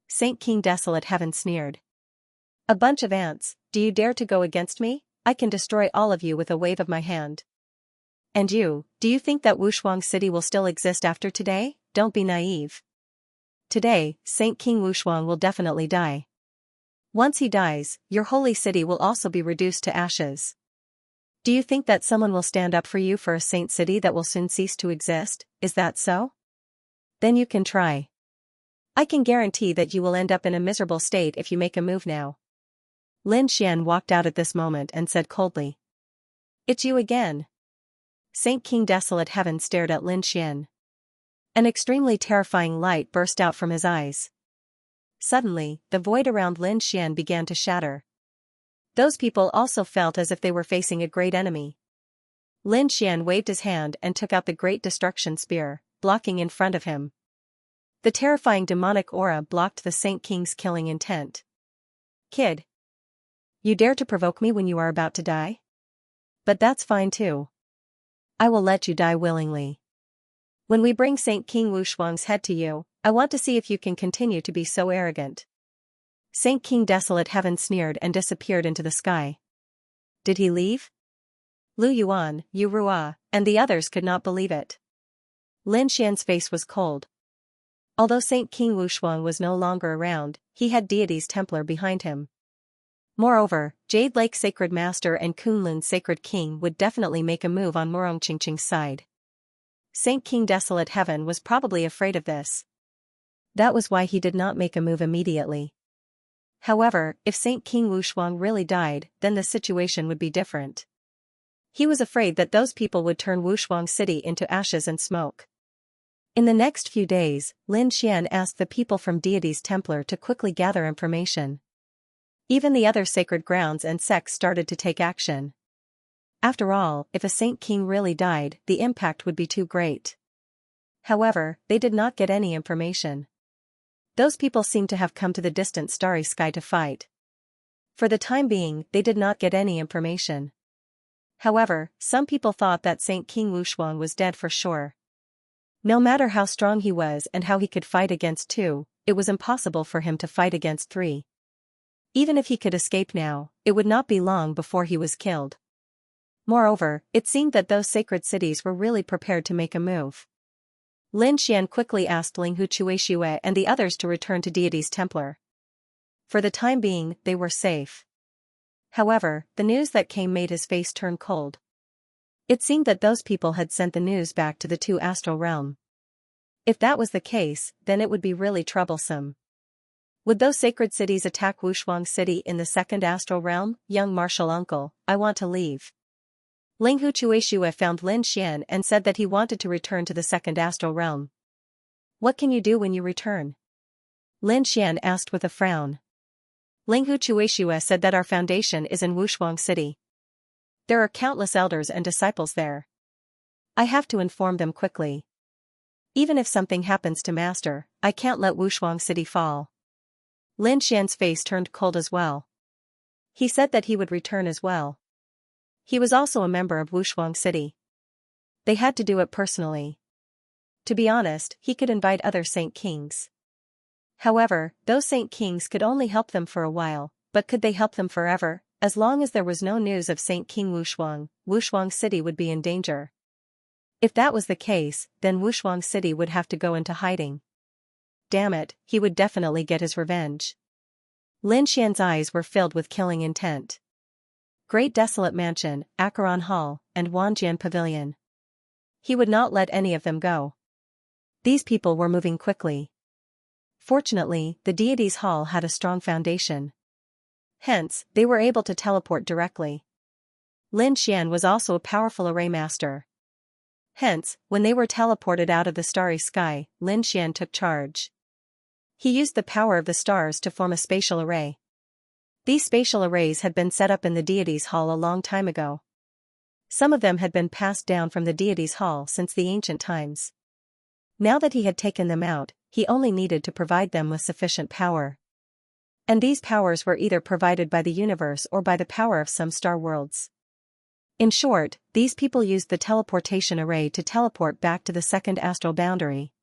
Speaker 1: Saint King Desolate Heaven sneered. A bunch of ants, do you dare to go against me? I can destroy all of you with a wave of my hand. And you, do you think that Wushuang City will still exist after today? Don't be naive. Today, Saint King Wushuang will definitely die. Once he dies, your holy city will also be reduced to ashes. Do you think that someone will stand up for you for a saint city that will soon cease to exist? Is that so? Then you can try. I can guarantee that you will end up in a miserable state if you make a move now. Lin Xian walked out at this moment and said coldly. It's you again. Saint King Desolate Heaven stared at Lin Xian. An extremely terrifying light burst out from his eyes. Suddenly, the void around Lin Xian began to shatter. Those people also felt as if they were facing a great enemy. Lin Xian waved his hand and took out the Great Destruction Spear, blocking in front of him. The terrifying demonic aura blocked the Saint King's killing intent. Kid. You dare to provoke me when you are about to die? But that's fine too. I will let you die willingly. When we bring Saint King Wushuang's head to you, I want to see if you can continue to be so arrogant. Saint King Desolate Heaven sneered and disappeared into the sky. Did he leave? Lu Yuan, Yu Rua, and the others could not believe it. Lin Xian's face was cold. Although Saint King Wushuang was no longer around, he had deities Templar behind him. Moreover, Jade Lake Sacred Master and Kunlun Sacred King would definitely make a move on Murong Qingqing's side. Saint King Desolate Heaven was probably afraid of this. That was why he did not make a move immediately. However, if Saint King Wushuang really died, then the situation would be different. He was afraid that those people would turn Wushuang City into ashes and smoke. In the next few days, Lin Xian asked the people from Deities Templar to quickly gather information. Even the other sacred grounds and sects started to take action. After all, if a Saint King really died, the impact would be too great. However, they did not get any information. Those people seemed to have come to the distant starry sky to fight. For the time being, they did not get any information. However, some people thought that Saint King Wushuang was dead for sure. No matter how strong he was and how he could fight against 2, it was impossible for him to fight against 3. Even if he could escape now, it would not be long before he was killed. Moreover, it seemed that those sacred cities were really prepared to make a move. Lin Xian quickly asked Linghu Chuexiue and the others to return to Deities Templar. For the time being, they were safe. However, the news that came made his face turn cold. It seemed that those people had sent the news back to the 2 astral realm. If that was the case, then it would be really troublesome. Would those sacred cities attack Wushuang City in the 2nd astral realm? Young martial uncle, I want to leave. Linghu Chuexiue found Lin Xian and said that he wanted to return to the 2nd astral realm. What can you do when you return? Lin Xian asked with a frown. Linghu Chuexiue said that our foundation is in Wushuang City. There are countless elders and disciples there. I have to inform them quickly. Even if something happens to Master, I can't let Wushuang City fall. Lin Xian's face turned cold as well. He said that he would return as well. He was also a member of Wushuang City. They had to do it personally. To be honest, he could invite other Saint Kings. However, those Saint Kings could only help them for a while, but could they help them forever? As long as there was no news of Saint King Wushuang, Wushuang City would be in danger. If that was the case, then Wushuang City would have to go into hiding. Damn it, he would definitely get his revenge. Lin Xian's eyes were filled with killing intent. Great Desolate Mansion, Acheron Hall, and Wanjian Pavilion. He would not let any of them go. These people were moving quickly. Fortunately, the deity's hall had a strong foundation. Hence, they were able to teleport directly. Lin Xian was also a powerful array master. Hence, when they were teleported out of the starry sky, Lin Xian took charge. He used the power of the stars to form a spatial array. These spatial arrays had been set up in the deity's hall a long time ago. Some of them had been passed down from the deity's hall since the ancient times. Now that he had taken them out, he only needed to provide them with sufficient power. And these powers were either provided by the universe or by the power of some star worlds. In short, these people used the teleportation array to teleport back to the 2nd astral boundary.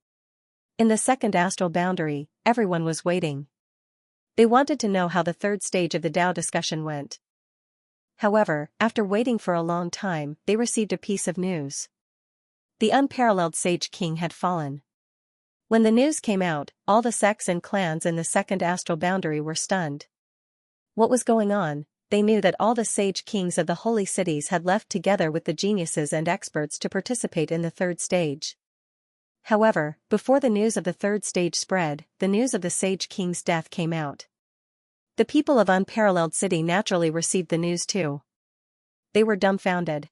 Speaker 1: In the 2nd astral boundary, everyone was waiting. They wanted to know how the 3rd stage of the Tao discussion went. However, after waiting for a long time, they received a piece of news. The unparalleled Sage King had fallen. When the news came out, all the sects and clans in the 2nd astral boundary were stunned. What was going on? They knew that all the sage kings of the holy cities had left together with the geniuses and experts to participate in the 3rd stage. However, before the news of the 3rd stage spread, the news of the Sage King's death came out. The people of Unparalleled City naturally received the news too. They were dumbfounded.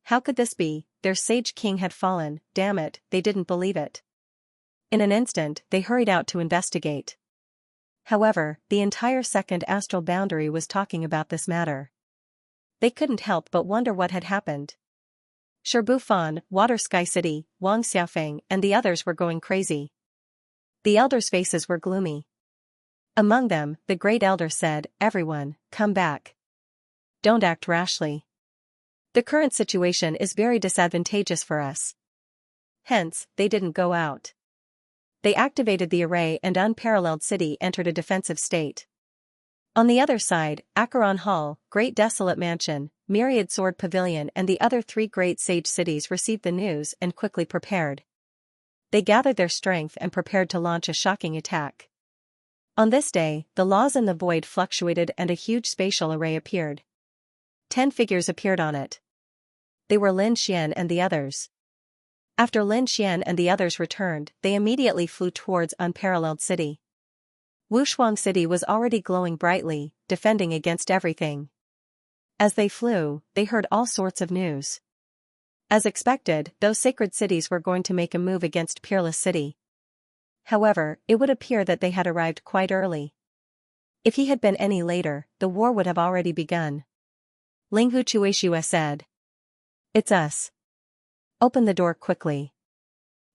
Speaker 1: How could this be? Their Sage King had fallen, damn it, they didn't believe it. In an instant, they hurried out to investigate. However, the entire 2nd astral boundary was talking about this matter. They couldn't help but wonder what had happened. Sherbu Fan, Water Sky City, Wang Xiaofeng, and the others were going crazy. The elders' faces were gloomy. Among them, the great elder said, "Everyone, come back. Don't act rashly. The current situation is very disadvantageous for us." Hence, they didn't go out. They activated the array and Unparalleled City entered a defensive state. On the other side, Acheron Hall, Great Desolate Mansion, Myriad Sword Pavilion and the other 3 great sage cities received the news and quickly prepared. They gathered their strength and prepared to launch a shocking attack. On this day, the laws in the void fluctuated and a huge spatial array appeared. 10 figures appeared on it. They were Lin Xian and the others. After Lin Xian and the others returned, they immediately flew towards Unparalleled City. Wushuang City was already glowing brightly, defending against everything. As they flew, they heard all sorts of news. As expected, those sacred cities were going to make a move against Peerless City. However, it would appear that they had arrived quite early. If he had been any later, the war would have already begun. Linghu Chuishue said. "It's us. Open the door quickly."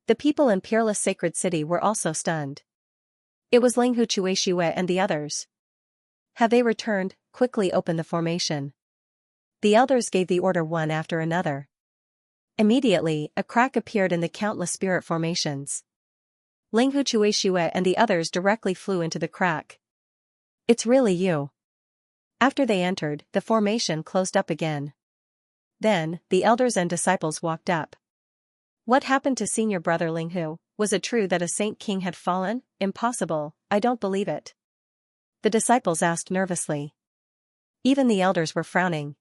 Speaker 1: The people in Peerless Sacred City were also stunned. It was Linghu Chuishue and the others. "Have they returned? Quickly open the formation." The elders gave the order one after another. Immediately, a crack appeared in the countless spirit formations. Linghu Chuishue and the others directly flew into the crack. "It's really you." After they entered, the formation closed up again. Then, the elders and disciples walked up. "What happened to senior brother Linghu? Was it true that a saint king had fallen? Impossible, I don't believe it." The disciples asked nervously. Even the elders were frowning.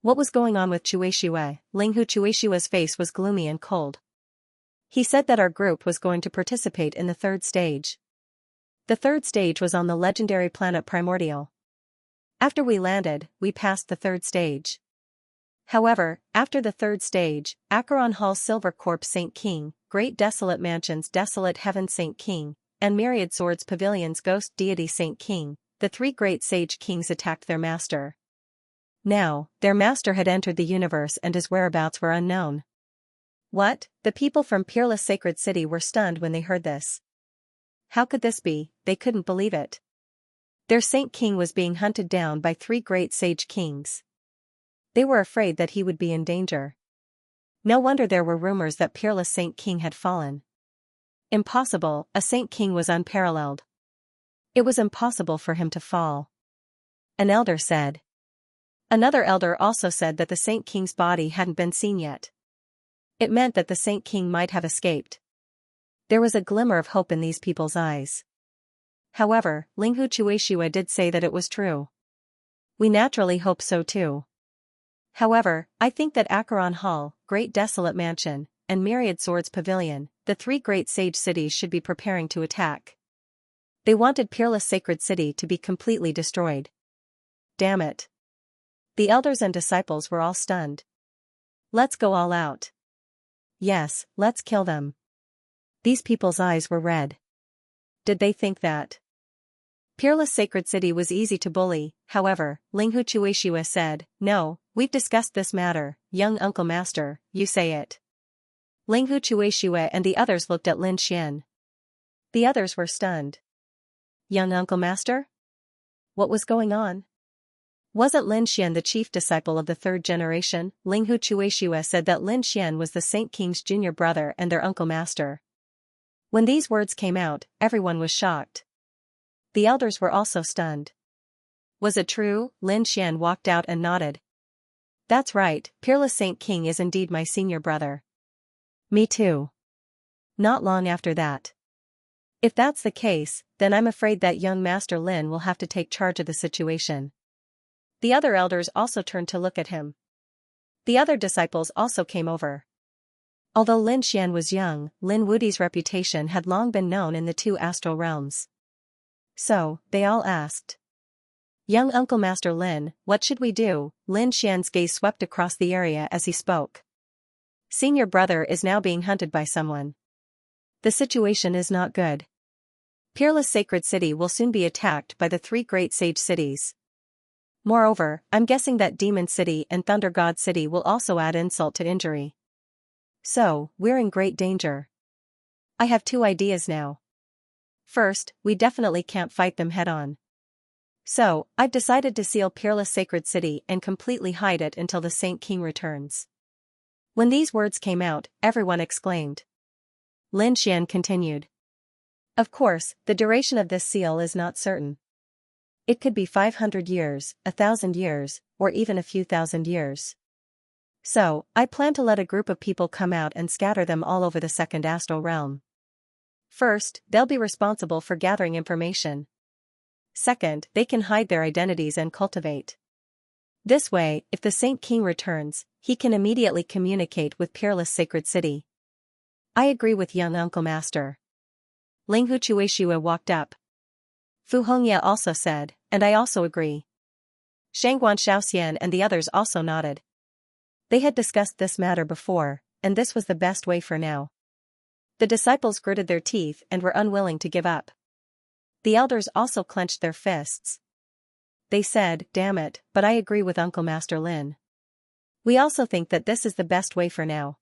Speaker 1: What was going on with Chuishue? Linghu Chuishue's face was gloomy and cold. He said that our group was going to participate in the third stage. The third stage was on the legendary planet Primordial. After we landed, we passed the third stage. However, after the third stage, Acheron Hall Silver Corp Saint King, Great Desolate Mansions Desolate Heaven Saint King, and Myriad Swords Pavilions Ghost Deity Saint King, the 3 great sage kings attacked their master. Now, their master had entered the universe and his whereabouts were unknown. What? The people from Peerless Sacred City were stunned when they heard this. How could this be? They couldn't believe it. Their Saint King was being hunted down by 3 great sage kings. They were afraid that he would be in danger. No wonder there were rumors that Peerless Saint King had fallen. Impossible, a Saint King was unparalleled. It was impossible for him to fall. An elder said. Another elder also said that the Saint King's body hadn't been seen yet. It meant that the Saint King might have escaped. There was a glimmer of hope in these people's eyes. However, Linghu Chuishue did say that it was true. We naturally hope so too. However, I think that Acheron Hall, Great Desolate Mansion, and Myriad Swords Pavilion, the 3 great sage cities should be preparing to attack. They wanted Peerless Sacred City to be completely destroyed. Damn it. The elders and disciples were all stunned. Let's go all out. Yes, let's kill them. These people's eyes were red. Did they think that Peerless Sacred City was easy to bully? However, Linghu Chuishue said, "No, we've discussed this matter, young Uncle Master, you say it." Linghu Chuishue and the others looked at Lin Xian. The others were stunned. Young Uncle Master? What was going on? Wasn't Lin Xian the chief disciple of the 3rd generation? Linghu Chuishue said that Lin Xian was the Saint King's junior brother and their Uncle Master. When these words came out, everyone was shocked. The elders were also stunned. Was it true? Lin Xian walked out and nodded. That's right, Peerless Saint King is indeed my senior brother. Me too. Not long after that. If that's the case, then I'm afraid that young Master Lin will have to take charge of the situation. The other elders also turned to look at him. The other disciples also came over. Although Lin Xian was young, Lin Wudi's reputation had long been known in the 2 astral realms. So, they all asked. Young Uncle Master Lin, what should we do? Lin Xian's gaze swept across the area as he spoke. Senior brother is now being hunted by someone. The situation is not good. Peerless Sacred City will soon be attacked by the 3 great sage cities. Moreover, I'm guessing that Demon City and Thunder God City will also add insult to injury. So, we're in great danger. I have 2 ideas now. First, we definitely can't fight them head-on. So, I've decided to seal Peerless Sacred City and completely hide it until the Saint King returns. When these words came out, everyone exclaimed. Lin Xian continued. Of course, the duration of this seal is not certain. It could be 500 years, 1,000 years, or even a few thousand years. So, I plan to let a group of people come out and scatter them all over the second astral realm. First, they'll be responsible for gathering information. Second, they can hide their identities and cultivate. This way, if the Saint King returns, he can immediately communicate with Peerless Sacred City. I agree with young Uncle Master. Linghu Chuishua walked up. Fu Hongye also said, and I also agree. Shangguan Shaoxian and the others also nodded. They had discussed this matter before, and this was the best way for now. The disciples gritted their teeth and were unwilling to give up. The elders also clenched their fists. They said, damn it, but I agree with Uncle Master Lin. We also think that this is the best way for now.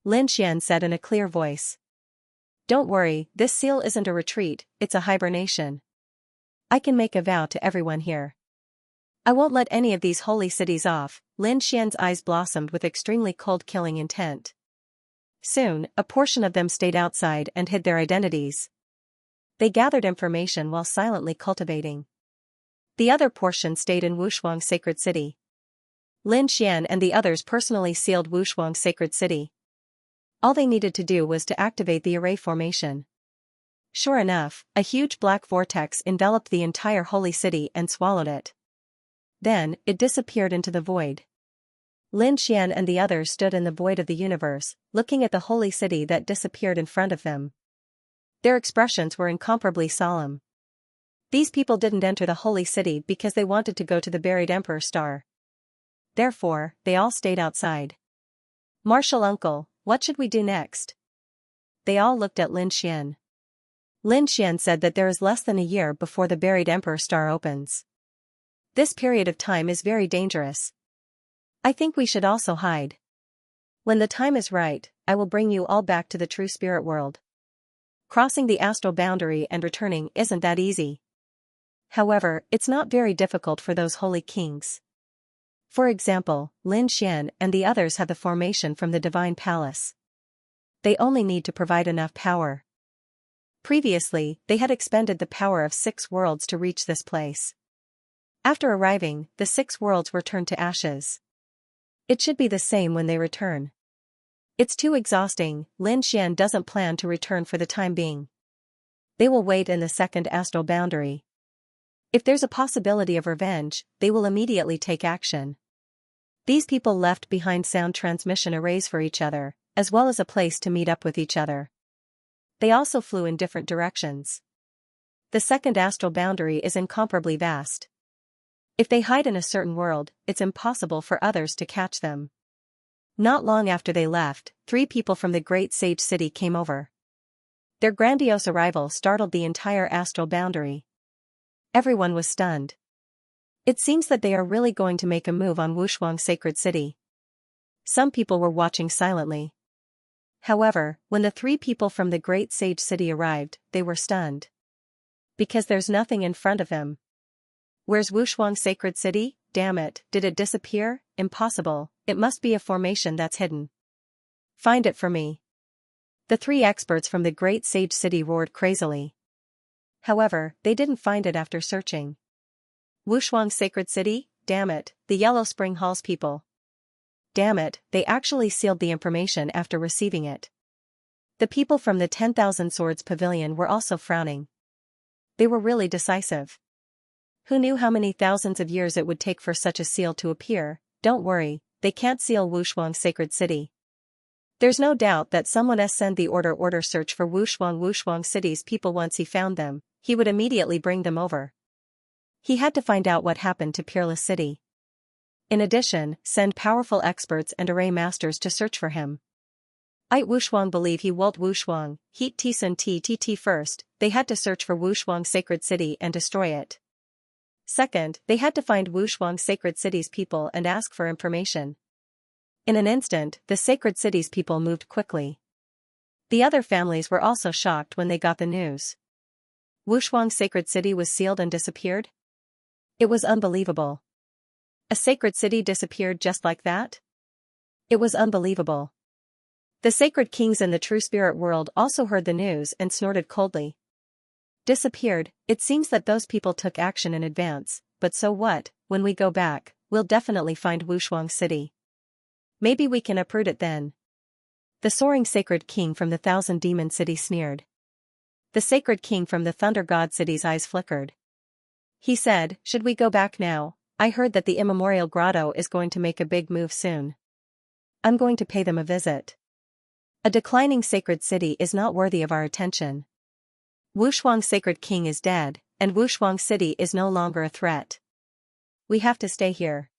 Speaker 1: Lin Xian said in a clear voice. Don't worry, this seal isn't a retreat, it's a hibernation. I can make a vow to everyone here. I won't let any of these holy cities off. Lin Xian's eyes blossomed with extremely cold killing intent. Soon, a portion of them stayed outside and hid their identities. They gathered information while silently cultivating. The other portion stayed in Wushuang Sacred City. Lin Xian and the others personally sealed Wushuang Sacred City. All they needed to do was to activate the array formation. Sure enough, a huge black vortex enveloped the entire holy city and swallowed it. Then, it disappeared into the void. Lin Xian and the others stood in the void of the universe, looking at the holy city that disappeared in front of them. Their expressions were incomparably solemn. These people didn't enter the holy city because they wanted to go to the buried Emperor Star. Therefore, they all stayed outside. Martial Uncle, what should we do next? They all looked at Lin Xian. Lin Xian said that there is less than a year before the buried Emperor Star opens. This period of time is very dangerous. I think we should also hide. When the time is right, I will bring you all back to the true spirit world. Crossing the astral boundary and returning isn't that easy. However, it's not very difficult for those holy kings. For example, Lin Xian and the others have the formation from the divine palace. They only need to provide enough power. Previously, they had expended the power of 6 worlds to reach this place. After arriving, the 6 worlds were turned to ashes. It should be the same when they return. It's too exhausting. Lin Xian doesn't plan to return for the time being. They will wait in the second astral boundary. If there's a possibility of revenge, they will immediately take action. These people left behind sound transmission arrays for each other, as well as a place to meet up with each other. They also flew in different directions. The second astral boundary is incomparably vast. If they hide in a certain world, it's impossible for others to catch them. Not long after they left, 3 people from the great sage city came over. Their grandiose arrival startled the entire astral boundary. Everyone was stunned. It seems that they are really going to make a move on Wushuang Sacred City. Some people were watching silently. However, when the 3 people from the great sage city arrived, they were stunned. Because there's nothing in front of them. Where's Wushuang Sacred City? Damn it, did it disappear? Impossible, it must be a formation that's hidden. Find it for me. The 3 experts from the great sage city roared crazily. However, they didn't find it after searching. Wushuang Sacred City? Damn it, the Yellow Spring Halls people. Damn it, they actually sealed the information after receiving it. The people from the 10,000 Swords Pavilion were also frowning. They were really decisive. Who knew how many thousands of years it would take for such a seal to appear? Don't worry, they can't seal Wushuang Sacred City. There's no doubt that someone send the order search for Wushuang City's people. Once he found them, he would immediately bring them over. He had to find out what happened to Peerless City. In addition, send powerful experts and array masters to search for him. I Wushuang believe he Walt Wushuang, Heat Tisun TTT first, they had to search for Wushuang Sacred City and destroy it. Second, they had to find Wushuang Sacred City's people and ask for information. In an instant, the Sacred City's people moved quickly. The other families were also shocked when they got the news. Wushuang Sacred City was sealed and disappeared? It was unbelievable. A sacred city disappeared just like that? It was unbelievable. The sacred kings in the true spirit world also heard the news and snorted coldly. Disappeared, it seems that those people took action in advance, but so what, when we go back, we'll definitely find Wushuang City. Maybe we can uproot it then. The soaring sacred king from the thousand demon city sneered. The sacred king from the thunder god city's eyes flickered. He said, should we go back now? I heard that the immemorial grotto is going to make a big move soon. I'm going to pay them a visit. A declining sacred city is not worthy of our attention. Wushuang sacred king is dead, and Wushuang city is no longer a threat. We have to stay here.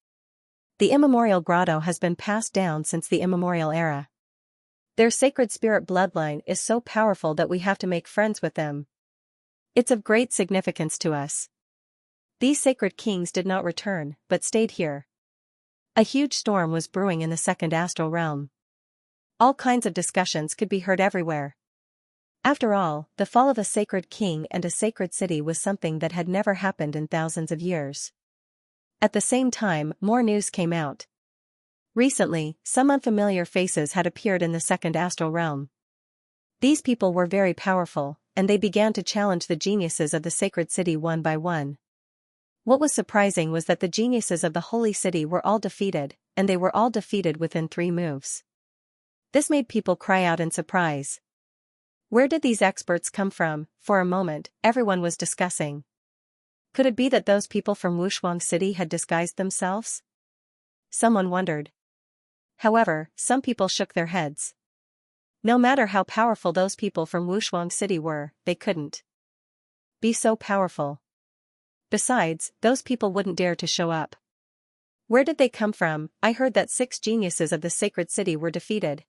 Speaker 1: The immemorial grotto has been passed down since the immemorial era. Their sacred spirit bloodline is so powerful that we have to make friends with them. It's of great significance to us. These sacred kings did not return, but stayed here. A huge storm was brewing in the second astral realm. All kinds of discussions could be heard everywhere. After all, the fall of a sacred king and a sacred city was something that had never happened in thousands of years. At the same time, more news came out. Recently, some unfamiliar faces had appeared in the second astral realm. These people were very powerful, and they began to challenge the geniuses of the sacred city one by one. What was surprising was that the geniuses of the holy city were all defeated, and they were all defeated within 3 moves. This made people cry out in surprise. Where did these experts come from? For a moment, everyone was discussing. Could it be that those people from Wushuang City had disguised themselves? Someone wondered. However, some people shook their heads. No matter how powerful those people from Wushuang City were, they couldn't be so powerful. Besides, those people wouldn't dare to show up. Where did they come from? I heard that 6 geniuses of the sacred city were defeated.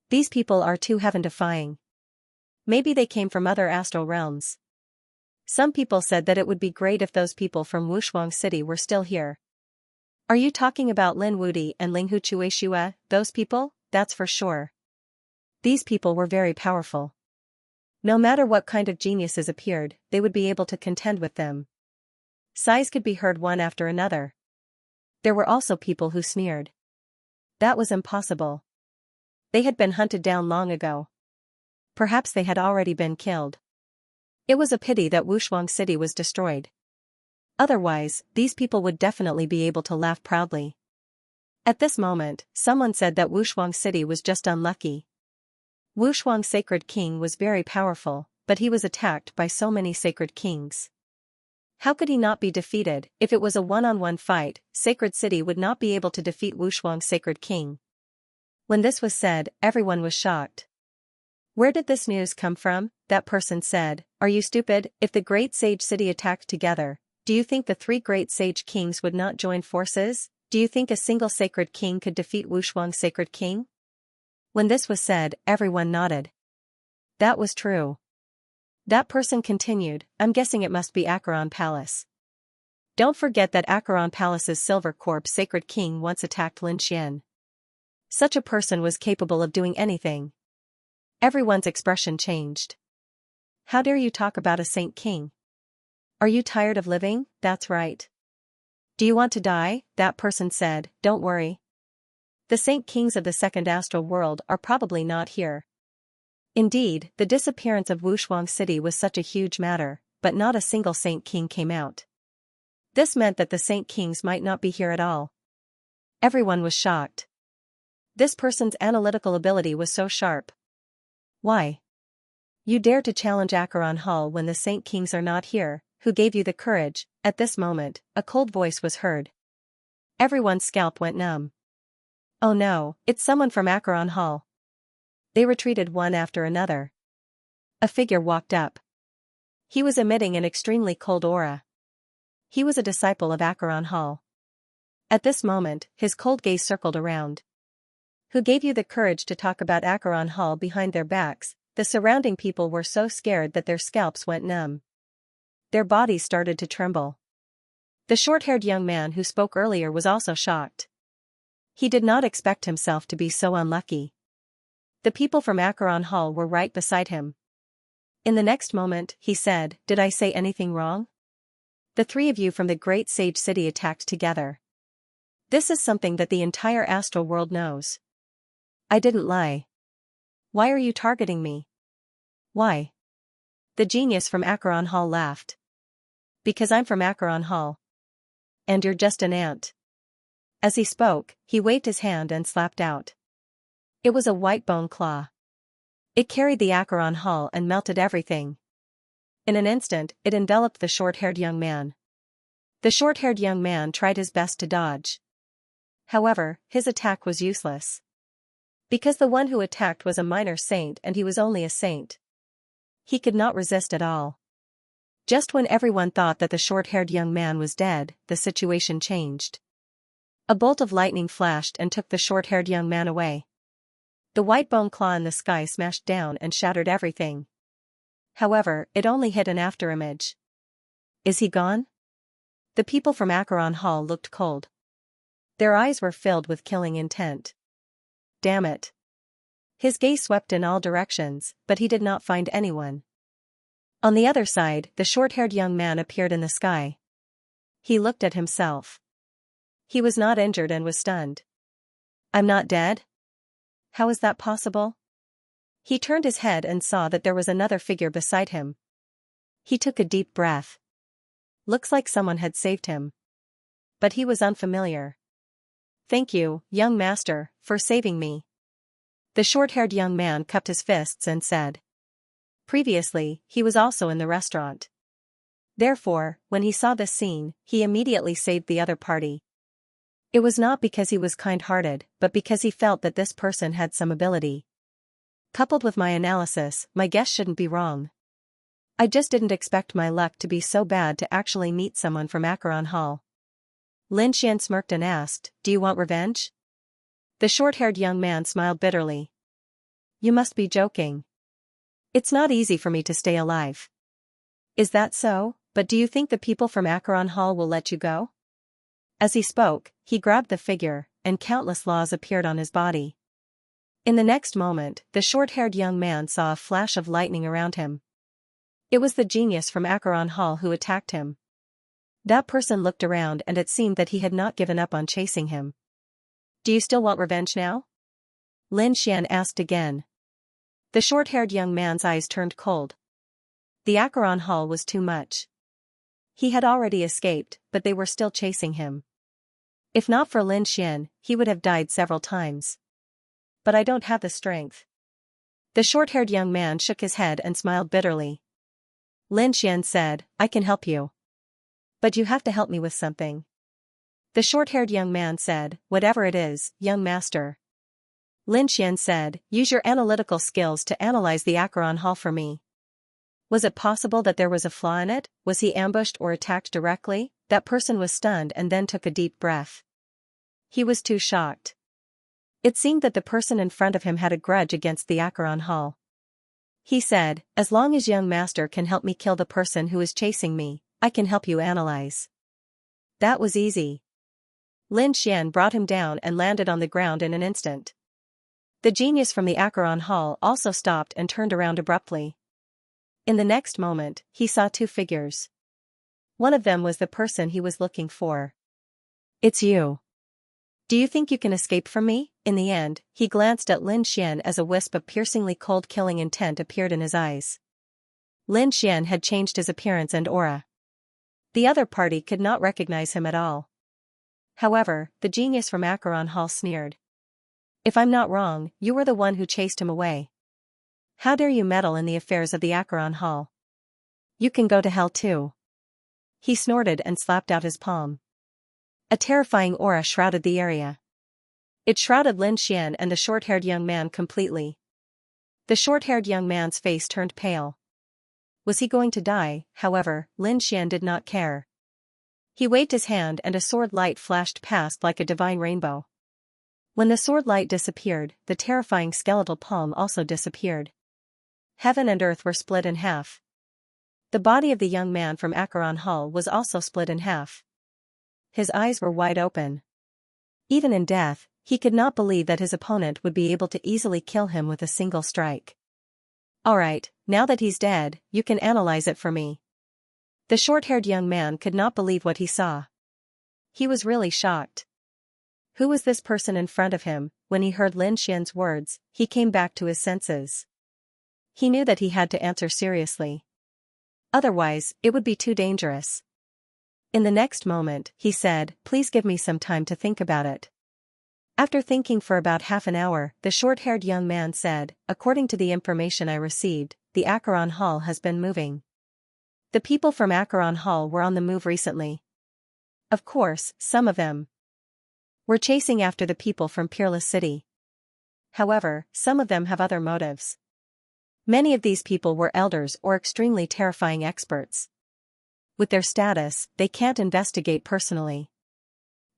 Speaker 1: These people are too heaven-defying. Maybe they came from other astral realms. Some people said that it would be great if those people from Wushuang City were still here. Are you talking about Lin Wudi and Ling Hu Chueshua, those people? That's for sure. These people were very powerful. No matter what kind of geniuses appeared, they would be able to contend with them. Sighs could be heard one after another. There were also people who sneered. That was impossible. They had been hunted down long ago. Perhaps they had already been killed. It was a pity that Wushuang City was destroyed. Otherwise, these people would definitely be able to laugh proudly. At this moment, someone said that Wushuang City was just unlucky. Wushuang Sacred King was very powerful, but he was attacked by so many sacred kings. How could he not be defeated? If it was a one-on-one fight, Sacred City would not be able to defeat Wushuang Sacred King. When this was said, everyone was shocked. Where did this news come from? That person said, are you stupid? If the Great Sage City attacked together, do you think the 3 Great Sage Kings would not join forces? Do you think a single Sacred King could defeat Wushuang Sacred King? When this was said, everyone nodded. That was true. That person continued, I'm guessing it must be Acheron Palace. Don't forget that Acheron Palace's Silver Corp Sacred King once attacked Lin Xian. Such a person was capable of doing anything. Everyone's expression changed. How dare you talk about a Saint King? Are you tired of living? That's right. Do you want to die? That person said, don't worry. The Saint Kings of the second astral world are probably not here. Indeed, the disappearance of Wushuang City was such a huge matter, but not a single Saint King came out. This meant that the Saint Kings might not be here at all. Everyone was shocked. This person's analytical ability was so sharp. Why? You dare to challenge Acheron Hall when the Saint Kings are not here? Who gave you the courage? At this moment, a cold voice was heard. Everyone's scalp went numb. Oh no, it's someone from Acheron Hall. They retreated one after another. A figure walked up. He was emitting an extremely cold aura. He was a disciple of Acheron Hall. At this moment, his cold gaze circled around. Who gave you the courage to talk about Acheron Hall behind their backs? The surrounding people were so scared that their scalps went numb. Their bodies started to tremble. The short-haired young man who spoke earlier was also shocked. He did not expect himself to be so unlucky. The people from Acheron Hall were right beside him. In the next moment, he said, did I say anything wrong? The 3 of you from the Great Sage City attacked together. This is something that the entire astral world knows. I didn't lie. Why are you targeting me? Why? The genius from Acheron Hall laughed. Because I'm from Acheron Hall. And you're just an ant. As he spoke, he waved his hand and slapped out. It was a white bone claw. It carried the Acheron hull and melted everything. In an instant, it enveloped the short-haired young man. The short-haired young man tried his best to dodge. However, his attack was useless. Because the one who attacked was a minor saint and he was only a saint. He could not resist at all. Just when everyone thought that the short-haired young man was dead, the situation changed. A bolt of lightning flashed and took the short-haired young man away. The white bone claw in the sky smashed down and shattered everything. However, it only hit an afterimage. Is he gone? The people from Acheron Hall looked cold. Their eyes were filled with killing intent. Damn it. His gaze swept in all directions, but he did not find anyone. On the other side, the short-haired young man appeared in the sky. He looked at himself. He was not injured and was stunned. I'm not dead? How is that possible? He turned his head and saw that there was another figure beside him. He took a deep breath. Looks like someone had saved him. But he was unfamiliar. Thank you, young master, for saving me. The short-haired young man cupped his fists and said. Previously, he was also in the restaurant. Therefore, when he saw this scene, he immediately saved the other party. It was not because he was kind-hearted, but because he felt that this person had some ability. Coupled with my analysis, my guess shouldn't be wrong. I just didn't expect my luck to be so bad to actually meet someone from Acheron Hall. Lin Xian smirked and asked, do you want revenge? The short-haired young man smiled bitterly. You must be joking. It's not easy for me to stay alive. Is that so? But do you think the people from Acheron Hall will let you go? As he spoke, he grabbed the figure, and countless laws appeared on his body. In the next moment, the short-haired young man saw a flash of lightning around him. It was the genius from Acheron Hall who attacked him. That person looked around and it seemed that he had not given up on chasing him. Do you still want revenge now? Lin Xian asked again. The short-haired young man's eyes turned cold. The Acheron Hall was too much. He had already escaped, but they were still chasing him. If not for Lin Xian, he would have died several times. But I don't have the strength. The short-haired young man shook his head and smiled bitterly. Lin Xian said, I can help you. But you have to help me with something. The short-haired young man said, whatever it is, young master. Lin Xian said, use your analytical skills to analyze the Acheron Hall for me. Was it possible that there was a flaw in it? Was he ambushed or attacked directly? That person was stunned and then took a deep breath. He was too shocked. It seemed that the person in front of him had a grudge against the Acheron Hall. He said, as long as young master can help me kill the person who is chasing me, I can help you analyze. That was easy. Lin Xian brought him down and landed on the ground in an instant. The genius from the Acheron Hall also stopped and turned around abruptly. In the next moment, he saw two figures. One of them was the person he was looking for. It's you. Do you think you can escape from me? In the end, he glanced at Lin Xian as a wisp of piercingly cold killing intent appeared in his eyes. Lin Xian had changed his appearance and aura. The other party could not recognize him at all. However, the genius from Acheron Hall sneered. If I'm not wrong, you were the one who chased him away. How dare you meddle in the affairs of the Acheron Hall? You can go to hell too. He snorted and slapped out his palm. A terrifying aura shrouded the area. It shrouded Lin Xian and the short-haired young man completely. The short-haired young man's face turned pale. Was he going to die? However, Lin Xian did not care. He waved his hand and a sword light flashed past like a divine rainbow. When the sword light disappeared, the terrifying skeletal palm also disappeared. Heaven and earth were split in half. The body of the young man from Acheron Hall was also split in half. His eyes were wide open. Even in death, he could not believe that his opponent would be able to easily kill him with a single strike. Alright, now that he's dead, you can analyze it for me. The short-haired young man could not believe what he saw. He was really shocked. Who was this person in front of him? When he heard Lin Xian's words, he came back to his senses. He knew that he had to answer seriously. Otherwise, it would be too dangerous. In the next moment, he said, "Please give me some time to think about it." After thinking for about half an hour, the short-haired young man said, "According to the information I received, the Acheron Hall has been moving. The people from Acheron Hall were on the move recently. Of course, some of them were chasing after the people from Peerless City. However, some of them have other motives. Many of these people were elders or extremely terrifying experts. With their status, they can't investigate personally.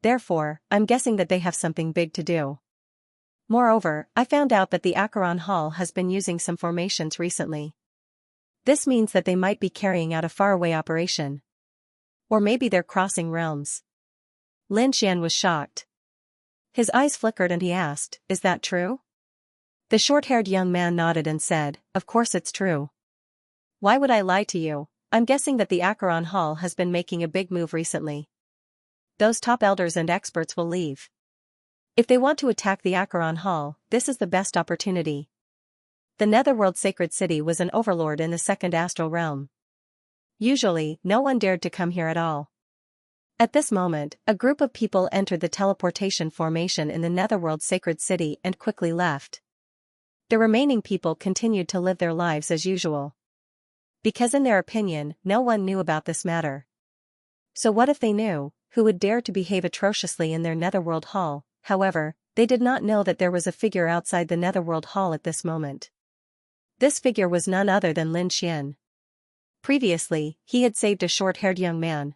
Speaker 1: Therefore, I'm guessing that they have something big to do. Moreover, I found out that the Acheron Hall has been using some formations recently. This means that they might be carrying out a faraway operation. Or maybe they're crossing realms." Lin Xian was shocked. His eyes flickered and he asked, "Is that true?" The short-haired young man nodded and said, "Of course it's true. Why would I lie to you? I'm guessing that the Acheron Hall has been making a big move recently. Those top elders and experts will leave. If they want to attack the Acheron Hall, this is the best opportunity." The Netherworld Sacred City was an overlord in the second astral realm. Usually, no one dared to come here at all. At this moment, a group of people entered the teleportation formation in the Netherworld Sacred City and quickly left. The remaining people continued to live their lives as usual. Because in their opinion, no one knew about this matter. So what if they knew? Who would dare to behave atrociously in their Netherworld Hall? However, they did not know that there was a figure outside the Netherworld Hall at this moment. This figure was none other than Lin Xian. Previously, he had saved a short-haired young man.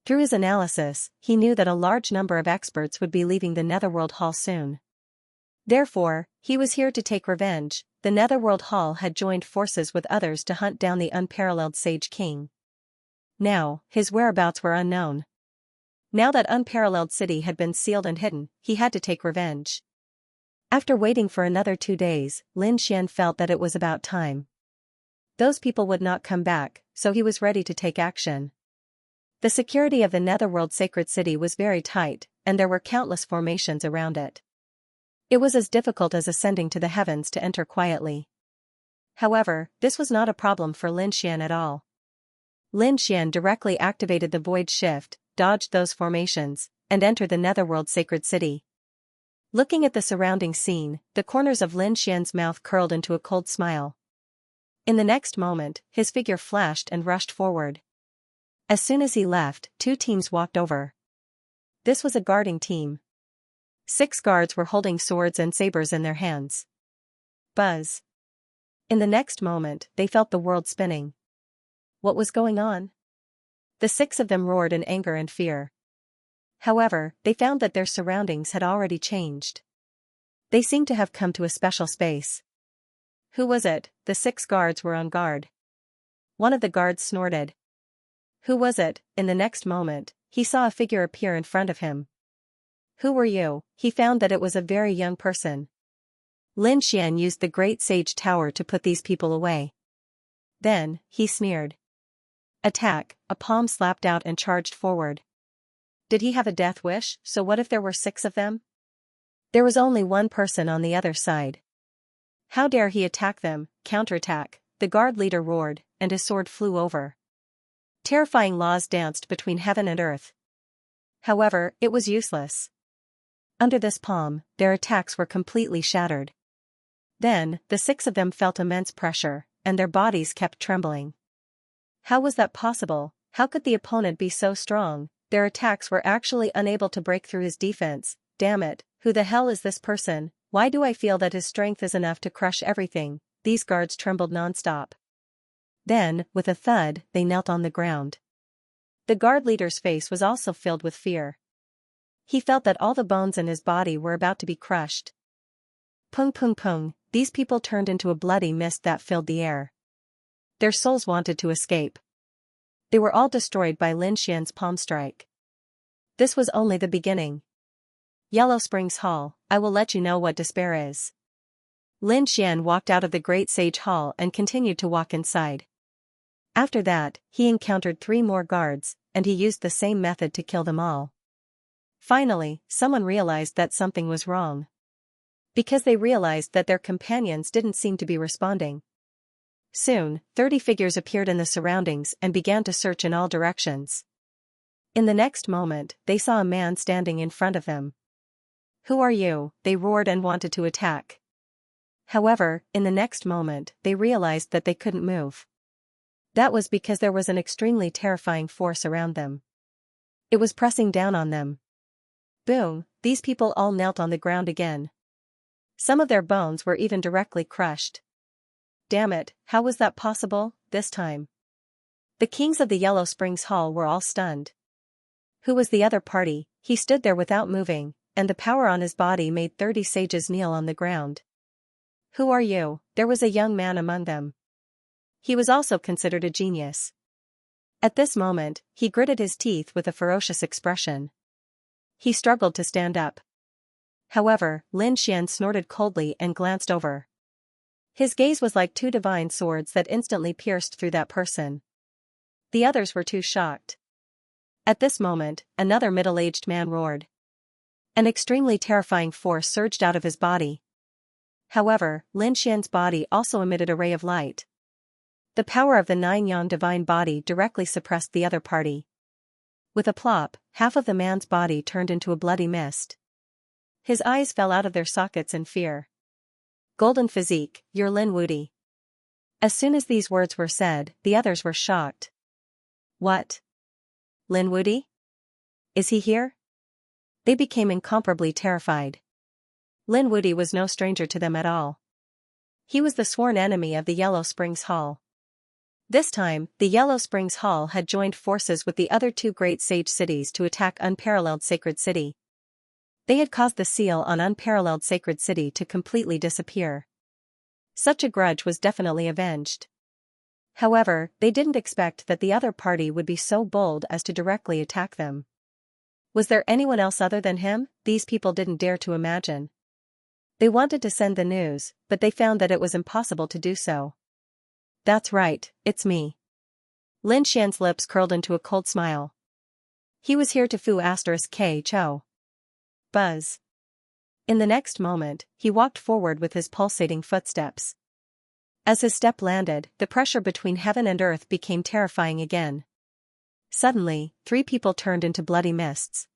Speaker 1: Through his analysis, he knew that a large number of experts would be leaving the Netherworld Hall soon. Therefore, he was here to take revenge. The Netherworld Hall had joined forces with others to hunt down the unparalleled Sage King. Now, his whereabouts were unknown. Now that unparalleled city had been sealed and hidden, he had to take revenge. After waiting for another 2 days, Lin Xian felt that it was about time. Those people would not come back, so he was ready to take action. The security of the Netherworld Sacred City was very tight, and there were countless formations around it. It was as difficult as ascending to the heavens to enter quietly. However, this was not a problem for Lin Xian at all. Lin Xian directly activated the Void Shift, dodged those formations, and entered the Netherworld Sacred City. Looking at the surrounding scene, the corners of Lin Xian's mouth curled into a cold smile. In the next moment, his figure flashed and rushed forward. As soon as he left, 2 teams walked over. This was a guarding team. 6 guards were holding swords and sabers in their hands. Buzz. In the next moment, they felt the world spinning. What was going on? The 6 of them roared in anger and fear. However, they found that their surroundings had already changed. They seemed to have come to a special space. Who was it? The 6 guards were on guard. One of the guards snorted. Who was it? In the next moment, he saw a figure appear in front of him. Who were you? He found that it was a very young person. Lin Xian used the Great Sage Tower to put these people away. Then, he sneered. Attack! A palm slapped out and charged forward. Did he have a death wish? So what if there were 6 of them? There was only one person on the other side. How dare he attack them? Counterattack! The guard leader roared, and his sword flew over. Terrifying laws danced between heaven and earth. However, it was useless. Under this palm, their attacks were completely shattered. Then, the 6 of them felt immense pressure, and their bodies kept trembling. How was that possible? How could the opponent be so strong? Their attacks were actually unable to break through his defense. Damn it, who the hell is this person? Why do I feel that his strength is enough to crush everything? These guards trembled non-stop. Then, with a thud, they knelt on the ground. The guard leader's face was also filled with fear. He felt that all the bones in his body were about to be crushed. Pung pung pung, these people turned into a bloody mist that filled the air. Their souls wanted to escape. They were all destroyed by Lin Xian's palm strike. This was only the beginning. Yellow Springs Hall, I will let you know what despair is. Lin Xian walked out of the Great Sage Hall and continued to walk inside. After that, he encountered 3 more guards, and he used the same method to kill them all. Finally, someone realized that something was wrong. Because they realized that their companions didn't seem to be responding. Soon, 30 figures appeared in the surroundings and began to search in all directions. In the next moment, they saw a man standing in front of them. "Who are you?" they roared and wanted to attack. However, in the next moment, they realized that they couldn't move. That was because there was an extremely terrifying force around them. It was pressing down on them. Boom, these people all knelt on the ground again. Some of their bones were even directly crushed. Damn it, how was that possible, this time? The kings of the Yellow Springs Hall were all stunned. Who was the other party? He stood there without moving, and the power on his body made 30 sages kneel on the ground. "Who are you?" There was a young man among them. He was also considered a genius. At this moment, he gritted his teeth with a ferocious expression. He struggled to stand up. However, Lin Xian snorted coldly and glanced over. His gaze was like two divine swords that instantly pierced through that person. The others were too shocked. At this moment, another middle-aged man roared. An extremely terrifying force surged out of his body. However, Lin Xian's body also emitted a ray of light. The power of the nine-yang divine body directly suppressed the other party. With a plop, half of the man's body turned into a bloody mist. His eyes fell out of their sockets in fear. "Golden physique, you're Lin Wudi." As soon as these words were said, the others were shocked. "What? Lin Wudi? Is he here?" They became incomparably terrified. Lin Wudi was no stranger to them at all. He was the sworn enemy of the Yellow Springs Hall. This time, the Yellow Springs Hall had joined forces with the other two great sage cities to attack Unparalleled Sacred City. They had caused the seal on Unparalleled Sacred City to completely disappear. Such a grudge was definitely avenged. However, they didn't expect that the other party would be so bold as to directly attack them. Was there anyone else other than him? These people didn't dare to imagine. They wanted to send the news, but they found that it was impossible to do so. "That's right, it's me." Lin Xian's lips curled into a cold smile. He was here to foo *K-Cho. Buzz. In the next moment, he walked forward with his pulsating footsteps. As his step landed, the pressure between heaven and earth became terrifying again. Suddenly, 3 people turned into bloody mists.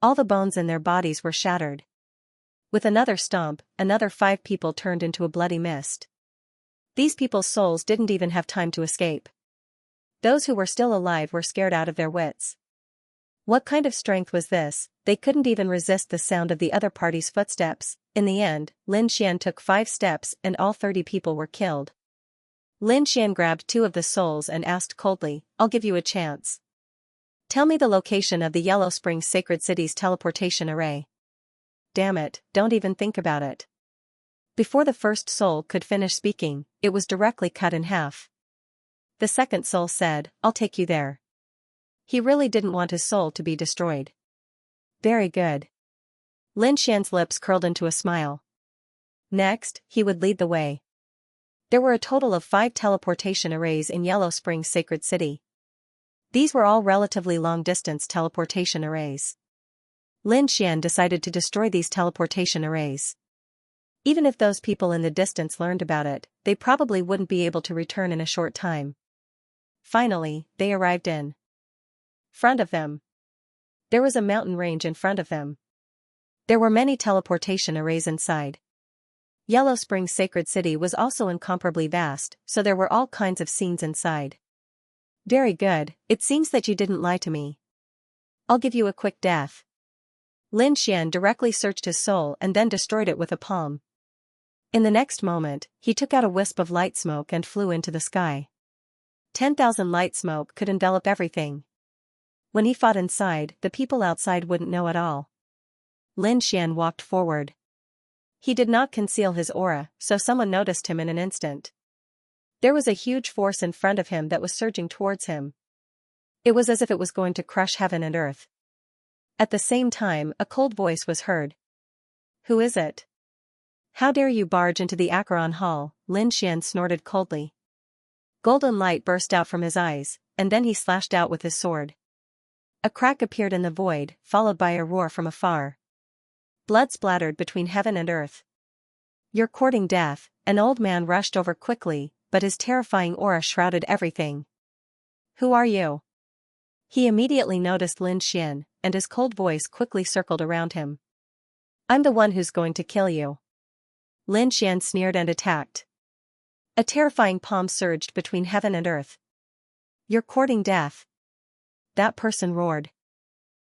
Speaker 1: All the bones in their bodies were shattered. With another stomp, another 5 people turned into a bloody mist. These people's souls didn't even have time to escape. Those who were still alive were scared out of their wits. What kind of strength was this? They couldn't even resist the sound of the other party's footsteps. In the end, Lin Xian took 5 steps and all 30 people were killed. Lin Xian grabbed 2 of the souls and asked coldly, "I'll give you a chance. Tell me the location of the Yellow Springs Sacred City's teleportation array." "Damn it, don't even think about it." Before the first soul could finish speaking, it was directly cut in half. The second soul said, "I'll take you there." He really didn't want his soul to be destroyed. Very good. Lin Xian's lips curled into a smile. Next, he would lead the way. There were a total of 5 teleportation arrays in Yellow Springs Sacred City. These were all relatively long-distance teleportation arrays. Lin Xian decided to destroy these teleportation arrays. Even if those people in the distance learned about it, they probably wouldn't be able to return in a short time. Finally, they arrived in front of them. There was a mountain range in front of them. There were many teleportation arrays inside. Yellow Springs Sacred City was also incomparably vast, so there were all kinds of scenes inside. Very good, it seems that you didn't lie to me. I'll give you a quick death. Lin Xian directly searched his soul and then destroyed it with a palm. In the next moment, he took out a wisp of light smoke and flew into the sky. 10,000 light smoke could envelop everything. When he fought inside, the people outside wouldn't know at all. Lin Xian walked forward. He did not conceal his aura, so someone noticed him in an instant. There was a huge force in front of him that was surging towards him. It was as if it was going to crush heaven and earth. At the same time, a cold voice was heard. "Who is it? How dare you barge into the Acheron Hall?" Lin Xian snorted coldly. Golden light burst out from his eyes, and then he slashed out with his sword. A crack appeared in the void, followed by a roar from afar. Blood splattered between heaven and earth. "You're courting death." An old man rushed over quickly, but his terrifying aura shrouded everything. "Who are you?" He immediately noticed Lin Xian, and his cold voice quickly circled around him. I'm the one who's going to kill you. Lin Xian sneered and attacked. A terrifying palm surged between heaven and earth. You're courting death. That person roared.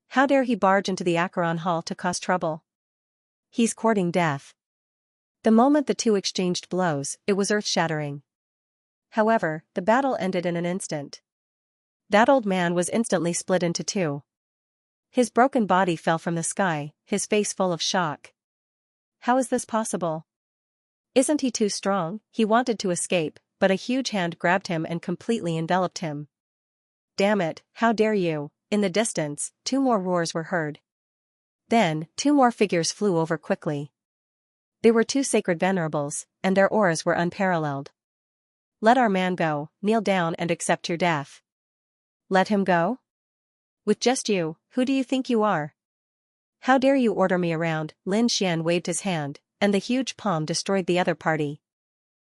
Speaker 1: How dare he barge into the Acheron Hall to cause trouble? He's courting death. The moment the two exchanged blows, it was earth-shattering. However, the battle ended in an instant. That old man was instantly split into two. His broken body fell from the sky, his face full of shock. How is this possible? Isn't he too strong? He wanted to escape, but a huge hand grabbed him and completely enveloped him. Damn it, how dare you! In the distance, two more roars were heard. Then, two more figures flew over quickly. They were two sacred venerables, and their auras were unparalleled. Let our man go, kneel down and accept your death. Let him go? With just you, who do you think you are? How dare you order me around? Lin Xian waved his hand, and the huge palm destroyed the other party.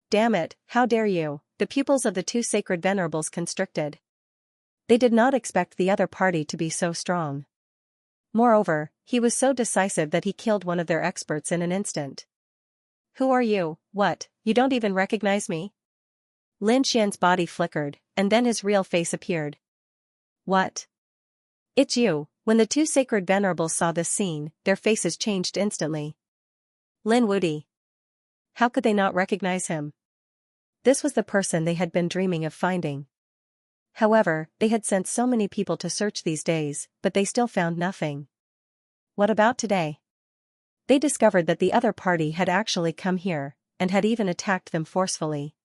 Speaker 1: Damn it, how dare you? The pupils of the two sacred venerables constricted. They did not expect the other party to be so strong. Moreover, he was so decisive that he killed one of their experts in an instant. Who are you? What, you don't even recognize me? Lin Xian's body flickered, and then his real face appeared. What? It's you. When the two sacred venerables saw this scene, their faces changed instantly. Lin Wudi. How could they not recognize him? This was the person they had been dreaming of finding. However, they had sent so many people to search these days, but they still found nothing. What about today? They discovered that the other party had actually come here, and had even attacked them forcefully.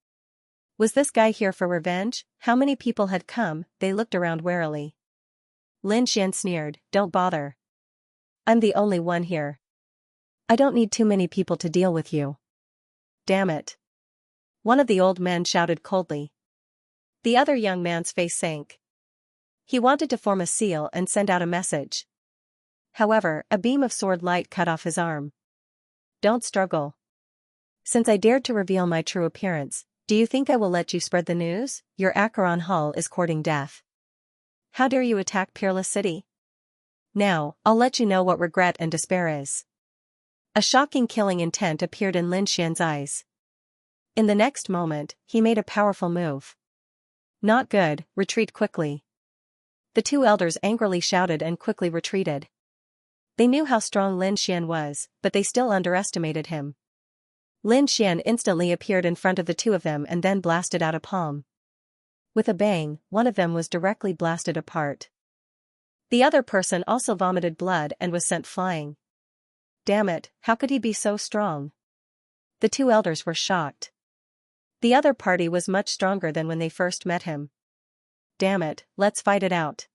Speaker 1: Was this guy here for revenge? How many people had come? They looked around warily. Lin Xian sneered, don't bother. I'm the only one here. I don't need too many people to deal with you. Damn it. One of the old men shouted coldly. The other young man's face sank. He wanted to form a seal and send out a message. However, a beam of sword light cut off his arm. Don't struggle. Since I dared to reveal my true appearance, do you think I will let you spread the news? Your Acheron Hall is courting death. How dare you attack Peerless City? Now, I'll let you know what regret and despair is. A shocking killing intent appeared in Lin Xian's eyes. In the next moment, he made a powerful move. Not good, retreat quickly. The two elders angrily shouted and quickly retreated. They knew how strong Lin Xian was, but they still underestimated him. Lin Xian instantly appeared in front of the two of them and then blasted out a palm. With a bang, one of them was directly blasted apart. The other person also vomited blood and was sent flying. Damn it, how could he be so strong? The two elders were shocked. The other party was much stronger than when they first met him. Damn it, let's fight it out.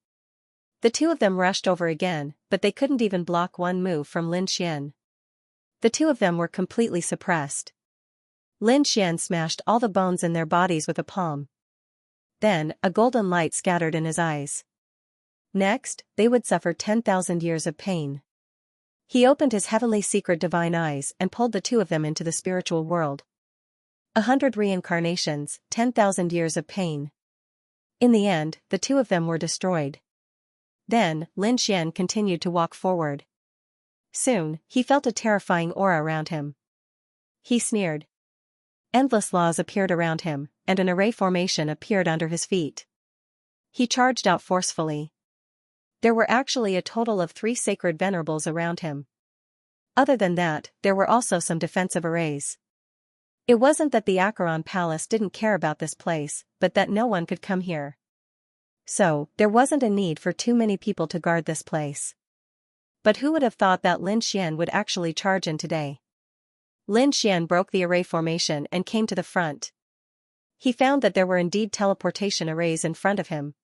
Speaker 1: The two of them rushed over again, but they couldn't even block one move from Lin Xian. The two of them were completely suppressed. Lin Xian smashed all the bones in their bodies with a palm. Then, a golden light scattered in his eyes. Next, they would suffer 10,000 years of pain. He opened his heavenly secret divine eyes and pulled the two of them into the spiritual world. 100 reincarnations, 10,000 years of pain. In the end, the two of them were destroyed. Then, Lin Xian continued to walk forward. Soon, he felt a terrifying aura around him. He sneered. Endless laws appeared around him, and an array formation appeared under his feet. He charged out forcefully. There were actually a total of 3 sacred venerables around him. Other than that, there were also some defensive arrays. It wasn't that the Acheron Palace didn't care about this place, but that no one could come here. So, there wasn't a need for too many people to guard this place. But who would have thought that Lin Xian would actually charge in today? Lin Xian broke the array formation and came to the front. He found that there were indeed teleportation arrays in front of him.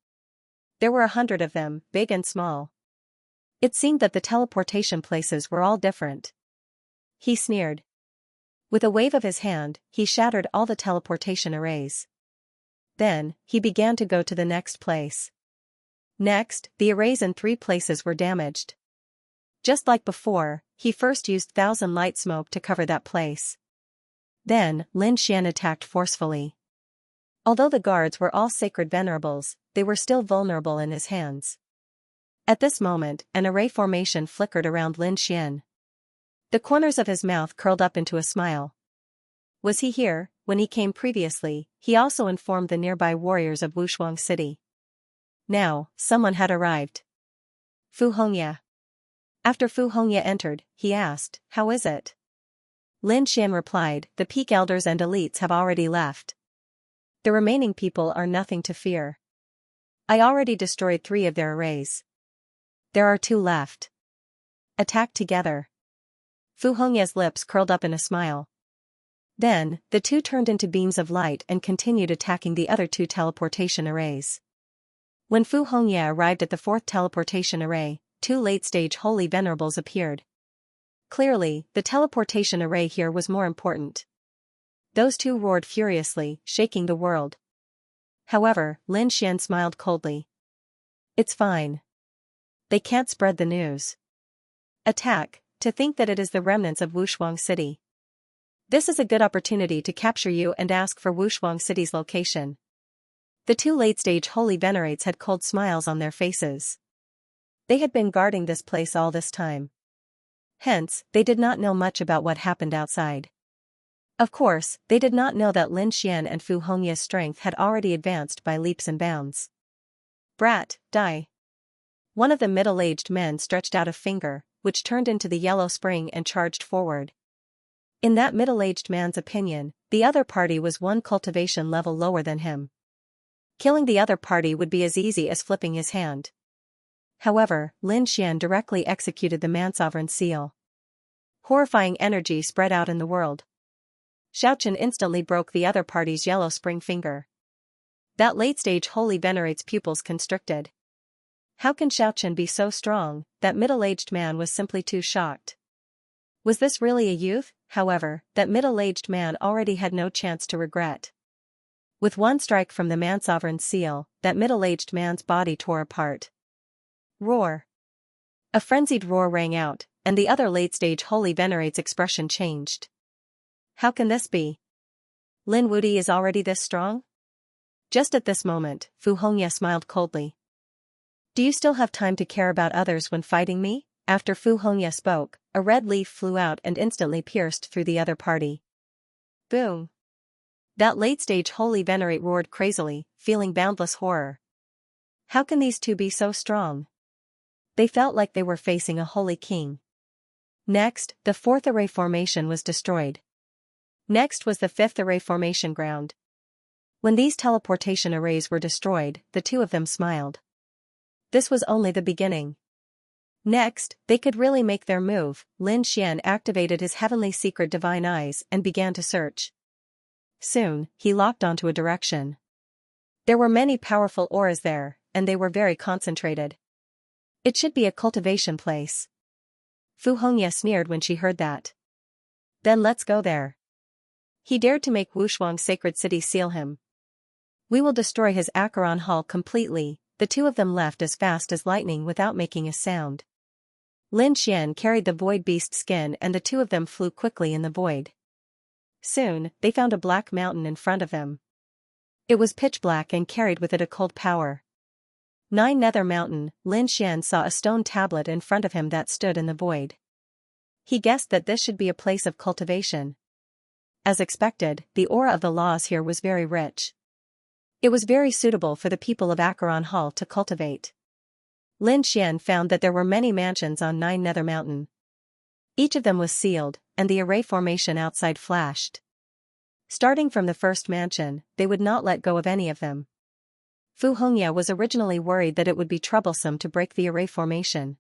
Speaker 1: There were 100 of them, big and small. It seemed that the teleportation places were all different. He sneered. With a wave of his hand, he shattered all the teleportation arrays. Then, he began to go to the next place. Next, the arrays in 3 places were damaged. Just like before, he first used 1,000 light smoke to cover that place. Then, Lin Xian attacked forcefully. Although the guards were all sacred venerables, they were still vulnerable in his hands. At this moment, an array formation flickered around Lin Xian. The corners of his mouth curled up into a smile. Was he here? When he came previously, he also informed the nearby warriors of Wushuang City. Now, someone had arrived. Fu Hongye. After Fu Hongye entered, he asked, "How is it?" Lin Xian replied, "The peak elders and elites have already left. The remaining people are nothing to fear. I already destroyed 3 of their arrays. There are 2 left. Attack together." Fu Hongye's lips curled up in a smile. Then, the 2 turned into beams of light and continued attacking the other 2 teleportation arrays. When Fu Hongye arrived at the 4th teleportation array, 2 late-stage holy venerables appeared. Clearly, the teleportation array here was more important. Those 2 roared furiously, shaking the world. However, Lin Xian smiled coldly. "It's fine. They can't spread the news. Attack, to think that it is the remnants of Wushuang City. This is a good opportunity to capture you and ask for Wushuang City's location." The 2 late-stage holy venerates had cold smiles on their faces. They had been guarding this place all this time. Hence, they did not know much about what happened outside. Of course, they did not know that Lin Xian and Fu Hongye's strength had already advanced by leaps and bounds. "Brat, die." One of the middle-aged men stretched out a finger, which turned into the yellow spring and charged forward. In that middle-aged man's opinion, the other party was 1 cultivation level lower than him. Killing the other party would be as easy as flipping his hand. However, Lin Xian directly executed the Mansovereign seal. Horrifying energy spread out in the world. Xiaochen instantly broke the other party's yellow spring finger. That late-stage holy venerate's pupils constricted. How can Xiaochen be so strong? That middle-aged man was simply too shocked. Was this really a youth? However, that middle-aged man already had no chance to regret. With 1 strike from the Mansovereign seal, that middle-aged man's body tore apart. Roar. A frenzied roar rang out, and the other late-stage holy venerate's expression changed. How can this be? Lin Wudi is already this strong? Just at this moment, Fu Hongye smiled coldly. "Do you still have time to care about others when fighting me?" After Fu Hongye spoke, a red leaf flew out and instantly pierced through the other party. Boom! That late-stage holy venerate roared crazily, feeling boundless horror. How can these 2 be so strong? They felt like they were facing a holy king. Next, the 4th array formation was destroyed. Next was the 5th array formation ground. When these teleportation arrays were destroyed, the 2 of them smiled. This was only the beginning. Next, they could really make their move. Lin Xian activated his heavenly secret divine eyes and began to search. Soon, he locked onto a direction. There were many powerful auras there, and they were very concentrated. It should be a cultivation place. Fu Hongye sneered when she heard that. Then let's go there. He dared to make Wushuang Sacred City seal him. We will destroy his Acheron Hall completely. The 2 of them left as fast as lightning without making a sound. Lin Xian carried the void beast skin and the 2 of them flew quickly in the void. Soon, they found a black mountain in front of them. It was pitch black and carried with it a cold power. 9 Nether Mountain. Lin Xian saw a stone tablet in front of him that stood in the void. He guessed that this should be a place of cultivation. As expected, the aura of the laws here was very rich. It was very suitable for the people of Acheron Hall to cultivate. Lin Xian found that there were many mansions on 9 Nether Mountain. Each of them was sealed, and the array formation outside flashed. Starting from the first mansion, they would not let go of any of them. Fu Hongye was originally worried that it would be troublesome to break the array formation.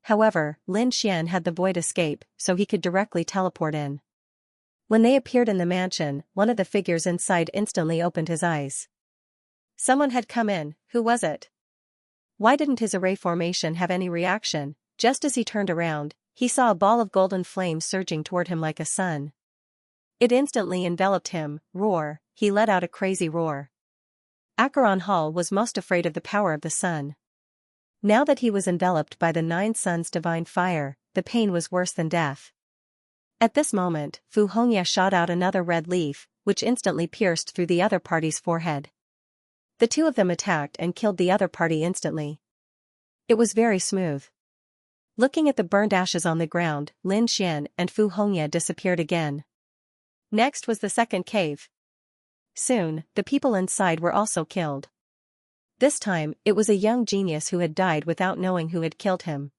Speaker 1: However, Lin Xian had the void escape, so he could directly teleport in. When they appeared in the mansion, one of the figures inside instantly opened his eyes. Someone had come in. Who was it? Why didn't his array formation have any reaction? Just as he turned around, he saw a ball of golden flame surging toward him like a sun. It instantly enveloped him. Roar! He let out a crazy roar. Acheron Hall was most afraid of the power of the sun. Now that he was enveloped by the 9 suns' divine fire, the pain was worse than death. At this moment, Fu Hongye shot out another red leaf, which instantly pierced through the other party's forehead. The two of them attacked and killed the other party instantly. It was very smooth. Looking at the burned ashes on the ground, Lin Xian and Fu Hongye disappeared again. Next was the second cave. Soon, the people inside were also killed. This time, it was a young genius who had died without knowing who had killed him.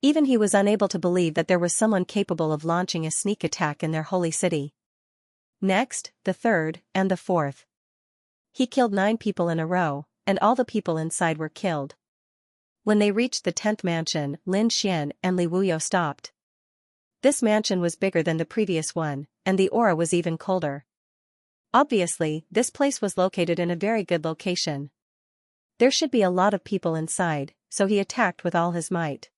Speaker 1: Even he was unable to believe that there was someone capable of launching a sneak attack in their holy city. Next, the third, and the fourth. He killed 9 people in a row, and all the people inside were killed. When they reached the 10th mansion, Lin Xian and Li Wuyo stopped. This mansion was bigger than the previous one, and the aura was even colder. Obviously, this place was located in a very good location. There should be a lot of people inside, so he attacked with all his might.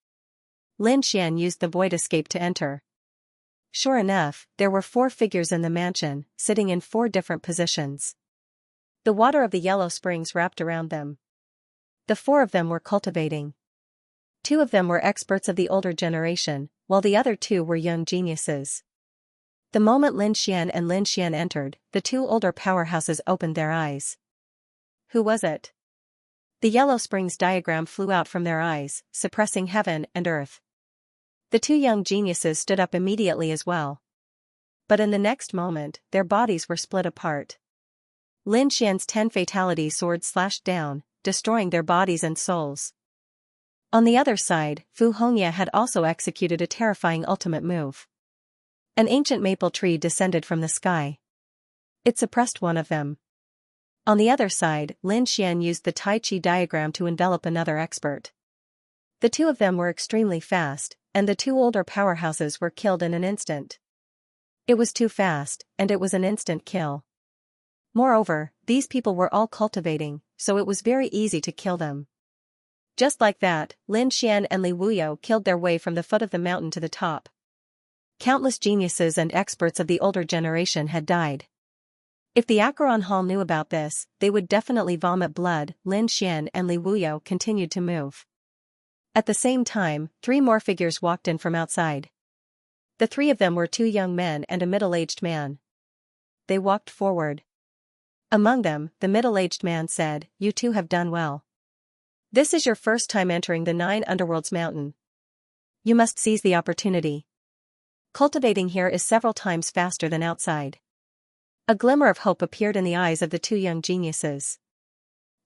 Speaker 1: Lin Xian used the void escape to enter. Sure enough, there were 4 figures in the mansion, sitting in 4 different positions. The water of the yellow springs wrapped around them. The 4 of them were cultivating. 2 of them were experts of the older generation, while the other 2 were young geniuses. The moment Lin Xian and Lin Xian entered, the 2 older powerhouses opened their eyes. Who was it? The yellow springs diagram flew out from their eyes, suppressing heaven and earth. The 2 young geniuses stood up immediately as well. But in the next moment, their bodies were split apart. Lin Xian's 10 fatality swords slashed down, destroying their bodies and souls. On the other side, Fu Hongye had also executed a terrifying ultimate move. An ancient maple tree descended from the sky. It suppressed one of them. On the other side, Lin Xian used the Tai Chi diagram to envelop another expert. The 2 of them were extremely fast, and the 2 older powerhouses were killed in an instant. It was too fast, and it was an instant kill. Moreover, these people were all cultivating, so it was very easy to kill them. Just like that, Lin Xian and Li Wuyo killed their way from the foot of the mountain to the top. Countless geniuses and experts of the older generation had died. If the Acheron Hall knew about this, they would definitely vomit blood. Lin Xian and Li Wuyo continued to move. At the same time, 3 more figures walked in from outside. The 3 of them were 2 young men and a middle-aged man. They walked forward. Among them, the middle-aged man said, "You 2 have done well. This is your first time entering the 9 Underworlds mountain. You must seize the opportunity. Cultivating here is several times faster than outside." A glimmer of hope appeared in the eyes of the 2 young geniuses.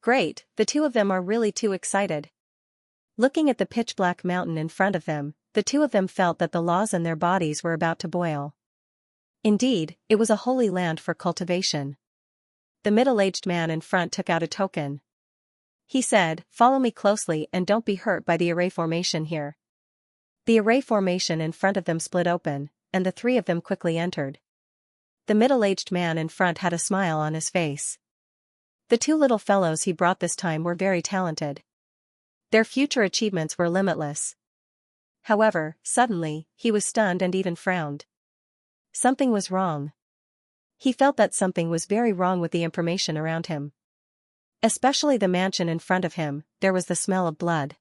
Speaker 1: Great, the 2 of them are really too excited. Looking at the pitch-black mountain in front of them, the 2 of them felt that the laws in their bodies were about to boil. Indeed, it was a holy land for cultivation. The middle-aged man in front took out a token. He said, "Follow me closely and don't be hurt by the array formation here." The array formation in front of them split open, and the 3 of them quickly entered. The middle-aged man in front had a smile on his face. The 2 little fellows he brought this time were very talented. Their future achievements were limitless. However, suddenly, he was stunned and even frowned. Something was wrong. He felt that something was very wrong with the information around him. Especially the mansion in front of him, there was the smell of blood.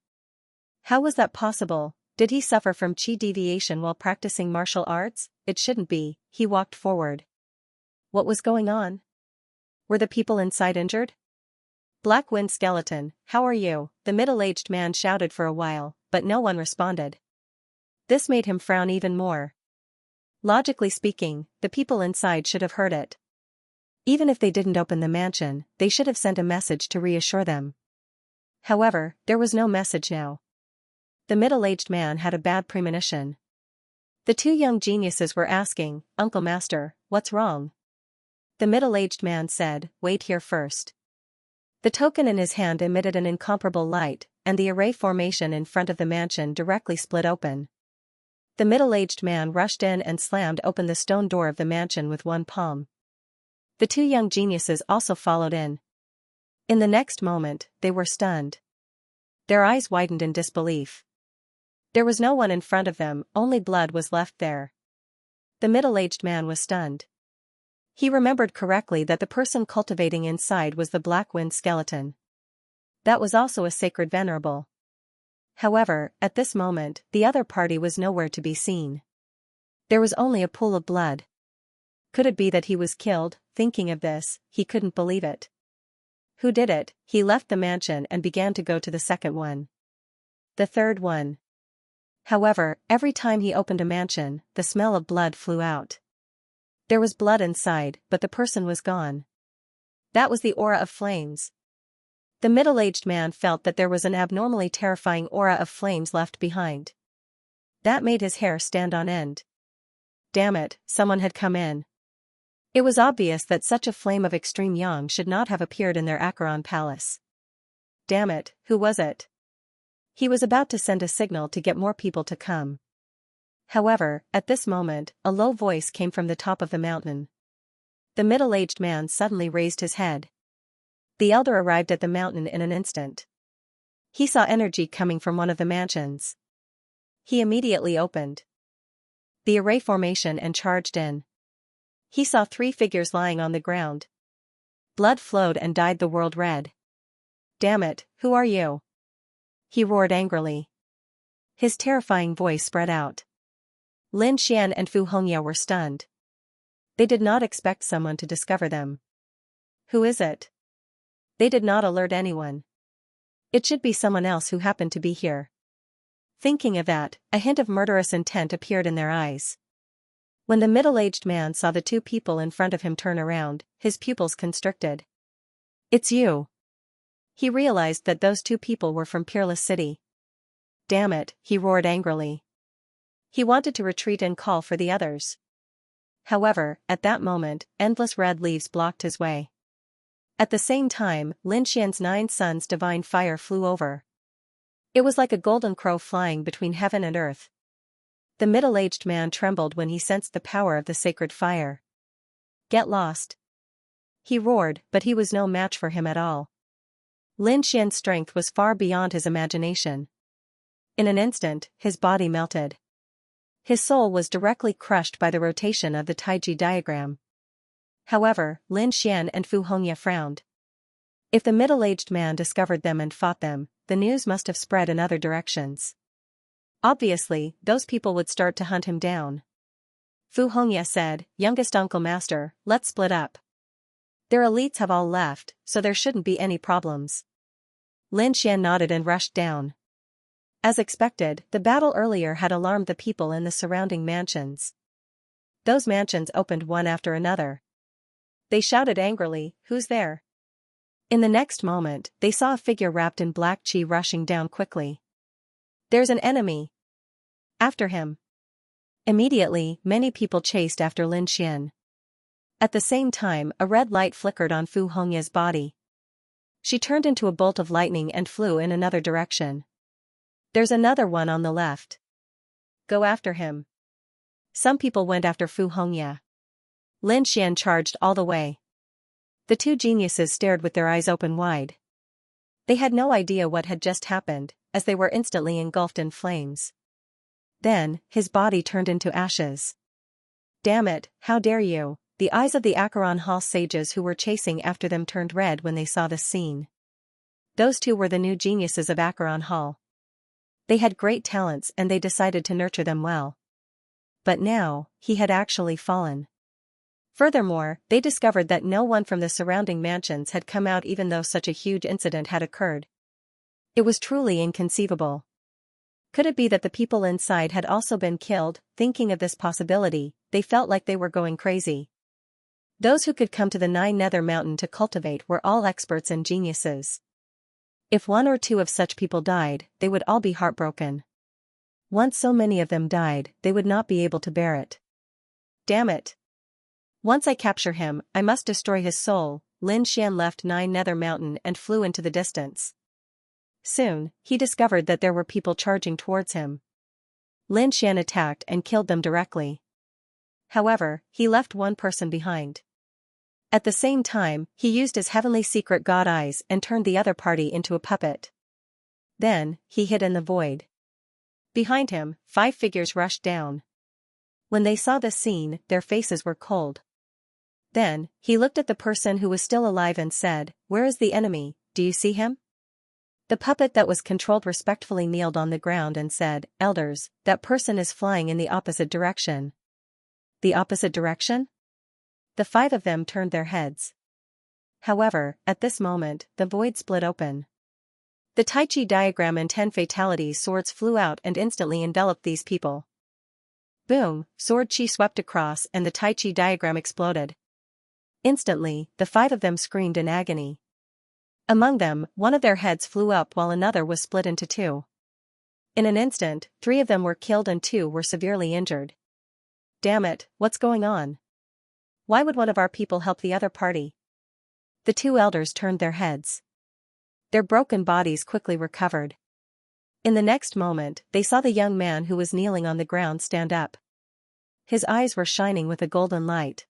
Speaker 1: How was that possible? Did he suffer from chi deviation while practicing martial arts? It shouldn't be. He walked forward. What was going on? Were the people inside injured? "Black Wind Skeleton, how are you?" the middle-aged man shouted for a while, but no one responded. This made him frown even more. Logically speaking, the people inside should have heard it. Even if they didn't open the mansion, they should have sent a message to reassure them. However, there was no message now. The middle-aged man had a bad premonition. The 2 young geniuses were asking, "Uncle Master, what's wrong?" The middle-aged man said, "Wait here first." The token in his hand emitted an incomparable light, and the array formation in front of the mansion directly split open. The middle-aged man rushed in and slammed open the stone door of the mansion with one palm. The 2 young geniuses also followed in. In the next moment, they were stunned. Their eyes widened in disbelief. There was no one in front of them, only blood was left there. The middle-aged man was stunned. He remembered correctly that the person cultivating inside was the Black Wind Skeleton. That was also a sacred venerable. However, at this moment, the other party was nowhere to be seen. There was only a pool of blood. Could it be that he was killed? Thinking of this, he couldn't believe it. who did it, he left the mansion and began to go to the second one. The third one. However, every time he opened a mansion, the smell of blood flew out. There was blood inside, but the person was gone. That was the aura of flames. The middle-aged man felt that there was an abnormally terrifying aura of flames left behind. That made his hair stand on end. Damn it, someone had come in. It was obvious that such a flame of extreme yang should not have appeared in their Acheron palace. Damn it, who was it? He was about to send a signal to get more people to come. However, at this moment, a low voice came from the top of the mountain. The middle-aged man suddenly raised his head. The elder arrived at the mountain in an instant. He saw energy coming from one of the mansions. He immediately opened the array formation and charged in. He saw 3 figures lying on the ground. Blood flowed and dyed the world red. Damn it, who are you? He roared angrily. His terrifying voice spread out. Lin Xian and Fu Hongya were stunned. They did not expect someone to discover them. Who is it? They did not alert anyone. It should be someone else who happened to be here. Thinking of that, a hint of murderous intent appeared in their eyes. When the middle-aged man saw the 2 people in front of him turn around, his pupils constricted. It's you. He realized that those 2 people were from Peerless City. Damn it, he roared angrily. He wanted to retreat and call for the others. However, at that moment, endless red leaves blocked his way. At the same time, Lin Xian's 9 sons' divine fire flew over. It was like a golden crow flying between heaven and earth. The middle-aged man trembled when he sensed the power of the sacred fire. Get lost. He roared, but he was no match for him at all. Lin Xian's strength was far beyond his imagination. In an instant, his body melted. His soul was directly crushed by the rotation of the Taiji diagram. However, Lin Xian and Fu Hongya frowned. If the middle-aged man discovered them and fought them, the news must have spread in other directions. Obviously, those people would start to hunt him down. Fu Hongya said, "Youngest uncle master, let's split up. Their elites have all left, so there shouldn't be any problems." Lin Xian nodded and rushed down. As expected, the battle earlier had alarmed the people in the surrounding mansions. Those mansions opened one after another. They shouted angrily, "Who's there?" In the next moment, they saw a figure wrapped in black chi rushing down quickly. "There's an enemy! After him!" Immediately, many people chased after Lin Xian. At the same time, a red light flickered on Fu Hongya's body. She turned into a bolt of lightning and flew in another direction. "There's another one on the left. Go after him." Some people went after Fu Hongya. Lin Xian charged all the way. The 2 geniuses stared with their eyes open wide. They had no idea what had just happened, as they were instantly engulfed in flames. Then, his body turned into ashes. Damn it, how dare you! The eyes of the Acheron Hall sages who were chasing after them turned red when they saw this scene. Those 2 were the new geniuses of Acheron Hall. They had great talents and they decided to nurture them well. But now, he had actually fallen. Furthermore, they discovered that no one from the surrounding mansions had come out even though such a huge incident had occurred. It was truly inconceivable. Could it be that the people inside had also been killed? Thinking of this possibility, they felt like they were going crazy. Those who could come to the 9 Nether Mountain to cultivate were all experts and geniuses. If 1 or 2 of such people died, they would all be heartbroken. Once so many of them died, they would not be able to bear it. Damn it! Once I capture him, I must destroy his soul. Lin Xian left 9 Nether Mountain and flew into the distance. Soon, he discovered that there were people charging towards him. Lin Xian attacked and killed them directly. However, he left 1 person behind. At the same time, he used his heavenly secret god eyes and turned the other party into a puppet. Then, he hid in the void. Behind him, 5 figures rushed down. When they saw the scene, their faces were cold. Then, he looked at the person who was still alive and said, "Where is the enemy, do you see him?" The puppet that was controlled respectfully kneeled on the ground and said, "Elders, that person is flying in the opposite direction." The opposite direction? The 5 of them turned their heads. However, at this moment, the void split open. The Tai Chi diagram and 10 fatalities swords flew out and instantly enveloped these people. Boom, sword chi swept across and the Tai Chi diagram exploded. Instantly, the 5 of them screamed in agony. Among them, one of their heads flew up while another was split into 2. In an instant, 3 of them were killed and 2 were severely injured. Damn it, what's going on? Why would one of our people help the other party? The 2 elders turned their heads. Their broken bodies quickly recovered. In the next moment, they saw the young man who was kneeling on the ground stand up. His eyes were shining with a golden light.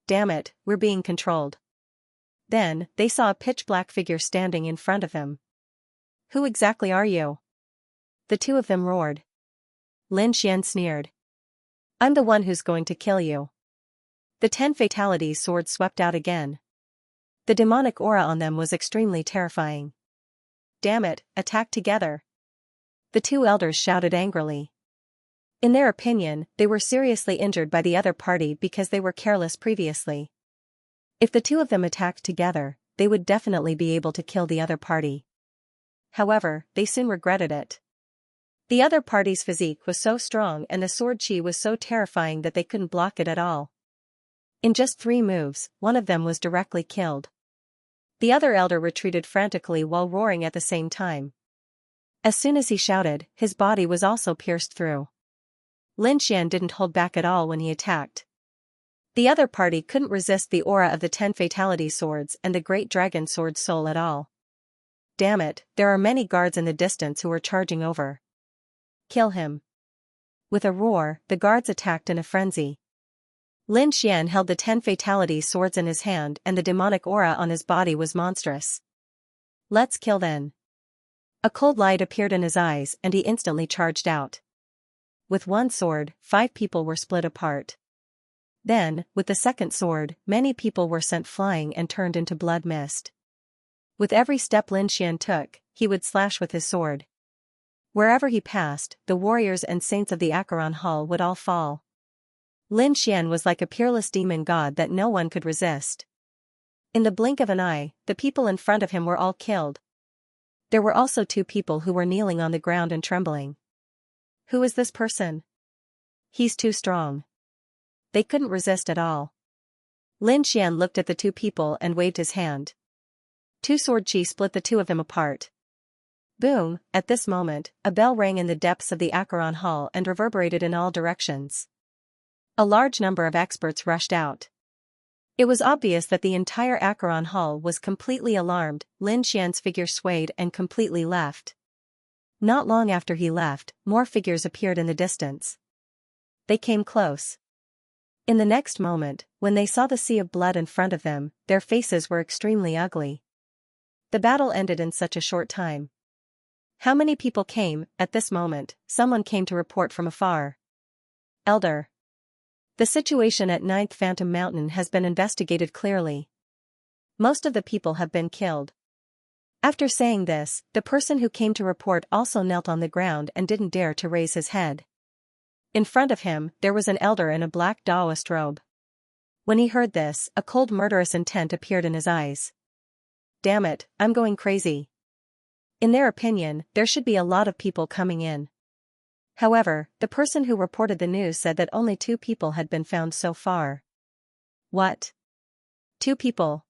Speaker 1: Damn it, we're being controlled. Then, they saw a pitch-black figure standing in front of him. Who exactly are you? The 2 of them roared. Lin Xian sneered. I'm the one who's going to kill you. The 10 fatalities swords swept out again. The demonic aura on them was extremely terrifying. Damn it, attack together. The 2 elders shouted angrily. In their opinion, they were seriously injured by the other party because they were careless previously. If the 2 of them attacked together, they would definitely be able to kill the other party. However, they soon regretted it. The other party's physique was so strong and the sword chi was so terrifying that they couldn't block it at all. In just 3 moves, one of them was directly killed. The other elder retreated frantically while roaring at the same time. As soon as he shouted, his body was also pierced through. Lin Xian didn't hold back at all when he attacked. The other party couldn't resist the aura of the 10 fatality swords and the great dragon sword soul at all. Damn it, there are many guards in the distance who are charging over. Kill him. With a roar, the guards attacked in a frenzy. Lin Xian held the 10 fatality swords in his hand and the demonic aura on his body was monstrous. Let's kill then. A cold light appeared in his eyes and he instantly charged out. With one sword, 5 people were split apart. Then, with the second sword, many people were sent flying and turned into blood mist. With every step Lin Xian took, he would slash with his sword. Wherever he passed, the warriors and saints of the Acheron Hall would all fall. Lin Xian was like a peerless demon god that no one could resist. In the blink of an eye, the people in front of him were all killed. There were also 2 people who were kneeling on the ground and trembling. Who is this person? He's too strong. They couldn't resist at all. Lin Xian looked at the 2 people and waved his hand. 2 sword chi split the 2 of them apart. Boom, at this moment, a bell rang in the depths of the Acheron Hall and reverberated in all directions. A large number of experts rushed out. It was obvious that the entire Acheron Hall was completely alarmed. Lin Xian's figure swayed and completely left. Not long after he left, more figures appeared in the distance. They came close. In the next moment, when they saw the sea of blood in front of them, their faces were extremely ugly. The battle ended in such a short time. How many people came? At this moment, someone came to report from afar. Elder. The situation at 9th Phantom Mountain has been investigated clearly. Most of the people have been killed. After saying this, the person who came to report also knelt on the ground and didn't dare to raise his head. In front of him, there was an elder in a black Taoist robe. When he heard this, a cold murderous intent appeared in his eyes. Damn it, I'm going crazy. In their opinion, there should be a lot of people coming in. However, the person who reported the news said that only 2 people had been found so far. What? 2 people?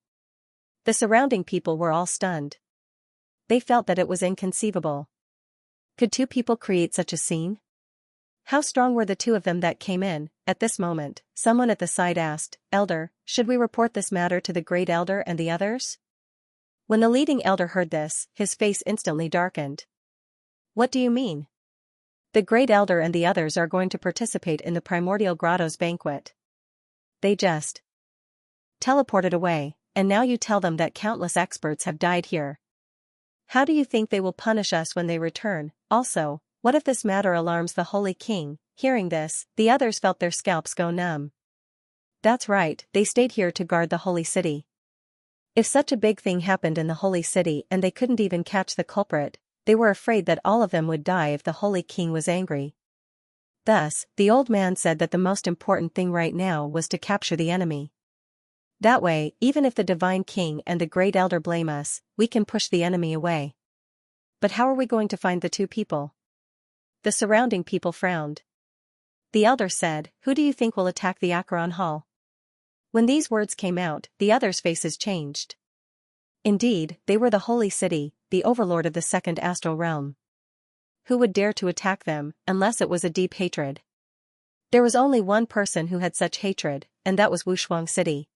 Speaker 1: The surrounding people were all stunned. They felt that it was inconceivable. Could 2 people create such a scene? How strong were the 2 of them that came in? At this moment, someone at the side asked, Elder, should we report this matter to the Great Elder and the others? When the leading elder heard this, his face instantly darkened. What do you mean? The Great Elder and the others are going to participate in the Primordial Grotto's banquet. They just teleported away, and now you tell them that countless experts have died here. How do you think they will punish us when they return? Also, what if this matter alarms the Holy King? Hearing this, the others felt their scalps go numb. That's right, they stayed here to guard the Holy City. If such a big thing happened in the Holy City and they couldn't even catch the culprit, they were afraid that all of them would die if the Holy King was angry. Thus, the old man said that the most important thing right now was to capture the enemy. That way, even if the Divine King and the Great Elder blame us, we can push the enemy away. But how are we going to find the two people? The surrounding people frowned. The elder said, "Who do you think will attack the Acheron Hall?" When these words came out, the others' faces changed. Indeed, they were the Holy City, the overlord of the second astral realm. Who would dare to attack them, unless it was a deep hatred? There was only one person who had such hatred, and that was Wushuang City.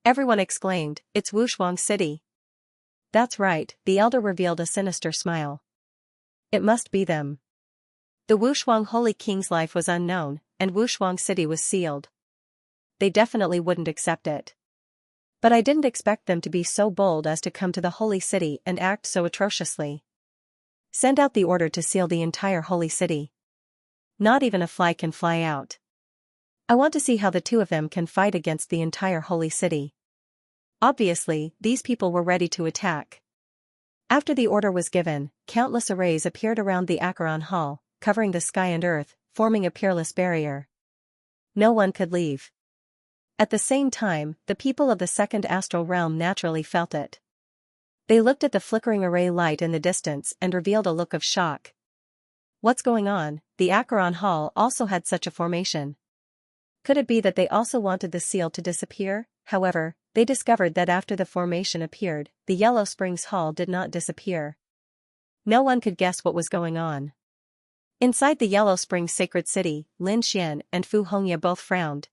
Speaker 1: Everyone exclaimed, "It's Wushuang City." That's right, the elder revealed a sinister smile. It must be them. The Wushuang Holy King's life was unknown, and Wushuang City was sealed. They definitely wouldn't accept it. But I didn't expect them to be so bold as to come to the Holy City and act so atrociously. Send out the order to seal the entire Holy City. Not even a fly can fly out. I want to see how the two of them can fight against the entire Holy City. Obviously, these people were ready to attack. After the order was given, countless arrays appeared around the Acheron Hall, covering the sky and earth, forming a peerless barrier. No one could leave. At the same time, the people of the second astral realm naturally felt it. They looked at the flickering array light in the distance and revealed a look of shock. What's going on? The Acheron Hall also had such a formation. Could it be that they also wanted the seal to disappear? However, they discovered that after the formation appeared, the Yellow Springs Hall did not disappear. No one could guess what was going on. Inside the Yellow Springs Sacred City, Lin Xian and Fu Hongya both frowned.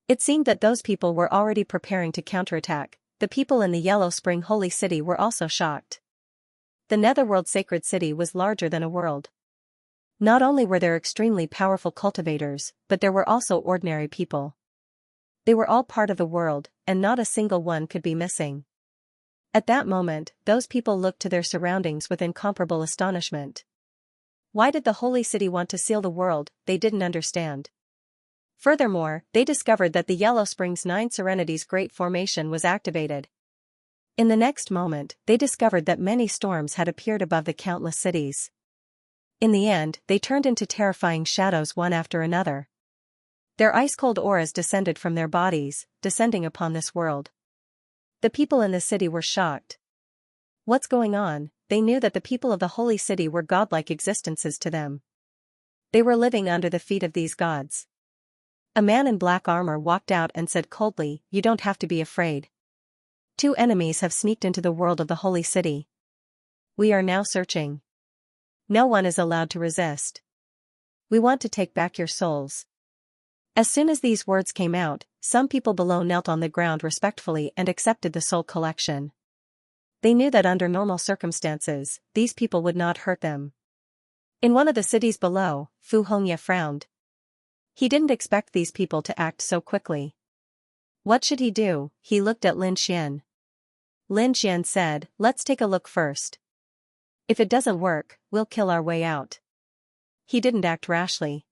Speaker 1: It seemed that those people were already preparing to counterattack. The people in the Yellow Spring Holy City were also shocked. The Netherworld Sacred City was larger than a world. Not only were there extremely powerful cultivators, but there were also ordinary people. They were all part of the world, and not a single one could be missing. At that moment, those people looked to their surroundings with incomparable astonishment. Why did the Holy City want to seal the world? They didn't understand. Furthermore, they discovered that the Yellow Springs Nine Serenities Great Formation was activated. In the next moment, they discovered that many storms had appeared above the countless cities. In the end, they turned into terrifying shadows one after another. Their ice-cold auras descended from their bodies, descending upon this world. The people in the city were shocked. What's going on? They knew that the people of the Holy City were godlike existences to them. They were living under the feet of these gods. A man in black armor walked out and said coldly, "You don't have to be afraid. Two enemies have sneaked into the world of the Holy City. We are now searching. No one is allowed to resist. We want to take back your souls." As soon as these words came out, some people below knelt on the ground respectfully and accepted the soul collection. They knew that under normal circumstances, these people would not hurt them. In one of the cities below, Fu Hongya frowned. He didn't expect these people to act so quickly. What should he do? He looked at Lin Xian. Lin Xian said, "Let's take a look first. If it doesn't work, we'll kill our way out." He didn't act rashly.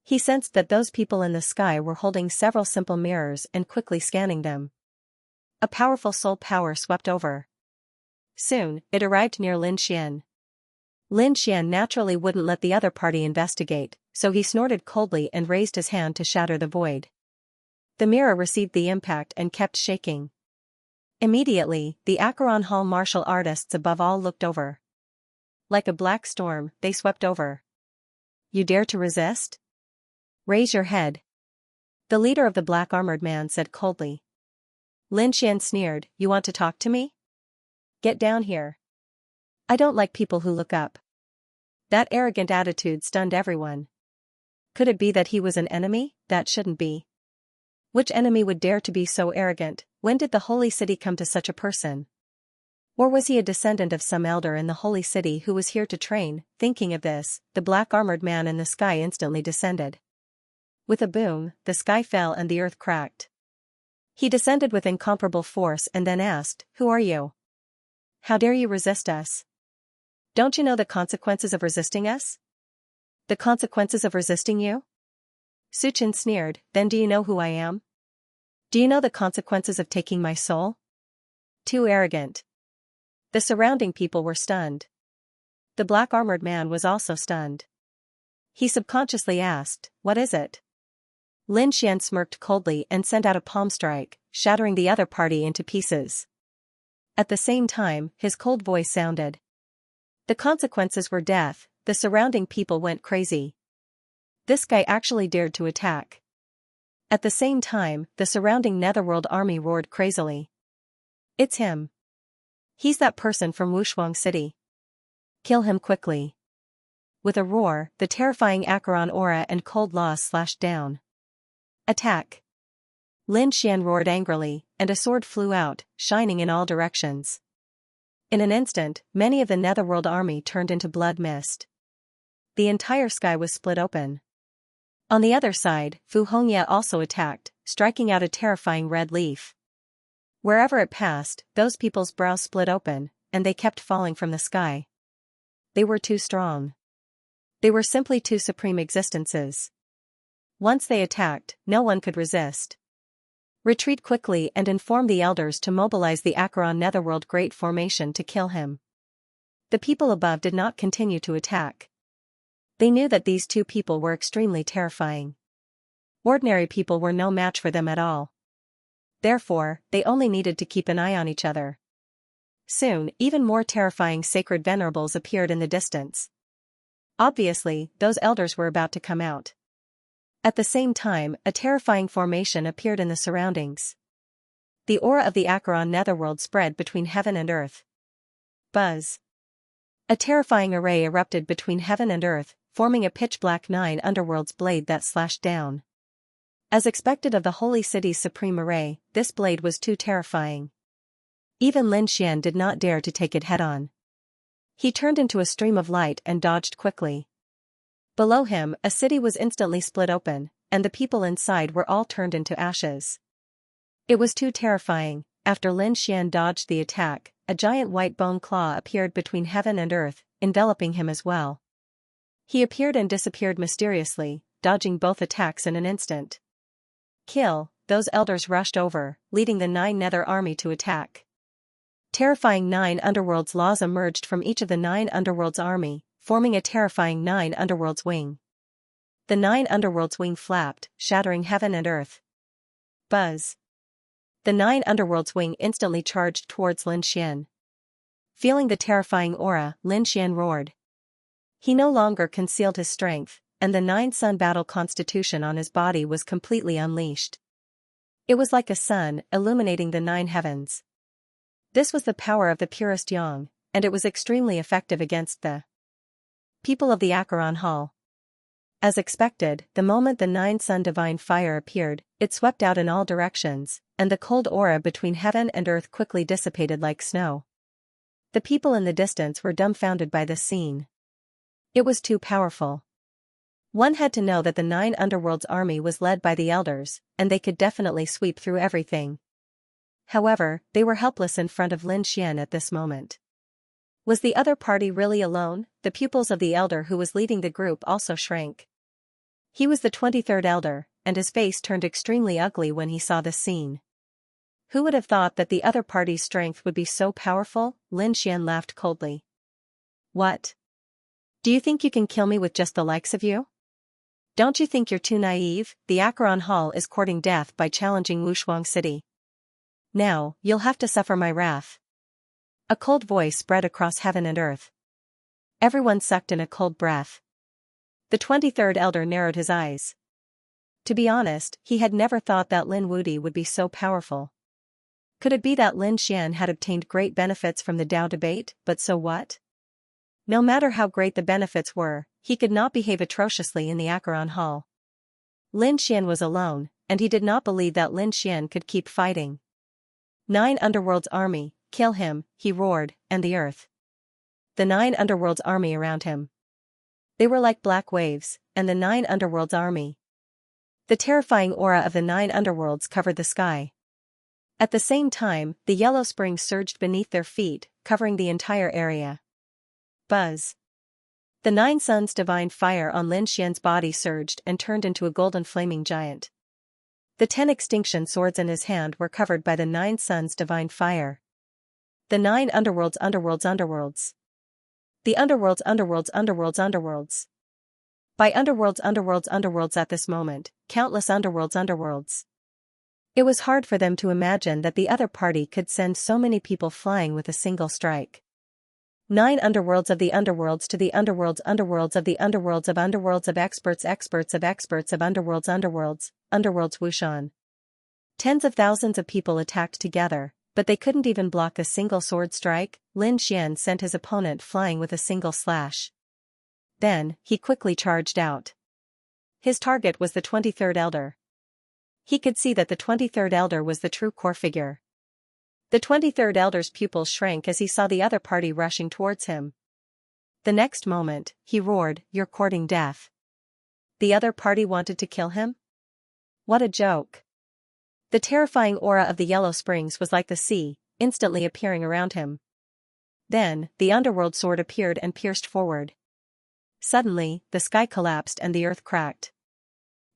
Speaker 1: He sensed that those people in the sky were holding several simple mirrors and quickly scanning them. A powerful soul power swept over. Soon, it arrived near Lin Xian. Lin Xian naturally wouldn't let the other party investigate, so he snorted coldly and raised his hand to shatter the void. The mirror received the impact and kept shaking. Immediately, the Acheron Hall martial artists above all looked over. Like a black storm, they swept over. "You dare to resist? Raise your head." The leader of the black-armored man said coldly. Lin Xian sneered, "You want to talk to me? Get down here. I don't like people who look up." That arrogant attitude stunned everyone. Could it be that he was an enemy? That shouldn't be. Which enemy would dare to be so arrogant? When did the Holy City come to such a person? Or was he a descendant of some elder in the Holy City who was here to train? Thinking of this, the black-armored man in the sky instantly descended. With a boom, the sky fell and the earth cracked. He descended with incomparable force and then asked, "Who are you? How dare you resist us? Don't you know the consequences of resisting us?" "The consequences of resisting you?" Su Chen sneered, "Then do you know who I am? Do you know the consequences of taking my soul?" Too arrogant. The surrounding people were stunned. The black-armored man was also stunned. He subconsciously asked, "What is it?" Lin Xian smirked coldly and sent out a palm strike, shattering the other party into pieces. At the same time, his cold voice sounded. The consequences were death. The surrounding people went crazy. This guy actually dared to attack. At the same time, the surrounding Netherworld army roared crazily. It's him. He's that person from Wushuang City. Kill him quickly. With a roar, the terrifying Acheron aura and cold laws slashed down. Attack! Lin Xian roared angrily, and a sword flew out, shining in all directions. In an instant, many of the Netherworld army turned into blood mist. The entire sky was split open. On the other side, Fu Hongye also attacked, striking out a terrifying red leaf. Wherever it passed, those people's brows split open, and they kept falling from the sky. They were too strong. They were simply two supreme existences. Once they attacked, no one could resist. Retreat quickly and inform the elders to mobilize the Acheron Netherworld Great Formation to kill him. The people above did not continue to attack. They knew that these two people were extremely terrifying. Ordinary people were no match for them at all. Therefore, they only needed to keep an eye on each other. Soon, even more terrifying sacred venerables appeared in the distance. Obviously, those elders were about to come out. At the same time, a terrifying formation appeared in the surroundings. The aura of the Acheron Netherworld spread between heaven and earth. Buzz. A terrifying array erupted between heaven and earth, forming a pitch-black 9 underworlds blade that slashed down. As expected of the Holy City's supreme array, this blade was too terrifying. Even Lin Xian did not dare to take it head-on. He turned into a stream of light and dodged quickly. Below him, a city was instantly split open, and the people inside were all turned into ashes. It was too terrifying. After Lin Xian dodged the attack, a giant white bone claw appeared between heaven and earth, enveloping him as well. He appeared and disappeared mysteriously, dodging both attacks in an instant. Kill! Those elders rushed over, leading the 9 Nether army to attack. Terrifying 9 underworlds laws emerged from each of the 9 underworlds army, forming a terrifying 9 underworlds wing. The 9 underworlds wing flapped, shattering heaven and earth. Buzz. The 9 underworlds wing instantly charged towards Lin Xian. Feeling the terrifying aura, Lin Xian roared. He no longer concealed his strength, and the 9 sun battle constitution on his body was completely unleashed. It was like a sun, illuminating the 9 heavens. This was the power of the purest yang, and it was extremely effective against the people of the Acheron Hall. As expected, the moment the 9 sun divine fire appeared, it swept out in all directions, and the cold aura between heaven and earth quickly dissipated like snow. The people in the distance were dumbfounded by this scene. It was too powerful. One had to know that the 9 underworlds army was led by the elders, and they could definitely sweep through everything. However, they were helpless in front of Lin Xian at this moment. Was the other party really alone? The pupils of the elder who was leading the group also shrank. He was the 23rd elder, and his face turned extremely ugly when he saw this scene. Who would have thought that the other party's strength would be so powerful? Lin Xian laughed coldly. What? Do you think you can kill me with just the likes of you? Don't you think you're too naive? The Acheron Hall is courting death by challenging Wushuang City. Now, you'll have to suffer my wrath. A cold voice spread across heaven and earth. Everyone sucked in a cold breath. The 23rd elder narrowed his eyes. To be honest, he had never thought that Lin Wudi would be so powerful. Could it be that Lin Xian had obtained great benefits from the Dao debate? But so what? No matter how great the benefits were, he could not behave atrociously in the Acheron Hall. Lin Xian was alone, and he did not believe that Lin Xian could keep fighting. 9 underworlds army, kill him, he roared, and the earth. The 9 underworlds army around him. They were like black waves, and the 9 underworlds army. The terrifying aura of the 9 underworlds covered the sky. At the same time, the yellow spring surged beneath their feet, covering the entire area. Buzz. The 9 suns divine fire on Lin Xian's body surged and turned into a golden flaming giant. The 10 extinction swords in his hand were covered by the 9 suns divine fire. The 9 underworlds. The underworlds. By underworlds at this moment, countless underworlds. It was hard for them to imagine that the other party could send so many people flying with a single strike. 9 underworlds of the underworlds to the underworlds of the underworlds of experts of underworlds Wuxan. Tens of thousands of people attacked together, but they couldn't even block a single sword strike. Lin Xian sent his opponent flying with a single slash. Then, he quickly charged out. His target was the 23rd Elder. He could see that the 23rd Elder was the true core figure. The 23rd Elder's pupils shrank as he saw the other party rushing towards him. The next moment, he roared, "You're courting death." The other party wanted to kill him? What a joke. The terrifying aura of the Yellow Springs was like the sea, instantly appearing around him. Then, the underworld sword appeared and pierced forward. Suddenly, the sky collapsed and the earth cracked.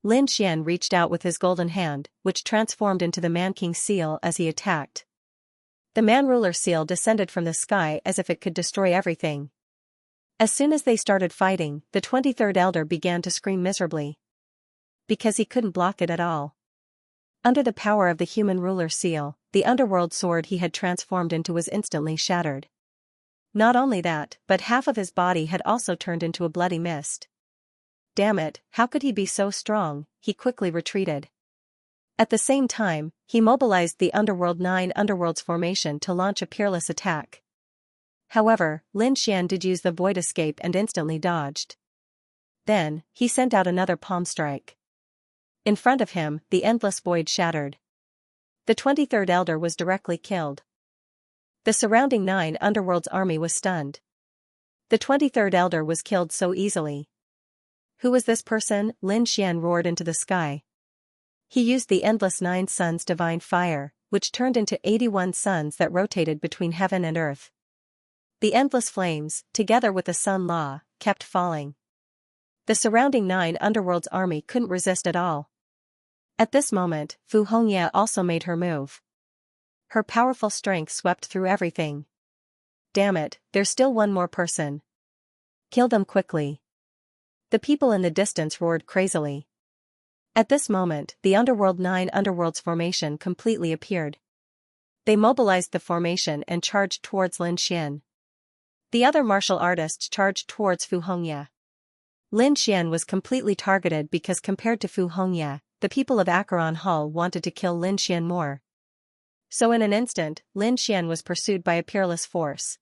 Speaker 1: Lin Xian reached out with his golden hand, which transformed into the Man-King seal as he attacked. The Man-Ruler seal descended from the sky as if it could destroy everything. As soon as they started fighting, the 23rd Elder began to scream miserably. Because he couldn't block it at all. Under the power of the human ruler seal, the underworld sword he had transformed into was instantly shattered. Not only that, but half of his body had also turned into a bloody mist. Damn it, how could he be so strong? He quickly retreated. At the same time, he mobilized the Underworld 9 Underworlds formation to launch a peerless attack. However, Lin Xian did use the void escape and instantly dodged. Then, he sent out another palm strike. In front of him, the endless void shattered. The 23rd Elder was directly killed. The surrounding 9 Underworlds army was stunned. The 23rd Elder was killed so easily. Who was this person? Lin Xian roared into the sky. He used the endless 9 suns divine fire, which turned into 81 suns that rotated between heaven and earth. The endless flames, together with the sun law, kept falling. The surrounding 9 Underworlds army couldn't resist at all. At this moment, Fu Hongye also made her move. Her powerful strength swept through everything. Damn it, there's still one more person. Kill them quickly. The people in the distance roared crazily. At this moment, the Underworld 9 Underworlds formation completely appeared. They mobilized the formation and charged towards Lin Xian. The other martial artists charged towards Fu Hongye. Lin Xian was completely targeted because compared to Fu Hongye, the people of Acheron Hall wanted to kill Lin Xian more. So in an instant, Lin Xian was pursued by a peerless force.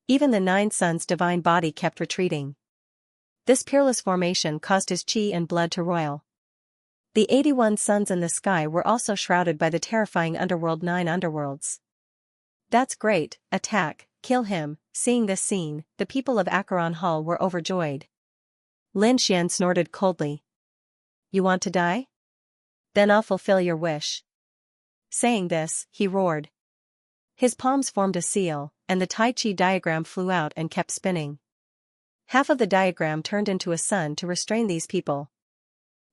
Speaker 1: Even the 9 suns divine body kept retreating. This peerless formation caused his chi and blood to roil. The 81 suns in the sky were also shrouded by the terrifying Underworld 9 Underworlds. That's great, attack, kill him. Seeing this scene, the people of Acheron Hall were overjoyed. Lin Xian snorted coldly. You want to die? Then I'll fulfill your wish. Saying this, he roared. His palms formed a seal, and the Tai Chi diagram flew out and kept spinning. Half of the diagram turned into a sun to restrain these people.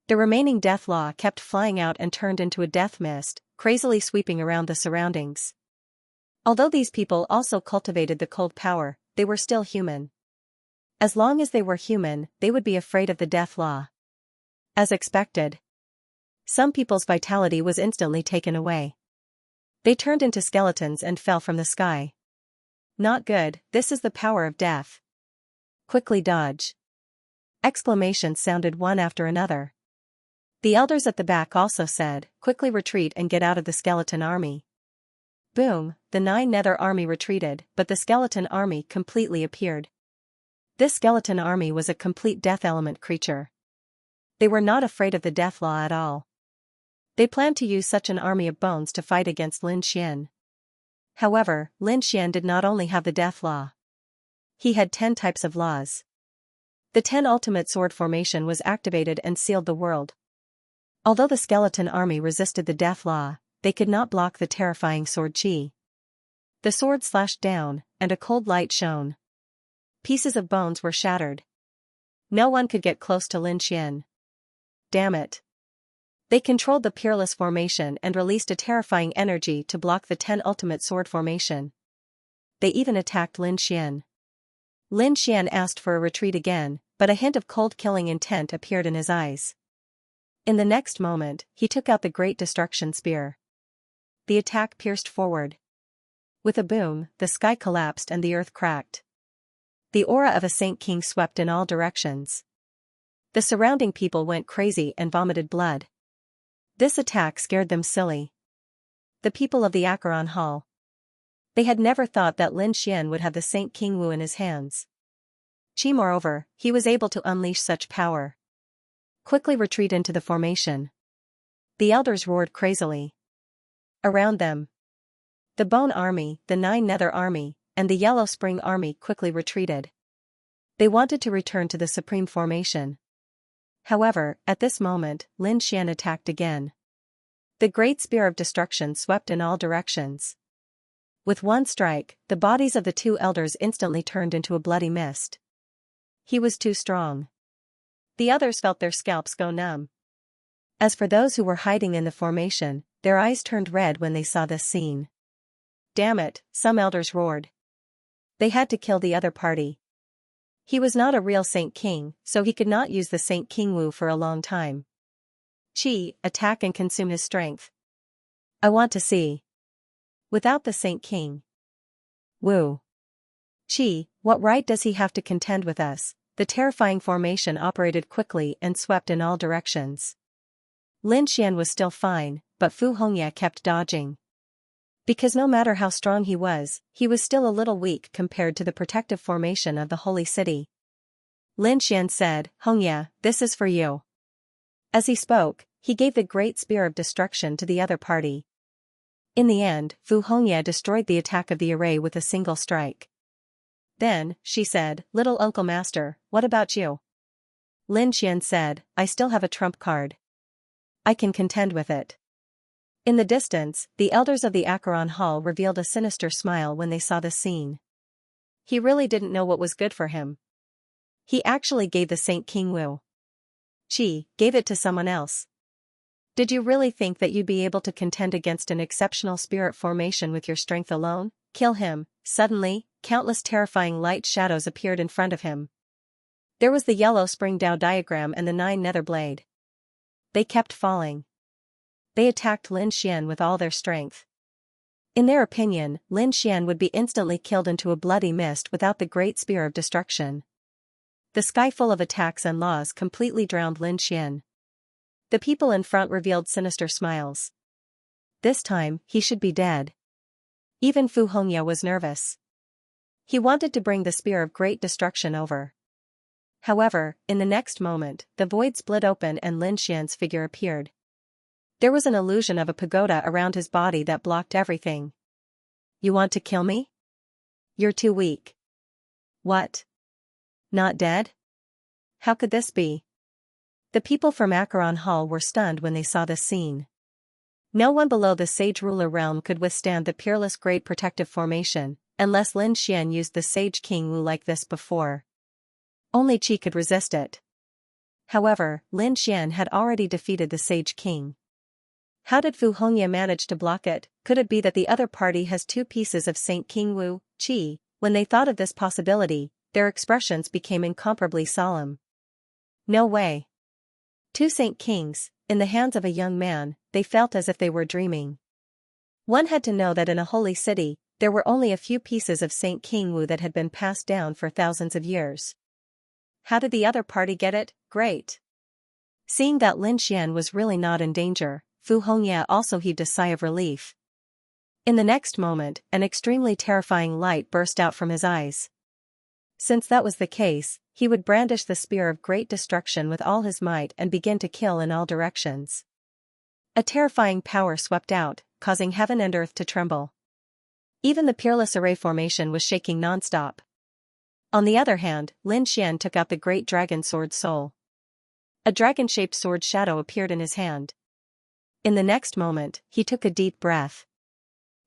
Speaker 1: The remaining death law kept flying out and turned into a death mist, crazily sweeping around the surroundings. Although these people also cultivated the cold power, they were still human. As long as they were human, they would be afraid of the death law. As expected. Some people's vitality was instantly taken away. They turned into skeletons and fell from the sky. Not good, this is the power of death. Quickly dodge. Exclamations sounded one after another. The elders at the back also said, quickly retreat and get out of the skeleton army. Boom, the 9 Nether army retreated, but the skeleton army completely appeared. This skeleton army was a complete death element creature. They were not afraid of the death law at all. They planned to use such an army of bones to fight against Lin Xian. However, Lin Xian did not only have the death law. He had 10 types of laws. The 10 ultimate sword formation was activated and sealed the world. Although the skeleton army resisted the death law, they could not block the terrifying sword chi. The sword slashed down, and a cold light shone. Pieces of bones were shattered. No one could get close to Lin Xian. Damn it. They controlled the peerless formation and released a terrifying energy to block the 10 ultimate sword formation. They even attacked Lin Xian. Lin Xian asked for a retreat again, but a hint of cold killing intent appeared in his eyes. In the next moment, he took out the Great Destruction Spear. The attack pierced forward. With a boom, the sky collapsed and the earth cracked. The aura of a Saint King swept in all directions. The surrounding people went crazy and vomited blood. This attack scared them silly. The people of the Acheron Hall. They had never thought that Lin Xian would have the Saint King Wu in his hands. Moreover, he was able to unleash such power. Quickly retreat into the formation. The elders roared crazily. Around them, the Bone Army, the Nine Nether Army, and the Yellow Spring Army quickly retreated. They wanted to return to the Supreme Formation. However, at this moment, Lin Xian attacked again. The Great Spear of Destruction swept in all directions. With one strike, the bodies of the two elders instantly turned into a bloody mist. He was too strong. The others felt their scalps go numb. As for those who were hiding in the formation, their eyes turned red when they saw this scene. Damn it, some elders roared. They had to kill the other party. He was not a real Saint King, so he could not use the Saint King Wu for a long time. Qi, attack and consume his strength. I want to see. Without the Saint King Wu. Qi, what right does he have to contend with us? The terrifying formation operated quickly and swept in all directions. Lin Xian was still fine, but Fu Hongye kept dodging. Because no matter how strong he was still a little weak compared to the protective formation of the Holy City. Lin Xian said, Hongye, this is for you. As he spoke, he gave the Great Spear of Destruction to the other party. In the end, Fu Hongye destroyed the attack of the array with a single strike. Then, she said, Little Uncle Master, what about you? Lin Xian said, I still have a trump card. I can contend with it. In the distance, the elders of the Acheron Hall revealed a sinister smile when they saw the scene. He really didn't know what was good for him. He actually gave the Saint King Wu. Qi, gave it to someone else. Did you really think that you'd be able to contend against an exceptional spirit formation with your strength alone? Kill him. Suddenly, countless terrifying light shadows appeared in front of him. There was the Yellow Spring Dao diagram and the Nine Nether Blade. They kept falling. They attacked Lin Xian with all their strength. In their opinion, Lin Xian would be instantly killed into a bloody mist without the Great Spear of Destruction. The sky full of attacks and laws completely drowned Lin Xian. The people in front revealed sinister smiles. This time, he should be dead. Even Fu Hongye was nervous. He wanted to bring the Spear of Great Destruction over. However, in the next moment, the void split open and Lin Xian's figure appeared. There was an illusion of a pagoda around his body that blocked everything. You want to kill me? You're too weak. What? Not dead? How could this be? The people from Acheron Hall were stunned when they saw this scene. No one below the Sage Ruler realm could withstand the peerless Great Protective Formation, unless Lin Xian used the Sage King Wu like this before. Only Qi could resist it. However, Lin Xian had already defeated the Sage King. How did Fu Hongye manage to block it? Could it be that the other party has two pieces of Saint King Wu, Qi? When they thought of this possibility, their expressions became incomparably solemn. No way. Two Saint Kings, in the hands of a young man, they felt as if they were dreaming. One had to know that in a holy city, there were only a few pieces of Saint King Wu that had been passed down for thousands of years. How did the other party get it? Great. Seeing that Lin Xian was really not in danger, Fu Hongye also heaved a sigh of relief. In the next moment, an extremely terrifying light burst out from his eyes. Since that was the case, he would brandish the Spear of Great Destruction with all his might and begin to kill in all directions. A terrifying power swept out, causing heaven and earth to tremble. Even the peerless array formation was shaking non-stop. On the other hand, Lin Xian took out the Great Dragon Sword Soul. A dragon-shaped sword shadow appeared in his hand. In the next moment, he took a deep breath.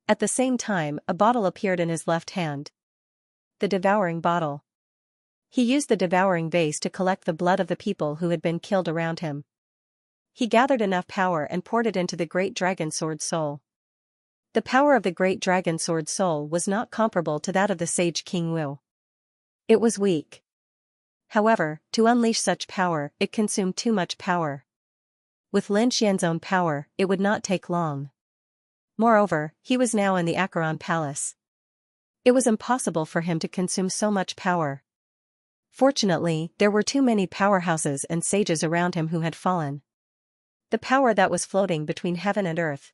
Speaker 1: At the same time, a bottle appeared in his left hand. The devouring bottle. He used the devouring vase to collect the blood of the people who had been killed around him. He gathered enough power and poured it into the Great Dragon Sword Soul. The power of the Great Dragon Sword Soul was not comparable to that of the Sage King Wu. It was weak. However, to unleash such power, it consumed too much power. With Lin Xian's own power, it would not take long. Moreover, he was now in the Acheron Palace. It was impossible for him to consume so much power. Fortunately, there were too many powerhouses and sages around him who had fallen. The power that was floating between heaven and earth.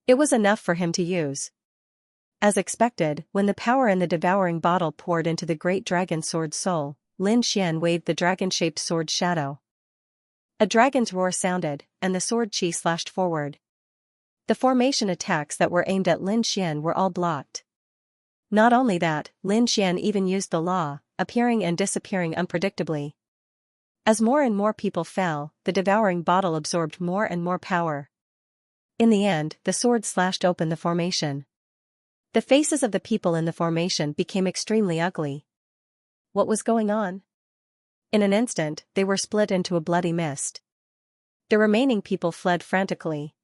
Speaker 1: It was enough for him to use. As expected, when the power in the devouring bottle poured into the great dragon sword soul, Lin Xian waved the dragon-shaped sword shadow. A dragon's roar sounded, and the sword chi slashed forward. The formation attacks that were aimed at Lin Xian were all blocked. Not only that, Lin Xian even used the law, appearing and disappearing unpredictably. As more and more people fell, the devouring bottle absorbed more and more power. In the end, the sword slashed open the formation. The faces of the people in the formation became extremely ugly. What was going on? In an instant, they were split into a bloody mist. The remaining people fled frantically.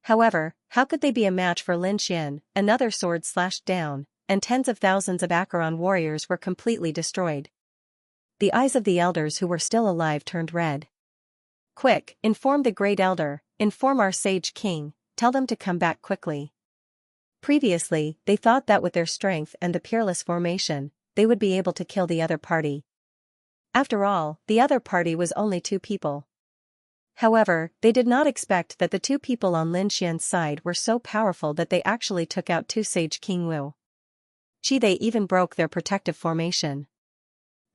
Speaker 1: However, how could they be a match for Lin Xian? Another sword slashed down, and tens of thousands of Acheron warriors were completely destroyed. The eyes of the elders who were still alive turned red. "Quick, inform the great elder, inform our sage king, tell them to come back quickly." Previously, they thought that with their strength and the peerless formation, they would be able to kill the other party. After all, the other party was only 2 people. However, they did not expect that the 2 people on Lin Xian's side were so powerful that they actually took out 2 Sage King Wu. They even broke their protective formation.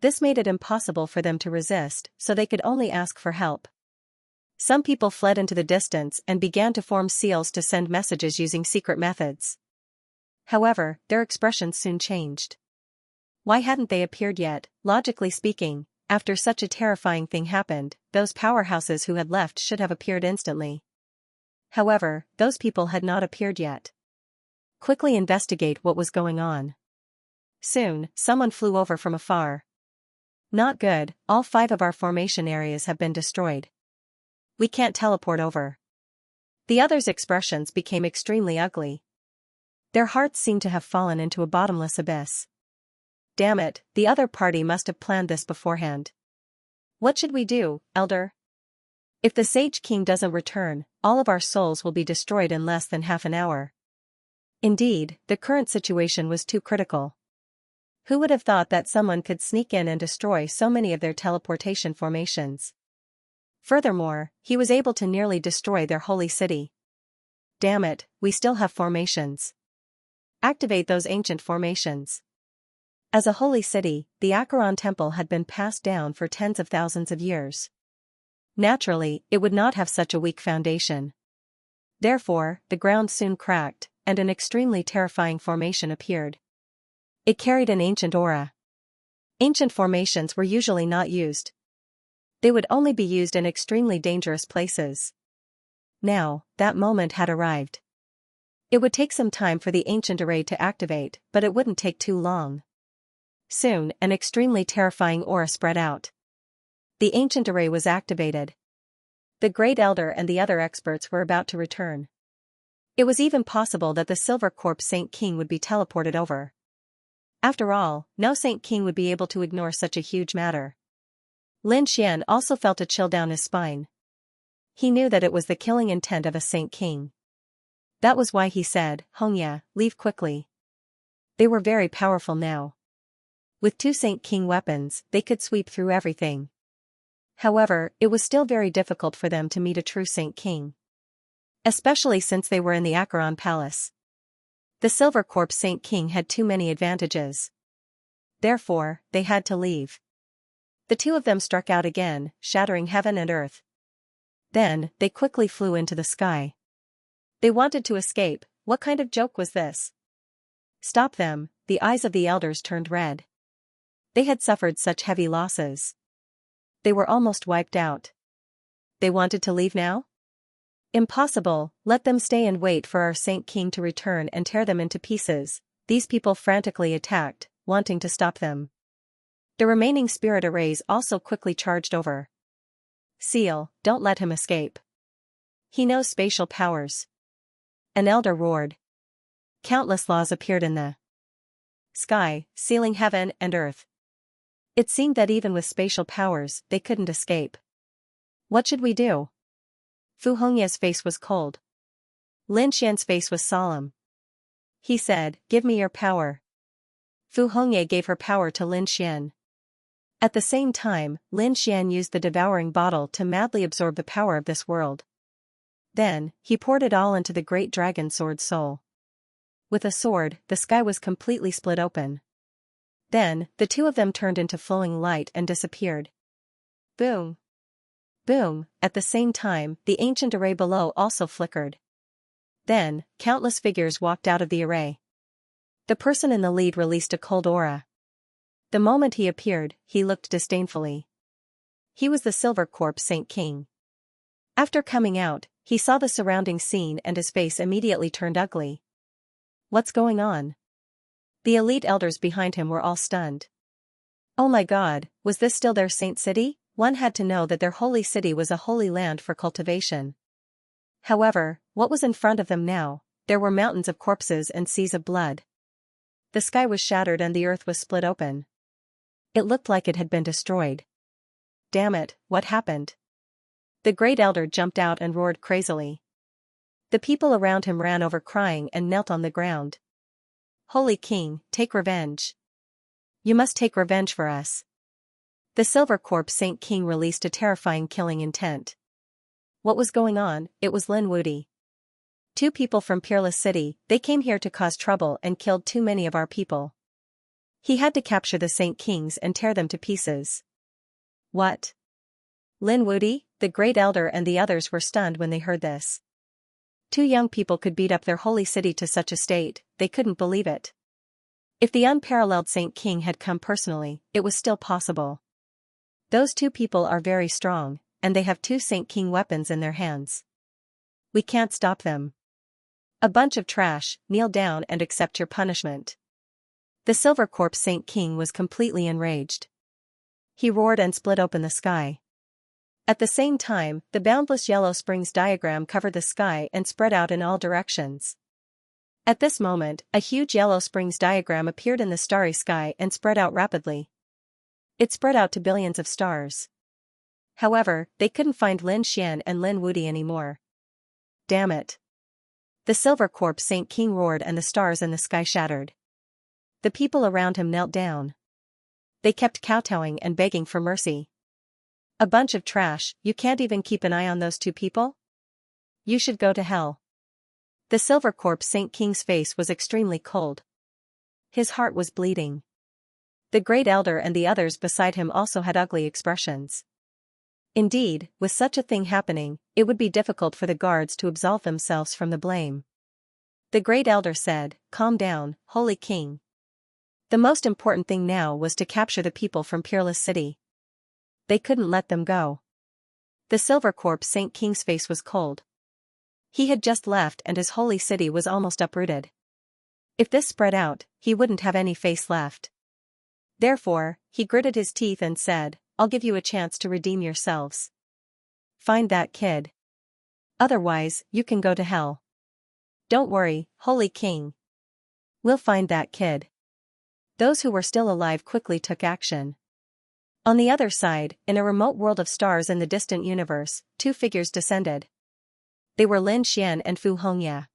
Speaker 1: This made it impossible for them to resist, so they could only ask for help. Some people fled into the distance and began to form seals to send messages using secret methods. However, their expressions soon changed. Why hadn't they appeared yet? Logically speaking, after such a terrifying thing happened, those powerhouses who had left should have appeared instantly. However, those people had not appeared yet. Quickly investigate what was going on. Soon, someone flew over from afar. Not good, all 5 of our formation areas have been destroyed. We can't teleport over. The others' expressions became extremely ugly. Their hearts seemed to have fallen into a bottomless abyss. Damn it, the other party must have planned this beforehand. What should we do, elder? If the Sage King doesn't return, all of our souls will be destroyed in less than half an hour. Indeed, the current situation was too critical. Who would have thought that someone could sneak in and destroy so many of their teleportation formations? Furthermore, he was able to nearly destroy their holy city. Damn it, we still have formations. Activate those ancient formations. As a holy city, the Acheron temple had been passed down for tens of thousands of years. Naturally, it would not have such a weak foundation. Therefore, the ground soon cracked, and an extremely terrifying formation appeared. It carried an ancient aura. Ancient formations were usually not used. They would only be used in extremely dangerous places. Now, that moment had arrived. It would take some time for the ancient array to activate, but it wouldn't take too long. Soon, an extremely terrifying aura spread out. The ancient array was activated. The Great Elder and the other experts were about to return. It was even possible that the Silver Corp Saint King would be teleported over. After all, no Saint King would be able to ignore such a huge matter. Lin Xian also felt a chill down his spine. He knew that it was the killing intent of a Saint King. That was why he said, "Xianxia, leave quickly." They were very powerful now. With 2 Saint King weapons, they could sweep through everything. However, it was still very difficult for them to meet a true Saint King. Especially since they were in the Acheron Palace. The Silver Corp Saint King had too many advantages. Therefore, they had to leave. The 2 of them struck out again, shattering heaven and earth. Then, they quickly flew into the sky. They wanted to escape. What kind of joke was this? Stop them. The eyes of the elders turned red. They had suffered such heavy losses. They were almost wiped out. They wanted to leave now? Impossible, let them stay and wait for our Saint King to return and tear them into pieces. These people frantically attacked, wanting to stop them. The remaining spirit arrays also quickly charged over. Seal, don't let him escape. He knows spatial powers. An elder roared. Countless laws appeared in the sky, sealing heaven and earth. It seemed that even with spatial powers, they couldn't escape. What should we do? Fu Hongya's face was cold. Lin Xian's face was solemn. He said, "Give me your power." Fu Hongya gave her power to Lin Xian. At the same time, Lin Xian used the devouring bottle to madly absorb the power of this world. Then, he poured it all into the great dragon sword soul. With a sword, the sky was completely split open. Then, the two of them turned into flowing light and disappeared. Boom! Boom! At the same time, the ancient array below also flickered. Then, countless figures walked out of the array. The person in the lead released a cold aura. The moment he appeared, he looked disdainfully. He was the Silver Corp Saint King. After coming out, he saw the surrounding scene and his face immediately turned ugly. What's going on? The elite elders behind him were all stunned. Oh my god, was this still their saint city? One had to know that their holy city was a holy land for cultivation. However, what was in front of them now? There were mountains of corpses and seas of blood. The sky was shattered and the earth was split open. It looked like it had been destroyed. Damn it, what happened? The great elder jumped out and roared crazily. The people around him ran over crying and knelt on the ground. Holy King, take revenge. You must take revenge for us. The Silver Corp Saint King released a terrifying killing intent. What was going on? It was Lin Wudi. Two people from Peerless City, they came here to cause trouble and killed too many of our people. He had to capture the Saint Kings and tear them to pieces. What? Lin Wudi, the great elder and the others were stunned when they heard this. Two young people could beat up their holy city to such a state, they couldn't believe it. If the unparalleled Saint King had come personally, it was still possible. Those two people are very strong, and they have two Saint King weapons in their hands. We can't stop them. A bunch of trash, kneel down and accept your punishment. The Silver Corp Saint King was completely enraged. He roared and split open the sky. At the same time, the boundless Yellow Springs diagram covered the sky and spread out in all directions. At this moment, a huge Yellow Springs diagram appeared in the starry sky and spread out rapidly. It spread out to billions of stars. However, they couldn't find Lin Xian and Lin Wudi anymore. Damn it. The Silver Corp Saint King roared and the stars in the sky shattered. The people around him knelt down. They kept kowtowing and begging for mercy. A bunch of trash, you can't even keep an eye on those two people? You should go to hell. The Silver Corp Saint King's face was extremely cold. His heart was bleeding. The great elder and the others beside him also had ugly expressions. Indeed, with such a thing happening, it would be difficult for the guards to absolve themselves from the blame. The great elder said, "Calm down, Holy King. The most important thing now was to capture the people from Peerless City. They couldn't let them go." The Silver Corp Saint King's face was cold. He had just left and his holy city was almost uprooted. If this spread out, he wouldn't have any face left. Therefore, he gritted his teeth and said, "I'll give you a chance to redeem yourselves. Find that kid. Otherwise, you can go to hell." "Don't worry, Holy King. We'll find that kid." Those who were still alive quickly took action. On the other side, in a remote world of stars in the distant universe, two figures descended. They were Lin Xian and Fu Hongya.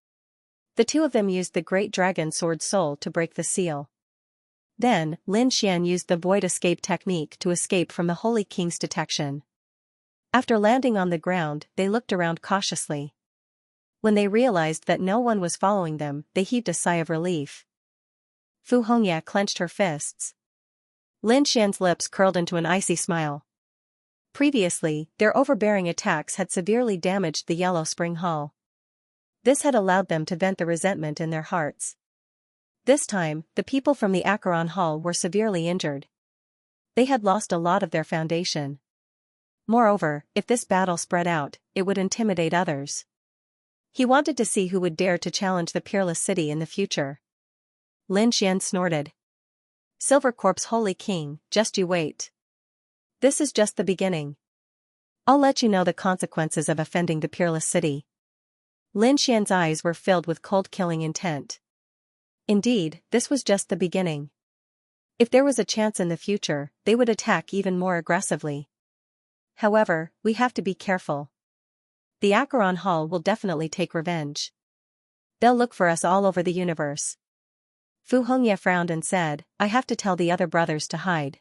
Speaker 1: The two of them used the great dragon sword soul to break the seal. Then, Lin Xian used the void escape technique to escape from the Holy King's detection. After landing on the ground, they looked around cautiously. When they realized that no one was following them, they heaved a sigh of relief. Fu Hongya clenched her fists. Lin Xian's lips curled into an icy smile. Previously, their overbearing attacks had severely damaged the Yellow Spring Hall. This had allowed them to vent the resentment in their hearts. This time, the people from the Acheron Hall were severely injured. They had lost a lot of their foundation. Moreover, if this battle spread out, it would intimidate others. He wanted to see who would dare to challenge the Peerless City in the future. Lin Xian snorted. "Silver Corp's Holy King, just you wait. This is just the beginning. I'll let you know the consequences of offending the Peerless City." Lin Xian's eyes were filled with cold killing intent. Indeed, this was just the beginning. If there was a chance in the future, they would attack even more aggressively. However, we have to be careful. The Acheron Hall will definitely take revenge. They'll look for us all over the universe. Fu Hongye frowned and said, I have to tell the other brothers to hide.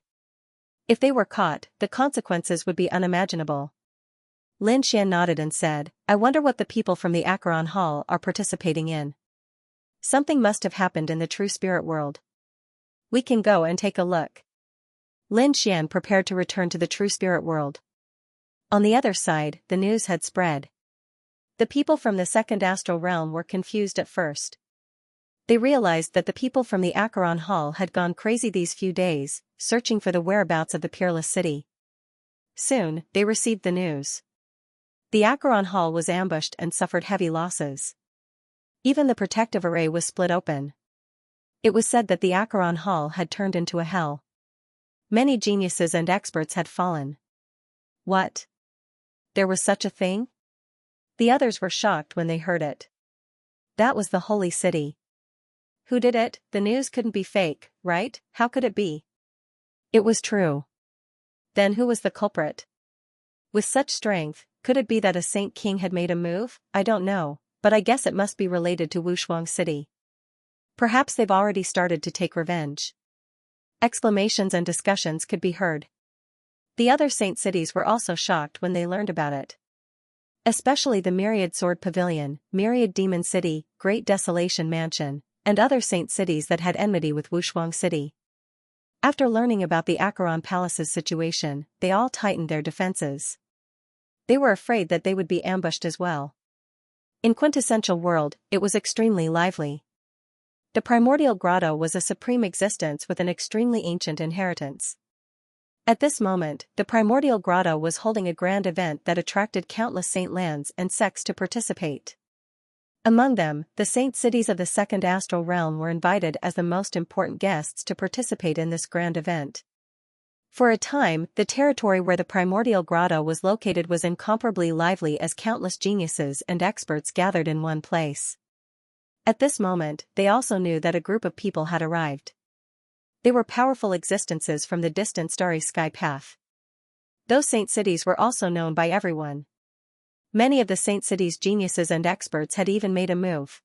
Speaker 1: If they were caught, the consequences would be unimaginable. Lin Xian nodded and said, I wonder what the people from the Acheron Hall are participating in. Something must have happened in the true spirit world. We can go and take a look. Lin Xian prepared to return to the true spirit world. On the other side, the news had spread. The people from the second astral realm were confused at first. They realized that the people from the Acheron Hall had gone crazy these few days, searching for the whereabouts of the peerless city. Soon, they received the news. The Acheron Hall was ambushed and suffered heavy losses. Even the protective array was split open. It was said that the Acheron Hall had turned into a hell. Many geniuses and experts had fallen. What? There was such a thing? The others were shocked when they heard it. That was the holy city. Who did it? The news couldn't be fake, right? How could it be? It was true. Then who was the culprit? With such strength, could it be that a Saint King had made a move? I don't know, but I guess it must be related to Wushuang City. Perhaps they've already started to take revenge. Exclamations and discussions could be heard. The other saint cities were also shocked when they learned about it. Especially the Myriad Sword Pavilion, Myriad Demon City, Great Desolation Mansion, and other saint cities that had enmity with Wushuang City. After learning about the Acheron Palace's situation, they all tightened their defenses. They were afraid that they would be ambushed as well. In Quintessential World, it was extremely lively. The primordial grotto was a supreme existence with an extremely ancient inheritance. At this moment, the primordial grotto was holding a grand event that attracted countless saint lands and sects to participate. Among them, the saint cities of the second astral realm were invited as the most important guests to participate in this grand event. For a time, the territory where the primordial grotto was located was incomparably lively as countless geniuses and experts gathered in one place. At this moment, they also knew that a group of people had arrived. They were powerful existences from the distant starry sky path. Those saint cities were also known by everyone. Many of the saint cities' geniuses and experts had even made a move.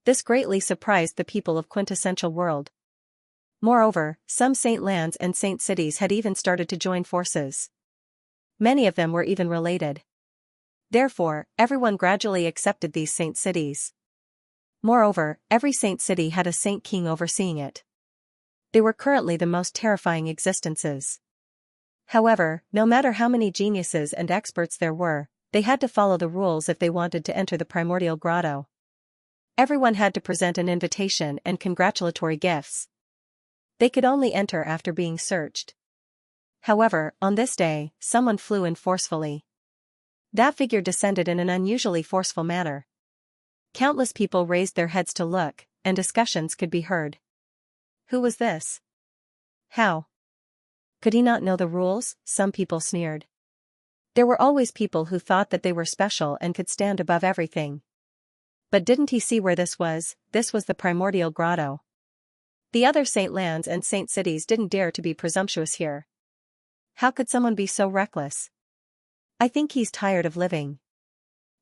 Speaker 1: This greatly surprised the people of Quintessential World. Moreover, some saint lands and saint cities had even started to join forces. Many of them were even related. Therefore, everyone gradually accepted these saint cities. Moreover, every saint city had a saint king overseeing it. They were currently the most terrifying existences. However, no matter how many geniuses and experts there were, they had to follow the rules if they wanted to enter the primordial grotto. Everyone had to present an invitation and congratulatory gifts. They could only enter after being searched. However, on this day, someone flew in forcefully. That figure descended in an unusually forceful manner. Countless people raised their heads to look, and discussions could be heard. Who was this? How? Could he not know the rules? Some people sneered. There were always people who thought that they were special and could stand above everything. But didn't he see where this was? This was the primordial grotto. The other saint lands and saint cities didn't dare to be presumptuous here. How could someone be so reckless? I think he's tired of living.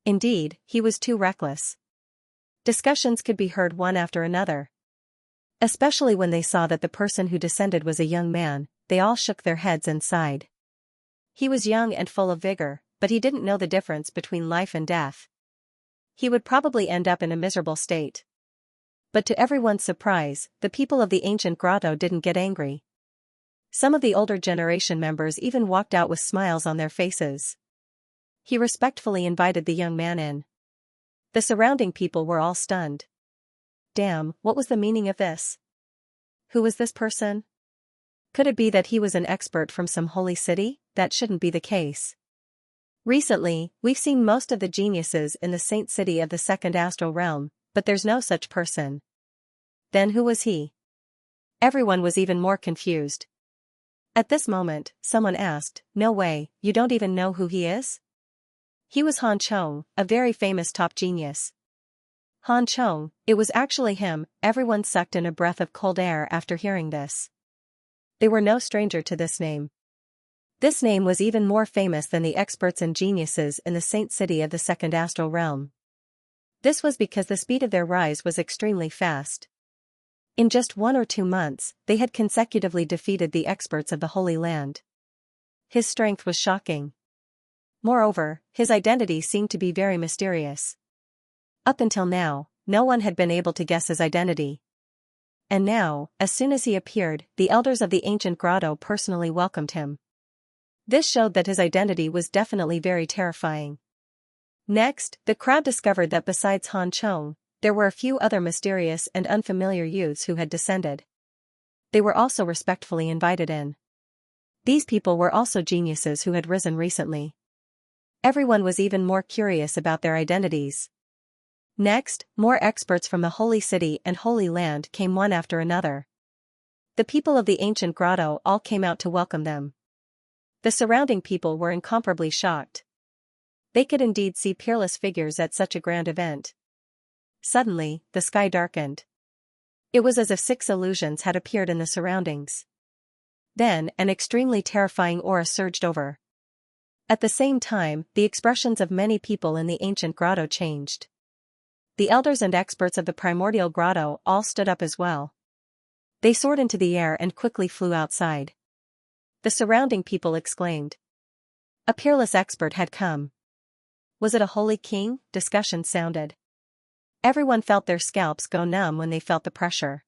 Speaker 1: Indeed, he was too reckless. Discussions could be heard one after another. Especially when they saw that the person who descended was a young man, they all shook their heads and sighed. He was young and full of vigor, but he didn't know the difference between life and death. He would probably end up in a miserable state. But to everyone's surprise, the people of the ancient grotto didn't get angry. Some of the older generation members even walked out with smiles on their faces. He respectfully invited the young man in. The surrounding people were all stunned. Damn, what was the meaning of this? Who was this person? Could it be that he was an expert from some holy city? That shouldn't be the case. Recently, we've seen most of the geniuses in the saint city of the second astral realm, but there's no such person. Then who was he? Everyone was even more confused. At this moment, someone asked, "No way, you don't even know who he is?" He was Han Chong, a very famous top genius. Han Chong, it was actually him. Everyone sucked in a breath of cold air after hearing this. They were no stranger to this name. This name was even more famous than the experts and geniuses in the saint city of the second astral realm. This was because the speed of their rise was extremely fast. In just 1 or 2 months, they had consecutively defeated the experts of the Holy Land. His strength was shocking. Moreover, his identity seemed to be very mysterious. Up until now, no one had been able to guess his identity. And now, as soon as he appeared, the elders of the ancient grotto personally welcomed him. This showed that his identity was definitely very terrifying. Next, the crowd discovered that besides Han Chong, there were a few other mysterious and unfamiliar youths who had descended. They were also respectfully invited in. These people were also geniuses who had risen recently. Everyone was even more curious about their identities. Next, more experts from the Holy City and Holy Land came one after another. The people of the ancient grotto all came out to welcome them. The surrounding people were incomparably shocked. They could indeed see peerless figures at such a grand event. Suddenly, the sky darkened. It was as if 6 illusions had appeared in the surroundings. Then, an extremely terrifying aura surged over. At the same time, the expressions of many people in the ancient grotto changed. The elders and experts of the primordial grotto all stood up as well. They soared into the air and quickly flew outside. The surrounding people exclaimed. A peerless expert had come. Was it a holy king? Discussion sounded. Everyone felt their scalps go numb when they felt the pressure.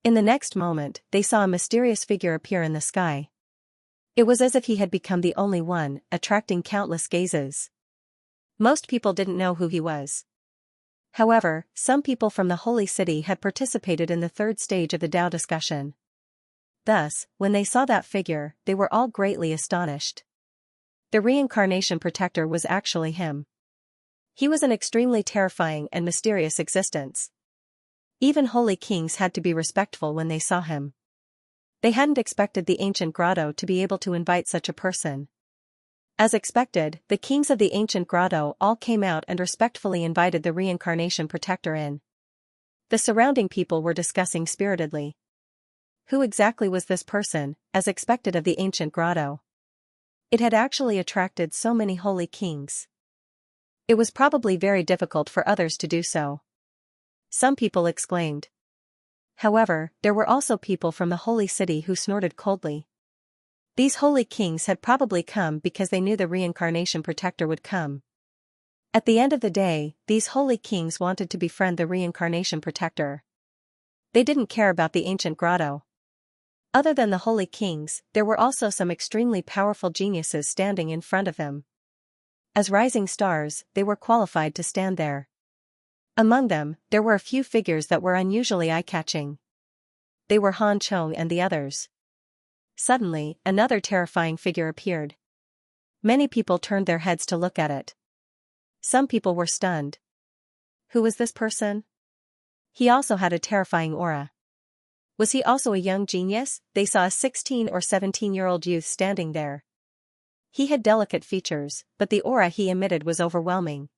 Speaker 1: In the next moment, they saw a mysterious figure appear in the sky. It was as if he had become the only one, attracting countless gazes. Most people didn't know who he was. However, some people from the Holy City had participated in the 3rd stage of the Tao discussion. Thus, when they saw that figure, they were all greatly astonished. The reincarnation protector was actually him. He was an extremely terrifying and mysterious existence. Even holy kings had to be respectful when they saw him. They hadn't expected the ancient grotto to be able to invite such a person. As expected, the kings of the ancient grotto all came out and respectfully invited the reincarnation protector in. The surrounding people were discussing spiritedly. Who exactly was this person, as expected of the ancient grotto? It had actually attracted so many holy kings. It was probably very difficult for others to do so. Some people exclaimed. However, there were also people from the Holy City who snorted coldly. These holy kings had probably come because they knew the reincarnation protector would come. At the end of the day, these holy kings wanted to befriend the reincarnation protector. They didn't care about the ancient grotto. Other than the holy kings, there were also some extremely powerful geniuses standing in front of them. As rising stars, they were qualified to stand there. Among them, there were a few figures that were unusually eye-catching. They were Han Chong and the others. Suddenly, another terrifying figure appeared. Many people turned their heads to look at it. Some people were stunned. Who was this person? He also had a terrifying aura. Was he also a young genius? They saw a 16 or 17-year-old youth standing there. He had delicate features, but the aura he emitted was overwhelming.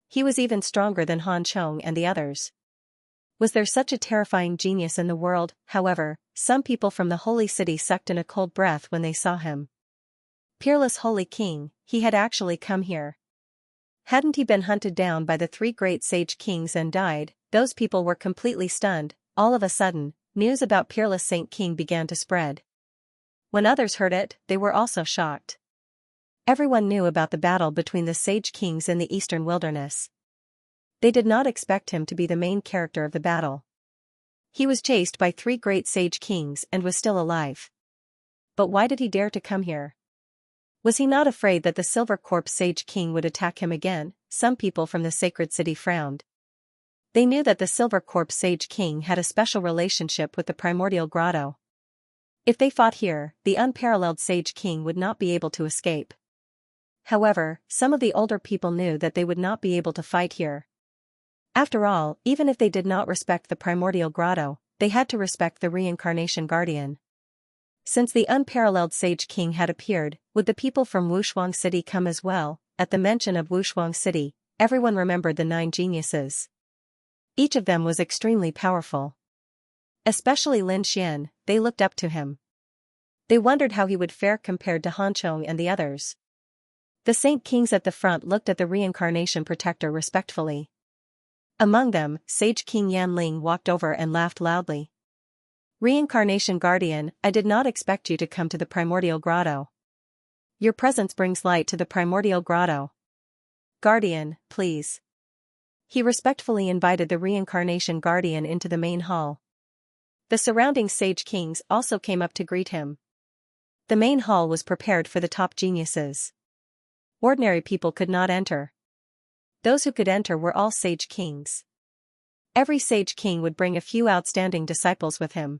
Speaker 1: He was even stronger than Han Chong and the others. Was there such a terrifying genius in the world? However, some people from the Holy City sucked in a cold breath when they saw him. Peerless Holy King, he had actually come here. Hadn't he been hunted down by the 3 great sage kings and died? Those people were completely stunned. All of a sudden, news about Peerless Saint King began to spread. When others heard it, they were also shocked. Everyone knew about the battle between the sage kings in the eastern wilderness. They did not expect him to be the main character of the battle. He was chased by 3 great sage kings and was still alive. But why did he dare to come here? Was he not afraid that the Silver Corpse Sage King would attack him again? Some people from the sacred city frowned. They knew that the Silver Corpse Sage King had a special relationship with the primordial grotto. If they fought here, the unparalleled Sage King would not be able to escape. However, some of the older people knew that they would not be able to fight here. After all, even if they did not respect the primordial grotto, they had to respect the reincarnation guardian. Since the unparalleled Sage King had appeared, would the people from Wushuang City come as well? At the mention of Wushuang City, everyone remembered the 9 geniuses. Each of them was extremely powerful. Especially Lin Xian, they looked up to him. They wondered how he would fare compared to Hanchong and the others. The Saint Kings at the front looked at the reincarnation protector respectfully. Among them, Sage King Yanling walked over and laughed loudly. Reincarnation Guardian, I did not expect you to come to the Primordial Grotto. Your presence brings light to the Primordial Grotto. Guardian, please. He respectfully invited the Reincarnation Guardian into the main hall. The surrounding Sage Kings also came up to greet him. The main hall was prepared for the top geniuses. Ordinary people could not enter. Those who could enter were all Sage Kings. Every Sage King would bring a few outstanding disciples with him.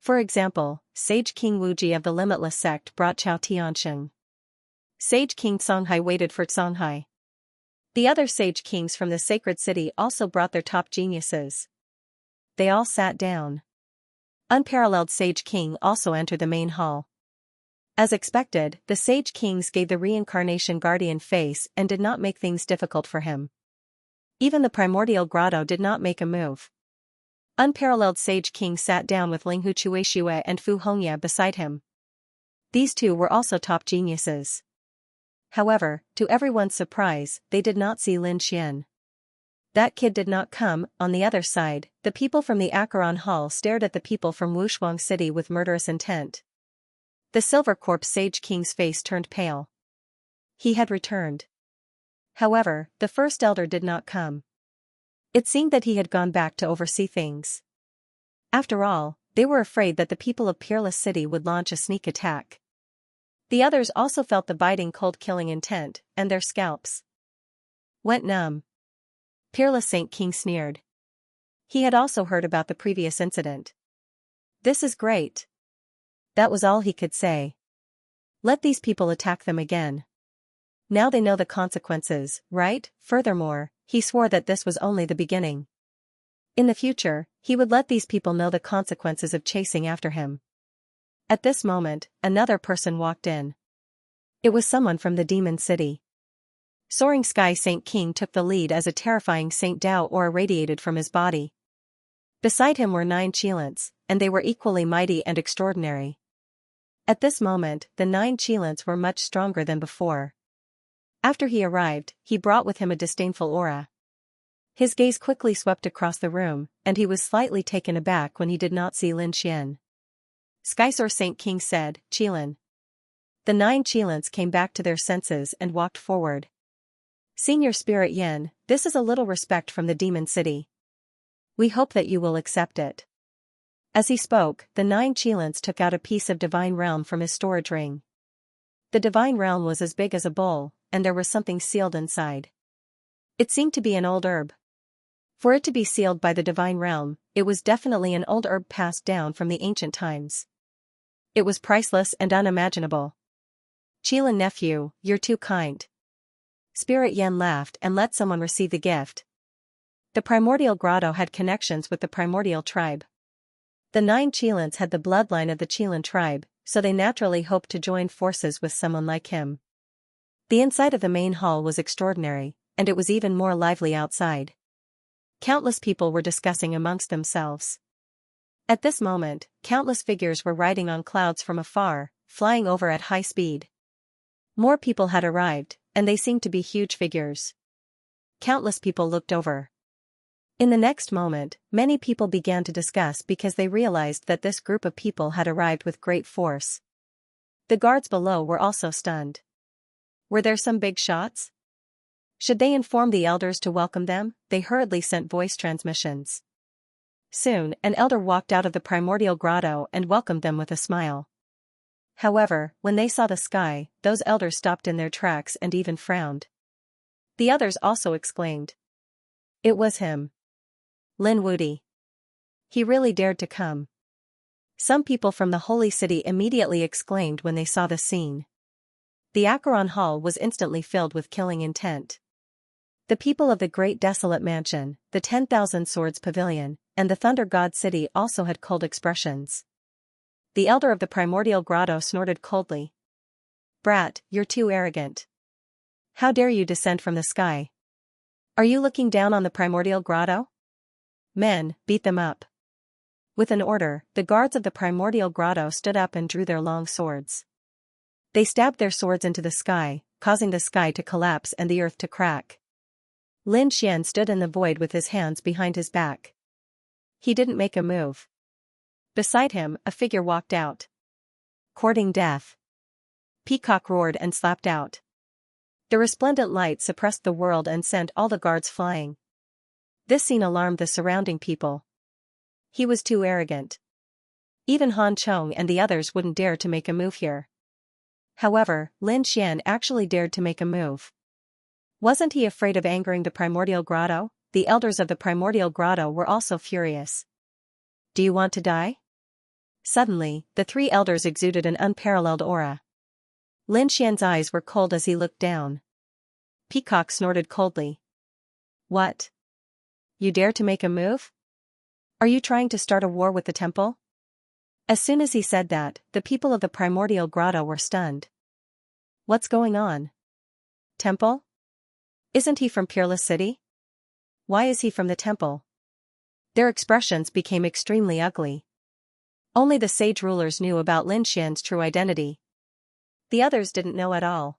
Speaker 1: For example, Sage King Wuji of the Limitless Sect brought Chao Tiansheng. Sage King Songhai waited for Songhai. The other Sage Kings from the Sacred City also brought their top geniuses. They all sat down. Unparalleled Sage King also entered the main hall. As expected, the Sage Kings gave the Reincarnation Guardian face and did not make things difficult for him. Even the Primordial Grotto did not make a move. Unparalleled Sage King sat down with Linghu Chuexue and Fu Hongya beside him. These two were also top geniuses. However, to everyone's surprise, they did not see Lin Xian. That kid did not come. On the other side, the people from the Acheron Hall stared at the people from Wushuang City with murderous intent. The Silver Corpse Sage King's face turned pale. He had returned. However, the first elder did not come. It seemed that he had gone back to oversee things. After all, they were afraid that the people of Peerless City would launch a sneak attack. The others also felt the biting cold killing intent, and their scalps went numb. Peerless Saint King sneered. He had also heard about the previous incident. This is great. That was all he could say. Let these people attack them again. Now they know the consequences, right? Furthermore, he swore that this was only the beginning. In the future, he would let these people know the consequences of chasing after him. At this moment, another person walked in. It was someone from the Demon City. Soaring Sky Saint King took the lead as a terrifying Saint Dao aura radiated from his body. Beside him were 9 Qilins, and they were equally mighty and extraordinary. At this moment, the 9 Qilins were much stronger than before. After he arrived, he brought with him a disdainful aura. His gaze quickly swept across the room, and he was slightly taken aback when he did not see Lin Xian. Skysoar Saint King said, Qilin. The 9 Qilins came back to their senses and walked forward. Senior Spirit Yin, this is a little respect from the Demon City. We hope that you will accept it. As he spoke, the 9 Qilins took out a piece of Divine Realm from his storage ring. The Divine Realm was as big as a bowl, and there was something sealed inside. It seemed to be an old herb. For it to be sealed by the Divine Realm, it was definitely an old herb passed down from the ancient times. It was priceless and unimaginable. Qilin nephew, you're too kind. Spirit Yen laughed and let someone receive the gift. The Primordial Grotto had connections with the Primordial tribe. The 9 Qilins had the bloodline of the Qilin tribe, so they naturally hoped to join forces with someone like him. The inside of the main hall was extraordinary, and it was even more lively outside. Countless people were discussing amongst themselves. At this moment, countless figures were riding on clouds from afar, flying over at high speed. More people had arrived, and they seemed to be huge figures. Countless people looked over. In the next moment, many people began to discuss because they realized that this group of people had arrived with great force. The guards below were also stunned. Were there some big shots? Should they inform the elders to welcome them? They hurriedly sent voice transmissions. Soon, an elder walked out of the Primordial Grotto and welcomed them with a smile. However, when they saw the sky, those elders stopped in their tracks and even frowned. The others also exclaimed. It was him. Lin Wudi. He really dared to come. Some people from the Holy City immediately exclaimed when they saw the scene. The Acheron Hall was instantly filled with killing intent. The people of the Great Desolate Mansion, the 10,000 Swords Pavilion, and the Thunder God City also had cold expressions. The elder of the Primordial Grotto snorted coldly. Brat, you're too arrogant. How dare you descend from the sky? Are you looking down on the Primordial Grotto? Men, beat them up. With an order, the guards of the primordial grotto stood up and drew their long swords. They stabbed their swords into the sky, causing the sky to collapse and the earth to crack. Lin Xian stood in the void with his hands behind his back. He didn't make a move. Beside him, a figure walked out. Courting death. Peacock roared and slapped out. The resplendent light suppressed the world and sent all the guards flying. This scene alarmed the surrounding people. He was too arrogant. Even Han Chong and the others wouldn't dare to make a move here. However, Lin Xian actually dared to make a move. Wasn't he afraid of angering the primordial grotto? The elders of the primordial grotto were also furious. Do you want to die? Suddenly, the three elders exuded an unparalleled aura. Lin Xian's eyes were cold as he looked down. Peacock snorted coldly. What? You dare to make a move? Are you trying to start a war with the temple? As soon as he said that, the people of the primordial grotto were stunned. What's going on? Temple? Isn't he from Peerless City? Why is he from the temple? Their expressions became extremely ugly. Only the sage rulers knew about Lin Xian's true identity. The others didn't know at all.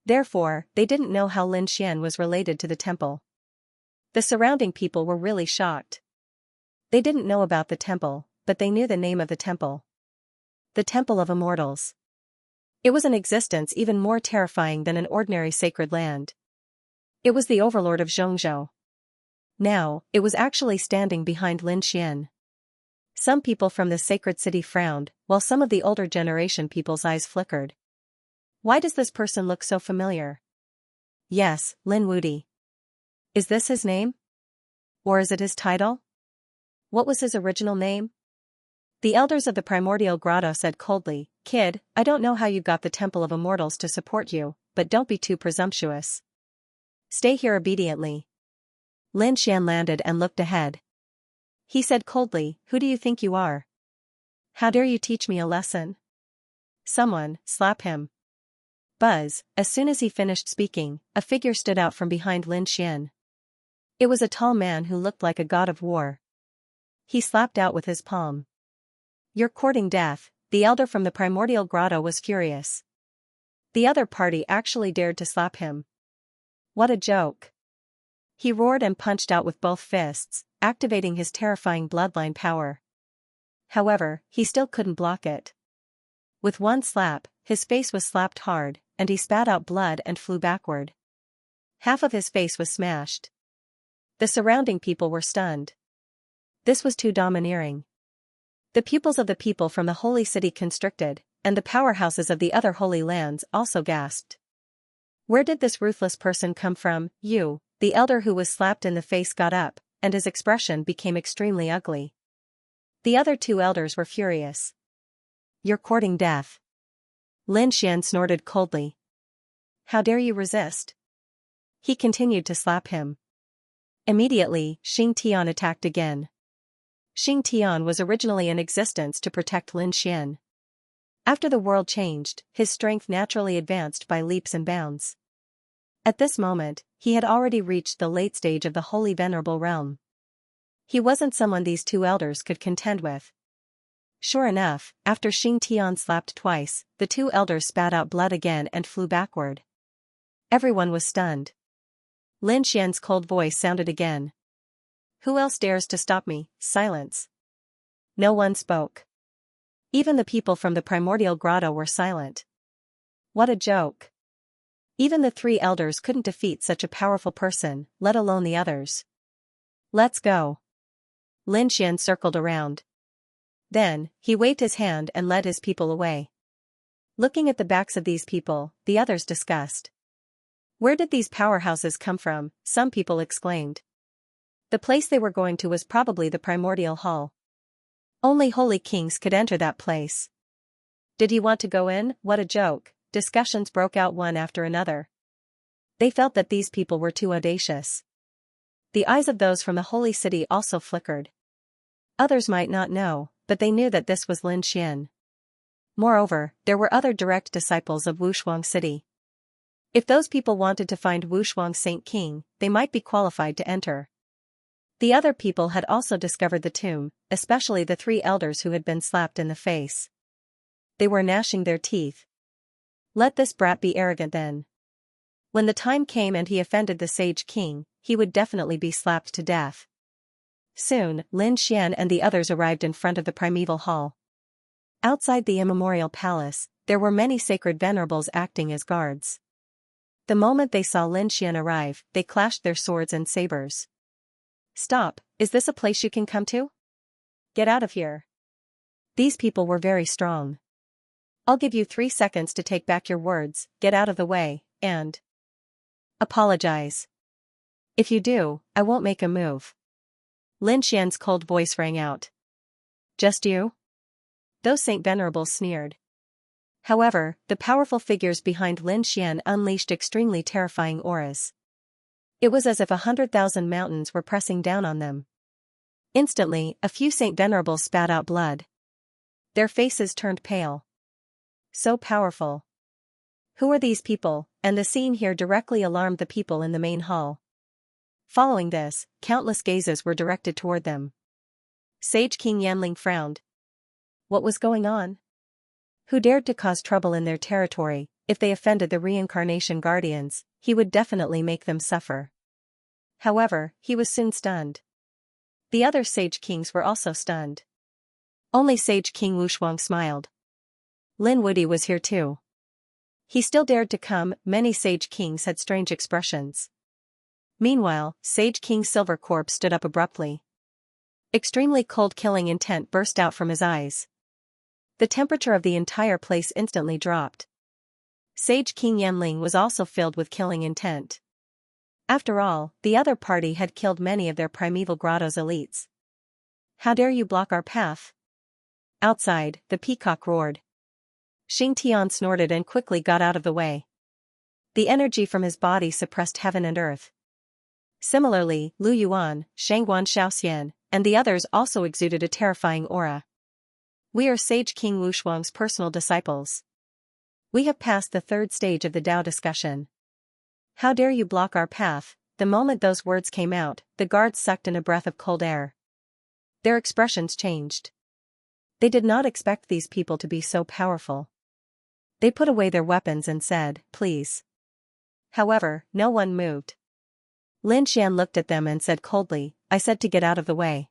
Speaker 1: Therefore, they didn't know how Lin Xian was related to the temple. The surrounding people were really shocked. They didn't know about the temple, but they knew the name of the temple. The Temple of Immortals. It was an existence even more terrifying than an ordinary sacred land. It was the overlord of Zhongzhou. Now, it was actually standing behind Lin Xian. Some people from the sacred city frowned, while some of the older generation people's eyes flickered. Why does this person look so familiar? Yes, Lin Wudi. Is this his name? Or is it his title? What was his original name? The elders of the primordial grotto said coldly, Kid, I don't know how you got the Temple of Immortals to support you, but don't be too presumptuous. Stay here obediently. Lin Xian landed and looked ahead. He said coldly, Who do you think you are? How dare you teach me a lesson? Someone, slap him. Buzz, as soon as he finished speaking, a figure stood out from behind Lin Xian. It was a tall man who looked like a god of war. He slapped out with his palm. You're courting death. The elder from the primordial grotto was furious. The other party actually dared to slap him. What a joke. He roared and punched out with both fists, activating his terrifying bloodline power. However, he still couldn't block it. With one slap, his face was slapped hard, and he spat out blood and flew backward. Half of his face was smashed. The surrounding people were stunned. This was too domineering. The pupils of the people from the holy city constricted, and the powerhouses of the other holy lands also gasped. Where did this ruthless person come from? You, the elder who was slapped in the face got up, and his expression became extremely ugly. The other two elders were furious. You're courting death. Lin Xian snorted coldly. How dare you resist? He continued to slap him. Immediately, Xing Tian attacked again. Xing Tian was originally in existence to protect Lin Xian. After the world changed, his strength naturally advanced by leaps and bounds. At this moment, he had already reached the late stage of the Holy Venerable Realm. He wasn't someone these two elders could contend with. Sure enough, after Xing Tian slapped twice, the two elders spat out blood again and flew backward. Everyone was stunned. Lin Xian's cold voice sounded again. Who else dares to stop me? Silence. No one spoke. Even the people from the primordial grotto were silent. What a joke. Even the three elders couldn't defeat such a powerful person, let alone the others. Let's go. Lin Xian circled around. Then, he waved his hand and led his people away. Looking at the backs of these people, the others discussed. Where did these powerhouses come from? Some people exclaimed. The place they were going to was probably the primordial hall. Only holy kings could enter that place. Did you want to go in? What a joke. Discussions broke out one after another. They felt that these people were too audacious. The eyes of those from the holy city also flickered. Others might not know, but they knew that this was Lin Xian. Moreover, there were other direct disciples of Wushuang City. If those people wanted to find Wushuang Saint King, they might be qualified to enter. The other people had also discovered the tomb, especially the three elders who had been slapped in the face. They were gnashing their teeth. Let this brat be arrogant then. When the time came and he offended the Sage King, he would definitely be slapped to death. Soon, Lin Xian and the others arrived in front of the primeval hall. Outside the immemorial palace, there were many sacred venerables acting as guards. The moment they saw Lin Xian arrive, they clashed their swords and sabers. Stop, is this a place you can come to? Get out of here. These people were very strong. I'll give you 3 seconds to take back your words, get out of the way, and apologize. If you do, I won't make a move. Lin Xian's cold voice rang out. Just you? Those Saint Venerables sneered. However, the powerful figures behind Lin Xian unleashed extremely terrifying auras. It was as if 100,000 mountains were pressing down on them. Instantly, a few Saint Venerables spat out blood. Their faces turned pale. So powerful. Who are these people? And the scene here directly alarmed the people in the main hall. Following this, countless gazes were directed toward them. Sage King Yanling frowned. What was going on? Who dared to cause trouble in their territory? If they offended the reincarnation guardians, he would definitely make them suffer. However, he was soon stunned. The other Sage Kings were also stunned. Only Sage King Wushuang smiled. Lin Wuди was here too. He still dared to come. Many Sage Kings had strange expressions. Meanwhile, Sage King Silvercorp stood up abruptly. Extremely cold killing intent burst out from his eyes. The temperature of the entire place instantly dropped. Sage King Yanling was also filled with killing intent. After all, the other party had killed many of their primeval grotto's elites. How dare you block our path? Outside, the peacock roared. Xing Tian snorted and quickly got out of the way. The energy from his body suppressed heaven and earth. Similarly, Lu Yuan, Shangguan Shaoxian, and the others also exuded a terrifying aura. We are Sage King Wushuang's personal disciples. We have passed the third stage of the Dao discussion. How dare you block our path? The moment those words came out, the guards sucked in a breath of cold air. Their expressions changed. They did not expect these people to be so powerful. They put away their weapons and said, please. However, no one moved. Lin Xian looked at them and said coldly, I said to get out of the way.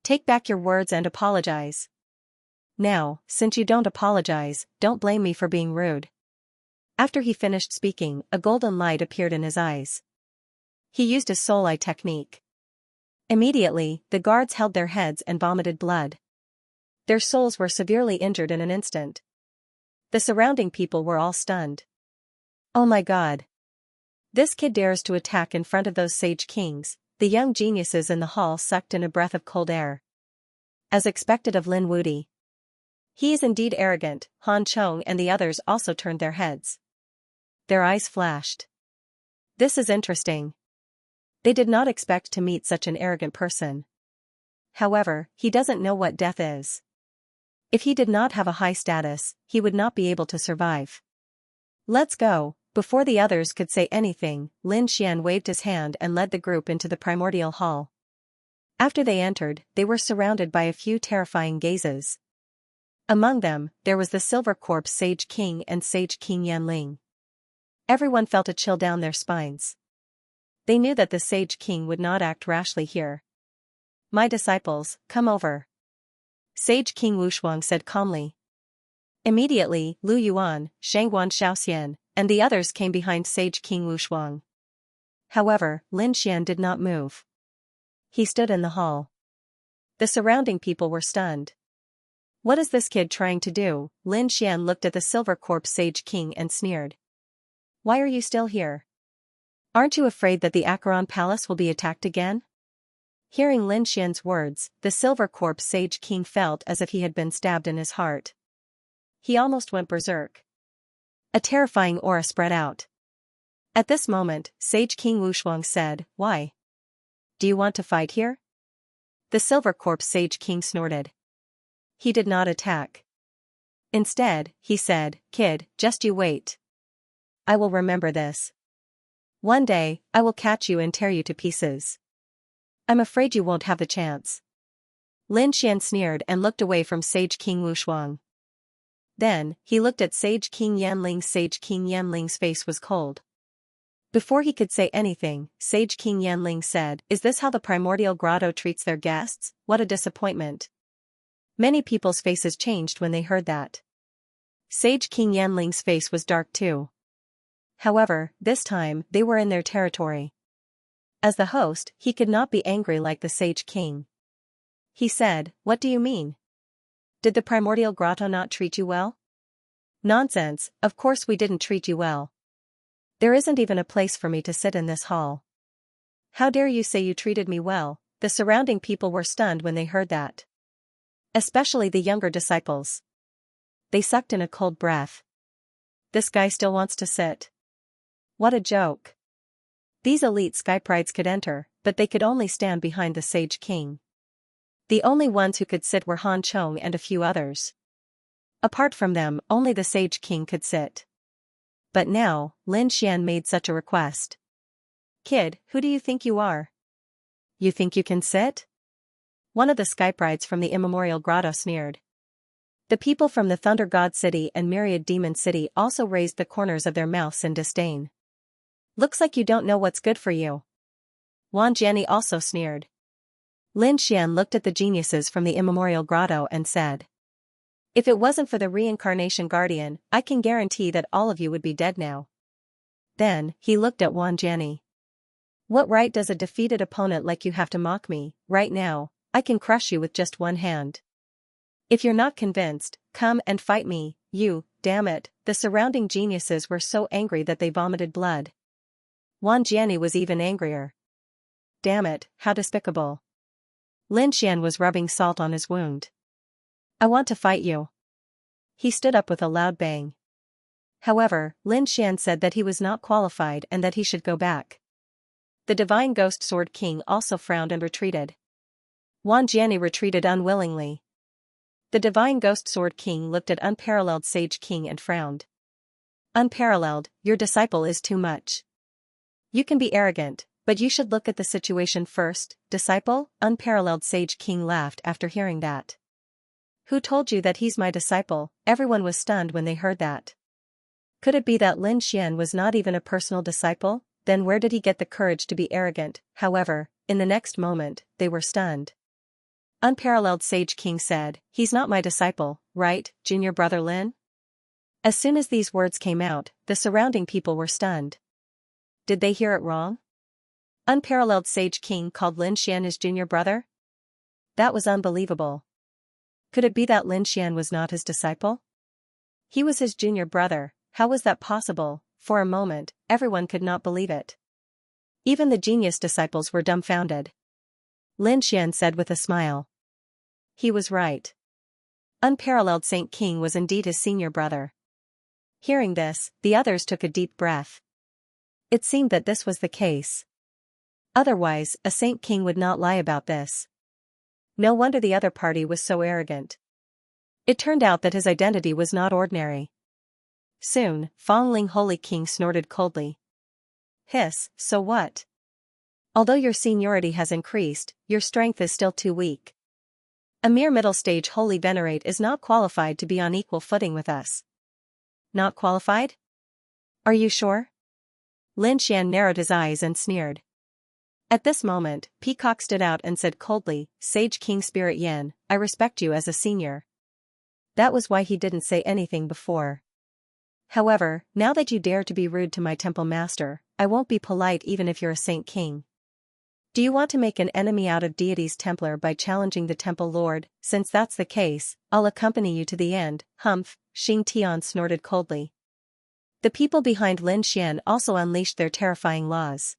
Speaker 1: Take back your words and apologize. Now, since you don't apologize, don't blame me for being rude. After he finished speaking, a golden light appeared in his eyes. He used his soul eye technique. Immediately, the guards held their heads and vomited blood. Their souls were severely injured in an instant. The surrounding people were all stunned. Oh my God. This kid dares to attack in front of those Sage Kings. The young geniuses in the hall sucked in a breath of cold air. As expected of Lin Wudi. He is indeed arrogant. Han Chong and the others also turned their heads. Their eyes flashed. This is interesting. They did not expect to meet such an arrogant person. However, he doesn't know what death is. If he did not have a high status, he would not be able to survive. Let's go. Before the others could say anything, Lin Xian waved his hand and led the group into the primordial hall. After they entered, they were surrounded by a few terrifying gazes. Among them, there was the Silvercorp Sage King and Sage King Yanling. Everyone felt a chill down their spines. They knew that the Sage King would not act rashly here. My disciples, come over. Sage King Wushuang said calmly. Immediately, Lu Yuan, Shangguan Shaoxian, and the others came behind Sage King Wushuang. However, Lin Xian did not move. He stood in the hall. The surrounding people were stunned. What is this kid trying to do? Lin Xian looked at the Silvercorp Sage King and sneered. Why are you still here? Aren't you afraid that the Acheron Palace will be attacked again? Hearing Lin Xian's words, the Silvercorp Sage King felt as if he had been stabbed in his heart. He almost went berserk. A terrifying aura spread out. At this moment, Sage King Wushuang said, Why? Do you want to fight here? The Silvercorp Sage King snorted. He did not attack. Instead, he said, Kid, just you wait. I will remember this. One day, I will catch you and tear you to pieces. I'm afraid you won't have the chance. Lin Xian sneered and looked away from Sage King Wushuang. Then, he looked at Sage King Yanling. Sage King Yanling's face was cold. Before he could say anything, Sage King Yanling said, "Is this how the primordial grotto treats their guests? What a disappointment." Many people's faces changed when they heard that. Sage King Yanling's face was dark too. However, this time, they were in their territory. As the host, he could not be angry like the Sage King. He said, "What do you mean? Did the primordial grotto not treat you well?" "Nonsense, of course we didn't treat you well. There isn't even a place for me to sit in this hall." "How dare you say you treated me well?" The surrounding people were stunned when they heard that. Especially the younger disciples. They sucked in a cold breath. This guy still wants to sit. What a joke. These elite skyprides could enter, but they could only stand behind the Sage King. The only ones who could sit were Han Chong and a few others. Apart from them, only the Sage King could sit. But now, Lin Xian made such a request. "Kid, who do you think you are? You think you can sit?" One of the skyprides from the immemorial grotto sneered. The people from the Thunder God City and Myriad Demon City also raised the corners of their mouths in disdain. "Looks like you don't know what's good for you." Wan Jianni also sneered. Lin Xian looked at the geniuses from the immemorial grotto and said, "If it wasn't for the reincarnation guardian, I can guarantee that all of you would be dead now." Then, he looked at Wan Jianni. "What right does a defeated opponent like you have to mock me? Right now, I can crush you with just one hand. If you're not convinced, come and fight me, you, damn it." The surrounding geniuses were so angry that they vomited blood. Wan Jianni was even angrier. "Damn it, how despicable." Lin Xian was rubbing salt on his wound. "I want to fight you." He stood up with a loud bang. However, Lin Xian said that he was not qualified and that he should go back. The Divine Ghost Sword King also frowned and retreated. Wan Jianni retreated unwillingly. The Divine Ghost Sword King looked at Unparalleled Sage King and frowned. "Unparalleled, your disciple is too much. You can be arrogant, but you should look at the situation first, disciple." Unparalleled Sage King laughed after hearing that. "Who told you that he's my disciple?" Everyone was stunned when they heard that. Could it be that Lin Xian was not even a personal disciple? Then where did he get the courage to be arrogant? However, in the next moment, they were stunned. Unparalleled Sage King said, "He's not my disciple, right, junior brother Lin?" As soon as these words came out, the surrounding people were stunned. Did they hear it wrong? Unparalleled Sage King called Lin Xian his junior brother? That was unbelievable. Could it be that Lin Xian was not his disciple? He was his junior brother. How was that possible? For a moment, everyone could not believe it. Even the genius disciples were dumbfounded. Lin Xian said with a smile. He was right. Unparalleled Saint King was indeed his senior brother. Hearing this, the others took a deep breath. It seemed that this was the case. Otherwise, a Saint King would not lie about this. No wonder the other party was so arrogant. It turned out that his identity was not ordinary. Soon, Fong Ling Holy King snorted coldly. "Hiss, so what? Although your seniority has increased, your strength is still too weak. A mere middle-stage holy venerate is not qualified to be on equal footing with us." "Not qualified? Are you sure?" Lin Xian narrowed his eyes and sneered. At this moment, Peacock stood out and said coldly, "Sage King Spirit Yan, I respect you as a senior." That was why he didn't say anything before. "However, now that you dare to be rude to my temple master, I won't be polite even if you're a Saint King. Do you want to make an enemy out of Deity's Templar by challenging the Temple Lord? Since that's the case, I'll accompany you to the end." "Humph," Xing Tian snorted coldly. The people behind Lin Xian also unleashed their terrifying laws.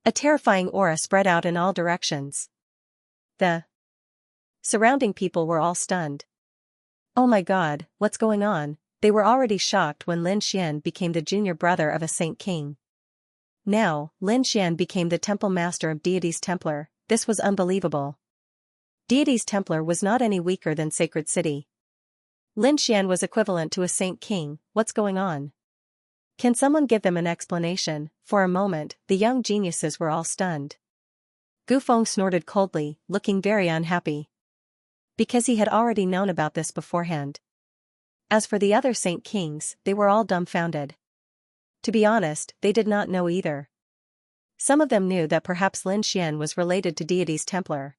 Speaker 1: A terrifying aura spread out in all directions. The surrounding people were all stunned. Oh my god, what's going on? They were already shocked when Lin Xian became the junior brother of a Saint King. Now, Lin Xian became the temple master of Deity's Templar. This was unbelievable. Deity's Templar was not any weaker than Sacred City. Lin Xian was equivalent to a Saint King. What's going on? Can someone give them an explanation? For a moment, the young geniuses were all stunned. Gu Feng snorted coldly, looking very unhappy. Because he had already known about this beforehand. As for the other Saint Kings, they were all dumbfounded. To be honest, they did not know either. Some of them knew that perhaps Lin Xian was related to deities Templar.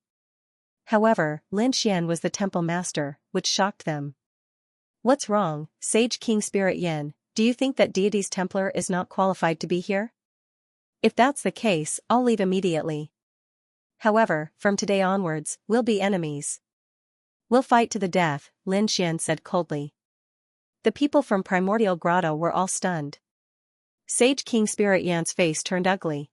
Speaker 1: However, Lin Xian was the temple master, which shocked them. What's wrong, Sage King Spirit Yin, do you think that deities Templar is not qualified to be here? If that's the case, I'll leave immediately. However, from today onwards, we'll be enemies. We'll fight to the death, Lin Xian said coldly. The people from Primordial Grotto were all stunned. Sage King Spirit Yan's face turned ugly.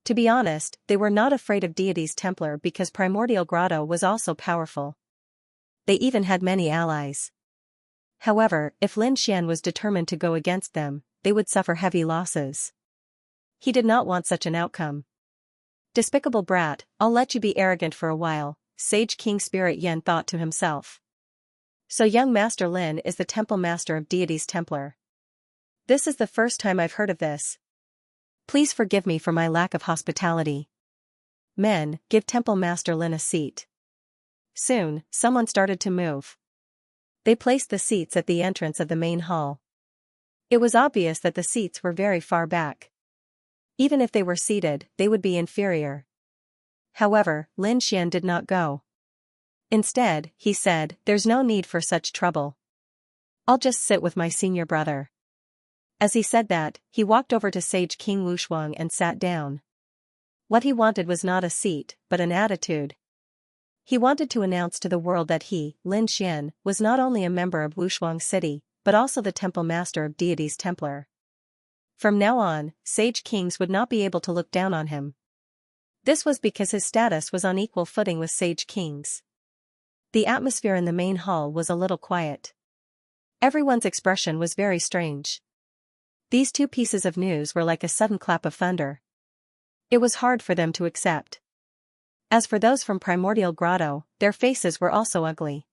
Speaker 1: To be honest, they were not afraid of deities Templar because Primordial Grotto was also powerful. They even had many allies. However, if Lin Xian was determined to go against them, they would suffer heavy losses. He did not want such an outcome. Despicable brat, I'll let you be arrogant for a while, Sage King Spirit Yan thought to himself. So young Master Lin is the temple master of deities Templar. This is the first time I've heard of this. Please forgive me for my lack of hospitality. Men, give Temple Master Lin a seat. Soon, someone started to move. They placed the seats at the entrance of the main hall. It was obvious that the seats were very far back. Even if they were seated, they would be inferior. However, Lin Xian did not go. Instead, he said, there's no need for such trouble. I'll just sit with my senior brother. As he said that, he walked over to Sage King Wushuang and sat down. What he wanted was not a seat, but an attitude. He wanted to announce to the world that he, Lin Xian, was not only a member of Wushuang City, but also the temple master of deities Templar. From now on, Sage Kings would not be able to look down on him. This was because his status was on equal footing with Sage Kings. The atmosphere in the main hall was a little quiet. Everyone's expression was very strange. These two pieces of news were like a sudden clap of thunder. It was hard for them to accept. As for those from Primordial Grotto, their faces were also ugly.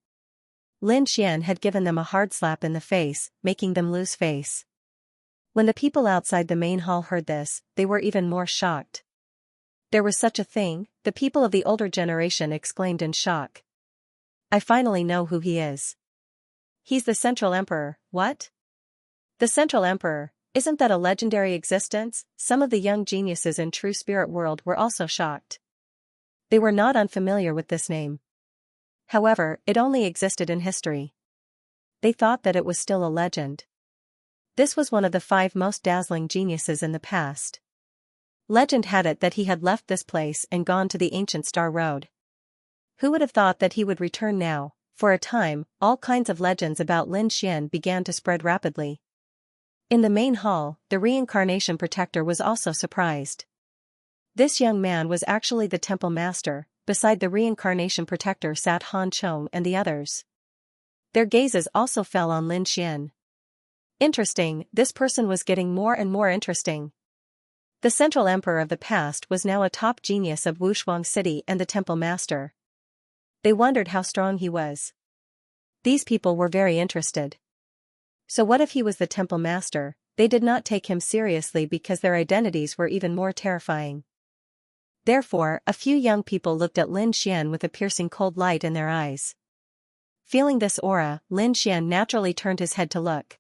Speaker 1: Lin Xian had given them a hard slap in the face, making them lose face. When the people outside the main hall heard this, they were even more shocked. There was such a thing, the people of the older generation exclaimed in shock. I finally know who he is. He's the Central Emperor, what? The Central Emperor, isn't that a legendary existence? Some of the young geniuses in True Spirit World were also shocked. They were not unfamiliar with this name. However, it only existed in history. They thought that it was still a legend. This was one of the 5 most dazzling geniuses in the past. Legend had it that he had left this place and gone to the ancient Star Road. Who would have thought that he would return now? For a time, all kinds of legends about Lin Xian began to spread rapidly. In the main hall, the reincarnation protector was also surprised. This young man was actually the temple master. Beside the reincarnation protector sat Han Chong and the others. Their gazes also fell on Lin Xian. Interesting, this person was getting more and more interesting. The Central Emperor of the past was now a top genius of Wushuang City and the temple master. They wondered how strong he was. These people were very interested. So what if he was the temple master? They did not take him seriously because their identities were even more terrifying. Therefore, a few young people looked at Lin Xian with a piercing cold light in their eyes. Feeling this aura, Lin Xian naturally turned his head to look.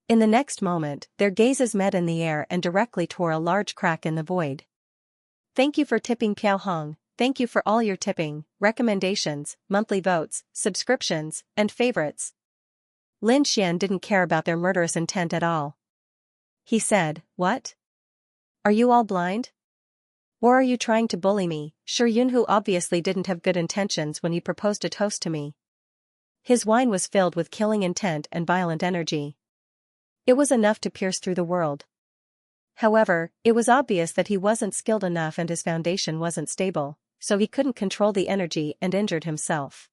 Speaker 1: In the next moment, their gazes met in the air and directly tore a large crack in the void. Thank you for tipping Piao Hong, thank you for all your tipping, recommendations, monthly votes, subscriptions, and favorites. Lin Xian didn't care about their murderous intent at all. He said, what? Are you all blind? Or are you trying to bully me? Sure, Yunhu obviously didn't have good intentions when he proposed a toast to me. His wine was filled with killing intent and violent energy. It was enough to pierce through the world. However, it was obvious that he wasn't skilled enough and his foundation wasn't stable, so he couldn't control the energy and injured himself.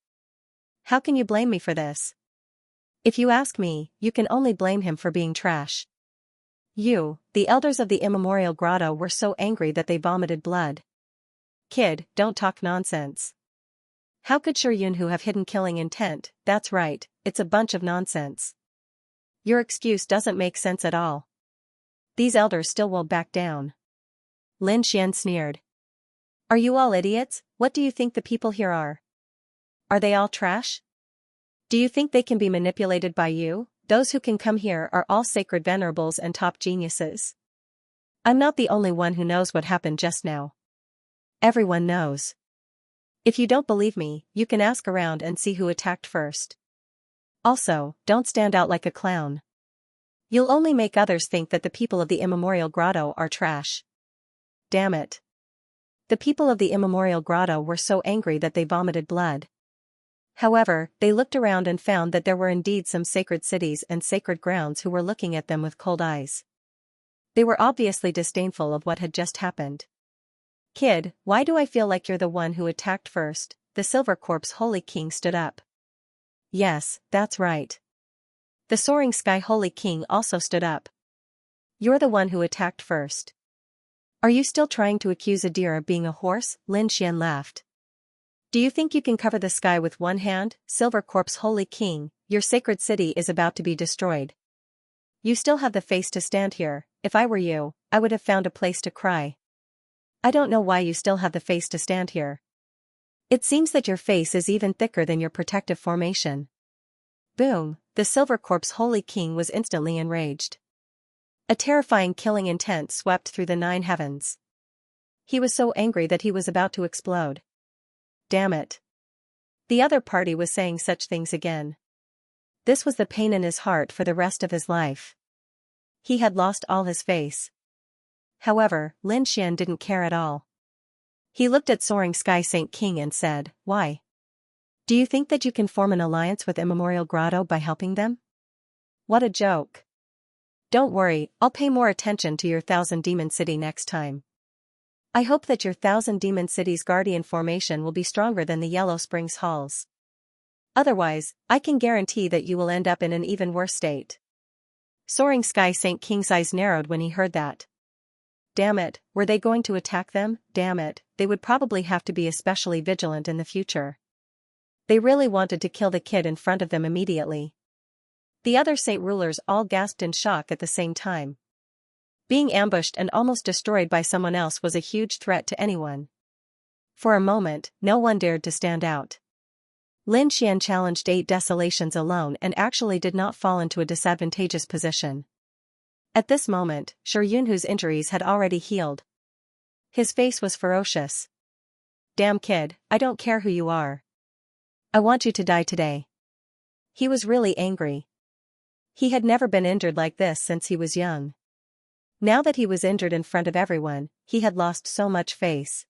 Speaker 1: How can you blame me for this? If you ask me, you can only blame him for being trash. You, the elders of the immemorial grotto were so angry that they vomited blood. Kid, don't talk nonsense. How could Sure Yunhu have hidden killing intent? That's right, it's a bunch of nonsense. Your excuse doesn't make sense at all. These elders still won't back down. Lin Xian sneered. Are you all idiots? What do you think the people here are? Are they all trash? Do you think they can be manipulated by you? Those who can come here are all sacred venerables and top geniuses. I'm not the only one who knows what happened just now. Everyone knows. If you don't believe me, you can ask around and see who attacked first. Also, don't stand out like a clown. You'll only make others think that the people of the immemorial grotto are trash. Damn it. The people of the immemorial grotto were so angry that they vomited blood. However, they looked around and found that there were indeed some sacred cities and sacred grounds who were looking at them with cold eyes. They were obviously disdainful of what had just happened. Kid, why do I feel like you're the one who attacked first? The Silver Corpse Holy King stood up. Yes, that's right. The Soaring Sky Holy King also stood up. You're the one who attacked first. Are you still trying to accuse a deer of being a horse? Lin Xian laughed. Do you think you can cover the sky with one hand? Silver Corpse Holy King, your sacred city is about to be destroyed. You still have the face to stand here. If I were you, I would have found a place to cry. I don't know why you still have the face to stand here. It seems that your face is even thicker than your protective formation. Boom, the Silver Corpse Holy King was instantly enraged. A terrifying killing intent swept through the 9 heavens. He was so angry that he was about to explode. Damn it. The other party was saying such things again. This was the pain in his heart for the rest of his life. He had lost all his face. However, Lin Xian didn't care at all. He looked at Soaring Sky Saint King and said, "Why? Do you think that you can form an alliance with Immemorial Grotto by helping them? What a joke. Don't worry, I'll pay more attention to your 1,000 Demon City next time. I hope that your 1,000 Demon City's guardian formation will be stronger than the Yellow Springs Halls. Otherwise, I can guarantee that you will end up in an even worse state." Soaring Sky Saint King's eyes narrowed when he heard that. Damn it, were they going to attack them? Damn it, they would probably have to be especially vigilant in the future. They really wanted to kill the kid in front of them immediately. The other saint rulers all gasped in shock at the same time. Being ambushed and almost destroyed by someone else was a huge threat to anyone. For a moment, no one dared to stand out. Lin Xian challenged 8 desolations alone and actually did not fall into a disadvantageous position. At this moment, Shi Yunhu's injuries had already healed. His face was ferocious. Damn kid, I don't care who you are. I want you to die today. He was really angry. He had never been injured like this since he was young. Now that he was injured in front of everyone, he had lost so much face.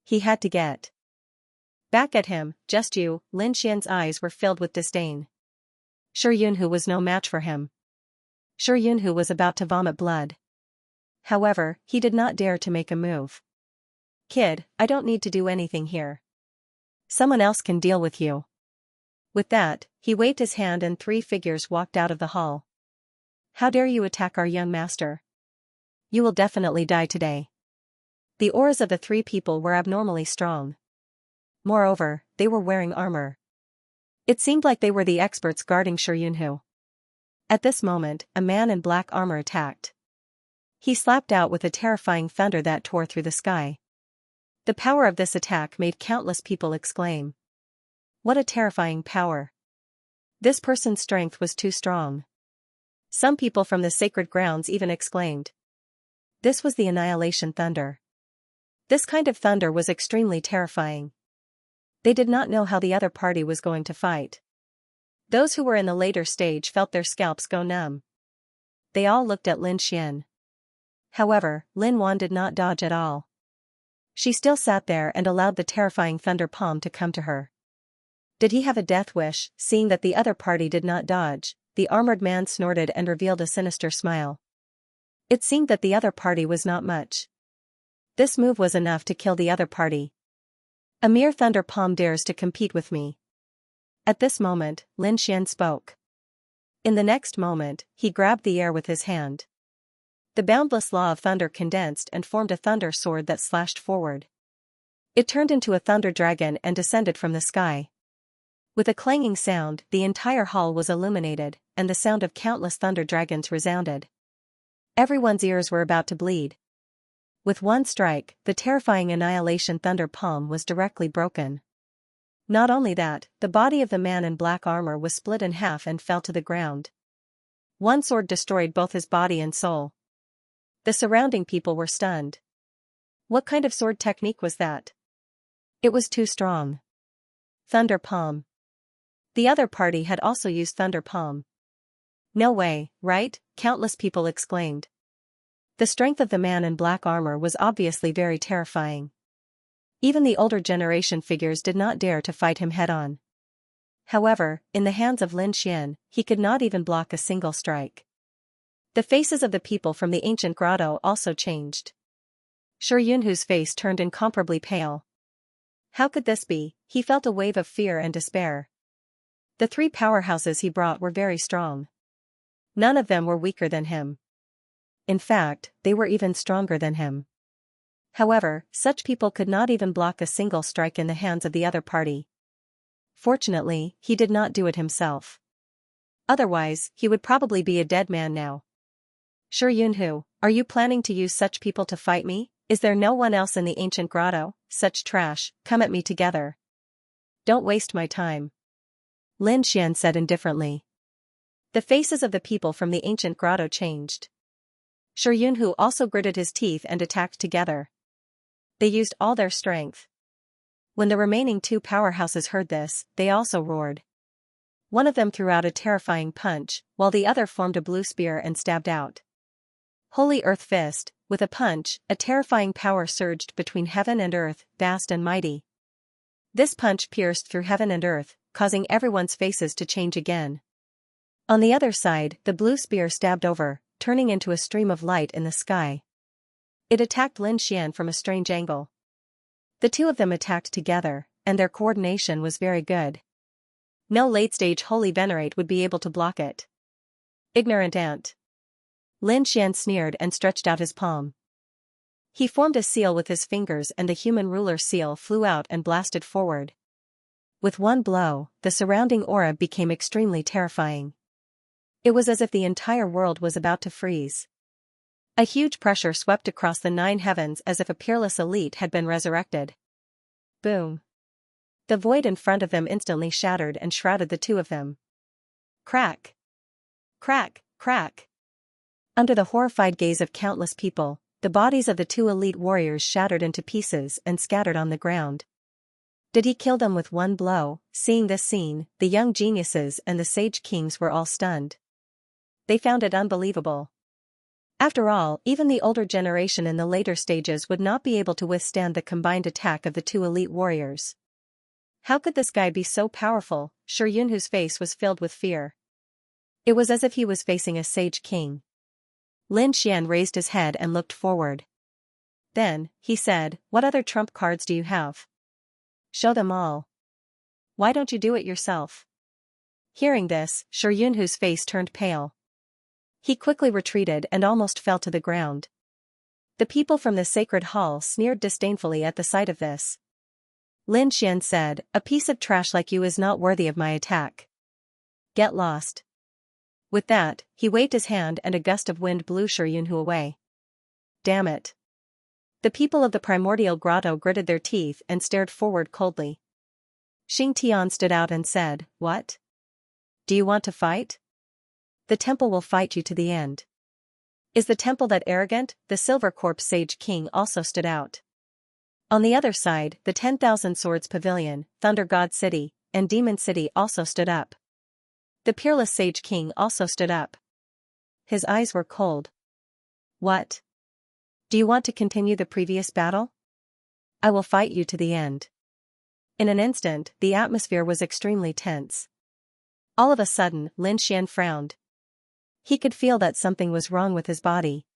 Speaker 1: He had to get back at him. Just you. Lin Xian's eyes were filled with disdain. Shi Yunhu was no match for him. Shi Yunhu was about to vomit blood. However, he did not dare to make a move. Kid, I don't need to do anything here. Someone else can deal with you. With that, he waved his hand and 3 figures walked out of the hall. How dare you attack our young master? You will definitely die today. The auras of the 3 people were abnormally strong. Moreover, they were wearing armor. It seemed like they were the experts guarding Shi Yunhu. At this moment, a man in black armor attacked. He slapped out with a terrifying thunder that tore through the sky. The power of this attack made countless people exclaim. What a terrifying power. This person's strength was too strong. Some people from the sacred grounds even exclaimed. This was the Annihilation Thunder. This kind of thunder was extremely terrifying. They did not know how the other party was going to fight. Those who were in the later stage felt their scalps go numb. They all looked at Lin Xian. However, Lin Wan did not dodge at all. She still sat there and allowed the terrifying thunder palm to come to her. Did he have a death wish? Seeing that the other party did not dodge, the armored man snorted and revealed a sinister smile. It seemed that the other party was not much. This move was enough to kill the other party. A mere thunder palm dares to compete with me. At this moment, Lin Xian spoke. In the next moment, he grabbed the air with his hand. The boundless law of thunder condensed and formed a thunder sword that slashed forward. It turned into a thunder dragon and descended from the sky. With a clanging sound, the entire hall was illuminated, and the sound of countless thunder dragons resounded. Everyone's ears were about to bleed. With one strike, the terrifying Annihilation Thunder Palm was directly broken. Not only that, the body of the man in black armor was split in half and fell to the ground. One sword destroyed both his body and soul. The surrounding people were stunned. What kind of sword technique was that? It was too strong. Thunder Palm. The other party had also used Thunder Palm. No way, right? Countless people exclaimed. The strength of the man in black armor was obviously very terrifying. Even the older generation figures did not dare to fight him head-on. However, in the hands of Lin Xian, he could not even block a single strike. The faces of the people from the ancient grotto also changed. Shi Yunhu's face turned incomparably pale. How could this be? He felt a wave of fear and despair. The three powerhouses he brought were very strong. None of them were weaker than him. In fact, they were even stronger than him. However, such people could not even block a single strike in the hands of the other party. Fortunately, he did not do it himself. Otherwise, he would probably be a dead man now. Shi Yunhu, are you planning to use such people to fight me? Is there no one else in the ancient grotto? Such trash, come at me together. Don't waste my time. Lin Xian said indifferently. The faces of the people from the ancient grotto changed. Shi Yunhu also gritted his teeth and attacked together. They used all their strength. When the remaining two powerhouses heard this, they also roared. One of them threw out a terrifying punch, while the other formed a blue spear and stabbed out. Holy Earth Fist, with a punch, a terrifying power surged between heaven and earth, vast and mighty. This punch pierced through heaven and earth, causing everyone's faces to change again. On the other side, the blue spear stabbed over, turning into a stream of light in the sky. It attacked Lin Xian from a strange angle. The two of them attacked together, and their coordination was very good. No late-stage holy venerate would be able to block it. Ignorant ant. Lin Xian sneered and stretched out his palm. He formed a seal with his fingers and the human ruler seal flew out and blasted forward. With one blow, the surrounding aura became extremely terrifying. It was as if the entire world was about to freeze. A huge pressure swept across the 9 heavens as if a peerless elite had been resurrected. Boom. The void in front of them instantly shattered and shrouded the two of them. Crack. Crack, crack. Under the horrified gaze of countless people, the bodies of the two elite warriors shattered into pieces and scattered on the ground. Did he kill them with one blow? Seeing this scene, the young geniuses and the sage kings were all stunned. They found it unbelievable. After all, even the older generation in the later stages would not be able to withstand the combined attack of the two elite warriors. How could this guy be so powerful? Shi Yunhu's face was filled with fear. It was as if he was facing a sage king. Lin Xian raised his head and looked forward. Then, he said, what other trump cards do you have? Show them all. Why don't you do it yourself? Hearing this, Shi Yunhu's face turned pale. He quickly retreated and almost fell to the ground. The people from the sacred hall sneered disdainfully at the sight of this. Lin Xian said, a piece of trash like you is not worthy of my attack. Get lost. With that, he waved his hand and a gust of wind blew Shi Yunhu away. Damn it. The people of the primordial grotto gritted their teeth and stared forward coldly. Xing Tian stood out and said, what? Do you want to fight? The temple will fight you to the end. Is the temple that arrogant? The Silver Corpse Sage King also stood out. On the other side, the 10,000 Swords Pavilion, Thunder God City, and Demon City also stood up. The Peerless Sage King also stood up. His eyes were cold. What? Do you want to continue the previous battle? I will fight you to the end. In an instant, the atmosphere was extremely tense. All of a sudden, Lin Xian frowned. He could feel that something was wrong with his body.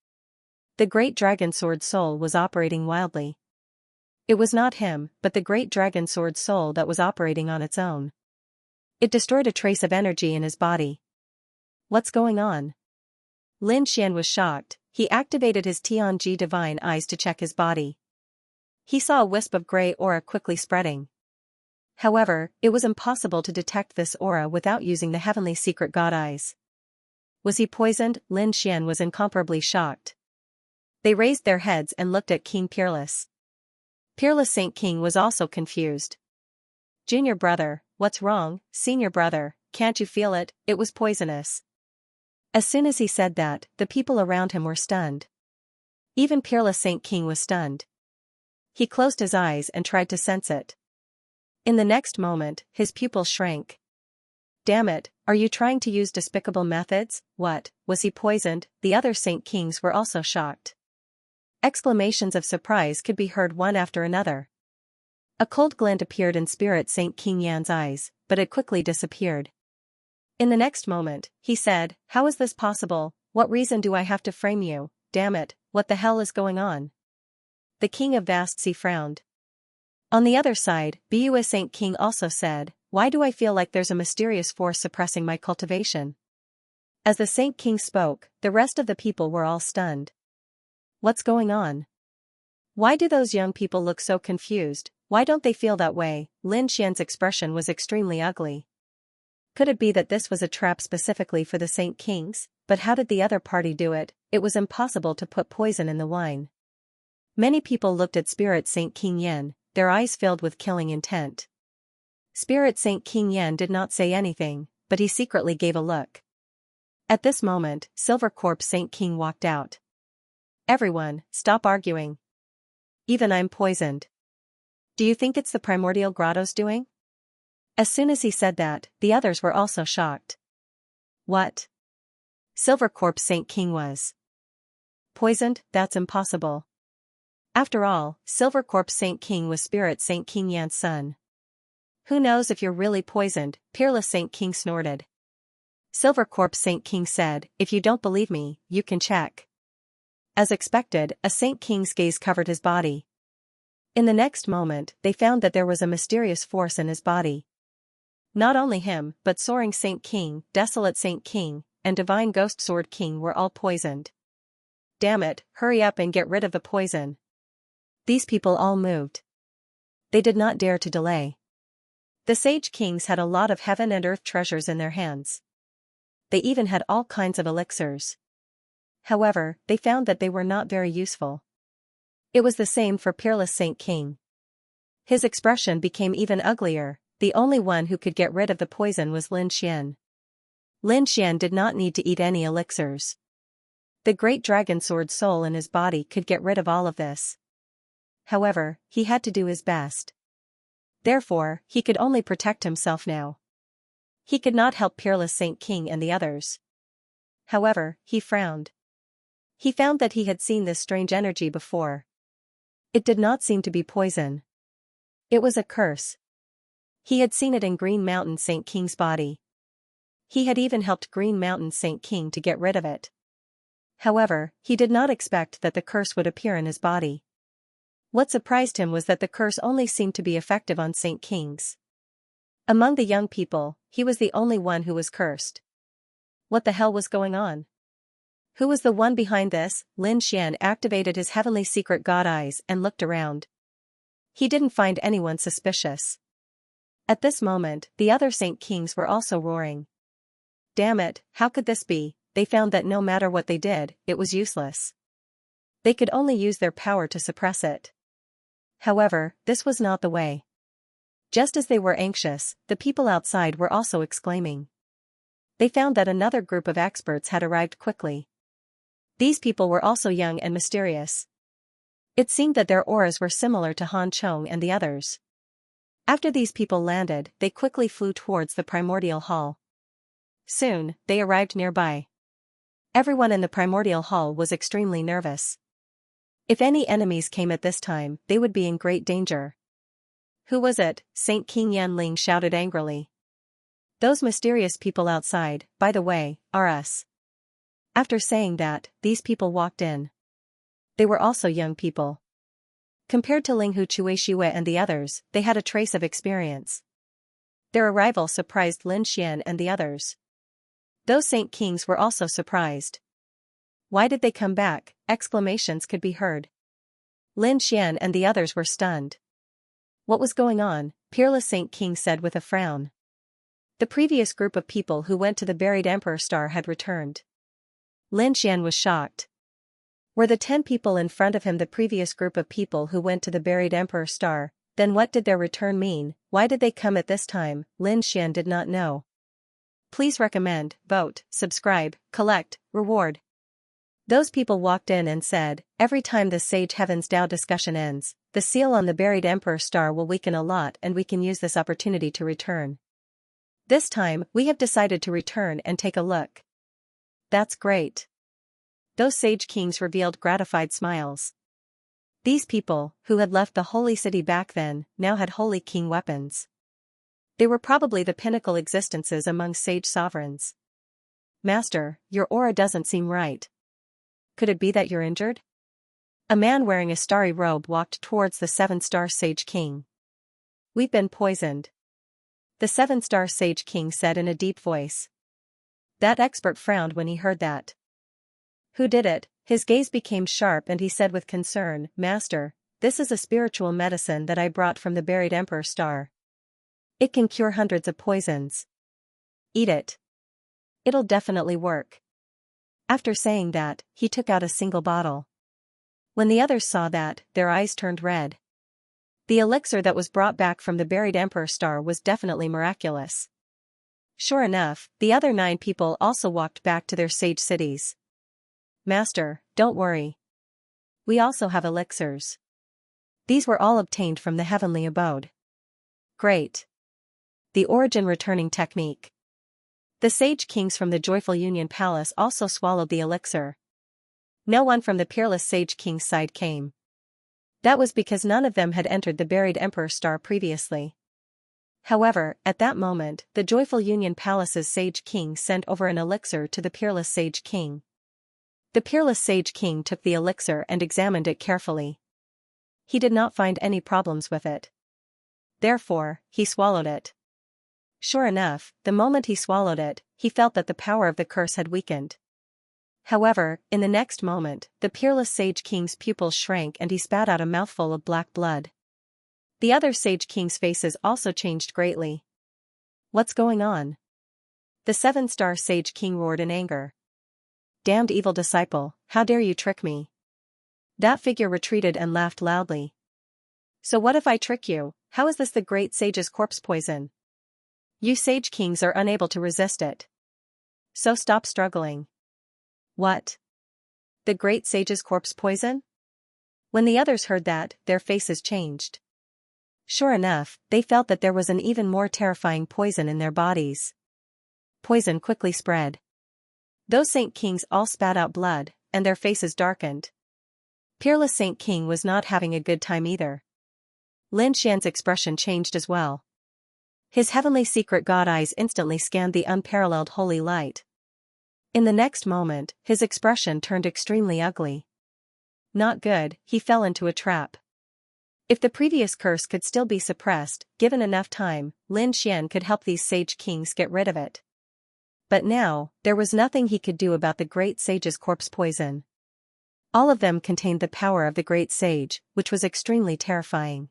Speaker 1: The Great Dragon Sword Soul was operating wildly. It was not him, but the Great Dragon Sword Soul that was operating on its own. It destroyed a trace of energy in his body. What's going on? Lin Xian was shocked. He activated his Tianji Divine Eyes to check his body. He saw a wisp of gray aura quickly spreading. However, it was impossible to detect this aura without using the heavenly secret god eyes. Was he poisoned? Lin Xian was incomparably shocked. They raised their heads and looked at King Peerless. Peerless Saint King was also confused. Junior brother, what's wrong? Senior brother, can't you feel it? It was poisonous. As soon as he said that, the people around him were stunned. Even Peerless Saint King was stunned. He closed his eyes and tried to sense it. In the next moment, his pupils shrank. Damn it, are you trying to use despicable methods? What, was he poisoned? The other Saint Kings were also shocked. Exclamations of surprise could be heard one after another. A cold glint appeared in Spirit Saint King Yan's eyes, but it quickly disappeared. In the next moment, he said, how is this possible? What reason do I have to frame you? Damn it, what the hell is going on? The King of Vast Sea frowned. On the other side, Bua Saint King also said, why do I feel like there's a mysterious force suppressing my cultivation? As the Saint King spoke, the rest of the people were all stunned. What's going on? Why do those young people look so confused? Why don't they feel that way? Lin Xian's expression was extremely ugly. Could it be that this was a trap specifically for the Saint Kings? But how did the other party do it? It was impossible to put poison in the wine. Many people looked at Spirit Saint King Yan, their eyes filled with killing intent. Spirit Saint King Yan did not say anything, but he secretly gave a look. At this moment, Silver Corpse Saint King walked out. Everyone, stop arguing. Even I'm poisoned. Do you think it's the primordial grotto's doing? As soon as he said that, the others were also shocked. What? Silver Corpse Saint King was poisoned? That's impossible. After all, Silver Corpse Saint King was Spirit Saint King Yan's son. Who knows if you're really poisoned? Peerless Saint King snorted. Silver Corpse Saint King said, if you don't believe me, you can check. As expected, a Saint King's gaze covered his body. In the next moment, they found that there was a mysterious force in his body. Not only him, but Soaring Saint King, Desolate Saint King, and Divine Ghost Sword King were all poisoned. Damn it, hurry up and get rid of the poison. These people all moved. They did not dare to delay. The Sage Kings had a lot of heaven and earth treasures in their hands. They even had all kinds of elixirs. However, they found that they were not very useful. It was the same for Peerless Saint King. His expression became even uglier. The only one who could get rid of the poison was Lin Xian. Lin Xian did not need to eat any elixirs. The great dragon sword soul in his body could get rid of all of this. However, he had to do his best. Therefore, he could only protect himself now. He could not help Peerless Saint King and the others. However, he frowned. He found that he had seen this strange energy before. It did not seem to be poison. It was a curse. He had seen it in Green Mountain Saint King's body. He had even helped Green Mountain Saint King to get rid of it. However, he did not expect that the curse would appear in his body. What surprised him was that the curse only seemed to be effective on Saint Kings. Among the young people, he was the only one who was cursed. What the hell was going on? Who was the one behind this? Lin Xian activated his heavenly secret god eyes and looked around. He didn't find anyone suspicious. At this moment, the other Saint Kings were also roaring. Damn it, how could this be? They found that no matter what they did, it was useless. They could only use their power to suppress it. However, this was not the way. Just as they were anxious, the people outside were also exclaiming. They found that another group of experts had arrived quickly. These people were also young and mysterious. It seemed that their auras were similar to Han Chong and the others. After these people landed, they quickly flew towards the primordial hall. Soon, they arrived nearby. Everyone in the primordial hall was extremely nervous. If any enemies came at this time, they would be in great danger. Who was it? Saint King Yanling shouted angrily. Those mysterious people outside, by the way, are us. After saying that, these people walked in. They were also young people. Compared to Ling Hu Chuexiue and the others, they had a trace of experience. Their arrival surprised Lin Xian and the others. Those Saint Kings were also surprised. Why did they come back? Exclamations could be heard. Lin Xian and the others were stunned. What was going on? Peerless Saint King said with a frown. The previous group of people who went to the buried Emperor Star had returned. Lin Xian was shocked. Were the 10 people in front of him the previous group of people who went to the buried Emperor Star? Then what did their return mean? Why did they come at this time? Lin Xian did not know. Please recommend, vote, subscribe, collect, reward. Those people walked in and said, every time the Sage Heaven's Tao discussion ends, the seal on the buried Emperor Star will weaken a lot and we can use this opportunity to return. This time, we have decided to return and take a look. That's great. Those Sage Kings revealed gratified smiles. These people, who had left the Holy City back then, now had Holy King weapons. They were probably the pinnacle existences among Sage sovereigns. Master, your aura doesn't seem right. Could it be that you're injured? A man wearing a starry robe walked towards the 7-star Sage King. We've been poisoned. The 7-star Sage King said in a deep voice. That expert frowned when he heard that. Who did it? His gaze became sharp and he said with concern, Master, this is a spiritual medicine that I brought from the buried Emperor Star. It can cure hundreds of poisons. Eat it. It'll definitely work. After saying that, he took out a single bottle. When the others saw that, their eyes turned red. The elixir that was brought back from the buried Emperor Star was definitely miraculous. Sure enough, the other 9 people also walked back to their sage cities. Master, don't worry. We also have elixirs. These were all obtained from the heavenly abode. Great. The origin returning technique. The Sage Kings from the Joyful Union Palace also swallowed the elixir. No one from the Peerless Sage King's side came. That was because none of them had entered the buried Emperor Star previously. However, at that moment, the Joyful Union Palace's Sage King sent over an elixir to the Peerless Sage King. The Peerless Sage King took the elixir and examined it carefully. He did not find any problems with it. Therefore, he swallowed it. Sure enough, the moment he swallowed it, he felt that the power of the curse had weakened. However, in the next moment, the Peerless Sage King's pupils shrank and he spat out a mouthful of black blood. The other Sage Kings' faces also changed greatly. What's going on? The 7-star Sage King roared in anger. Damned evil disciple, how dare you trick me? That figure retreated and laughed loudly. So what if I trick you? How is this the great sage's corpse poison? You Sage Kings are unable to resist it. So stop struggling. What? The great sage's corpse poison? When the others heard that, their faces changed. Sure enough, they felt that there was an even more terrifying poison in their bodies. Poison quickly spread. Those Saint Kings all spat out blood, and their faces darkened. Peerless Saint King was not having a good time either. Lin Xian's expression changed as well. His heavenly secret god eyes instantly scanned the unparalleled holy light. In the next moment, his expression turned extremely ugly. Not good, he fell into a trap. If the previous curse could still be suppressed, given enough time, Lin Xian could help these Sage Kings get rid of it. But now, there was nothing he could do about the great sage's corpse poison. All of them contained the power of the great sage, which was extremely terrifying.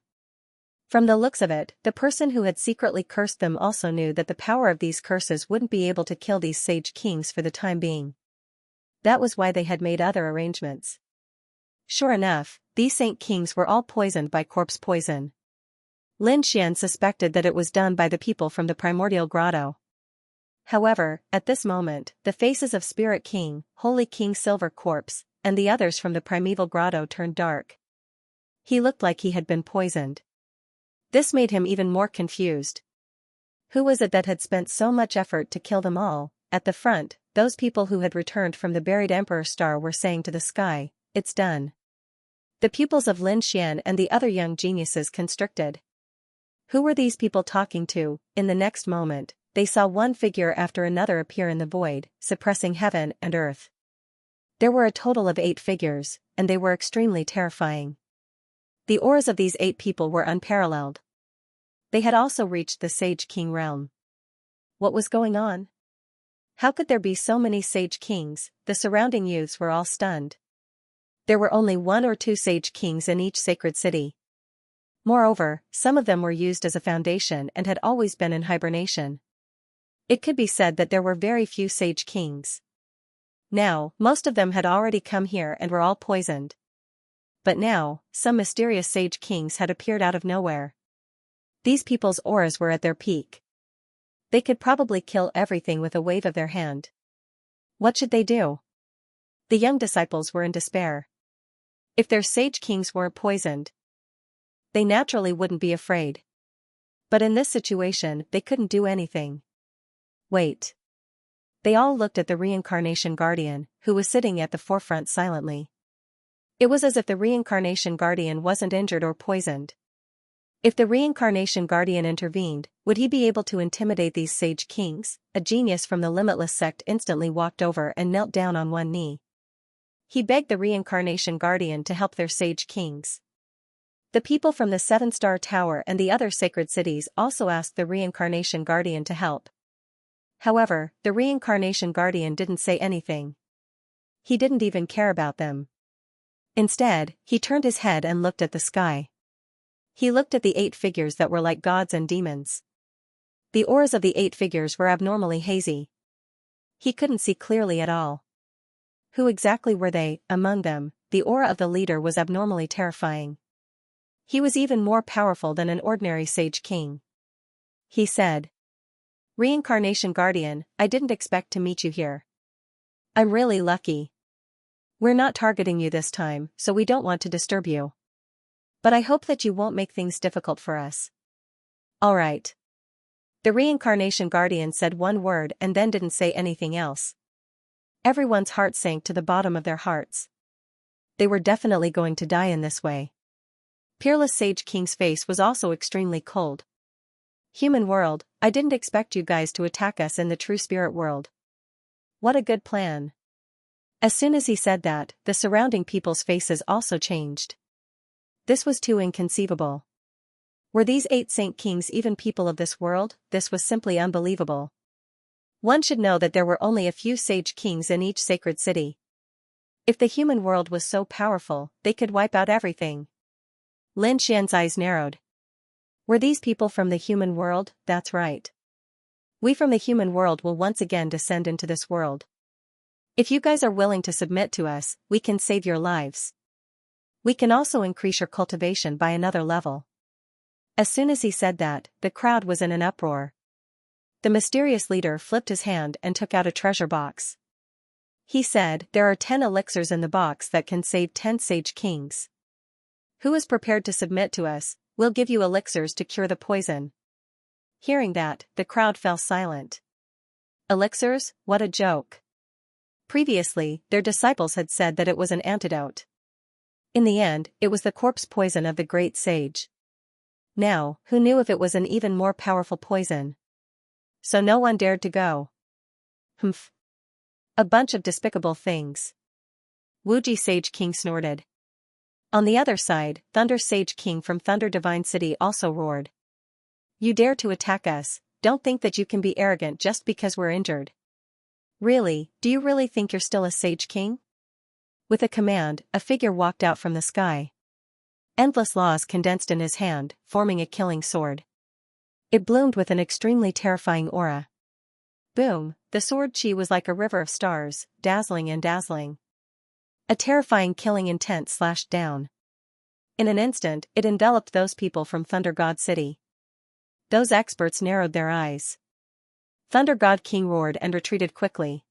Speaker 1: From the looks of it, the person who had secretly cursed them also knew that the power of these curses wouldn't be able to kill these Sage Kings for the time being. That was why they had made other arrangements. Sure enough, these Saint Kings were all poisoned by corpse poison. Lin Xian suspected that it was done by the people from the primordial grotto. However, at this moment, the faces of Spirit King, Holy King Silver Corpse, and the others from the primeval grotto turned dark. He looked like he had been poisoned. This made him even more confused. Who was it that had spent so much effort to kill them all? At the front, those people who had returned from the buried Emperor Star were saying to the sky, "It's done." The pupils of Lin Xian and the other young geniuses constricted. Who were these people talking to? In the next moment, they saw one figure after another appear in the void, suppressing heaven and earth. There were a total of 8 figures, and they were extremely terrifying. The auras of these 8 people were unparalleled. They had also reached the Sage King realm. What was going on? How could there be so many Sage Kings? The surrounding youths were all stunned. There were only 1 or 2 Sage Kings in each sacred city. Moreover, some of them were used as a foundation and had always been in hibernation. It could be said that there were very few Sage Kings. Now, most of them had already come here and were all poisoned. But now, some mysterious sage kings had appeared out of nowhere. These people's auras were at their peak. They could probably kill everything with a wave of their hand. What should they do? The young disciples were in despair. If their sage kings weren't poisoned, they naturally wouldn't be afraid. But in this situation, they couldn't do anything. Wait. They all looked at the reincarnation guardian, who was sitting at the forefront silently. It was as if the reincarnation guardian wasn't injured or poisoned. If the reincarnation guardian intervened, would he be able to intimidate these sage kings? A genius from the Limitless sect instantly walked over and knelt down on one knee. He begged the reincarnation guardian to help their sage kings. The people from the Seven-Star Tower and the other sacred cities also asked the reincarnation guardian to help. However, the reincarnation guardian didn't say anything. He didn't even care about them. Instead, he turned his head and looked at the sky. He looked at the 8 figures that were like gods and demons. The auras of the 8 figures were abnormally hazy. He couldn't see clearly at all. Who exactly were they? Among them, the aura of the leader was abnormally terrifying. He was even more powerful than an ordinary sage king. He said, "Reincarnation Guardian, I didn't expect to meet you here. I'm really lucky. We're not targeting you this time, so we don't want to disturb you. But I hope that you won't make things difficult for us." "All right." The reincarnation guardian said one word and then didn't say anything else. Everyone's heart sank to the bottom of their hearts. They were definitely going to die in this way. Peerless Sage King's face was also extremely cold. "Human world, I didn't expect you guys to attack us in the true spirit world. What a good plan." As soon as he said that, the surrounding people's faces also changed. This was too inconceivable. Were these 8 Saint Kings even people of this world? This was simply unbelievable. One should know that there were only a few sage kings in each sacred city. If the human world was so powerful, they could wipe out everything. Lin Xian's eyes narrowed. Were these people from the human world? That's right. We from the human world will once again descend into this world. If you guys are willing to submit to us, we can save your lives. We can also increase your cultivation by another level. As soon as he said that, the crowd was in an uproar. The mysterious leader flipped his hand and took out a treasure box. He said, "There are 10 elixirs in the box that can save 10 sage kings. Who is prepared to submit to us? We'll give you elixirs to cure the poison." Hearing that, the crowd fell silent. Elixirs? What a joke. Previously, their disciples had said that it was an antidote. In the end, it was the corpse poison of the great sage. Now, who knew if it was an even more powerful poison? So no one dared to go. Humph. A bunch of despicable things. Wuji Sage King snorted. On the other side, Thunder Sage King from Thunder Divine City also roared. "You dare to attack us? Don't think that you can be arrogant just because we're injured. Really, do you really think you're still a Sage King?" With a command, a figure walked out from the sky. Endless laws condensed in his hand, forming a killing sword. It bloomed with an extremely terrifying aura. Boom, the sword chi was like a river of stars, dazzling and dazzling. A terrifying killing intent slashed down. In an instant, it enveloped those people from Thunder God City. Those experts narrowed their eyes. Thunder God King roared and retreated quickly.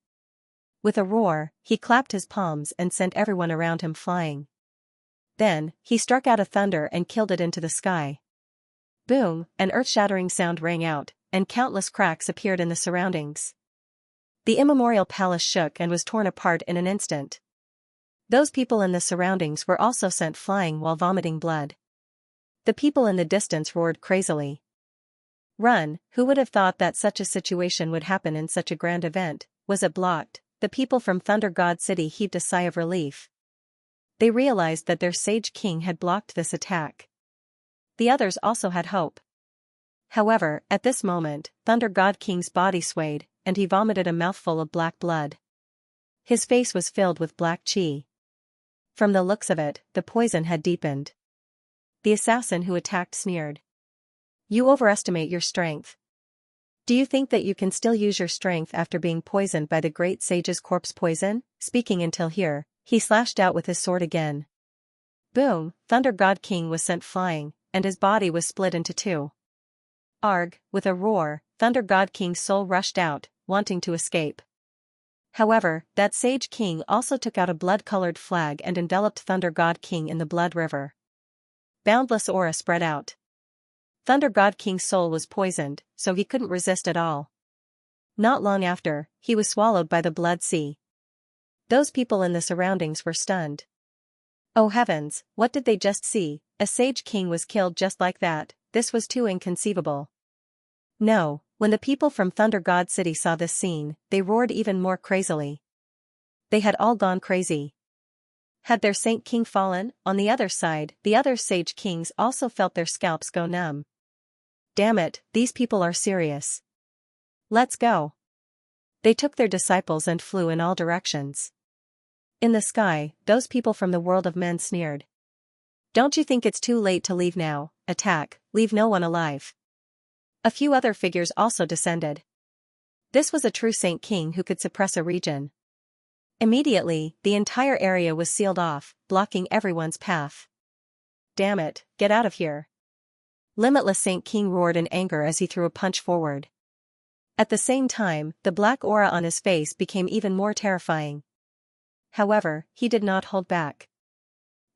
Speaker 1: With a roar, he clapped his palms and sent everyone around him flying. Then, he struck out a thunder and killed it into the sky. Boom, an earth-shattering sound rang out, and countless cracks appeared in the surroundings. The immemorial palace shook and was torn apart in an instant. Those people in the surroundings were also sent flying while vomiting blood. The people in the distance roared crazily. Run, who would have thought that such a situation would happen in such a grand event? Was it blocked? The people from Thunder God City heaved a sigh of relief. They realized that their Sage King had blocked this attack. The others also had hope. However, at this moment, Thunder God King's body swayed, and he vomited a mouthful of black blood. His face was filled with black chi. From the looks of it, the poison had deepened. The assassin who attacked sneered. "You overestimate your strength. Do you think that you can still use your strength after being poisoned by the great sage's corpse poison? Speaking until here, he slashed out with his sword again. Boom, Thunder God King was sent flying, and his body was split into two. Arg, with a roar, Thunder God King's soul rushed out, wanting to escape. However, that Sage King also took out a blood-colored flag and enveloped Thunder God King in the blood river. Boundless aura spread out. Thunder God King's soul was poisoned, so he couldn't resist at all. Not long after, he was swallowed by the blood sea. Those people in the surroundings were stunned. Oh heavens, what did they just see? A Sage King was killed just like that. This was too inconceivable. No, when the people from Thunder God City saw this scene, they roared even more crazily. They had all gone crazy. Had their Saint King fallen? On the other side, the other Sage Kings also felt their scalps go numb. Damn it, these people are serious. Let's go. They took their disciples and flew in all directions. In the sky, those people from the world of men sneered. Don't you think it's too late to leave now? Attack, leave no one alive. A few other figures also descended. This was a true Saint King who could suppress a region. Immediately, the entire area was sealed off, blocking everyone's path. Damn it, get out of here. Limitless Saint King roared in anger as he threw a punch forward. At the same time, the black aura on his face became even more terrifying. However, he did not hold back.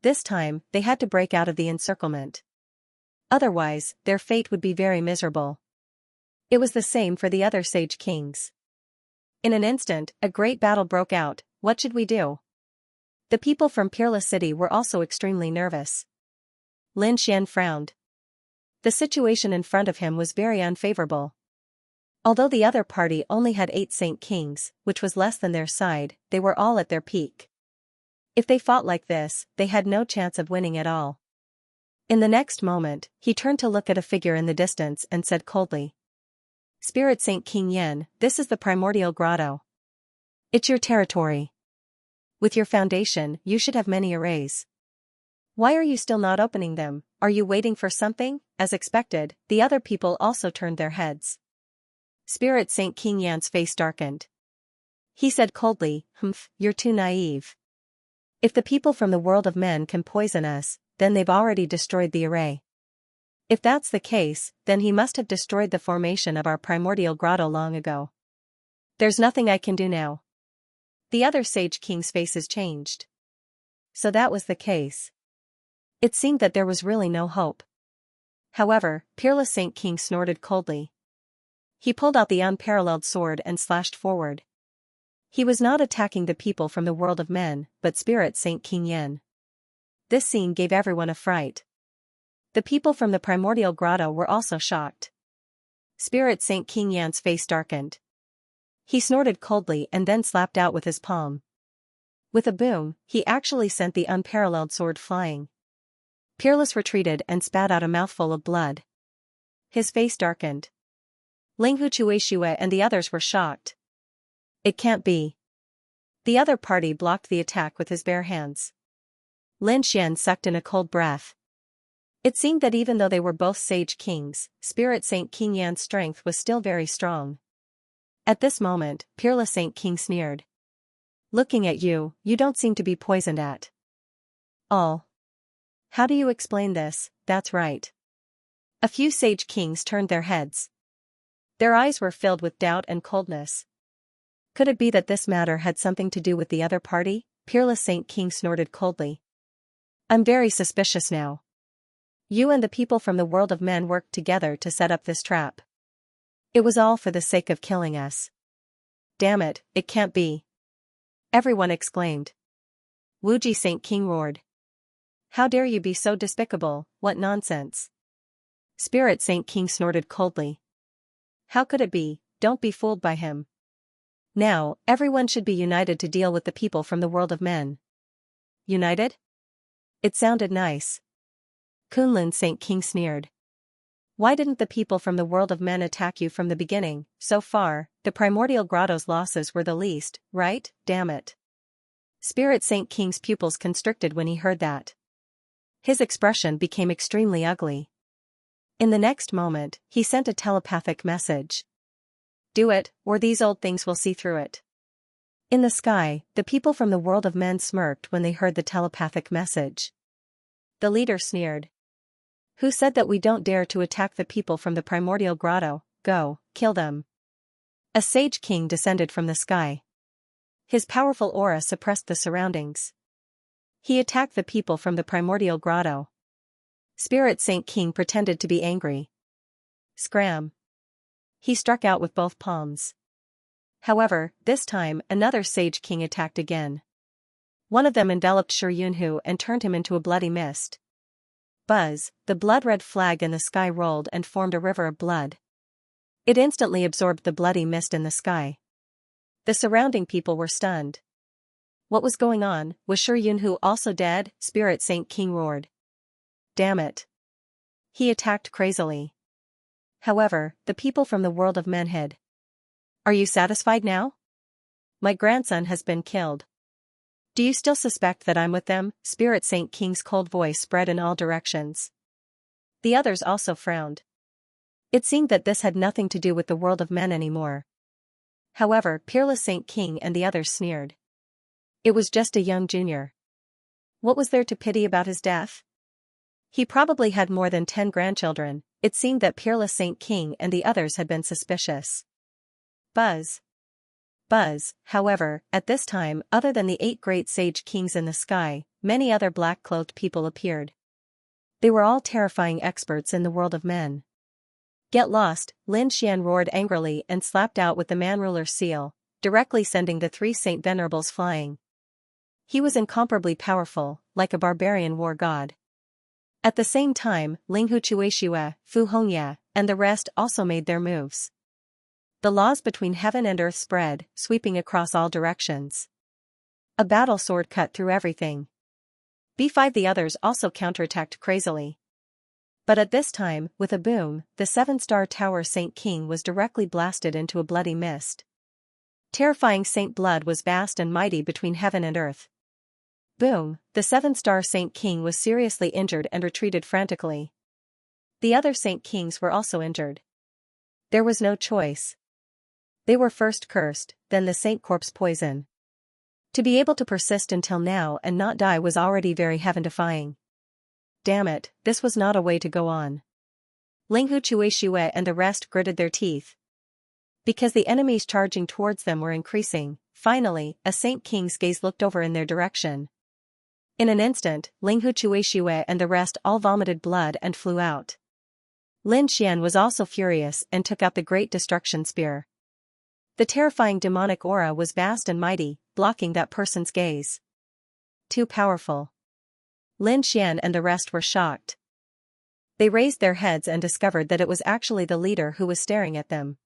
Speaker 1: This time, they had to break out of the encirclement. Otherwise, their fate would be very miserable. It was the same for the other Sage Kings. In an instant, a great battle broke out. What should we do? The people from Peerless City were also extremely nervous. Lin Xian frowned. The situation in front of him was very unfavorable. Although the other party only had 8 Saint Kings, which was less than their side, they were all at their peak. If they fought like this, they had no chance of winning at all. In the next moment, he turned to look at a figure in the distance and said coldly. Spirit Saint King Yen, this is the primordial grotto. It's your territory. With your foundation, you should have many arrays. Why are you still not opening them? Are you waiting for something? As expected, the other people also turned their heads. Spirit Saint King Yan's face darkened. He said coldly, you're too naive. If the people from the world of men can poison us, then they've already destroyed the array. If that's the case, then he must have destroyed the formation of our primordial grotto long ago. There's nothing I can do now. The other Sage King's faces changed. So that was the case. It seemed that there was really no hope. However, Peerless Saint King snorted coldly. He pulled out the unparalleled sword and slashed forward. He was not attacking the people from the world of men, but Spirit Saint King Yen. This scene gave everyone a fright. The people from the primordial grotto were also shocked. Spirit Saint King Yan's face darkened. He snorted coldly and then slapped out with his palm. With a boom, he actually sent the unparalleled sword flying. Peerless retreated and spat out a mouthful of blood. His face darkened. Linghu Chuishue and the others were shocked. It can't be. The other party blocked the attack with his bare hands. Lin Xian sucked in a cold breath. It seemed that even though they were both Sage Kings, Spirit Saint King Yan's strength was still very strong. At this moment, Peerless Saint King sneered. Looking at you, you don't seem to be poisoned at all. How do you explain this? That's right. A few Sage Kings turned their heads. Their eyes were filled with doubt and coldness. Could it be that this matter had something to do with the other party? Peerless Saint King snorted coldly. I'm very suspicious now. You and the people from the world of men worked together to set up this trap. It was all for the sake of killing us. Damn it, it can't be. Everyone exclaimed. Wuji Saint King roared. How dare you be so despicable, what nonsense. Spirit Saint King snorted coldly. How could it be? Don't be fooled by him. Now, everyone should be united to deal with the people from the world of men. United? It sounded nice. Kunlun Saint King sneered. Why didn't the people from the world of men attack you from the beginning? So far, the primordial grotto's losses were the least, right? Damn it. Spirit Saint King's pupils constricted when he heard that. His expression became extremely ugly. In the next moment, he sent a telepathic message. Do it, or these old things will see through it. In the sky, the people from the world of men smirked when they heard the telepathic message. The leader sneered. Who said that we don't dare to attack the people from the primordial grotto? Go, kill them. A sage king descended from the sky. His powerful aura suppressed the surroundings. He attacked the people from the primordial grotto. Spirit Saint King pretended to be angry. Scram. He struck out with both palms. However, this time, another sage king attacked again. One of them enveloped Shi Yunhu and turned him into a bloody mist. Buzz, the blood-red flag in the sky rolled and formed a river of blood. It instantly absorbed the bloody mist in the sky. The surrounding people were stunned. What was going on? Was Shi Yunhu also dead? Spirit Saint King roared. Damn it. He attacked crazily. However, the people from the world of men hid. Are you satisfied now? My grandson has been killed. Do you still suspect that I'm with them? Spirit Saint King's cold voice spread in all directions. The others also frowned. It seemed that this had nothing to do with the world of men anymore. However, Peerless Saint King and the others sneered. It was just a young junior. What was there to pity about his death? He probably had more than 10 grandchildren. It seemed that Peerless Saint King and the others had been suspicious. Buzz. Buzz, however, at this time, other than the 8 great sage kings in the sky, many other black-clothed people appeared. They were all terrifying experts in the world of men. Get lost, Lin Xian roared angrily and slapped out with the man-ruler's seal, directly sending the 3 Saint Venerables flying. He was incomparably powerful, like a barbarian war god. At the same time, Linghu Chuexiue, Fu Hongya, and the rest also made their moves. The laws between heaven and earth spread, sweeping across all directions. A battle sword cut through everything. B5 The others also counterattacked crazily. But at this time, with a boom, the 7-star tower Saint King was directly blasted into a bloody mist. Terrifying Saint Blood was vast and mighty between heaven and earth. Boom, the 7-star Saint King was seriously injured and retreated frantically. The other Saint Kings were also injured. There was no choice. They were first cursed, then the Saint Corpse poison. To be able to persist until now and not die was already very heaven-defying. Damn it, this was not a way to go on. Linghu Chuexiue and the rest gritted their teeth. Because the enemies charging towards them were increasing, finally, a Saint King's gaze looked over in their direction. In an instant, Linghu Chuexiue and the rest all vomited blood and flew out. Lin Xian was also furious and took out the Great Destruction Spear. The terrifying demonic aura was vast and mighty, blocking that person's gaze. Too powerful. Lin Xian and the rest were shocked. They raised their heads and discovered that it was actually the leader who was staring at them.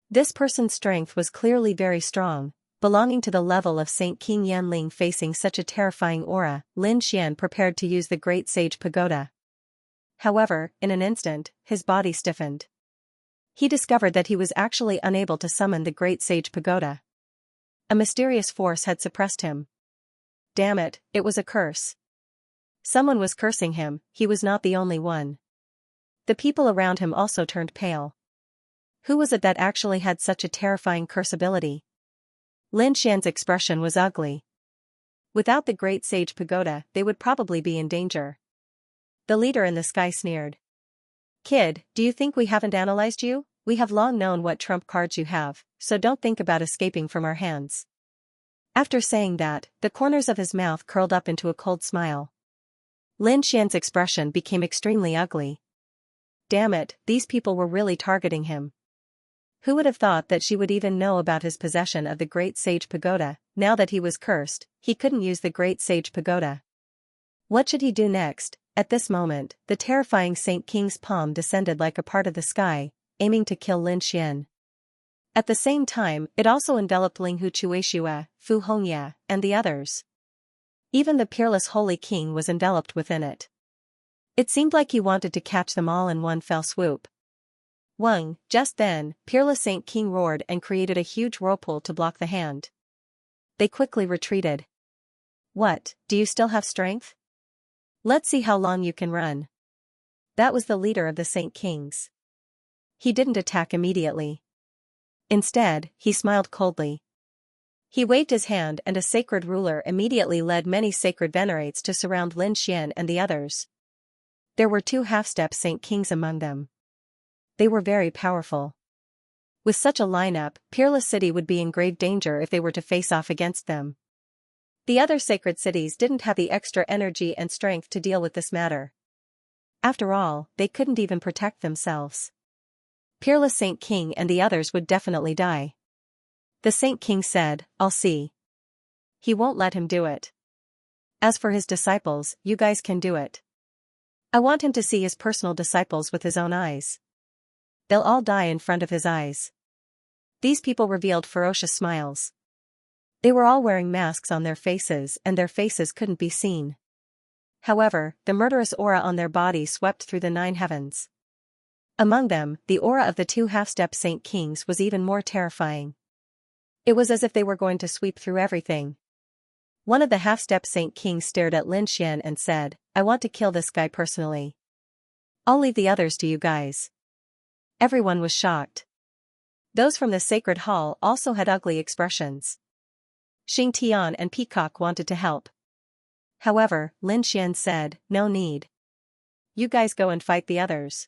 Speaker 1: This person's strength was clearly very strong, belonging to the level of Saint King Yanling. Facing such a terrifying aura, Lin Xian prepared to use the Great Sage Pagoda. However, in an instant, his body stiffened. He discovered that he was actually unable to summon the Great Sage Pagoda. A mysterious force had suppressed him. Damn it, it was a curse. Someone was cursing him, he was not the only one. The people around him also turned pale. Who was it that actually had such a terrifying curse ability? Lin Xian's expression was ugly. Without the Great Sage Pagoda, they would probably be in danger. The leader in the sky sneered. Kid, do you think we haven't analyzed you? We have long known what trump cards you have, so don't think about escaping from our hands. After saying that, the corners of his mouth curled up into a cold smile. Lin Xian's expression became extremely ugly. Damn it, these people were really targeting him. Who would have thought that she would even know about his possession of the Great Sage Pagoda? Now that he was cursed, he couldn't use the Great Sage Pagoda. What should he do next? At this moment, the terrifying Saint King's palm descended like a part of the sky, aiming to kill Lin Xian. At the same time, it also enveloped Linghu Chuexiue, Fu Hongya, and the others. Even the peerless Holy King was enveloped within it. It seemed like he wanted to catch them all in one fell swoop. Wang, just then, Peerless Saint King roared and created a huge whirlpool to block the hand. They quickly retreated. What, do you still have strength? Let's see how long you can run. That was the leader of the Saint Kings. He didn't attack immediately. Instead, he smiled coldly. He waved his hand and a sacred ruler immediately led many sacred venerates to surround Lin Xian and the others. There were 2 half-step Saint Kings among them. They were very powerful. With such a lineup, Peerless City would be in grave danger if they were to face off against them. The other sacred cities didn't have the extra energy and strength to deal with this matter. After all, they couldn't even protect themselves. Peerless Saint King and the others would definitely die. The Saint King said, "I'll see. He won't let him do it. As for his disciples, you guys can do it. I want him to see his personal disciples with his own eyes. They'll all die in front of his eyes." These people revealed ferocious smiles. They were all wearing masks on their faces and their faces couldn't be seen. However, the murderous aura on their body swept through the 9 heavens. Among them, the aura of the 2 half-step Saint Kings was even more terrifying. It was as if they were going to sweep through everything. One of the half-step Saint Kings stared at Lin Xian and said, "I want to kill this guy personally. I'll leave the others to you guys." Everyone was shocked. Those from the sacred hall also had ugly expressions. Xing Tian and Peacock wanted to help. However, Lin Xian said, "No need. You guys go and fight the others.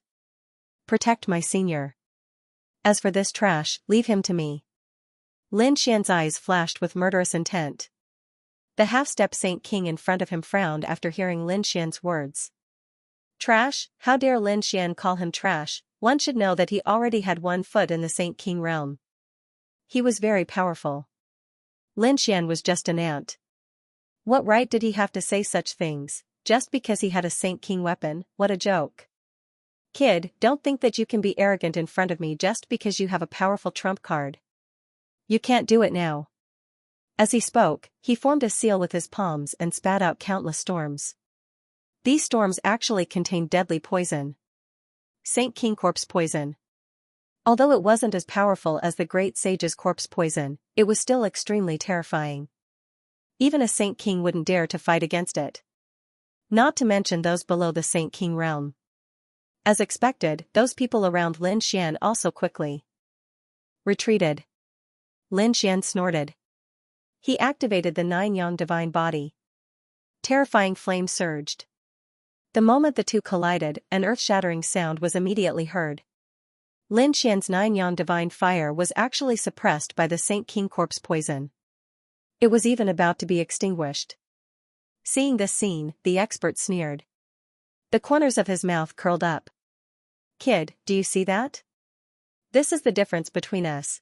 Speaker 1: Protect my senior. As for this trash, leave him to me." Lin Xian's eyes flashed with murderous intent. The half-step Saint King in front of him frowned after hearing Lin Xian's words. Trash? How dare Lin Xian call him trash? One should know that he already had 1 foot in the Saint King realm. He was very powerful. Lin Xian was just an ant. What right did he have to say such things, just because he had a Saint King weapon? What a joke. Kid, don't think that you can be arrogant in front of me just because you have a powerful trump card. You can't do it now. As he spoke, he formed a seal with his palms and spat out countless storms. These storms actually contained deadly poison. Saint King corpse poison. Although it wasn't as powerful as the great sage's corpse poison, it was still extremely terrifying. Even a Saint King wouldn't dare to fight against it. Not to mention those below the Saint King realm. As expected, those people around Lin Xian also quickly retreated. Lin Xian snorted. He activated the 9 Yang divine body. Terrifying flames surged. The moment the 2 collided, an earth-shattering sound was immediately heard. Lin Xian's 9 Yang divine fire was actually suppressed by the Saint King corpse poison. It was even about to be extinguished. Seeing this scene, the expert sneered. The corners of his mouth curled up. Kid, do you see that? This is the difference between us.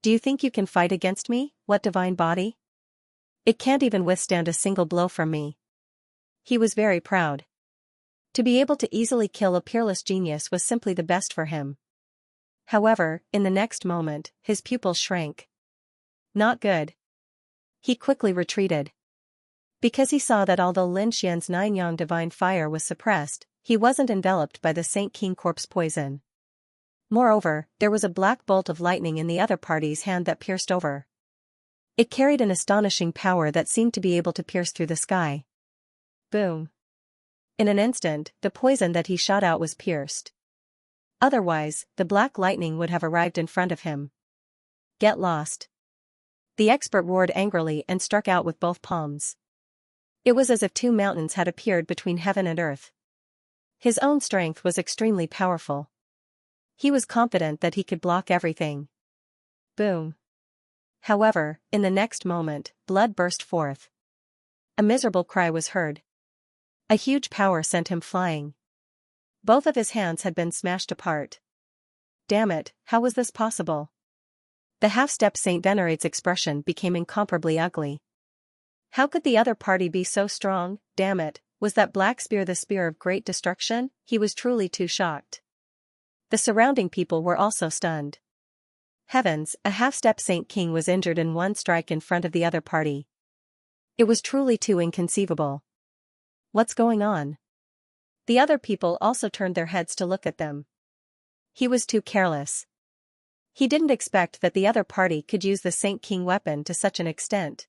Speaker 1: Do you think you can fight against me? What divine body? It can't even withstand a single blow from me. He was very proud. To be able to easily kill a peerless genius was simply the best for him. However, in the next moment, his pupils shrank. Not good. He quickly retreated. Because he saw that although Lin Xian's 9 Yang divine fire was suppressed, he wasn't enveloped by the Saint King corpse poison. Moreover, there was a black bolt of lightning in the other party's hand that pierced over. It carried an astonishing power that seemed to be able to pierce through the sky. Boom. In an instant, the poison that he shot out was pierced. Otherwise, the black lightning would have arrived in front of him. Get lost. The expert roared angrily and struck out with both palms. It was as if 2 mountains had appeared between heaven and earth. His own strength was extremely powerful. He was confident that he could block everything. Boom. However, in the next moment, blood burst forth. A miserable cry was heard. A huge power sent him flying. Both of his hands had been smashed apart. Damn it, how was this possible? The half-step Saint Venerate's expression became incomparably ugly. How could the other party be so strong? Damn it, was that black spear the spear of great destruction? He was truly too shocked. The surrounding people were also stunned. Heavens, a half-step Saint King was injured in 1 strike in front of the other party. It was truly too inconceivable. What's going on? The other people also turned their heads to look at them. He was too careless. He didn't expect that the other party could use the Saint King weapon to such an extent.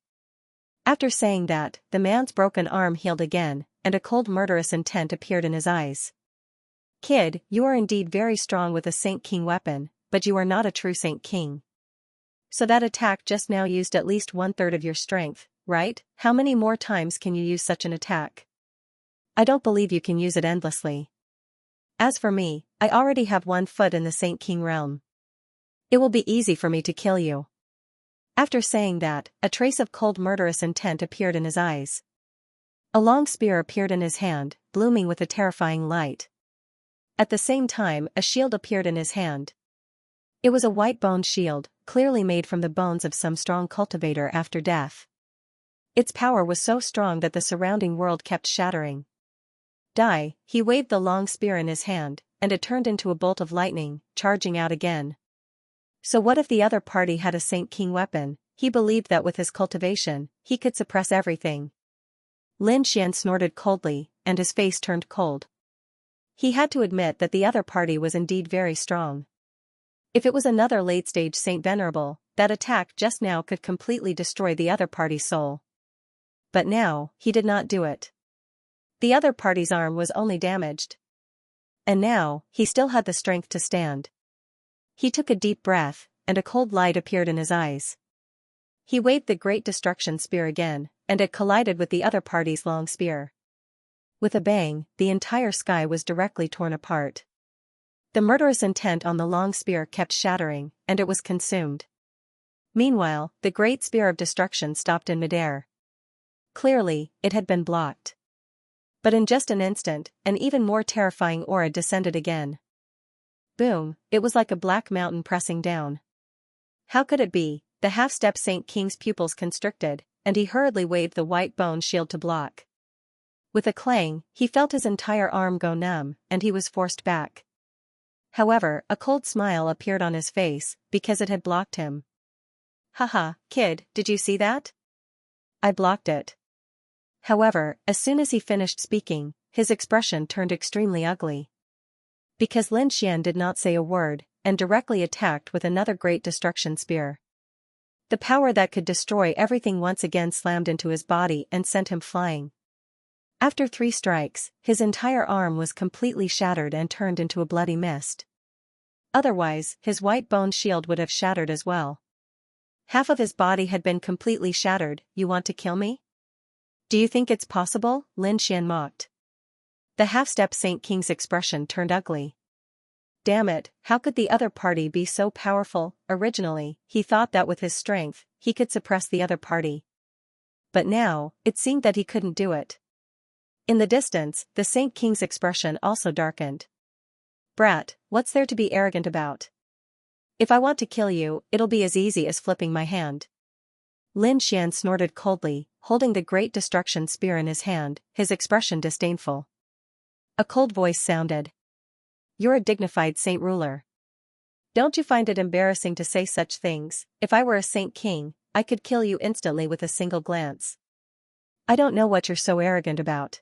Speaker 1: After saying that, the man's broken arm healed again, and a cold murderous intent appeared in his eyes. Kid, you are indeed very strong with a Saint King weapon, but you are not a true Saint King. So that attack just now used at least 1/3 of your strength, right? How many more times can you use such an attack? I don't believe you can use it endlessly. As for me, I already have 1 foot in the Saint King realm. It will be easy for me to kill you." After saying that, a trace of cold murderous intent appeared in his eyes. A long spear appeared in his hand, blooming with a terrifying light. At the same time, a shield appeared in his hand. It was a white-boned shield, clearly made from the bones of some strong cultivator after death. Its power was so strong that the surrounding world kept shattering. Die, he waved the long spear in his hand, and it turned into a bolt of lightning, charging out again. So what if the other party had a Saint King weapon? He believed that with his cultivation, he could suppress everything. Lin Xian snorted coldly, and his face turned cold. He had to admit that the other party was indeed very strong. If it was another late-stage Saint Venerable, that attack just now could completely destroy the other party's soul. But now, he did not do it. The other party's arm was only damaged. And now, he still had the strength to stand. He took a deep breath, and a cold light appeared in his eyes. He waved the Great Destruction Spear again, and it collided with the other party's long spear. With a bang, the entire sky was directly torn apart. The murderous intent on the long spear kept shattering, and it was consumed. Meanwhile, the great spear of destruction stopped in midair. Clearly, it had been blocked. But in just an instant, an even more terrifying aura descended again. Boom, it was like a black mountain pressing down. How could it be? The half-step Saint King's pupils constricted, and he hurriedly waved the white bone shield to block. With a clang, he felt his entire arm go numb, and he was forced back. However, a cold smile appeared on his face, because it had blocked him. "Haha, kid, did you see that? I blocked it." However, as soon as he finished speaking, his expression turned extremely ugly. Because Lin Xian did not say a word, and directly attacked with another Great Destruction Spear. The power that could destroy everything once again slammed into his body and sent him flying. After 3 strikes, his entire arm was completely shattered and turned into a bloody mist. Otherwise, his white-boned shield would have shattered as well. Half of his body had been completely shattered. "You want to kill me? Do you think it's possible?" Lin Xian mocked. The half-step Saint King's expression turned ugly. Damn it, how could the other party be so powerful? Originally, he thought that with his strength, he could suppress the other party. But now, it seemed that he couldn't do it. In the distance, the Saint King's expression also darkened. "Brat, what's there to be arrogant about? If I want to kill you, it'll be as easy as flipping my hand." Lin Xian snorted coldly, holding the Great Destruction Spear in his hand, his expression disdainful. A cold voice sounded. "You're a dignified saint ruler. Don't you find it embarrassing to say such things? If I were a Saint King, I could kill you instantly with a single glance. I don't know what you're so arrogant about."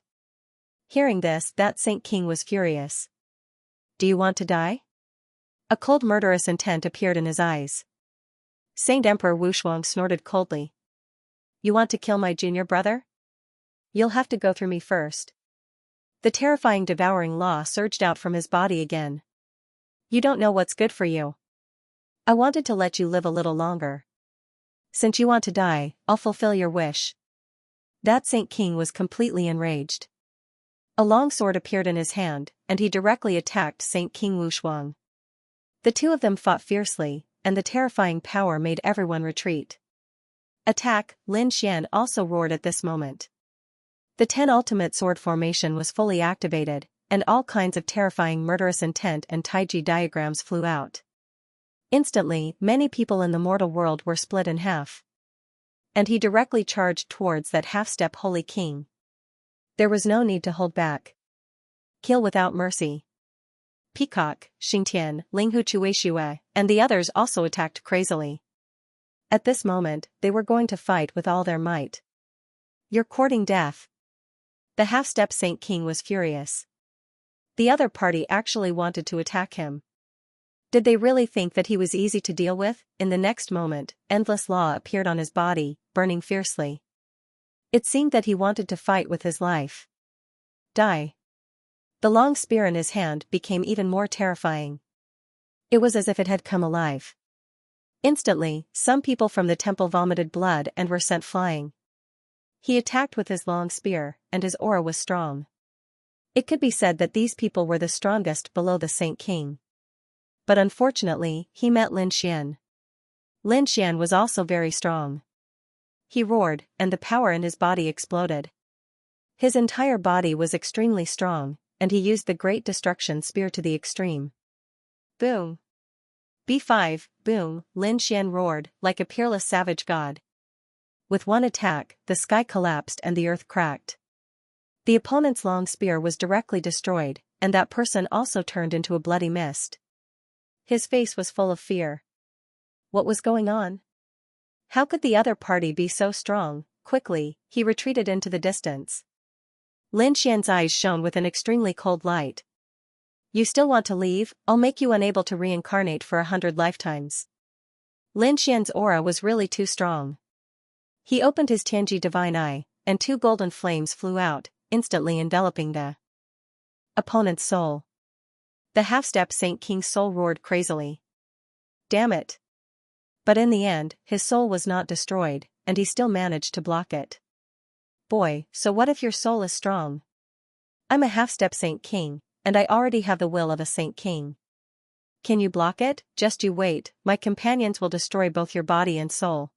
Speaker 1: Hearing this, that Saint King was furious. "Do you want to die?" A cold murderous intent appeared in his eyes. Saint Emperor Wushuang snorted coldly. "You want to kill my junior brother? You'll have to go through me first." The terrifying devouring law surged out from his body again. "You don't know what's good for you. I wanted to let you live a little longer. Since you want to die, I'll fulfill your wish." That Saint King was completely enraged. A long sword appeared in his hand, and he directly attacked Saint King Wushuang. The two of them fought fiercely, and the terrifying power made everyone retreat. "Attack!" Lin Xian also roared at this moment. The 10 ultimate sword formation was fully activated, and all kinds of terrifying murderous intent and taiji diagrams flew out. Instantly, many people in the mortal world were split in half. And he directly charged towards that half-step Holy King. There was no need to hold back. Kill without mercy. Peacock, Xingtian, Linghu Chuishue, and the others also attacked crazily. At this moment, they were going to fight with all their might. "You're courting death." The half-step Saint King was furious. The other party actually wanted to attack him. Did they really think that he was easy to deal with? In the next moment, endless law appeared on his body, burning fiercely. It seemed that he wanted to fight with his life. Die. The long spear in his hand became even more terrifying. It was as if it had come alive. Instantly, some people from the temple vomited blood and were sent flying. He attacked with his long spear, and his aura was strong. It could be said that these people were the strongest below the Saint King. But unfortunately, he met Lin Xian. Lin Xian was also very strong. He roared, and the power in his body exploded. His entire body was extremely strong, and he used the Great Destruction Spear to the extreme. Boom! B5, boom, Lin Xian roared, like a peerless savage god. With one attack, the sky collapsed and the earth cracked. The opponent's long spear was directly destroyed, and that person also turned into a bloody mist. His face was full of fear. What was going on? How could the other party be so strong? Quickly, he retreated into the distance. Lin Xian's eyes shone with an extremely cold light. You still want to leave? I'll make you unable to reincarnate for 100 lifetimes. Lin Xian's aura was really too strong. He opened his Tianji divine eye, and 2 golden flames flew out, instantly enveloping the opponent's soul. The half-step Saint King's soul roared crazily. Damn it! But in the end, his soul was not destroyed, and he still managed to block it. Boy, so what if your soul is strong? I'm a half-step Saint King, and I already have the will of a Saint King. Can you block it? Just you wait, my companions will destroy both your body and soul.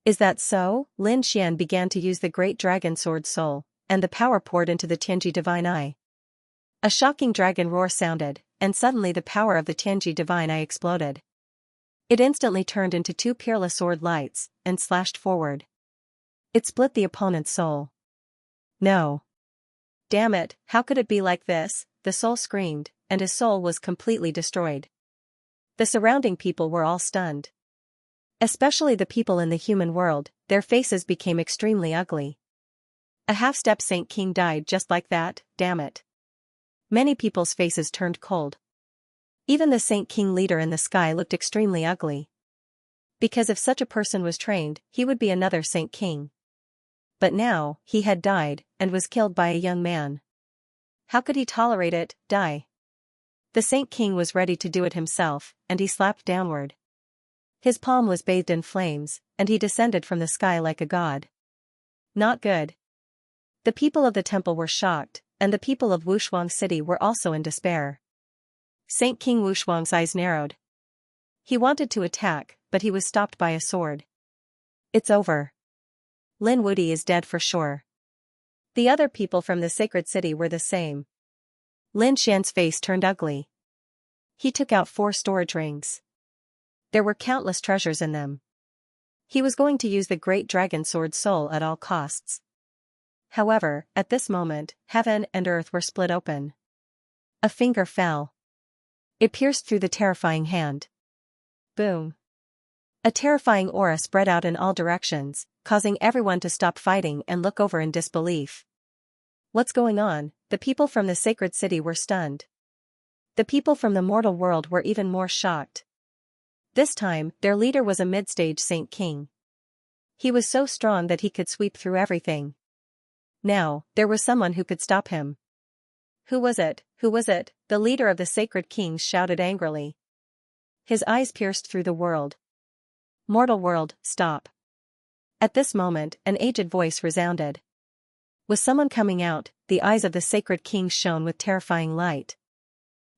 Speaker 1: Is that so? Lin Xian began to use the great dragon sword soul, and the power poured into the Tianji divine eye. A shocking dragon roar sounded, and suddenly the power of the Tianji divine eye exploded. It instantly turned into 2 peerless sword lights, and slashed forward. It split the opponent's soul. No. Damn it, how could it be like this? The soul screamed, and his soul was completely destroyed. The surrounding people were all stunned. Especially the people in the human world, their faces became extremely ugly. A half-step Saint King died just like that, damn it. Many people's faces turned cold. Even the Saint King leader in the sky looked extremely ugly. Because if such a person was trained, he would be another Saint King. But now, he had died, and was killed by a young man. How could he tolerate it? Die? The Saint King was ready to do it himself, and he slapped downward. His palm was bathed in flames, and he descended from the sky like a god. Not good. The people of the temple were shocked, and the people of Wushuang City were also in despair. Saint King Wushuang's eyes narrowed. He wanted to attack, but he was stopped by a sword. It's over. Lin Wudi is dead for sure. The other people from the sacred city were the same. Lin Xian's face turned ugly. He took out 4 storage rings. There were countless treasures in them. He was going to use the great dragon sword soul at all costs. However, at this moment, heaven and earth were split open. A finger fell. It pierced through the terrifying hand. Boom. A terrifying aura spread out in all directions, causing everyone to stop fighting and look over in disbelief. What's going on? The people from the sacred city were stunned. The people from the mortal world were even more shocked. This time, their leader was a mid-stage Saint King. He was so strong that he could sweep through everything. Now, there was someone who could stop him. Who was it? Who was it? The leader of the sacred kings shouted angrily. His eyes pierced through the world. Mortal world, stop. At this moment, an aged voice resounded. Was someone coming out? The eyes of the sacred kings shone with terrifying light.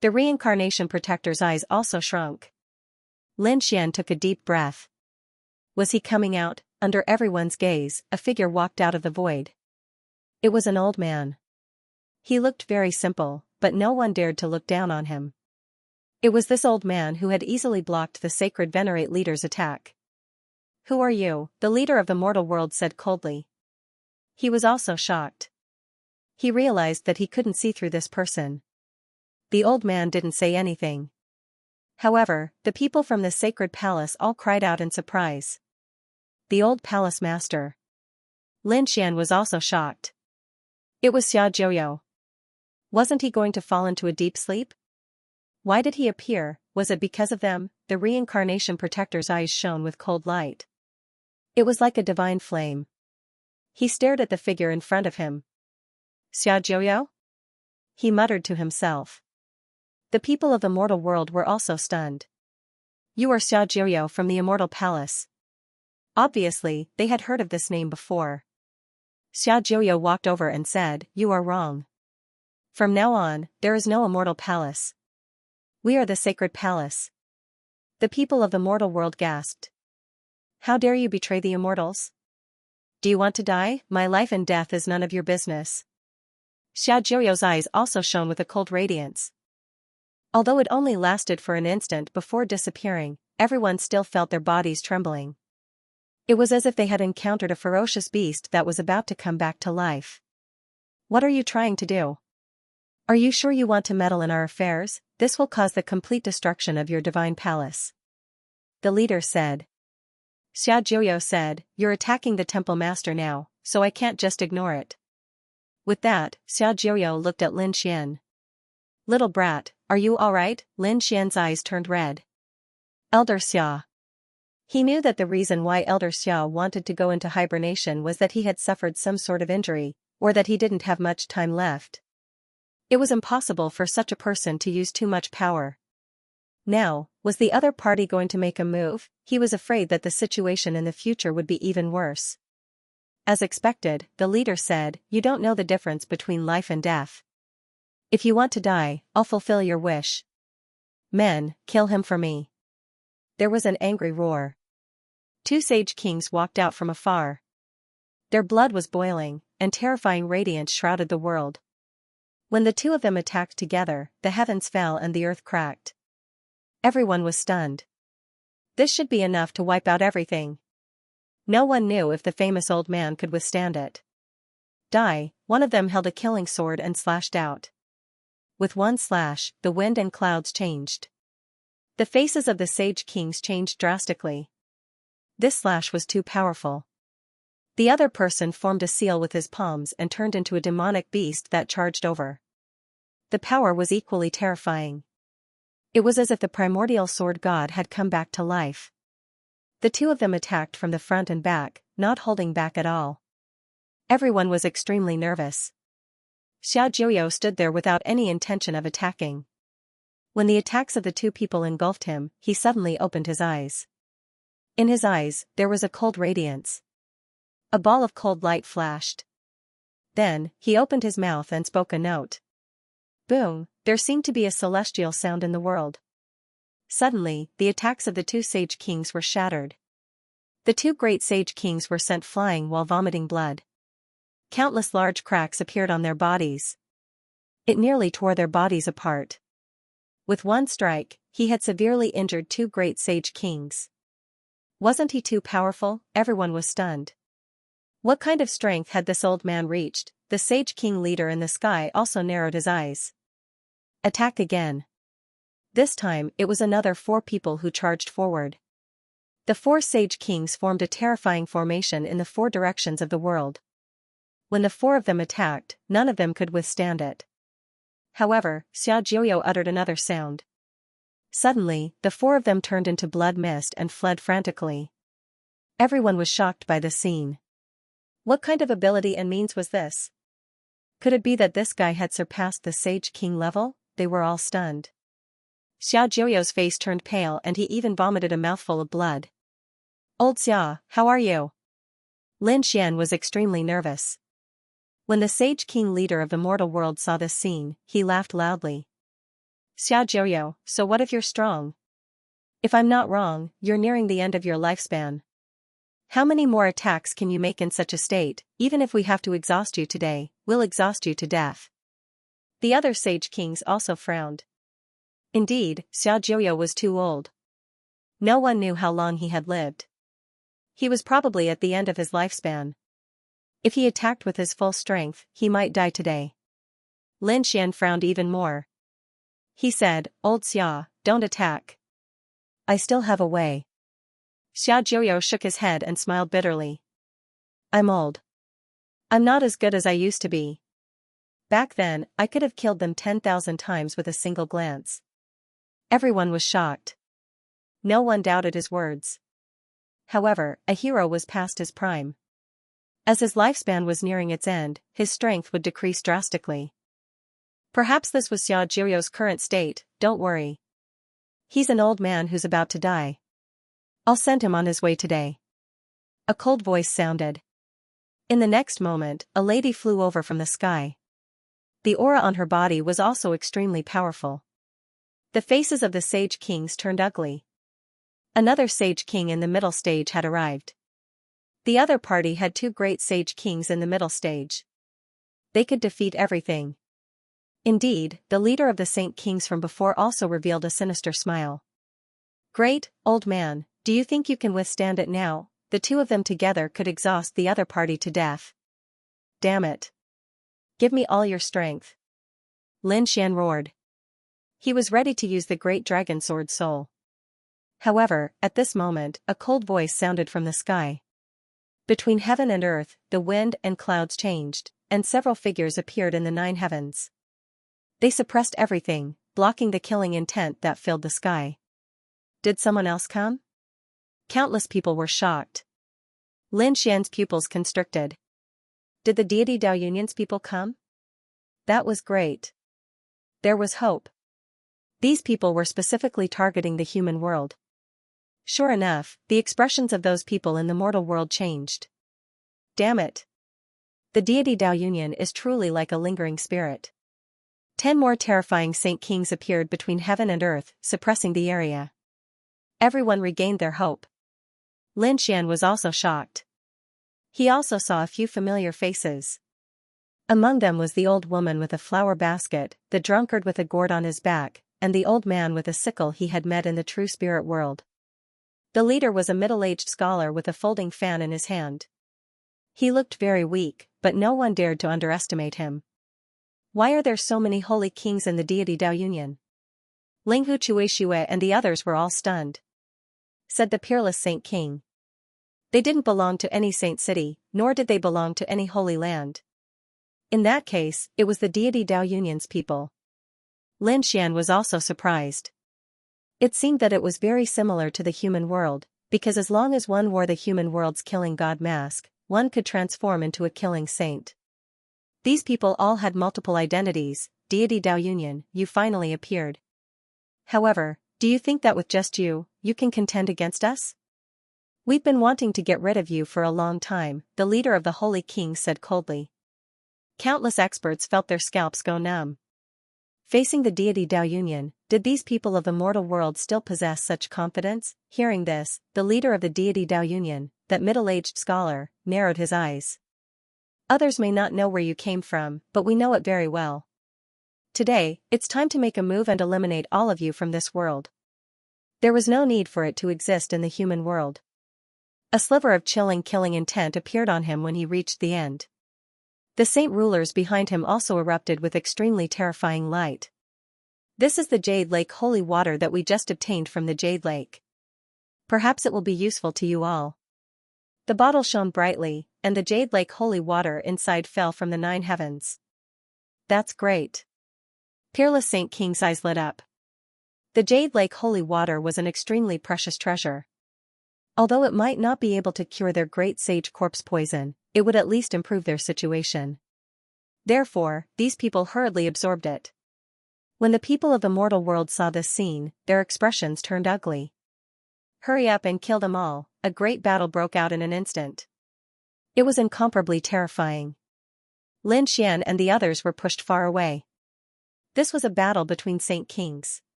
Speaker 1: The reincarnation protector's eyes also shrunk. Lin Xian took a deep breath. Was he coming out? Under everyone's gaze, a figure walked out of the void. It was an old man. He looked very simple, but no one dared to look down on him. It was this old man who had easily blocked the sacred venerate leader's attack. Who are you? The leader of the mortal world said coldly. He was also shocked. He realized that he couldn't see through this person. The old man didn't say anything. However, the people from the sacred palace all cried out in surprise. The old palace master. Lin Xian was also shocked. It was Xia Jiuyo. Wasn't he going to fall into a deep sleep? Why did he appear? Was it because of them? The reincarnation protector's eyes shone with cold light. It was like a divine flame. He stared at the figure in front of him. Xia Jiuyo? He muttered to himself. The people of the mortal world were also stunned. You are Xiaojiu from the Immortal Palace. Obviously, they had heard of this name before. Xiaojiu walked over and said, "You are wrong. From now on, there is no Immortal Palace. We are the Sacred Palace." The people of the mortal world gasped. How dare you betray the immortals? Do you want to die? My life and death is none of your business. Xiaojiu's eyes also shone with a cold radiance. Although it only lasted for an instant before disappearing, everyone still felt their bodies trembling. It was as if they had encountered a ferocious beast that was about to come back to life. What are you trying to do? Are you sure you want to meddle in our affairs? This will cause the complete destruction of your divine palace. The leader said. Xiaojiu said, "You're attacking the temple master now, so I can't just ignore it." With that, Xiaojiu looked at Lin Xian. Little brat, are you alright? Lin Xian's eyes turned red. Elder Xia. He knew that the reason why Elder Xia wanted to go into hibernation was that he had suffered some sort of injury, or that he didn't have much time left. It was impossible for such a person to use too much power. Now, was the other party going to make a move? He was afraid that the situation in the future would be even worse. As expected, the leader said, "You don't know the difference between life and death. If you want to die, I'll fulfill your wish. Men, kill him for me." There was an angry roar. Two sage kings walked out from afar. Their blood was boiling, and terrifying radiance shrouded the world. When the two of them attacked together, the heavens fell and the earth cracked. Everyone was stunned. This should be enough to wipe out everything. No one knew if the famous old man could withstand it. Die, one of them held a killing sword and slashed out. With one slash, the wind and clouds changed. The faces of the sage kings changed drastically. This slash was too powerful. The other person formed a seal with his palms and turned into a demonic beast that charged over. The power was equally terrifying. It was as if the primordial sword god had come back to life. The two of them attacked from the front and back, not holding back at all. Everyone was extremely nervous. Xiaojiu stood there without any intention of attacking. When the attacks of the two people engulfed him, he suddenly opened his eyes. In his eyes, there was a cold radiance. A ball of cold light flashed. Then, he opened his mouth and spoke a note. Boom, there seemed to be a celestial sound in the world. Suddenly, the attacks of the two sage kings were shattered. The two great sage kings were sent flying while vomiting blood. Countless large cracks appeared on their bodies. It nearly tore their bodies apart. With one strike, he had severely injured two great sage kings. Wasn't he too powerful? Everyone was stunned. What kind of strength had this old man reached? The sage king leader in the sky also narrowed his eyes. Attack again. This time, it was another 4 people who charged forward. The 4 sage kings formed a terrifying formation in the 4 directions of the world. When the 4 of them attacked, none of them could withstand it. However, Xiaojiu uttered another sound. Suddenly, the 4 of them turned into blood mist and fled frantically. Everyone was shocked by the scene. What kind of ability and means was this? Could it be that this guy had surpassed the Sage King level? They were all stunned. Xiaojiu's face turned pale and he even vomited a mouthful of blood. Old Xia, how are you? Lin Xian was extremely nervous. When the Sage King leader of the mortal world saw this scene, he laughed loudly. Xiaojiu, so what if you're strong? If I'm not wrong, you're nearing the end of your lifespan. How many more attacks can you make in such a state? Even if we have to exhaust you today, we'll exhaust you to death. The other Sage Kings also frowned. Indeed, Xiaojiu was too old. No one knew how long he had lived. He was probably at the end of his lifespan. If he attacked with his full strength, he might die today. Lin Xian frowned even more. He said, Old Xia, don't attack. I still have a way. Xiaojiu shook his head and smiled bitterly. I'm old. I'm not as good as I used to be. Back then, I could have killed them 10,000 times with a single glance. Everyone was shocked. No one doubted his words. However, a hero was past his prime. As his lifespan was nearing its end, his strength would decrease drastically. Perhaps this was Xiaojio's current state, don't worry. He's an old man who's about to die. I'll send him on his way today. A cold voice sounded. In the next moment, a lady flew over from the sky. The aura on her body was also extremely powerful. The faces of the Sage Kings turned ugly. Another Sage King in the middle stage had arrived. The other party had two great Sage Kings in the middle stage. They could defeat everything. Indeed, the leader of the Saint Kings from before also revealed a sinister smile. Great, old man, do you think you can withstand it now? The two of them together could exhaust the other party to death. Damn it. Give me all your strength. Lin Xian roared. He was ready to use the great dragon sword soul. However, at this moment, a cold voice sounded from the sky. Between heaven and earth, the wind and clouds changed, and several figures appeared in the 9 heavens. They suppressed everything, blocking the killing intent that filled the sky. Did someone else come? Countless people were shocked. Lin Xian's pupils constricted. Did the deity Dao Yunyan's people come? That was great. There was hope. These people were specifically targeting the human world. Sure enough, the expressions of those people in the mortal world changed. Damn it. The deity Dao Yunyan is truly like a lingering spirit. 10 more terrifying Saint Kings appeared between heaven and earth, suppressing the area. Everyone regained their hope. Lin Xian was also shocked. He also saw a few familiar faces. Among them was the old woman with a flower basket, the drunkard with a gourd on his back, and the old man with a sickle he had met in the true spirit world. The leader was a middle-aged scholar with a folding fan in his hand. He looked very weak, but no one dared to underestimate him. Why are there so many holy kings in the deity Dao Yunyan? Linghu Chuishue and the others were all stunned. Said the peerless Saint King. They didn't belong to any saint city, nor did they belong to any holy land. In that case, it was the deity Dao Yunyan's people. Lin Xian was also surprised. It seemed that it was very similar to the human world, because as long as one wore the human world's killing god mask, one could transform into a killing saint. These people all had multiple identities. Deity Dao Yunyan, you finally appeared. However, do you think that with just you can contend against us? We've been wanting to get rid of you for a long time, the leader of the Holy Kings said coldly. Countless experts felt their scalps go numb. Facing the deity Dao Yunyan, did these people of the mortal world still possess such confidence? Hearing this, the leader of the deity Dao Yunyan, that middle-aged scholar, narrowed his eyes. Others may not know where you came from, but we know it very well. Today, it's time to make a move and eliminate all of you from this world. There was no need for it to exist in the human world. A sliver of chilling killing intent appeared on him when he reached the end. The saint rulers behind him also erupted with extremely terrifying light. This is the Jade Lake holy water that we just obtained from the Jade Lake. Perhaps it will be useful to you all. The bottle shone brightly, and the Jade Lake holy water inside fell from the 9 heavens. That's great. Peerless Saint King's eyes lit up. The Jade Lake holy water was an extremely precious treasure. Although it might not be able to cure their great sage corpse poison, it would at least improve their situation. Therefore, these people hurriedly absorbed it. When the people of the mortal world saw this scene, their expressions turned ugly. Hurry up and kill them all, a great battle broke out in an instant. It was incomparably terrifying. Lin Xian and the others were pushed far away. This was a battle between Saint Kings.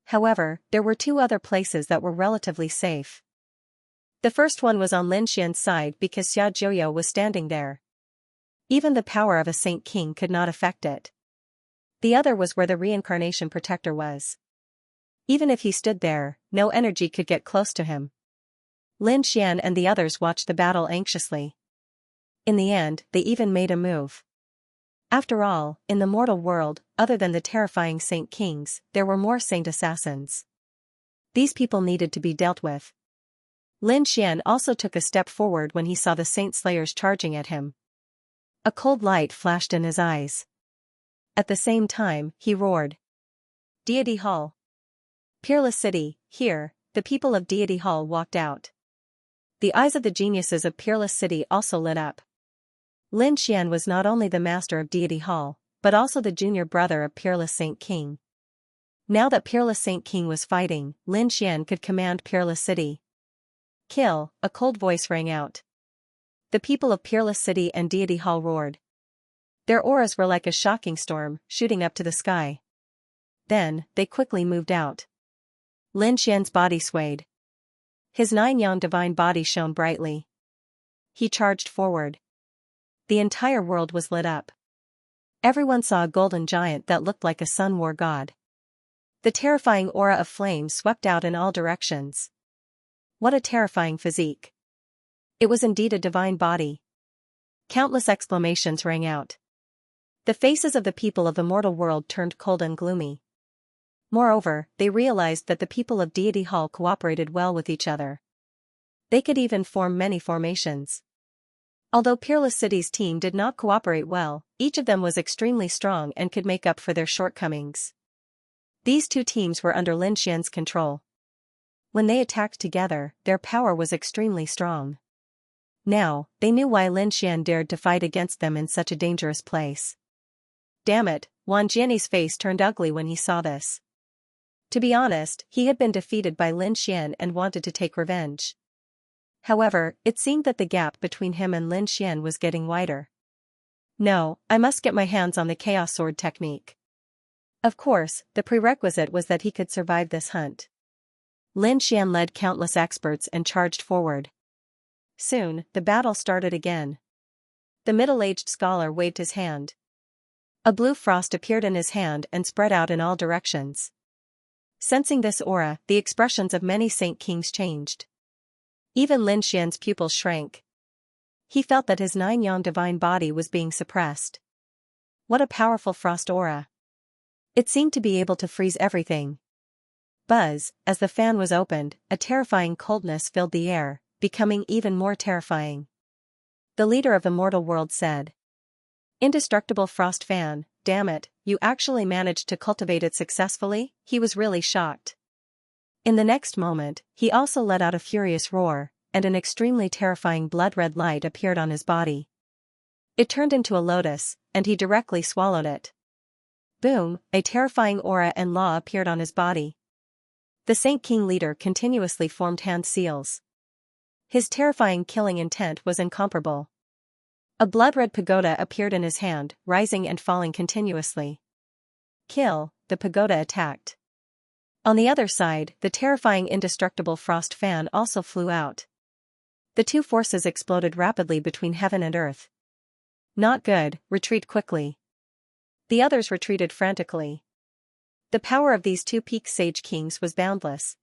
Speaker 1: However, there were 2 other places that were relatively safe. The first one was on Lin Xian's side because Xiaojioyo was standing there. Even the power of a Saint King could not affect it. The other was where the reincarnation protector was. Even if he stood there, no energy could get close to him. Lin Xian and the others watched the battle anxiously. In the end, they even made a move. After all, in the mortal world, other than the terrifying Saint Kings, there were more saint assassins. These people needed to be dealt with. Lin Xian also took a step forward when he saw the saint slayers charging at him. A cold light flashed in his eyes. At the same time, he roared. Deity Hall. Peerless City, here, the people of Deity Hall walked out. The eyes of the geniuses of Peerless City also lit up. Lin Xian was not only the master of Deity Hall, but also the junior brother of Peerless Saint King. Now that Peerless Saint King was fighting, Lin Xian could command Peerless City. Kill, a cold voice rang out. The people of Peerless City and Deity Hall roared. Their auras were like a shocking storm, shooting up to the sky. Then, they quickly moved out. Lin Xian's body swayed. His 9-yang divine body shone brightly. He charged forward. The entire world was lit up. Everyone saw a golden giant that looked like a sun war god. The terrifying aura of flame swept out in all directions. What a terrifying physique. It was indeed a divine body. Countless exclamations rang out. The faces of the people of the mortal world turned cold and gloomy. Moreover, they realized that the people of Deity Hall cooperated well with each other. They could even form many formations. Although Peerless City's team did not cooperate well, each of them was extremely strong and could make up for their shortcomings. These two teams were under Lin Xian's control. When they attacked together, their power was extremely strong. Now, they knew why Lin Xian dared to fight against them in such a dangerous place. Damn it, Wang Jianyi's face turned ugly when he saw this. To be honest, he had been defeated by Lin Xian and wanted to take revenge. However, it seemed that the gap between him and Lin Xian was getting wider. No, I must get my hands on the Chaos Sword technique. Of course, the prerequisite was that he could survive this hunt. Lin Xian led countless experts and charged forward. Soon, the battle started again. The middle-aged scholar waved his hand. A blue frost appeared in his hand and spread out in all directions. Sensing this aura, the expressions of many Saint Kings changed. Even Lin Xian's pupils shrank. He felt that his 9-yang divine body was being suppressed. What a powerful frost aura. It seemed to be able to freeze everything. Buzz, as the fan was opened, a terrifying coldness filled the air, becoming even more terrifying. The leader of the mortal world said, "Indestructible frost fan, damn it, you actually managed to cultivate it successfully?" He was really shocked. In the next moment, he also let out a furious roar, and an extremely terrifying blood-red light appeared on his body. It turned into a lotus, and he directly swallowed it. Boom, a terrifying aura and law appeared on his body. The Saint King leader continuously formed hand seals. His terrifying killing intent was incomparable. A blood-red pagoda appeared in his hand, rising and falling continuously. Kill, the pagoda attacked. On the other side, the terrifying indestructible frost fan also flew out. The two forces exploded rapidly between heaven and earth. Not good, retreat quickly. The others retreated frantically. The power of these two peak sage kings was boundless.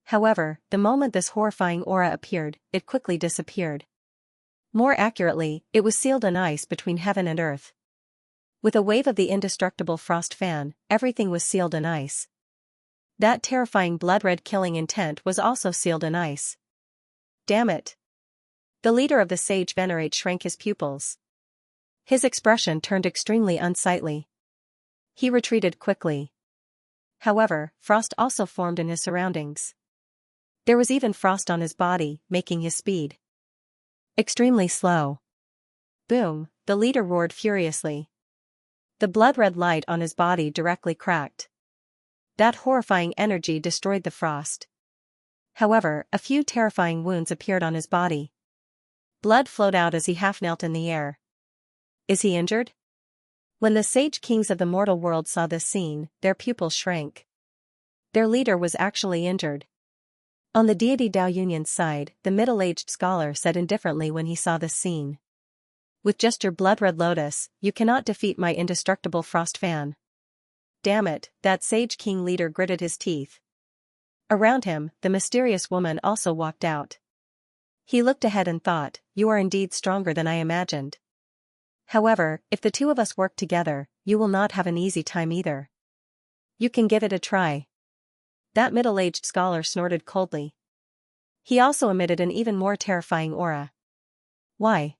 Speaker 1: However, the moment this horrifying aura appeared, it quickly disappeared. More accurately, it was sealed in ice between heaven and earth. With a wave of the indestructible frost fan, everything was sealed in ice. That terrifying blood-red killing intent was also sealed in ice. Damn it! The leader of the Sage Venerate shrank his pupils. His expression turned extremely unsightly. He retreated quickly. However, frost also formed in his surroundings. There was even frost on his body, making his speed extremely slow. Boom, the leader roared furiously. The blood-red light on his body directly cracked. That horrifying energy destroyed the frost. However, a few terrifying wounds appeared on his body. Blood flowed out as he half-knelt in the air. Is he injured? When the Sage Kings of the mortal world saw this scene, their pupils shrank. Their leader was actually injured. On the deity Dao Yunyan's side, the middle-aged scholar said indifferently when he saw this scene. With just your blood-red lotus, you cannot defeat my indestructible frost fan. Damn it, that Sage King leader gritted his teeth. Around him, the mysterious woman also walked out. He looked ahead and thought, you are indeed stronger than I imagined. However, if the two of us work together, you will not have an easy time either. You can give it a try. That middle-aged scholar snorted coldly. He also emitted an even more terrifying aura. Why?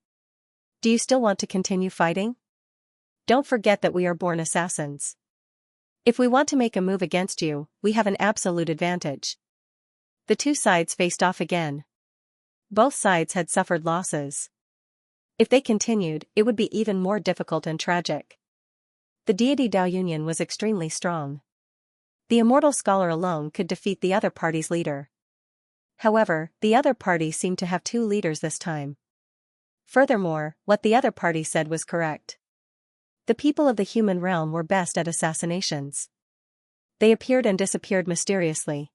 Speaker 1: Do you still want to continue fighting? Don't forget that we are born assassins. If we want to make a move against you, we have an absolute advantage. The two sides faced off again. Both sides had suffered losses. If they continued, it would be even more difficult and tragic. The deity Dao Union was extremely strong. The immortal scholar alone could defeat the other party's leader. However, the other party seemed to have two leaders this time. Furthermore, what the other party said was correct. The people of the human realm were best at assassinations. They appeared and disappeared mysteriously.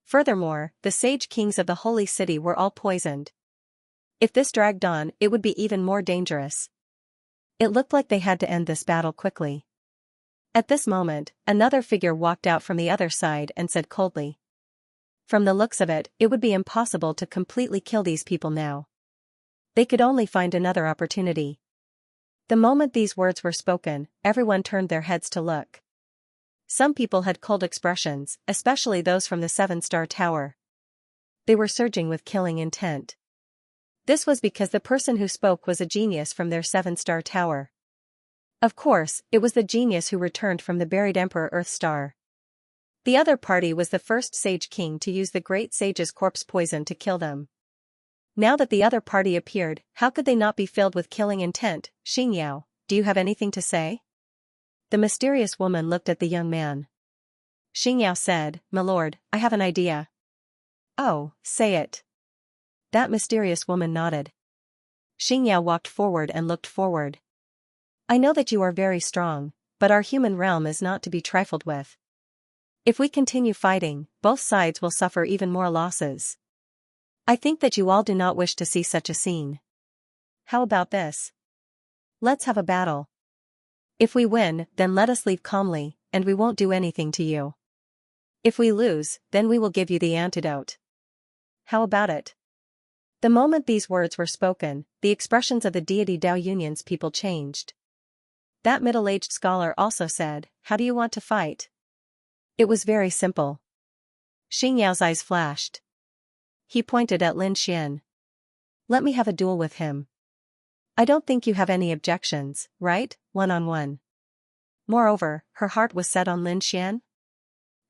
Speaker 1: Furthermore, the sage kings of the holy city were all poisoned. If this dragged on, it would be even more dangerous. It looked like they had to end this battle quickly. At this moment, another figure walked out from the other side and said coldly. From the looks of it, it would be impossible to completely kill these people now. They could only find another opportunity. The moment these words were spoken, everyone turned their heads to look. Some people had cold expressions, especially those from the 7-star tower. They were surging with killing intent. This was because the person who spoke was a genius from their 7-star tower. Of course, it was the genius who returned from the buried Emperor Earth Star. The other party was the first Sage King to use the Great Sage's corpse poison to kill them. Now that the other party appeared, how could they not be filled with killing intent? Xianxia, do you have anything to say? The mysterious woman looked at the young man. Xianxia said, "My lord, I have an idea." "Oh, say it." That mysterious woman nodded. Xianxia walked forward and looked forward. "I know that you are very strong, but our human realm is not to be trifled with. If we continue fighting, both sides will suffer even more losses. I think that you all do not wish to see such a scene. How about this? Let's have a battle. If we win, then let us leave calmly, and we won't do anything to you. If we lose, then we will give you the antidote. How about it?" The moment these words were spoken, the expressions of the deity Dao Union's people changed. That middle-aged scholar also said, "How do you want to fight?" It was very simple. Xingyao's eyes flashed. He pointed at Lin Xian. "Let me have a duel with him. I don't think you have any objections, right, one-on-one?" Moreover, her heart was set on Lin Xian.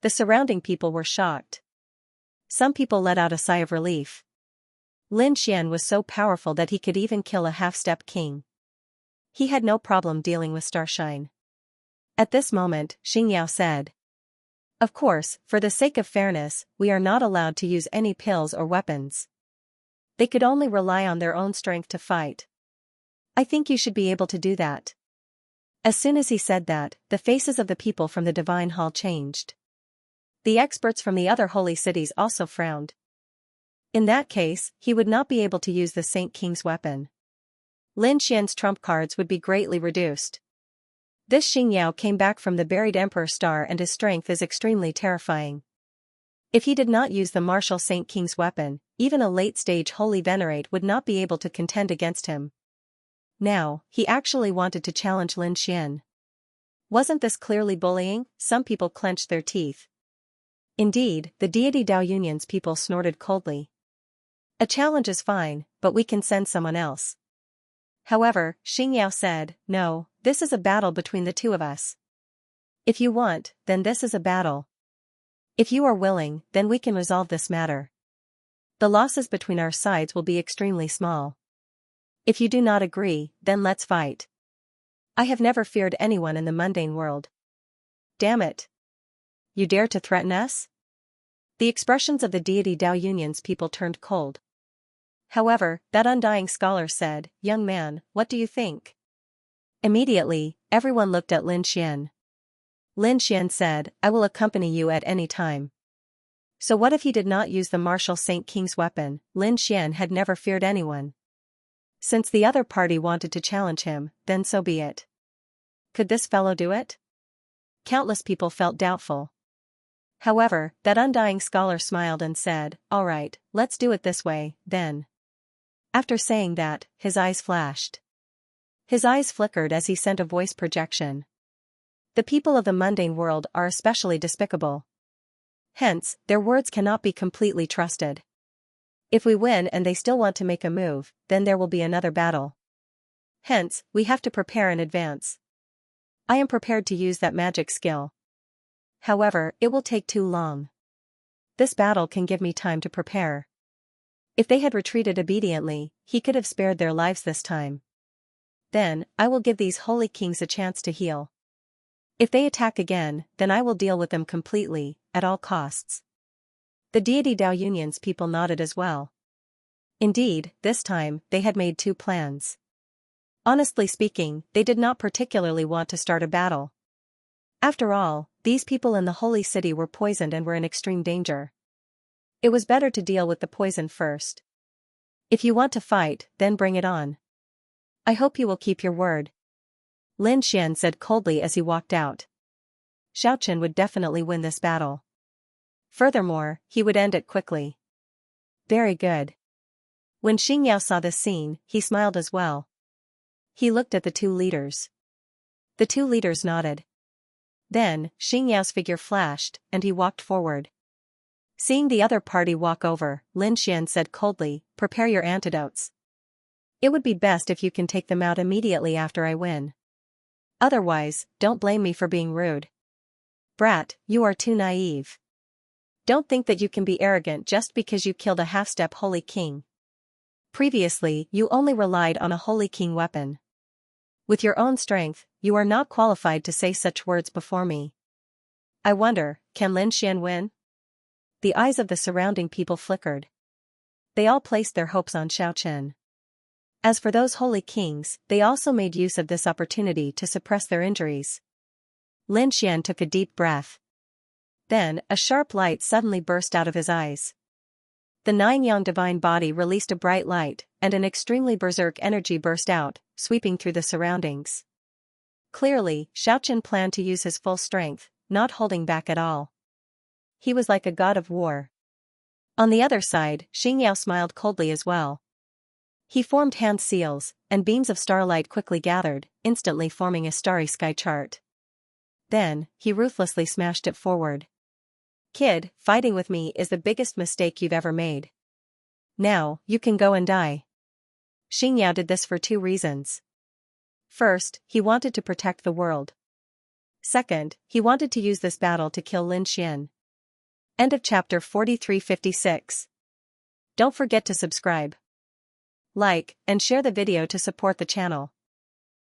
Speaker 1: The surrounding people were shocked. Some people let out a sigh of relief. Lin Xian was so powerful that he could even kill a half-step king. He had no problem dealing with Starshine. At this moment, Xingyao said, "Of course, for the sake of fairness, we are not allowed to use any pills or weapons. They could only rely on their own strength to fight. I think you should be able to do that." As soon as he said that, the faces of the people from the Divine Hall changed. The experts from the other holy cities also frowned. In that case, he would not be able to use the Saint King's weapon. Lin Xian's trump cards would be greatly reduced. This Xingyao came back from the buried Emperor Star and his strength is extremely terrifying. If he did not use the martial Saint King's weapon, even a late-stage Holy Venerate would not be able to contend against him. Now, he actually wanted to challenge Lin Xian. Wasn't this clearly bullying? Some people clenched their teeth. Indeed, the deity Dao Union's people snorted coldly. "A challenge is fine, but we can send someone else." However, Xingyao said, "No, this is a battle between the two of us. If you want, then this is a battle. If you are willing, then we can resolve this matter. The losses between our sides will be extremely small. If you do not agree, then let's fight. I have never feared anyone in the mundane world." "Damn it. You dare to threaten us?" The expressions of the deity Dao Union's people turned cold. However, that undying scholar said, "Young man, what do you think?" Immediately, everyone looked at Lin Xian. Lin Xian said, "I will accompany you at any time." So what if he did not use the martial Saint King's weapon? Lin Xian had never feared anyone. Since the other party wanted to challenge him, then so be it. Could this fellow do it? Countless people felt doubtful. However, that undying scholar smiled and said, "All right, let's do it this way, then." After saying that, his eyes flashed. His eyes flickered as he sent a voice projection. The people of the mundane world are especially despicable. Hence, their words cannot be completely trusted. If we win and they still want to make a move, then there will be another battle. Hence, we have to prepare in advance. I am prepared to use that magic skill. However, it will take too long. This battle can give me time to prepare. If they had retreated obediently, he could have spared their lives this time. Then, I will give these holy kings a chance to heal. If they attack again, then I will deal with them completely, at all costs. The deity Dao Union's people nodded as well. Indeed, this time, they had made two plans. Honestly speaking, they did not particularly want to start a battle. After all, these people in the holy city were poisoned and were in extreme danger. It was better to deal with the poison first. If you want to fight, then bring it on. I hope you will keep your word. Lin Xian said coldly as he walked out. Xiaochen would definitely win this battle. Furthermore, he would end it quickly. Very good. When Xianxia saw this scene, he smiled as well. He looked at the two leaders. The two leaders nodded. Then, Xianxia's figure flashed, and he walked forward. Seeing the other party walk over, Lin Xian said coldly, "Prepare your antidotes. It would be best if you can take them out immediately after I win. Otherwise, don't blame me for being rude. Brat, you are too naive. Don't think that you can be arrogant just because you killed a half-step holy king. Previously, you only relied on a holy king weapon. With your own strength, you are not qualified to say such words before me. I wonder, can Lin Xian win?" The eyes of the surrounding people flickered. They all placed their hopes on Xiaochen. As for those holy kings, they also made use of this opportunity to suppress their injuries. Lin Xian took a deep breath. Then, a sharp light suddenly burst out of his eyes. The nine-yang divine body released a bright light, and an extremely berserk energy burst out, sweeping through the surroundings. Clearly, Xiaochen planned to use his full strength, not holding back at all. He was like a god of war. On the other side, Xianxia smiled coldly as well. He formed hand seals, and beams of starlight quickly gathered, instantly forming a starry sky chart. Then, he ruthlessly smashed it forward. "Kid, fighting with me is the biggest mistake you've ever made. Now, you can go and die." Xianxia did this for two reasons. First, he wanted to protect the world. Second, he wanted to use this battle to kill Lin Xian. End of chapter 4356. Don't forget to subscribe, like, and share the video to support the channel.